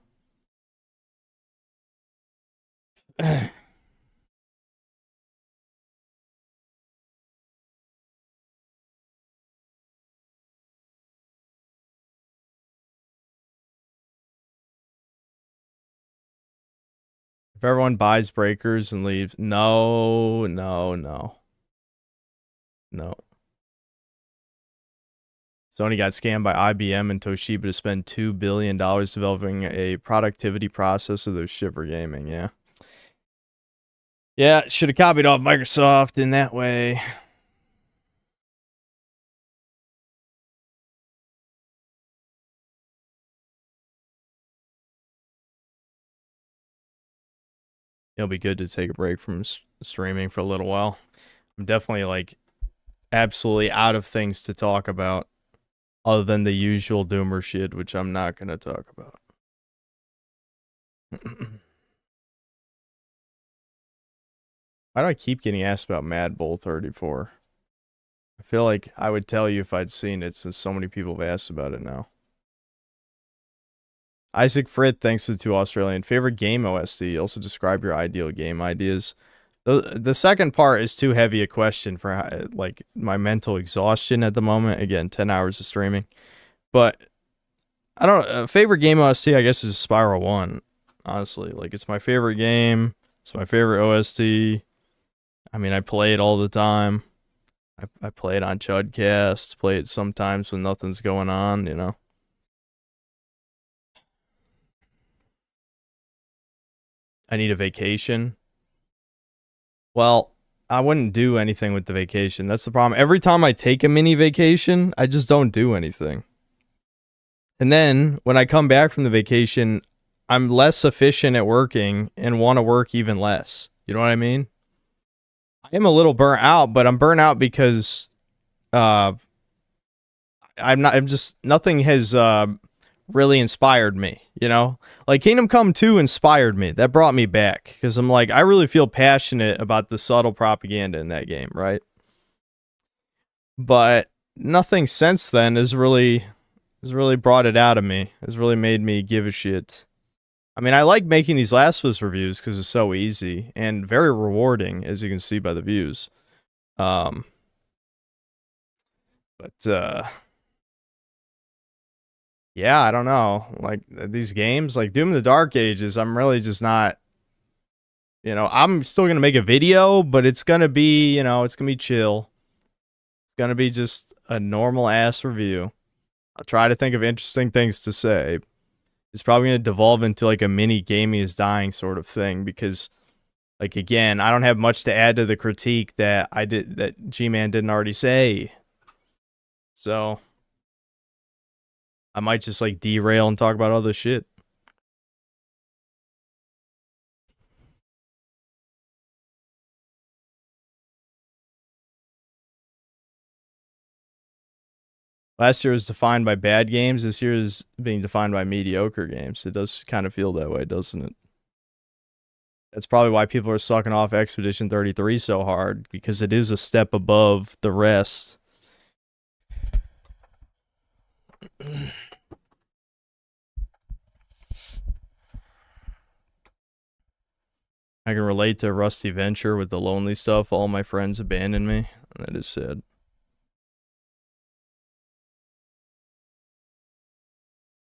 If everyone buys breakers and leaves, no. Sony got scammed by IBM and Toshiba to spend $2 billion developing a productivity processor that was shit for gaming, yeah. Yeah, should have copied off Microsoft in that way. It'll be good to take a break from streaming for a little while. I'm definitely like absolutely out of things to talk about other than the usual doomer shit, which I'm not going to talk about. Why do I keep getting asked about Mad Bull 34? I feel like I would tell you if I'd seen it, since so many people have asked about it now. Isaac Frit, thanks to 2 Australian. Favorite game OSD? Also describe your ideal game ideas. The second part is too heavy a question for like my mental exhaustion at the moment. Again, 10 hours of streaming. But I don't know. Favorite game OSD, I guess, is Spiral 1. Honestly, like it's my favorite game. It's my favorite OSD. I mean, I play it all the time. I play it on Chudcast. Play it sometimes when nothing's going on, you know. I need a vacation. Well, I wouldn't do anything with the vacation. That's the problem. Every time I take a mini vacation, I just don't do anything. And then when I come back from the vacation, I'm less efficient at working and want to work even less. You know what I mean? I am a little burnt out, but I'm burnt out because nothing has really inspired me, you know? Like Kingdom Come 2 inspired me. That brought me back because I'm like, I really feel passionate about the subtle propaganda in that game, right? But nothing since then has really brought it out of me. Has really made me give a shit. I mean, I like making these Last of Us reviews because it's so easy and very rewarding, as you can see by the views. Yeah, I don't know. Like these games, like Doom of the Dark Ages, I'm really just not. You know, I'm still gonna make a video, but it's gonna be, you know, it's gonna be chill. It's gonna be just a normal ass review. I'll try to think of interesting things to say. It's probably gonna devolve into like a mini gaming is dying sort of thing because, like, again, I don't have much to add to the critique that G-Man didn't already say. So I might just like derail and talk about other shit. Last year was defined by bad games. This year is being defined by mediocre games. It does kind of feel that way, doesn't it? That's probably why people are sucking off Expedition 33 so hard, because it is a step above the rest. I can relate to Rusty Venture with the lonely stuff. All my friends abandoned me. That is sad.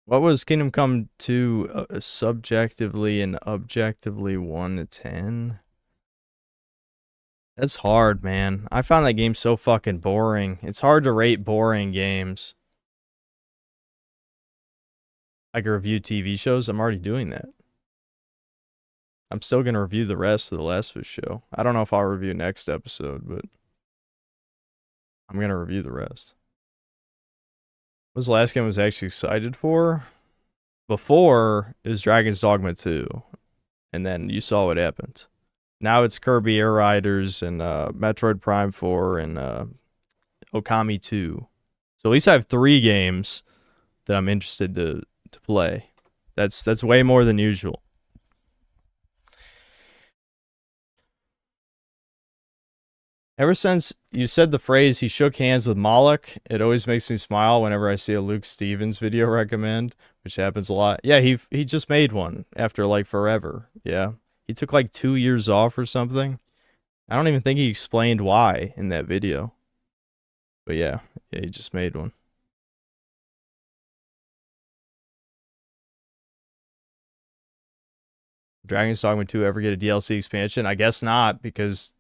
What was Kingdom Come 2 subjectively and objectively 1 to 10? That's hard, man. I found that game so fucking boring. It's hard to rate boring games. I can review TV shows. I'm already doing that. I'm still going to review the rest of the Last of Us show. I don't know if I'll review next episode, but I'm going to review the rest. What was the last game I was actually excited for? Before is Dragon's Dogma 2. And then you saw what happened. Now it's Kirby Air Riders and Metroid Prime 4 and Okami 2. So at least I have 3 games that I'm interested to play. That's way more than usual. Ever since you said the phrase, he shook hands with Moloch, it always makes me smile whenever I see a Luke Stevens video recommend, which happens a lot. Yeah, he just made one after, like, forever. Yeah. He took, like, 2 years off or something. I don't even think he explained why in that video. But yeah, he just made one. Dragon's Dogma 2 ever get a DLC expansion? I guess not, because...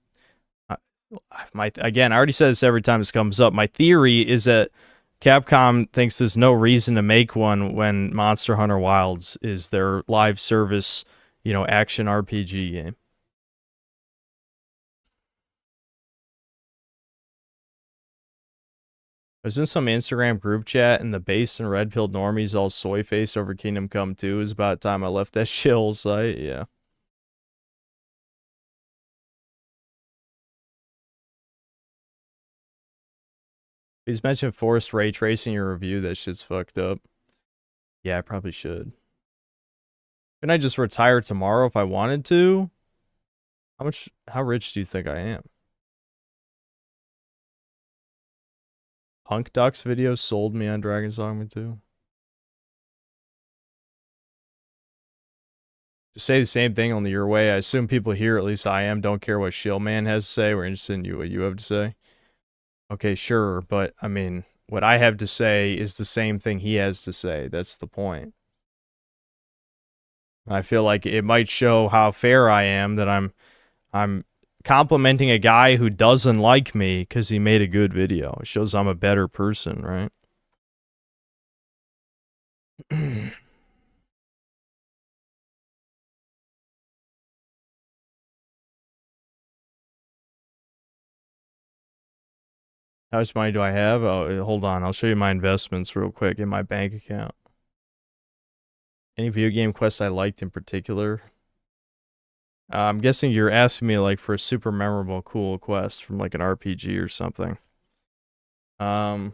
Again, I already said this every time this comes up. My theory is that Capcom thinks there's no reason to make one when Monster Hunter Wilds is their live service, you know, action RPG game. I was in some Instagram group chat and the base and red-pilled normies all soy-faced over Kingdom Come 2. It was about time I left that shill site. Yeah. He's mentioned forced ray tracing your review. That shit's fucked up. Yeah, I probably should. Couldn't I just retire tomorrow if I wanted to? How rich do you think I am? Punk Ducks video sold me on Dragon's Dogma 2. Just say the same thing only your way. I assume people here, at least I am, don't care what Shillman has to say. We're interested in what you have to say. Okay, sure, but, I mean, what I have to say is the same thing he has to say. That's the point. I feel like it might show how fair I am that I'm complimenting a guy who doesn't like me because he made a good video. It shows I'm a better person, right? How much money do I have? Oh, hold on. I'll show you my investments real quick in my bank account. Any video game quests I liked in particular? I'm guessing you're asking me like for a super memorable, cool quest from like an RPG or something. You know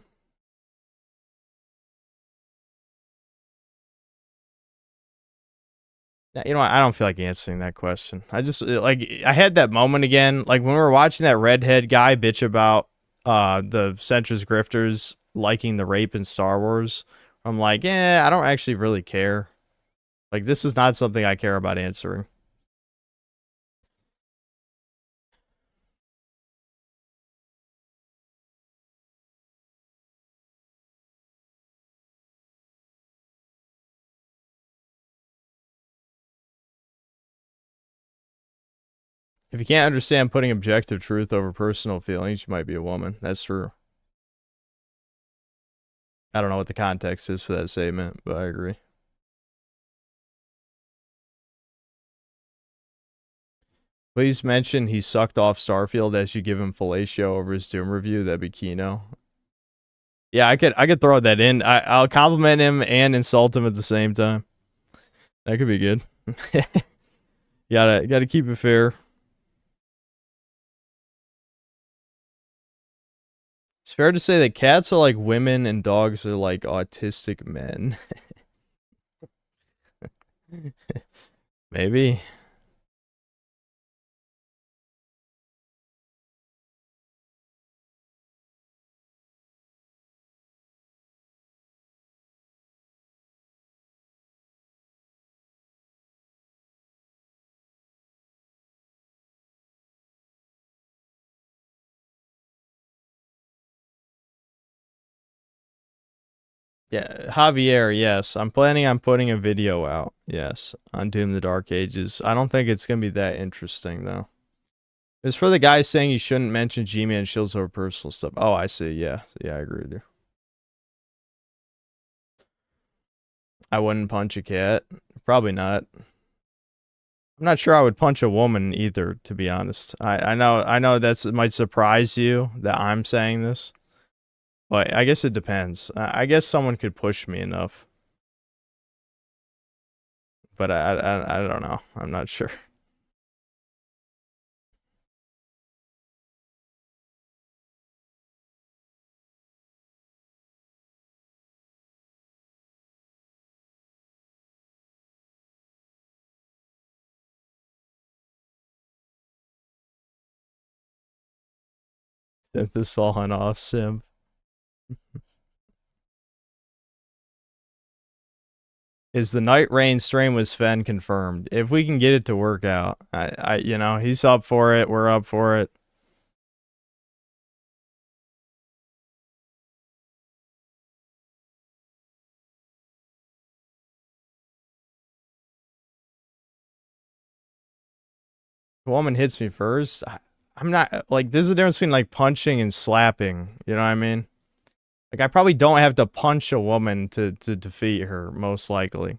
what? I don't feel like answering that question. I just, like, I had that moment again. Like, when we were watching that redhead guy bitch about the centrist grifters liking the rape in Star Wars, I'm like, yeah, I don't actually really care. Like, this is not something I care about answering. If you can't understand putting objective truth over personal feelings, you might be a woman. That's true. I don't know what the context is for that statement, but I agree. Please mention he sucked off Starfield as you give him fellatio over his Doom review. That'd be Kino. Yeah, I could throw that in. I'll compliment him and insult him at the same time. That could be good. Gotta keep it fair. It's fair to say that cats are like women and dogs are like autistic men. Maybe. Yeah, Javier, yes. I'm planning on putting a video out, yes, on Doom the Dark Ages. I don't think it's going to be that interesting, though. It's for the guy saying you shouldn't mention G-Man shields over personal stuff. Oh, I see, yeah. Yeah, I agree with you. I wouldn't punch a cat. Probably not. I'm not sure I would punch a woman either, to be honest. I know it might surprise you that I'm saying this. But I guess it depends. I guess someone could push me enough. But I don't know. I'm not sure. Synth is falling off, Sim. Is the Night Rain stream with Sven confirmed? If we can get it to work out. You know, he's up for it. We're up for it. The woman hits me first. I'm not, like, there's a difference between, like, punching and slapping. You know what I mean? Like, I probably don't have to punch a woman to defeat her, most likely.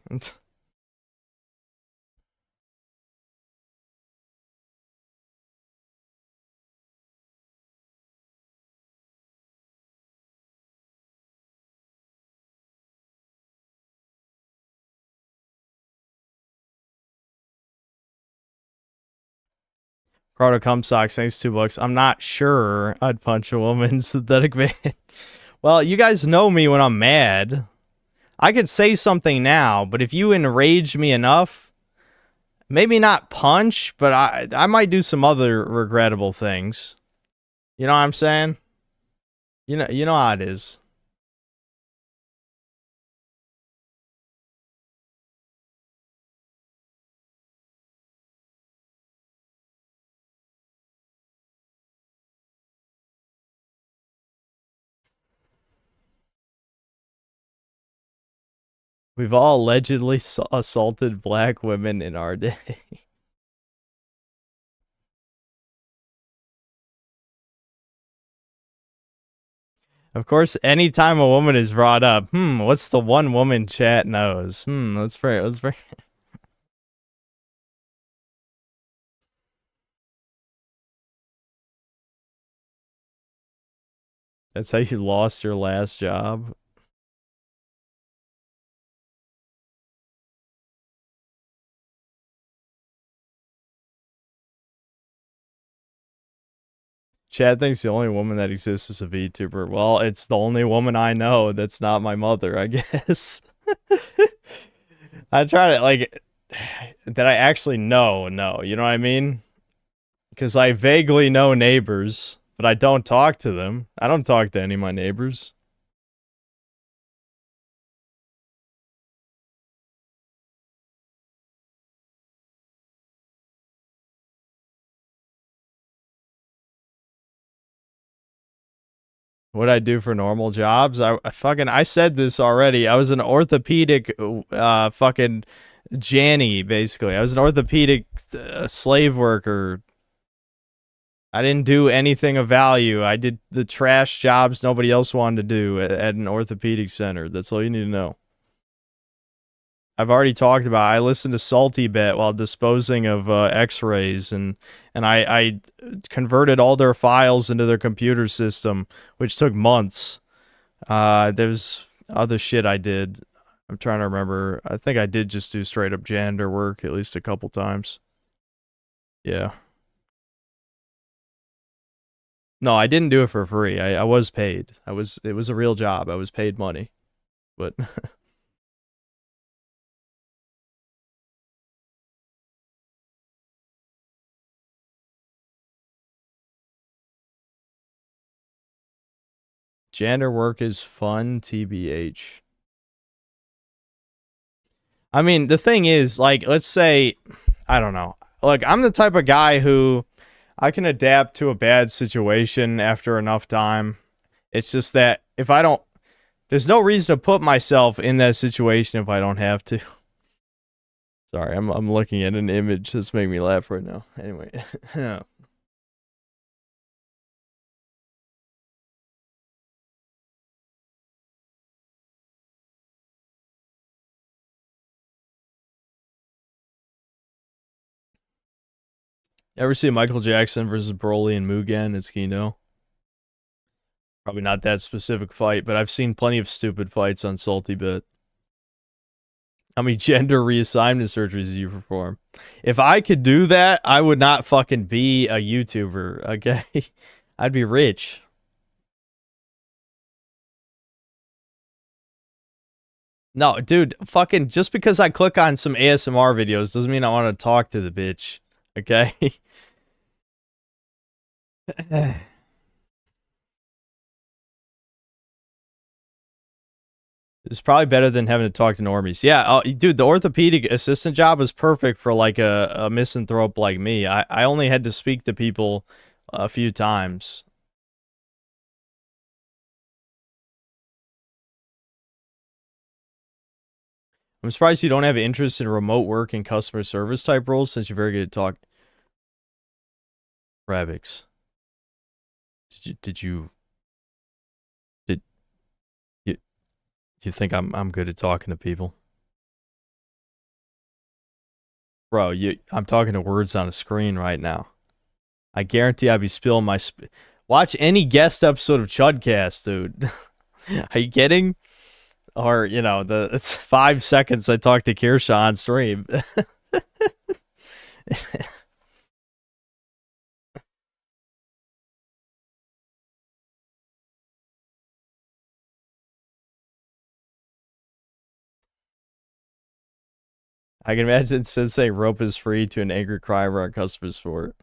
Proto Cum Socks, thanks $2. I'm not sure I'd punch a woman, Synthetic Man. Well, you guys know me when I'm mad. I could say something now, but if you enrage me enough, maybe not punch, but I might do some other regrettable things. You know what I'm saying? You know how it is. We've all allegedly assaulted black women in our day. Of course, anytime a woman is brought up, what's the one woman chat knows? Let's pray. That's how you lost your last job. Chad thinks the only woman that exists is a VTuber. Well, it's the only woman I know that's not my mother, I guess. I try to, like, that I actually know, you know what I mean? Because I vaguely know neighbors, but I don't talk to them. I don't talk to any of my neighbors. What I do for normal jobs? I said this already. I was an orthopedic fucking Janny, basically. I was an orthopedic slave worker. I didn't do anything of value. I did the trash jobs nobody else wanted to do at an orthopedic center. That's all you need to know. I've already talked about, I listened to Salty Bet while disposing of x-rays, and I converted all their files into their computer system, which took months. There's other shit I did. I'm trying to remember. I think I did just do straight up janitor work at least a couple times. Yeah. No, I didn't do it for free. I was paid. It was a real job. I was paid money. But janitor work is fun, TBH. I mean, the thing is, like, let's say, I don't know. Like, I'm the type of guy who I can adapt to a bad situation after enough time. It's just that if I don't, there's no reason to put myself in that situation if I don't have to. Sorry, I'm looking at an image that's making me laugh right now. Anyway. Ever see Michael Jackson versus Broly and Mugen? It's Kino. Probably not that specific fight, but I've seen plenty of stupid fights on Salty Bit. How many gender reassignment surgeries do you perform? If I could do that, I would not fucking be a YouTuber, okay? I'd be rich. No, dude, fucking just because I click on some ASMR videos doesn't mean I want to talk to the bitch, okay? It's probably better than having to talk to normies. Yeah, dude, the orthopedic assistant job was perfect for like a misanthrope like me. I only had to speak to people a few times. I'm surprised you don't have interest in remote work and customer service type roles since you're very good at talk. Ravix. Did you think I'm good at talking to people? Bro, I'm talking to words on a screen right now. I guarantee I'd be spilling my watch any guest episode of Chudcast, dude. Are you kidding? Or, you know, it's 5 seconds I talked to Kirsha on stream. I can imagine Sensei rope is free to an angry cry on customer support.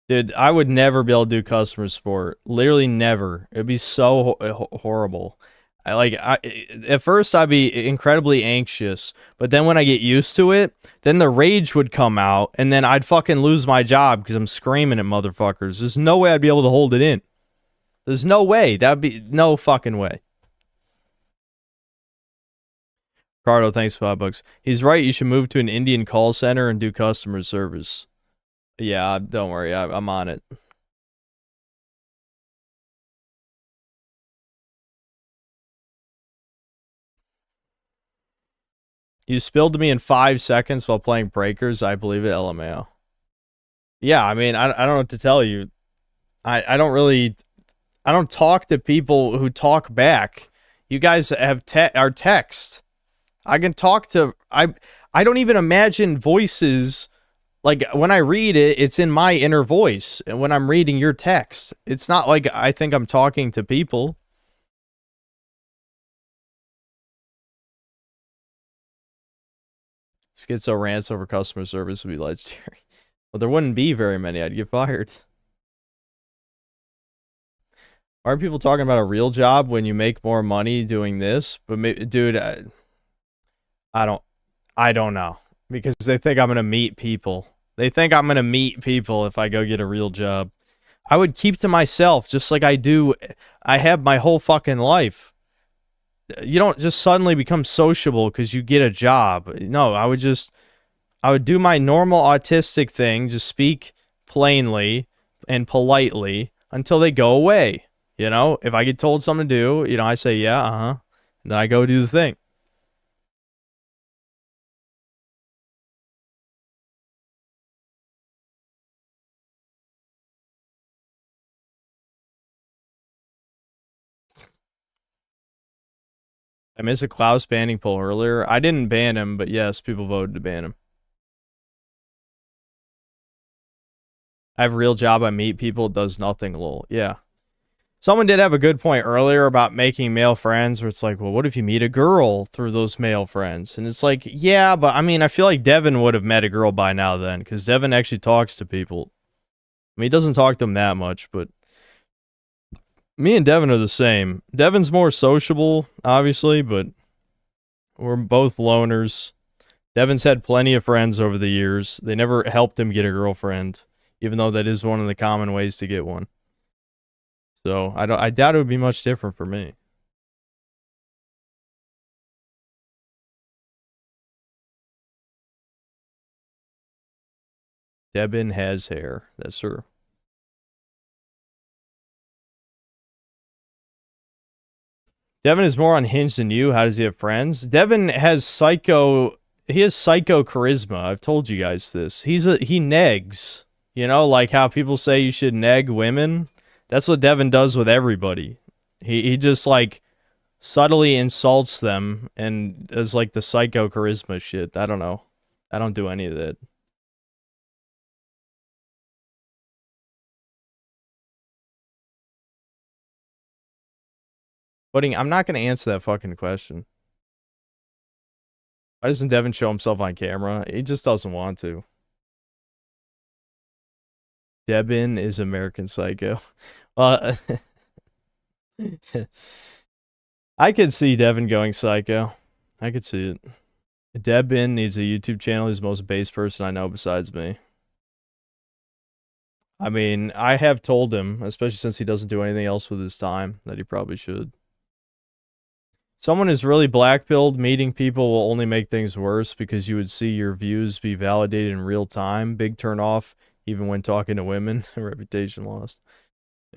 Dude, I would never be able to do customer support. Literally never. It'd be so horrible. At first I'd be incredibly anxious, but then when I get used to it, then the rage would come out, and then I'd fucking lose my job because I'm screaming at motherfuckers. There's no way I'd be able to hold it in. There's no way. That'd be no fucking way. Cardo, thanks for $5. He's right. You should move to an Indian call center and do customer service. Yeah, don't worry. I'm on it. You spilled to me in 5 seconds while playing Breakers. I believe it, LMAO. Yeah, I mean, I don't know what to tell you. I don't talk to people who talk back. You guys have are text. I can talk to I don't even imagine voices. Like when I read it, it's in my inner voice, and when I'm reading your text, it's not like I think I'm talking to people. Schizo rants over customer service would be legendary. Well, there wouldn't be very many. I'd get fired. Aren't people talking about a real job when you make more money doing this? But dude, I don't know, because they think I'm gonna meet people. They think I'm gonna meet people if I go get a real job. I would keep to myself just like I do. I have my whole fucking life. You don't just suddenly become sociable because you get a job. No, I would do my normal autistic thing, just speak plainly and politely until they go away. You know, if I get told something to do, you know, I say, yeah, and then I go do the thing. I missed a Klaus banning poll earlier. I didn't ban him, but yes, people voted to ban him. I have a real job. I meet people. It does nothing, lol. Yeah. Someone did have a good point earlier about making male friends, where it's like, well, what if you meet a girl through those male friends? And it's like, yeah, but I mean, I feel like Devin would have met a girl by now then, because Devin actually talks to people. I mean, he doesn't talk to them that much, but me and Devin are the same. Devin's more sociable, obviously, but we're both loners. Devin's had plenty of friends over the years. They never helped him get a girlfriend, even though that is one of the common ways to get one. So I doubt it would be much different for me. Devin has hair. That's true. Devin is more unhinged than you. How does he have friends? Devin has psycho. He has psycho charisma. I've told you guys this. He negs. You know, like how people say you should neg women. That's what Devin does with everybody. He just like subtly insults them and does like the psycho charisma shit. I don't know. I don't do any of that. Pudding, I'm not going to answer that fucking question. Why doesn't Devin show himself on camera? He just doesn't want to. Devin is American Psycho. I could see Devin going psycho. I could see it. Devin needs a YouTube channel. He's the most base person I know besides me. I mean, I have told him, especially since he doesn't do anything else with his time, that he probably should. Someone is really blackpilled. Meeting people will only make things worse because you would see your views be validated in real time. Big turn off, even when talking to women. Reputation lost.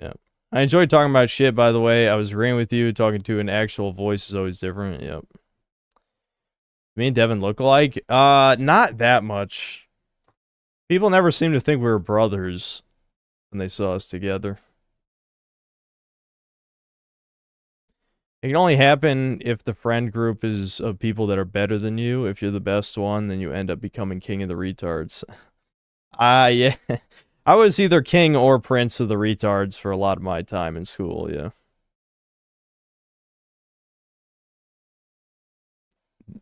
Yeah. I enjoy talking about shit, by the way. I was agreeing with you. Talking to an actual voice is always different. Yep. Me and Devin look alike? Not that much. People never seem to think we were brothers when they saw us together. It can only happen if the friend group is of people that are better than you. If you're the best one, then you end up becoming king of the retards. Yeah. I was either king or prince of the retards for a lot of my time in school, yeah.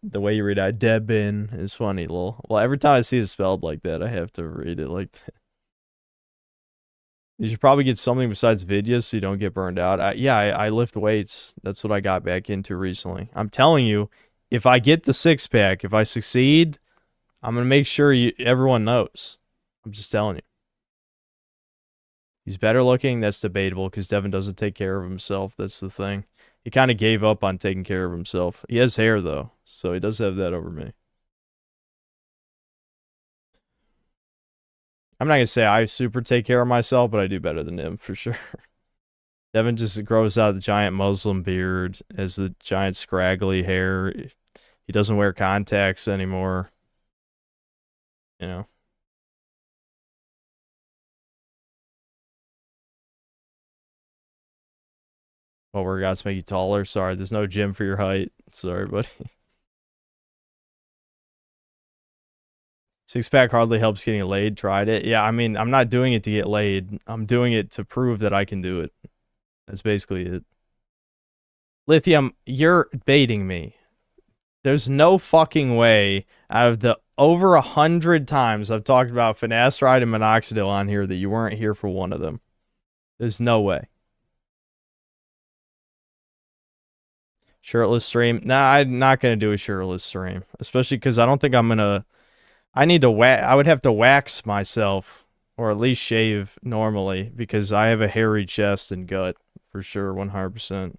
The way you read out Devin is funny, lol. Well, every time I see it spelled like that, I have to read it like that. You should probably get something besides videos so you don't get burned out. I lift weights. That's what I got back into recently. I'm telling you, if I get the six-pack, if I succeed, I'm going to make sure everyone knows. I'm just telling you. He's better looking. That's debatable because Devin doesn't take care of himself. That's the thing. He kind of gave up on taking care of himself. He has hair, though, so he does have that over me. I'm not going to say I super take care of myself, but I do better than him, for sure. Devin just grows out the giant Muslim beard, has the giant scraggly hair. He doesn't wear contacts anymore. You know. What workouts make you taller? Sorry, there's no gym for your height. Sorry, buddy. Six-pack hardly helps getting laid. Tried it. Yeah, I mean, I'm not doing it to get laid. I'm doing it to prove that I can do it. That's basically it. Lithium, you're baiting me. There's no fucking way out of the over 100 times I've talked about finasteride and minoxidil on here that you weren't here for one of them. There's no way. Shirtless stream? Nah, I'm not going to do a shirtless stream. Especially because I don't think I'm going to... I would have to wax myself, or at least shave normally, because I have a hairy chest and gut, for sure, 100%.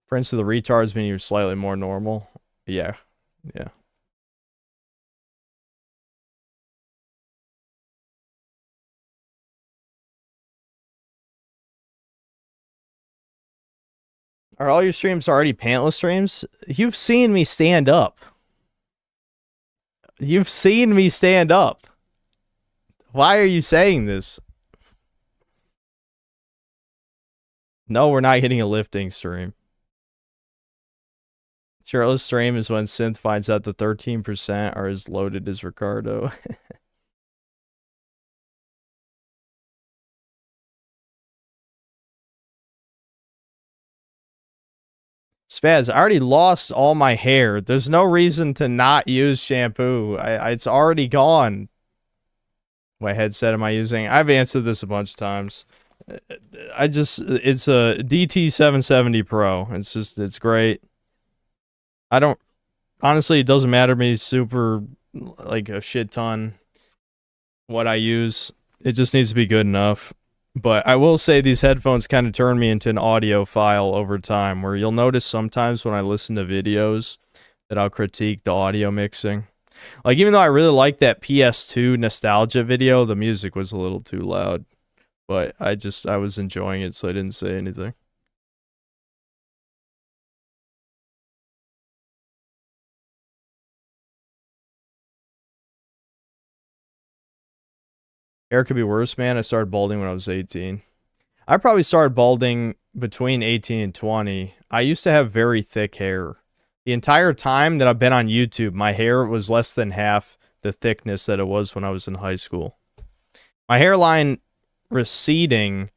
Prince of the retards mean you're slightly more normal? Yeah. Yeah. Are all your streams already pantless streams? You've seen me stand up. You've seen me stand up. Why are you saying this? No, we're not getting a lifting stream. Shirtless stream is when Synth finds out the 13% are as loaded as Ricardo. Spaz, I already lost all my hair. There's no reason to not use shampoo. It's already gone. What headset am I using? I've answered this a bunch of times. It's a DT770 Pro. It's great. Honestly, it doesn't matter to me super, like, a shit ton what I use. It just needs to be good enough. But I will say these headphones kind of turn me into an audiophile over time, where you'll notice sometimes when I listen to videos that I'll critique the audio mixing. Like, even though I really like that PS2 nostalgia video, the music was a little too loud. But I was enjoying it, so I didn't say anything. Hair could be worse, man. I started balding when I was 18. I probably started balding between 18 and 20. I used to have very thick hair. The entire time that I've been on YouTube, my hair was less than half the thickness that it was when I was in high school. My hairline receding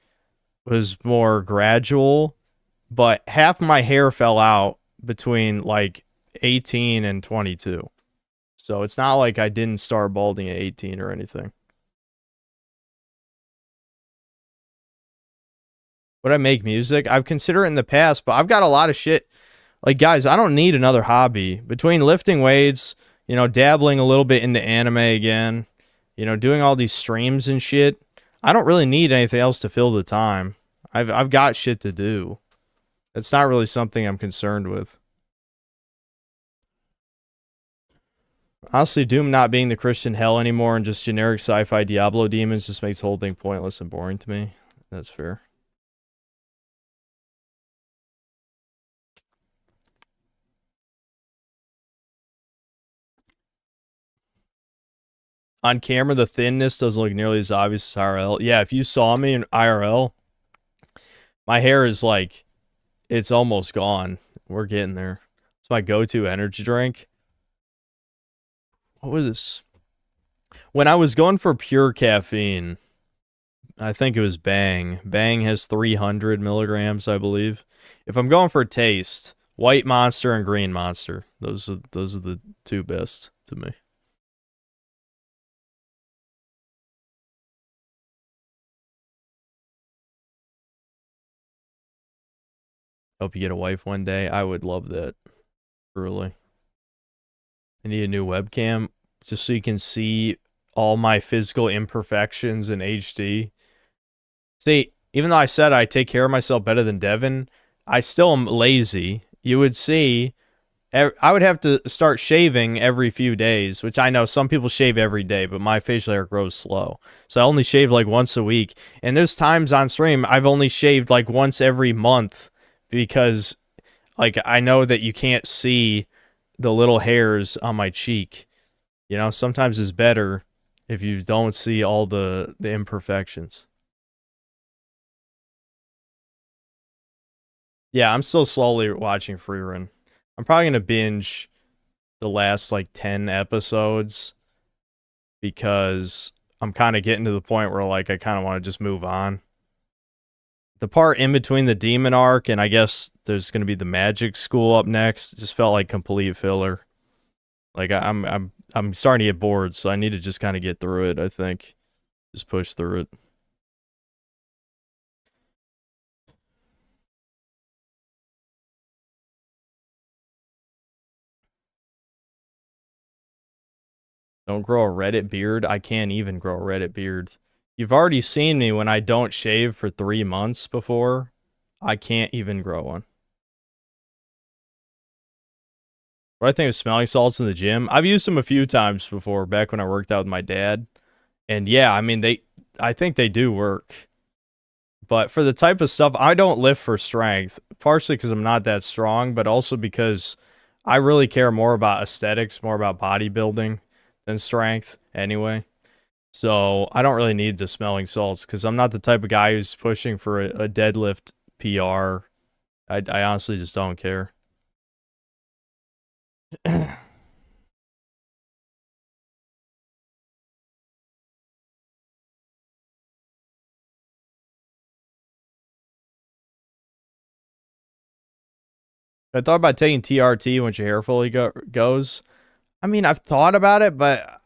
was more gradual, but half my hair fell out between like 18 and 22. So it's not like I didn't start balding at 18 or anything. Would I make music? I've considered it in the past, but I've got a lot of shit. Like, guys, I don't need another hobby. Between lifting weights, you know, dabbling a little bit into anime again, you know, doing all these streams and shit, I don't really need anything else to fill the time. I've got shit to do. It's not really something I'm concerned with. Honestly, Doom not being the Christian hell anymore and just generic sci-fi Diablo demons just makes the whole thing pointless and boring to me. That's fair. On camera, the thinness doesn't look nearly as obvious as IRL. Yeah, if you saw me in IRL, my hair is like, it's almost gone. We're getting there. It's my go-to energy drink. What was this? When I was going for pure caffeine, I think it was Bang. Bang has 300 milligrams, I believe. If I'm going for taste, White Monster and Green Monster. Those are the two best to me. Hope you get a wife one day. I would love that. Really. I need a new webcam just so you can see all my physical imperfections in HD. See, even though I said I take care of myself better than Devin, I still am lazy. You would see, I would have to start shaving every few days, which I know some people shave every day, but my facial hair grows slow. So I only shave like once a week. And there's times on stream I've only shaved like once every month because, like, I know that you can't see the little hairs on my cheek. You know, sometimes it's better if you don't see all the imperfections. Yeah, I'm still slowly watching Freerun. I'm probably going to binge the last, like, 10 episodes because I'm kind of getting to the point where, like, I kind of want to just move on. The part in between the demon arc and I guess there's going to be the magic school up next just felt like complete filler. Like, I'm starting to get bored, so I need to just kind of get through it, I think. Just push through it. Don't grow a Reddit beard. I can't even grow a Reddit beard. You've already seen me when I don't shave for 3 months before. I can't even grow one. What I think of smelling salts in the gym? I've used them a few times before, back when I worked out with my dad. And yeah, I mean, I think they do work. But for the type of stuff, I don't lift for strength. Partially because I'm not that strong, but also because I really care more about aesthetics, more about bodybuilding than strength anyway. So I don't really need the smelling salts because I'm not the type of guy who's pushing for a deadlift PR. I honestly just don't care. I thought about taking TRT once your hair fully goes. I mean, I've thought about it, but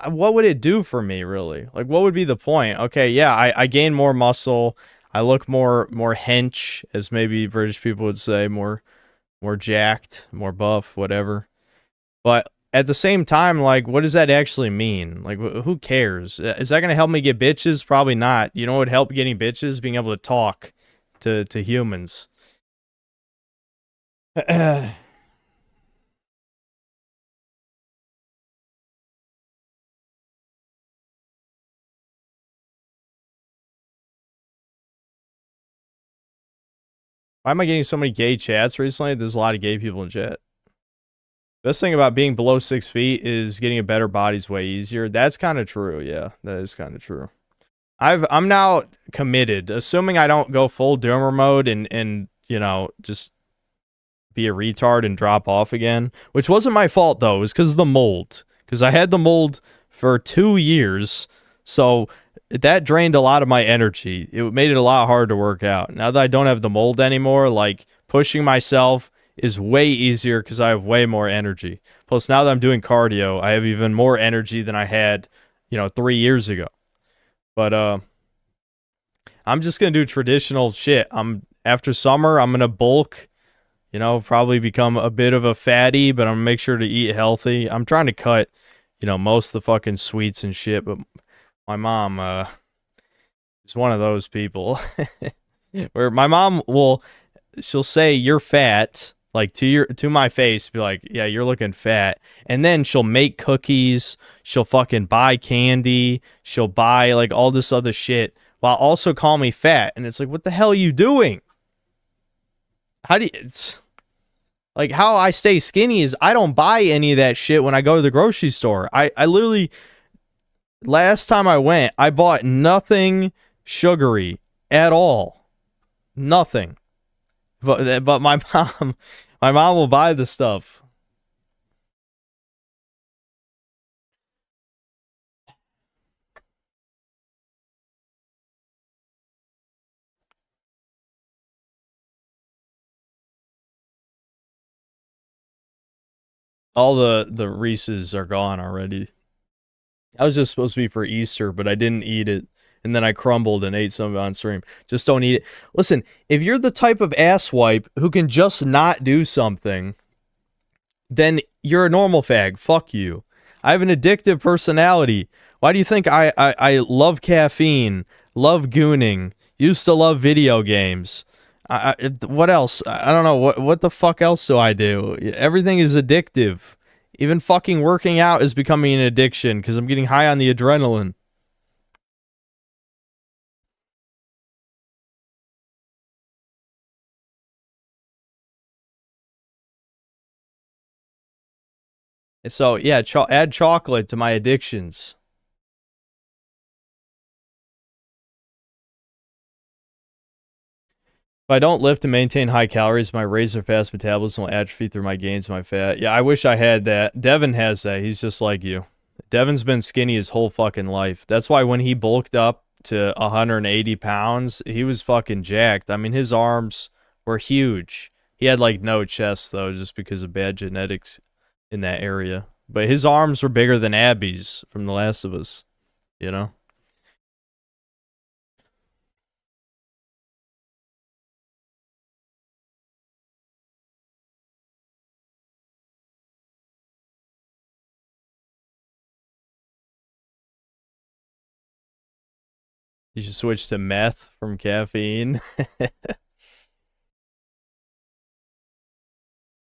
what would it do for me, really? Like, what would be the point? Okay, yeah, I gain more muscle. I look more hench, as maybe British people would say, more jacked, more buff, whatever. But at the same time, like, what does that actually mean? Like, who cares? Is that going to help me get bitches? Probably not. You know what would help getting bitches? Being able to talk to humans. Why am I getting so many gay chats recently? There's a lot of gay people in chat. Best thing about being below 6 feet is getting a better body's way easier. That's kind of true. Yeah, that is kind of true. I'm now committed, assuming I don't go full doomer mode and you know, just be a retard and drop off again, which wasn't my fault though. It was because of the mold. Because I had the mold for 2 years, so that drained a lot of my energy. It made it a lot harder to work out. Now that I don't have the mold anymore, like, pushing myself is way easier because I have way more energy. Plus, now that I'm doing cardio, I have even more energy than I had, 3 years ago. But I'm just gonna do traditional shit. After summer, I'm gonna bulk. Probably become a bit of a fatty, but I'm gonna make sure to eat healthy. I'm trying to cut, most of the fucking sweets and shit. But my mom is one of those people where my mom she'll say you're fat, like to my face, be like, yeah, you're looking fat, and then she'll make cookies, she'll fucking buy candy, she'll buy like all this other shit while also call me fat, and it's like, what the hell are you doing? It's like, how I stay skinny is I don't buy any of that shit when I go to the grocery store. I literally, last time I went, I bought nothing sugary at all, nothing. But my mom will buy the stuff. All the Reese's are gone already. I was just supposed to be for Easter, but I didn't eat it. And then I crumbled and ate some of it on stream. Just don't eat it. Listen, if you're the type of asswipe who can just not do something, then you're a normal fag. Fuck you. I have an addictive personality. Why do you think I love caffeine, love gooning, used to love video games? What else? I don't know. What the fuck else do I do? Everything is addictive. Even fucking working out is becoming an addiction because I'm getting high on the adrenaline. So, yeah, add chocolate to my addictions. If I don't lift and maintain high calories, my razor fast metabolism will atrophy through my gains and my fat. Yeah, I wish I had that. Devin has that. He's just like you. Devin's been skinny his whole fucking life. That's why when he bulked up to 180 pounds, he was fucking jacked. I mean, his arms were huge. He had, like, no chest, though, just because of bad genetics in that area. But his arms were bigger than Abby's from The Last of Us, you know? You should switch to meth from caffeine.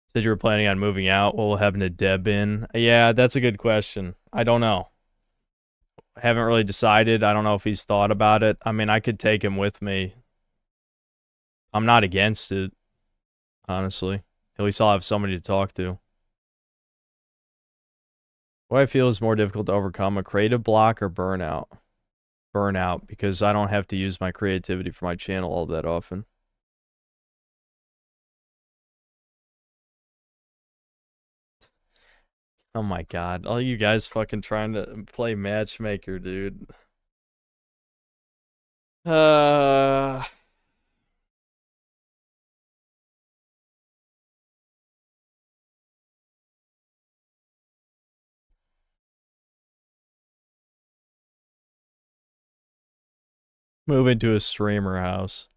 Said you were planning on moving out. What will happen to Debin? Yeah, that's a good question. I don't know. I haven't really decided. I don't know if he's thought about it. I mean, I could take him with me. I'm not against it, honestly. At least I'll have somebody to talk to. What I feel is more difficult to overcome, a creative block or burnout? Burnout, because I don't have to use my creativity for my channel all that often. Oh my god. All you guys fucking trying to play matchmaker, dude. Move into a streamer house.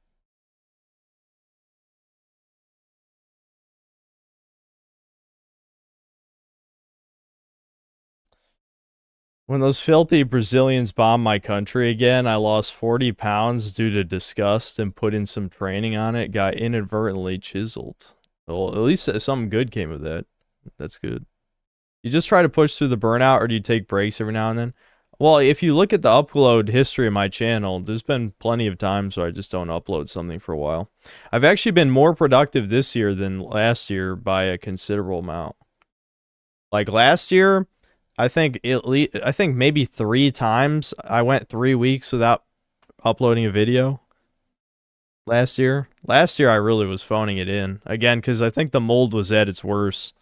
When those filthy Brazilians bombed my country again, I lost 40 pounds due to disgust and put in some training on it. Got inadvertently chiseled. Well, at least something good came of that. That's good. You just try to push through the burnout, or do you take breaks every now and then? Well, if you look at the upload history of my channel, there's been plenty of times where I just don't upload something for a while. I've actually been more productive this year than last year by a considerable amount. Like last year, I think maybe 3 times I went 3 weeks without uploading a video. Last year I really was phoning it in. Again, because I think the mold was at its worst.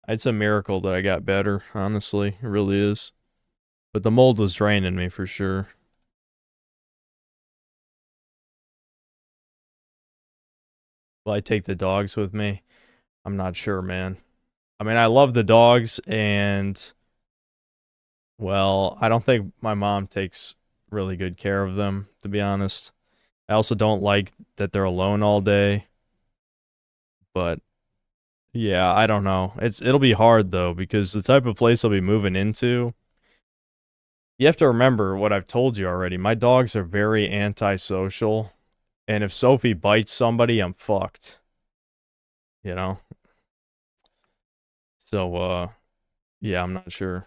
It's a miracle that I got better, honestly. It really is. But the mold was draining me for sure. Will I take the dogs with me? I'm not sure, man. I mean, I love the dogs, and well, I don't think my mom takes really good care of them, to be honest. I also don't like that they're alone all day. But yeah, I don't know. It'll be hard though, because the type of place I'll be moving into, you have to remember what I've told you already. My dogs are very antisocial, and if Sophie bites somebody, I'm fucked. You know? So, yeah, I'm not sure.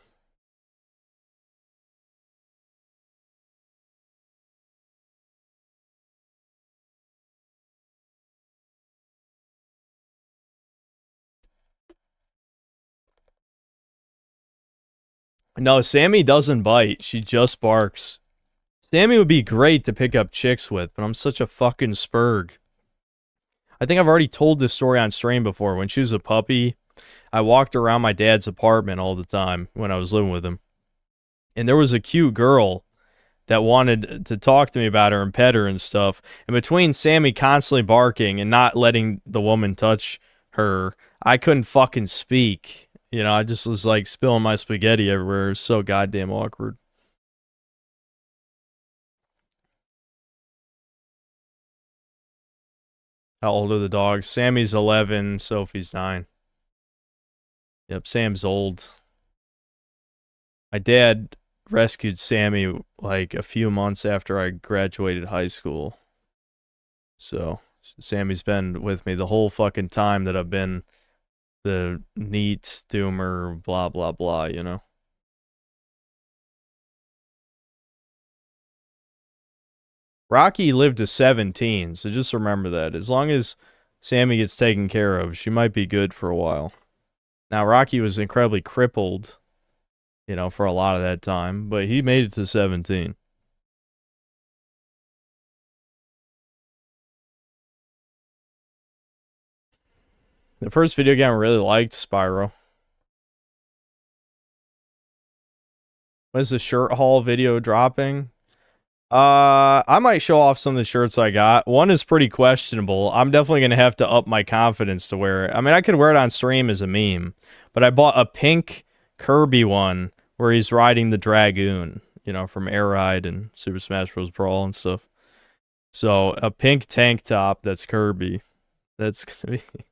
No, Sammy doesn't bite. She just barks. Sammy would be great to pick up chicks with, but I'm such a fucking spurg. I think I've already told this story on stream before. When she was a puppy, I walked around my dad's apartment all the time when I was living with him. And there was a cute girl that wanted to talk to me about her and pet her and stuff. And between Sammy constantly barking and not letting the woman touch her, I couldn't fucking speak. You know, I just was like spilling my spaghetti everywhere. It was so goddamn awkward. How old are the dogs? Sammy's 11, Sophie's 9. Yep, Sam's old. My dad rescued Sammy like a few months after I graduated high school. So, Sammy's been with me the whole fucking time that I've been the neat doomer, blah, blah, blah, you know? Rocky lived to 17, so just remember that. As long as Sammy gets taken care of, she might be good for a while. Now, Rocky was incredibly crippled, you know, for a lot of that time, but he made it to 17. The first video game I really liked, Spyro. When's the shirt haul video dropping? I might show off some of the shirts I got. One is pretty questionable. I'm definitely going to have to up my confidence to wear it. I mean, I could wear it on stream as a meme, but I bought a pink Kirby one where he's riding the Dragoon, you know, from Air Ride and Super Smash Bros. Brawl and stuff. So, a pink tank top that's Kirby. That's going to be...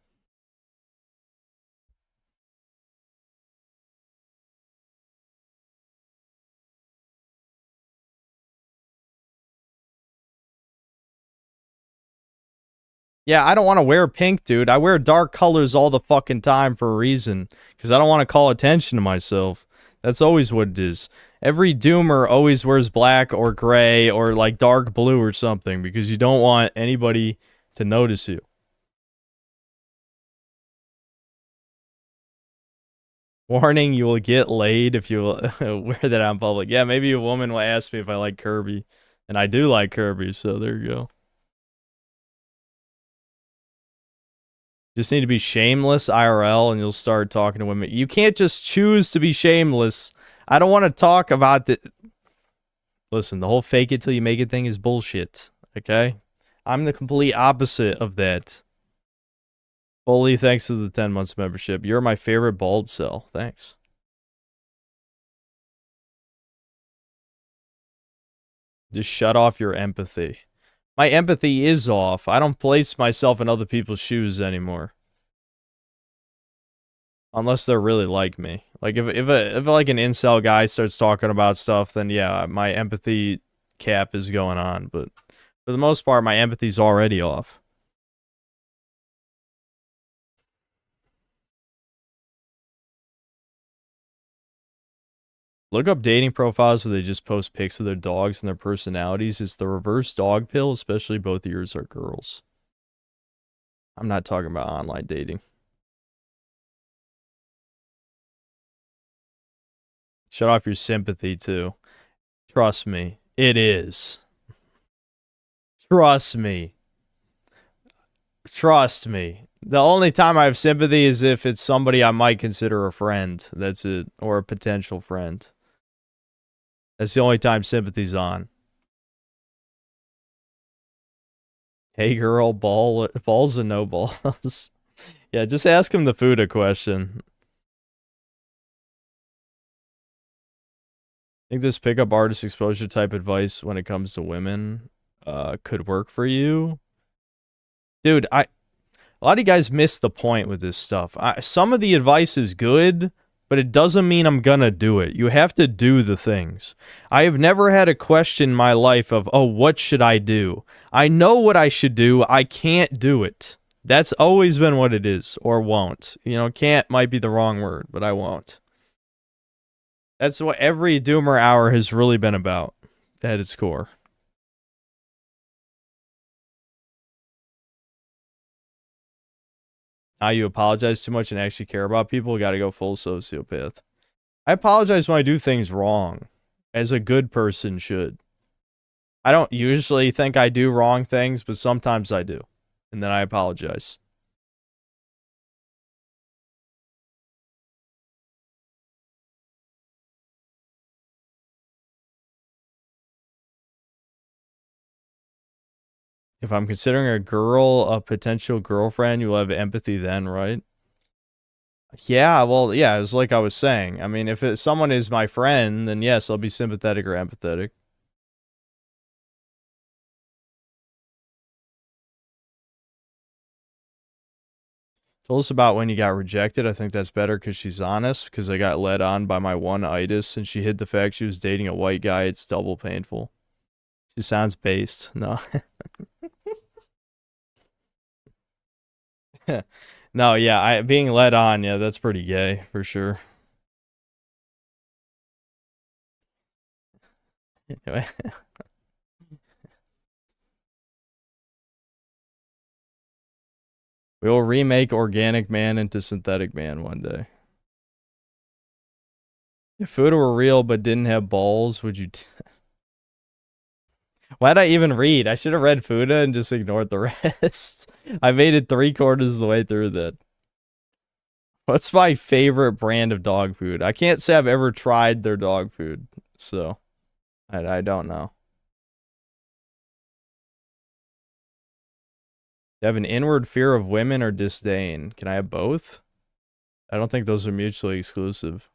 Yeah, I don't want to wear pink, dude. I wear dark colors all the fucking time for a reason. Because I don't want to call attention to myself. That's always what it is. Every doomer always wears black or gray or like dark blue or something. Because you don't want anybody to notice you. Warning, you will get laid if you wear that out in public. Yeah, maybe a woman will ask me if I like Kirby. And I do like Kirby, so there you go. Just need to be shameless IRL and you'll start talking to women. You can't just choose to be shameless. I don't want to talk about the... Listen, the whole fake it till you make it thing is bullshit. Okay? I'm the complete opposite of that. Fully thanks to the 10 months membership. You're my favorite bald cell. Thanks. Just shut off your empathy. My empathy is off. I don't place myself in other people's shoes anymore. Unless they're really like me. Like, if like an incel guy starts talking about stuff, then yeah, my empathy cap is going on. But for the most part, my empathy's already off. Look up dating profiles where they just post pics of their dogs and their personalities. It's the reverse dog pill, especially both ears are girls. I'm not talking about online dating. Shut off your sympathy, too. Trust me. It is. Trust me. Trust me. The only time I have sympathy is if it's somebody I might consider a friend. That's it. Or a potential friend. That's the only time sympathy's on. Hey girl, balls and no balls. Yeah, just ask him the Fuda question. I think this pickup artist exposure type advice when it comes to women could work for you. Dude, a lot of you guys miss the point with this stuff. Some of the advice is good, but it doesn't mean I'm gonna do it. You have to do the things. I have never had a question in my life of, oh, what should I do? I know what I should do. I can't do it. That's always been what it is, or won't. You know, can't might be the wrong word, but I won't. That's what every Doomer Hour has really been about, at its core. You apologize too much and actually care about people, gotta go full sociopath. I apologize when I do things wrong, as a good person should. I don't usually think I do wrong things, but sometimes I do. And then I apologize. If I'm considering a girl a potential girlfriend, you'll have empathy then, right? Yeah, well, yeah, it's like I was saying. I mean, if someone is my friend, then yes, I'll be sympathetic or empathetic. Tell us about when you got rejected. I think that's better because she's honest, because I got led on by my one itis, and she hid the fact she was dating a white guy. It's double painful. She sounds based. No. No, yeah, being led on, yeah, that's pretty gay, for sure. Anyway. We will remake Organic Man into Synthetic Man one day. If Fuda were real but didn't have balls, would you... Why'd I even read? I should have read Fuda and just ignored the rest. I made it 3/4 of the way through that. What's my favorite brand of dog food? I can't say I've ever tried their dog food, so I don't know. You have an inward fear of women or disdain? Can I have both? I don't think those are mutually exclusive.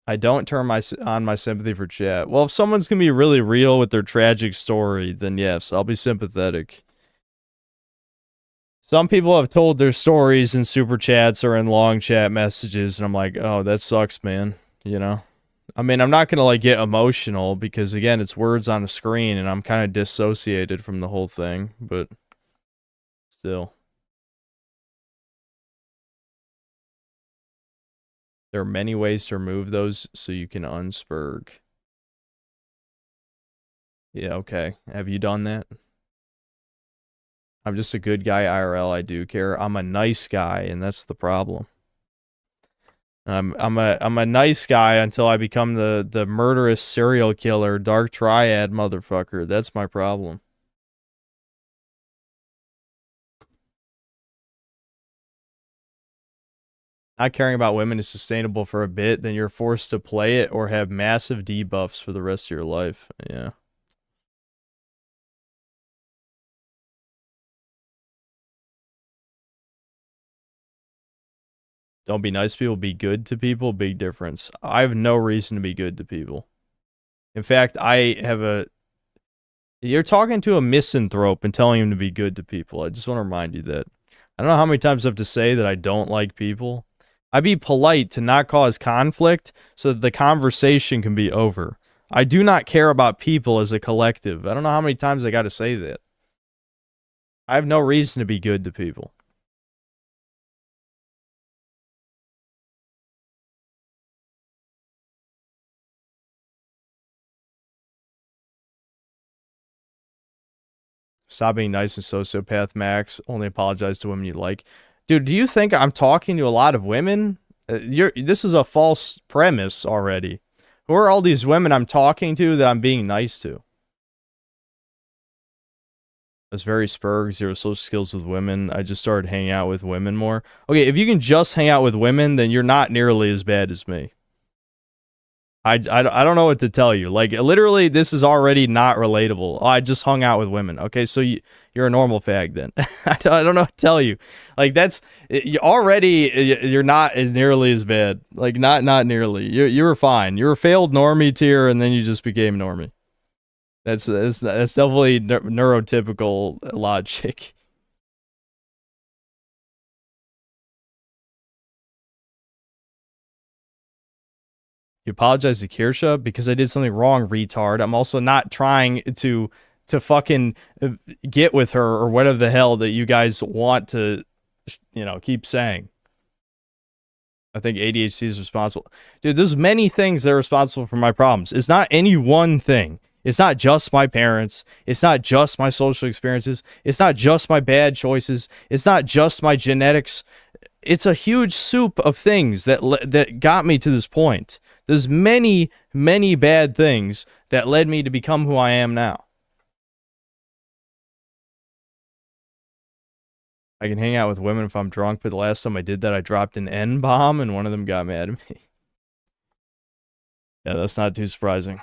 I don't turn on my sympathy for chat. Well, if someone's gonna be really real with their tragic story, then yes, I'll be sympathetic. Some people have told their stories in super chats or in long chat messages, and I'm like, oh, that sucks, man. You know? I mean, I'm not gonna, like, get emotional, because, again, it's words on a screen, and I'm kind of dissociated from the whole thing, but still. There are many ways to remove those so you can unspurg. Yeah, okay. Have you done that? I'm just a good guy IRL, I do care. I'm a nice guy, and that's the problem. I'm a nice guy until I become the murderous serial killer, dark triad motherfucker. That's my problem. Not caring about women is sustainable for a bit, then you're forced to play it or have massive debuffs for the rest of your life. Yeah. Don't be nice to people, be good to people. Big difference. I have no reason to be good to people. In fact, you're talking to a misanthrope and telling him to be good to people. I just want to remind you that. I don't know how many times I have to say that I don't like people. I be polite to not cause conflict so that the conversation can be over. I do not care about people as a collective. I don't know how many times I got to say that. I have no reason to be good to people. Stop being nice and sociopath, Max. Only apologize to women you like. Dude, do you think I'm talking to a lot of women? This is a false premise already. Who are all these women I'm talking to that I'm being nice to? I was very Spurg, zero social skills with women. I just started hanging out with women more. Okay, if you can just hang out with women, then you're not nearly as bad as me. I don't know what to tell you. Like, literally, this is already not relatable. Oh, I just hung out with women. Okay, so you're a normal fag then. I don't know what to tell you. Like, you're not as nearly as bad. Like, not nearly. You were fine. You were failed normie tier, and then you just became normie. That's definitely neurotypical logic. You apologize to Kirsha because I did something wrong, retard. I'm also not trying to fucking get with her or whatever the hell that you guys want to, keep saying. I think ADHD is responsible. Dude, there's many things that are responsible for my problems. It's not any one thing. It's not just my parents. It's not just my social experiences. It's not just my bad choices. It's not just my genetics. It's a huge soup of things that got me to this point. There's many, many bad things that led me to become who I am now. I can hang out with women if I'm drunk, but the last time I did that, I dropped an N-bomb, and one of them got mad at me. Yeah, that's not too surprising.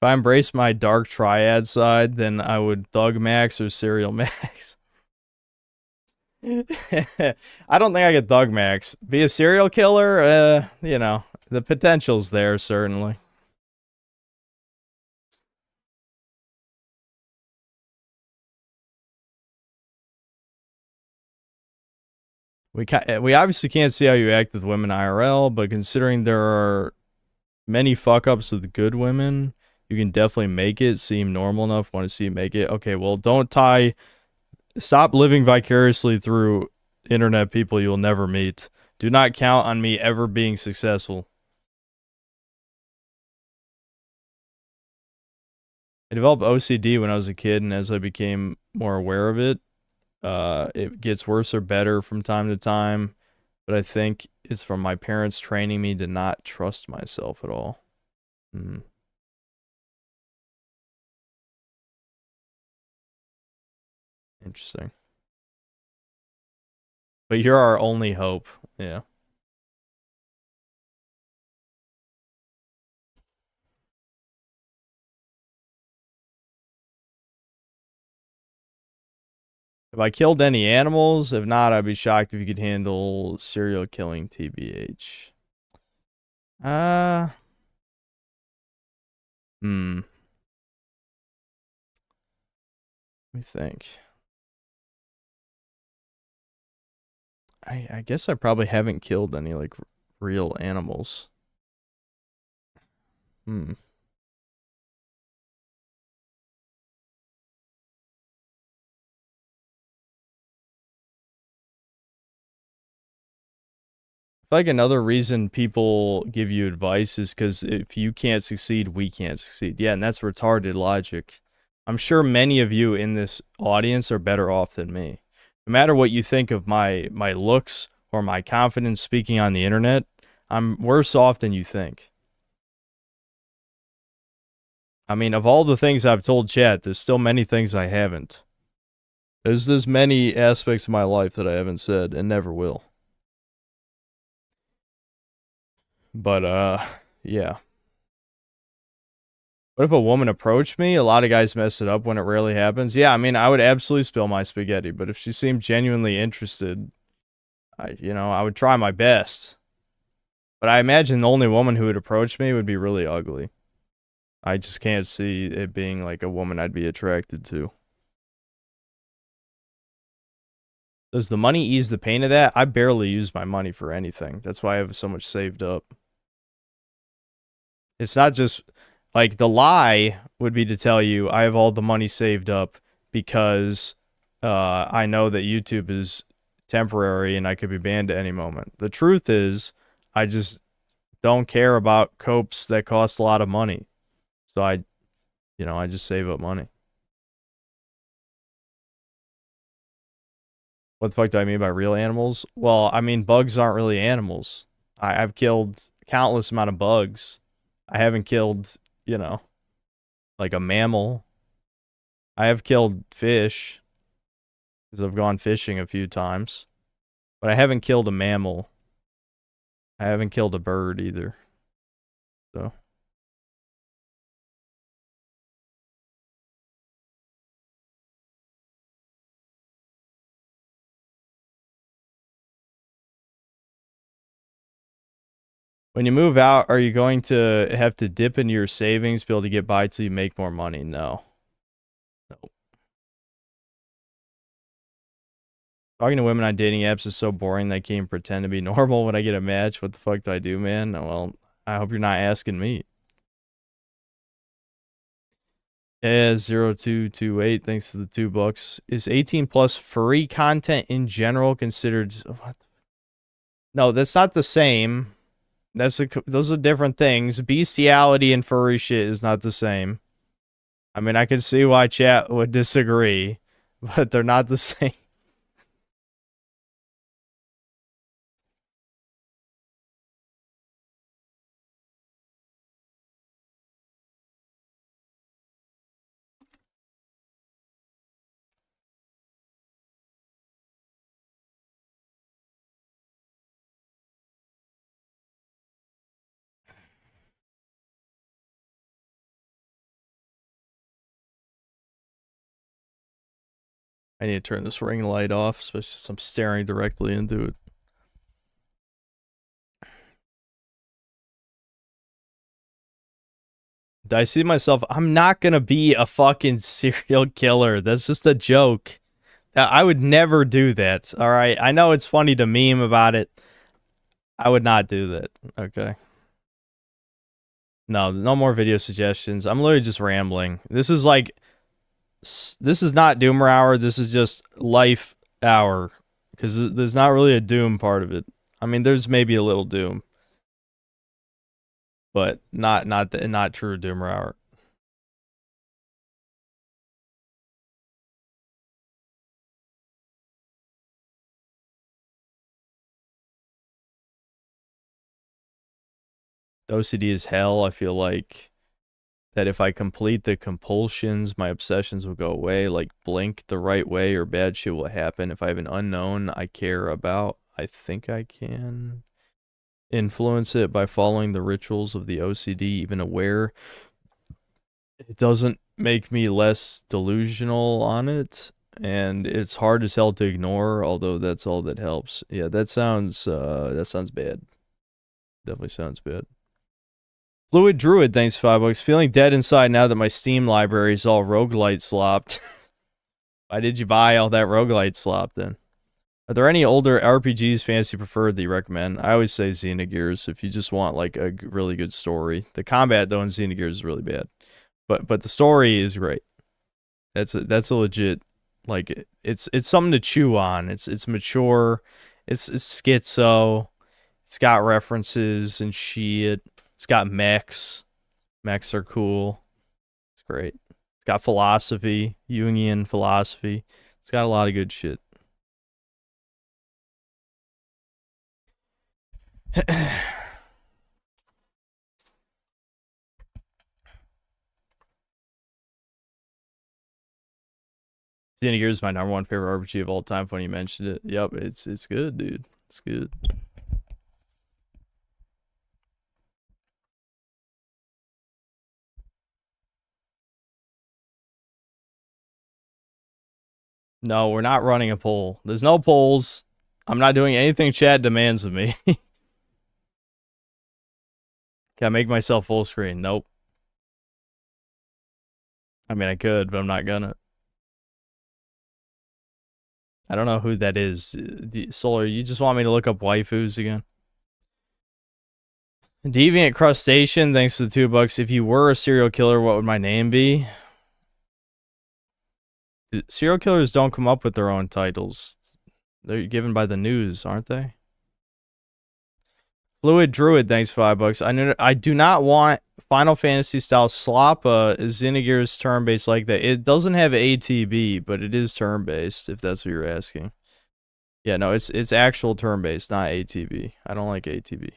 If I embrace my dark triad side, then I would Thug Max or Serial Max. I don't think I could Thug Max. Be a serial killer? The potential's there, certainly. We obviously can't see how you act with women IRL, but considering there are many fuck-ups with good women, you can definitely make it seem normal enough. Want to see you make it? Okay, well, stop living vicariously through internet people you'll never meet. Do not count on me ever being successful. I developed OCD when I was a kid, and as I became more aware of it, it gets worse or better from time to time, but I think it's from my parents training me to not trust myself at all. Interesting. But you're our only hope. Yeah. If I killed any animals, if not, I'd be shocked if you could handle serial killing, TBH. Let me think. I guess I probably haven't killed any, like, real animals. If like another reason people give you advice is because if you can't succeed, we can't succeed. Yeah, and that's retarded logic. I'm sure many of you in this audience are better off than me. No matter what you think of my looks or my confidence speaking on the internet, I'm worse off than you think. I mean, of all the things I've told chat, there's still many things I haven't. There's many aspects of my life that I haven't said and never will. But, yeah. What if a woman approached me? A lot of guys mess it up when it rarely happens. Yeah, I mean, I would absolutely spill my spaghetti, but if she seemed genuinely interested, I would try my best. But I imagine the only woman who would approach me would be really ugly. I just can't see it being like a woman I'd be attracted to. Does the money ease the pain of that? I barely use my money for anything. That's why I have so much saved up. It's not just, like, the lie would be to tell you I have all the money saved up because I know that YouTube is temporary and I could be banned at any moment. The truth is, I just don't care about copes that cost a lot of money. So I just save up money. What the fuck do I mean by real animals? Well, I mean, bugs aren't really animals. I've killed countless amount of bugs. I haven't killed, like a mammal. I have killed fish, because I've gone fishing a few times. But I haven't killed a mammal. I haven't killed a bird either. So. When you move out, are you going to have to dip into your savings to be able to get by till you make more money? No. Nope. Talking to women on dating apps is so boring that I can't even pretend to be normal when I get a match. What the fuck do I do, man? Well, I hope you're not asking me. Yeah, 0228, thanks to the $2. Is 18 plus furry content in general considered... What? No, that's not the same. Those are different things. Bestiality and furry shit is not the same. I mean, I can see why chat would disagree, but they're not the same. I need to turn this ring light off, especially since I'm staring directly into it. Do I see myself? I'm not gonna be a fucking serial killer. That's just a joke. I would never do that, alright? I know it's funny to meme about it. I would not do that, okay? No more video suggestions. I'm literally just rambling. This is like... This is not Doomer Hour. This is just Life Hour. Because there's not really a Doom part of it. I mean, there's maybe a little Doom. But not true Doomer Hour. OCD is hell. I feel like that if I complete the compulsions, my obsessions will go away. Like blink the right way or bad shit will happen. If I have an unknown I care about, I think I can influence it by following the rituals of the OCD, even aware it doesn't make me less delusional on it. And it's hard as hell to ignore, although that's all that helps. Yeah, that sounds bad. Definitely sounds bad. Fluid Druid, thanks $5. Feeling dead inside now that my Steam library is all roguelite slopped. Why did you buy all that roguelite slop then? Are there any older RPGs fantasy preferred that you recommend? I always say Xenogears if you just want like a really good story. The combat though in Xenogears is really bad. But the story is great. That's a legit, like it's something to chew on. It's mature. It's schizo. It's got references and shit. It's got mechs. Mechs are cool. It's great. It's got philosophy, Jungian philosophy. It's got a lot of good shit. Xenogears is my #1 favorite RPG of all time. When you mentioned it, yep, it's good, dude. It's good. No, we're not running a poll. There's no polls. I'm not doing anything chat demands of me. Can I make myself full screen? Nope. I mean, I could, but I'm not gonna. I don't know who that is. Solar, you just want me to look up waifus again? Deviant Crustacean, thanks to the $2. If you were a serial killer, what would my name be? Serial killers don't come up with their own titles. They're given by the news, aren't they? Fluid Druid, thanks for $5. I do not want Final Fantasy style slop. Xenogears turn-based like that. It doesn't have ATB, but it is turn-based, if that's what you're asking. Yeah, no, it's actual turn-based, not ATB. I don't like ATB.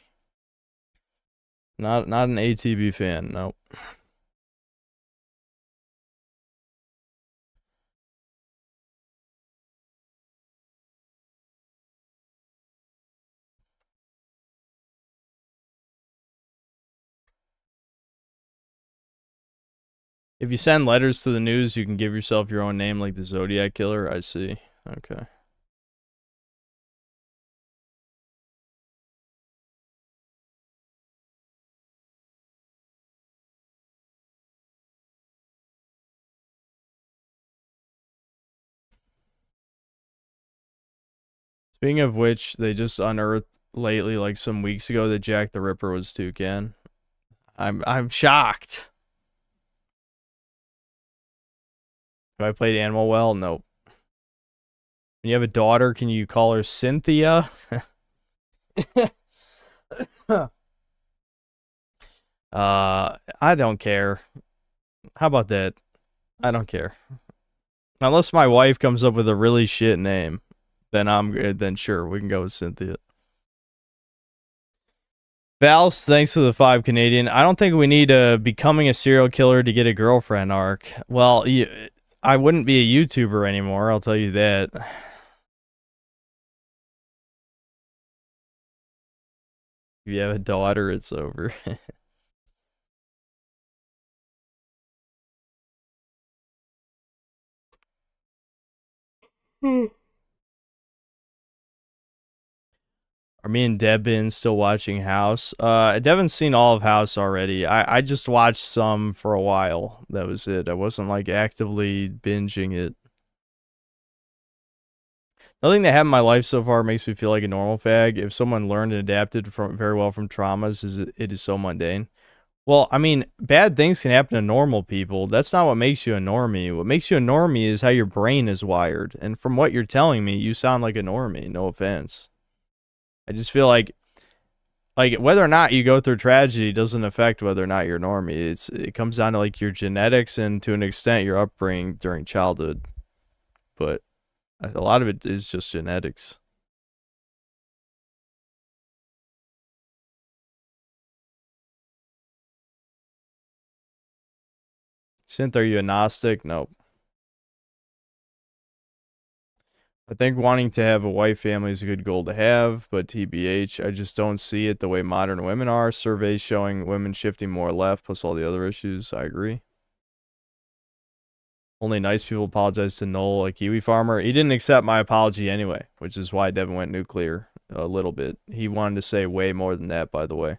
Not an ATB fan, nope. If you send letters to the news, you can give yourself your own name like the Zodiac Killer. I see. Okay. Speaking of which, they just unearthed lately, like some weeks ago, that Jack the Ripper was Toucan. I'm shocked. Have I played Animal well? Nope. When you have a daughter, can you call her Cynthia? I don't care. How about that? I don't care. Unless my wife comes up with a really shit name, then sure, we can go with Cynthia. Vals, thanks to the 5 Canadian. I don't think we need a becoming a serial killer to get a girlfriend arc. Well, I wouldn't be a YouTuber anymore, I'll tell you that. If you have a daughter, it's over. Are me and Devin still watching House? Devin's seen all of House already. I just watched some for a while. That was it. I wasn't like actively binging it. Nothing that happened in my life so far makes me feel like a normal fag. If someone learned and adapted very well from traumas, it is so mundane. Well, I mean, bad things can happen to normal people. That's not what makes you a normie. What makes you a normie is how your brain is wired. And from what you're telling me, you sound like a normie. No offense. I just feel like whether or not you go through tragedy doesn't affect whether or not you're normie. It comes down to like your genetics and to an extent your upbringing during childhood. But a lot of it is just genetics. Synth, are you a Gnostic? Nope. I think wanting to have a white family is a good goal to have, but TBH, I just don't see it the way modern women are. Surveys showing women shifting more left, plus all the other issues. I agree. Only nice people apologize to Noel, a Kiwi farmer. He didn't accept my apology anyway, which is why Devin went nuclear a little bit. He wanted to say way more than that, by the way.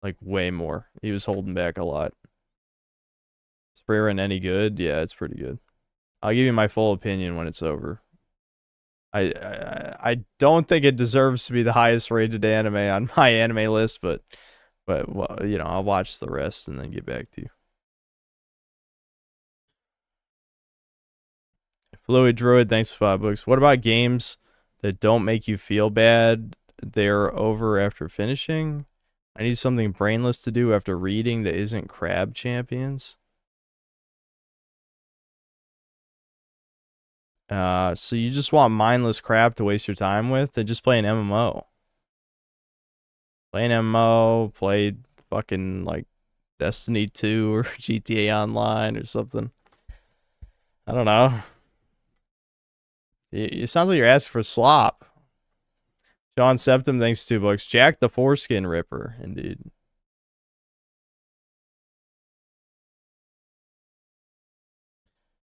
Like, way more. He was holding back a lot. Is Freerin any good? Yeah, it's pretty good. I'll give you my full opinion when it's over. I don't think it deserves to be the highest rated anime on my anime list, but well, you know, I'll watch the rest and then get back to you. Fluid Druid, thanks for $5. What about games that don't make you feel bad? they're over after finishing. I need something brainless to do after reading that isn't Crab Champions. So you just want mindless crap to waste your time with? Then just play an MMO. Play an MMO, play fucking like Destiny 2 or GTA Online or something. I don't know. It sounds like you're asking for slop. Sean Septum, thanks 2 bucks. Jack the Foreskin Ripper, indeed.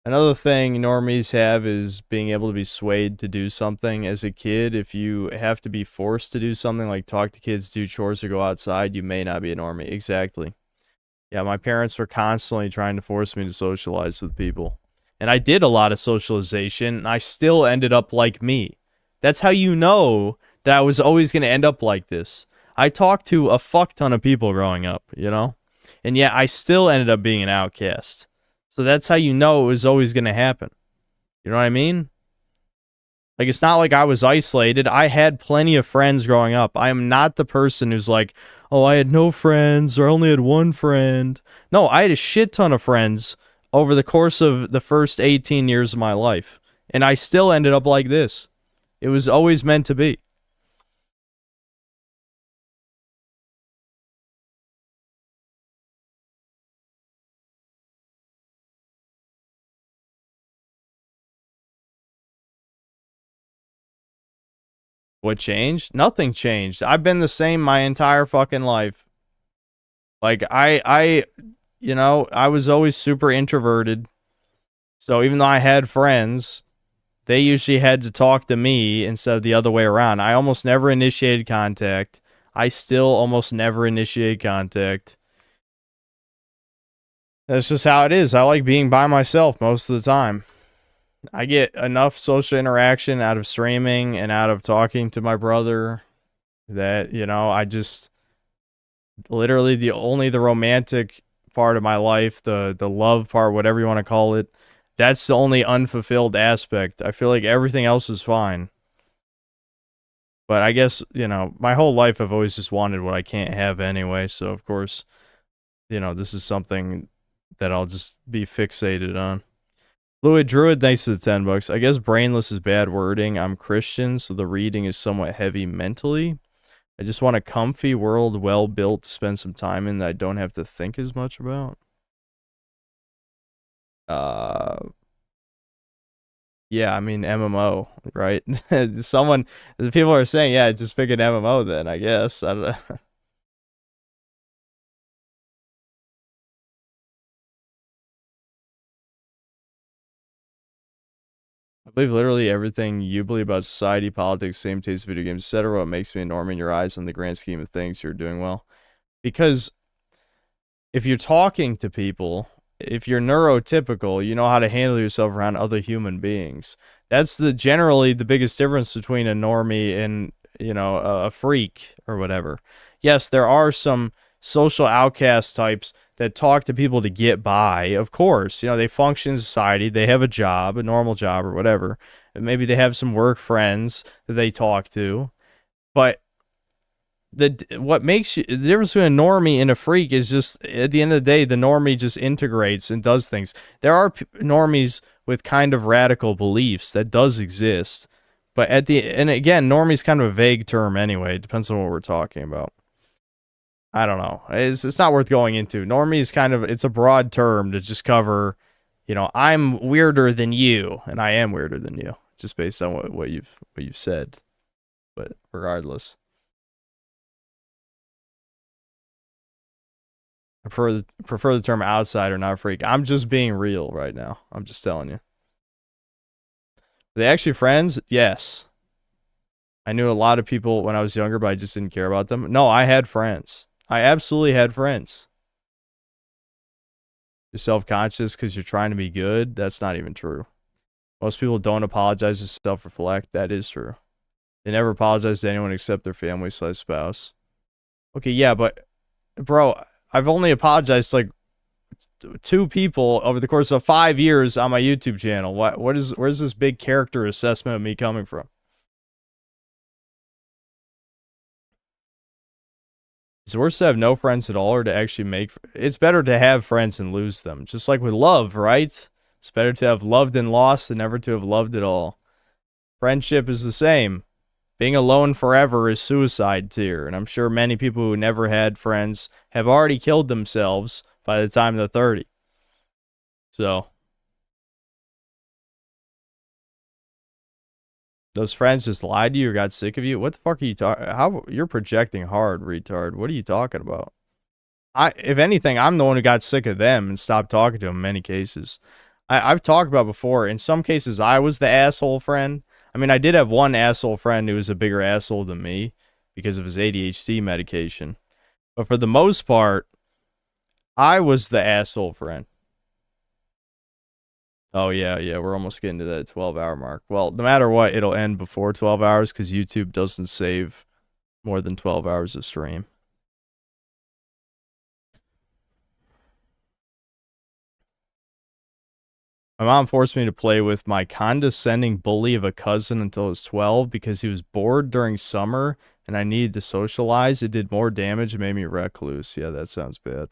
Another thing normies have is being able to be swayed to do something. As a kid, if you have to be forced to do something like talk to kids, do chores, or go outside, you may not be a normie. Exactly. Yeah, my parents were constantly trying to force me to socialize with people. And I did a lot of socialization, and I still ended up like me. That's how you know that I was always going to end up like this. I talked to a fuck ton of people growing up, you know? And yet I still ended up being an outcast. So that's how you know it was always going to happen. You know what I mean? Like, it's not like I was isolated. I had plenty of friends growing up. I am not the person who's like, oh, I had no friends or I only had one friend. No, I had a shit ton of friends over the course of the first 18 years of my life. And I still ended up like this. It was always meant to be. What changed? Nothing changed. I've been the same my entire fucking life. Like, you know, I was always super introverted. So even though I had friends, they usually had to talk to me instead of the other way around. I almost never initiated contact. I still almost never initiate contact. That's just how it is. I like being by myself most of the time. I get enough social interaction out of streaming and out of talking to my brother that, you know, I just literally the romantic part of my life, the love part, whatever you want to call it, that's the only unfulfilled aspect. I feel like everything else is fine. But I guess, you know, my whole life I've always just wanted what I can't have anyway. So, of course, you know, this is something that I'll just be fixated on. Fluid Druid, thanks to the 10 bucks. I guess brainless is bad wording. I'm Christian, so the reading is somewhat heavy mentally. I just want a comfy world, well built, to spend some time in that I don't have to think as much about. Yeah, I mean MMO, right? The people are saying, yeah, just pick an MMO then, I guess. I don't know. I believe literally everything you believe about society, politics, same taste, video games, etc. What makes me a norm in your eyes in the grand scheme of things, you're doing well. Because if you're talking to people, if you're neurotypical, you know how to handle yourself around other human beings. That's generally the biggest difference between a normie and, you know, a freak or whatever. Yes, there are some social outcast types that talk to people to get by. Of course, you know, they function in society, they have a job, a normal job or whatever. And maybe they have some work friends that they talk to. But what makes the difference between a normie and a freak is just, at the end of the day, the normie just integrates and does things. There are normies with kind of radical beliefs that does exist. But and again, normie's kind of a vague term anyway. It depends on what we're talking about. I don't know. It's not worth going into. Normie is it's a broad term to just cover, you know, I'm weirder than you, and I am weirder than you, just based on what you've said. But regardless, I prefer the term outsider, not freak. I'm just being real right now. I'm just telling you. Are they actually friends? Yes. I knew a lot of people when I was younger, but I just didn't care about them. No, I had friends. I absolutely had friends. You're self-conscious because you're trying to be good. That's not even true. Most people don't apologize to self-reflect. That is true. They never apologize to anyone except their family/spouse. Okay, yeah, but bro, I've only apologized to like 2 people over the course of 5 years on my YouTube channel. Where's this big character assessment of me coming from? Is it worse to have no friends at all or to actually make... It's better to have friends and lose them. Just like with love, right? It's better to have loved and lost than never to have loved at all. Friendship is the same. Being alone forever is suicide tier. And I'm sure many people who never had friends have already killed themselves by the time they're 30. So... Those friends just lied to you or got sick of you? What the fuck are you talking? How you're projecting hard, retard? What are you talking about? If anything, I'm the one who got sick of them and stopped talking to them in many cases. I've talked about before. In some cases, I was the asshole friend. I mean, I did have one asshole friend who was a bigger asshole than me because of his ADHD medication. But for the most part, I was the asshole friend. Oh, yeah, we're almost getting to that 12-hour mark. Well, no matter what, it'll end before 12 hours because YouTube doesn't save more than 12 hours of stream. My mom forced me to play with my condescending bully of a cousin until I was 12 because he was bored during summer and I needed to socialize. It did more damage and made me recluse. Yeah, that sounds bad.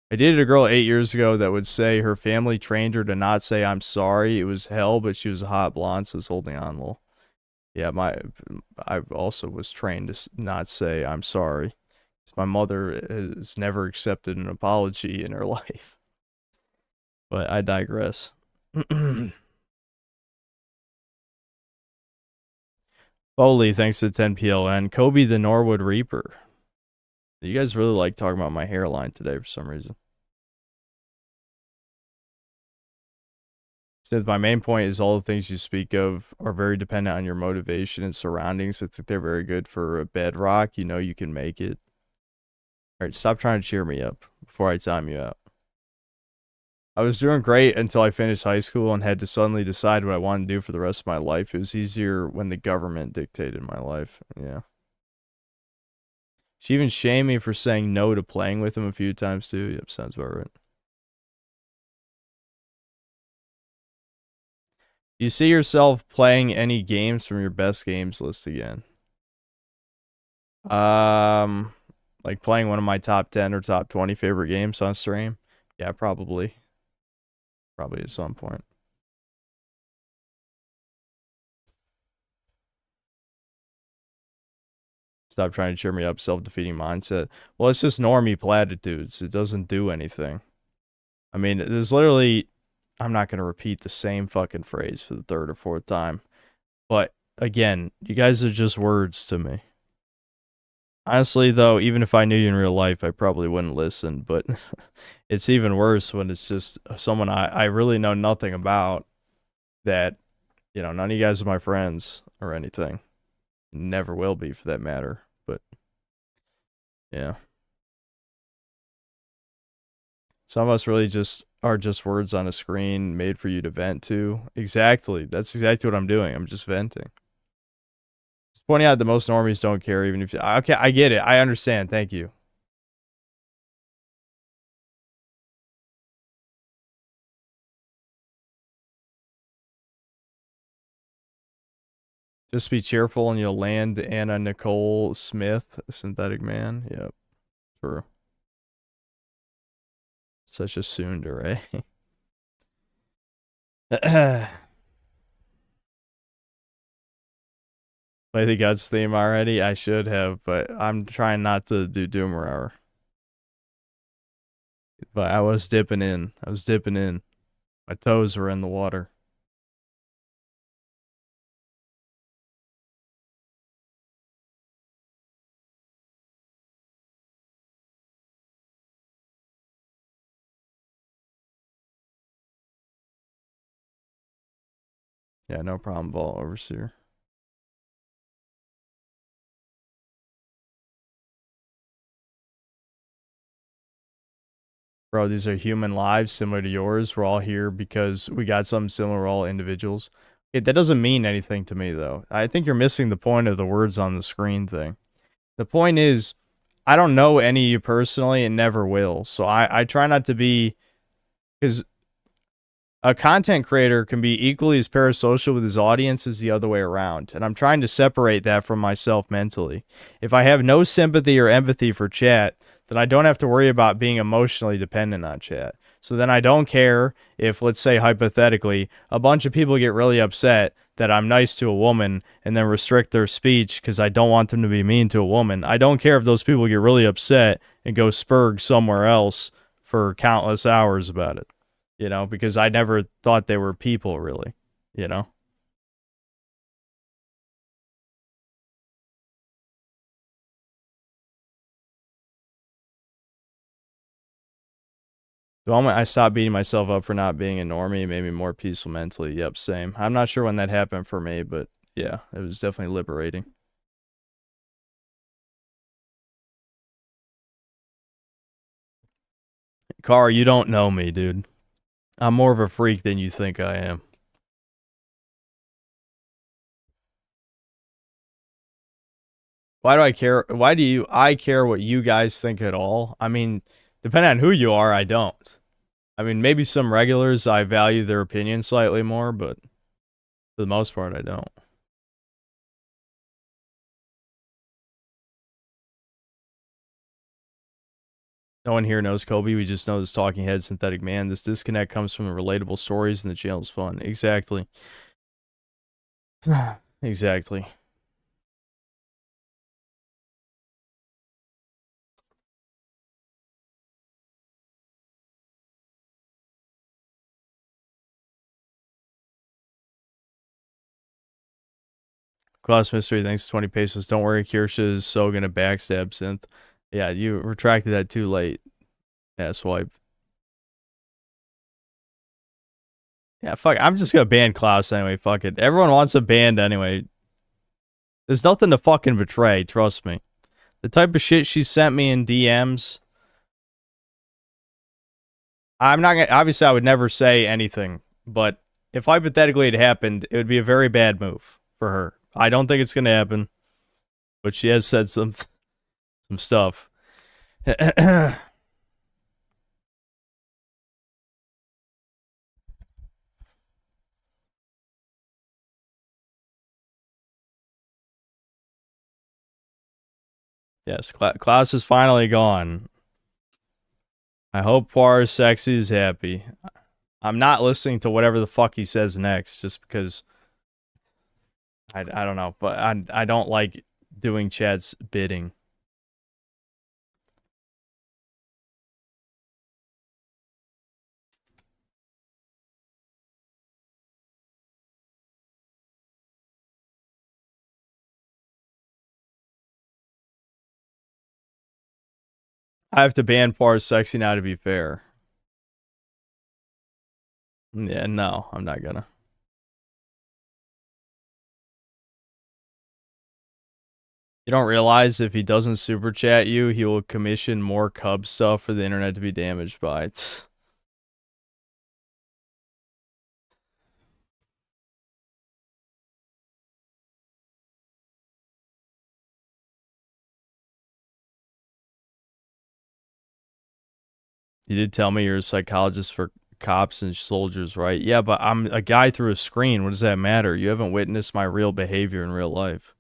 I dated a girl 8 years ago that would say her family trained her to not say I'm sorry. It was hell, but she was a hot blonde, so I was holding on a little. Yeah, I also was trained to not say I'm sorry. My mother has never accepted an apology in her life. But I digress. Foley, thanks to 10 PLN. Kobe the Norwood Reaper. You guys really like talking about my hairline today for some reason. Since my main point is all the things you speak of are very dependent on your motivation and surroundings. I think they're very good for a bedrock. You know you can make it. Alright, stop trying to cheer me up before I time you out. I was doing great until I finished high school and had to suddenly decide what I wanted to do for the rest of my life. It was easier when the government dictated my life. Yeah. She even shamed me for saying no to playing with him a few times too. Yep, sounds about right. Do you see yourself playing any games from your best games list again? Like playing one of my top 10 or top 20 favorite games on stream? Yeah, probably. Probably at some point. Stop trying to cheer me up, self-defeating mindset. Well, it's just normie platitudes. It doesn't do anything. I mean, there's literally... I'm not going to repeat the same fucking phrase for the third or fourth time. But, again, you guys are just words to me. Honestly, though, even if I knew you in real life, I probably wouldn't listen. But it's even worse when it's just someone I really know nothing about that, you know, none of you guys are my friends or anything. Never will be, for that matter. But, yeah. Some of us really just are just words on a screen made for you to vent to. Exactly. That's exactly what I'm doing. I'm just venting. Just pointing out that most normies don't care, even if... Okay, I get it. I understand. Thank you. Just be cheerful and you'll land Anna Nicole Smith, Synthetic Man. Yep. True. Such a tsundere. Play the Guts theme already? I should have, but I'm trying not to do Doomer Hour. But I was dipping in. My toes were in the water. Yeah, no problem, Vault Overseer. Bro, these are human lives similar to yours. We're all here because we got something similar. We're all individuals. That doesn't mean anything to me, though. I think you're missing the point of the words on the screen thing. The point is, I don't know any of you personally and never will. So I try not to be... Because A content creator can be equally as parasocial with his audience as the other way around, and I'm trying to separate that from myself mentally. If I have no sympathy or empathy for chat, then I don't have to worry about being emotionally dependent on chat. So then I don't care if, let's say hypothetically, a bunch of people get really upset that I'm nice to a woman and then restrict their speech because I don't want them to be mean to a woman. I don't care if those people get really upset and go spurg somewhere else for countless hours about it. You know, because I never thought they were people, really, you know? The moment I stopped beating myself up for not being a normie, it made me more peaceful mentally. Yep, same. I'm not sure when that happened for me, but yeah, it was definitely liberating. Car, you don't know me, dude. I'm more of a freak than you think I am. Why do I care? Why do I care what you guys think at all? I mean, depending on who you are, I don't. I mean, maybe some regulars, I value their opinion slightly more, but for the most part, I don't. No one here knows Kobe. We just know this talking head synthetic man. This disconnect comes from the relatable stories and the channel's fun. Exactly. Exactly. Class mystery, thanks to 20 pesos. Don't worry, Kirsha is so gonna backstab Synth. Yeah, you retracted that too late. Yeah, swipe. Yeah, fuck. I'm just gonna ban Klaus anyway. Fuck it. Everyone wants a band anyway. There's nothing to fucking betray. Trust me. The type of shit she sent me in DMs. I'm not gonna. Obviously, I would never say anything. But if hypothetically it happened, it would be a very bad move for her. I don't think it's gonna happen. But she has said some stuff. Yes, Klaus is finally gone. I hope Poir Sexy is happy. I'm not listening to whatever the fuck he says next, just because I don't know, but I don't like doing chat's bidding. I have to ban Poir Sexy now to be fair. Yeah, no, I'm not gonna. You don't realize if he doesn't super chat you, he will commission more Cub stuff for the internet to be damaged by. You did tell me you're a psychologist for cops and soldiers, right? Yeah, but I'm a guy through a screen. What does that matter? You haven't witnessed my real behavior in real life.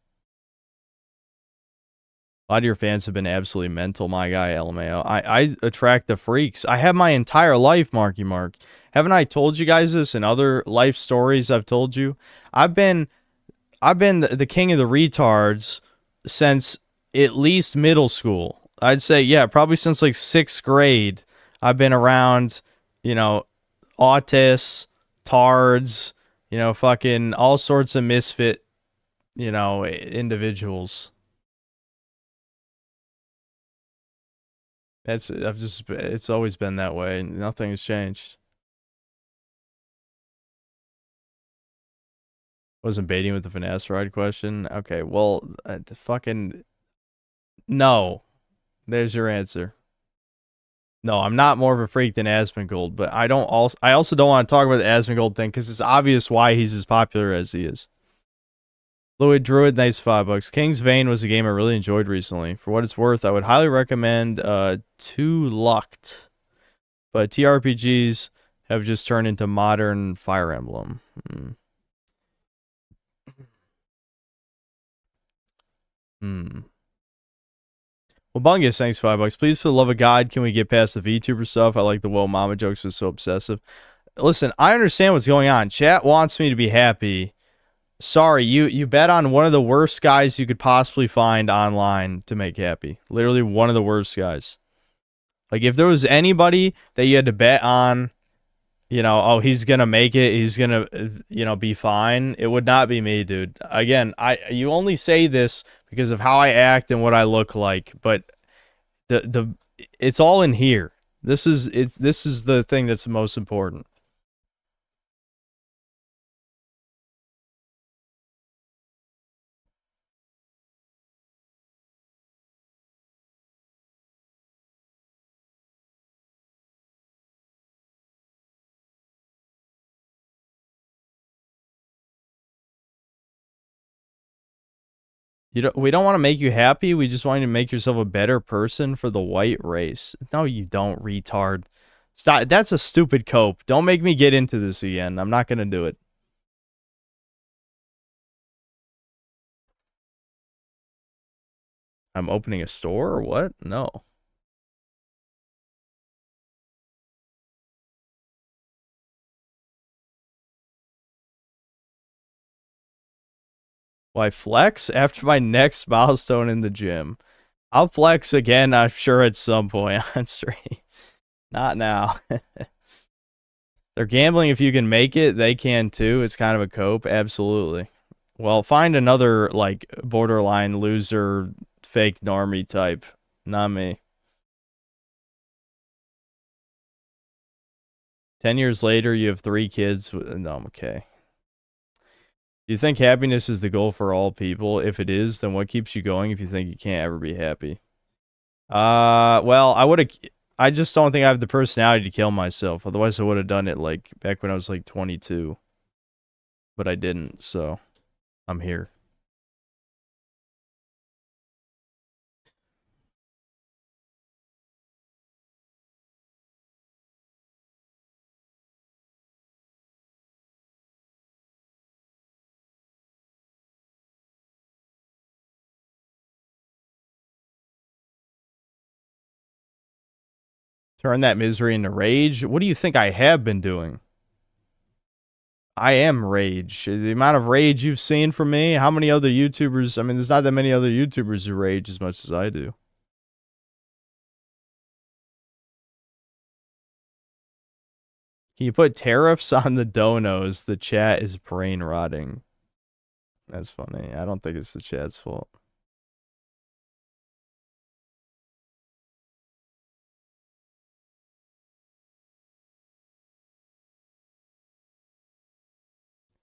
A lot of your fans have been absolutely mental, my guy, LMAO. I attract the freaks. I have my entire life, Marky Mark. Haven't I told you guys this in other life stories I've told you? I've been the king of the retards since at least middle school. I'd say, yeah, probably since like 6th grade. I've been around, you know, autists, tards, you know, fucking all sorts of misfit, you know, individuals. It's always been that way. Nothing has changed. Wasn't baiting with the finesse ride question. Okay, well, fucking no. There's your answer. No, I'm not more of a freak than Asmongold, but I also don't want to talk about the Asmongold thing because it's obvious why he's as popular as he is. Fluid Druid, nice $5. King's Vein was a game I really enjoyed recently. For what it's worth, I would highly recommend Two Lucked. But TRPGs have just turned into modern Fire Emblem. Well, Bungus, thanks $5. Please, for the love of God, can we get past the VTuber stuff? I like the Whoa Mama jokes, was so obsessive. Listen, I understand what's going on. Chat wants me to be happy. Sorry, you bet on one of the worst guys you could possibly find online to make happy. Literally one of the worst guys. Like, if there was anybody that you had to bet on, you know, oh, he's going to make it, he's going to, you know, be fine, it would not be me, dude. Again, you only say this because of how I act and what I look like, but it's all in here. This is the thing that's the most important. We don't want to make you happy. We just want you to make yourself a better person for the white race. No, you don't, retard. Stop. That's a stupid cope. Don't make me get into this again. I'm not going to do it. I'm opening a store or what? No. Why flex after my next milestone in the gym? I'll flex again, I'm sure, at some point on stream. Not now. They're gambling if you can make it. They can too. It's kind of a cope. Absolutely. Well, find another, like, borderline loser, fake normie type. Not me. 10 years later, you have 3 kids. No, I'm okay. Do you think happiness is the goal for all people? If it is, then what keeps you going if you think you can't ever be happy? Well, I just don't think I have the personality to kill myself. Otherwise, I would have done it, like, back when I was, like, 22. But I didn't, so I'm here. Turn that misery into rage? What do you think I have been doing? I am rage. The amount of rage you've seen from me, how many other YouTubers? I mean, there's not that many other YouTubers who rage as much as I do. Can you put tariffs on the donos? The chat is brain rotting. That's funny. I don't think it's the chat's fault.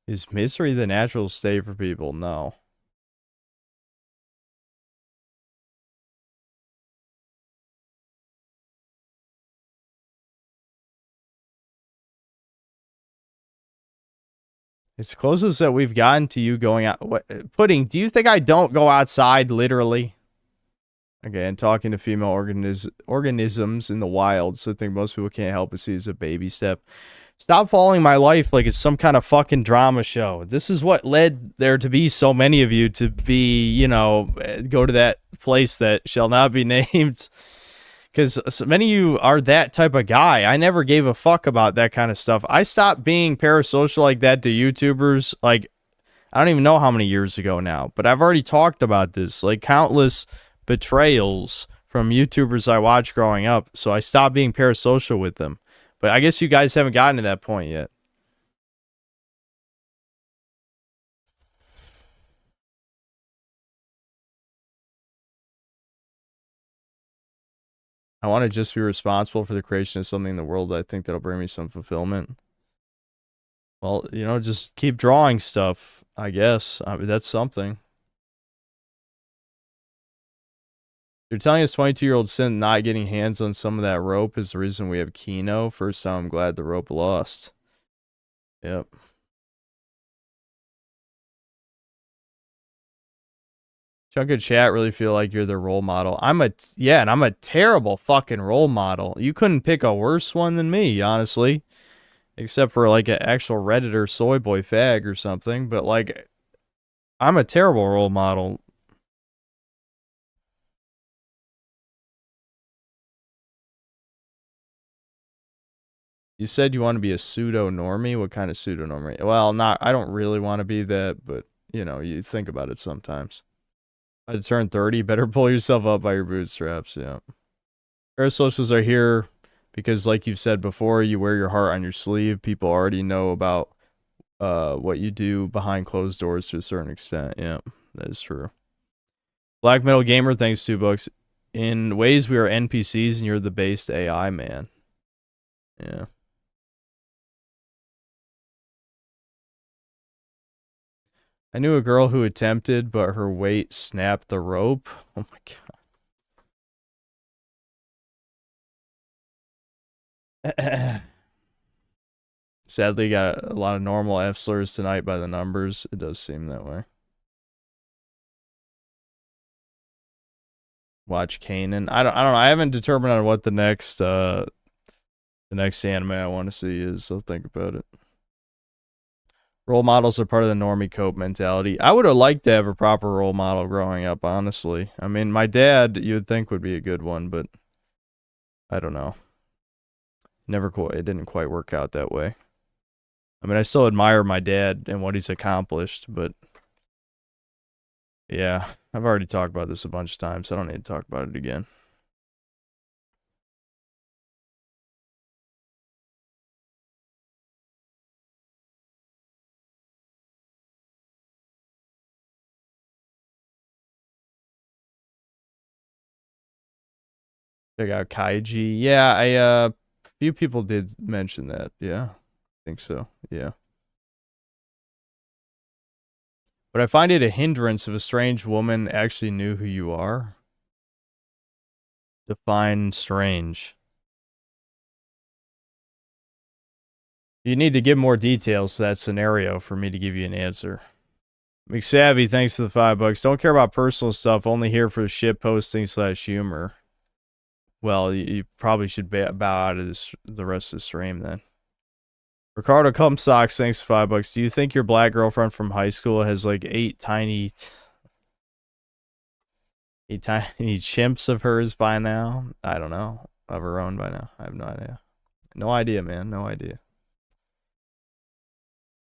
Is misery the natural state for people? No. It's closest that we've gotten to you going out. What, Pudding, do you think I don't go outside, literally? Okay, and talking to female organisms in the wild, so I think most people can't help but see as a baby step. Stop following my life like it's some kind of fucking drama show. This is what led there to be so many of you to be, you know, go to that place that shall not be named. Because so many of you are that type of guy. I never gave a fuck about that kind of stuff. I stopped being parasocial like that to YouTubers, like, I don't even know how many years ago now. But I've already talked about this, like, countless betrayals from YouTubers I watched growing up. So I stopped being parasocial with them. But I guess you guys haven't gotten to that point yet. I want to just be responsible for the creation of something in the world that I think that'll bring me some fulfillment. Well, you know, just keep drawing stuff, I guess. I mean, that's something. You're telling us 22-year-old Sin not getting hands on some of that rope is the reason we have Kino? First time I'm glad the rope lost. Yep. Chunk of chat really feel like you're the role model. I'm a terrible fucking role model. You couldn't pick a worse one than me, honestly. Except for like an actual Redditor soy boy fag or something, but like I'm a terrible role model. You said you want to be a pseudo normie. What kind of pseudo normie? Well, not. I don't really want to be that, but you know, you think about it sometimes. I'd turn 30. Better pull yourself up by your bootstraps. Yeah. Parasocials are here because, like you've said before, you wear your heart on your sleeve. People already know about what you do behind closed doors to a certain extent. Yeah, that is true. Black Metal Gamer, thanks 2 bucks. In ways we are NPCs and you're the based AI man. Yeah. I knew a girl who attempted, but her weight snapped the rope. Oh my god. Sadly, got a lot of normal F slurs tonight by the numbers. It does seem that way. Watch Kanan. I don't know. I haven't determined on what the next anime I want to see is, so think about it. Role models are part of the normie cope mentality. I would have liked to have a proper role model growing up, honestly. I mean, my dad, you would think would be a good one, but I don't know. It didn't quite work out that way. I mean, I still admire my dad and what he's accomplished, but yeah, I've already talked about this a bunch of times. So I don't need to talk about it again. Check out Kaiji. Yeah, a few people did mention that. Yeah, I think so. Yeah. But I find it a hindrance if a strange woman actually knew who you are. Define strange. You need to give more details to that scenario for me to give you an answer. McSavvy, thanks to the 5 bucks. Don't care about personal stuff, only here for the shit posting / humor. Well, you probably should bow out of the rest of the stream then. Ricardo Socks, thanks to 5 bucks. Do you think your black girlfriend from high school has like 8 tiny chimps of hers by now? I don't know. Of her own by now. I have no idea. No idea, man. No idea.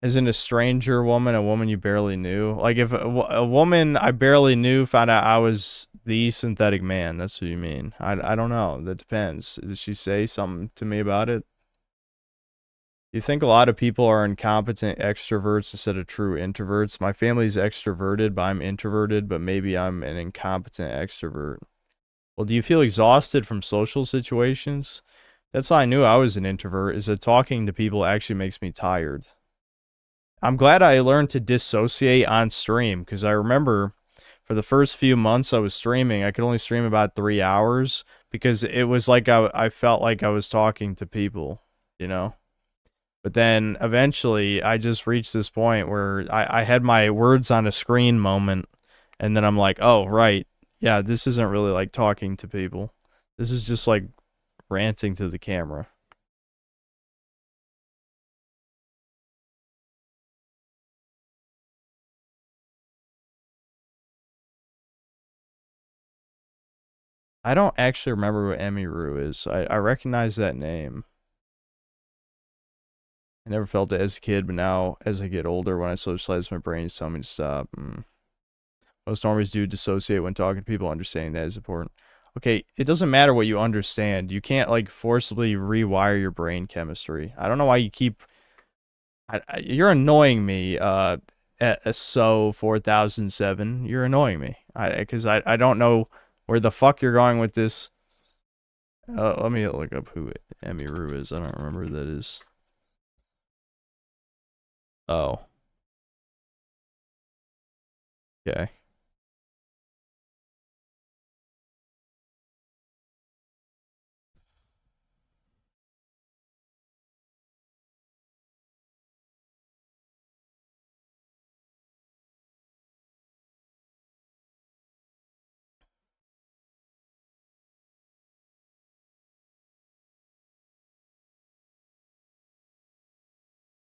Isn't a stranger woman a woman you barely knew? Like if a woman I barely knew found out I was the synthetic man, that's what you mean. I don't know. That depends. Did she say something to me about it? You think a lot of people are incompetent extroverts instead of true introverts? My family's extroverted, but I'm introverted, but maybe I'm an incompetent extrovert. Well, do you feel exhausted from social situations? That's how I knew I was an introvert, is that talking to people actually makes me tired. I'm glad I learned to dissociate on stream, because I remember for the first few months I was streaming, I could only stream about 3 hours, because it was like I felt like I was talking to people, you know? But then eventually I just reached this point where I had my words on a screen moment, and then I'm like, oh, right. Yeah, this isn't really like talking to people. This is just like ranting to the camera. I don't actually remember what Emiru is. I recognize that name. I never felt it as a kid, but now as I get older, when I socialize, my brain is telling me to stop. Most normies do dissociate when talking to people. Understanding that is important. Okay, it doesn't matter what you understand. You can't like forcibly rewire your brain chemistry. I don't know why you keep. You're annoying me. At so 4007, you're annoying me. Because I don't know where the fuck you're going with this. Let me look up who Emiru is. I don't remember who that is. Oh. Okay.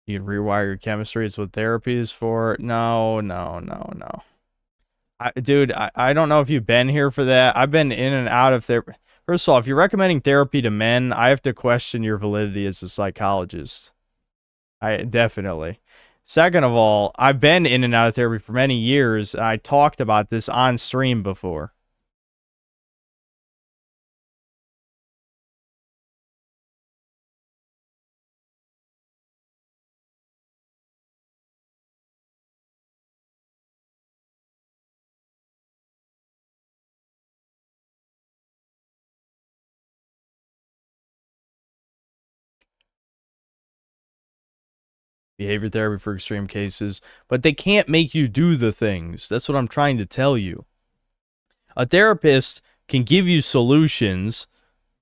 You can rewire your chemistry. It's what therapy is for. No, no, no, no. Dude, I don't know if you've been here for that. I've been in and out of therapy. First of all, if you're recommending therapy to men, I have to question your validity as a psychologist. Definitely. Second of all, I've been in and out of therapy for many years. And I talked about this on stream before. Behavior therapy for extreme cases, but they can't make you do the things. That's what I'm trying to tell you. A therapist can give you solutions,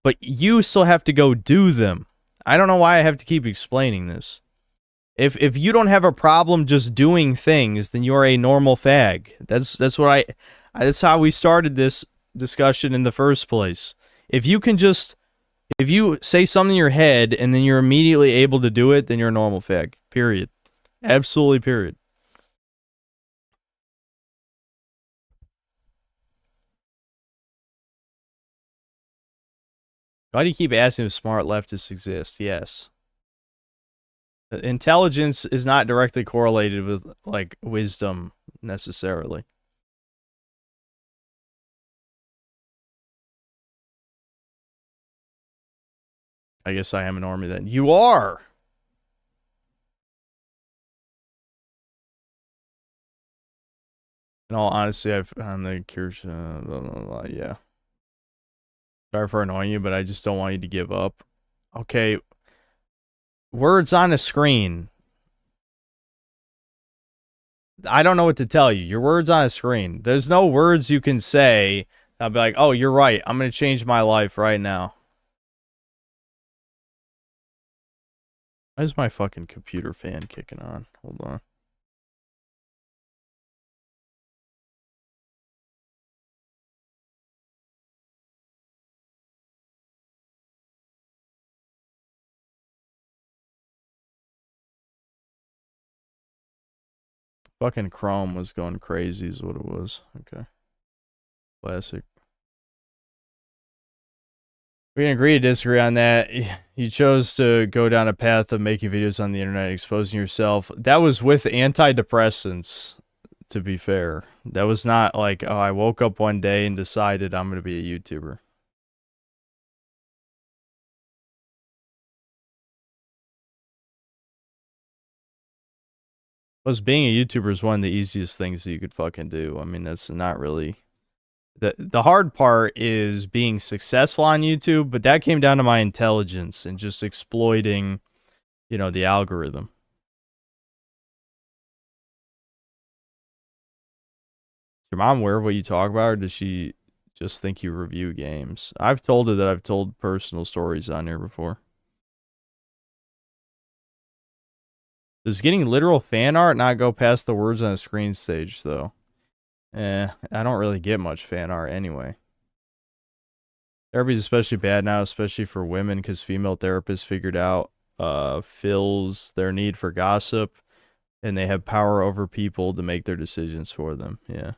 but you still have to go do them. I don't know why I have to keep explaining this. If you don't have a problem just doing things, then you're a normal fag. That's how we started this discussion in the first place. If you say something in your head and then you're immediately able to do it, then you're a normal fag. Period. Absolutely period. Why do you keep asking if smart leftists exist? Yes. Intelligence is not directly correlated with, like, wisdom, necessarily. I guess I am an army then. You are! In all honesty, I'm the curious, blah, blah, blah, yeah. Sorry for annoying you, but I just don't want you to give up. Okay. Words on a screen. I don't know what to tell you. Your words on a screen. There's no words you can say. I'll be like, oh, you're right. I'm going to change my life right now. Why is my fucking computer fan kicking on? Hold on. Fucking Chrome was going crazy is what it was. Okay. Classic. We can agree to disagree on that. You chose to go down a path of making videos on the internet, exposing yourself. That was with antidepressants, to be fair. That was not like, oh, I woke up one day and decided I'm going to be a YouTuber. Plus, being a YouTuber is one of the easiest things that you could fucking do. I mean, that's not really... The hard part is being successful on YouTube, but that came down to my intelligence and just exploiting, you know, the algorithm. Is your mom aware of what you talk about, or does she just think you review games? I've told her that I've told personal stories on here before. Does getting literal fan art not go past the words on a screen stage, though? I don't really get much fan art anyway. Therapy is especially bad now, especially for women, because female therapists figured out fills their need for gossip, and they have power over people to make their decisions for them. Yeah.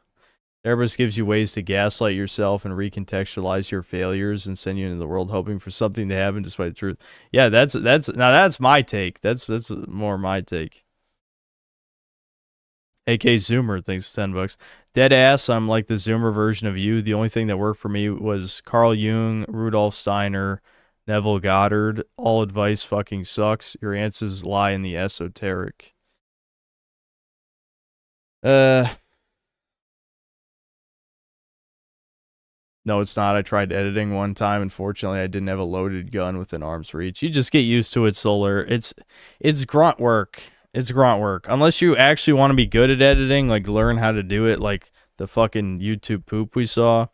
Therapist gives you ways to gaslight yourself and recontextualize your failures and send you into the world hoping for something to happen despite the truth. Yeah, that's my take. That's more my take. AK Zoomer thinks $10. Dead ass, I'm like the Zoomer version of you. The only thing that worked for me was Carl Jung, Rudolf Steiner, Neville Goddard. All advice fucking sucks. Your answers lie in the esoteric. No, it's not. I tried editing one time. Unfortunately, I didn't have a loaded gun within arm's reach. You just get used to it, Solar. It's grunt work. It's grunt work. Unless you actually want to be good at editing, like learn how to do it, like the fucking YouTube poop we saw.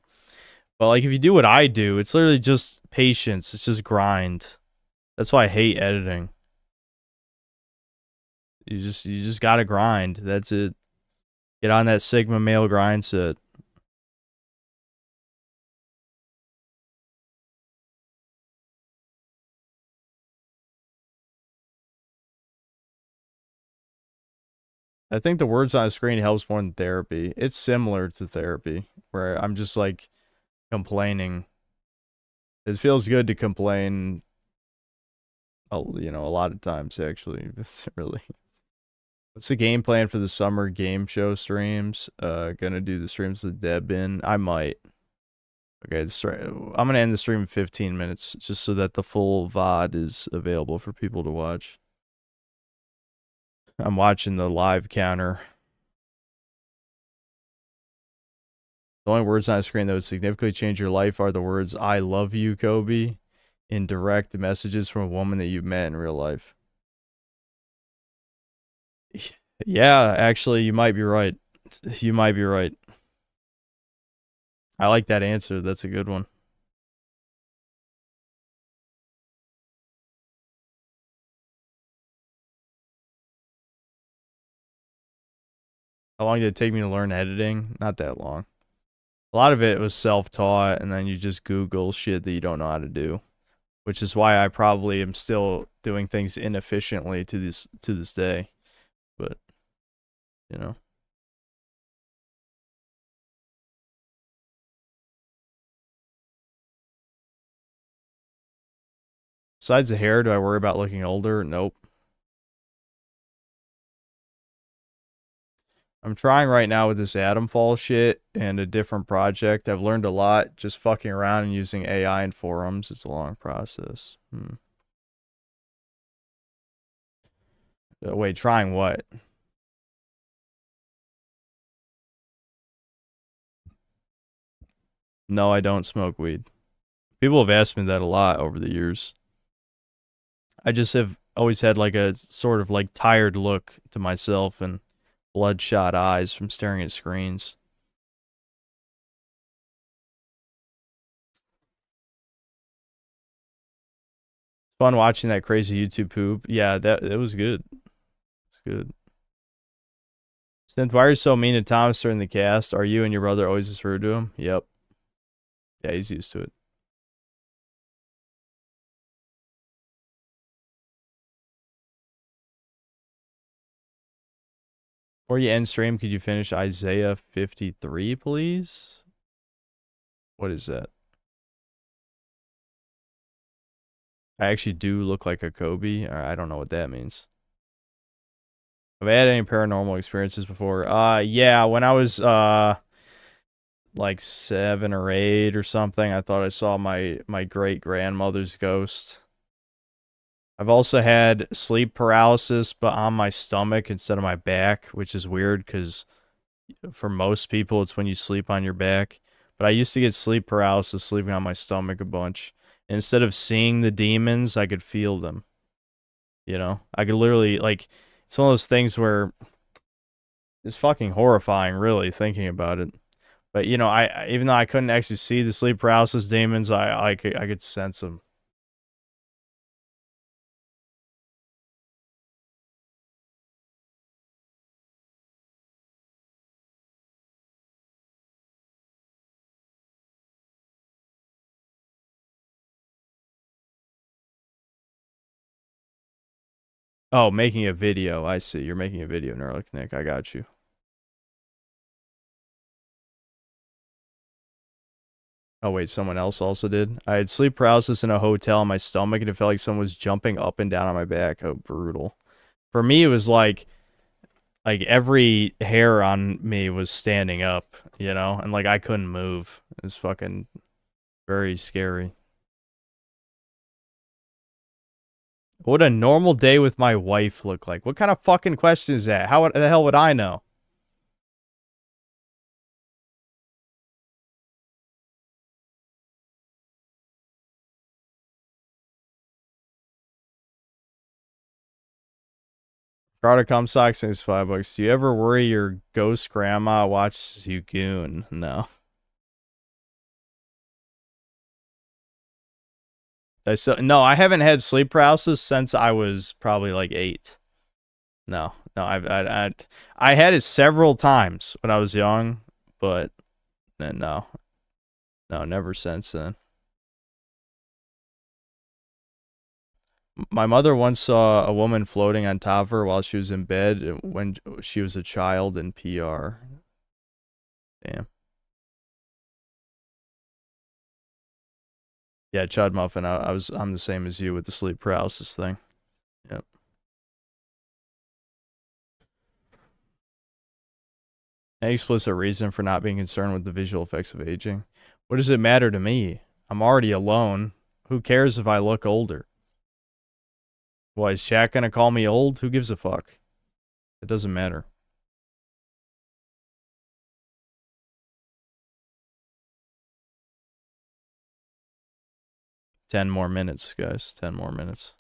But like if you do what I do, it's literally just patience. It's just grind. That's why I hate editing. You just gotta grind. That's it. Get on that Sigma male grind set. I think the words on a screen helps more than therapy. It's similar to therapy, where I'm just like complaining. It feels good to complain, you know, a lot of times actually. It's really. What's the game plan for the summer game show streams? Gonna do the streams with Deb in. I might. Okay, I'm gonna end the stream in 15 minutes, just so that the full VOD is available for people to watch. I'm watching the live counter. The only words on the screen that would significantly change your life are the words "I love you, Kobe," in direct messages from a woman that you've met in real life. Yeah, actually, you might be right. You might be right. I like that answer. That's a good one. How long did it take me to learn editing? Not that long. A lot of it was self-taught, and then you just Google shit that you don't know how to do. Which is why I probably am still doing things inefficiently to this day. But, you know. Besides the hair, do I worry about looking older? Nope. I'm trying right now with this Atom Fall shit and a different project. I've learned a lot just fucking around and using AI and forums. It's a long process. Wait, trying what? No, I don't smoke weed. People have asked me that a lot over the years. I just have always had like a sort of like tired look to myself and bloodshot eyes from staring at screens. Fun watching that crazy YouTube poop. Yeah, it was good. It's good. Synth, why are you so mean to Thomas during the cast? Are you and your brother always this rude to him? Yep. Yeah, he's used to it. Before you end stream, could you finish Isaiah 53, please? What is that? I actually do look like a Kobe. I don't know what that means. Have I had any paranormal experiences before? Yeah, when I was like 7 or 8 or something, I thought I saw my great grandmother's ghost. I've also had sleep paralysis, but on my stomach instead of my back, which is weird because for most people, it's when you sleep on your back. But I used to get sleep paralysis sleeping on my stomach a bunch. And instead of seeing the demons, I could feel them. You know? I could literally, like, it's one of those things where it's fucking horrifying, really, thinking about it. But, you know, I even though I couldn't actually see the sleep paralysis demons, I could sense them. Oh, making a video. I see. You're making a video, Nerlick Nick. I got you. Oh, wait. Someone else also did? I had sleep paralysis in a hotel on my stomach, and it felt like someone was jumping up and down on my back. Oh, brutal. For me, it was like every hair on me was standing up, you know? And, like, I couldn't move. It was fucking very scary. What a normal day with my wife look like? What kind of fucking question is that? How the hell would I know? Carter Comstock says $5. Do you ever worry your ghost grandma watches you goon? No. No, I haven't had sleep paralysis since I was probably like 8. No, I had it several times when I was young, but no, never since then. My mother once saw a woman floating on top of her while she was in bed when she was a child in PR. Damn. Yeah, Chud Muffin, I'm the same as you with the sleep paralysis thing. Yep. Any explicit reason for not being concerned with the visual effects of aging? What does it matter to me? I'm already alone. Who cares if I look older? Why, is Shaq gonna call me old? Who gives a fuck? It doesn't matter. Ten more minutes, guys. 10 more minutes.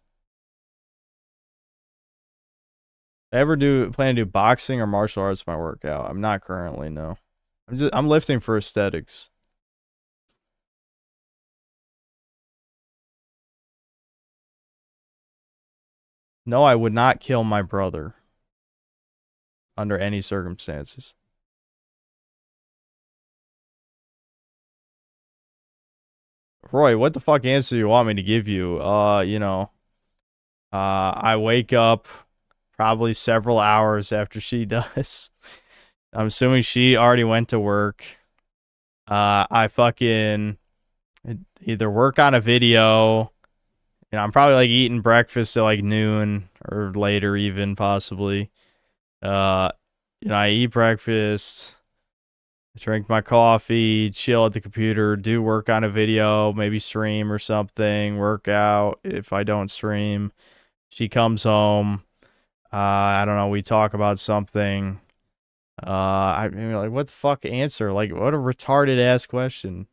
Ever plan to do boxing or martial arts my workout? I'm not currently, no. I'm lifting for aesthetics. No, I would not kill my brother. Under any circumstances. Roy, what the fuck answer do you want me to give you? You know, I wake up probably several hours after she does. I'm assuming she already went to work. I fucking either work on a video. You know, I'm probably like eating breakfast at like noon or later even possibly. You know, I eat breakfast, drink my coffee, chill at the computer, do work on a video, maybe stream or something, work out if I don't stream. She comes home. I don't know, we talk about something. I mean, like, what the fuck answer? Like, what a retarded ass question.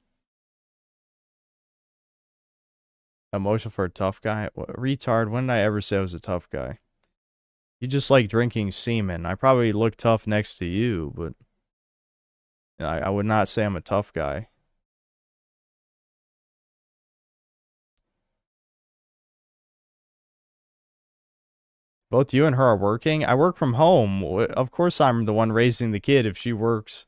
Emotional for a tough guy? What, retard, when did I ever say I was a tough guy? You just like drinking semen. I probably look tough next to you, but I would not say I'm a tough guy. Both you and her are working? I work from home. Of course I'm the one raising the kid if she works.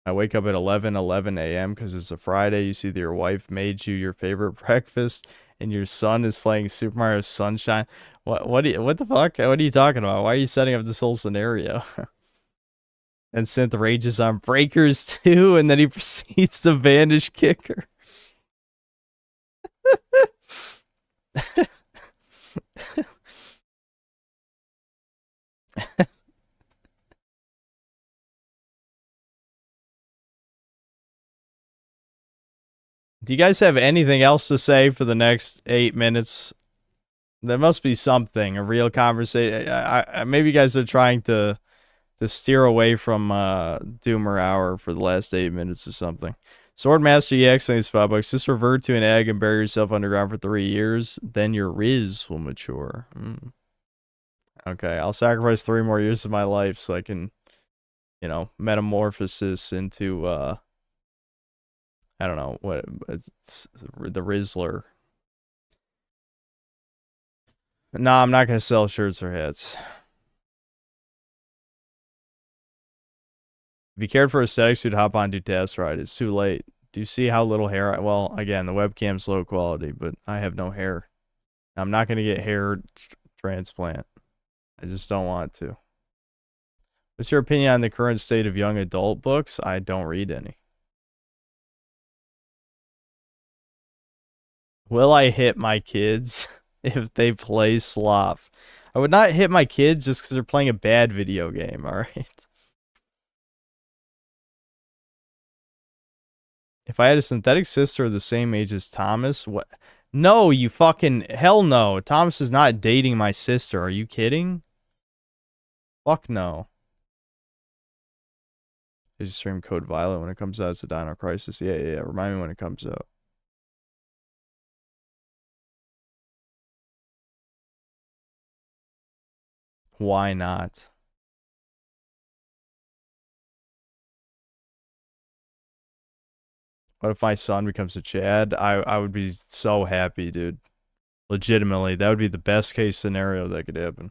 I wake up at 11 a.m. because it's a Friday. You see that your wife made you your favorite breakfast and your son is playing Super Mario Sunshine. What the fuck? What are you talking about? Why are you setting up this whole scenario? And Synth rages on Breakers too, and then he proceeds to vanish kicker. Do you guys have anything else to say for the next 8 minutes? There must be something, a real conversation. Maybe you guys are trying to steer away from Doomer Hour for the last 8 minutes or something. Swordmaster EX, thanks $5. Just revert to an egg and bury yourself underground for 3 years. Then your Riz will mature. Okay, I'll sacrifice 3 more years of my life so I can, you know, metamorphosis into, I don't know, what, the Rizzler. No, I'm not going to sell shirts or hats. If you cared for aesthetics, you'd hop on, do Test Ride. It's too late. Do you see how little hair well, again, the webcam's low quality, but I have no hair. I'm not going to get hair transplant. I just don't want to. What's your opinion on the current state of young adult books? I don't read any. Will I hit my kids if they play slop? I would not hit my kids just because they're playing a bad video game, alright? If I had a synthetic sister the same age as Thomas, what? No, you fucking... Hell no. Thomas is not dating my sister. Are you kidding? Fuck no. Did you stream Code Violet when it comes out? It's a Dino Crisis. Yeah. Remind me when it comes out. Why not? What if my son becomes a Chad? I would be so happy, dude. Legitimately, that would be the best case scenario that could happen.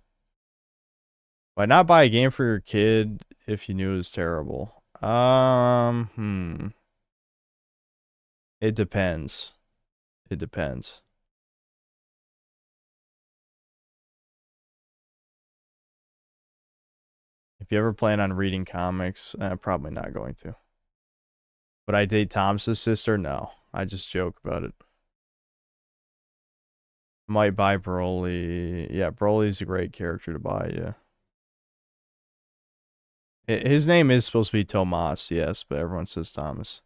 Why not buy a game for your kid if you knew it was terrible? It depends. It depends. If you ever plan on reading comics, probably not going to. Would I date Thomas's sister? No. I just joke about it. Might buy Broly. Yeah, Broly's a great character to buy, yeah. His name is supposed to be Tomas, yes, but everyone says Thomas.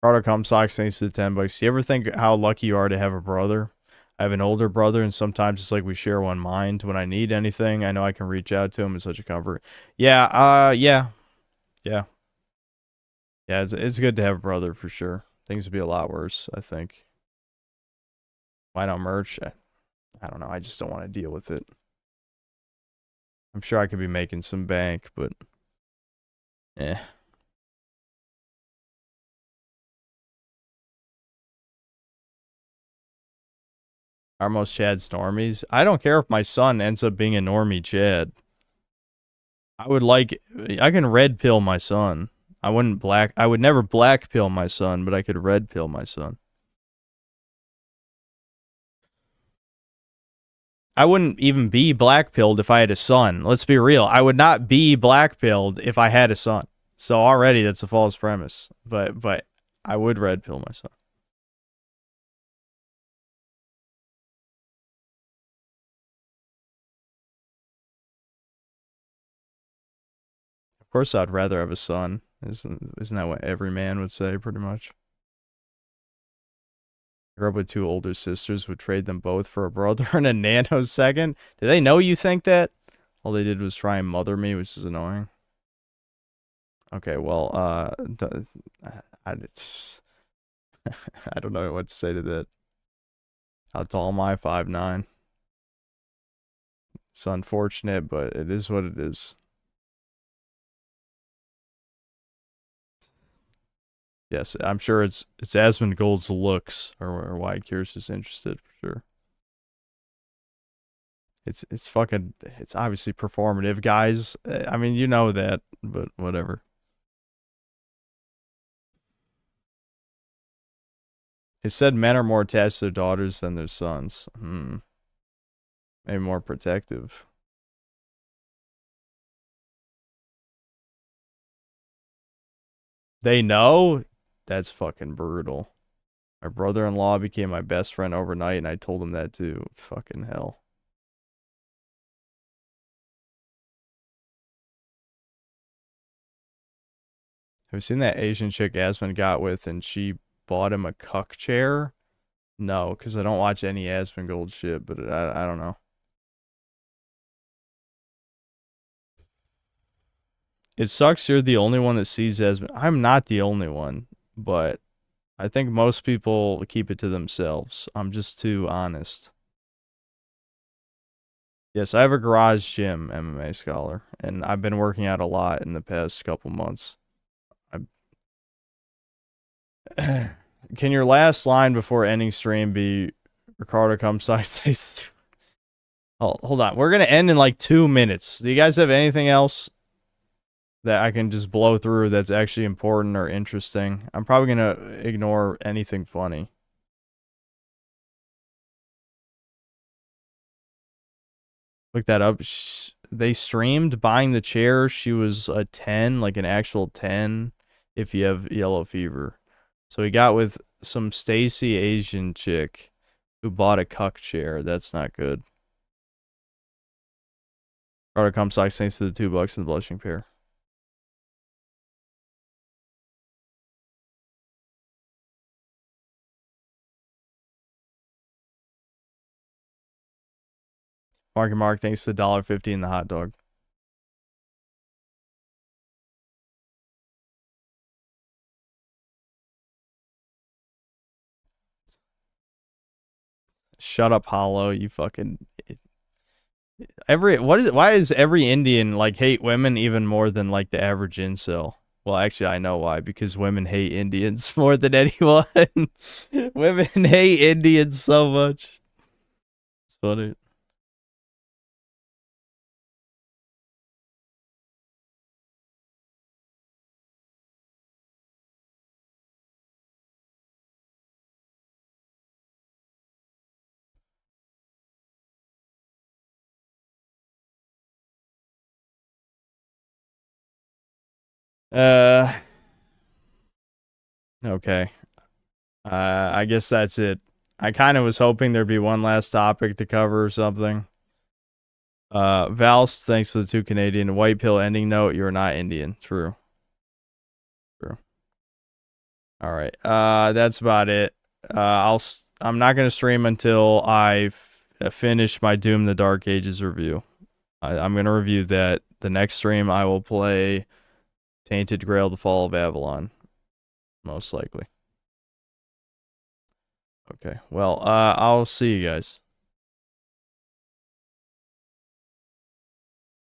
Carter Comstocks, thanks to the $10. You ever think how lucky you are to have a brother? I have an older brother, and sometimes it's like we share one mind. When I need anything, I know I can reach out to him. It's such a comfort. Yeah, yeah. Yeah, it's good to have a brother for sure. Things would be a lot worse, I think. Why not merch? I don't know. I just don't want to deal with it. I'm sure I could be making some bank, but eh. Are most Chads normies? I don't care if my son ends up being a normie Chad. I can red pill my son. I would never black pill my son, but I could red pill my son. I wouldn't even be black pilled if I had a son. Let's be real. I would not be black pilled if I had a son. So already that's a false premise. But I would red pill my son. Of course I'd rather have a son. Isn't that what every man would say pretty much? I grew up with two older sisters, would trade them both for a brother in a nanosecond. Do they know you think that? All they did was try and mother me, which is annoying. Okay, well, I don't know what to say to that. How tall am I? 5'9". It's unfortunate, but it is what it is. Yes, I'm sure it's Asmongold's looks or why Kirsch is interested for sure. It's fucking, it's obviously performative, guys. I mean, you know that, but whatever. It said men are more attached to their daughters than their sons. Maybe more protective. They know? That's fucking brutal. My brother-in-law became my best friend overnight, and I told him that too. Fucking hell. Have you seen that Asian chick Asmund got with, and she bought him a cuck chair? No, because I don't watch any Asmongold shit, but I don't know. It sucks you're the only one that sees Asmund. I'm not the only one, but I think most people keep it to themselves. I'm just too honest. Yes, I have a garage gym, MMA Scholar, and I've been working out a lot in the past couple months. Can your last line before ending stream be Ricardo Comstock? Oh, hold on. We're going to end in like 2 minutes. Do you guys have anything else that I can just blow through that's actually important or interesting? I'm probably going to ignore anything funny. Look that up. They streamed buying the chair. She was a 10, like an actual 10 if you have yellow fever. So he got with some Stacy Asian chick who bought a cuck chair. That's not good. Carter Comstock, thanks to the $2 and the blushing pair. Mark, thanks to the $1.50 and the hot dog. Shut up, Hollow. You fucking... Why is every Indian like hate women even more than like the average incel? Well, actually, I know why. Because women hate Indians more than anyone. Women hate Indians so much. It's funny. Okay. I guess that's it. I kind of was hoping there'd be one last topic to cover or something. Valst, thanks to the 2 Canadian. White pill ending note, you're not Indian. True. True. All right. That's about it. I'm not going to stream until I finish my Doom the Dark Ages review. I'm going to review that. The next stream I will play Tainted Grail, The Fall of Avalon. Most likely. Okay. Well, I'll see you guys.